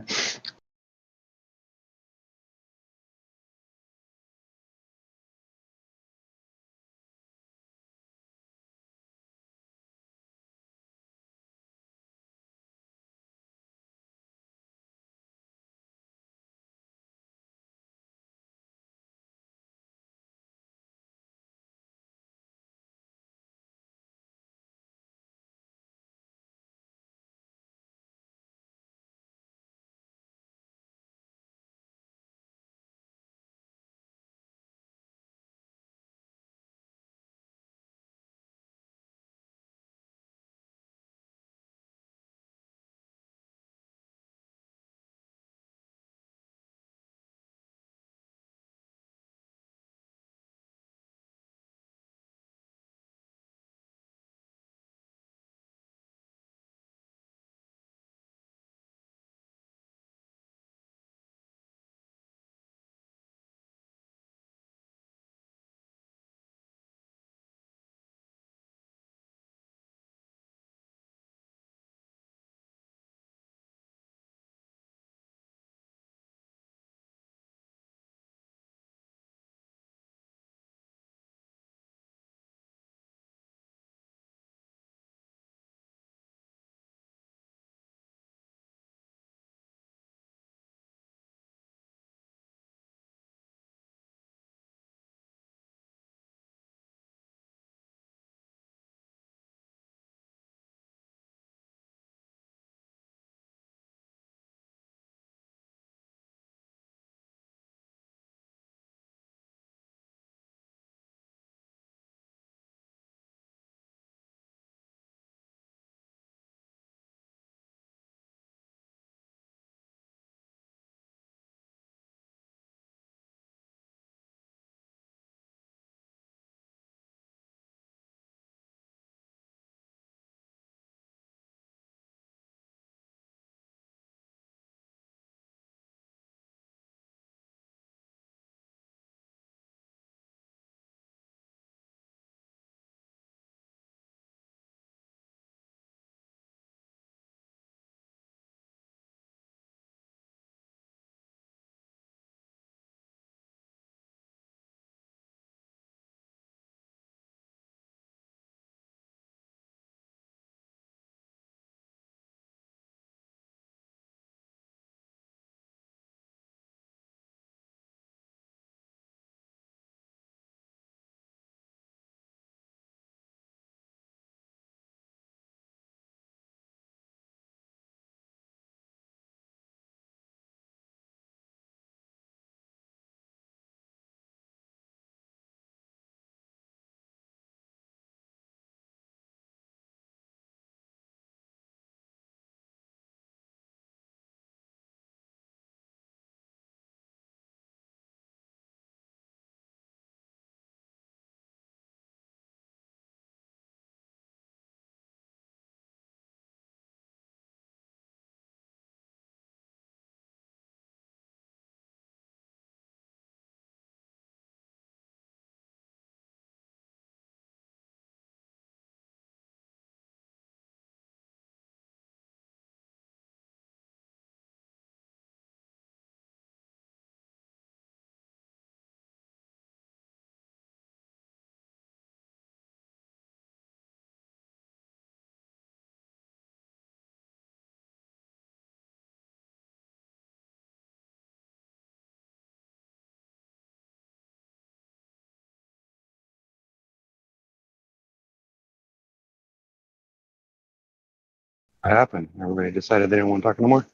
What happened? Everybody decided they didn't want to talk no more?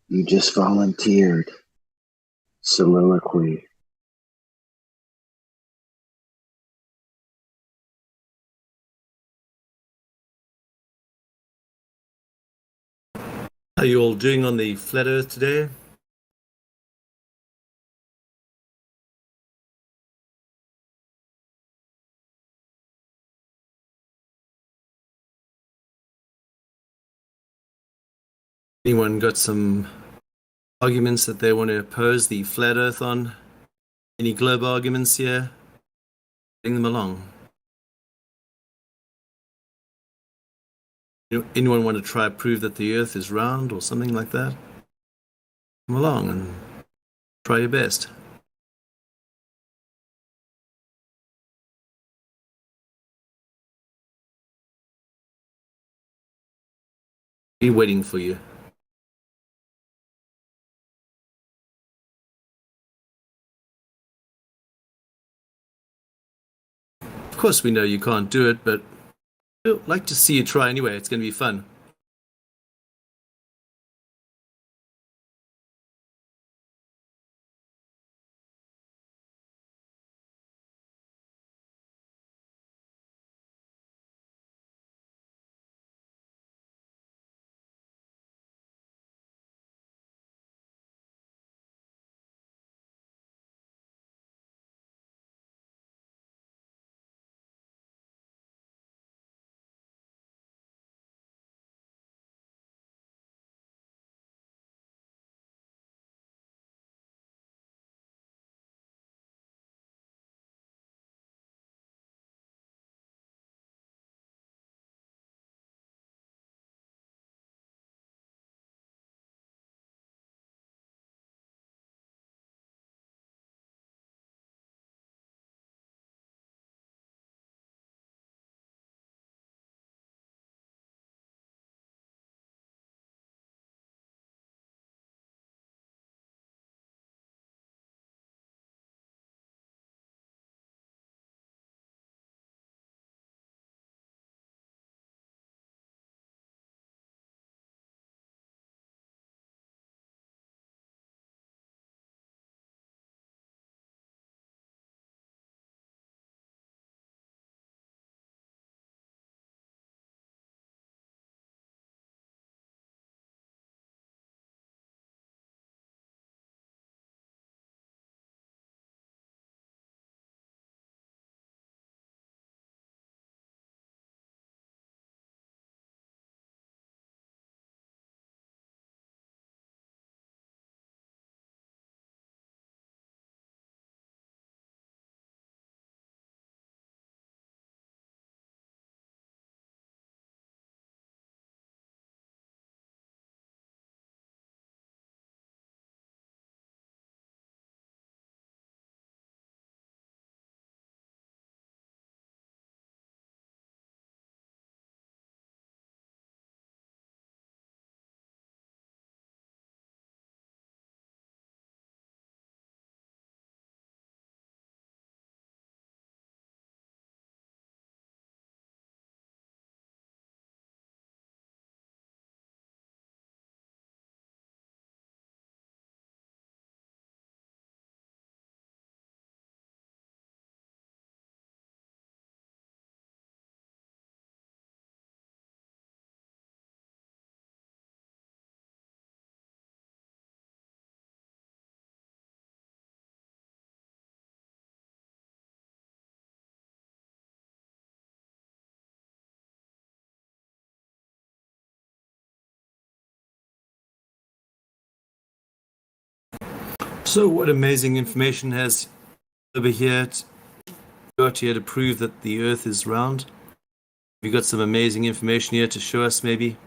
You just volunteered. Soliloquy. How are you all doing on the flat Earth today? Anyone got some arguments that they want to oppose the flat Earth on? Any globe arguments here? Bring them along. Anyone want to try prove that the Earth is round or something like that? Come along and try your best. Be waiting for you. Of course, we know you can't do it, but we'd like to see you try anyway. It's going to be fun. So, what amazing information has over here got here to prove that the Earth is round? Have you got some amazing information here to show us, maybe,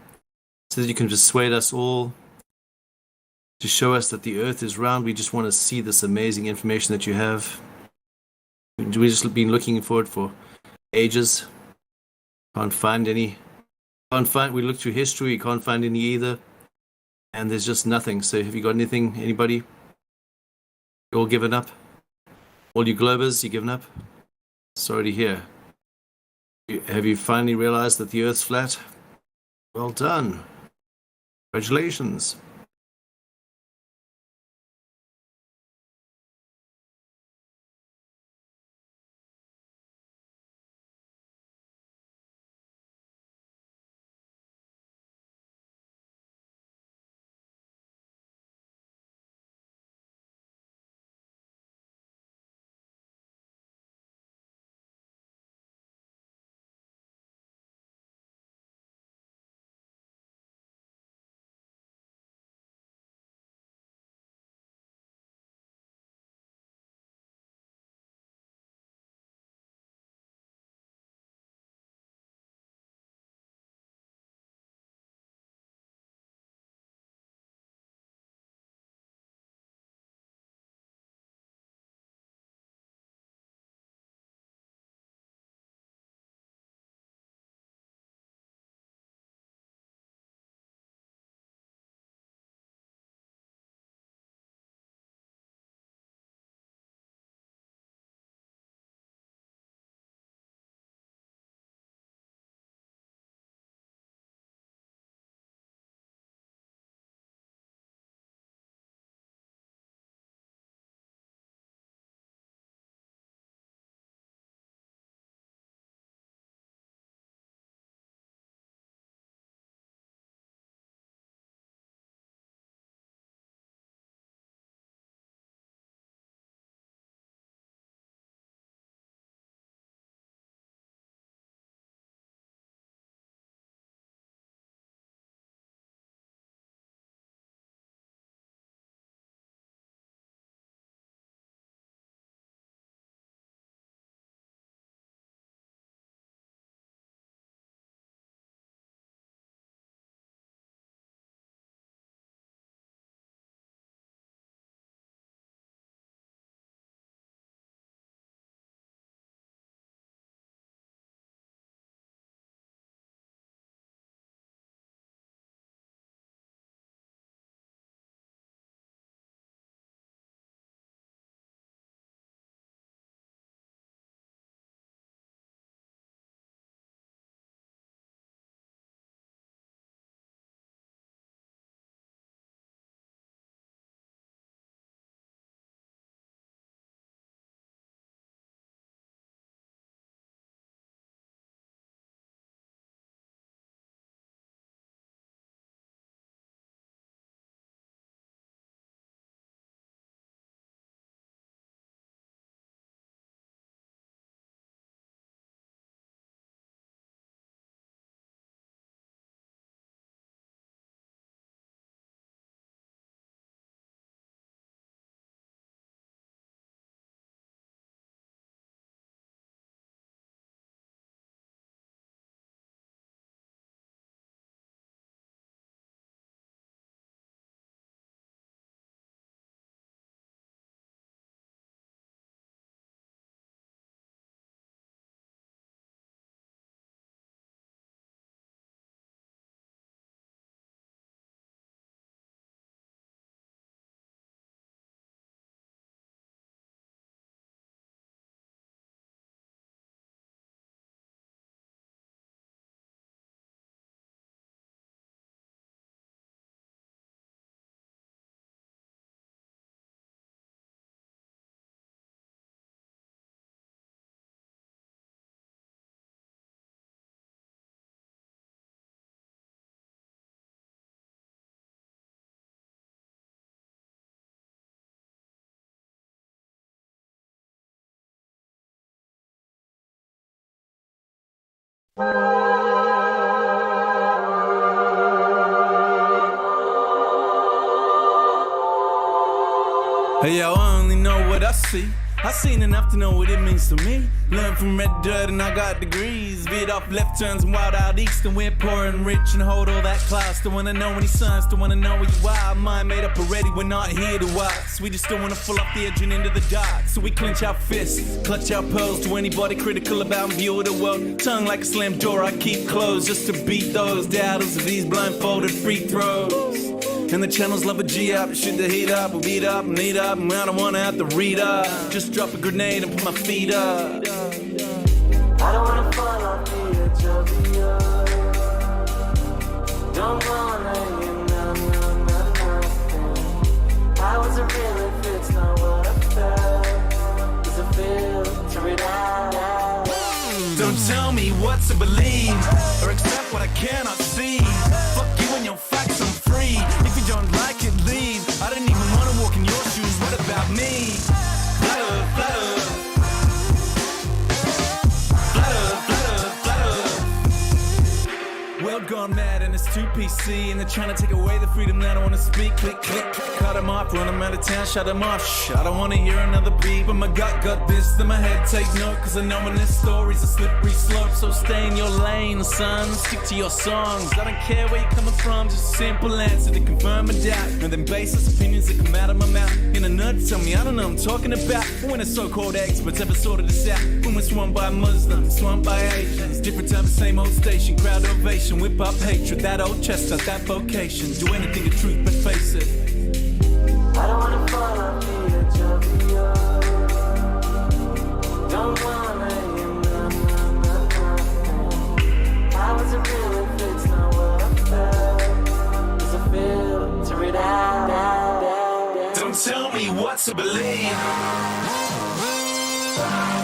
so that you can persuade us all to show us that the Earth is round? We just want to see this amazing information that you have. We've just been looking for it for ages. Can't find any. We looked through history, can't find any either. And there's just nothing. So have you got anything, anybody? You all given up? All you Globers, you given up? Sorry to hear. Have you finally realized that the Earth's flat? Well done. Congratulations. Hey, I only know what I see. I seen enough to know what it means to me. Learned from red dirt and I got degrees. Veered off left turns and wild out east, and we're poor and rich and hold all that class. Still wanna know any signs, still wanna know where you are. Mind made up already, we're not here to watch. We just don't wanna fall off the edge and into the dark. So we clench our fists, clutch our pearls to anybody critical about view of the world. Tongue like a slammed door I keep closed just to beat those doubters of these blindfolded free throws. And the channels love a G up, shoot the heat up, we'll beat up, need up, and I don't wanna have to read up. Just drop a grenade and put my feet up. I don't wanna fall off the edge of the earth. Don't wanna hear nothing. How is it real if it's not what I felt? Does it filter it out? Don't tell me what to believe or accept what I cannot see. Fuck you and your facts, I'm free. If you don't like it, leave. I don't even wanna walk in your shoes. What about me? Flutter, flutter. Flutter, flutter, flutter. World gone mad and it's too PC, and they're trying to take away the freedom that I wanna speak. Click, click, click. Cut them off, run them out of town, shut them off. Shh, I don't wanna hear another beat, but my gut got this, then my head take note. Cause I know when this story's a slippery slope. So stay in your lane, son, stick to your songs. I don't care where you're coming from, just a simple answer to confirm a doubt. And then baseless opinions that come out of my mouth. In a nerd, tell me I don't know what I'm talking about. When the so-called experts ever sorted this out. When we're swamped by Muslims, swamped by Asians. Different time, the same old station, crowd ovation. Whip up hatred, that old chestnut, that vocation. Do anything to truth but face it. I don't wanna fall off the edge of the earth. Don't wanna hear nothing. How is it real if it's not what I felt? Does it filter it out? Don't tell me what to believe.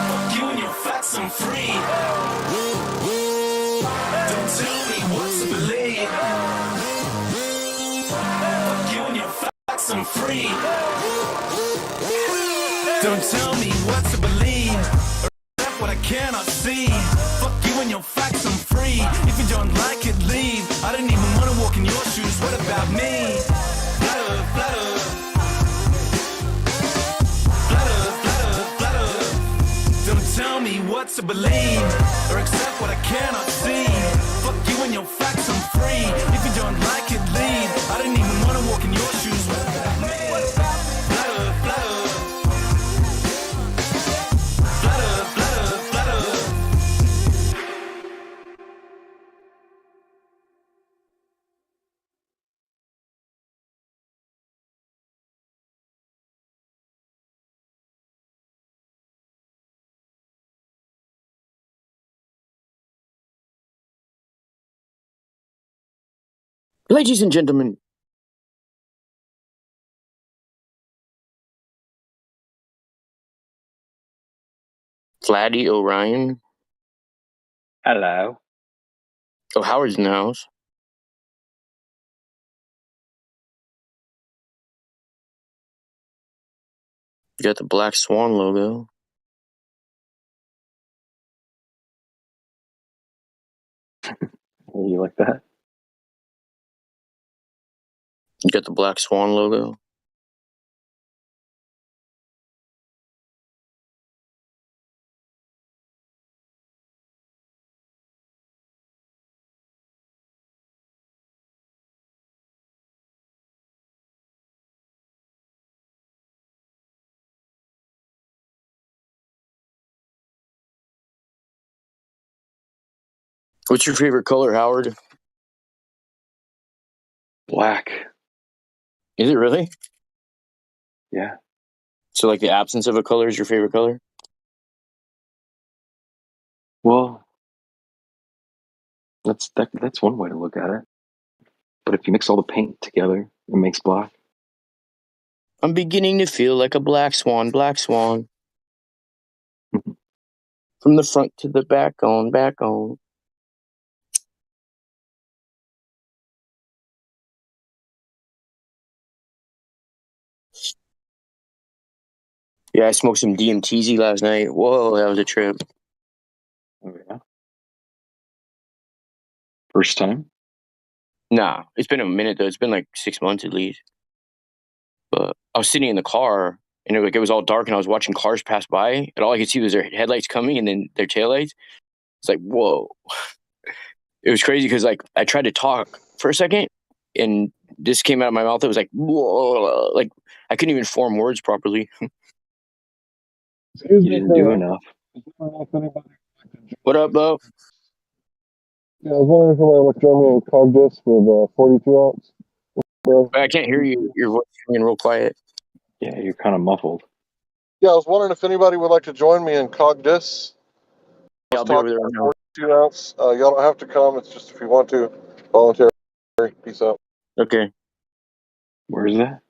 Fuck you and your facts, I'm free. Don't tell me what to believe. Fuck you and your facts, I'm free. Don't tell me what to believe or accept what I cannot see. Fuck you and your facts, I'm free. If you don't like it, leave. I don't even wanna walk in your shoes. What about me? Flutter, flutter. Flutter, flutter, flutter. Don't tell me what to believe or accept what I cannot see. Fuck you and your facts, I'm free. If you don't like it, leave. I don't even wanna walk in your shoes. What about me? Flutter, flutter. Flutter, flutter, flutter. Ladies and gentlemen, Flatty Orion. Hello. Oh, Howard's in the house. You got the Black Swan logo. You like that? You got the Black Swan logo. What's your favorite color, Howard? Black. Is it really? Yeah. So, like, the absence of a color is your favorite color? Well, that's one way to look at it. But if you mix all the paint together, it makes black. I'm beginning to feel like a black swan, black swan. From the front to the back on, back on. Yeah, I smoked some DMTZ last night. Whoa, that was a trip. Oh, yeah? First time? Nah, it's been a minute, though. It's been like 6 months at least. But I was sitting in the car, and it was all dark, and I was watching cars pass by, and all I could see was their headlights coming and then their taillights. It's like, whoa. It was crazy because like I tried to talk for a second, and this came out of my mouth. It was like, whoa, like I couldn't even form words properly. Excuse You me didn't do for enough. What up, Bo? yeah, I was wondering if somebody would join me in cog disc with 42 ounce. Bro. I can't hear you. Your voice is coming real quiet. Yeah, you're kind of muffled. Yeah, I was wondering if anybody would like to join me in cog disc. Yeah, I'll be over there right now. 42 ounce. Y'all don't have to come. It's just if you want to. Voluntary. Peace out. Okay. Where's that?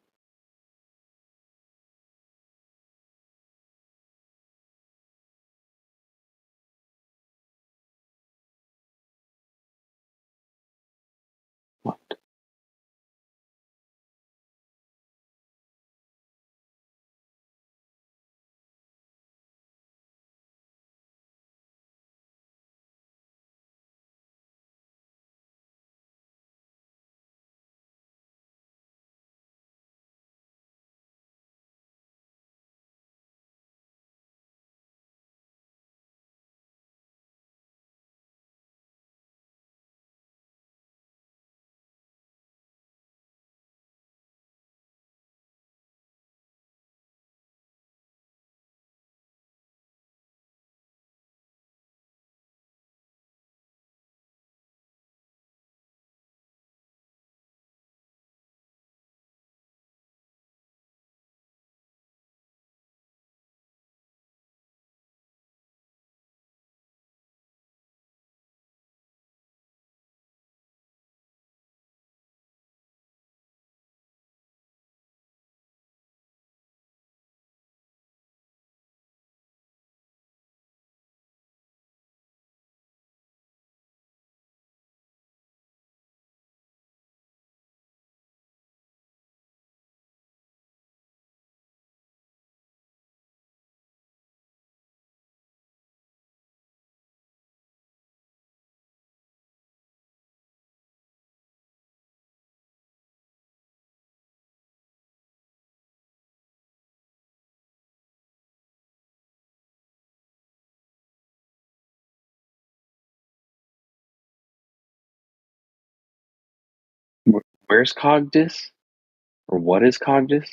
Where's Cogdis? Or what is Cogdis?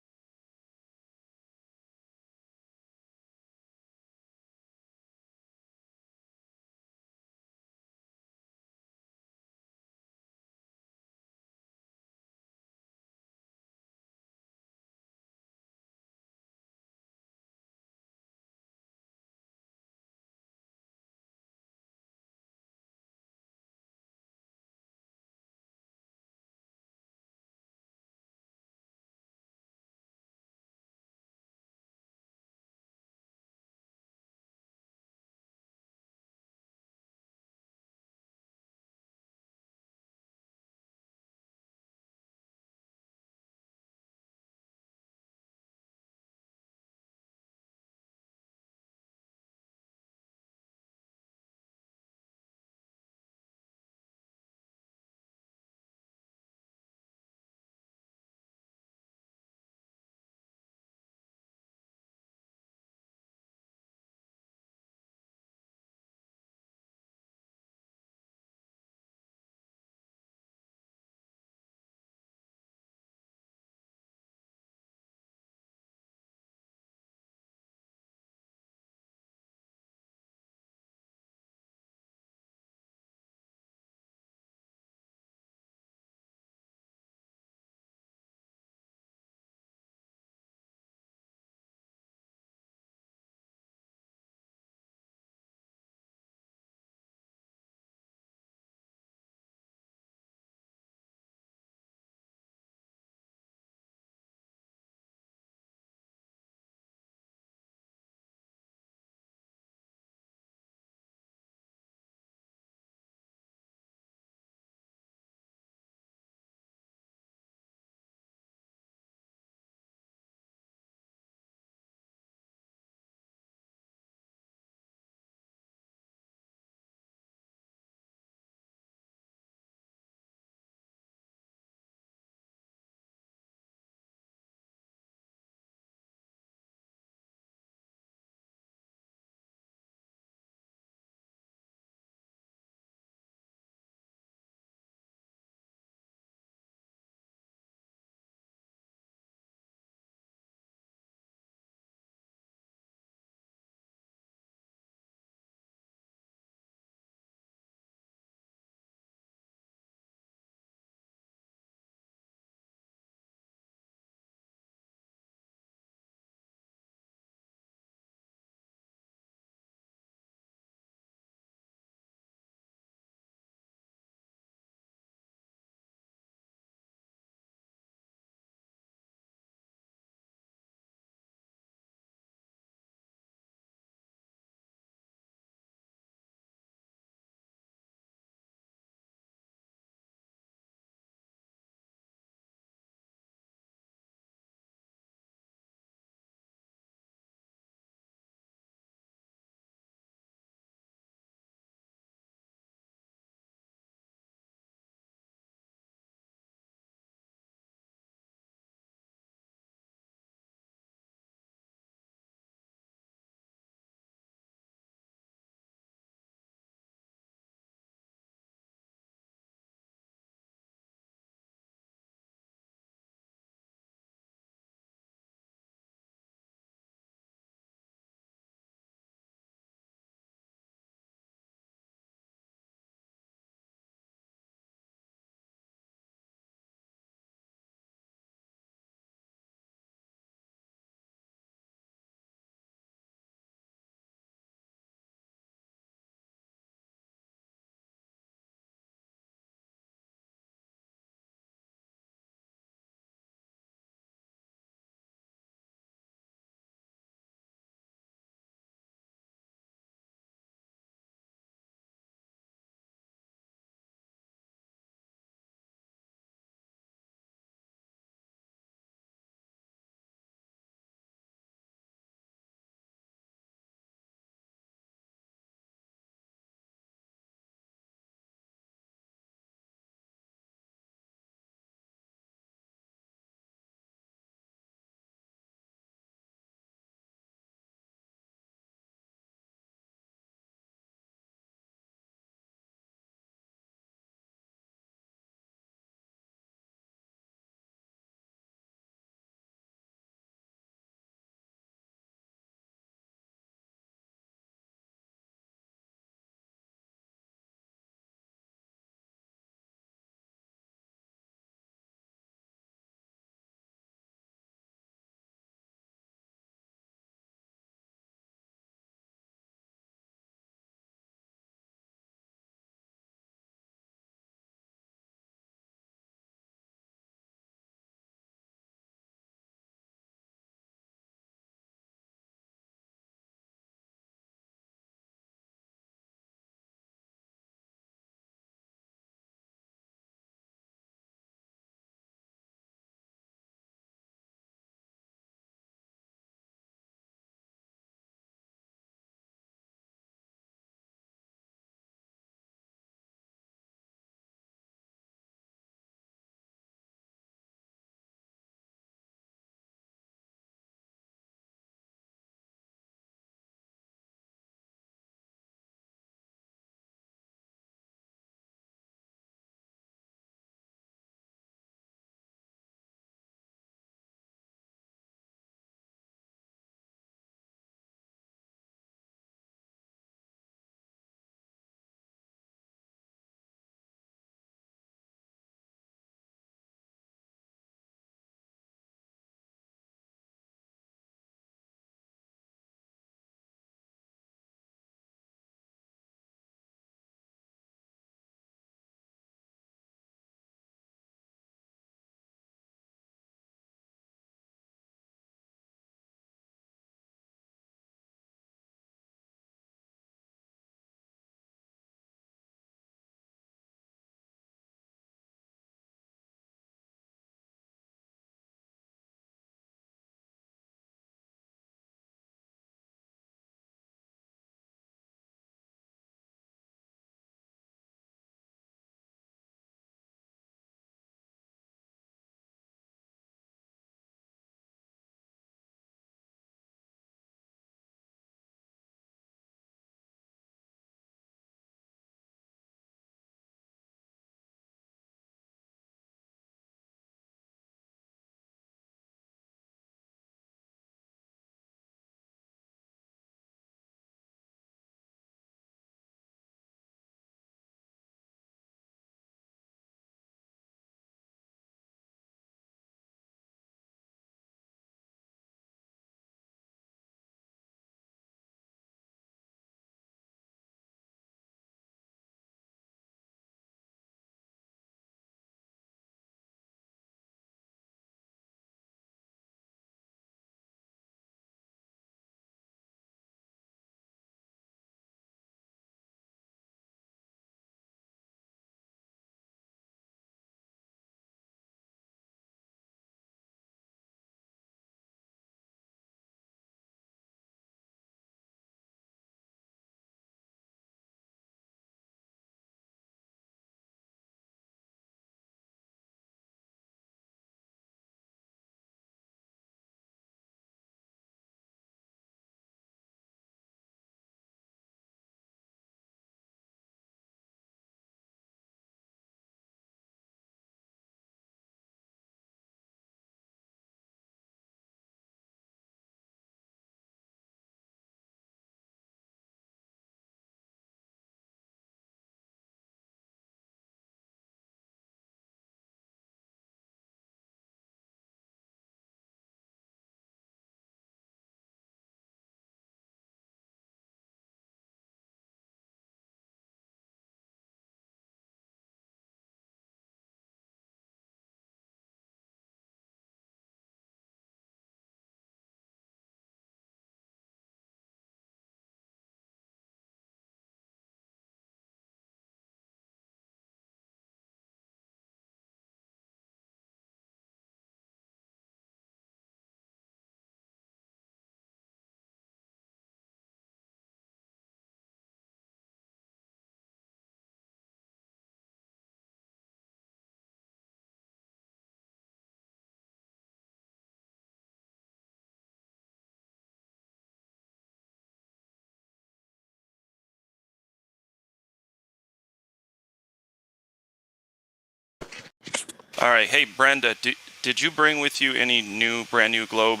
All right. Hey, Brenda, did you bring with you any brand new globe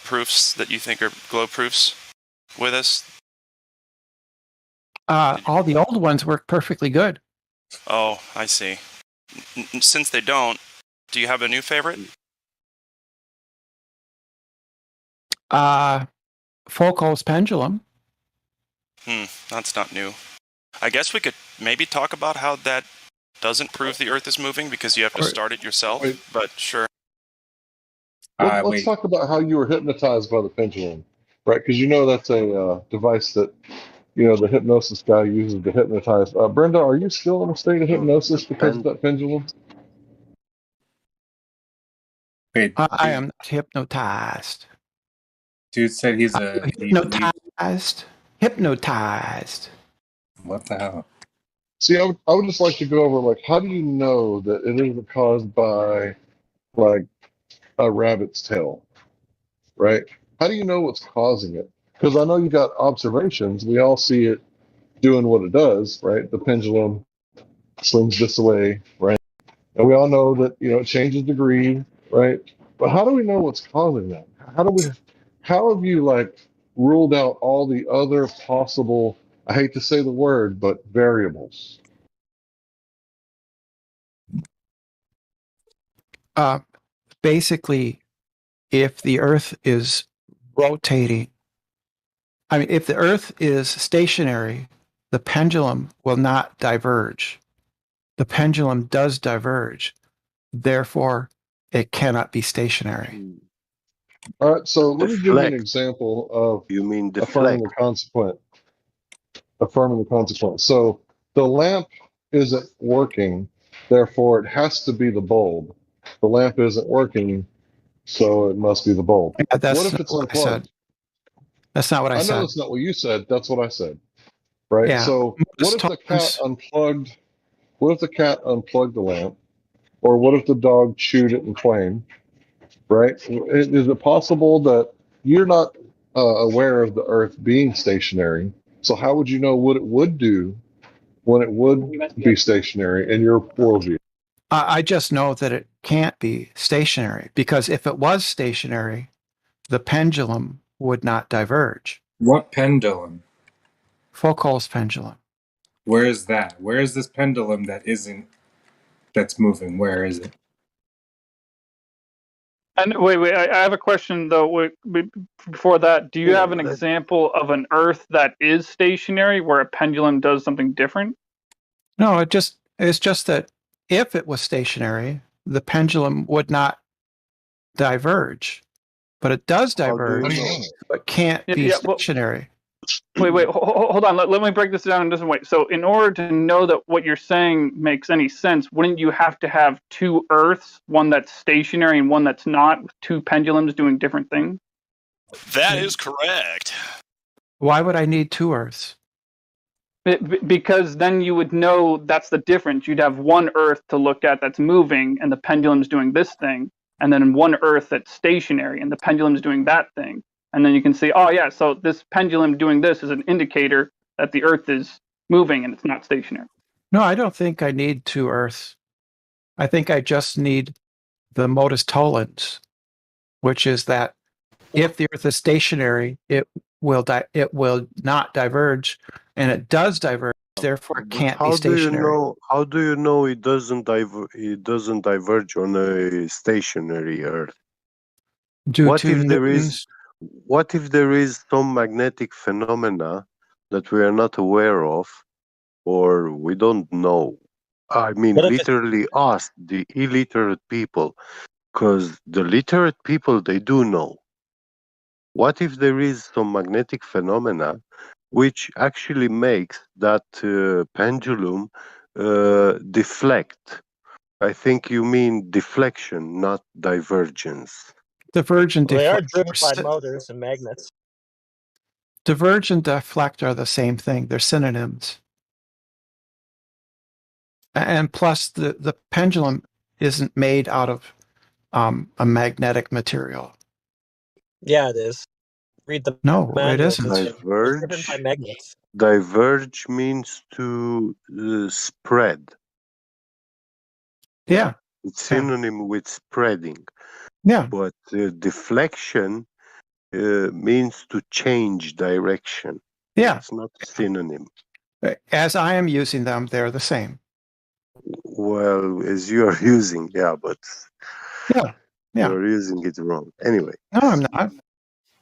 proofs that you think are globe proofs with us? All the old ones work perfectly good. Oh, I see. Since they don't, do you have a new favorite? Foucault's pendulum. That's not new. I guess we could maybe talk about how that doesn't prove the Earth is moving because you have to start it yourself, but sure. Let's talk about how you were hypnotized by the pendulum, right? Because you know that's a device that the hypnosis guy uses to hypnotize. Brenda, are you still in a state of hypnosis because of that pendulum? Wait, I am not hypnotized. dude said he's hypnotized. Hypnotized. What the hell? See, I would just like to go over, like, how do you know that it isn't caused by, like, a rabbit's tail, right? How do you know what's causing it? Because I know you got observations. We all see it doing what it does, right? The pendulum swings this way, right? And we all know that, it changes degree, right? But how do we know what's causing that? How have you, like, ruled out all the other possible, I hate to say the word, but variables? Basically, if the Earth is rotating, if the Earth is stationary, the pendulum will not diverge. The pendulum does diverge. Therefore, it cannot be stationary. All right, so let me give you an example of affirming the consequent. Affirming the consequence. So the lamp isn't working, therefore it has to be the bulb. The lamp isn't working, so it must be the bulb. Yeah, that's what if it's not what I unplugged? said. That's not what I know said. that's not what you said. That's what I said. Right. Yeah. So what if the cat unplugged? What if the cat unplugged the lamp, or what if the dog chewed it in twain? Right? Is it possible that you're not aware of the Earth being stationary? So how would you know what it would do when it would be stationary in your worldview? I just know that it can't be stationary because if it was stationary, the pendulum would not diverge. What pendulum? Foucault's pendulum. Where is that? Where is this pendulum that's moving? Where is it? And wait, I have a question though. Before that, do you have an example of an Earth that is stationary where a pendulum does something different? No, it's just that if it was stationary, the pendulum would not diverge. But it does diverge, but can't be stationary. Wait, hold on. Let me break this down in a different way. So in order to know that what you're saying makes any sense, wouldn't you have to have two Earths, one that's stationary and one that's not, with two pendulums doing different things? That is correct. Why would I need two Earths? Because then you would know that's the difference. You'd have one Earth to look at that's moving and the pendulum's doing this thing, and then one Earth that's stationary and the pendulum's doing that thing. And then you can see, oh yeah, so this pendulum doing this is an indicator that the Earth is moving and it's not stationary. No, I don't think I need two Earths. I think I just need the modus tollens, which is that if the Earth is stationary, it will not diverge, and it does diverge. Therefore, it can't be stationary. How do you know it doesn't diverge on a stationary Earth? What if there is some magnetic phenomena that we are not aware of, or we don't know? I mean, literally ask the illiterate people, because the literate people, they do know. What if there is some magnetic phenomena which actually makes that pendulum deflect? I think you mean deflection, not divergence. Divergent They are deflect. driven by motors and magnets. Diverge and deflect are the same thing. They're synonyms. And plus, the pendulum isn't made out of a magnetic material. Yeah, it is. Read the No, manual. it isn't. It's driven by magnets. Diverge means to spread. Yeah, It's synonym with spreading. Yeah. But deflection means to change direction. Yeah. It's not a synonym. As I am using them, they're the same. Well, as you are using, yeah, but Yeah. you're using it wrong. Anyway. No, I'm not.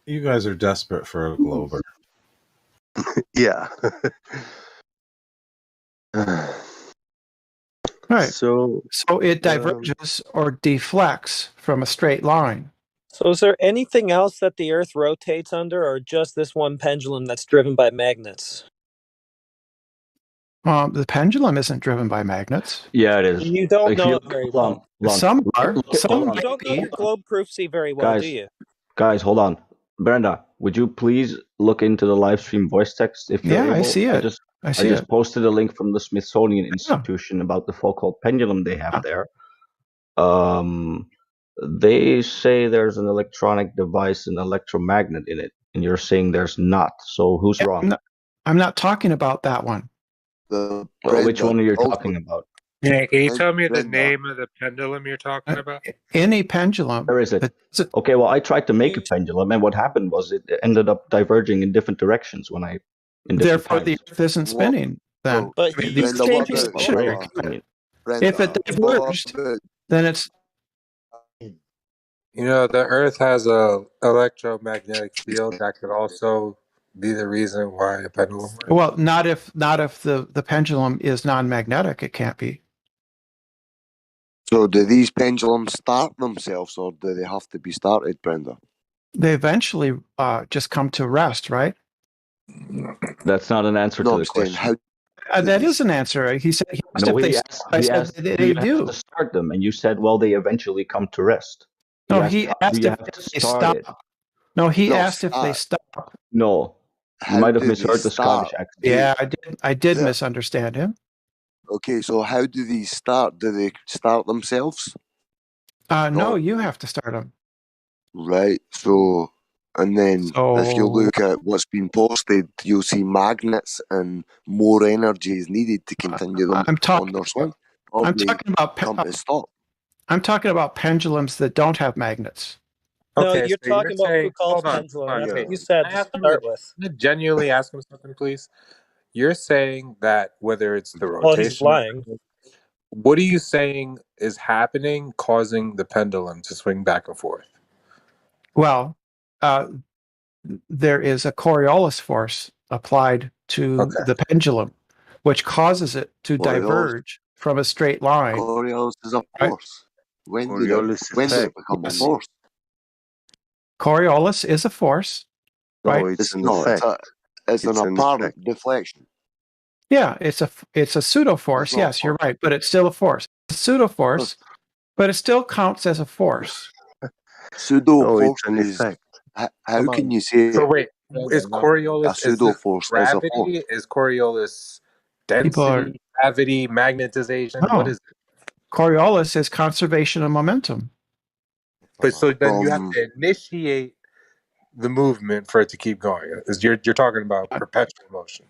You guys are desperate for a glober. Yeah. Right. So it diverges or deflects from a straight line. So is there anything else that the Earth rotates under, or just this one pendulum that's driven by magnets? The pendulum isn't driven by magnets. Yeah, it is. You don't If know you- it very hold on, well. hold on. Some are. Look- Some hold on. You don't know the globe proofsy very well, Guys, do you? Guys, hold on. Brenda, would you please look into the live stream voice text if you're Yeah, able? I see it. I I see just it. posted a link from the Smithsonian Institution about the Foucault pendulum they have there. They say there's an electronic device, an electromagnet in it, and you're saying there's not. So who's wrong? I'm not talking about that one. Well, which one are you talking about? Yeah, can you tell me the name of the pendulum you're talking about? Any pendulum. Where is it? Okay, well, I tried to make a pendulum, and what happened was it ended up diverging in different directions when I. Therefore, the Earth isn't spinning. Then, But I mean, he's the changing Earth is stationary. Brenda, If it diverged, then it's. You know, the Earth has a electromagnetic field that could also be the reason why a pendulum works. Well, not if the pendulum is non-magnetic. It can't be. So do these pendulums start themselves, or do they have to be started, Brenda? They eventually just come to rest, right? That's not an answer to the question. That is an answer. He said. He asked No, if he they. asked, I he said asked, they do you do. have to start them? And you said, well, they eventually come to rest. No, he asked do you if have to they start stop. it? No, he asked if they stop. No, you How might have do they misheard the Scottish start? accent. Yeah, I did Yeah. misunderstand him. Okay, so how do these start? Do they start themselves? No, you have to start them. Right. So, and then if you look at what's been posted, you'll see magnets and more energy is needed to continue them on their swing. Or I'm they talking about. come to stop. I'm talking about pendulums that don't have magnets. No, Okay, you're so you're talking about saying, Foucault's hold on, pendulum. That's okay. what you said Can I to ask him start with. can I genuinely ask him something, please? You're saying that whether it's the Well, he's rotation, lying. what are you saying is happening causing the pendulum to swing back and forth? Well, there is a Coriolis force applied to the pendulum, which causes it to diverge from a straight line. Coriolis is a Right? force. When did it become a force? Coriolis is a force. No, right? it's not. It's an apparent deflection. Yeah, it's a pseudo force. Yes, you're right, but it's still a force. It's a pseudo force, but it still counts as a force. Pseudo force is. How can you say? So wait, is a Coriolis pseudo force as a force? gravity? Is Coriolis People are- density, gravity, magnetization? No. What is it? Coriolis is conservation of momentum. But so then you have to initiate the movement for it to keep going. You're talking about perpetual motion.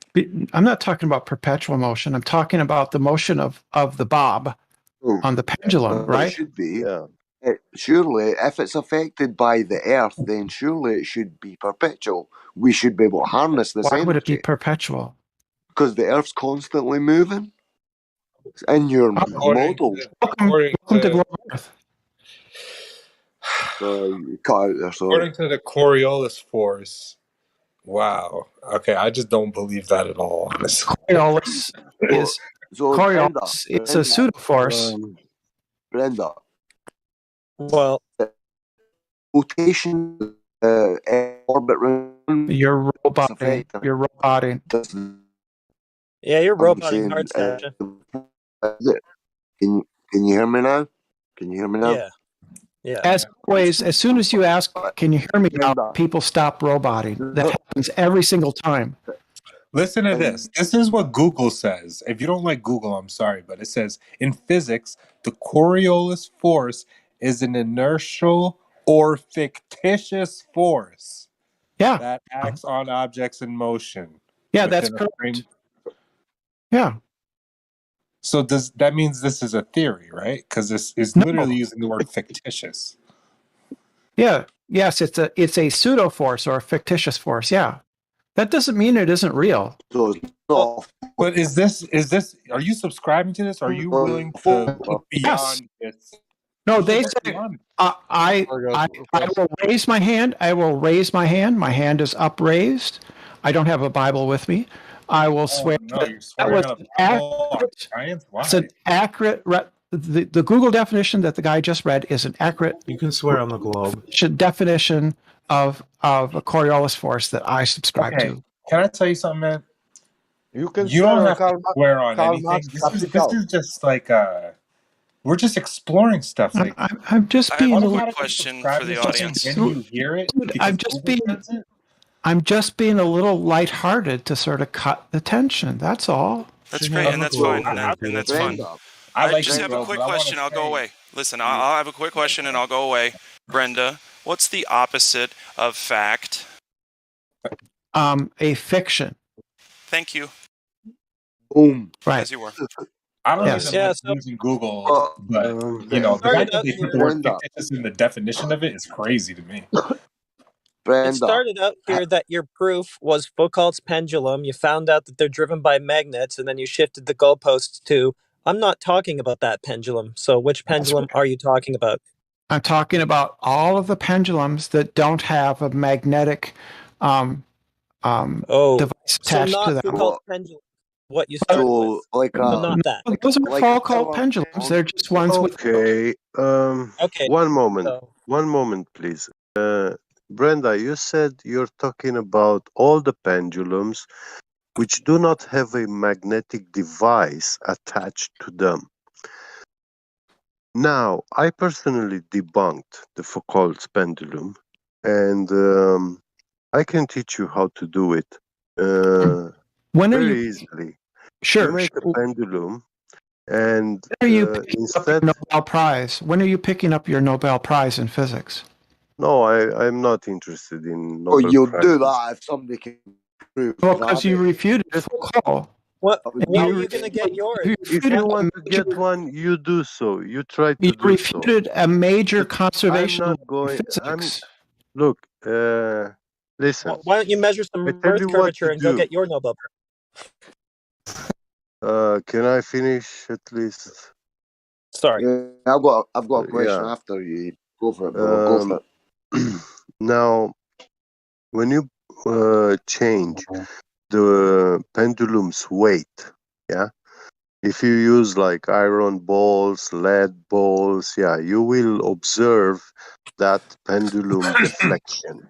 I'm not talking about perpetual motion. I'm talking about the motion of the bob on the pendulum, It right? should be. Surely, if it's affected by the Earth, then surely it should be perpetual. We should be able to harness this Why would it be energy perpetual? because the Earth's constantly moving. In your model, Welcome to Globe Earth. you cut out there. Sorry. According to the Coriolis force, wow. Okay, I just don't believe that at all, honestly. Coriolis is Coriolis. It's a pseudo force. Brenda. Well, rotation, orbit around. You're roboting. You're roboting. Yeah, you're roboting hard, Sasha. Can you hear me now? Can you hear me now? Yeah. Yeah. As always, as soon as you ask, "Can you hear me now?" people stop roboting. That happens every single time. Listen to this. This is what Google says. If you don't like Google, I'm sorry, but it says in physics, the Coriolis force is an inertial or fictitious force that acts on objects in motion. Yeah, that's within a correct. frame. Yeah. So does that means this is a theory, right? Because this is literally using the word fictitious. Yeah. Yes, it's a pseudo force or a fictitious force. Yeah. That doesn't mean it isn't real. But is this are you subscribing to this? Are you willing to look beyond this? No, You should they look say beyond it. I will raise my hand. I will raise my hand. My hand is upraised. I don't have a Bible with me. I will swear No, that you're that swearing was on a an Bible, on accurate. science. It's Why? an accurate. The Google definition that the guy just read is an accurate. You can swear on the globe. Definition of a Coriolis force that I subscribe Okay, to. can I tell you something, man? You can You swear don't on have to swear on Karl anything. Marx This Capital. is just like we're just exploring stuff. Like I'm just I have being a a quick little. question for subscribing the to something audience. when you hear it Dude, because Google says it. I'm just being a little lighthearted to sort of cut the tension. That's all. That's great, and that's fine, and that's fun. I I like just you, have bro, a quick but I wanna question. I'll go say- away. Listen, I'll have a quick question and I'll go away. Brenda, what's the opposite of fact? A fiction. Thank you. Boom. Right. As you were. I don't Yes. even like using Google, but you know, the fact that they put the word Brenda. fictitious in the definition of it is crazy to me. It started out here that your proof was Foucault's pendulum. You found out that they're driven by magnets, and then you shifted the goalposts to, I'm not talking about that pendulum. So which pendulum are you talking about? I'm talking about all of the pendulums that don't have a magnetic device So attached not to them. Foucault's pendulum. What you started with. So not that. Those are Foucault pendulums. They're just ones with. Okay. Okay. One moment. So- One moment, please. Brenda, you said you're talking about all the pendulums which do not have a magnetic device attached to them. Now, I personally debunked the Foucault's pendulum, and I can teach you how to do it When are very you easily. Sure. You make a pendulum, and When are you picking up your instead. Nobel Prize? When are you picking up your Nobel Prize in physics? No, I'm not interested in Oh, Nobel you'll Prize. do that if somebody can prove Well, because you gravity. refuted Foucault. What? would When are you- you going to get yours? If you want to get one, you do so. You try to You do so. refuted a major But conservation I'm law not going. in physics. Look. Listen. Why don't you measure some I tell Earth you what curvature to and go do. get your Nobel Prize? Can I finish at least? Sorry. Yeah, I've got a question Yeah. after you. Go for it, bro. Go for it. Now, when you change the pendulum's weight, yeah, if you use like iron balls, lead balls, yeah, you will observe that pendulum deflection.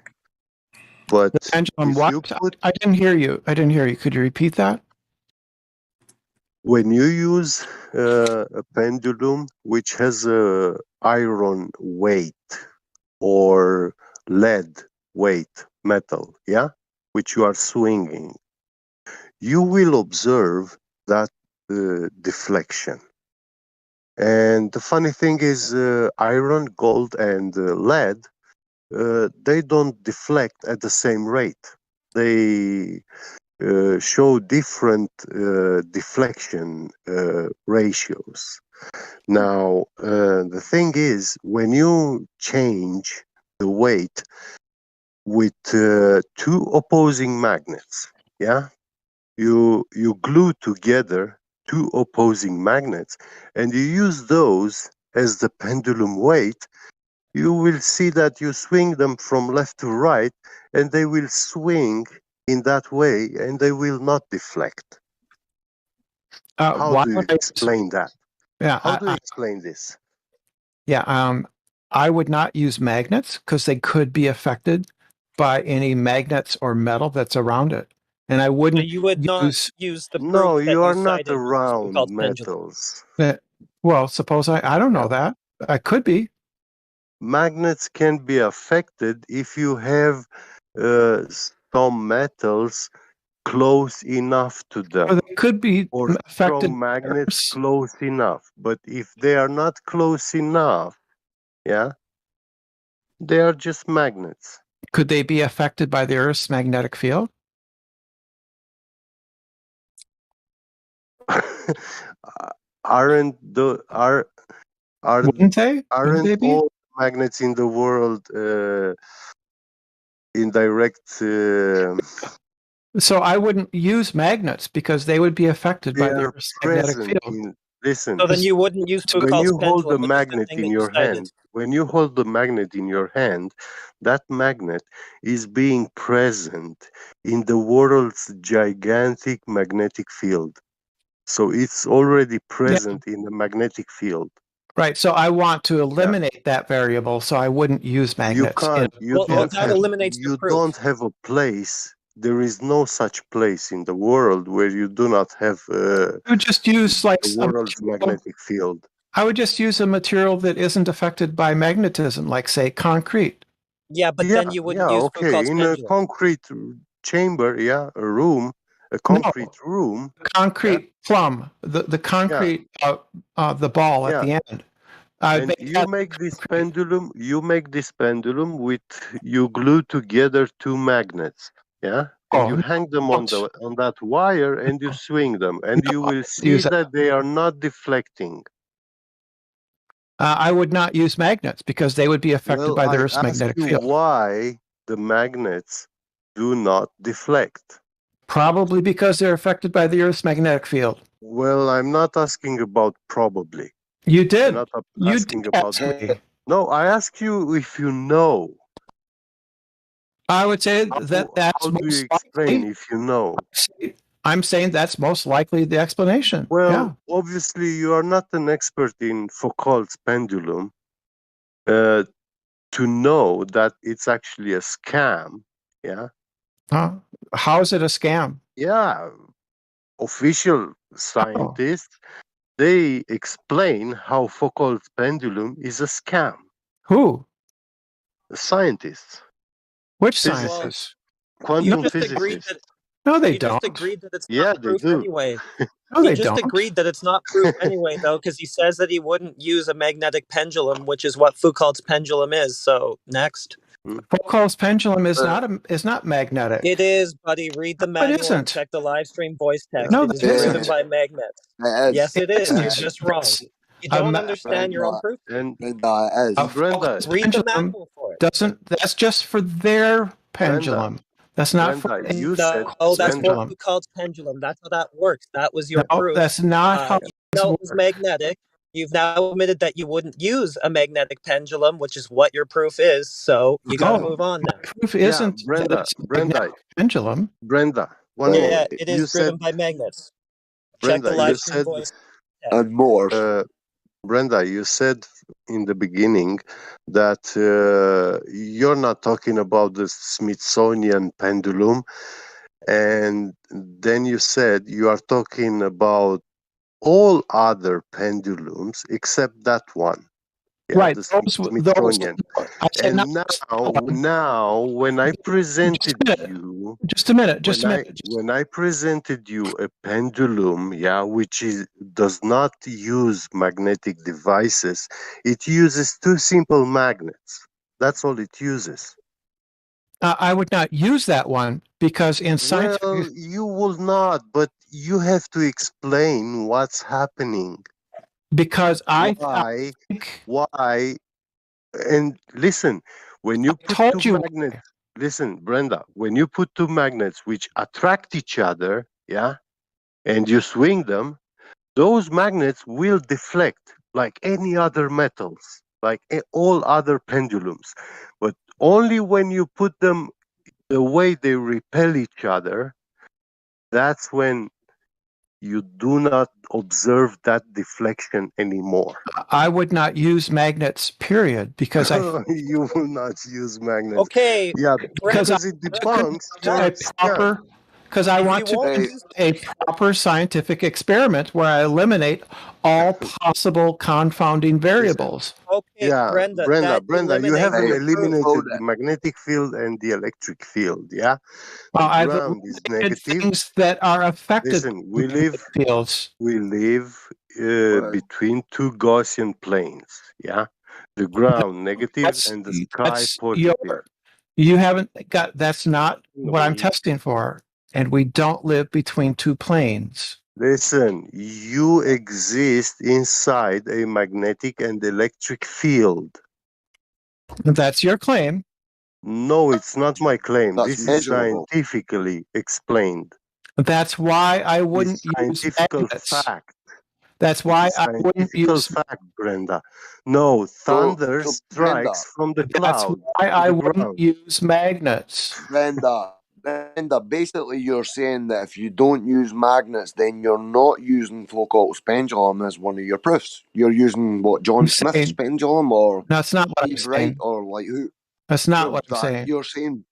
But The pendulum, if what? you put, I didn't hear you. I didn't hear you. Could you repeat that? when you use a pendulum which has a iron weight or lead weight metal, yeah, which you are swinging, you will observe that deflection. And the funny thing is, iron, gold, and lead, they don't deflect at the same rate. They show different deflection ratios. Now, the thing is, when you change the weight with two opposing magnets, yeah, you glue together two opposing magnets, and you use those as the pendulum weight, you will see that you swing them from left to right, and they will swing in that way, and they will not deflect. How Why do you would I? explain that? Yeah, How do you explain this? yeah. I would not use magnets because they could be affected by any magnets or metal that's around it, and I wouldn't You would not use the proof No, that you you are not cited, which is around Foucault's pendulum. metals. Well, suppose I don't know that. I could be. Magnets can be affected if you have some metals close enough to them, Or they could be or affected. strong magnets close enough. But if they are not close enough, yeah, they are just magnets. Could they be affected by the Earth's magnetic field? aren't the are Wouldn't they? Wouldn't aren't they be? all magnets in the world in direct? So I wouldn't use magnets because they would be affected They by the are Earth's magnetic present field. in. Listen. So then you wouldn't use When Foucault's you hold the pendulum, which is the magnet thing in that you your cited. hand, when you hold the magnet in your hand, that magnet is being present in the world's gigantic magnetic field. So it's already present in the magnetic field. Right. So I want to eliminate that variable, so I wouldn't use You magnets. can't. You Well, don't that have. eliminates your You proof. don't have a place. There is no such place in the world where you do not have I would just use like the world's magnetic field. I would just use a material that isn't affected by magnetism, like say concrete. Yeah, but then you wouldn't use Okay. Foucault's In pendulum. a concrete chamber, a room, a concrete room. Concrete plumb, the concrete, the ball at the end. And you make this pendulum. You make this pendulum with you glue together two magnets. Yeah, and you hang them on that wire, and you swing them, and you will see that they are not deflecting. I would not use magnets because they would be affected by the I Earth's ask magnetic you field. why the magnets do not deflect. Probably because they're affected by the Earth's magnetic field. Well, I'm not asking about probably. You did. I'm not You asking did about. ask me. No, I ask you if you know. I would say that that's How do you most explain likely. if you know? I'm saying that's most likely the explanation. Well, obviously, you are not an expert in Foucault's pendulum to know that it's actually a scam. Yeah. How is it a scam? Yeah. Official scientists, they explain how Foucault's pendulum is a scam. Who? Scientists. Which Physicists. scientists? Quantum just agreed physicists. No, they He don't. just agreed that it's Yeah, not they proof do. anyway. No, He they just don't. agreed that it's not proof anyway, though, because he says that he wouldn't use a magnetic pendulum, which is what Foucault's pendulum is. So next. Foucault's pendulum is not magnetic. It is, buddy. Read the No, it manual and isn't. check the live stream voice text. No, it is it driven isn't. by magnets. It is. Yes, it is. isn't. You're just wrong. You don't understand your own proof. And Brenda, it is. Brenda, Read the manual for it. That's just for their pendulum. That's not for you that's for Foucault's pendulum. That's how that works. That was your proof. That's not how it was magnetic. You've now admitted that you wouldn't use a magnetic pendulum, which is what your proof is. So you got to move on now. Proof isn't Brenda, pendulum. Brenda, it is driven by magnets. Check the live stream voice. And more. Brenda, you said in the beginning that you're not talking about the Smithsonian pendulum, and then you said you are talking about all other pendulums except that one. Yeah, Right. the Smithsonian. And now, when I presented you, when I presented you a pendulum, which does not use magnetic devices, it uses two simple magnets. That's all it uses. I would not use that one because in scientific. Well, you will not, but you have to explain what's happening. Because why? And listen, when you put two magnets, listen, Brenda, when you put two magnets which attract each other, and you swing them, those magnets will deflect like any other metals, like all other pendulums. But only when you put them the way they repel each other, that's when you do not observe that deflection anymore. I would not use magnets, period, because you will not use magnets. Okay. Because it debunks because I want to do a proper scientific experiment where I eliminate all possible confounding variables. Okay, Brenda, you haven't eliminated the magnetic field and the electric field, The ground is negative. Things that are affected. Listen, we live between two Gaussian planes, The ground negative and the sky positive. You haven't got. That's not what I'm testing for. And we don't live between two planes. Listen, you exist inside a magnetic and electric field. That's your claim. No, it's not my claim. That's This is measurable. scientifically explained. That's why I wouldn't It's use scientific magnets. fact. That's It why is I wouldn't scientific use. fact, Brenda. No, thunder So Brenda, strikes from the That's cloud why to I the wouldn't ground. use magnets. Brenda, basically you're saying that if you don't use magnets, then you're not using Foucault's pendulum as one of your proofs. You're using what, John Smith's pendulum, or That's not what I'm Steve Wright, saying. or like who? That's not No, what I'm that saying. you're saying.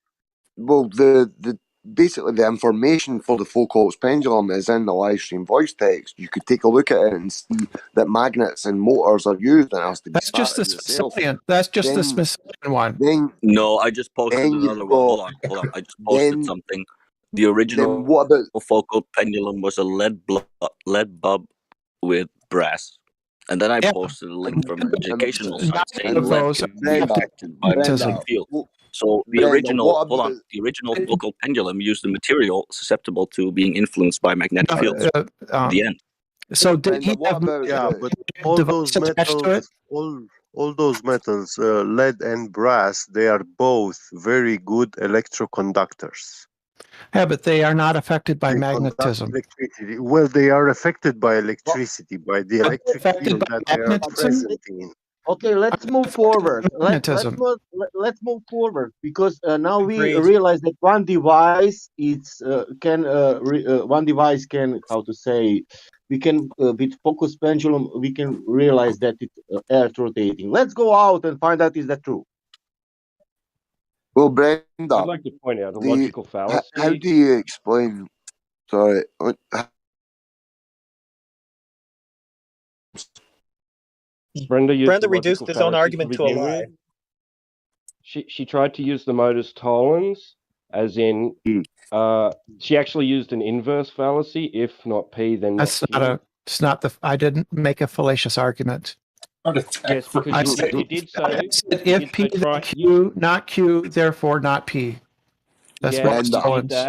Well, the basically the information for the Foucault's pendulum is in the live stream voice text. You could take a look at it and see that magnets and motors are used, and it has to be That's just the started itself. Smithsonian. That's just the Then, Smithsonian one. then, No, I just posted then another you've one. got. Hold on. I just posted Then, something. The original then what about? Foucault pendulum was a lead bulb with brass. And then I posted a link from an educational site saying lead can be affected by magnetic field. So the Brenda, original, what hold on, about? the original Foucault pendulum used a material susceptible to being influenced by magnetic fields. The end. So did he have Yeah, but all those metals, all those metals, lead and brass, they are both very good electroconductors. Yeah, but they are not affected by They magnetism. conduct electricity. Well, they are affected by electricity, by the electric field that they are present in. Okay, let's move forward. Magnetism. Let's move forward, because now we Agreed. realize that one device one device can, how to say, we can with focus pendulum we can realize that it's earth rotating. Let's go out and find out, is that true? Well, Brenda, I'd like to point out a logical fallacy. How do you explain? Sorry. Brenda reduced his own argument to a lie. She tried to use the modus tollens, as in, she actually used an inverse fallacy. If not P, then That's not not Q. a. It's not the. I didn't make a fallacious argument. Yes, because you did so. I said if P then Q, not Q, therefore not P. That's Yeah, modus you did tollens. that.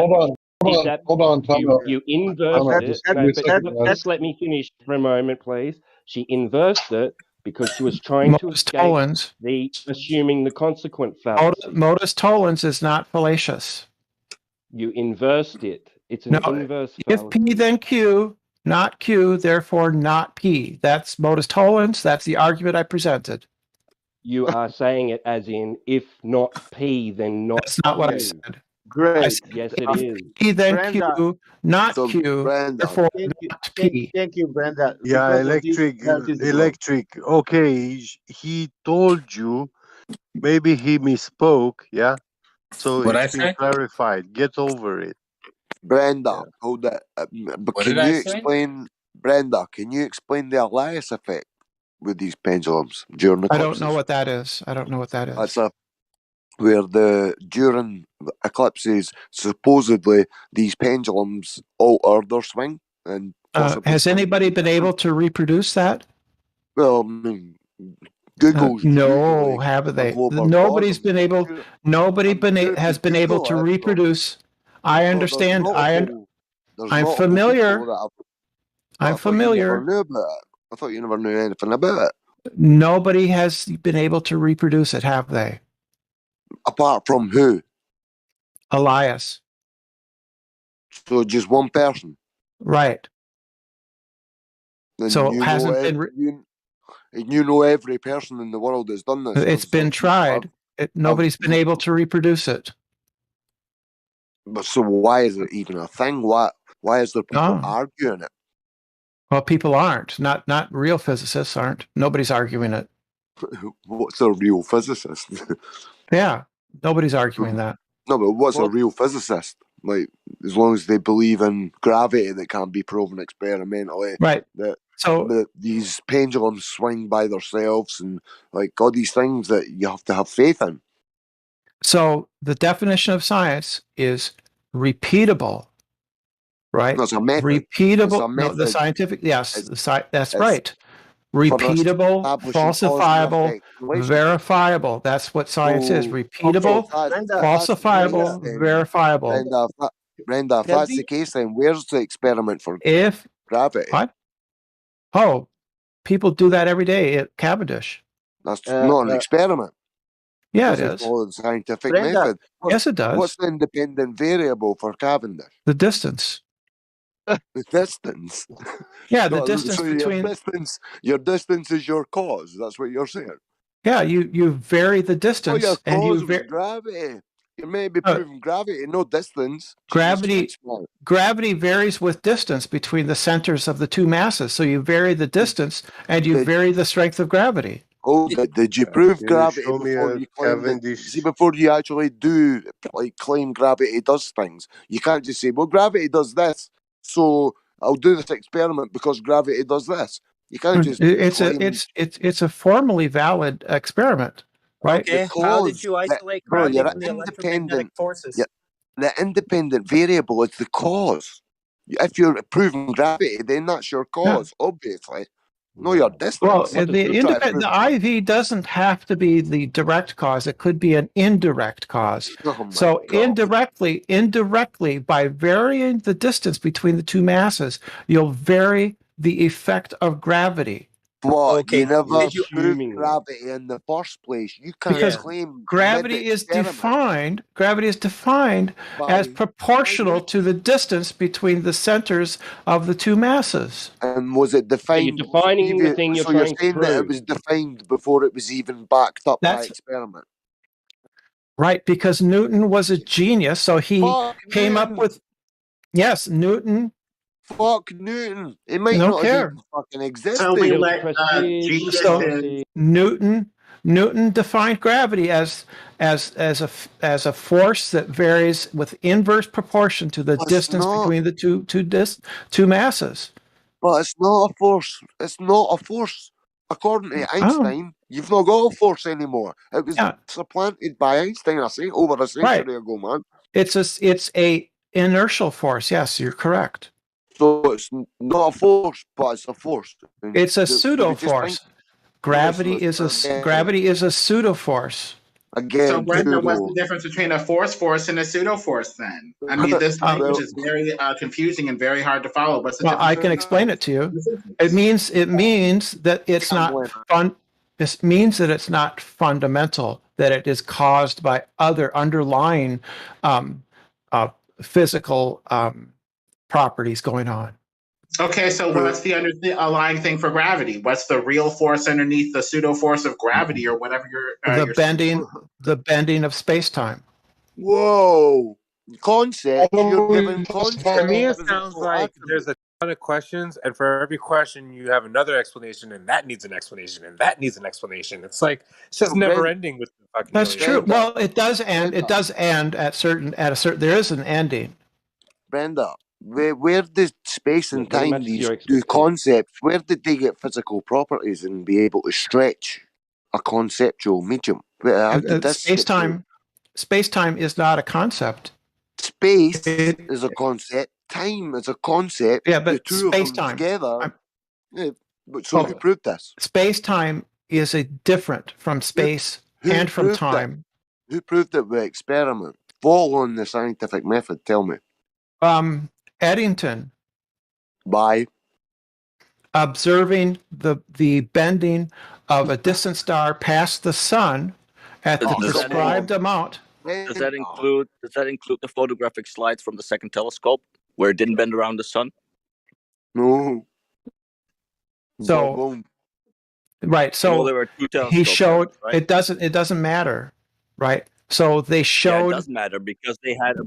Hold on, time out. You inversed Time out. it. Just give me a second, Just let me finish for a moment, please. She inversed it because she was trying to Modus escape tollens. the assuming the consequent fallacy. Modus tollens is not fallacious. You inversed it. It's an inverse If fallacy. P then Q, not Q, therefore not P. That's modus tollens. That's the argument I presented. You are saying it as in, if not P, then not That's not what I Q. said. Great. I said, Yes, it if is. P then Brenda, Q, not So, Q, Brenda, therefore Thank you, not P. thank you, Brenda. Yeah, Because of this, electric. Okay, he told you. Maybe he misspoke. Yeah, so What'd it's I been say? clarified. Get over it. Brenda, hold it. But What can did I you say? explain, Brenda? Can you explain the Elias effect with these pendulums during I eclipses? don't know what that is. I don't know what that is. That's where during eclipses, supposedly these pendulums alter their swing and possibly. Has anybody been able to reproduce that? Well, I mean, Google's no, have they? Nobody's been able. Has been able to reproduce. I understand. I'm familiar. I'm familiar. I thought you never knew anything about it. Nobody has been able to reproduce it, have they? Apart from who? Elias. So just one person. Right. Then so you it hasn't know you know every person in the world has done this. It's been tried. Nobody's been able to reproduce it. But so why is it even a thing? Why is there people arguing it? Well, people aren't. Not real physicists aren't. Nobody's arguing it. What's a real physicist? Yeah, nobody's arguing that. No, but what's a real physicist? Like, as long as they believe in gravity that can't be proven experimentally, right? That these pendulums swing by themselves, and like all these things that you have to have faith in. So the definition of science is repeatable, right? No, it's a method. Repeatable. No, the scientific. Yes, that's right. Repeatable, falsifiable, verifiable. That's what science is. Repeatable, falsifiable, verifiable. Brenda, if that's the case, then where's the experiment for? If Gravity. What? Oh, people do that every day at Cavendish. That's not an experiment. Yeah, it Doesn't is. follow the scientific Brenda, method. Yes, it does. What's the independent variable for Cavendish? The distance. The distance. Yeah, the distance so between. Your distance is your cause. That's what you're saying. Yeah, you vary the distance, your and cause you was gravity. You may be proving gravity, no distance. gravity. Gravity varies with distance between the centers of the two masses. So you vary the distance, and you vary the strength of gravity. Oh, did you prove Can you gravity show me before a you claimed it? Cavendish? See, before you actually do claim gravity does things, you can't just say, "Well, gravity does this, so I'll do this experiment because gravity does this." You can't just claim. It's a formally valid experiment, right? Okay, how did you isolate gravity you're from the electromagnetic independent. forces? The independent variable is the cause. If you're proving gravity, then that's your cause, obviously. No, your distance. Well, the IV doesn't have to be the direct cause. It could be an indirect cause. Oh my So God. indirectly, by varying the distance between the two masses, you'll vary the effect of gravity. But you never proved gravity in the first place. You can't Because claim gravity is defined as proportional to the distance between the centers of the two masses. And was it defined? You're defining the thing you're so you're trying to saying that it prove. was defined before it was even backed up by That's- experiment. Right, because Newton was a genius, so he came up Newton. with. Yes, Newton. Fuck Newton. It might Don't not care. have even fucking existed. So we let Newton defined gravity as a force that varies with inverse proportion to the distance between the two masses. But it's not a force. It's not a force. According to Einstein, you've not got a force anymore. It was supplanted by Einstein, I say, over a century ago, man. It's a inertial force. Yes, you're correct. So it's not a force, but it's a force. It's a pseudo force. Gravity is a pseudo force. Again, so Brenda, what's the difference between a force and a pseudo force then? I mean, this language is very confusing and very hard to follow. What's the difference? I can explain it to you. It means that it's not fun. This means that it's not fundamental, that it is caused by other underlying physical properties going on. Okay, so what's the underlying thing for gravity? What's the real force underneath the pseudo force of gravity, or whatever the bending of space-time. Whoa, concept. You're giving concept. To me, it sounds like there's a ton of questions, and for every question, you have another explanation, and that needs an explanation, and that needs an explanation. It's like it's just never ending with the fucking. That's true. Well, it does end. It does end at a certain. There is an ending. Brenda, where did space and time do concepts? Where did they get physical properties and be able to stretch a conceptual medium? Space-time is not a concept. Space is a concept. Time is a concept. Yeah, but the two space-time of them together. Who proved this? Space-time is different from space and from time. Who proved it with experiment? Following the scientific method. Tell me. Eddington. By observing the bending of a distant star past the sun at the prescribed amount. Does that include the photographic slides from the second telescope where it didn't bend around the sun? No. So right. So there were two telescopes, he showed right? it doesn't matter, right? So they showed. Yeah, it does matter because they had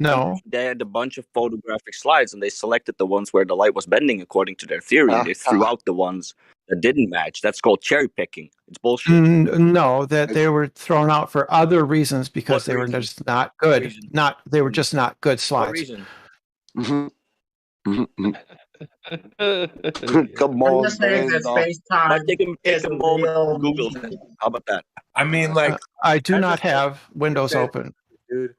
a bunch of photographic slides, and they selected the ones where the light was bending according to their theory, and they threw out the ones that didn't match. That's called cherry picking. It's bullshit. No, that they were thrown out for other reasons because they were just not good. They were just not good slides. Come on, space-time is Google. How about that? I mean, like I do not have Windows open, dude.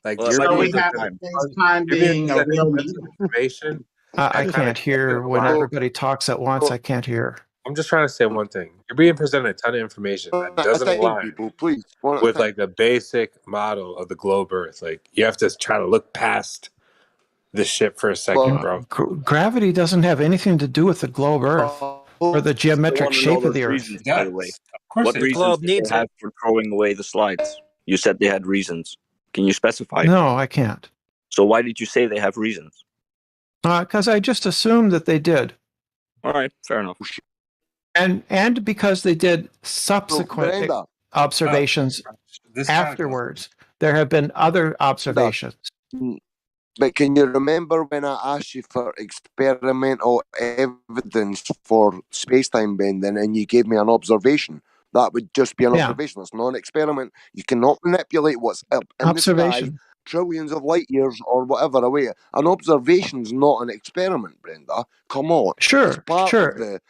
Like so we have space-time being a real information. I can't hear when everybody talks at once. I can't hear. I'm just trying to say one thing. You're being presented a ton of information that doesn't align with like the basic model of the globe Earth. Like you have to try to look past the ship for a second, bro. Gravity doesn't have anything to do with the globe Earth or the geometric shape of the Earth. Reasons, by the way. Of course What it reasons does. did they have for throwing away the slides? You said they had reasons. Can you specify? No, I can't. So why did you say they have reasons? Because I just assumed that they did. All right, fair enough. And because they did subsequent observations afterwards. There have been other observations. But can you remember when I asked you for experimental evidence for space-time bending and you gave me an observation? That would just be an observation. It's not an experiment. You cannot manipulate what's up in the sky, trillions of light years or whatever away. An observation's not an experiment, Brenda. Come on. Sure, it's part of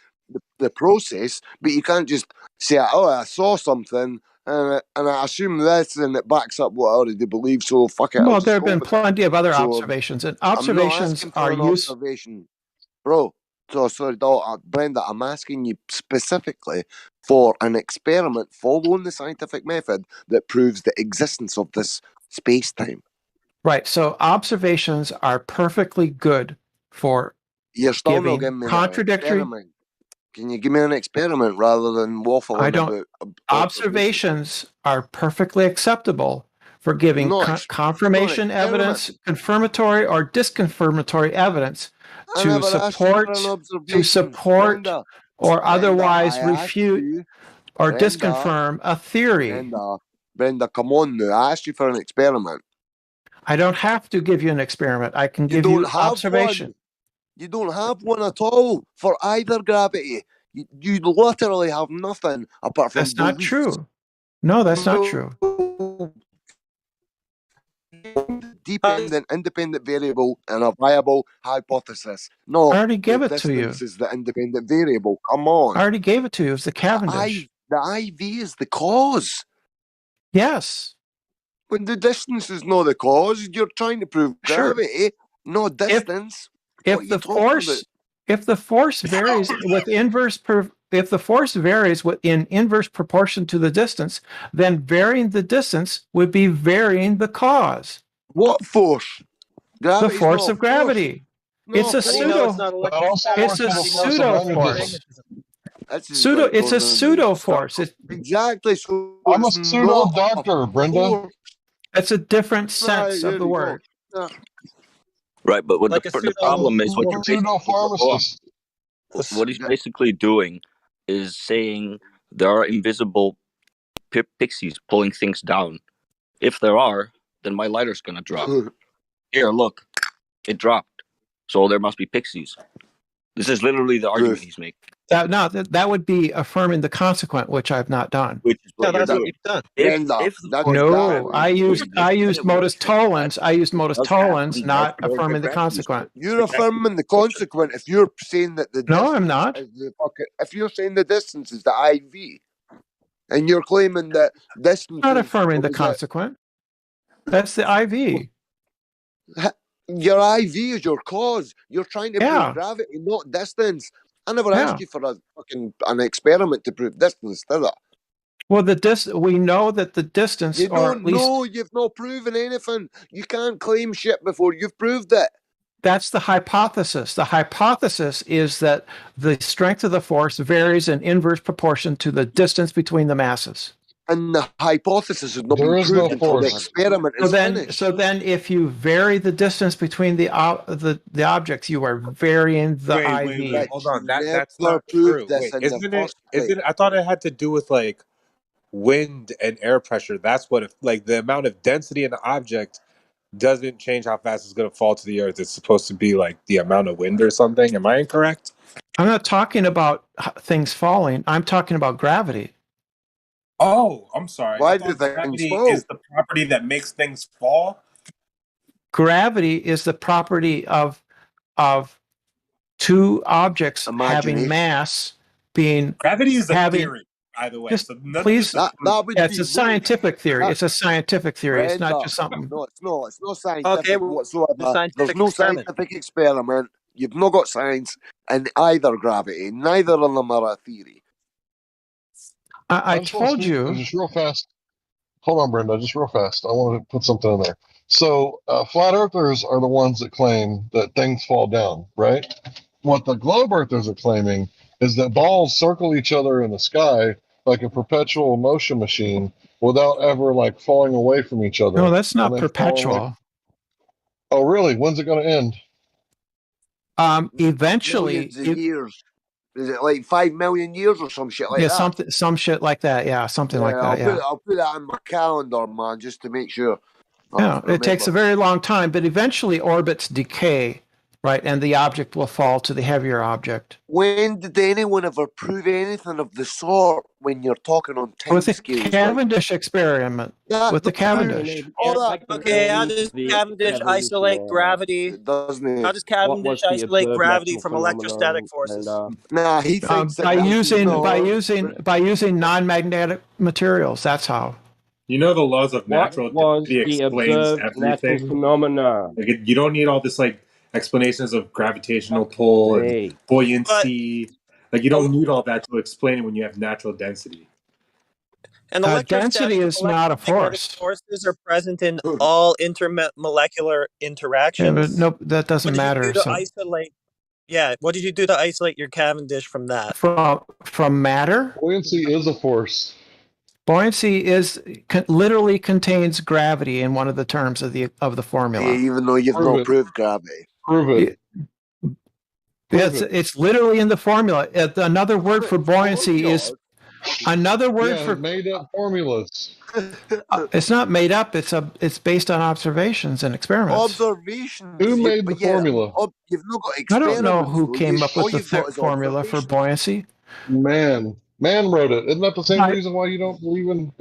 the process, but you can't just say, oh, I saw something and I assume this and it backs up what I already believe, so fuck it. Well, there have been plenty of other observations, and observations are used. Bro, so sorry, Brenda, I'm asking you specifically for an experiment following the scientific method that proves the existence of this space-time. Right, so observations are perfectly good for giving contradictory. Can you give me an experiment rather than waffling about observations are perfectly acceptable for giving confirmation evidence, confirmatory or disconfirmatory evidence to support or otherwise refute or disconfirm a theory. Brenda, come on now. I asked you for an experiment. I don't have to give you an experiment. I can give you observation. You don't have one at all for either gravity. You literally have nothing apart from That's not true. No, that's not true. Dependent, independent variable and a viable hypothesis. No, I already gave it to you. Distance is the independent variable. Come on. I already gave it to you. It's the Cavendish. The IV is the cause. Yes. When the distance is not the cause, you're trying to prove gravity, not distance. If the force varies with if the force varies in inverse proportion to the distance, then varying the distance would be varying the cause. What force? The force of gravity. It's a pseudo. It's a pseudo force. It's a pseudo force. Exactly. I'm a pseudo doctor, Brenda. That's a different sense of the word. Right, but what the problem is, what he's basically doing is saying there are invisible pixies pulling things down. If there are, then my lighter's gonna drop. Here, look, it dropped. So there must be pixies. This is literally the argument he's making. That would be affirming the consequent, which I've not done. Which is what that's what you've done. I used modus tollens. I used modus tollens, not affirming the consequent. You're affirming the consequent if you're saying that the distance I'm not. If you're saying the distance is the IV, and you're claiming that distance not affirming the consequent. That's the IV. Your IV is your cause. You're trying to prove gravity, not distance. I never asked you for an experiment to prove distance, did I? Well, we know that the distance. You don't know. You've not proven anything. You can't claim shit before you've proved it. That's the hypothesis. The hypothesis is that the strength of the force varies in inverse proportion to the distance between the masses. And the hypothesis has not been proven until the experiment is finished. So then, if you vary the distance between the objects, you are varying the IV. Wait, hold on. That's not true. Isn't it? I thought it had to do with like wind and air pressure. That's what the amount of density in the object doesn't change how fast it's going to fall to the earth. It's supposed to be like the amount of wind or something. Am I incorrect? I'm not talking about things falling. I'm talking about gravity. Oh, I'm sorry. Why do gravity is the property that makes things fall? Gravity is the property of two objects having mass being. Gravity is a theory, by the way. Just, so please, it's a scientific theory. It's a scientific theory. It's not just something. No, it's not. It's not scientific whatsoever. There's no scientific experiment. You've not got science in either gravity. Neither of them are a theory. I told you. Just real fast. hold on, Brenda, just real fast. I want to put something in there. So, flat earthers are the ones that claim that things fall down, right? What the globe earthers are claiming is that balls circle each other in the sky like a perpetual motion machine without ever like falling away from each other. No, that's not and they fall like, perpetual. oh, really? When's it going to end? Eventually, Millions of years. Is it like 5 million years or some shit like yeah, that? some shit like that. Yeah, something like that. Yeah. I'll put that in my calendar, man, just to make sure. Yeah, it takes a very long time, but eventually orbits decay, right? And the object will fall to the heavier object. When did anyone ever prove anything of the sort when you're talking on time With the scales? Cavendish experiment. With the Cavendish. Okay, how does Cavendish isolate gravity? Doesn't How does Cavendish isolate gravity from electrostatic forces? Nah, he thinks by using non-magnetic materials. That's how. You know the laws of natural density the explains observed natural everything. phenomena? Like you don't need all this like explanations of gravitational pull and buoyancy. Like you don't need all that to explain it when you have natural density. And density is not a force. Forces are present in all intermolecular interactions. Yeah, but no, that doesn't matter. What did you do to isolate? Yeah, what did you do to isolate your Cavendish from that? From matter? Buoyancy is a force. Buoyancy literally contains gravity in one of the terms of the formula. Yeah, even though you've not proved gravity. Prove it. It's literally in the formula. Another word for buoyancy is another word for made up formulas. It's not made up. It's based on observations and experiments. Observations. Who made the formula? You've not got I experiments. don't know who came up with the all formula for buoyancy. Man wrote it. Isn't that the same reason why you don't believe in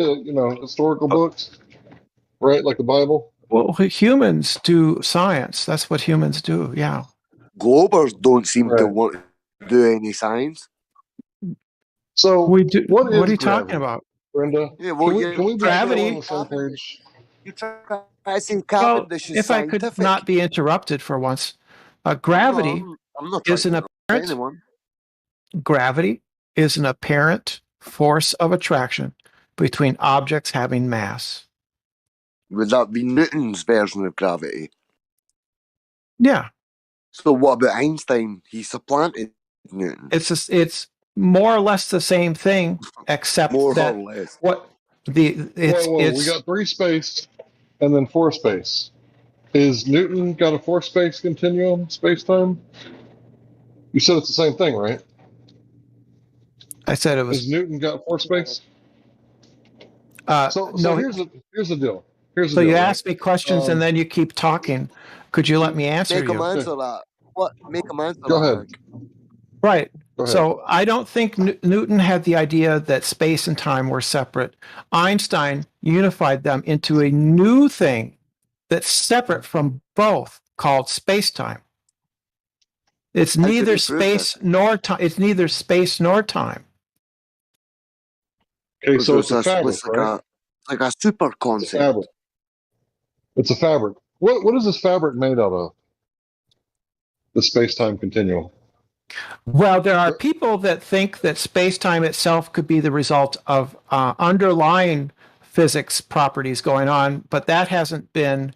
historical books, right? Like the Bible. Well, humans do science. That's what humans do. Yeah. Globers don't seem to want to do any science. So we do. What are you gravity, talking about, Brenda? Yeah, well, can we gravity? You're trying to say Cavendish is if scientific. I could not be interrupted for once, gravity I'm not is an apparent. Gravity is an apparent force of attraction between objects having mass. Would that be Newton's version of gravity? Yeah. So what about Einstein? He supplanted Newton. It's more or less the same thing, except more that or less. We got 3 space and then 4 space. Is Newton got a 4 space continuum space time? You said it's the same thing, right? I said it was. Has Newton got 4 space? So no. Here's the deal. So you ask me questions and then you keep talking. Could you let me answer Make you? him answer that. What? Make him answer Go that. ahead. Right. So I don't think Newton had the idea that space and time were separate. Einstein unified them into a new thing that's separate from both, called space-time. It's neither space nor time. It's neither space nor time. Okay, so it's a fabric, it's right? like a super concept. It's a fabric. What is this fabric made out of? The space-time continuum. Well, there are people that think that space-time itself could be the result of underlying physics properties going on, but that hasn't been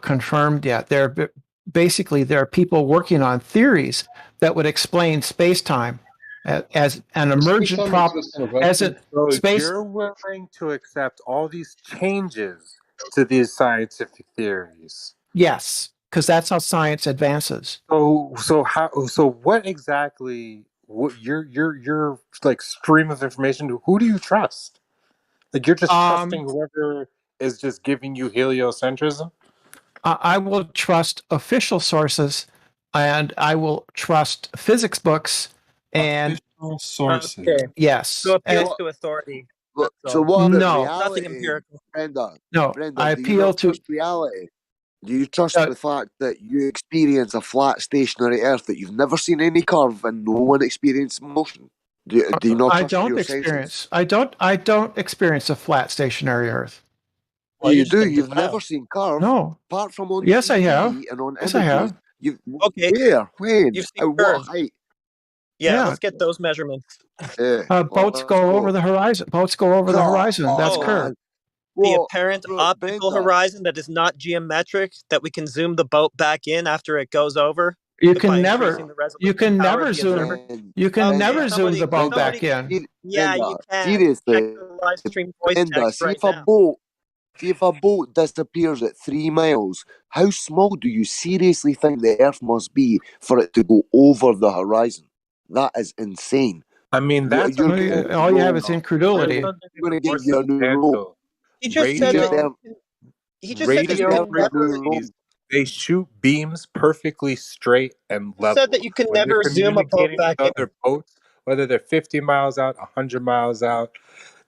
confirmed yet. There are people working on theories that would explain space-time as an emergent problem. You're willing to accept all these changes to these scientific theories? Yes, because that's how science advances. So what exactly? What your like stream of information? Who do you trust? Like you're just trusting whoever is just giving you heliocentrism? I will trust official sources, and I will trust physics books and official sources. Okay. Yes. So appeals to authority. So what about No. reality? Nothing empirical. Brenda, No, Brenda, I do you appeal not to trust reality? Do you trust the fact that you experience a flat stationary Earth, that you've never seen any curve and no one experienced motion? Do you not trust your senses? I don't experience a flat stationary Earth. Well, you do. You've never seen curve. No. Apart from on Yes, TV I have. and on Yes, images. I have. Okay. Where? When? You've seen At curves. what height? Yeah, let's get those measurements. Boats go over the horizon. Boats go over the horizon. That's curve. the Well, apparent optical Brenda, horizon that is not geometric, that we can zoom the boat back in after it goes over You by can increasing never, the resolution power of the observer? you can Okay, never zoom the boat Brenda, back in. Yeah, you can. Check seriously, the live stream voice Brenda, text right now. see if a boat disappears at 3 miles, how small do you seriously think the Earth must be for it to go over the horizon? That is insane. I mean, that's You're All you have is incredulity. I'm going to get you a new rope. He just said that. He just said that you Radio can never. frequencies, they shoot beams perfectly straight and He said level. that you can When they're never zoom a boat communicating with back in. other boats, whether they're 50 miles out, 100 miles out,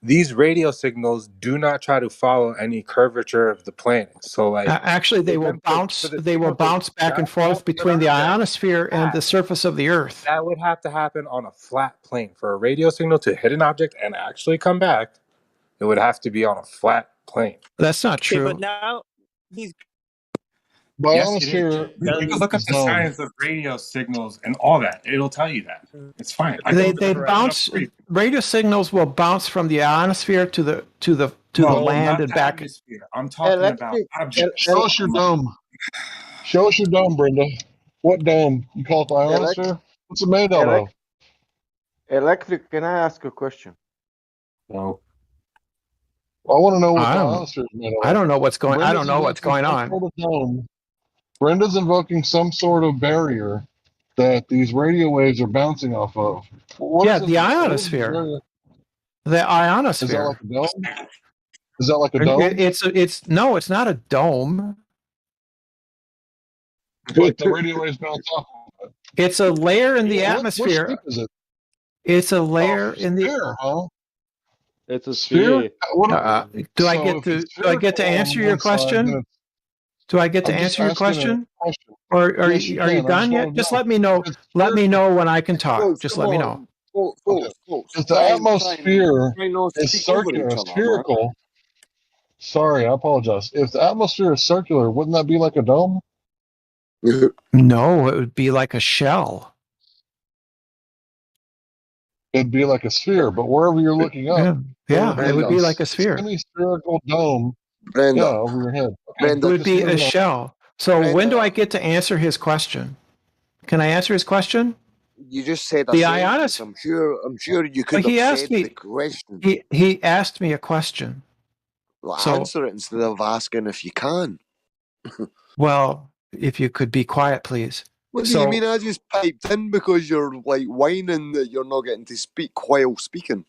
these radio signals do not try to follow any curvature of the planet. So, like, Actually, they will bounce. They will bounce back and forth between the ionosphere and the surface of the Earth. that would have to happen on a flat plane for a radio signal to hit an object and actually come back. It would have to be on a flat plane. That's not Okay, true. but now he's. Yes, it is. Biosphere You can look up is the known. science of radio signals and all that. It'll tell you that. It's fine. They bounce. Radio signals will bounce from the ionosphere to the land not and the back. atmosphere. I'm talking about objects. Show us your dome. Show us your dome, Brenda. What dome? You call it the ionosphere? What's it made out of? Electric, can I ask a question? No. I want to know what I the don't- ionosphere is made out of. I don't know what's going. I Brenda's don't know what's invoking going some on. sort of dome. Brenda's invoking some sort of barrier that these radio waves are bouncing off of. What Yeah, is it? the What is ionosphere. barrier? The Is that ionosphere. like a dome? Is that like a dome? It's no, it's not a dome. But the radio waves bounce off of it. It's a layer in the What atmosphere. shape is it? It's a layer in the. Sphere, huh? It's a Sphere? Do I So get if to? it's Do I get to spherical on answer your one side, then question? it's- Do I get to I'm just answer your asking a question? question. Or are Yes, you you are you can. I just done wanna yet? Just know. let me know. Let me know when I can talk. Folks, Just come let me on. know. Folks, If the atmosphere is circular, spherical. Sorry, I apologize. If the atmosphere is circular, wouldn't that be like a dome? No, it would be like a shell. It'd be like a sphere, but wherever you're looking up, Yeah, it would be like a sphere. Semi-spherical dome. Brenda. Yeah, over your head. Okay, It would just be let me a know. shell. So when do I get to answer his question? Can I answer his question? You just said a The sentence. ionosphere. I'm sure you could But he have asked said me. the question. He asked me a question. Well, So- answer it instead of asking if you can. Well, if you could be quiet, please. What do you mean? I just piped in because you're like whining that you're not getting to speak while speaking.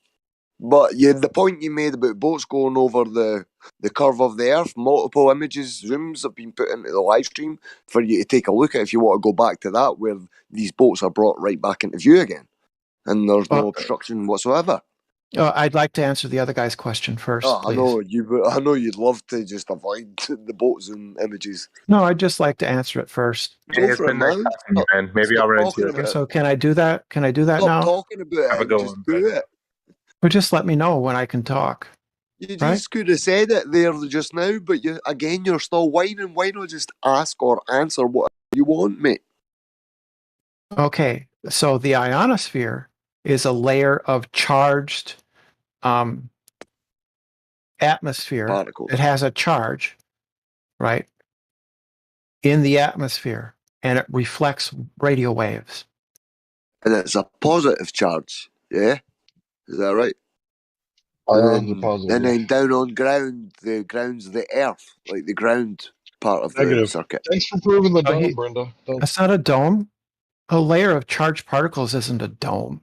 But the point you made about boats going over the curve of the Earth, multiple images, zooms have been put into the live stream for you to take a look at if you want to go back to that, where these boats are brought right back into view again, and there's no obstruction whatsoever. I'd like to answer the other guy's question first, Oh, please. I know you'd love to just avoid the boat zoom images. No, I'd just like to answer it first. Go for it, man. Man. Maybe I'll run into talking you. about it. So can I do that? Can I do that Stop now? talking about Have a it. good Just one, do it. Or just let me know when I can talk. You Right? just could have said it there just now, but you're still whining. Why not just ask or answer what you want, mate? Okay, so the ionosphere is a layer of charged atmosphere. Particles. It has a charge, right, in the atmosphere, and it reflects radio waves. And it's a positive charge, yeah? Is that right? Ions are positive. And then down on ground, the ground's the earth, like the ground part of the Negative. circuit. Thanks for proving the Oh, dome, Brenda. Thanks. That's not a dome. A layer of charged particles isn't a dome.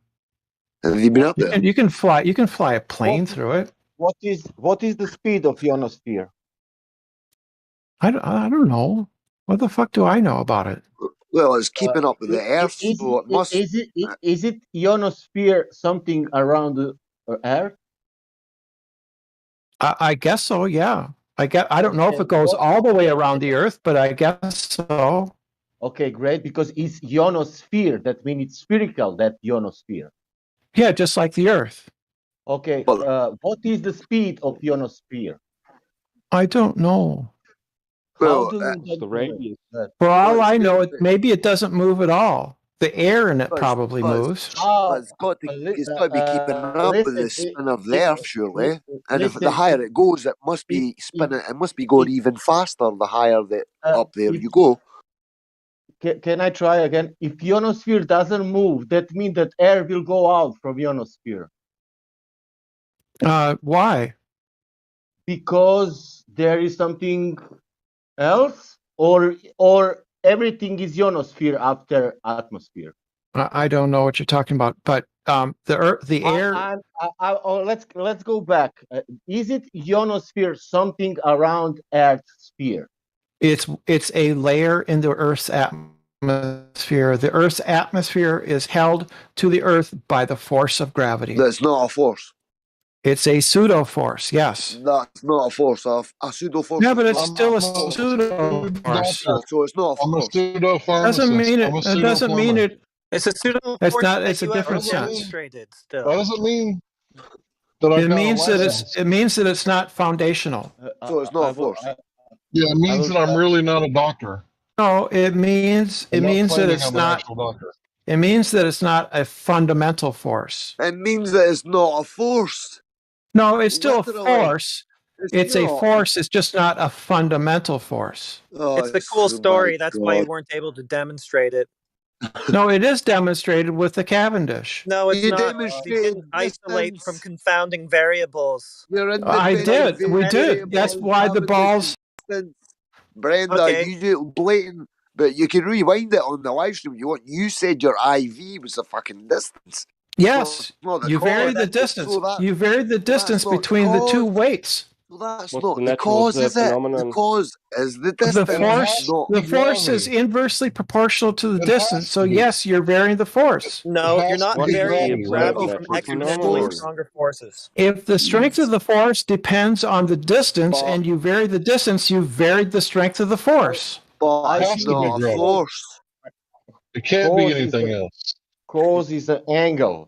Have you been up there? You can fly. You can fly a plane through it. What is the speed of ionosphere? I don't know. What the fuck do I know about it? Well, it's keeping up with the earth, Is so it must. it ionosphere something around the Earth? I guess so. Yeah. I don't know if it goes all the way around the Earth, but I guess so. Okay, great. Because it's ionosphere. That means it's spherical. That ionosphere. Yeah, just like the Earth. Okay. What is the speed of ionosphere? I don't know. How Well, do you the radius. For all I know, maybe it doesn't move at all. The air in it probably moves. But it's got to be keeping up with the spin of the Earth, surely. And if the higher it goes, it must be spinning. It must be going even faster the higher up there you go. Can I try again? If ionosphere doesn't move, that means that air will go out from ionosphere. Why? Because there is something else, or everything is ionosphere after atmosphere. I don't know what you're talking about, but the air. Let's go back. Is it ionosphere something around Earth's sphere? It's a layer in the Earth's atmosphere. The Earth's atmosphere is held to the Earth by the force of gravity. That's not a force. It's a pseudo force. Yes. That's not a force. A pseudo force. Yeah, but it's still a pseudo force. So it's not a force. I'm a pseudo pharmacist. Doesn't mean it. It doesn't mean it. It's a pseudo. It's not. It's a you have different sense. demonstrated still. That doesn't mean that It means that it's. It means that it's not foundational. So it's not a force. Yeah, it means that I'm really not a doctor. No, it means that it's not. It means that it's not a fundamental force. It means that it's not a force. No, it's still Literally. a force. It's a force. It's just not a fundamental force. Oh, It's the cool story. That's why you weren't able to demonstrate it. No, it is demonstrated with the Cavendish. No, it's You not. demonstrated You didn't isolate from confounding variables. I did. We did. That's why the balls. Brenda, Okay. you do it blatant, but you can rewind it on the live stream. You said your IV was the fucking distance. Yes, Not the you cause. vary the distance. So that- You vary the distance not the between the two cause. weights. Well, that's What's not the the natural cause, is it? phenomenon? The cause is the The distance. force. not The force is inversely proportional to the distance. So yes, you're varying the force. No, you're not What's the varying observed gravity from natural exponentially phenomenon? stronger forces. If the strength of the force depends on the distance, and you vary the distance, you've varied the strength of the force. But It has it's to be not a gravity. force. It can't be Cause is anything a- else. Cause is an angle.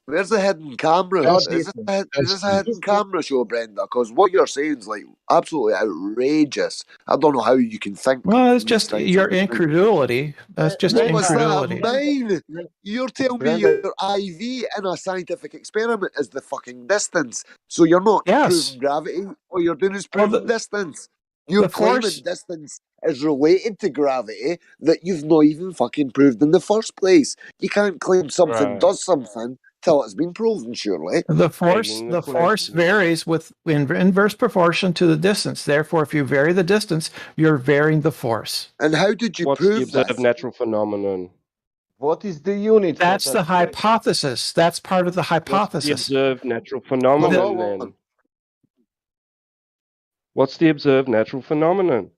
Where's the hidden camera? Not Is this a hidden distance. camera show, Brenda? Because what you're saying is like absolutely outrageous. I don't know how you can think. Well, it's these just things your are true. incredulity. That's just What was that incredulity. of mine? You're telling me your IV in a scientific experiment is the fucking distance. So you're not Yes. proving gravity. All you're doing is Well, proving distance. You're the claiming force- distance is related to gravity that you've not even fucking proved in the first place. You can't claim something Right. does something till it's been proven, surely. The force, Taking the the force varies with inverse proportion to the distance. Therefore, if you vary the distance, you're varying the force. And how did you What's the prove observed this? natural phenomenon? What is the unit? for That's the that? hypothesis. That's part of the What's the hypothesis. observed natural phenomenon then? What's the observed natural phenomenon?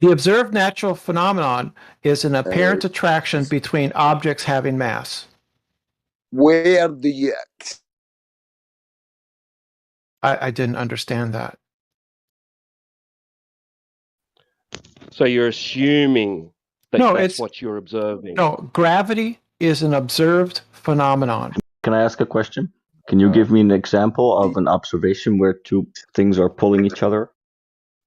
The observed natural phenomenon is an apparent attraction between objects having mass. Where do you... I didn't understand that. So you're assuming that No, that's it's- what you're observing. No, gravity is an observed phenomenon. Can I ask a question? Can you give me an example of an observation where two things are pulling each other?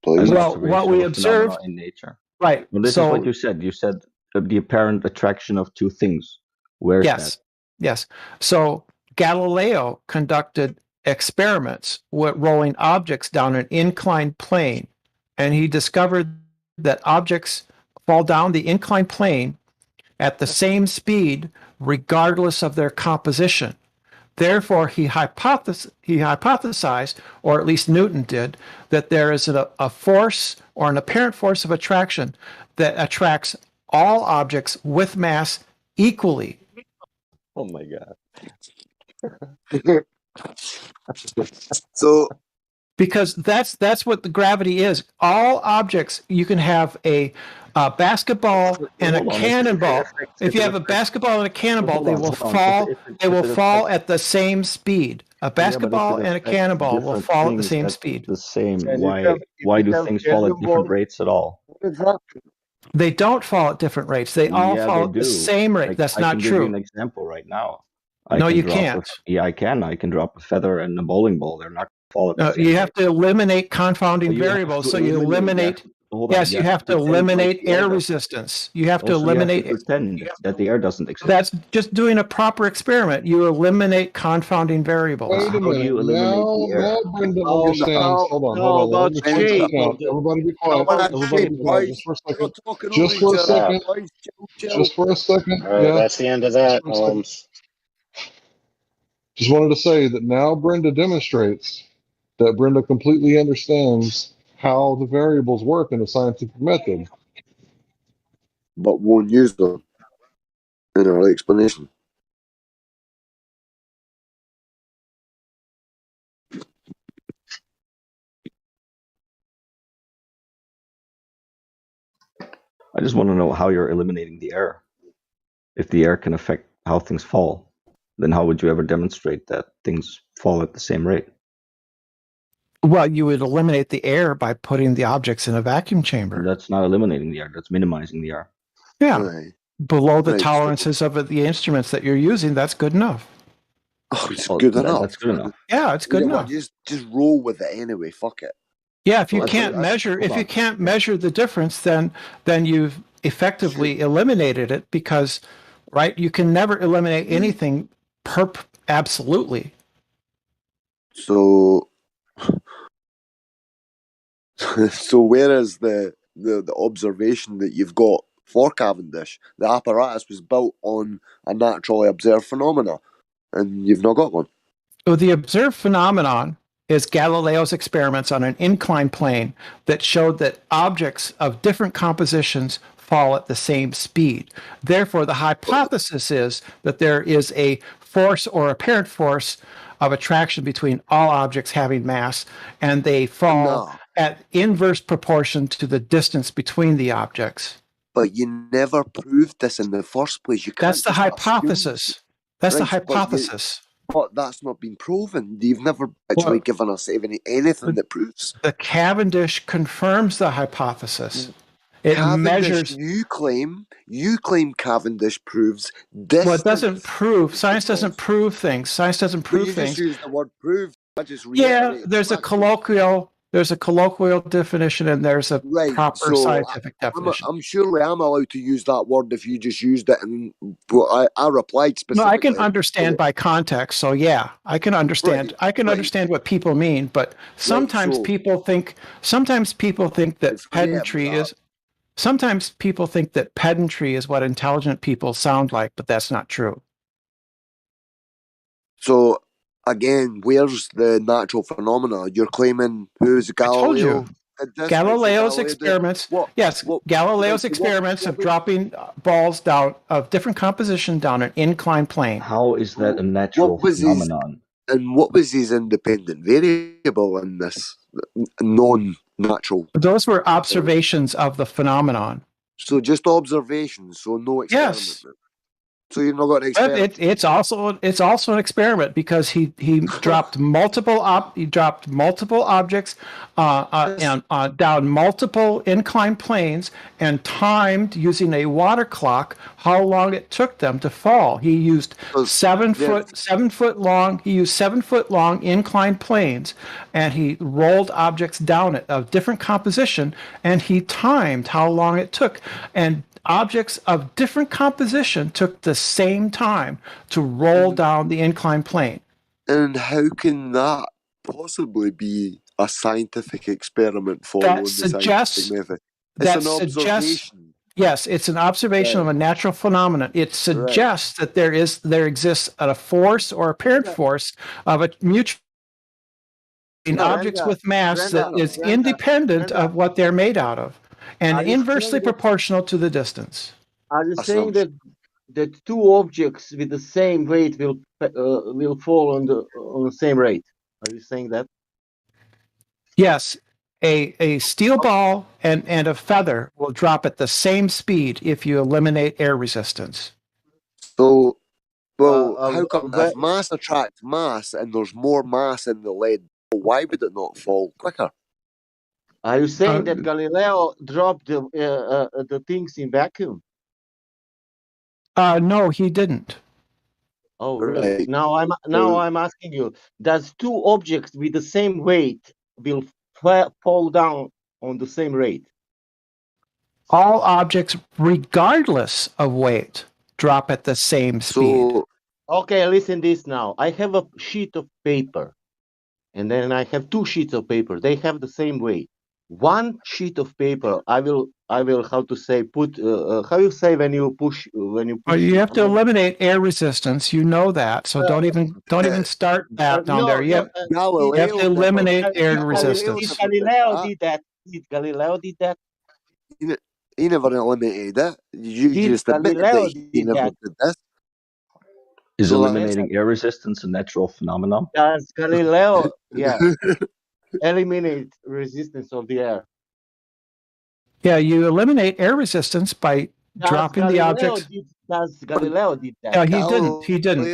As an Well, observation what we of a phenomenon observed, in nature. right? Well, this is what you said. You said the apparent attraction of two things. Where's Yes, that? yes. So Galileo conducted experiments with rolling objects down an inclined plane, and he discovered that objects fall down the inclined plane at the same speed regardless of their composition. Therefore, he hypothesized, or at least Newton did, that there is a force or an apparent force of attraction that attracts all objects with mass equally. Oh my God. So, because that's what the gravity is. All objects, you can have a basketball and a cannonball. If you have a basketball and a cannonball, they will fall. They will fall at the same speed. A basketball and a cannonball will fall at the same speed. The same. And Why do things fall at different rates at all? They don't fall at different rates. They all Yeah, fall they at the do. same rate. Like, That's I not can give you true. an example right now. No, you drop can't. Yeah, I can. I can drop a feather and a bowling ball. They're not going to fall at the No, same you rate. have to eliminate confounding You have variables. to So you eliminate. hold Yes, on. you have to eliminate air resistance. You have to Also, you have to eliminate. pretend that the air doesn't exist. That's just doing a proper experiment. You eliminate confounding variables. Wait a minute. Now Brenda understands. Hold on. Let me point something out. Everybody be quiet. Everybody be quiet just for a second. Just for a second. Just for a second. All right, Yeah. that's the end of that, Holmes. Just wanted to say that now Brenda demonstrates that Brenda completely understands how the variables work in a scientific method. But won't use them in our explanation. I just want to know how you're eliminating the air. If the air can affect how things fall, then how would you ever demonstrate that things fall at the same rate? Well, you would eliminate the air by putting the objects in a vacuum chamber. That's not eliminating the air. That's minimizing the air. Yeah. Right. Below the Right, so- tolerances of the instruments that you're using, that's good enough. Oh, it's good enough. That's good enough. Yeah, it's good You know what, enough. just roll with it anyway. Fuck it. Yeah, if you Well, can't measure, hold if you on. can't measure the difference, then you've effectively eliminated it because, right? You can never eliminate anything absolutely. So, so where is the observation that you've got for Cavendish? The apparatus was built on a naturally observed phenomena, and you've not got one. So the observed phenomenon is Galileo's experiments on an inclined plane that showed that objects of different compositions fall at the same speed. Therefore, the hypothesis is that there is a force or apparent force of attraction between all objects having mass, and they fall at inverse proportion to the distance between the objects. But you never proved this in the first place. You can't. That's the hypothesis. That's the hypothesis. But that's not been proven. You've never actually given us anything that proves. The Cavendish confirms the hypothesis. It Cavendish, measures. You claim Cavendish proves distance. Well, it doesn't prove. Science doesn't prove things. Science doesn't prove you things. Just use the word prove. I just There's a colloquial definition and there's a proper scientific definition. I'm surely I'm allowed to use that word if you just used it, and I replied specifically. No, I can understand by context. So yeah, I can understand. I can understand what people mean, but sometimes people think that pedantry is. Sometimes people think that pedantry is what intelligent people sound like, but that's not true. So again, where's the natural phenomena? You're claiming who's Galileo? Galileo's experiments. Galileo's experiments of dropping balls down of different composition down an inclined plane. How is that a natural phenomenon? And what was his independent variable in this non-natural? Those were observations of the phenomenon. So just observations, so no experiment. Yes. So you've not got an experiment. But it's also an experiment because he dropped multiple objects down multiple inclined planes and timed using a water clock how long it took them to fall. He used 7 foot long inclined planes, and he rolled objects down it of different composition, and he timed how long it took. And objects of different composition took the same time to roll down the inclined plane. And how can that possibly be a scientific experiment following the scientific method? It's an observation. Yes, it's an observation of a natural phenomenon. It suggests that there exists a force or apparent force of a mutual in objects with mass that is independent of what they're made out of, and inversely proportional to the distance. Are you saying that two objects with the same weight will fall on the same rate? Are you saying that? Yes, a steel ball and a feather will drop at the same speed if you eliminate air resistance. So, how come if mass attracts mass and there's more mass in the lead, why would it not fall quicker? Are you saying that Galileo dropped the things in vacuum? No, he didn't. Oh, really? Now I'm asking you: does two objects with the same weight will fall down on the same rate? all objects, regardless of weight, drop at the same speed. So, okay, listen this now. I have a sheet of paper, and then I have two sheets of paper. They have the same weight. One sheet of paper, I will, how to say, put, how you say when you push, You have to eliminate air resistance. You know that, so don't even start that down there. You have to eliminate air resistance. Galileo did that. Did Galileo did that? He never eliminated it. You just admitted Galileo that he never did this. Is So eliminating air resistance a natural phenomenon? Does Galileo, eliminate resistance of the air? Yeah, you eliminate air resistance by dropping the objects. Does Galileo did that? No, he didn't. He didn't.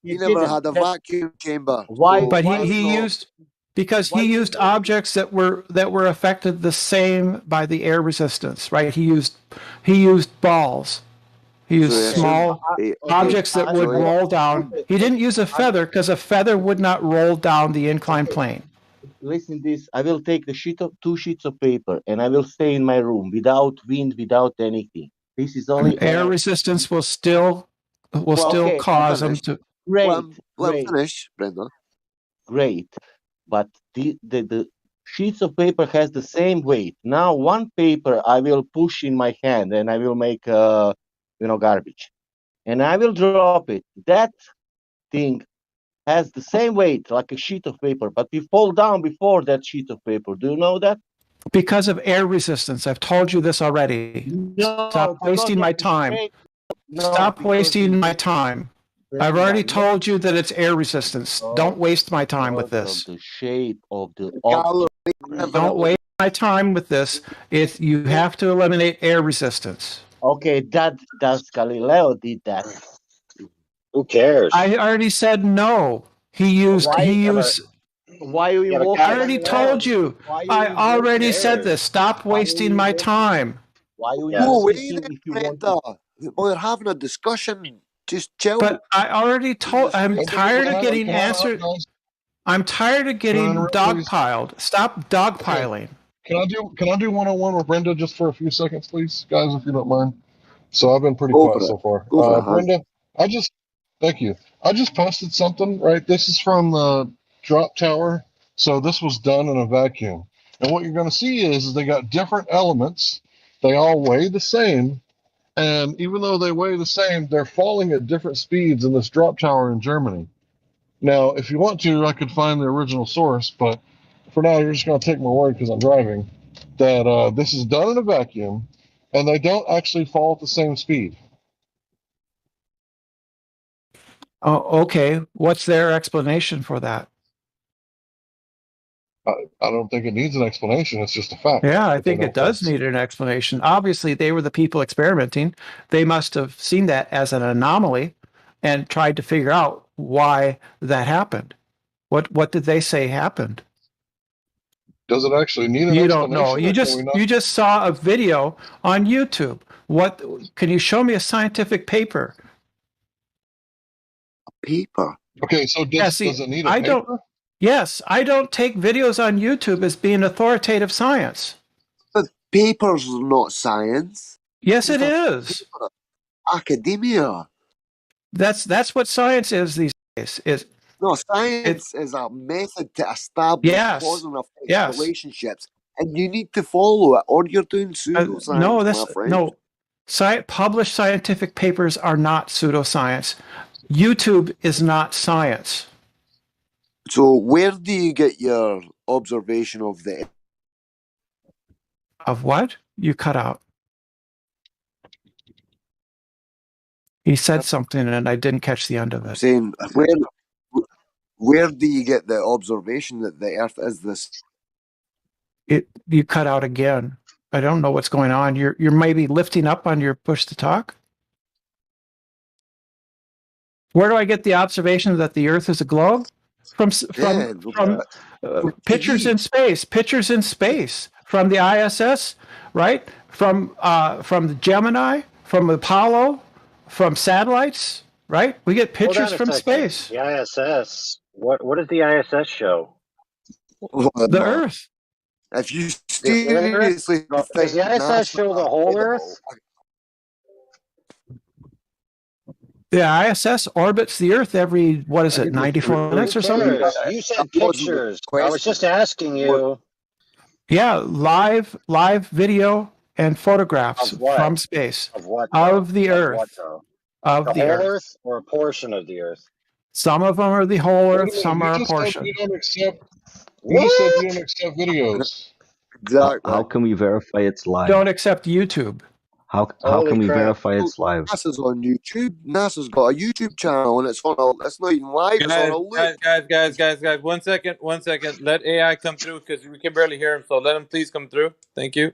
He never had a vacuum chamber. Why? So But he used because he used objects that were affected the same by the air resistance, right? He used balls. He used small objects that would roll down. He didn't use a feather because a feather would not roll down the inclined plane. Listen this, I will take the two sheets of paper and I will stay in my room without wind, without anything. This is only Air resistance will still cause them to. Great. Finish, Brenda. Great, but the sheets of paper has the same weight. Now one paper I will push in my hand and I will make garbage, and I will drop it. That thing has the same weight like a sheet of paper, but we fall down before that sheet of paper. Do you know that? Because of air resistance. I've told you this already. Stop wasting my time. Stop wasting my time. I've already told you that it's air resistance. Don't waste my time with this. The shape of the Don't waste my time with this. You have to eliminate air resistance. Okay, does Galileo did that? Who cares? I already said no. He used. Why are you walking? I already told you. I already said this. Stop wasting my time. Why are you wait, Brenda. We're having a discussion. Just chill. But I already told. I'm tired of getting answered. I'm tired of getting dogpiled. Stop dogpiling. Can I do 101 with Brenda just for a few seconds, please, guys, if you don't mind? So I've been pretty quiet so far. Brenda, thank you. I just posted something, right? This is from the drop tower. So this was done in a vacuum. And what you're going to see is they got different elements. They all weigh the same. And even though they weigh the same, they're falling at different speeds in this drop tower in Germany. Now, if you want to, I could find the original source, but for now, you're just going to take my word because I'm driving, that this is done in a vacuum, and they don't actually fall at the same speed. Oh, okay. What's their explanation for that? I don't think it needs an explanation. It's just a fact. Yeah, I think it does need an explanation. Obviously, they were the people experimenting. They must have seen that as an anomaly and tried to figure out why that happened. What did they say happened? Does it actually need an explanation? You don't know. You just saw a video on YouTube. What can you show me a scientific paper? A paper. Okay, so does it need a paper? Yes, I don't take videos on YouTube as being authoritative science. But papers are not science. Yes, it is. Academia. That's what science is these days. No, science is a method to establish cause and effect relationships, and you need to follow it, or you're doing pseudoscience. Published scientific papers are not pseudoscience. YouTube is not science. So where do you get your observation of the... Of what? You cut out. He said something and I didn't catch the end of it. I'm saying, where do you get the observation that the Earth is this? You cut out again. I don't know what's going on. You're maybe lifting up on your push to talk? Where do I get the observation that the Earth is a globe? From pictures in space, from the ISS, right? From the Gemini, from Apollo, from satellites, right? We get pictures from space. The ISS. What does the ISS show? The Earth. If you seriously Does think the ISS NASA show the are whole credible? Earth? The ISS orbits the Earth every, what is it, 94 minutes Who or something? cares? You said That wasn't the pictures. I was question. just asking you. Yeah, live video and photographs Of what? from space Of what? of the Of what Earth. though? Of The the whole Earth. Earth or a portion of the Earth? Some of them are the whole Wait a Earth, minute, some you are a just said portion. you don't accept. You What? just said you don't accept videos. Exactly. How can we verify it's live? Don't accept YouTube. How Holy can we crap. verify it's live? NASA's on YouTube. NASA's got a YouTube channel, and it's on a. It's not even live. It's on a loop. Guys, 1 second. Let AI come through because we can barely hear him. So let him please come through. Thank you.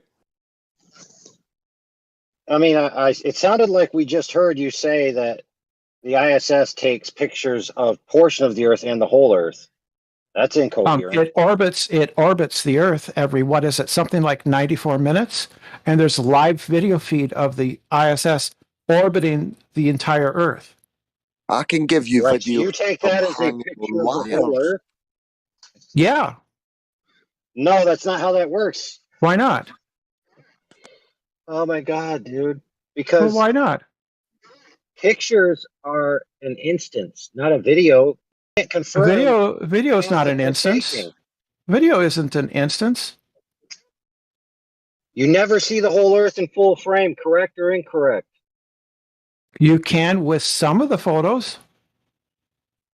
I mean, it sounded like we just heard you say that the ISS takes pictures of portion of the Earth and the whole Earth. That's incoherent. It orbits the Earth every, what is it, something like 94 minutes, and there's a live video feed of the ISS orbiting the entire Earth. I can give you Right, video. you take that as a picture of the whole Earth? Yeah. No, that's not how that works. Why not? Oh my God, dude. Well, Because why not? pictures are an instance, not a video. You can't confirm. Video is not an they're instance. taking. Video isn't an instance. You never see the whole Earth in full frame, correct or incorrect? You can with some of the photos.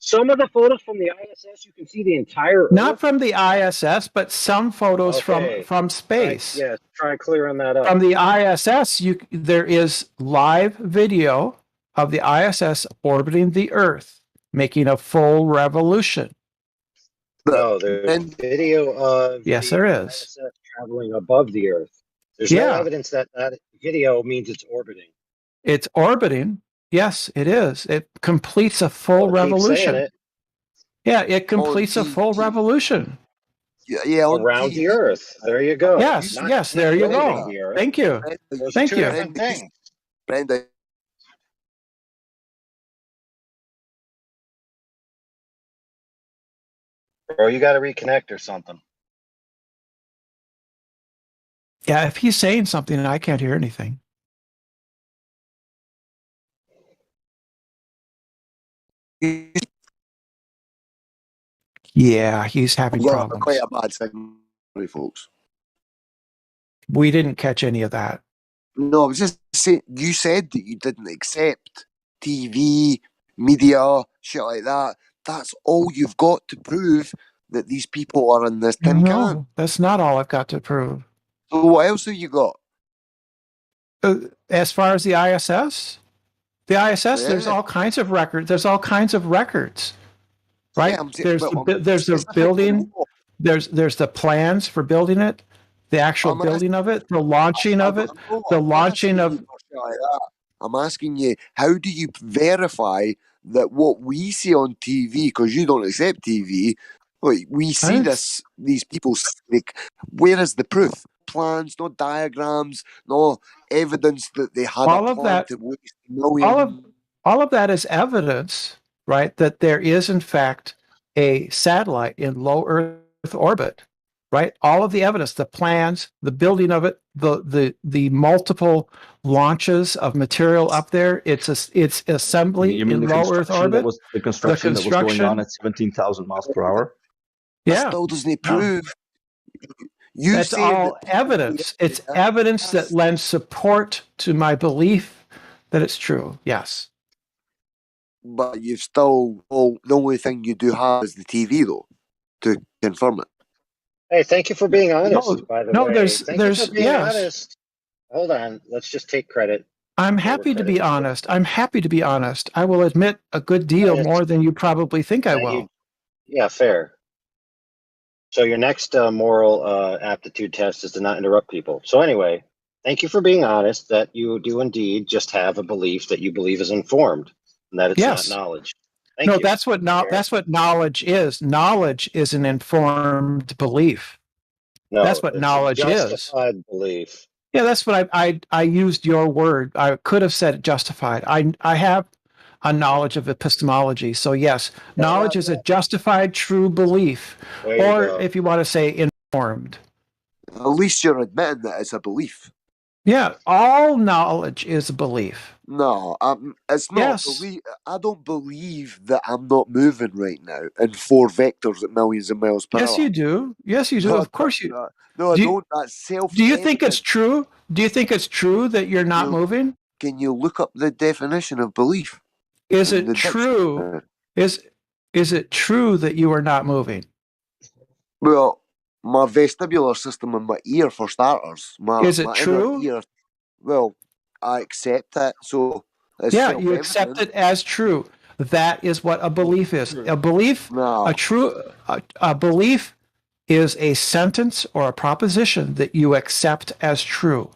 Some of the photos from the ISS, you can see the entire Earth. Not from the ISS, but some photos Okay. from space. Yes, try clearing that up. From the ISS, there is live video of the ISS orbiting the Earth, making a full revolution. No, there's video of Yes, the there is. ISS traveling above the Earth. There's no evidence that that video means it's orbiting. It's orbiting. Yes, it is. It completes a full Well, keep saying revolution. it. Yeah, it completes a full revolution. Yeah, around the Earth. There you go. Yes, Not- yes, not there you orbiting go. the Earth. Thank you. Those Thank are two you. different things. Brenda. Bro, you got to reconnect or something. Yeah, if he's saying something and I can't hear anything. Yeah, he's having Quite problems. a bad signal, folks. We didn't catch any of that. No, I was just saying, you said that you didn't accept TV, media, shit like that. That's all you've got to prove that these people are in this tin can. No, that's not all I've got to prove. So what else have you got? As far as the ISS, there's Yeah. all kinds of records. There's all kinds of records, right? Yeah, I'm saying- there's but the, there's the specifically building. There's the plans for building it, the actual building of it, the launching of it, the launching of. I'm asking you, how do you verify that what we see on TV, because you don't accept TV, like, we see these people, like, where is the proof? Plans, no diagrams, no evidence that they had All a of plan that- to waste millions. All of that is evidence, right, that there is in fact a satellite in low Earth orbit, right? All of the evidence, the plans, the building of it, the multiple launches of material up there. It's assembly You mean in the low Earth construction orbit. the construction that was going on at 17,000 miles per hour? That Yeah. still doesn't prove. You That's say all that evidence. It's evidence that lends support to my belief that it's true. Yes. but you've still, the only thing you do have is the TV, though, to confirm it. Hey, thank you for being honest, No, by the no, way. there's- Thank you for being yes. honest. Hold on. Let's just take credit. I'm happy to be honest. I'm happy to be honest. I will admit a good deal more than you probably think I will. Yeah, fair. So your next moral aptitude test is to not interrupt people. So anyway, thank you for being honest that you do indeed just have a belief that you believe is informed and that it's Yes. not knowledge. Thank No, you. that's what knowledge is. Knowledge is an informed belief. No, that's what it's a knowledge is. justified belief. Yeah, that's what I used your word. I could have said justified. I have a knowledge of epistemology. So yes, knowledge is a justified true belief. Way to Or go. if you want to say informed. At least you're admitting that it's a belief. Yeah, all knowledge is a belief. No, it's not. Yes. Belief. I don't believe that I'm not moving right now in 4 vectors at millions of miles per hour. Yes, you do. Yes, you do. No, Of course you. No, I do. don't. That's self-evident. Do you think it's true? Do you think it's true that you're not moving? Can you look up the definition of belief? Is it true? Is it true that you are not moving? Well, my vestibular system in my ear, for starters. Is it my true? Inner ear, well, I accept that. So it's yeah, you accept it as true. That is what a belief is. A belief, a belief is a sentence or a proposition that you accept as true.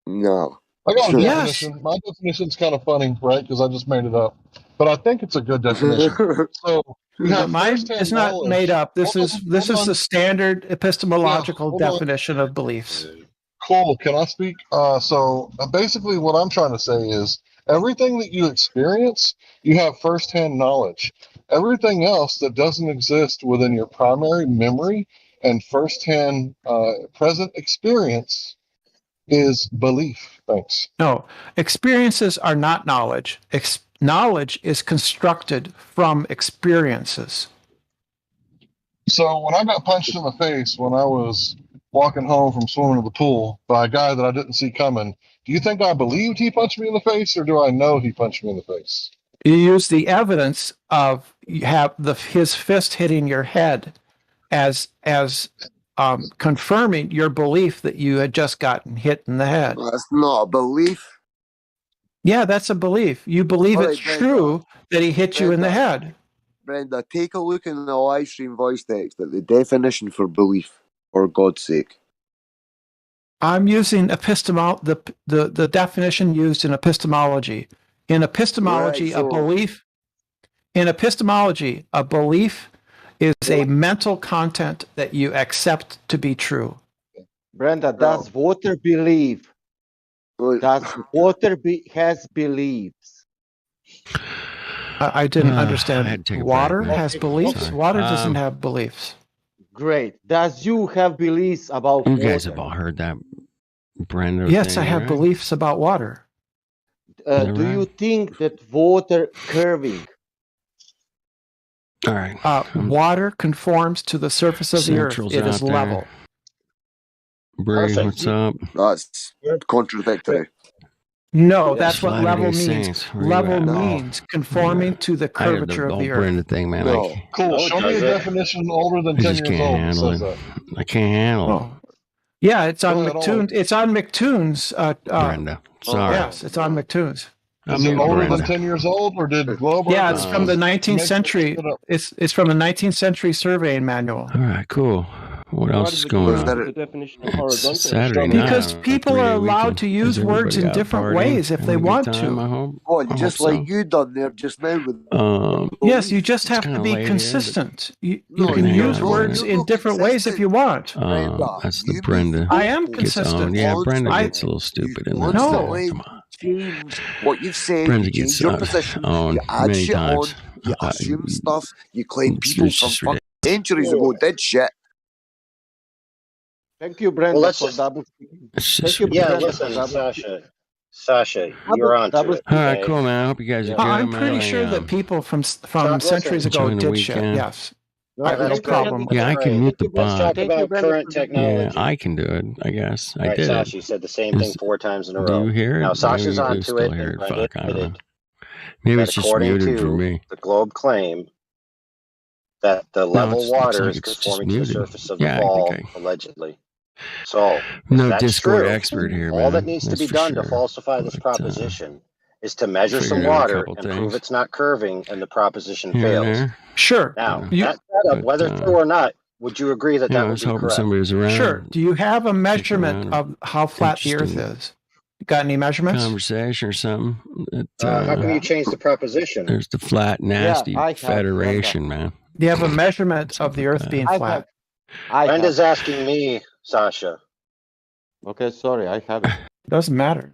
No. I got a definition. My definition's kind of funny, right? Because I just made it up. But I think it's a good definition. So you have mine is not knowledge. made up. This is the standard epistemological Yeah, definition of beliefs. Cool. Can I speak? So basically what I'm trying to say is everything that you experience, you have firsthand knowledge. Everything else that doesn't exist within your primary memory and firsthand present experience is belief. Thanks. No, experiences are not knowledge. Knowledge is constructed from experiences. So when I got punched in the face when I was walking home from swimming in the pool by a guy that I didn't see coming, do you think I believed he punched me in the face, or do I know he punched me in the face? You use the evidence of his fist hitting your head as confirming your belief that you had just gotten hit in the head. That's not a belief. Yeah, that's a belief. You believe it's true that he hit you in the head. Brenda, take a look in the live stream voice text at the definition for belief, for God's sake. I'm using the definition used in epistemology. In epistemology, a belief is a mental content that you accept to be true. Brenda, does water believe? Does water has beliefs? I didn't understand. Water has Okay, beliefs? okay. Water doesn't have beliefs. Great. Does you have beliefs about You water? guys have all heard that, Brenda? Yes, I have beliefs about water. Do you think that water curving? All right. Water conforms to the surface of the earth. Central's It is out there. level. Bree, what's up? That's contradictory. No, that's what Latter-day level means. Saints, where you Level at? means conforming to the I have curvature the of the whole earth. Brenda thing, man. No. Cool. Show me a definition older than I 10 just years can't old that handle says it. that. I can't handle it. Yeah, it's on Go ahead, McToon's. It's on McToon's. Brenda, sorry. Yes, it's on McToon's. Is it older than 10 years old, or did Globe? Yeah, it's from the 19th century. It's from the 19th century surveying manual. All right, cool. What else is going on? The definition of horizontal. It's Saturday night. Because people are allowed to use words in different ways if they want to. Oh, just like you done there just now with. Yes, you just have to be consistent. You can use words in different ways if you want. That's the Brenda. I am gets on. consistent. Yeah, Brenda gets a little stupid in there. No. Come on. Change what you've said. Brenda You gets change your position. on You add many shit times. on. You assume stuff. You claim It's people just from fucking centuries ago did shit. Thank you, Brenda, Well, let's for just- double speaking. It's Thank just you, Yeah, Brenda, listen, for double Sasha, you're on to it. All right, okay? cool, man. I hope you guys are good. I'm man. pretty sure that people from listen. centuries ago Enjoying the did shit. weekend. Yes. No, I have no that's good. problem with Yeah, I that. can mute the Let's talk bot. about current technology. Yeah, I can do it. I guess All I right, did Sasha, you it. said the same thing 4 times in a Do row. you hear it? Now, Sasha's Maybe you on do to still it, hear and it. Brenda Fuck, I don't know. admitted Maybe that it's just according muted to for me. the Globe claim that the level it's- looks water like is it's just conforming to the muted. surface of Yeah, the I ball, think allegedly. So, if No that's Discord true, expert here, all that man. needs to That's be for done to sure. falsify this But, proposition is to measure some figured out a water couple and prove things. it's not curving, and the proposition Here and fails. there. Sure. Now, You- that setup, but, whether true or not, would you agree that Yeah, I that would was be hoping correct? somebody was around. Sure. Do you have a around measurement and of how flat the Earth interesting is? You got any measurements? Conversation or something. How come you changed the proposition? There's the flat, nasty I have, Federation, man. Do you have a measurement of the Earth being I flat? Brenda's asking me, Sasha. Okay, sorry, I have it. Doesn't matter.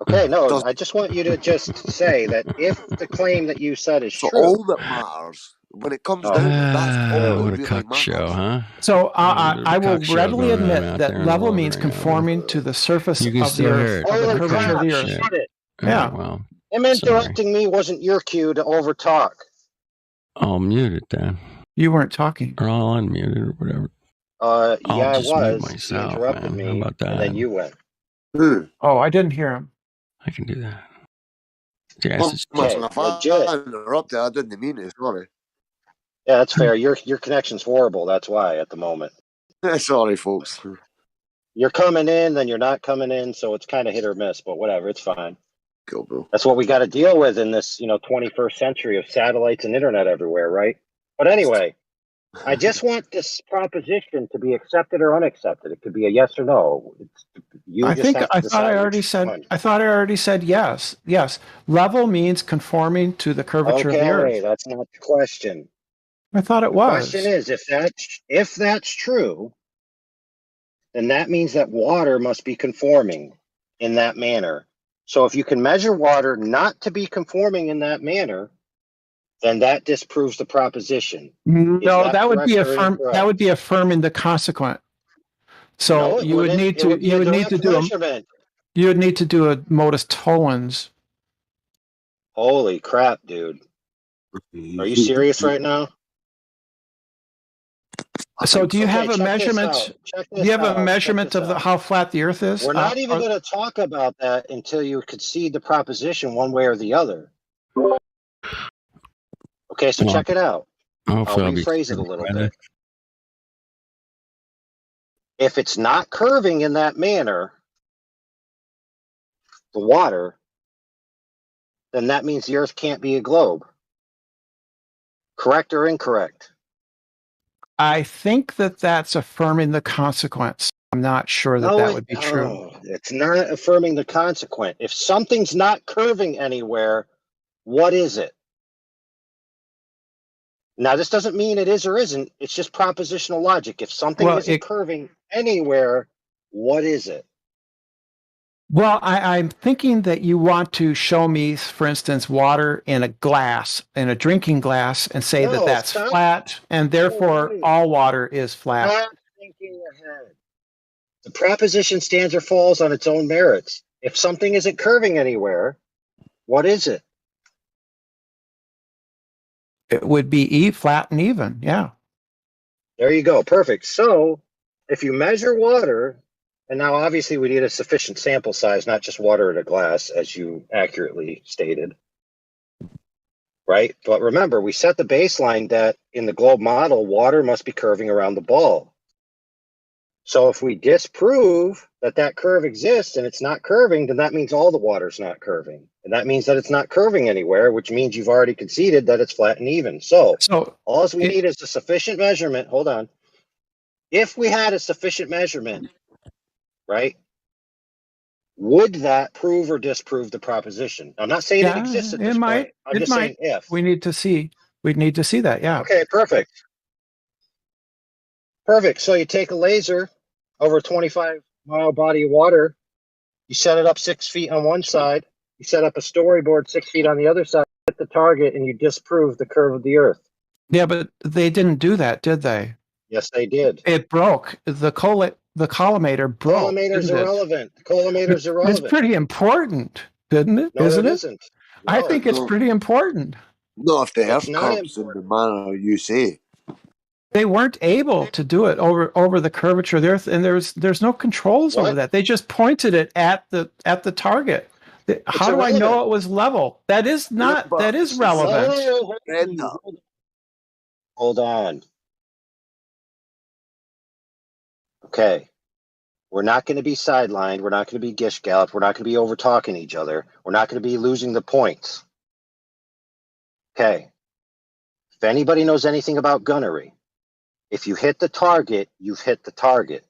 Okay, no, I just want you to just say that if the claim that you said is So true, all that matters, when it comes down to it, that's all that What a really cuck show, matters. huh? So There's a I will cuck show readily going on admit out that there in the level world means right now, man. conforming to the surface You can of the still hear Earth, it. of the Holy curvature crap, of the Shit. Earth. shut it. All Yeah. right, well, Him sorry. interrupting me wasn't your cue to overtalk. I'll mute it then. You weren't talking. Or I'll unmute it or whatever. Yeah, I just mute was. He myself, interrupted man. me, How about that? and then you went. Oh, I didn't hear him. I can do that. Yes, it's Okay, Listen, if legit. I interrupted, I didn't mean it. Sorry. Yeah, that's fair. Your connection's horrible. That's why at the moment. Sorry, folks. You're coming in, then you're not coming in, so it's kind of hit or miss. But whatever, it's fine. Cool, bro. That's what we got to deal with in this, 21st century of satellites and internet everywhere, right? But anyway, I just want this proposition to be accepted or unaccepted. It could be a yes or no. I Just have to thought I decide already which said. one. I thought I already said yes. Yes, level means conforming to the curvature of the Okay, Earth. that's not the question. I thought it The was. question is, if that's true, then that means that water must be conforming in that manner. So if you can measure water not to be conforming in that manner, then that disproves the proposition. No, that would be correct or affirm. That incorrect? would be affirming the consequent. So No, it you would wouldn't. need It to. would be You a would need to direct do a. measurement. You would need to do a modus tollens. Holy crap, dude! Are you serious right now? So do you have a check this measurement? out. Check Do you have this a out. measurement Check of this out. how flat the Earth is? We're not even going to talk about that until you concede the proposition one way or the other. Okay, so Well, check it out. I'll hopefully I'll be rephrase it a little better. bit. If it's not curving in that manner, the water, then that means the Earth can't be a globe. Correct or incorrect? I think that that's affirming the consequence. I'm not sure that that would be true. It's not affirming the consequent. If something's not curving anywhere, what is it? Now, this doesn't mean it is or isn't. It's just propositional logic. If something isn't curving anywhere, what is it? Well, I'm thinking that you want to show me, for instance, water in a glass, in a drinking glass, and say that that's flat, and therefore all water is flat. Stop thinking ahead. The proposition stands or falls on its own merits. If something isn't curving anywhere, what is it? It would be flat and even, yeah. There you go. Perfect. So if you measure water, and now obviously we need a sufficient sample size, not just water in a glass, as you accurately stated. Right? But remember, we set the baseline that in the globe model, water must be curving around the ball. So if we disprove that that curve exists and it's not curving, then that means all the water's not curving. And that means that it's not curving anywhere, which means you've already conceded that it's flat and even. So all we need is a sufficient measurement. Hold on. If we had a sufficient measurement, right, would that prove or disprove the proposition? I'm not saying it exists at this point. I'm just saying if. We need to see. We'd need to see that, yeah. Okay, perfect. Perfect. So you take a laser over a 25-mile body of water, you set it up 6 feet on one side, you set up a storyboard 6 feet on the other side, hit the target, and you disprove the curve of the Earth. Yeah, but they didn't do that, did they? Yes, they did. It broke. The collimator broke. Collimator's irrelevant. The collimator's irrelevant. It's pretty important, isn't it? No, Isn't it it? isn't. I No. think it's pretty important. Not if the Earth not curves in the manner you say. They weren't able to do it over the curvature of the Earth, and there's no controls over that. They just pointed it at the target. How do I know it was level? That is not. That is relevant. Hold on. Okay. We're not going to be sidelined. We're not going to be gish galloped. We're not going to be over talking each other. We're not going to be losing the points. Okay. If anybody knows anything about gunnery, if you hit the target, you've hit the target.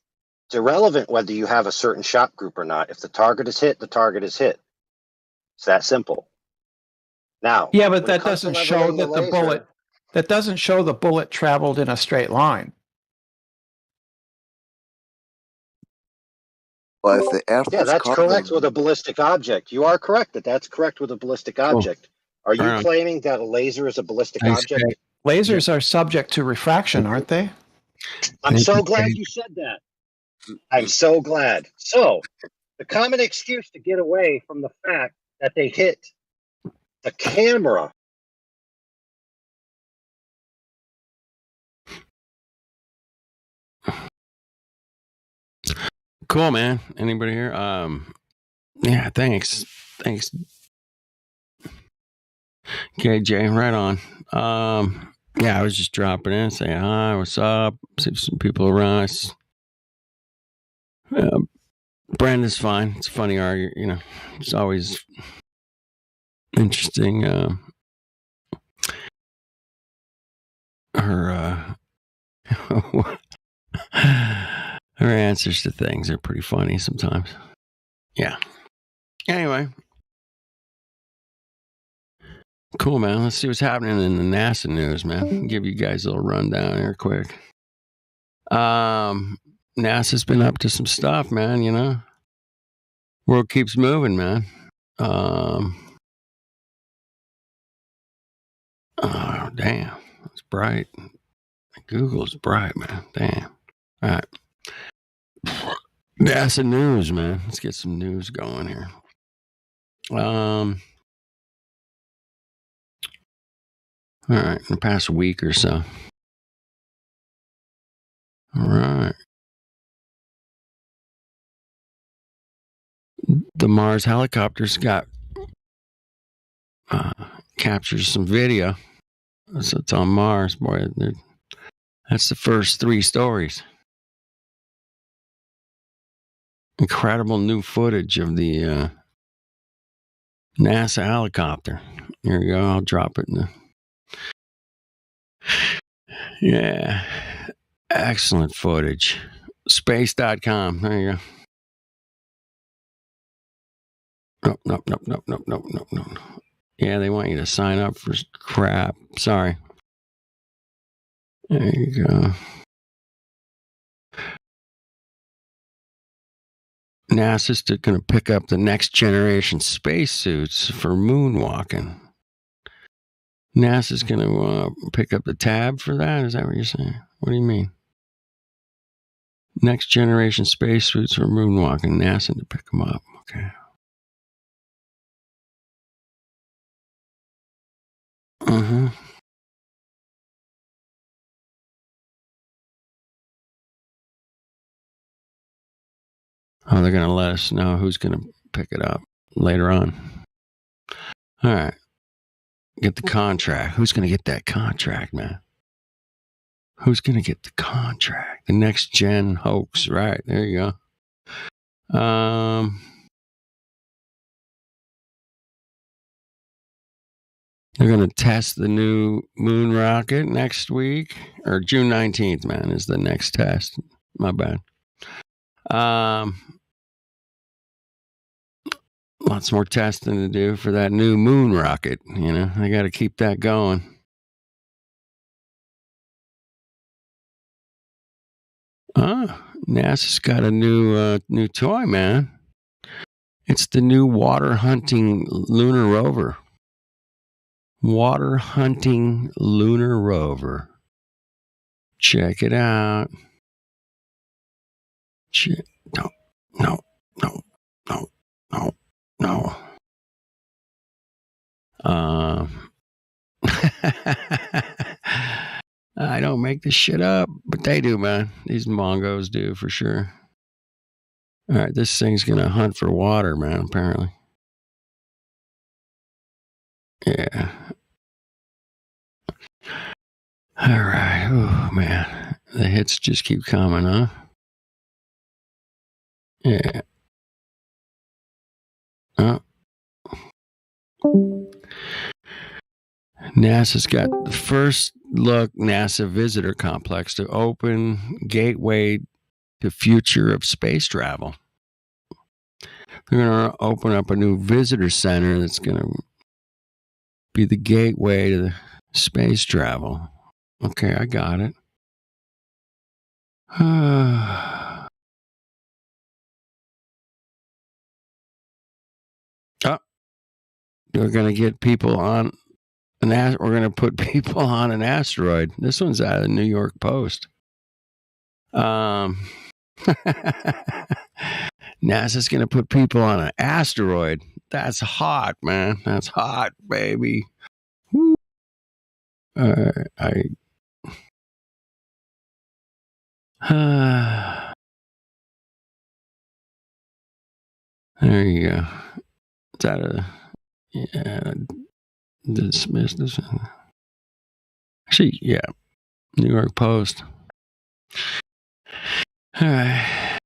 It's irrelevant whether you have a certain shot group or not. If the target is hit, the target is hit. It's that simple. Now, yeah, but that doesn't show that the bullet. That doesn't show the bullet traveled in a straight line. But if the Earth yeah, that's correct with a ballistic object. You are correct that that's correct with a ballistic object. Are you claiming that a laser is a ballistic object? Lasers are subject to refraction, aren't they? I'm so glad you said that. I'm so glad. So, the common excuse to get away from the fact that they hit the camera. Cool, man. Anybody here? Yeah, thanks. KJ, right on. Yeah, I was just dropping in, saying hi, what's up? See if some people around. Brenda's fine. It's a funny argument, you know. It's always interesting. Her answers to things are pretty funny sometimes. Yeah. Anyway. Cool, man. Let's see what's happening in the NASA news, man. Give you guys a little rundown here quick. NASA's been up to some stuff, man, you know. World keeps moving, man. Oh, damn. It's bright. Google's bright, man. Damn. All right. NASA news, man. Let's get some news going here. All right, in the past week or so. All right. The Mars helicopters got captures some video. So it's on Mars, boy. That's the first 3 stories. Incredible new footage of the NASA helicopter. Here we go. I'll drop it in the... Yeah. Excellent footage. Space.com. There you go. Nope. Yeah, they want you to sign up for crap. Sorry. There you go. NASA's going to pick up the next generation spacesuits for moonwalking. NASA's going to pick up the tab for that? Is that what you're saying? What do you mean? Next generation spacesuits for moonwalking. NASA to pick them up. Okay. Mm-hmm. Oh, they're going to let us know who's going to pick it up later on. All right. Get the contract. Who's going to get that contract, man? Who's going to get the contract? The next gen hoax. Right. There you go. They're going to test the new moon rocket next week, or June 19th, man, is the next test. My bad. Lots more testing to do for that new moon rocket. You know, they got to keep that going. NASA's got a new toy, man. It's the new water hunting lunar rover. Water hunting lunar rover. Check it out. No. I don't make this shit up, but they do, man. These Mongos do for sure. All right, this thing's gonna hunt for water, man. Apparently, yeah. All right. Oh man, the hits just keep coming, huh? Yeah. NASA's got the first look NASA visitor complex to open gateway to future of space travel. They're going to open up a new visitor center that's going to be the gateway to the space travel. Okay, I got it. They're going to get people on we're going to put people on an asteroid. This one's out of the New York Post. NASA's going to put people on an asteroid. That's hot, man. That's hot, baby. Woo. There you go. It's out of dismissed this. Actually, yeah. New York Post. All right.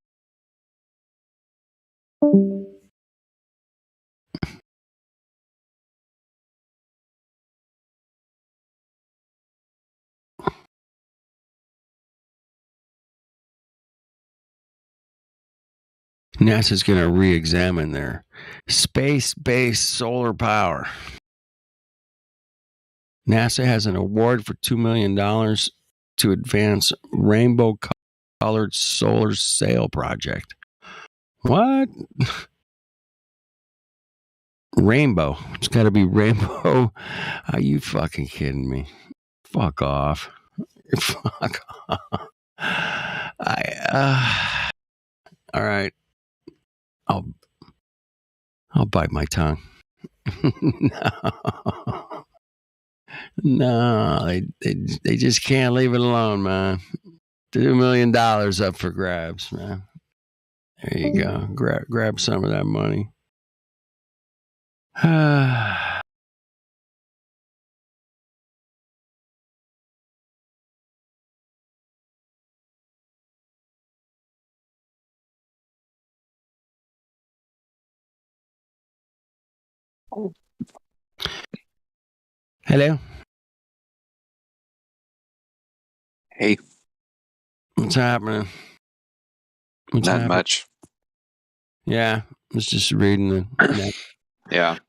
NASA's going to re-examine their space-based solar power. NASA has an award for $2 million to advance rainbow-colored solar sail project. What? Rainbow. It's got to be rainbow. Are you fucking kidding me? Fuck off. Fuck off. All right. I'll bite my tongue. No, they just can't leave it alone, man. $2 million up for grabs, man. There you go. Grab some of that money. Hello. Hey. What's happening? Not much. Yeah, I was just reading the. Yeah.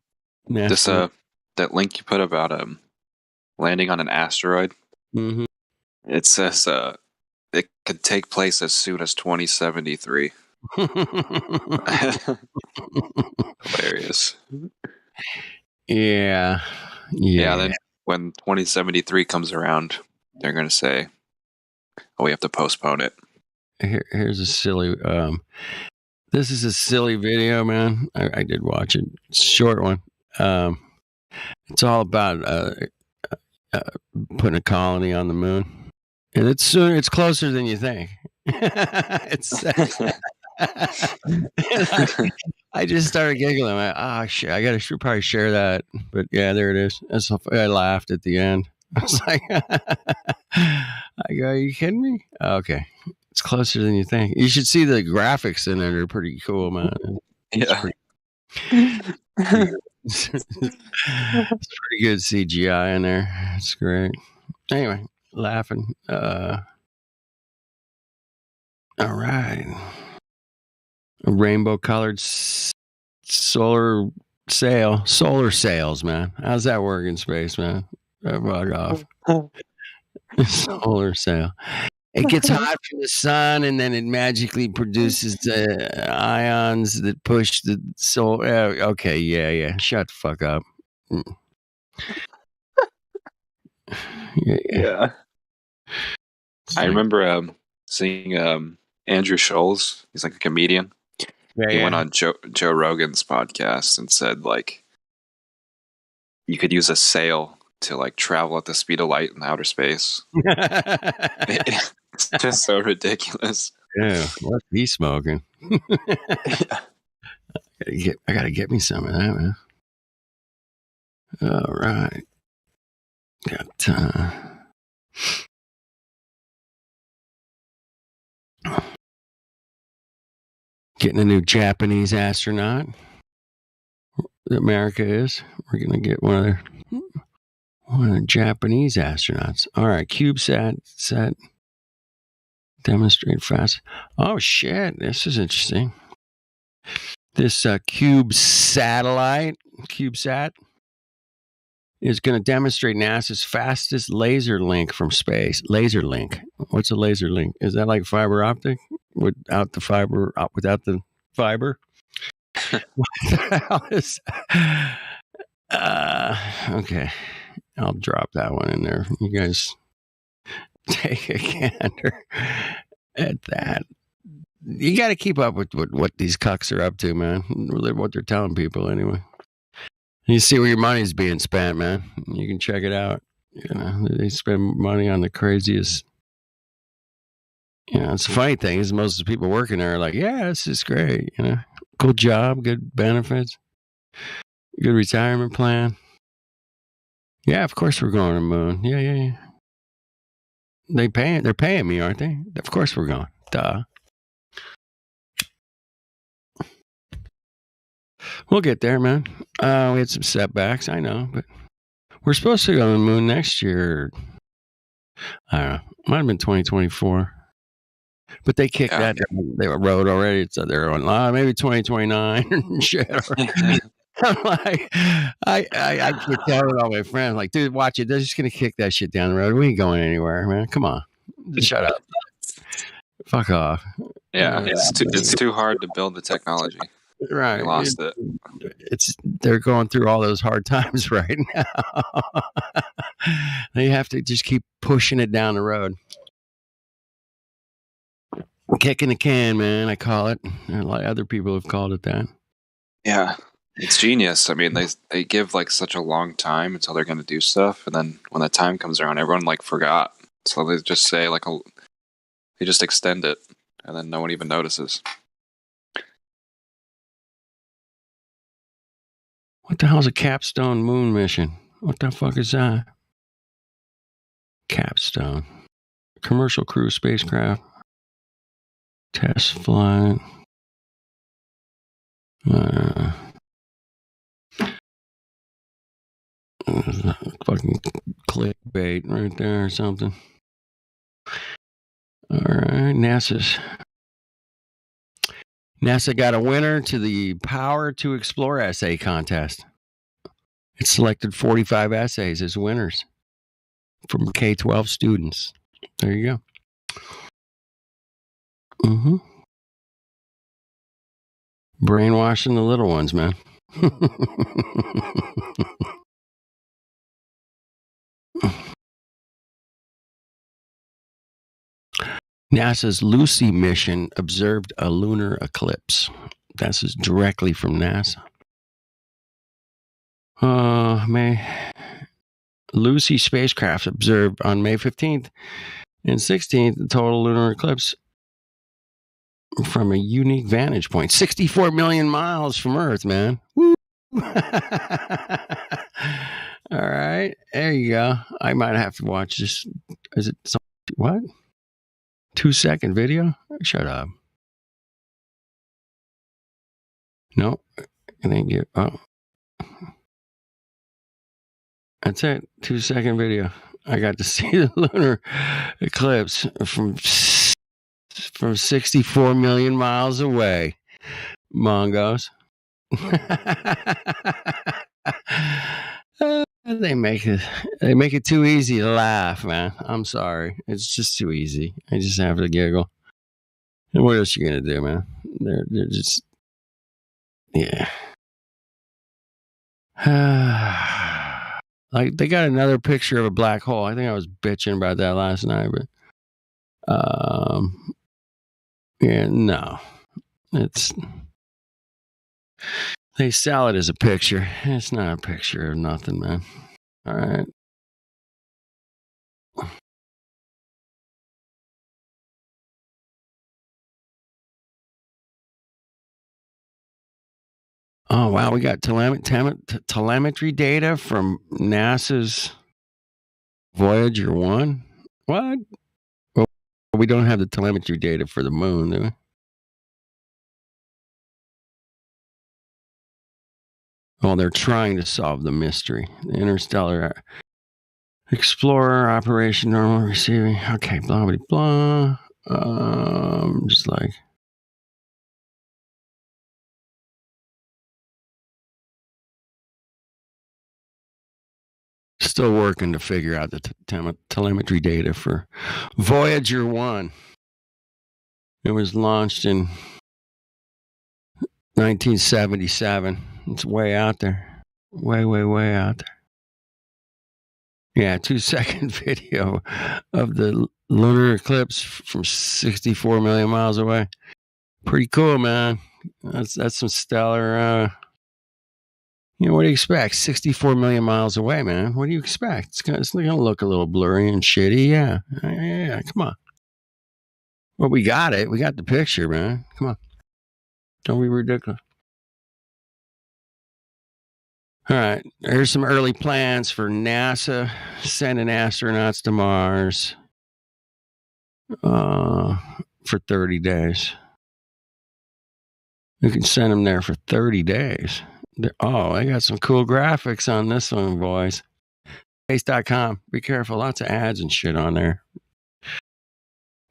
This that link you put about landing on an asteroid. Mm-hmm. It says it could take place as soon as 2073. Hilarious. Yeah. Then when 2073 comes around, they're gonna say, "Oh, we have to postpone it." Here's a silly. This is a silly video, man. I did watch it. It's a short one. It's all about putting a colony on the moon, and it's closer than you think. I just started giggling. Shit! I should probably share that. But yeah, there it is. I laughed at the end. I was like, I go, "Are you kidding me?" Okay, it's closer than you think. You should see the graphics in it; they're pretty cool, man. Yeah. It's pretty good CGI in there. It's great. Anyway, laughing. All right. A rainbow-colored solar sails, man. How's that work in space, man? Fuck off. Solar sail. It gets hot from the sun, and then it magically produces ions that push the soul. Okay, yeah. Shut the fuck up. Yeah. I remember seeing Andrew Scholes. He's like a comedian. He went on Joe Rogan's podcast and said, like, you could use a sail to like travel at the speed of light in outer space. It's just so ridiculous. Yeah, what's he smoking? I gotta get me some of that, man. All right. Got getting a new Japanese astronaut. America is. We're gonna get one of the Japanese astronauts. All right, CubeSat set. Demonstrate fast. Oh shit! This is interesting. This CubeSat, is going to demonstrate NASA's fastest laser link from space. Laser link. What's a laser link? Is that like fiber optic without the fiber? Without the fiber? What the hell is? Okay. I'll drop that one in there. You guys take a gander at that. You got to keep up with what these cucks are up to, man. What they're telling people, anyway. You see where your money's being spent, man. You can check it out. You know, they spend money on the craziest. You know, it's the funny thing is most of the people working there are like, yeah, this is great. You know, cool job, good benefits, good retirement plan. Yeah, of course we're going to the moon. Yeah. They're paying me, aren't they? Of course we're going. Duh. We'll get there, man. We had some setbacks, I know, but we're supposed to go to the moon next year. I don't know. Might have been 2024. But they kicked that down the road already. So they're on maybe 2029 and shit. I'm like, I keep telling all my friends, like, dude, watch it. They're just gonna kick that shit down the road. We ain't going anywhere, man. Come on, shut up. Fuck off. Yeah, it's too hard to build the technology. Right, we lost it. They're going through all those hard times right now. They have to just keep pushing it down the road. Kicking the can, man. I call it. And a lot of other people have called it that. Yeah, it's genius. I mean, they give like such a long time until they're going to do stuff, and then when the time comes around, everyone like forgot. So they just say they just extend it, and then no one even notices. What the hell's a capstone moon mission? What the fuck is that? Capstone. Commercial crew spacecraft. Test flight. Fucking clickbait right there or something. All right, NASA got a winner to the Power to Explore essay contest. It selected 45 essays as winners from K-12 students. There you go. Mm-hmm. Brainwashing the little ones, man. NASA's Lucy mission observed a lunar eclipse. That's directly from NASA. Lucy spacecraft observed on May 15th and 16th the total lunar eclipse from a unique vantage point. 64 million miles from Earth, man. Woo! All right, there you go. I might have to watch this. Is it what? 2-second video? Shut up. No, I didn't get. Oh, that's it. 2-second video. I got to see the lunar eclipse from 64 million miles away. Mongos. They make it too easy to laugh, man. I'm sorry. It's just too easy. I just have to giggle. And what else you gonna do, man? They're just yeah. Like they got another picture of a black hole. I think I was bitching about that last night, but yeah, no. They sell it as a picture. It's not a picture of nothing, man. All right. Oh, wow. We got telemetry data from NASA's Voyager 1. What? Well, we don't have the telemetry data for the moon, do we? Well, they're trying to solve the mystery. The Interstellar Explorer operation normal receiving. Okay, blah, blah, blah. Just like. Still working to figure out the telemetry data for Voyager 1. It was launched in 1977. It's way out there. Way out there. Yeah, 2-second video of the lunar eclipse from 64 million miles away. Pretty cool, man. That's some stellar. What do you expect? 64 million miles away, man. What do you expect? It's going to look a little blurry and shitty. Yeah. Come on. Well, we got it. We got the picture, man. Come on. Don't be ridiculous. All right. Here's some early plans for NASA sending astronauts to Mars for 30 days. You can send them there for 30 days. I got some cool graphics on this one, boys. Space.com. Be careful. Lots of ads and shit on there.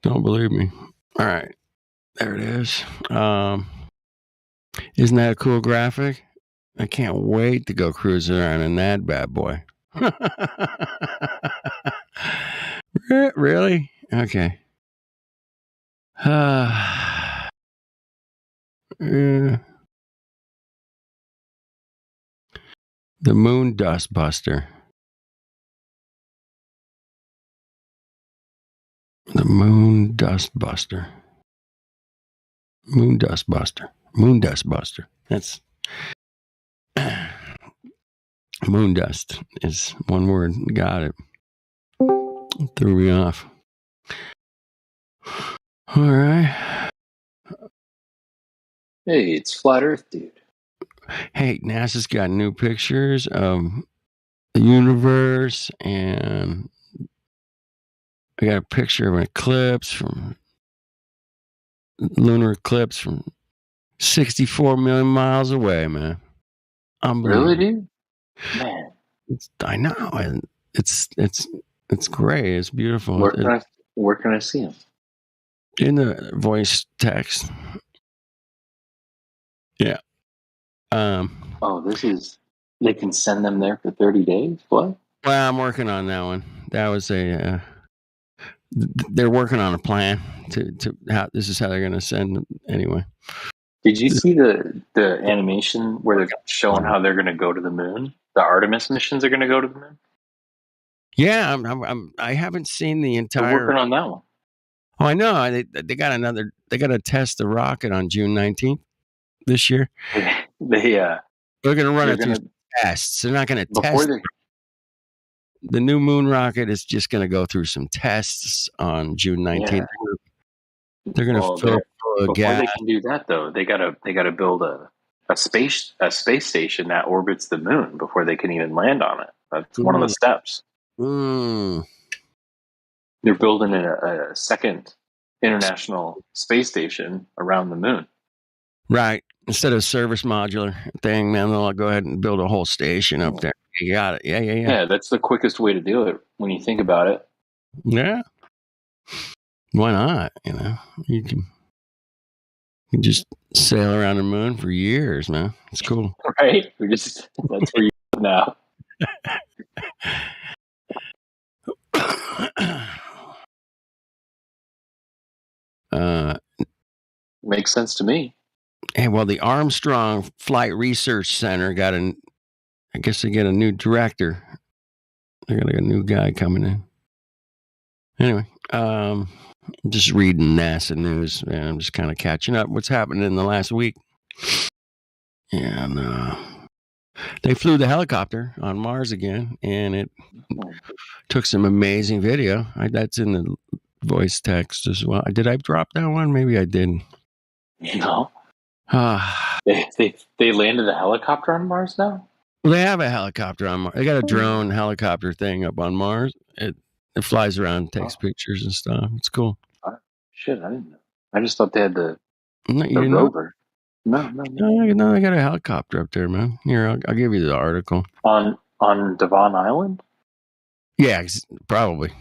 Don't believe me. All right. There it is. Isn't that a cool graphic? I can't wait to go cruising around in that bad boy. Really? Okay. The Moon Dust Buster. The Moon Dust Buster. Moon Dust Buster. Moon Dust Buster. That's moon dust is one word. Got it. Threw me off. All right. Hey, it's Flat Earth, dude. Hey, NASA's got new pictures of the universe, and I got a picture of an eclipse from lunar eclipse from 64 million miles away, man. Unbelievable. Really, dude? Man. I know, and it's great. It's beautiful. Where can I see them? In the voice text. Yeah. They can send them there for 30 days? What? Well, I'm working on that one. That was they're working on a plan to how this is how they're going to send them anyway. Did you see the animation where they're showing how they're going to go to the moon? The Artemis missions are going to go to the moon? Yeah, I haven't seen the entire. They're working on that one. Oh, I know. They got they got to test the rocket on June 19th this year. They're going to run it through tests. They're not going to test. The new moon rocket is just going to go through some tests on June 19th. Yeah. They're going to fill before gas. They can do that, though, they got to build a space station that orbits the moon before they can even land on it. That's one of the steps. They're building a second international space station around the moon. Right. Instead of service modular thing, man, they'll go ahead and build a whole station up there. You got it. Yeah. Yeah, that's the quickest way to do it when you think about it. Yeah. Why not? You can just sail around the moon for years, man. It's cool. Right? That's where you live now. Makes sense to me. Hey, well, the Armstrong Flight Research Center I guess they get a new director. They got a new guy coming in. Anyway, I'm just reading NASA news, and I'm just kind of catching up what's happening in the last week. And they flew the helicopter on Mars again, and it took some amazing video. That's in the voice text as well. Did I drop that one? Maybe I didn't. No. They landed a helicopter on Mars now? Well, they have a helicopter on Mars. They got a drone helicopter thing up on Mars. It flies around, takes pictures and stuff. It's cool. Shit, I didn't know. I just thought they had the rover. No, they got a helicopter up there, man. Here, I'll give you the article. On Devon Island? Yeah, probably.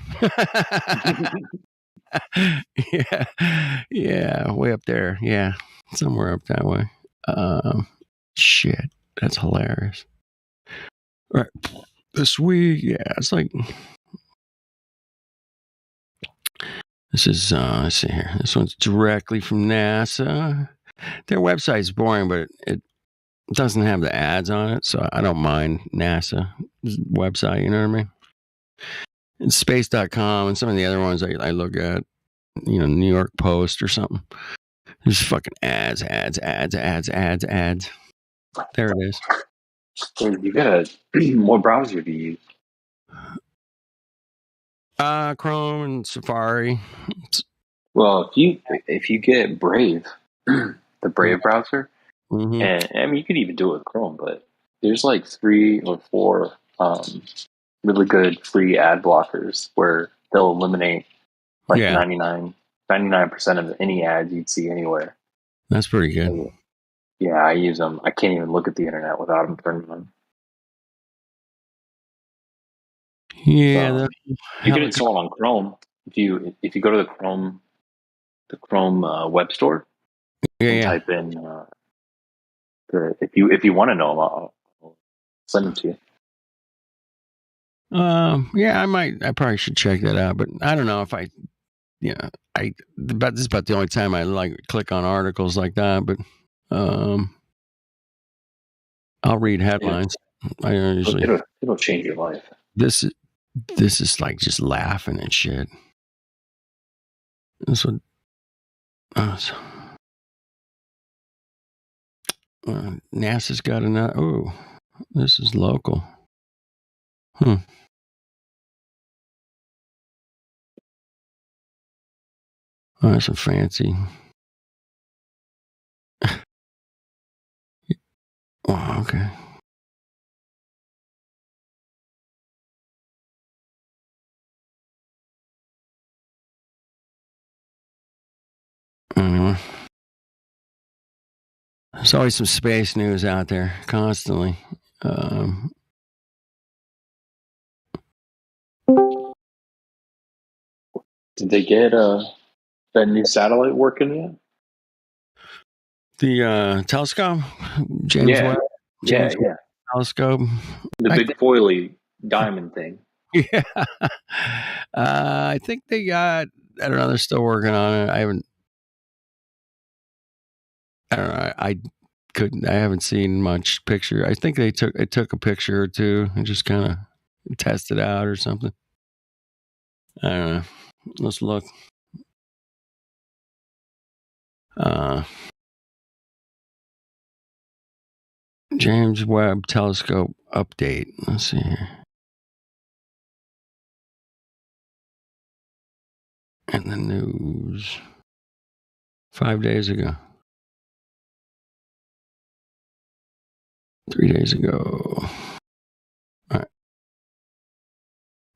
Yeah, way up there. Yeah, somewhere up that way. Shit, that's hilarious. All right, this week, yeah, it's like this is. Let's see here. This one's directly from NASA. Their website's boring, but it doesn't have the ads on it, so I don't mind NASA website. You know what I mean? And space.com and some of the other ones I look at, New York Post or something. There's fucking ads. There it is. You got what browser do you use? Chrome and Safari. Well, if you get Brave, the Brave browser, and I mean you could even do it with Chrome, but there's like 3 or 4 really good free ad blockers where they'll eliminate like 99% of any ads you'd see anywhere. That's pretty good. Yeah, I use them. I can't even look at the internet without them turned on. Yeah, so, you can install it on Chrome if you go to the Chrome web store and type in if you want to know, I'll send them to you. I probably should check that out, but I don't know if this is about the only time I click on articles like that, but I'll read headlines. I usually it'll change your life. This is like just laughing and shit. This would NASA's got another. Oh, this is local. Oh, that's a fancy. Oh, okay. There's always some space news out there constantly. Did they get that new satellite working yet? The telescope, James Webb, Webb telescope, the big foily diamond thing. Yeah, I think they got. I don't know. They're still working on it. I don't know. I haven't seen much picture. I think they took a picture or two and just kind of test it out or something. I don't know. Let's look. James Webb Telescope update. Let's see here. In the news 5 days ago. 3 days ago. All right.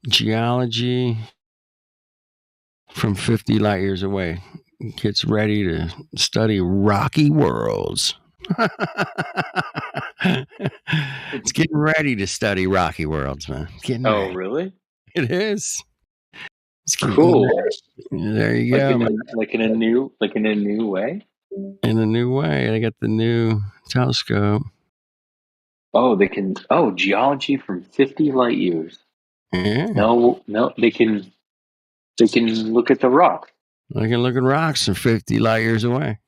Geology from 50 light years away gets ready to study rocky worlds. It's getting ready to study rocky worlds, man. Oh, really? It is. It's cool. There you go. Like in a new way. In a new way, they got the new telescope. Oh, they can. Oh, geology from 50 light years. Yeah. No, they can look at the rock. They can look at rocks from 50 light years away.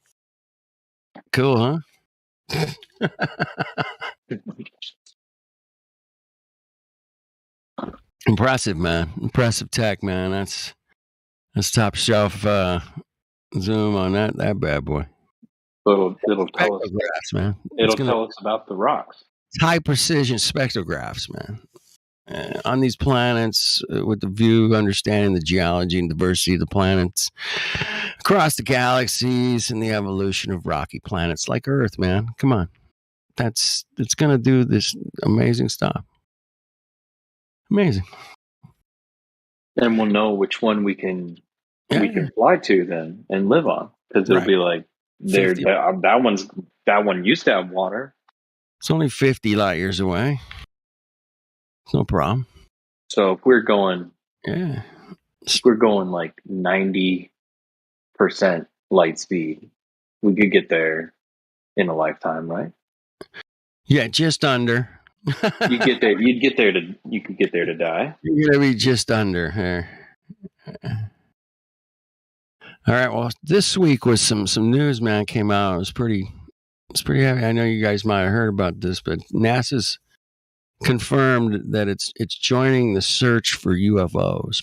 Cool, huh? Impressive, man. Impressive tech, man. That's top shelf zoom on that bad boy. It'll tell us, man. It'll tell us about the rocks. High precision spectrographs, man. On these planets, with the view, understanding the geology and diversity of the planets across the galaxies and the evolution of rocky planets like Earth, man. Come on. It's going to do this amazing stuff. Amazing. And we'll know which one we can fly to then and live on, because it'll be like that one used to have water. It's only 50 light years away. It's no problem. So if we're going, like 90% light speed, we could get there in a lifetime, right? Yeah, just under. You could get there to die. You're gonna be just under here. All right. Well, this week was some news, man, came out. It was pretty heavy. I know you guys might have heard about this, but NASA's confirmed that it's joining the search for UFOs.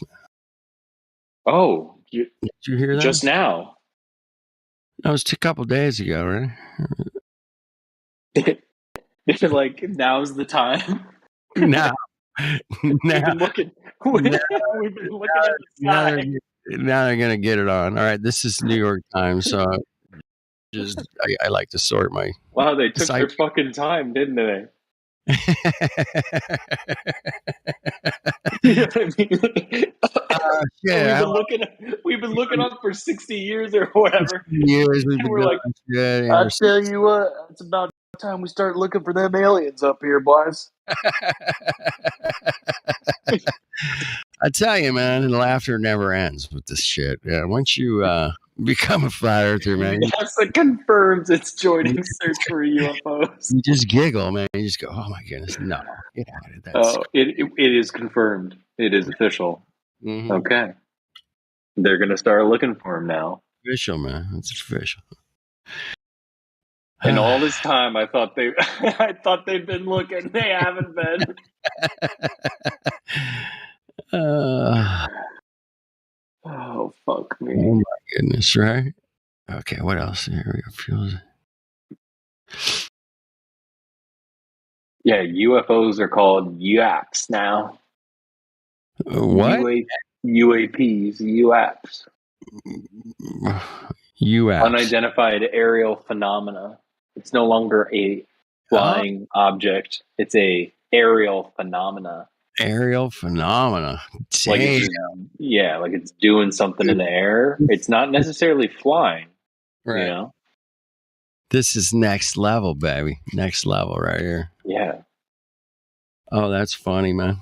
Oh, did you hear that? Just now. That was a couple days ago, right? Like, now's the time. Now, we've been looking. We've been looking at the sky. Now they're gonna get it on. All right, this is New York Times, so I like to sort my. Wow, they took their fucking time, didn't they? You know what I mean? Yeah, we've been looking up for 60 years or whatever. Years we've been we're like, I tell you what, it's about time we start looking for them aliens up here, boys. I tell you, man, the laughter never ends with this shit. Yeah, once you become a flat earther, man, yes, it confirms it's joining search for UFOs. You just giggle, man. You just go, "Oh my goodness, no, get out of that." Oh, it is confirmed. It is official. Mm-hmm. Okay, they're gonna start looking for him now. Official, man. It's official. And all this time, I thought they'd been looking. They haven't been. Oh, fuck me. Oh, my goodness, right? Okay, what else? Here we go. Yeah, UFOs are called UAPs now. What? UAPs, UAPs. UAPs. Unidentified aerial phenomena. It's no longer a flying object. It's a aerial phenomena. Aerial phenomena. Like it's doing something in the air. It's not necessarily flying. Right. You know? This is next level, baby. Next level right here. Yeah. Oh, that's funny, man.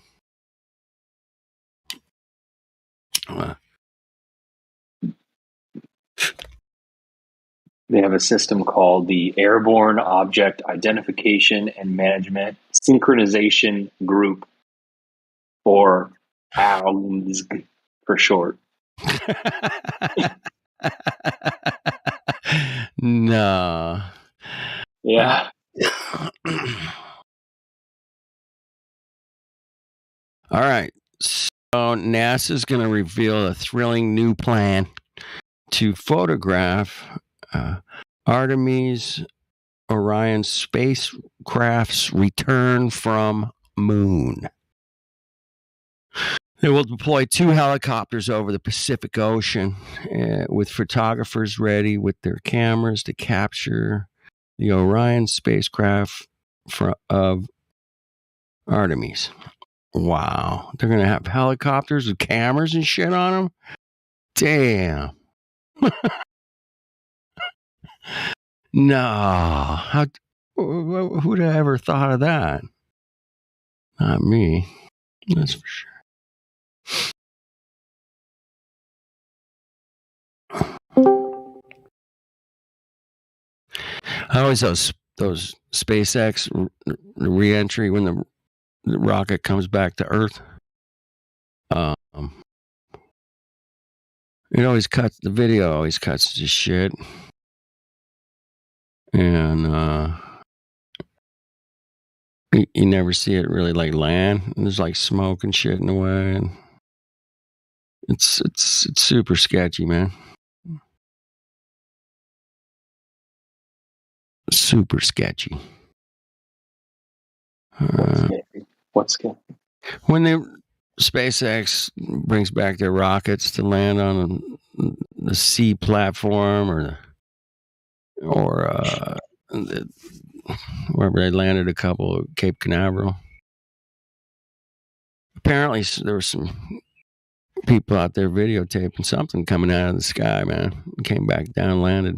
They have a system called the Airborne Object Identification and Management Synchronization Group, or ALMSG for short. No. Yeah. All right. So NASA's going to reveal a thrilling new plan to photograph Artemis Orion spacecraft's return from moon. They will deploy 2 helicopters over the Pacific Ocean with photographers ready with their cameras to capture the Orion spacecraft of Artemis. Wow. They're going to have helicopters with cameras and shit on them? Damn. No. Who'd have ever thought of that? Not me. That's for sure. I always those SpaceX re-entry when the rocket comes back to Earth. It always cuts the video. Always cuts to shit, and you never see it really like land. There's like smoke and shit in the way, and it's super sketchy, man. Super sketchy. What's sketchy? When SpaceX brings back their rockets to land on the sea platform or wherever they landed, a couple of Cape Canaveral. Apparently, there were some people out there videotaping something coming out of the sky, man. Came back down, landed.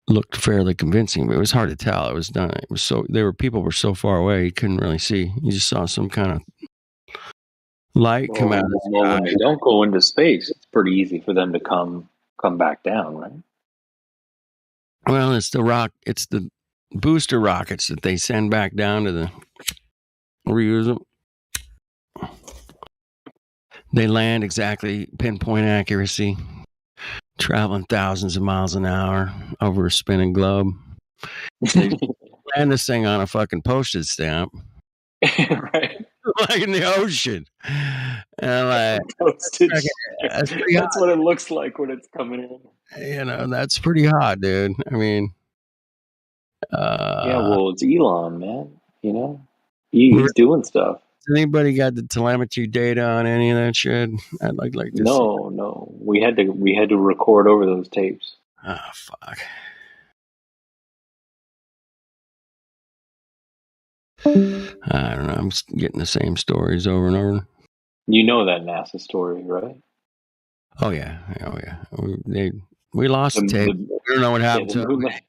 Looked fairly convincing, but it was hard to tell. It was done. It was people were so far away you couldn't really see. You just saw some kind of light come out of the sky. When they don't go into space, it's pretty easy for them to come back down, right? Well, it's the booster rockets that they send back down to the reuse them. They land exactly pinpoint accuracy, traveling thousands of miles an hour over a spinning globe. They land this thing on a fucking postage stamp. Right. Like in the ocean. And like, That's what it looks like when it's coming in. You know, that's pretty hot, dude. I mean, yeah, well, it's Elon, man. You know, he's doing stuff. Has anybody got the telemetry data on any of that shit? I'd like to see. No. We had to record over those tapes. Oh fuck. I don't know. I'm just getting the same stories over and over. You know that NASA story, right? Oh yeah. We lost the tape. We don't know what happened to it.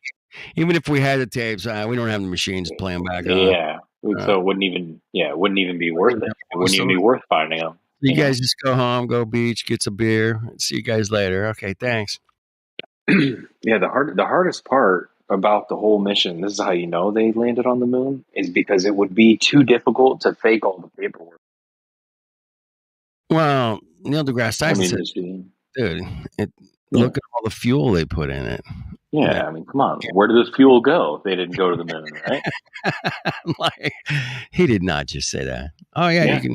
Even if we had the tapes, we don't have the machines playing back on. Yeah. So it wouldn't even be worth it. It wouldn't even be worth finding them. You guys just go home, go beach, get some beer. See you guys later. Okay, thanks. Yeah, the hardest part about the whole mission, this is how you know they landed on the moon, is because it would be too difficult to fake all the paperwork. Well, Neil deGrasse Tyson said, dude, look at all the fuel they put in it. Yeah, I mean, come on. Where did this fuel go if they didn't go to the moon, right? Like, he did not just say that. Oh, yeah. You can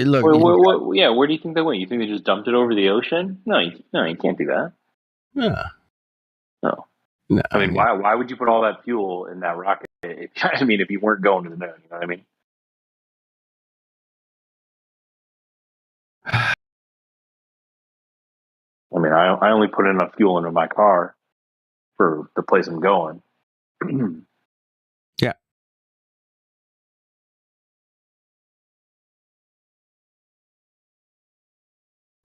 look. Where do you think they went? You think they just dumped it over the ocean? No, you can't do that. Yeah. No. I mean, why would you put all that fuel in that rocket? If you weren't going to the moon, you know what I mean? I mean, I only put enough fuel into my car for the place I'm going. Yeah.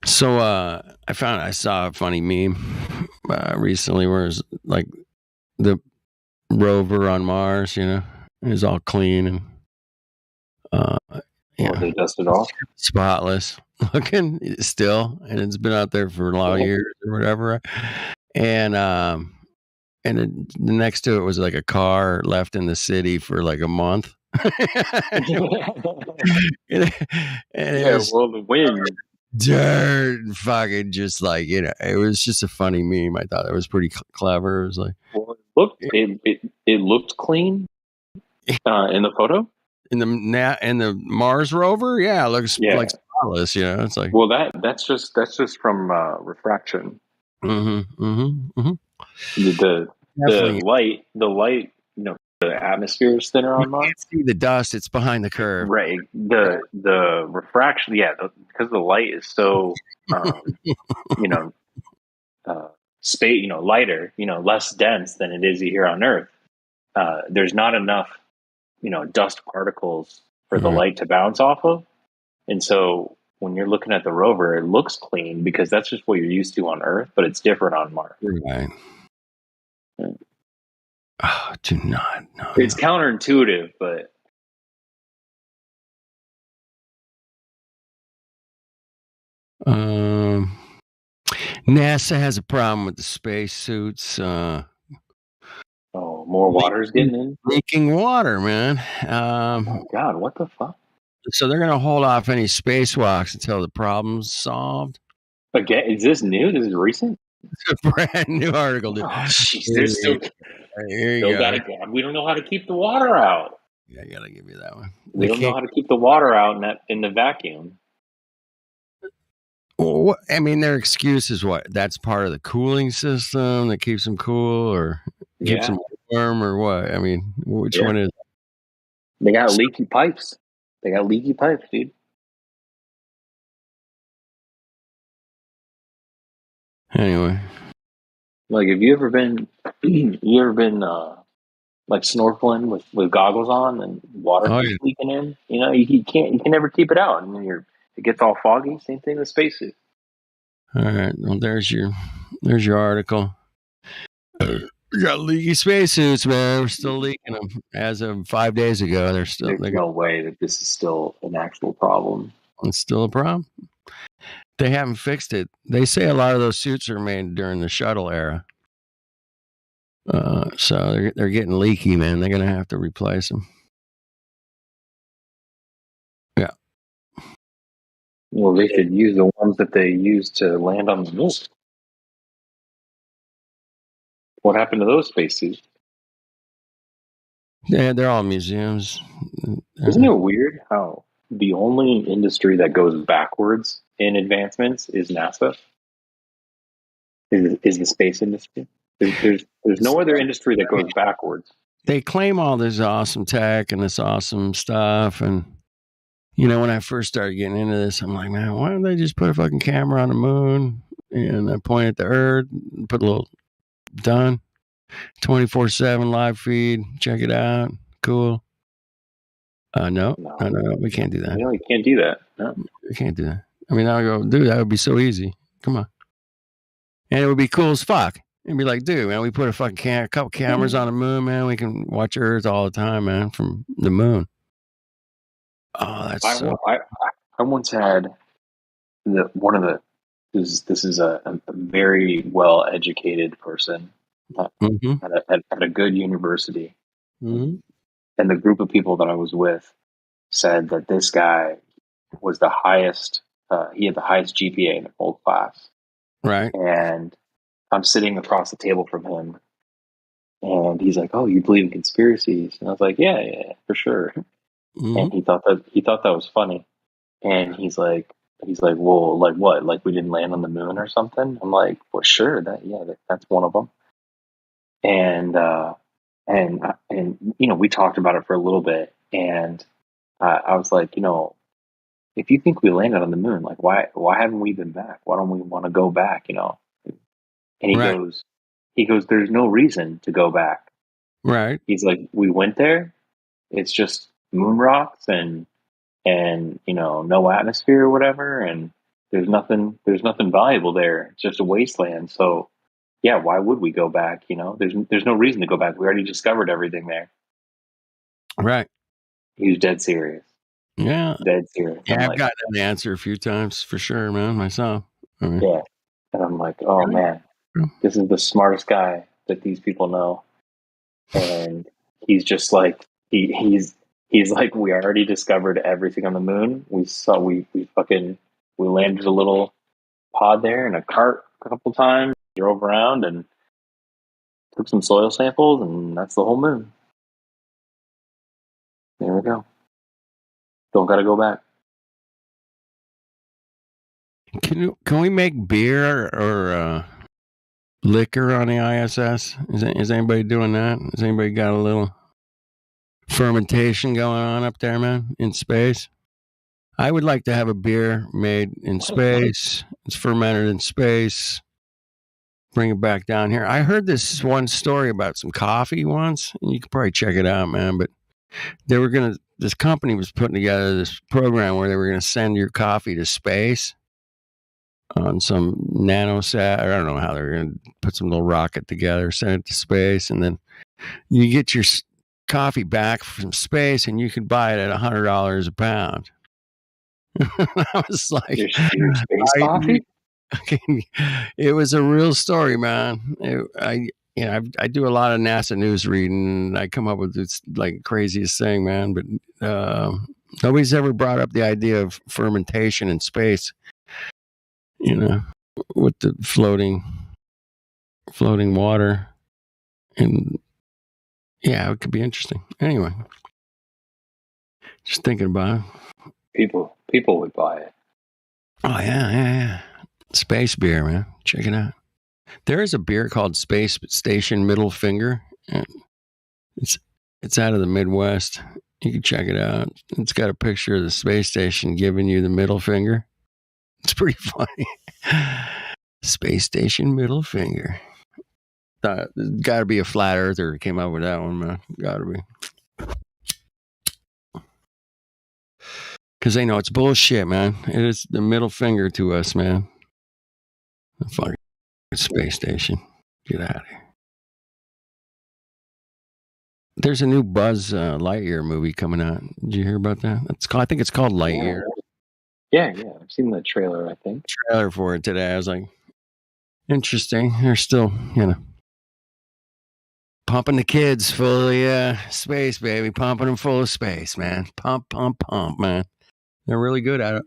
So I saw a funny meme recently where it's like the rover on Mars, you know, is all clean and they dusted off, spotless looking still, and it's been out there for a lot of years or whatever. And then next to it was like a car left in the city for like a month. The wind. Dirt, fucking just like, you know, it was just a funny meme. I thought it was pretty clever. It was like, it looked clean in the photo. In the Mars rover, yeah, it looks like spotless. You know, it's like, well, that's just from refraction. The light, you know, the atmosphere is thinner on Mars. You can't see the dust; it's behind the curve. Right. The refraction, because the light is so, space, lighter, less dense than it is here on Earth. There's not enough, dust particles for the light to bounce off of, and so when you're looking at the rover, it looks clean because that's just what you're used to on Earth, but it's different on Mars. Right. Yeah. Oh, do not. No, it's counterintuitive, but NASA has a problem with the spacesuits. More water's getting in? Leaking water, man. Oh, God, what the fuck? So they're going to hold off any spacewalks until the problem's solved. Again, is this new? This is recent? It's a brand new article, dude. Oh, jeez, there's still we don't know how to keep the water out. Yeah, I gotta give you that one. We don't know how to keep the water out in the vacuum. Well, I mean, their excuse is what? That's part of the cooling system that keeps them cool, or keeps them warm, or what? I mean, which one is? They got leaky pipes. They got leaky pipes, dude. Anyway, like, have you ever been like snorkeling with goggles on and water keeps leaking in? You know, you can never keep it out, and then it gets all foggy. Same thing with spacesuits. All right, well, there's your article. We got leaky spacesuits, man. We're still leaking them as of 5 days ago. There's no way that this is still an actual problem. It's still a problem. They haven't fixed it. They say a lot of those suits are made during the shuttle era. So they're getting leaky, man. They're gonna have to replace them. Yeah. Well, they should use the ones that they used to land on the moon. What happened to those spacesuits? Yeah, they're all museums. Isn't it weird how the only industry that goes backwards in advancements is NASA? Is the space industry? There's no other industry that goes backwards. They claim all this awesome tech and this awesome stuff, and when I first started getting into this, I'm like, man, why don't they just put a fucking camera on the moon and I point at the Earth, put a little done, 24/7 live feed, check it out, cool. No, we can't do that. No, you can't do that. No, we can't do that. I mean, I go, dude, that would be so easy. Come on, and it would be cool as fuck. It'd be like, dude, man, we put a fucking couple cameras on the moon, man. We can watch Earth all the time, man, from the moon. Oh, that's I once had this is a very well educated person at a good university, mm-hmm. and the group of people that I was with said that this guy was the highest. He had the highest GPA in the whole class, right? And I'm sitting across the table from him, and he's like, "Oh, you believe in conspiracies?" And I was like, "Yeah, for sure." Mm-hmm. And he thought that was funny. And he's like, "Well, like what? Like we didn't land on the moon or something?" I'm like, "Well, sure. That's one of them." And we talked about it for a little bit, and I was like, if you think we landed on the moon, like why haven't we been back? Why don't we want to go back? And he goes, "There's no reason to go back." Right. He's like, "We went there. It's just moon rocks and no atmosphere or whatever, and there's nothing valuable there. It's just a wasteland. So yeah, why would we go back? There's no reason to go back. We already discovered everything there." Right. He was dead serious. Yeah. Dead serious. Yeah, I've gotten the answer a few times for sure, man, myself. Yeah. And I'm like, oh man, this is the smartest guy that these people know. And he's just like he's like, we already discovered everything on the moon. We landed a little pod there in a cart a couple times, drove around and took some soil samples, and that's the whole moon. There we go. Don't gotta go back. Can we make beer or liquor on the ISS? Is anybody doing that? Has anybody got a little fermentation going on up there, man, in space? I would like to have a beer made in space. It's fermented in space. Bring it back down here. I heard this one story about some coffee once, and you could probably check it out, man. But this company was putting together this program where they were gonna send your coffee to space on some nanosat. I don't know how they're gonna put some little rocket together, send it to space, and then you get your coffee back from space, and you can buy it at $100 a pound. I was like, your space coffee? It was a real story, man. I do a lot of NASA news reading, and I come up with this like craziest thing, man. But nobody's ever brought up the idea of fermentation in space. With the floating water, and yeah, it could be interesting. Anyway, just thinking about it. People would buy it. Oh yeah. Space beer, man. Check it out. There is a beer called Space Station Middle Finger. It's out of the Midwest. You can check it out. It's got a picture of the space station giving you the middle finger. It's pretty funny. Space Station Middle Finger. Got to be a flat earther who came up with that one, man. Got to be. Because they know it's bullshit, man. It is the middle finger to us, man. The fucking space station. Get out of here. There's a new Buzz Lightyear movie coming out. Did you hear about that? I think it's called Lightyear. Yeah. I've seen the trailer, I think. Trailer for it today. I was like, interesting. They're still, pumping the kids full of space, baby. Pumping them full of space, man. Pump, man. They're really good at it.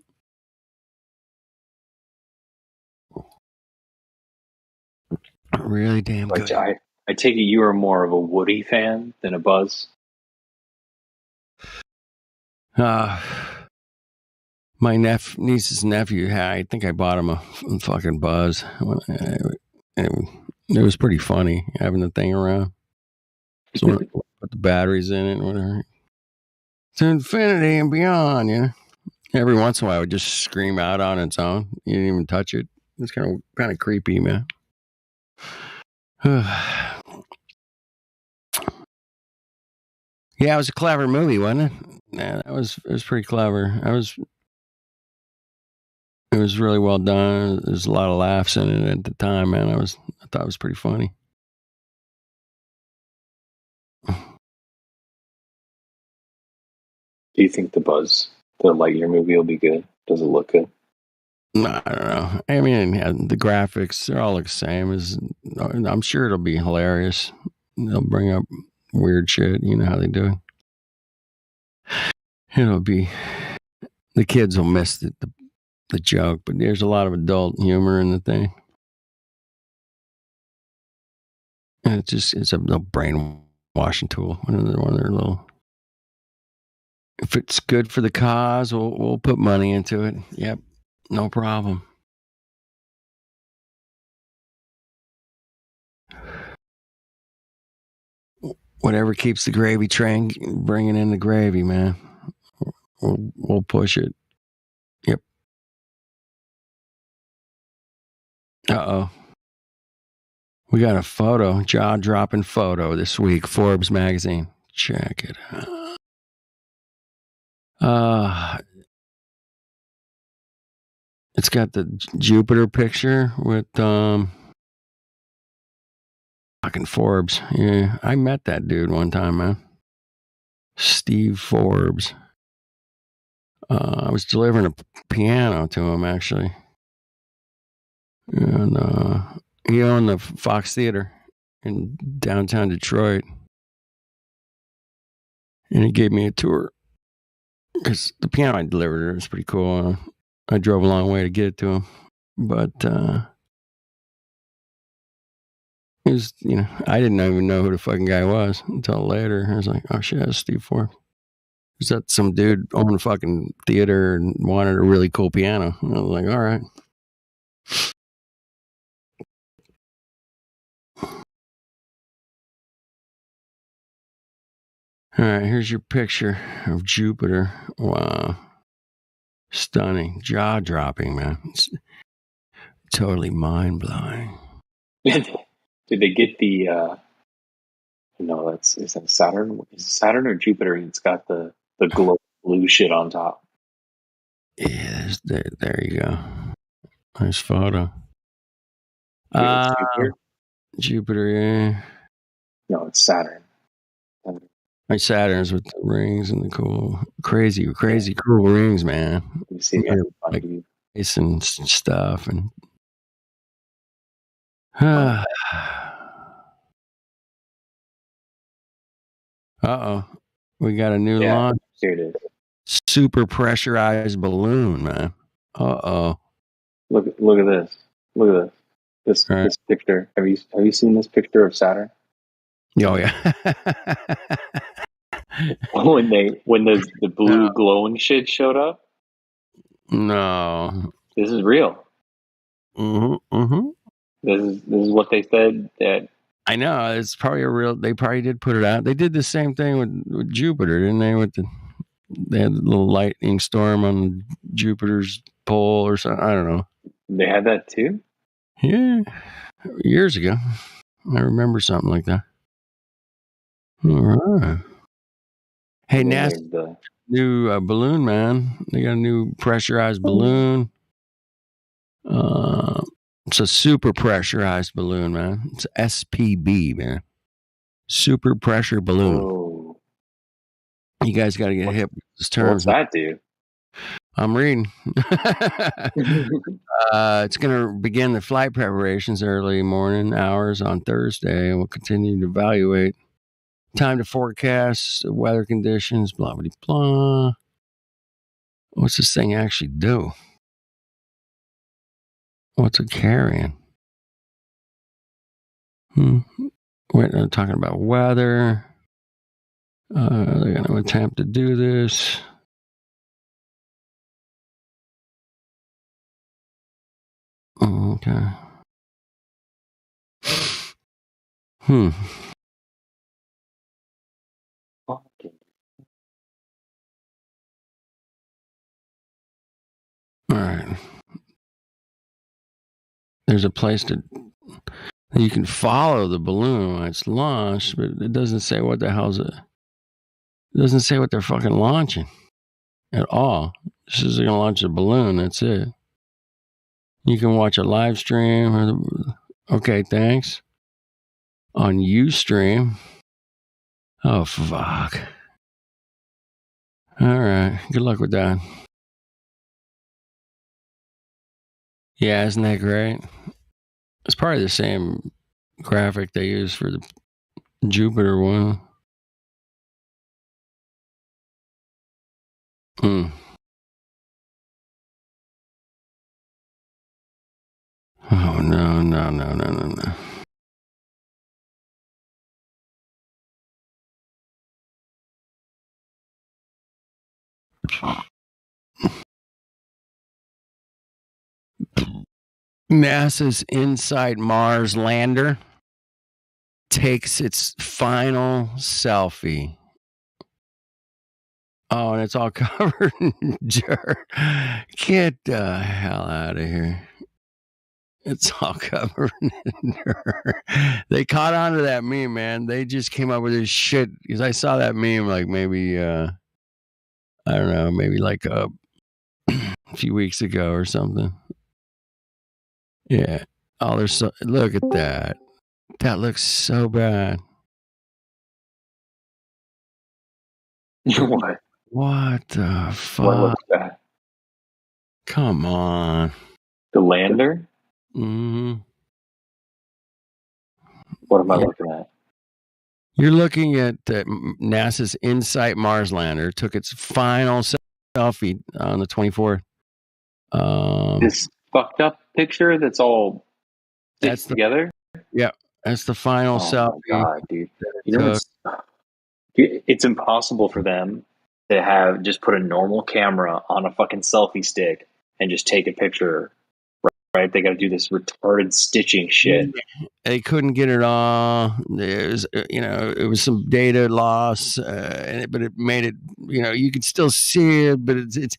Really damn good. I take it you are more of a Woody fan than a Buzz. My niece's nephew, I think I bought him a fucking Buzz. It was pretty funny having the thing around. So put the batteries in it and whatever. To infinity and beyond, you know. Every once in a while, it would just scream out on its own. You didn't even touch it. It's kind of creepy, man. Yeah, it was a clever movie, wasn't it? Yeah, it was pretty clever. It was really well done. There's a lot of laughs in it at the time, man. I thought it was pretty funny. Do you think the Lightyear movie will be good? Does it look good? I don't know. I mean, the graphics, they're all the same. I'm sure it'll be hilarious. They'll bring up weird shit. You know how they do it. It'll be, the kids will miss the joke, but there's a lot of adult humor in the thing. And it's a little brainwashing tool. One of their little, if it's good for the cause, we'll put money into it. Yep, no problem. Whatever keeps the gravy train bringing in the gravy, man. We'll push it. Yep. Uh-oh. We got a photo, jaw-dropping photo this week, Forbes magazine. Check it out. It's got the Jupiter picture with fucking Forbes. Yeah, I met that dude one time, man. Steve Forbes. I was delivering a piano to him, actually. And he owned the Fox Theater in downtown Detroit. And he gave me a tour. Because the piano I delivered was pretty cool. I drove a long way to get it to him. But it was, I didn't even know who the fucking guy was until later. I was like, oh shit, that's Steve Forbes. Was that some dude owned a fucking theater and wanted a really cool piano? And I was like, all right. All right, here's your picture of Jupiter. Wow. Stunning. Jaw-dropping, man. It's totally mind-blowing. Did they get the is that Saturn? Is it Saturn or Jupiter? It's got the glow blue shit on top. Yeah, there you go. Nice photo. Jupiter, yeah. No, it's Saturn. My Saturn's with the rings and the cool, crazy cool rings, man. You see that? Like ice and stuff. And uh-oh. We got a new launch. Here it is. Super pressurized balloon, man. Uh-oh. Look at this. Look at this. This picture. Have you seen this picture of Saturn? Oh yeah. when the blue glowing shit showed up? No. This is real. Mm-hmm. This is what they said that. I know, it's probably they probably did put it out. They did the same thing with Jupiter, didn't they? They had a little lightning storm on Jupiter's pole or something. I don't know. They had that too? Yeah. Years ago. I remember something like that. All right. Hey, NASA, new balloon, man. They got a new pressurized balloon. It's a super pressurized balloon, man. It's SPB, man. Super pressure balloon. Oh. You guys got to get hip with this term. What's that do? I'm reading. It's going to begin the flight preparations early morning hours on Thursday, and we'll continue to evaluate time to forecast weather conditions, blah, blah, blah. What's this thing actually do? What's it carrying? Wait, I'm talking about weather. They're going to attempt to do this. Okay. All right. There's a place to you can follow the balloon when it's launched, but it doesn't say what the hell's it. It doesn't say what they're fucking launching at all. It says they're gonna launch a balloon. That's it. You can watch a live stream. Okay, thanks. On Ustream. Oh fuck. All right. Good luck with that. Yeah, isn't that great? It's probably the same graphic they use for the Jupiter one. Oh, no. NASA's InSight Mars lander takes its final selfie. Oh, and it's all covered in dirt. Get the hell out of here. It's all covered in dirt. They caught on to that meme, man. They just came up with this shit because I saw that meme like maybe, I don't know, maybe like a few weeks ago or something. Yeah. Oh, there's so, look at that. That looks so bad. What? What the fuck? What looks bad? Come on. The lander? Mm-hmm. What am I looking at? You're looking at NASA's InSight Mars lander. Took its final selfie on the 24th. This fucked up picture that's all stitched together? Yeah, that's the final selfie. Oh my god, dude. You know it's impossible for them to have just put a normal camera on a fucking selfie stick and just take a picture, right? They got to do this retarded stitching shit. They couldn't get it all. There's, it was some data loss, but it made it. You could still see it, but it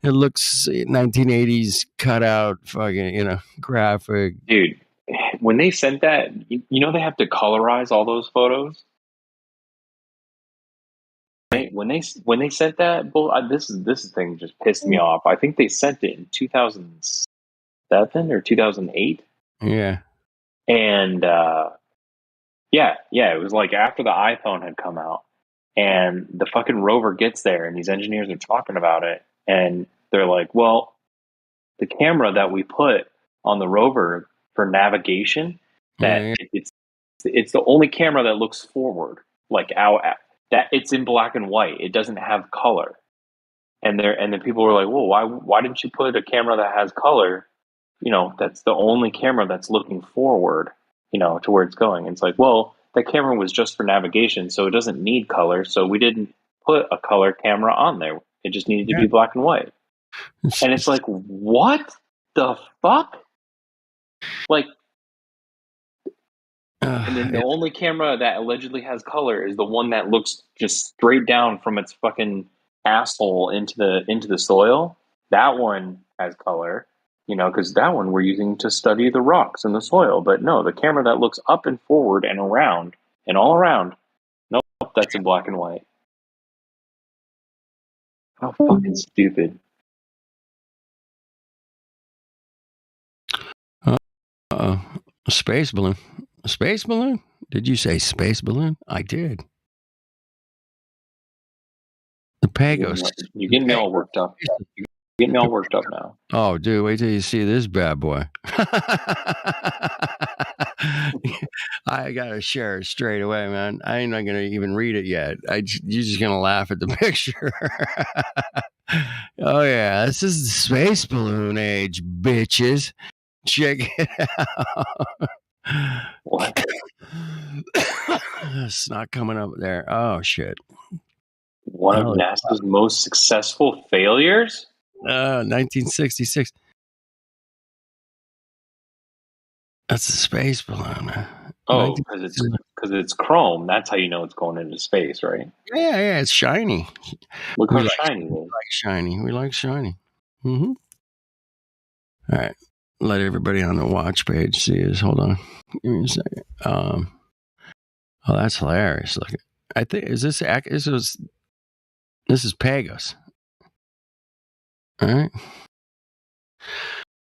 looks 1980s cutout, fucking, graphic. Dude, when they sent that, they have to colorize all those photos. When they sent that, this thing just pissed me off. I think they sent it in 2007 or 2008. Yeah. And it was like after the iPhone had come out, and the fucking rover gets there, and these engineers are talking about it, and they're like, "Well, the camera that we put on the rover for navigation, it's the only camera that looks forward, like that it's in black and white. It doesn't have color." And then people were like, "Well, why didn't you put a camera that has color? That's the only camera that's looking forward, to where it's going." And it's like, well, that camera was just for navigation, so it doesn't need color. So we didn't put a color camera on there. It just needed to be black and white. And it's like, what the fuck? Like, and then the only camera that allegedly has color is the one that looks just straight down from its fucking asshole into the soil. That one has color, because that one we're using to study the rocks and the soil. But no, the camera that looks up and forward and around and all around, nope, that's in black and white. How fucking stupid. A space balloon. A space balloon? Did you say space balloon? I did. The Pagos. You're getting me all worked up. You're getting me all worked up now. Oh, dude, wait till you see this bad boy. I gotta share it straight away, man. I ain't not gonna even read it yet. You're just gonna laugh at the picture. Oh yeah, this is the space balloon age, bitches. Check it out. What? It's not coming up there. Oh shit. One of NASA's most successful failures? 1966. That's a space balloon, man. Oh, because it's chrome. That's how you know it's going into space, right? Yeah, it's shiny. Look We how like shiny it is. shiny. We like shiny. Mm-hmm. All right. Let everybody on the watch page see this. Hold on. Give me a second. Oh, that's hilarious. Look, I think this is Pagos. All right.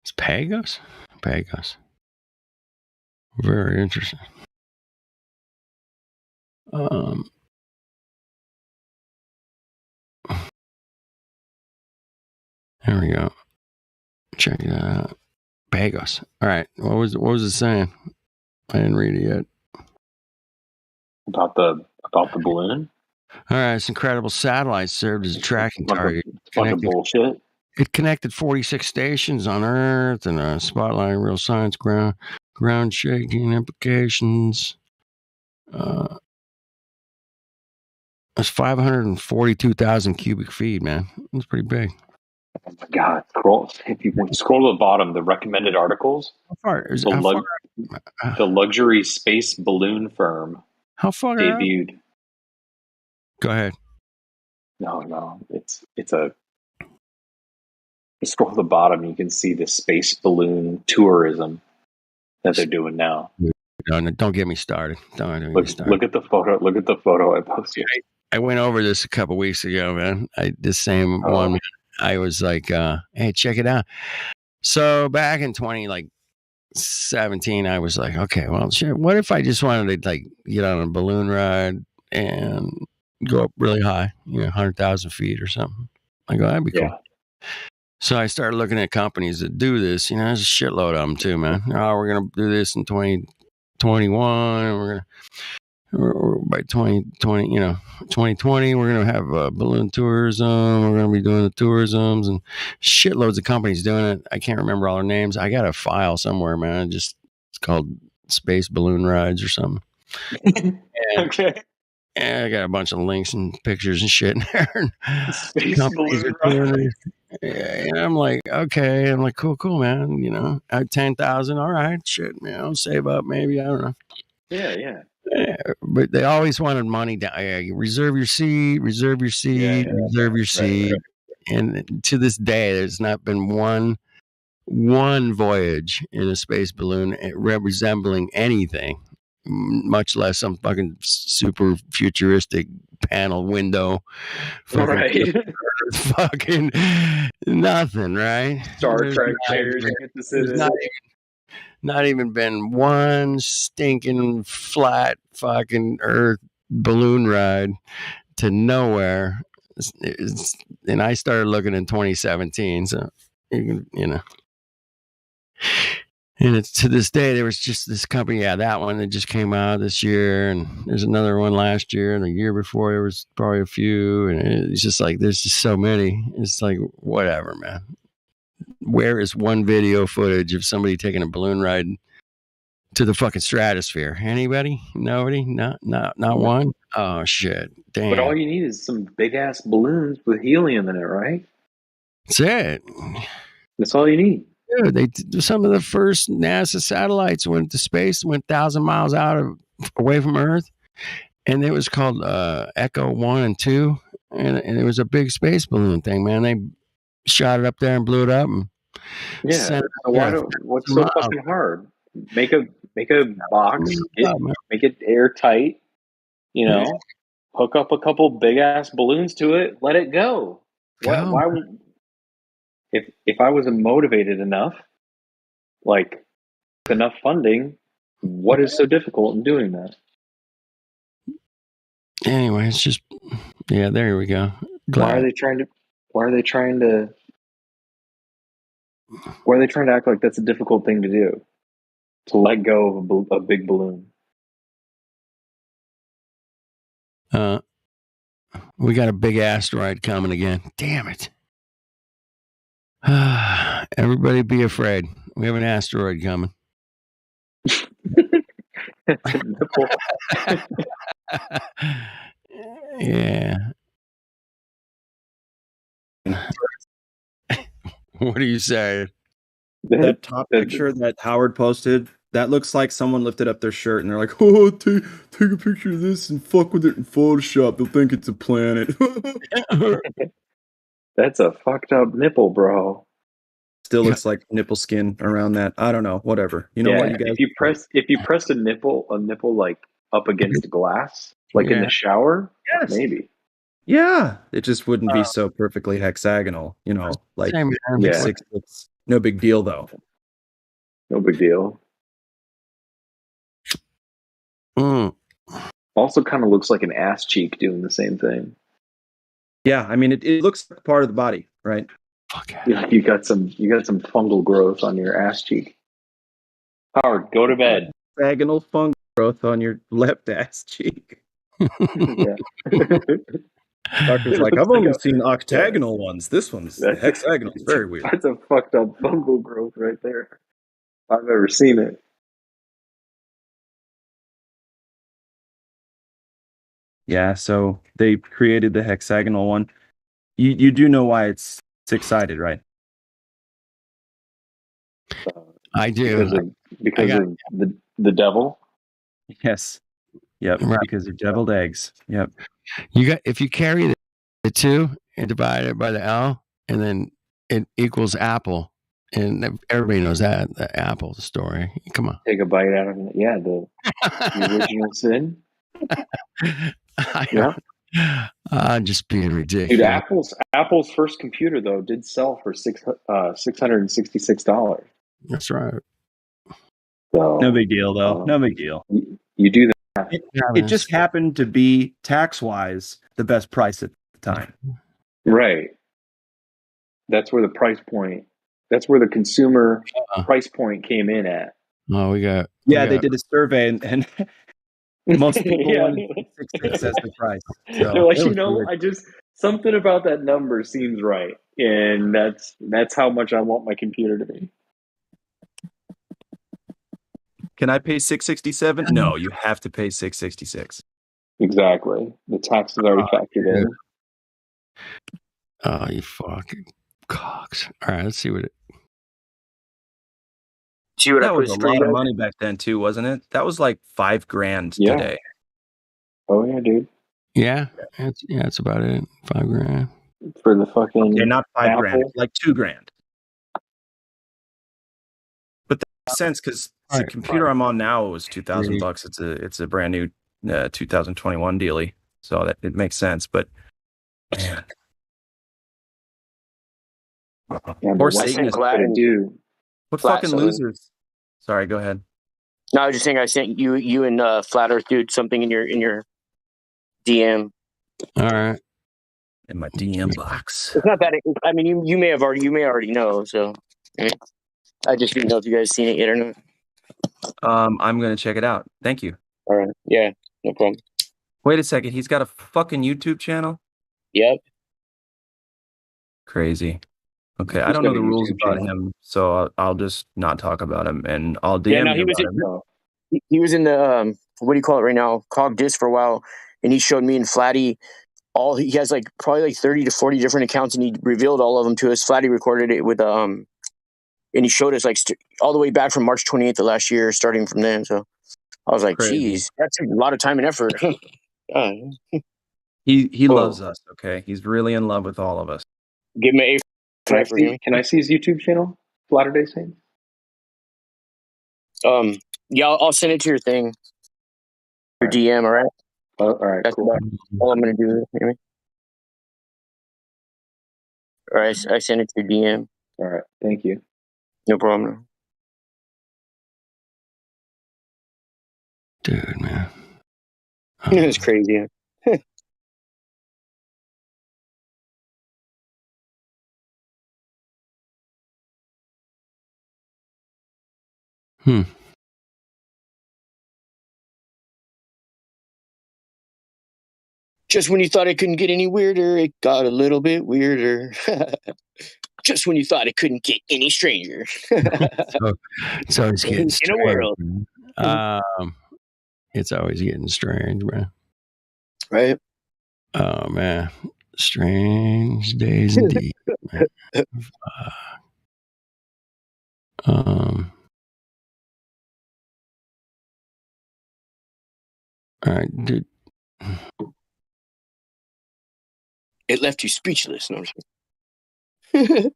It's Pagos? Pagos. Very interesting. There we go. Check it out. Pagos. All right. What was it saying? I didn't read it yet. About the balloon? All right. This incredible satellite served as a tracking target. Bunch of bullshit. It connected 46 stations on Earth and spotlighting real science, ground shaking implications. That's 542,000 cubic feet, man. That's pretty big. Oh my God! If you scroll to the bottom, the recommended articles. The luxury space balloon firm. How far debuted? Go ahead. No, it's a. You scroll to the bottom, you can see the space balloon tourism that they're doing now. No, don't get me started. Look at the photo. Look at the photo I posted. I went over this a couple weeks ago, man. The same one. I was like, "Hey, check it out." So back in 2017, I was like, "Okay, well, shit. What if I just wanted to get on a balloon ride and go up really high, 100,000 feet or something?" I go, "That'd be cool." So I started looking at companies that do this. There's a shitload of them too, man. Oh, we're gonna do this in 2021. We're gonna. Or by 2020, 2020, we're going to have balloon tourism. We're going to be doing the tourisms and shitloads of companies doing it. I can't remember all their names. I got a file somewhere, man. It's called Space Balloon Rides or something. Okay. And I got a bunch of links and pictures and shit in there. Space balloon rides. And I'm like, okay. I'm like, cool, man. At 10,000, all right, shit, save up maybe. I don't know. Yeah. But they always wanted money down. Reserve your seat. Right. And to this day, there's not been one voyage in a space balloon resembling anything, much less some fucking super futuristic panel window. Fucking nothing, right? Star Trek chairs you get to sit in. Not even been one stinking flat fucking Earth balloon ride to nowhere. And I started looking in 2017. So, And it's to this day, there was just this company. Yeah, that one that just came out this year. And there's another one last year. And the year before, there was probably a few. And it's just like, there's just so many. It's like, whatever, man. Where is one video footage of somebody taking a balloon ride to the fucking stratosphere? Anybody? Nobody? Not one? Oh, shit. Damn. But all you need is some big ass balloons with helium in it, right? That's it. That's all you need. Dude, some of the first NASA satellites went to space, went 1,000 miles away from Earth. And it was called Echo 1 and 2. And it was a big space balloon thing, man. They shot it up there and blew it up. And what's so fucking hard? Make a box, make it airtight, hook up a couple big ass balloons to it, let it go. Why would, if I was motivated enough, enough funding, what is so difficult in doing that? Anyway, it's just there we go. Why are they trying to act like that's a difficult thing to do? To let go of a big balloon. We got a big asteroid coming again. Damn it. Everybody be afraid. We have an asteroid coming. Yeah. What are you saying? That top picture that Howard posted That looks like someone lifted up their shirt and they're like, "Oh, take a picture of this and fuck with it in Photoshop. They'll think it's a planet." That's a fucked up nipple, bro. Still looks like nipple skin around that. I don't know. Whatever. You know what, you guys? If you press a nipple like up against glass, like in the shower, maybe. Yeah, it just wouldn't be so perfectly hexagonal. You know, like Same, yeah. 6'6". No big deal, though. No big deal. Also, kind of looks like an ass cheek doing the same thing. Yeah, I mean, it looks like part of the body, right? Fuck yeah. You got some fungal growth on your ass cheek. Howard, go to bed. Hexagonal fungal growth on your left ass cheek. Yeah. Doctor's like, I've only seen octagonal ones. This one's hexagonal. It's very weird. That's a fucked up fungal growth right there. I've never seen it. Yeah, so they created the hexagonal one. You do know why it's six-sided, right? I do. Because of the devil? Yes. Yep. Right. Because they're deviled eggs. Yep. If you carry the 2 and divide it by the L, and then it equals apple, and everybody knows that the apple story. Come on. Take a bite out of it. Yeah, the original sin. Yeah. I'm just being ridiculous. Dude, Apple's first computer though did sell for $666. That's right. So, no big deal, though. No big deal. You do that. It just happened to be tax-wise the best price at the time. Right. That's where the price point. That's where the consumer price point came in at. Oh, they did a survey and most people wanted 6 as the price. So they're like, I just something about that number seems right, and that's how much I want my computer to be. Can I pay $667? No, you have to pay $666. Exactly. The tax is already factored in. Oh, you fucking cocks! All right, let's see what it. That was a lot of money back then, too, wasn't it? That was like $5,000 today. Oh yeah, dude. Yeah, it's about it. $5,000 for the fucking. Okay, not $5,000, Apple. like $2,000. But that makes sense because the computer I'm on now was $2,000. It's a brand new 2021 dealie, so that it makes sense. But man, Poor Satan is glad to do. What fucking losers? Sorry, go ahead. No, I was just saying I sent you and Flat Earth Dude something in your DM. All right. In my DM box. It's not that. I mean, you may already know. So I just didn't know if you guys seen it yet or not. I'm gonna check it out. Thank you. All right. Yeah. No problem. Wait a second. He's got a fucking YouTube channel? Yep. Crazy. Okay, I don't know the rules about him, so I'll just not talk about him, and I'll DM you about him. He was in the what do you call it right now? Cog Disc for a while, and he showed me and Flatty he has probably 30 to 40 different accounts, and he revealed all of them to us. Flatty recorded it with and he showed us all the way back from March 28th of last year, starting from then. So I was like, geez, that's a lot of time and effort. He loves us. Okay, he's really in love with all of us. Give me a. Can I see his YouTube channel? Latter-day Saints? Yeah, I'll send it to your thing. Your DM, all right? All right, that's cool. all I'm going to do. Maybe. All right, I sent it to your DM. All right, thank you. No problem. Dude, man. It's crazy. Just when you thought it couldn't get any weirder, it got a little bit weirder. Just when you thought it couldn't get any stranger. It's always getting strange. In a world. It's always getting strange, man. Right? Oh, man. Strange days indeed. All right, dude. It left you speechless. No, I'm just kidding.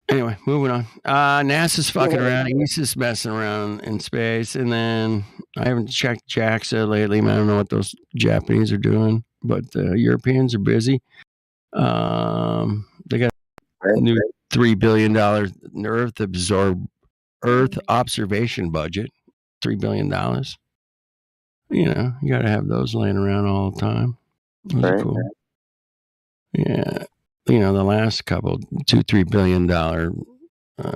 Anyway, moving on. NASA's fucking around. ESA's messing around in space. And then I haven't checked JAXA lately. I don't know what those Japanese are doing, but the Europeans are busy. They got a new $3 billion Earth observation budget. $3 billion. You know, you got to have those laying around all the time. Those are cool. Yeah. You know, the last couple, $2-3 billion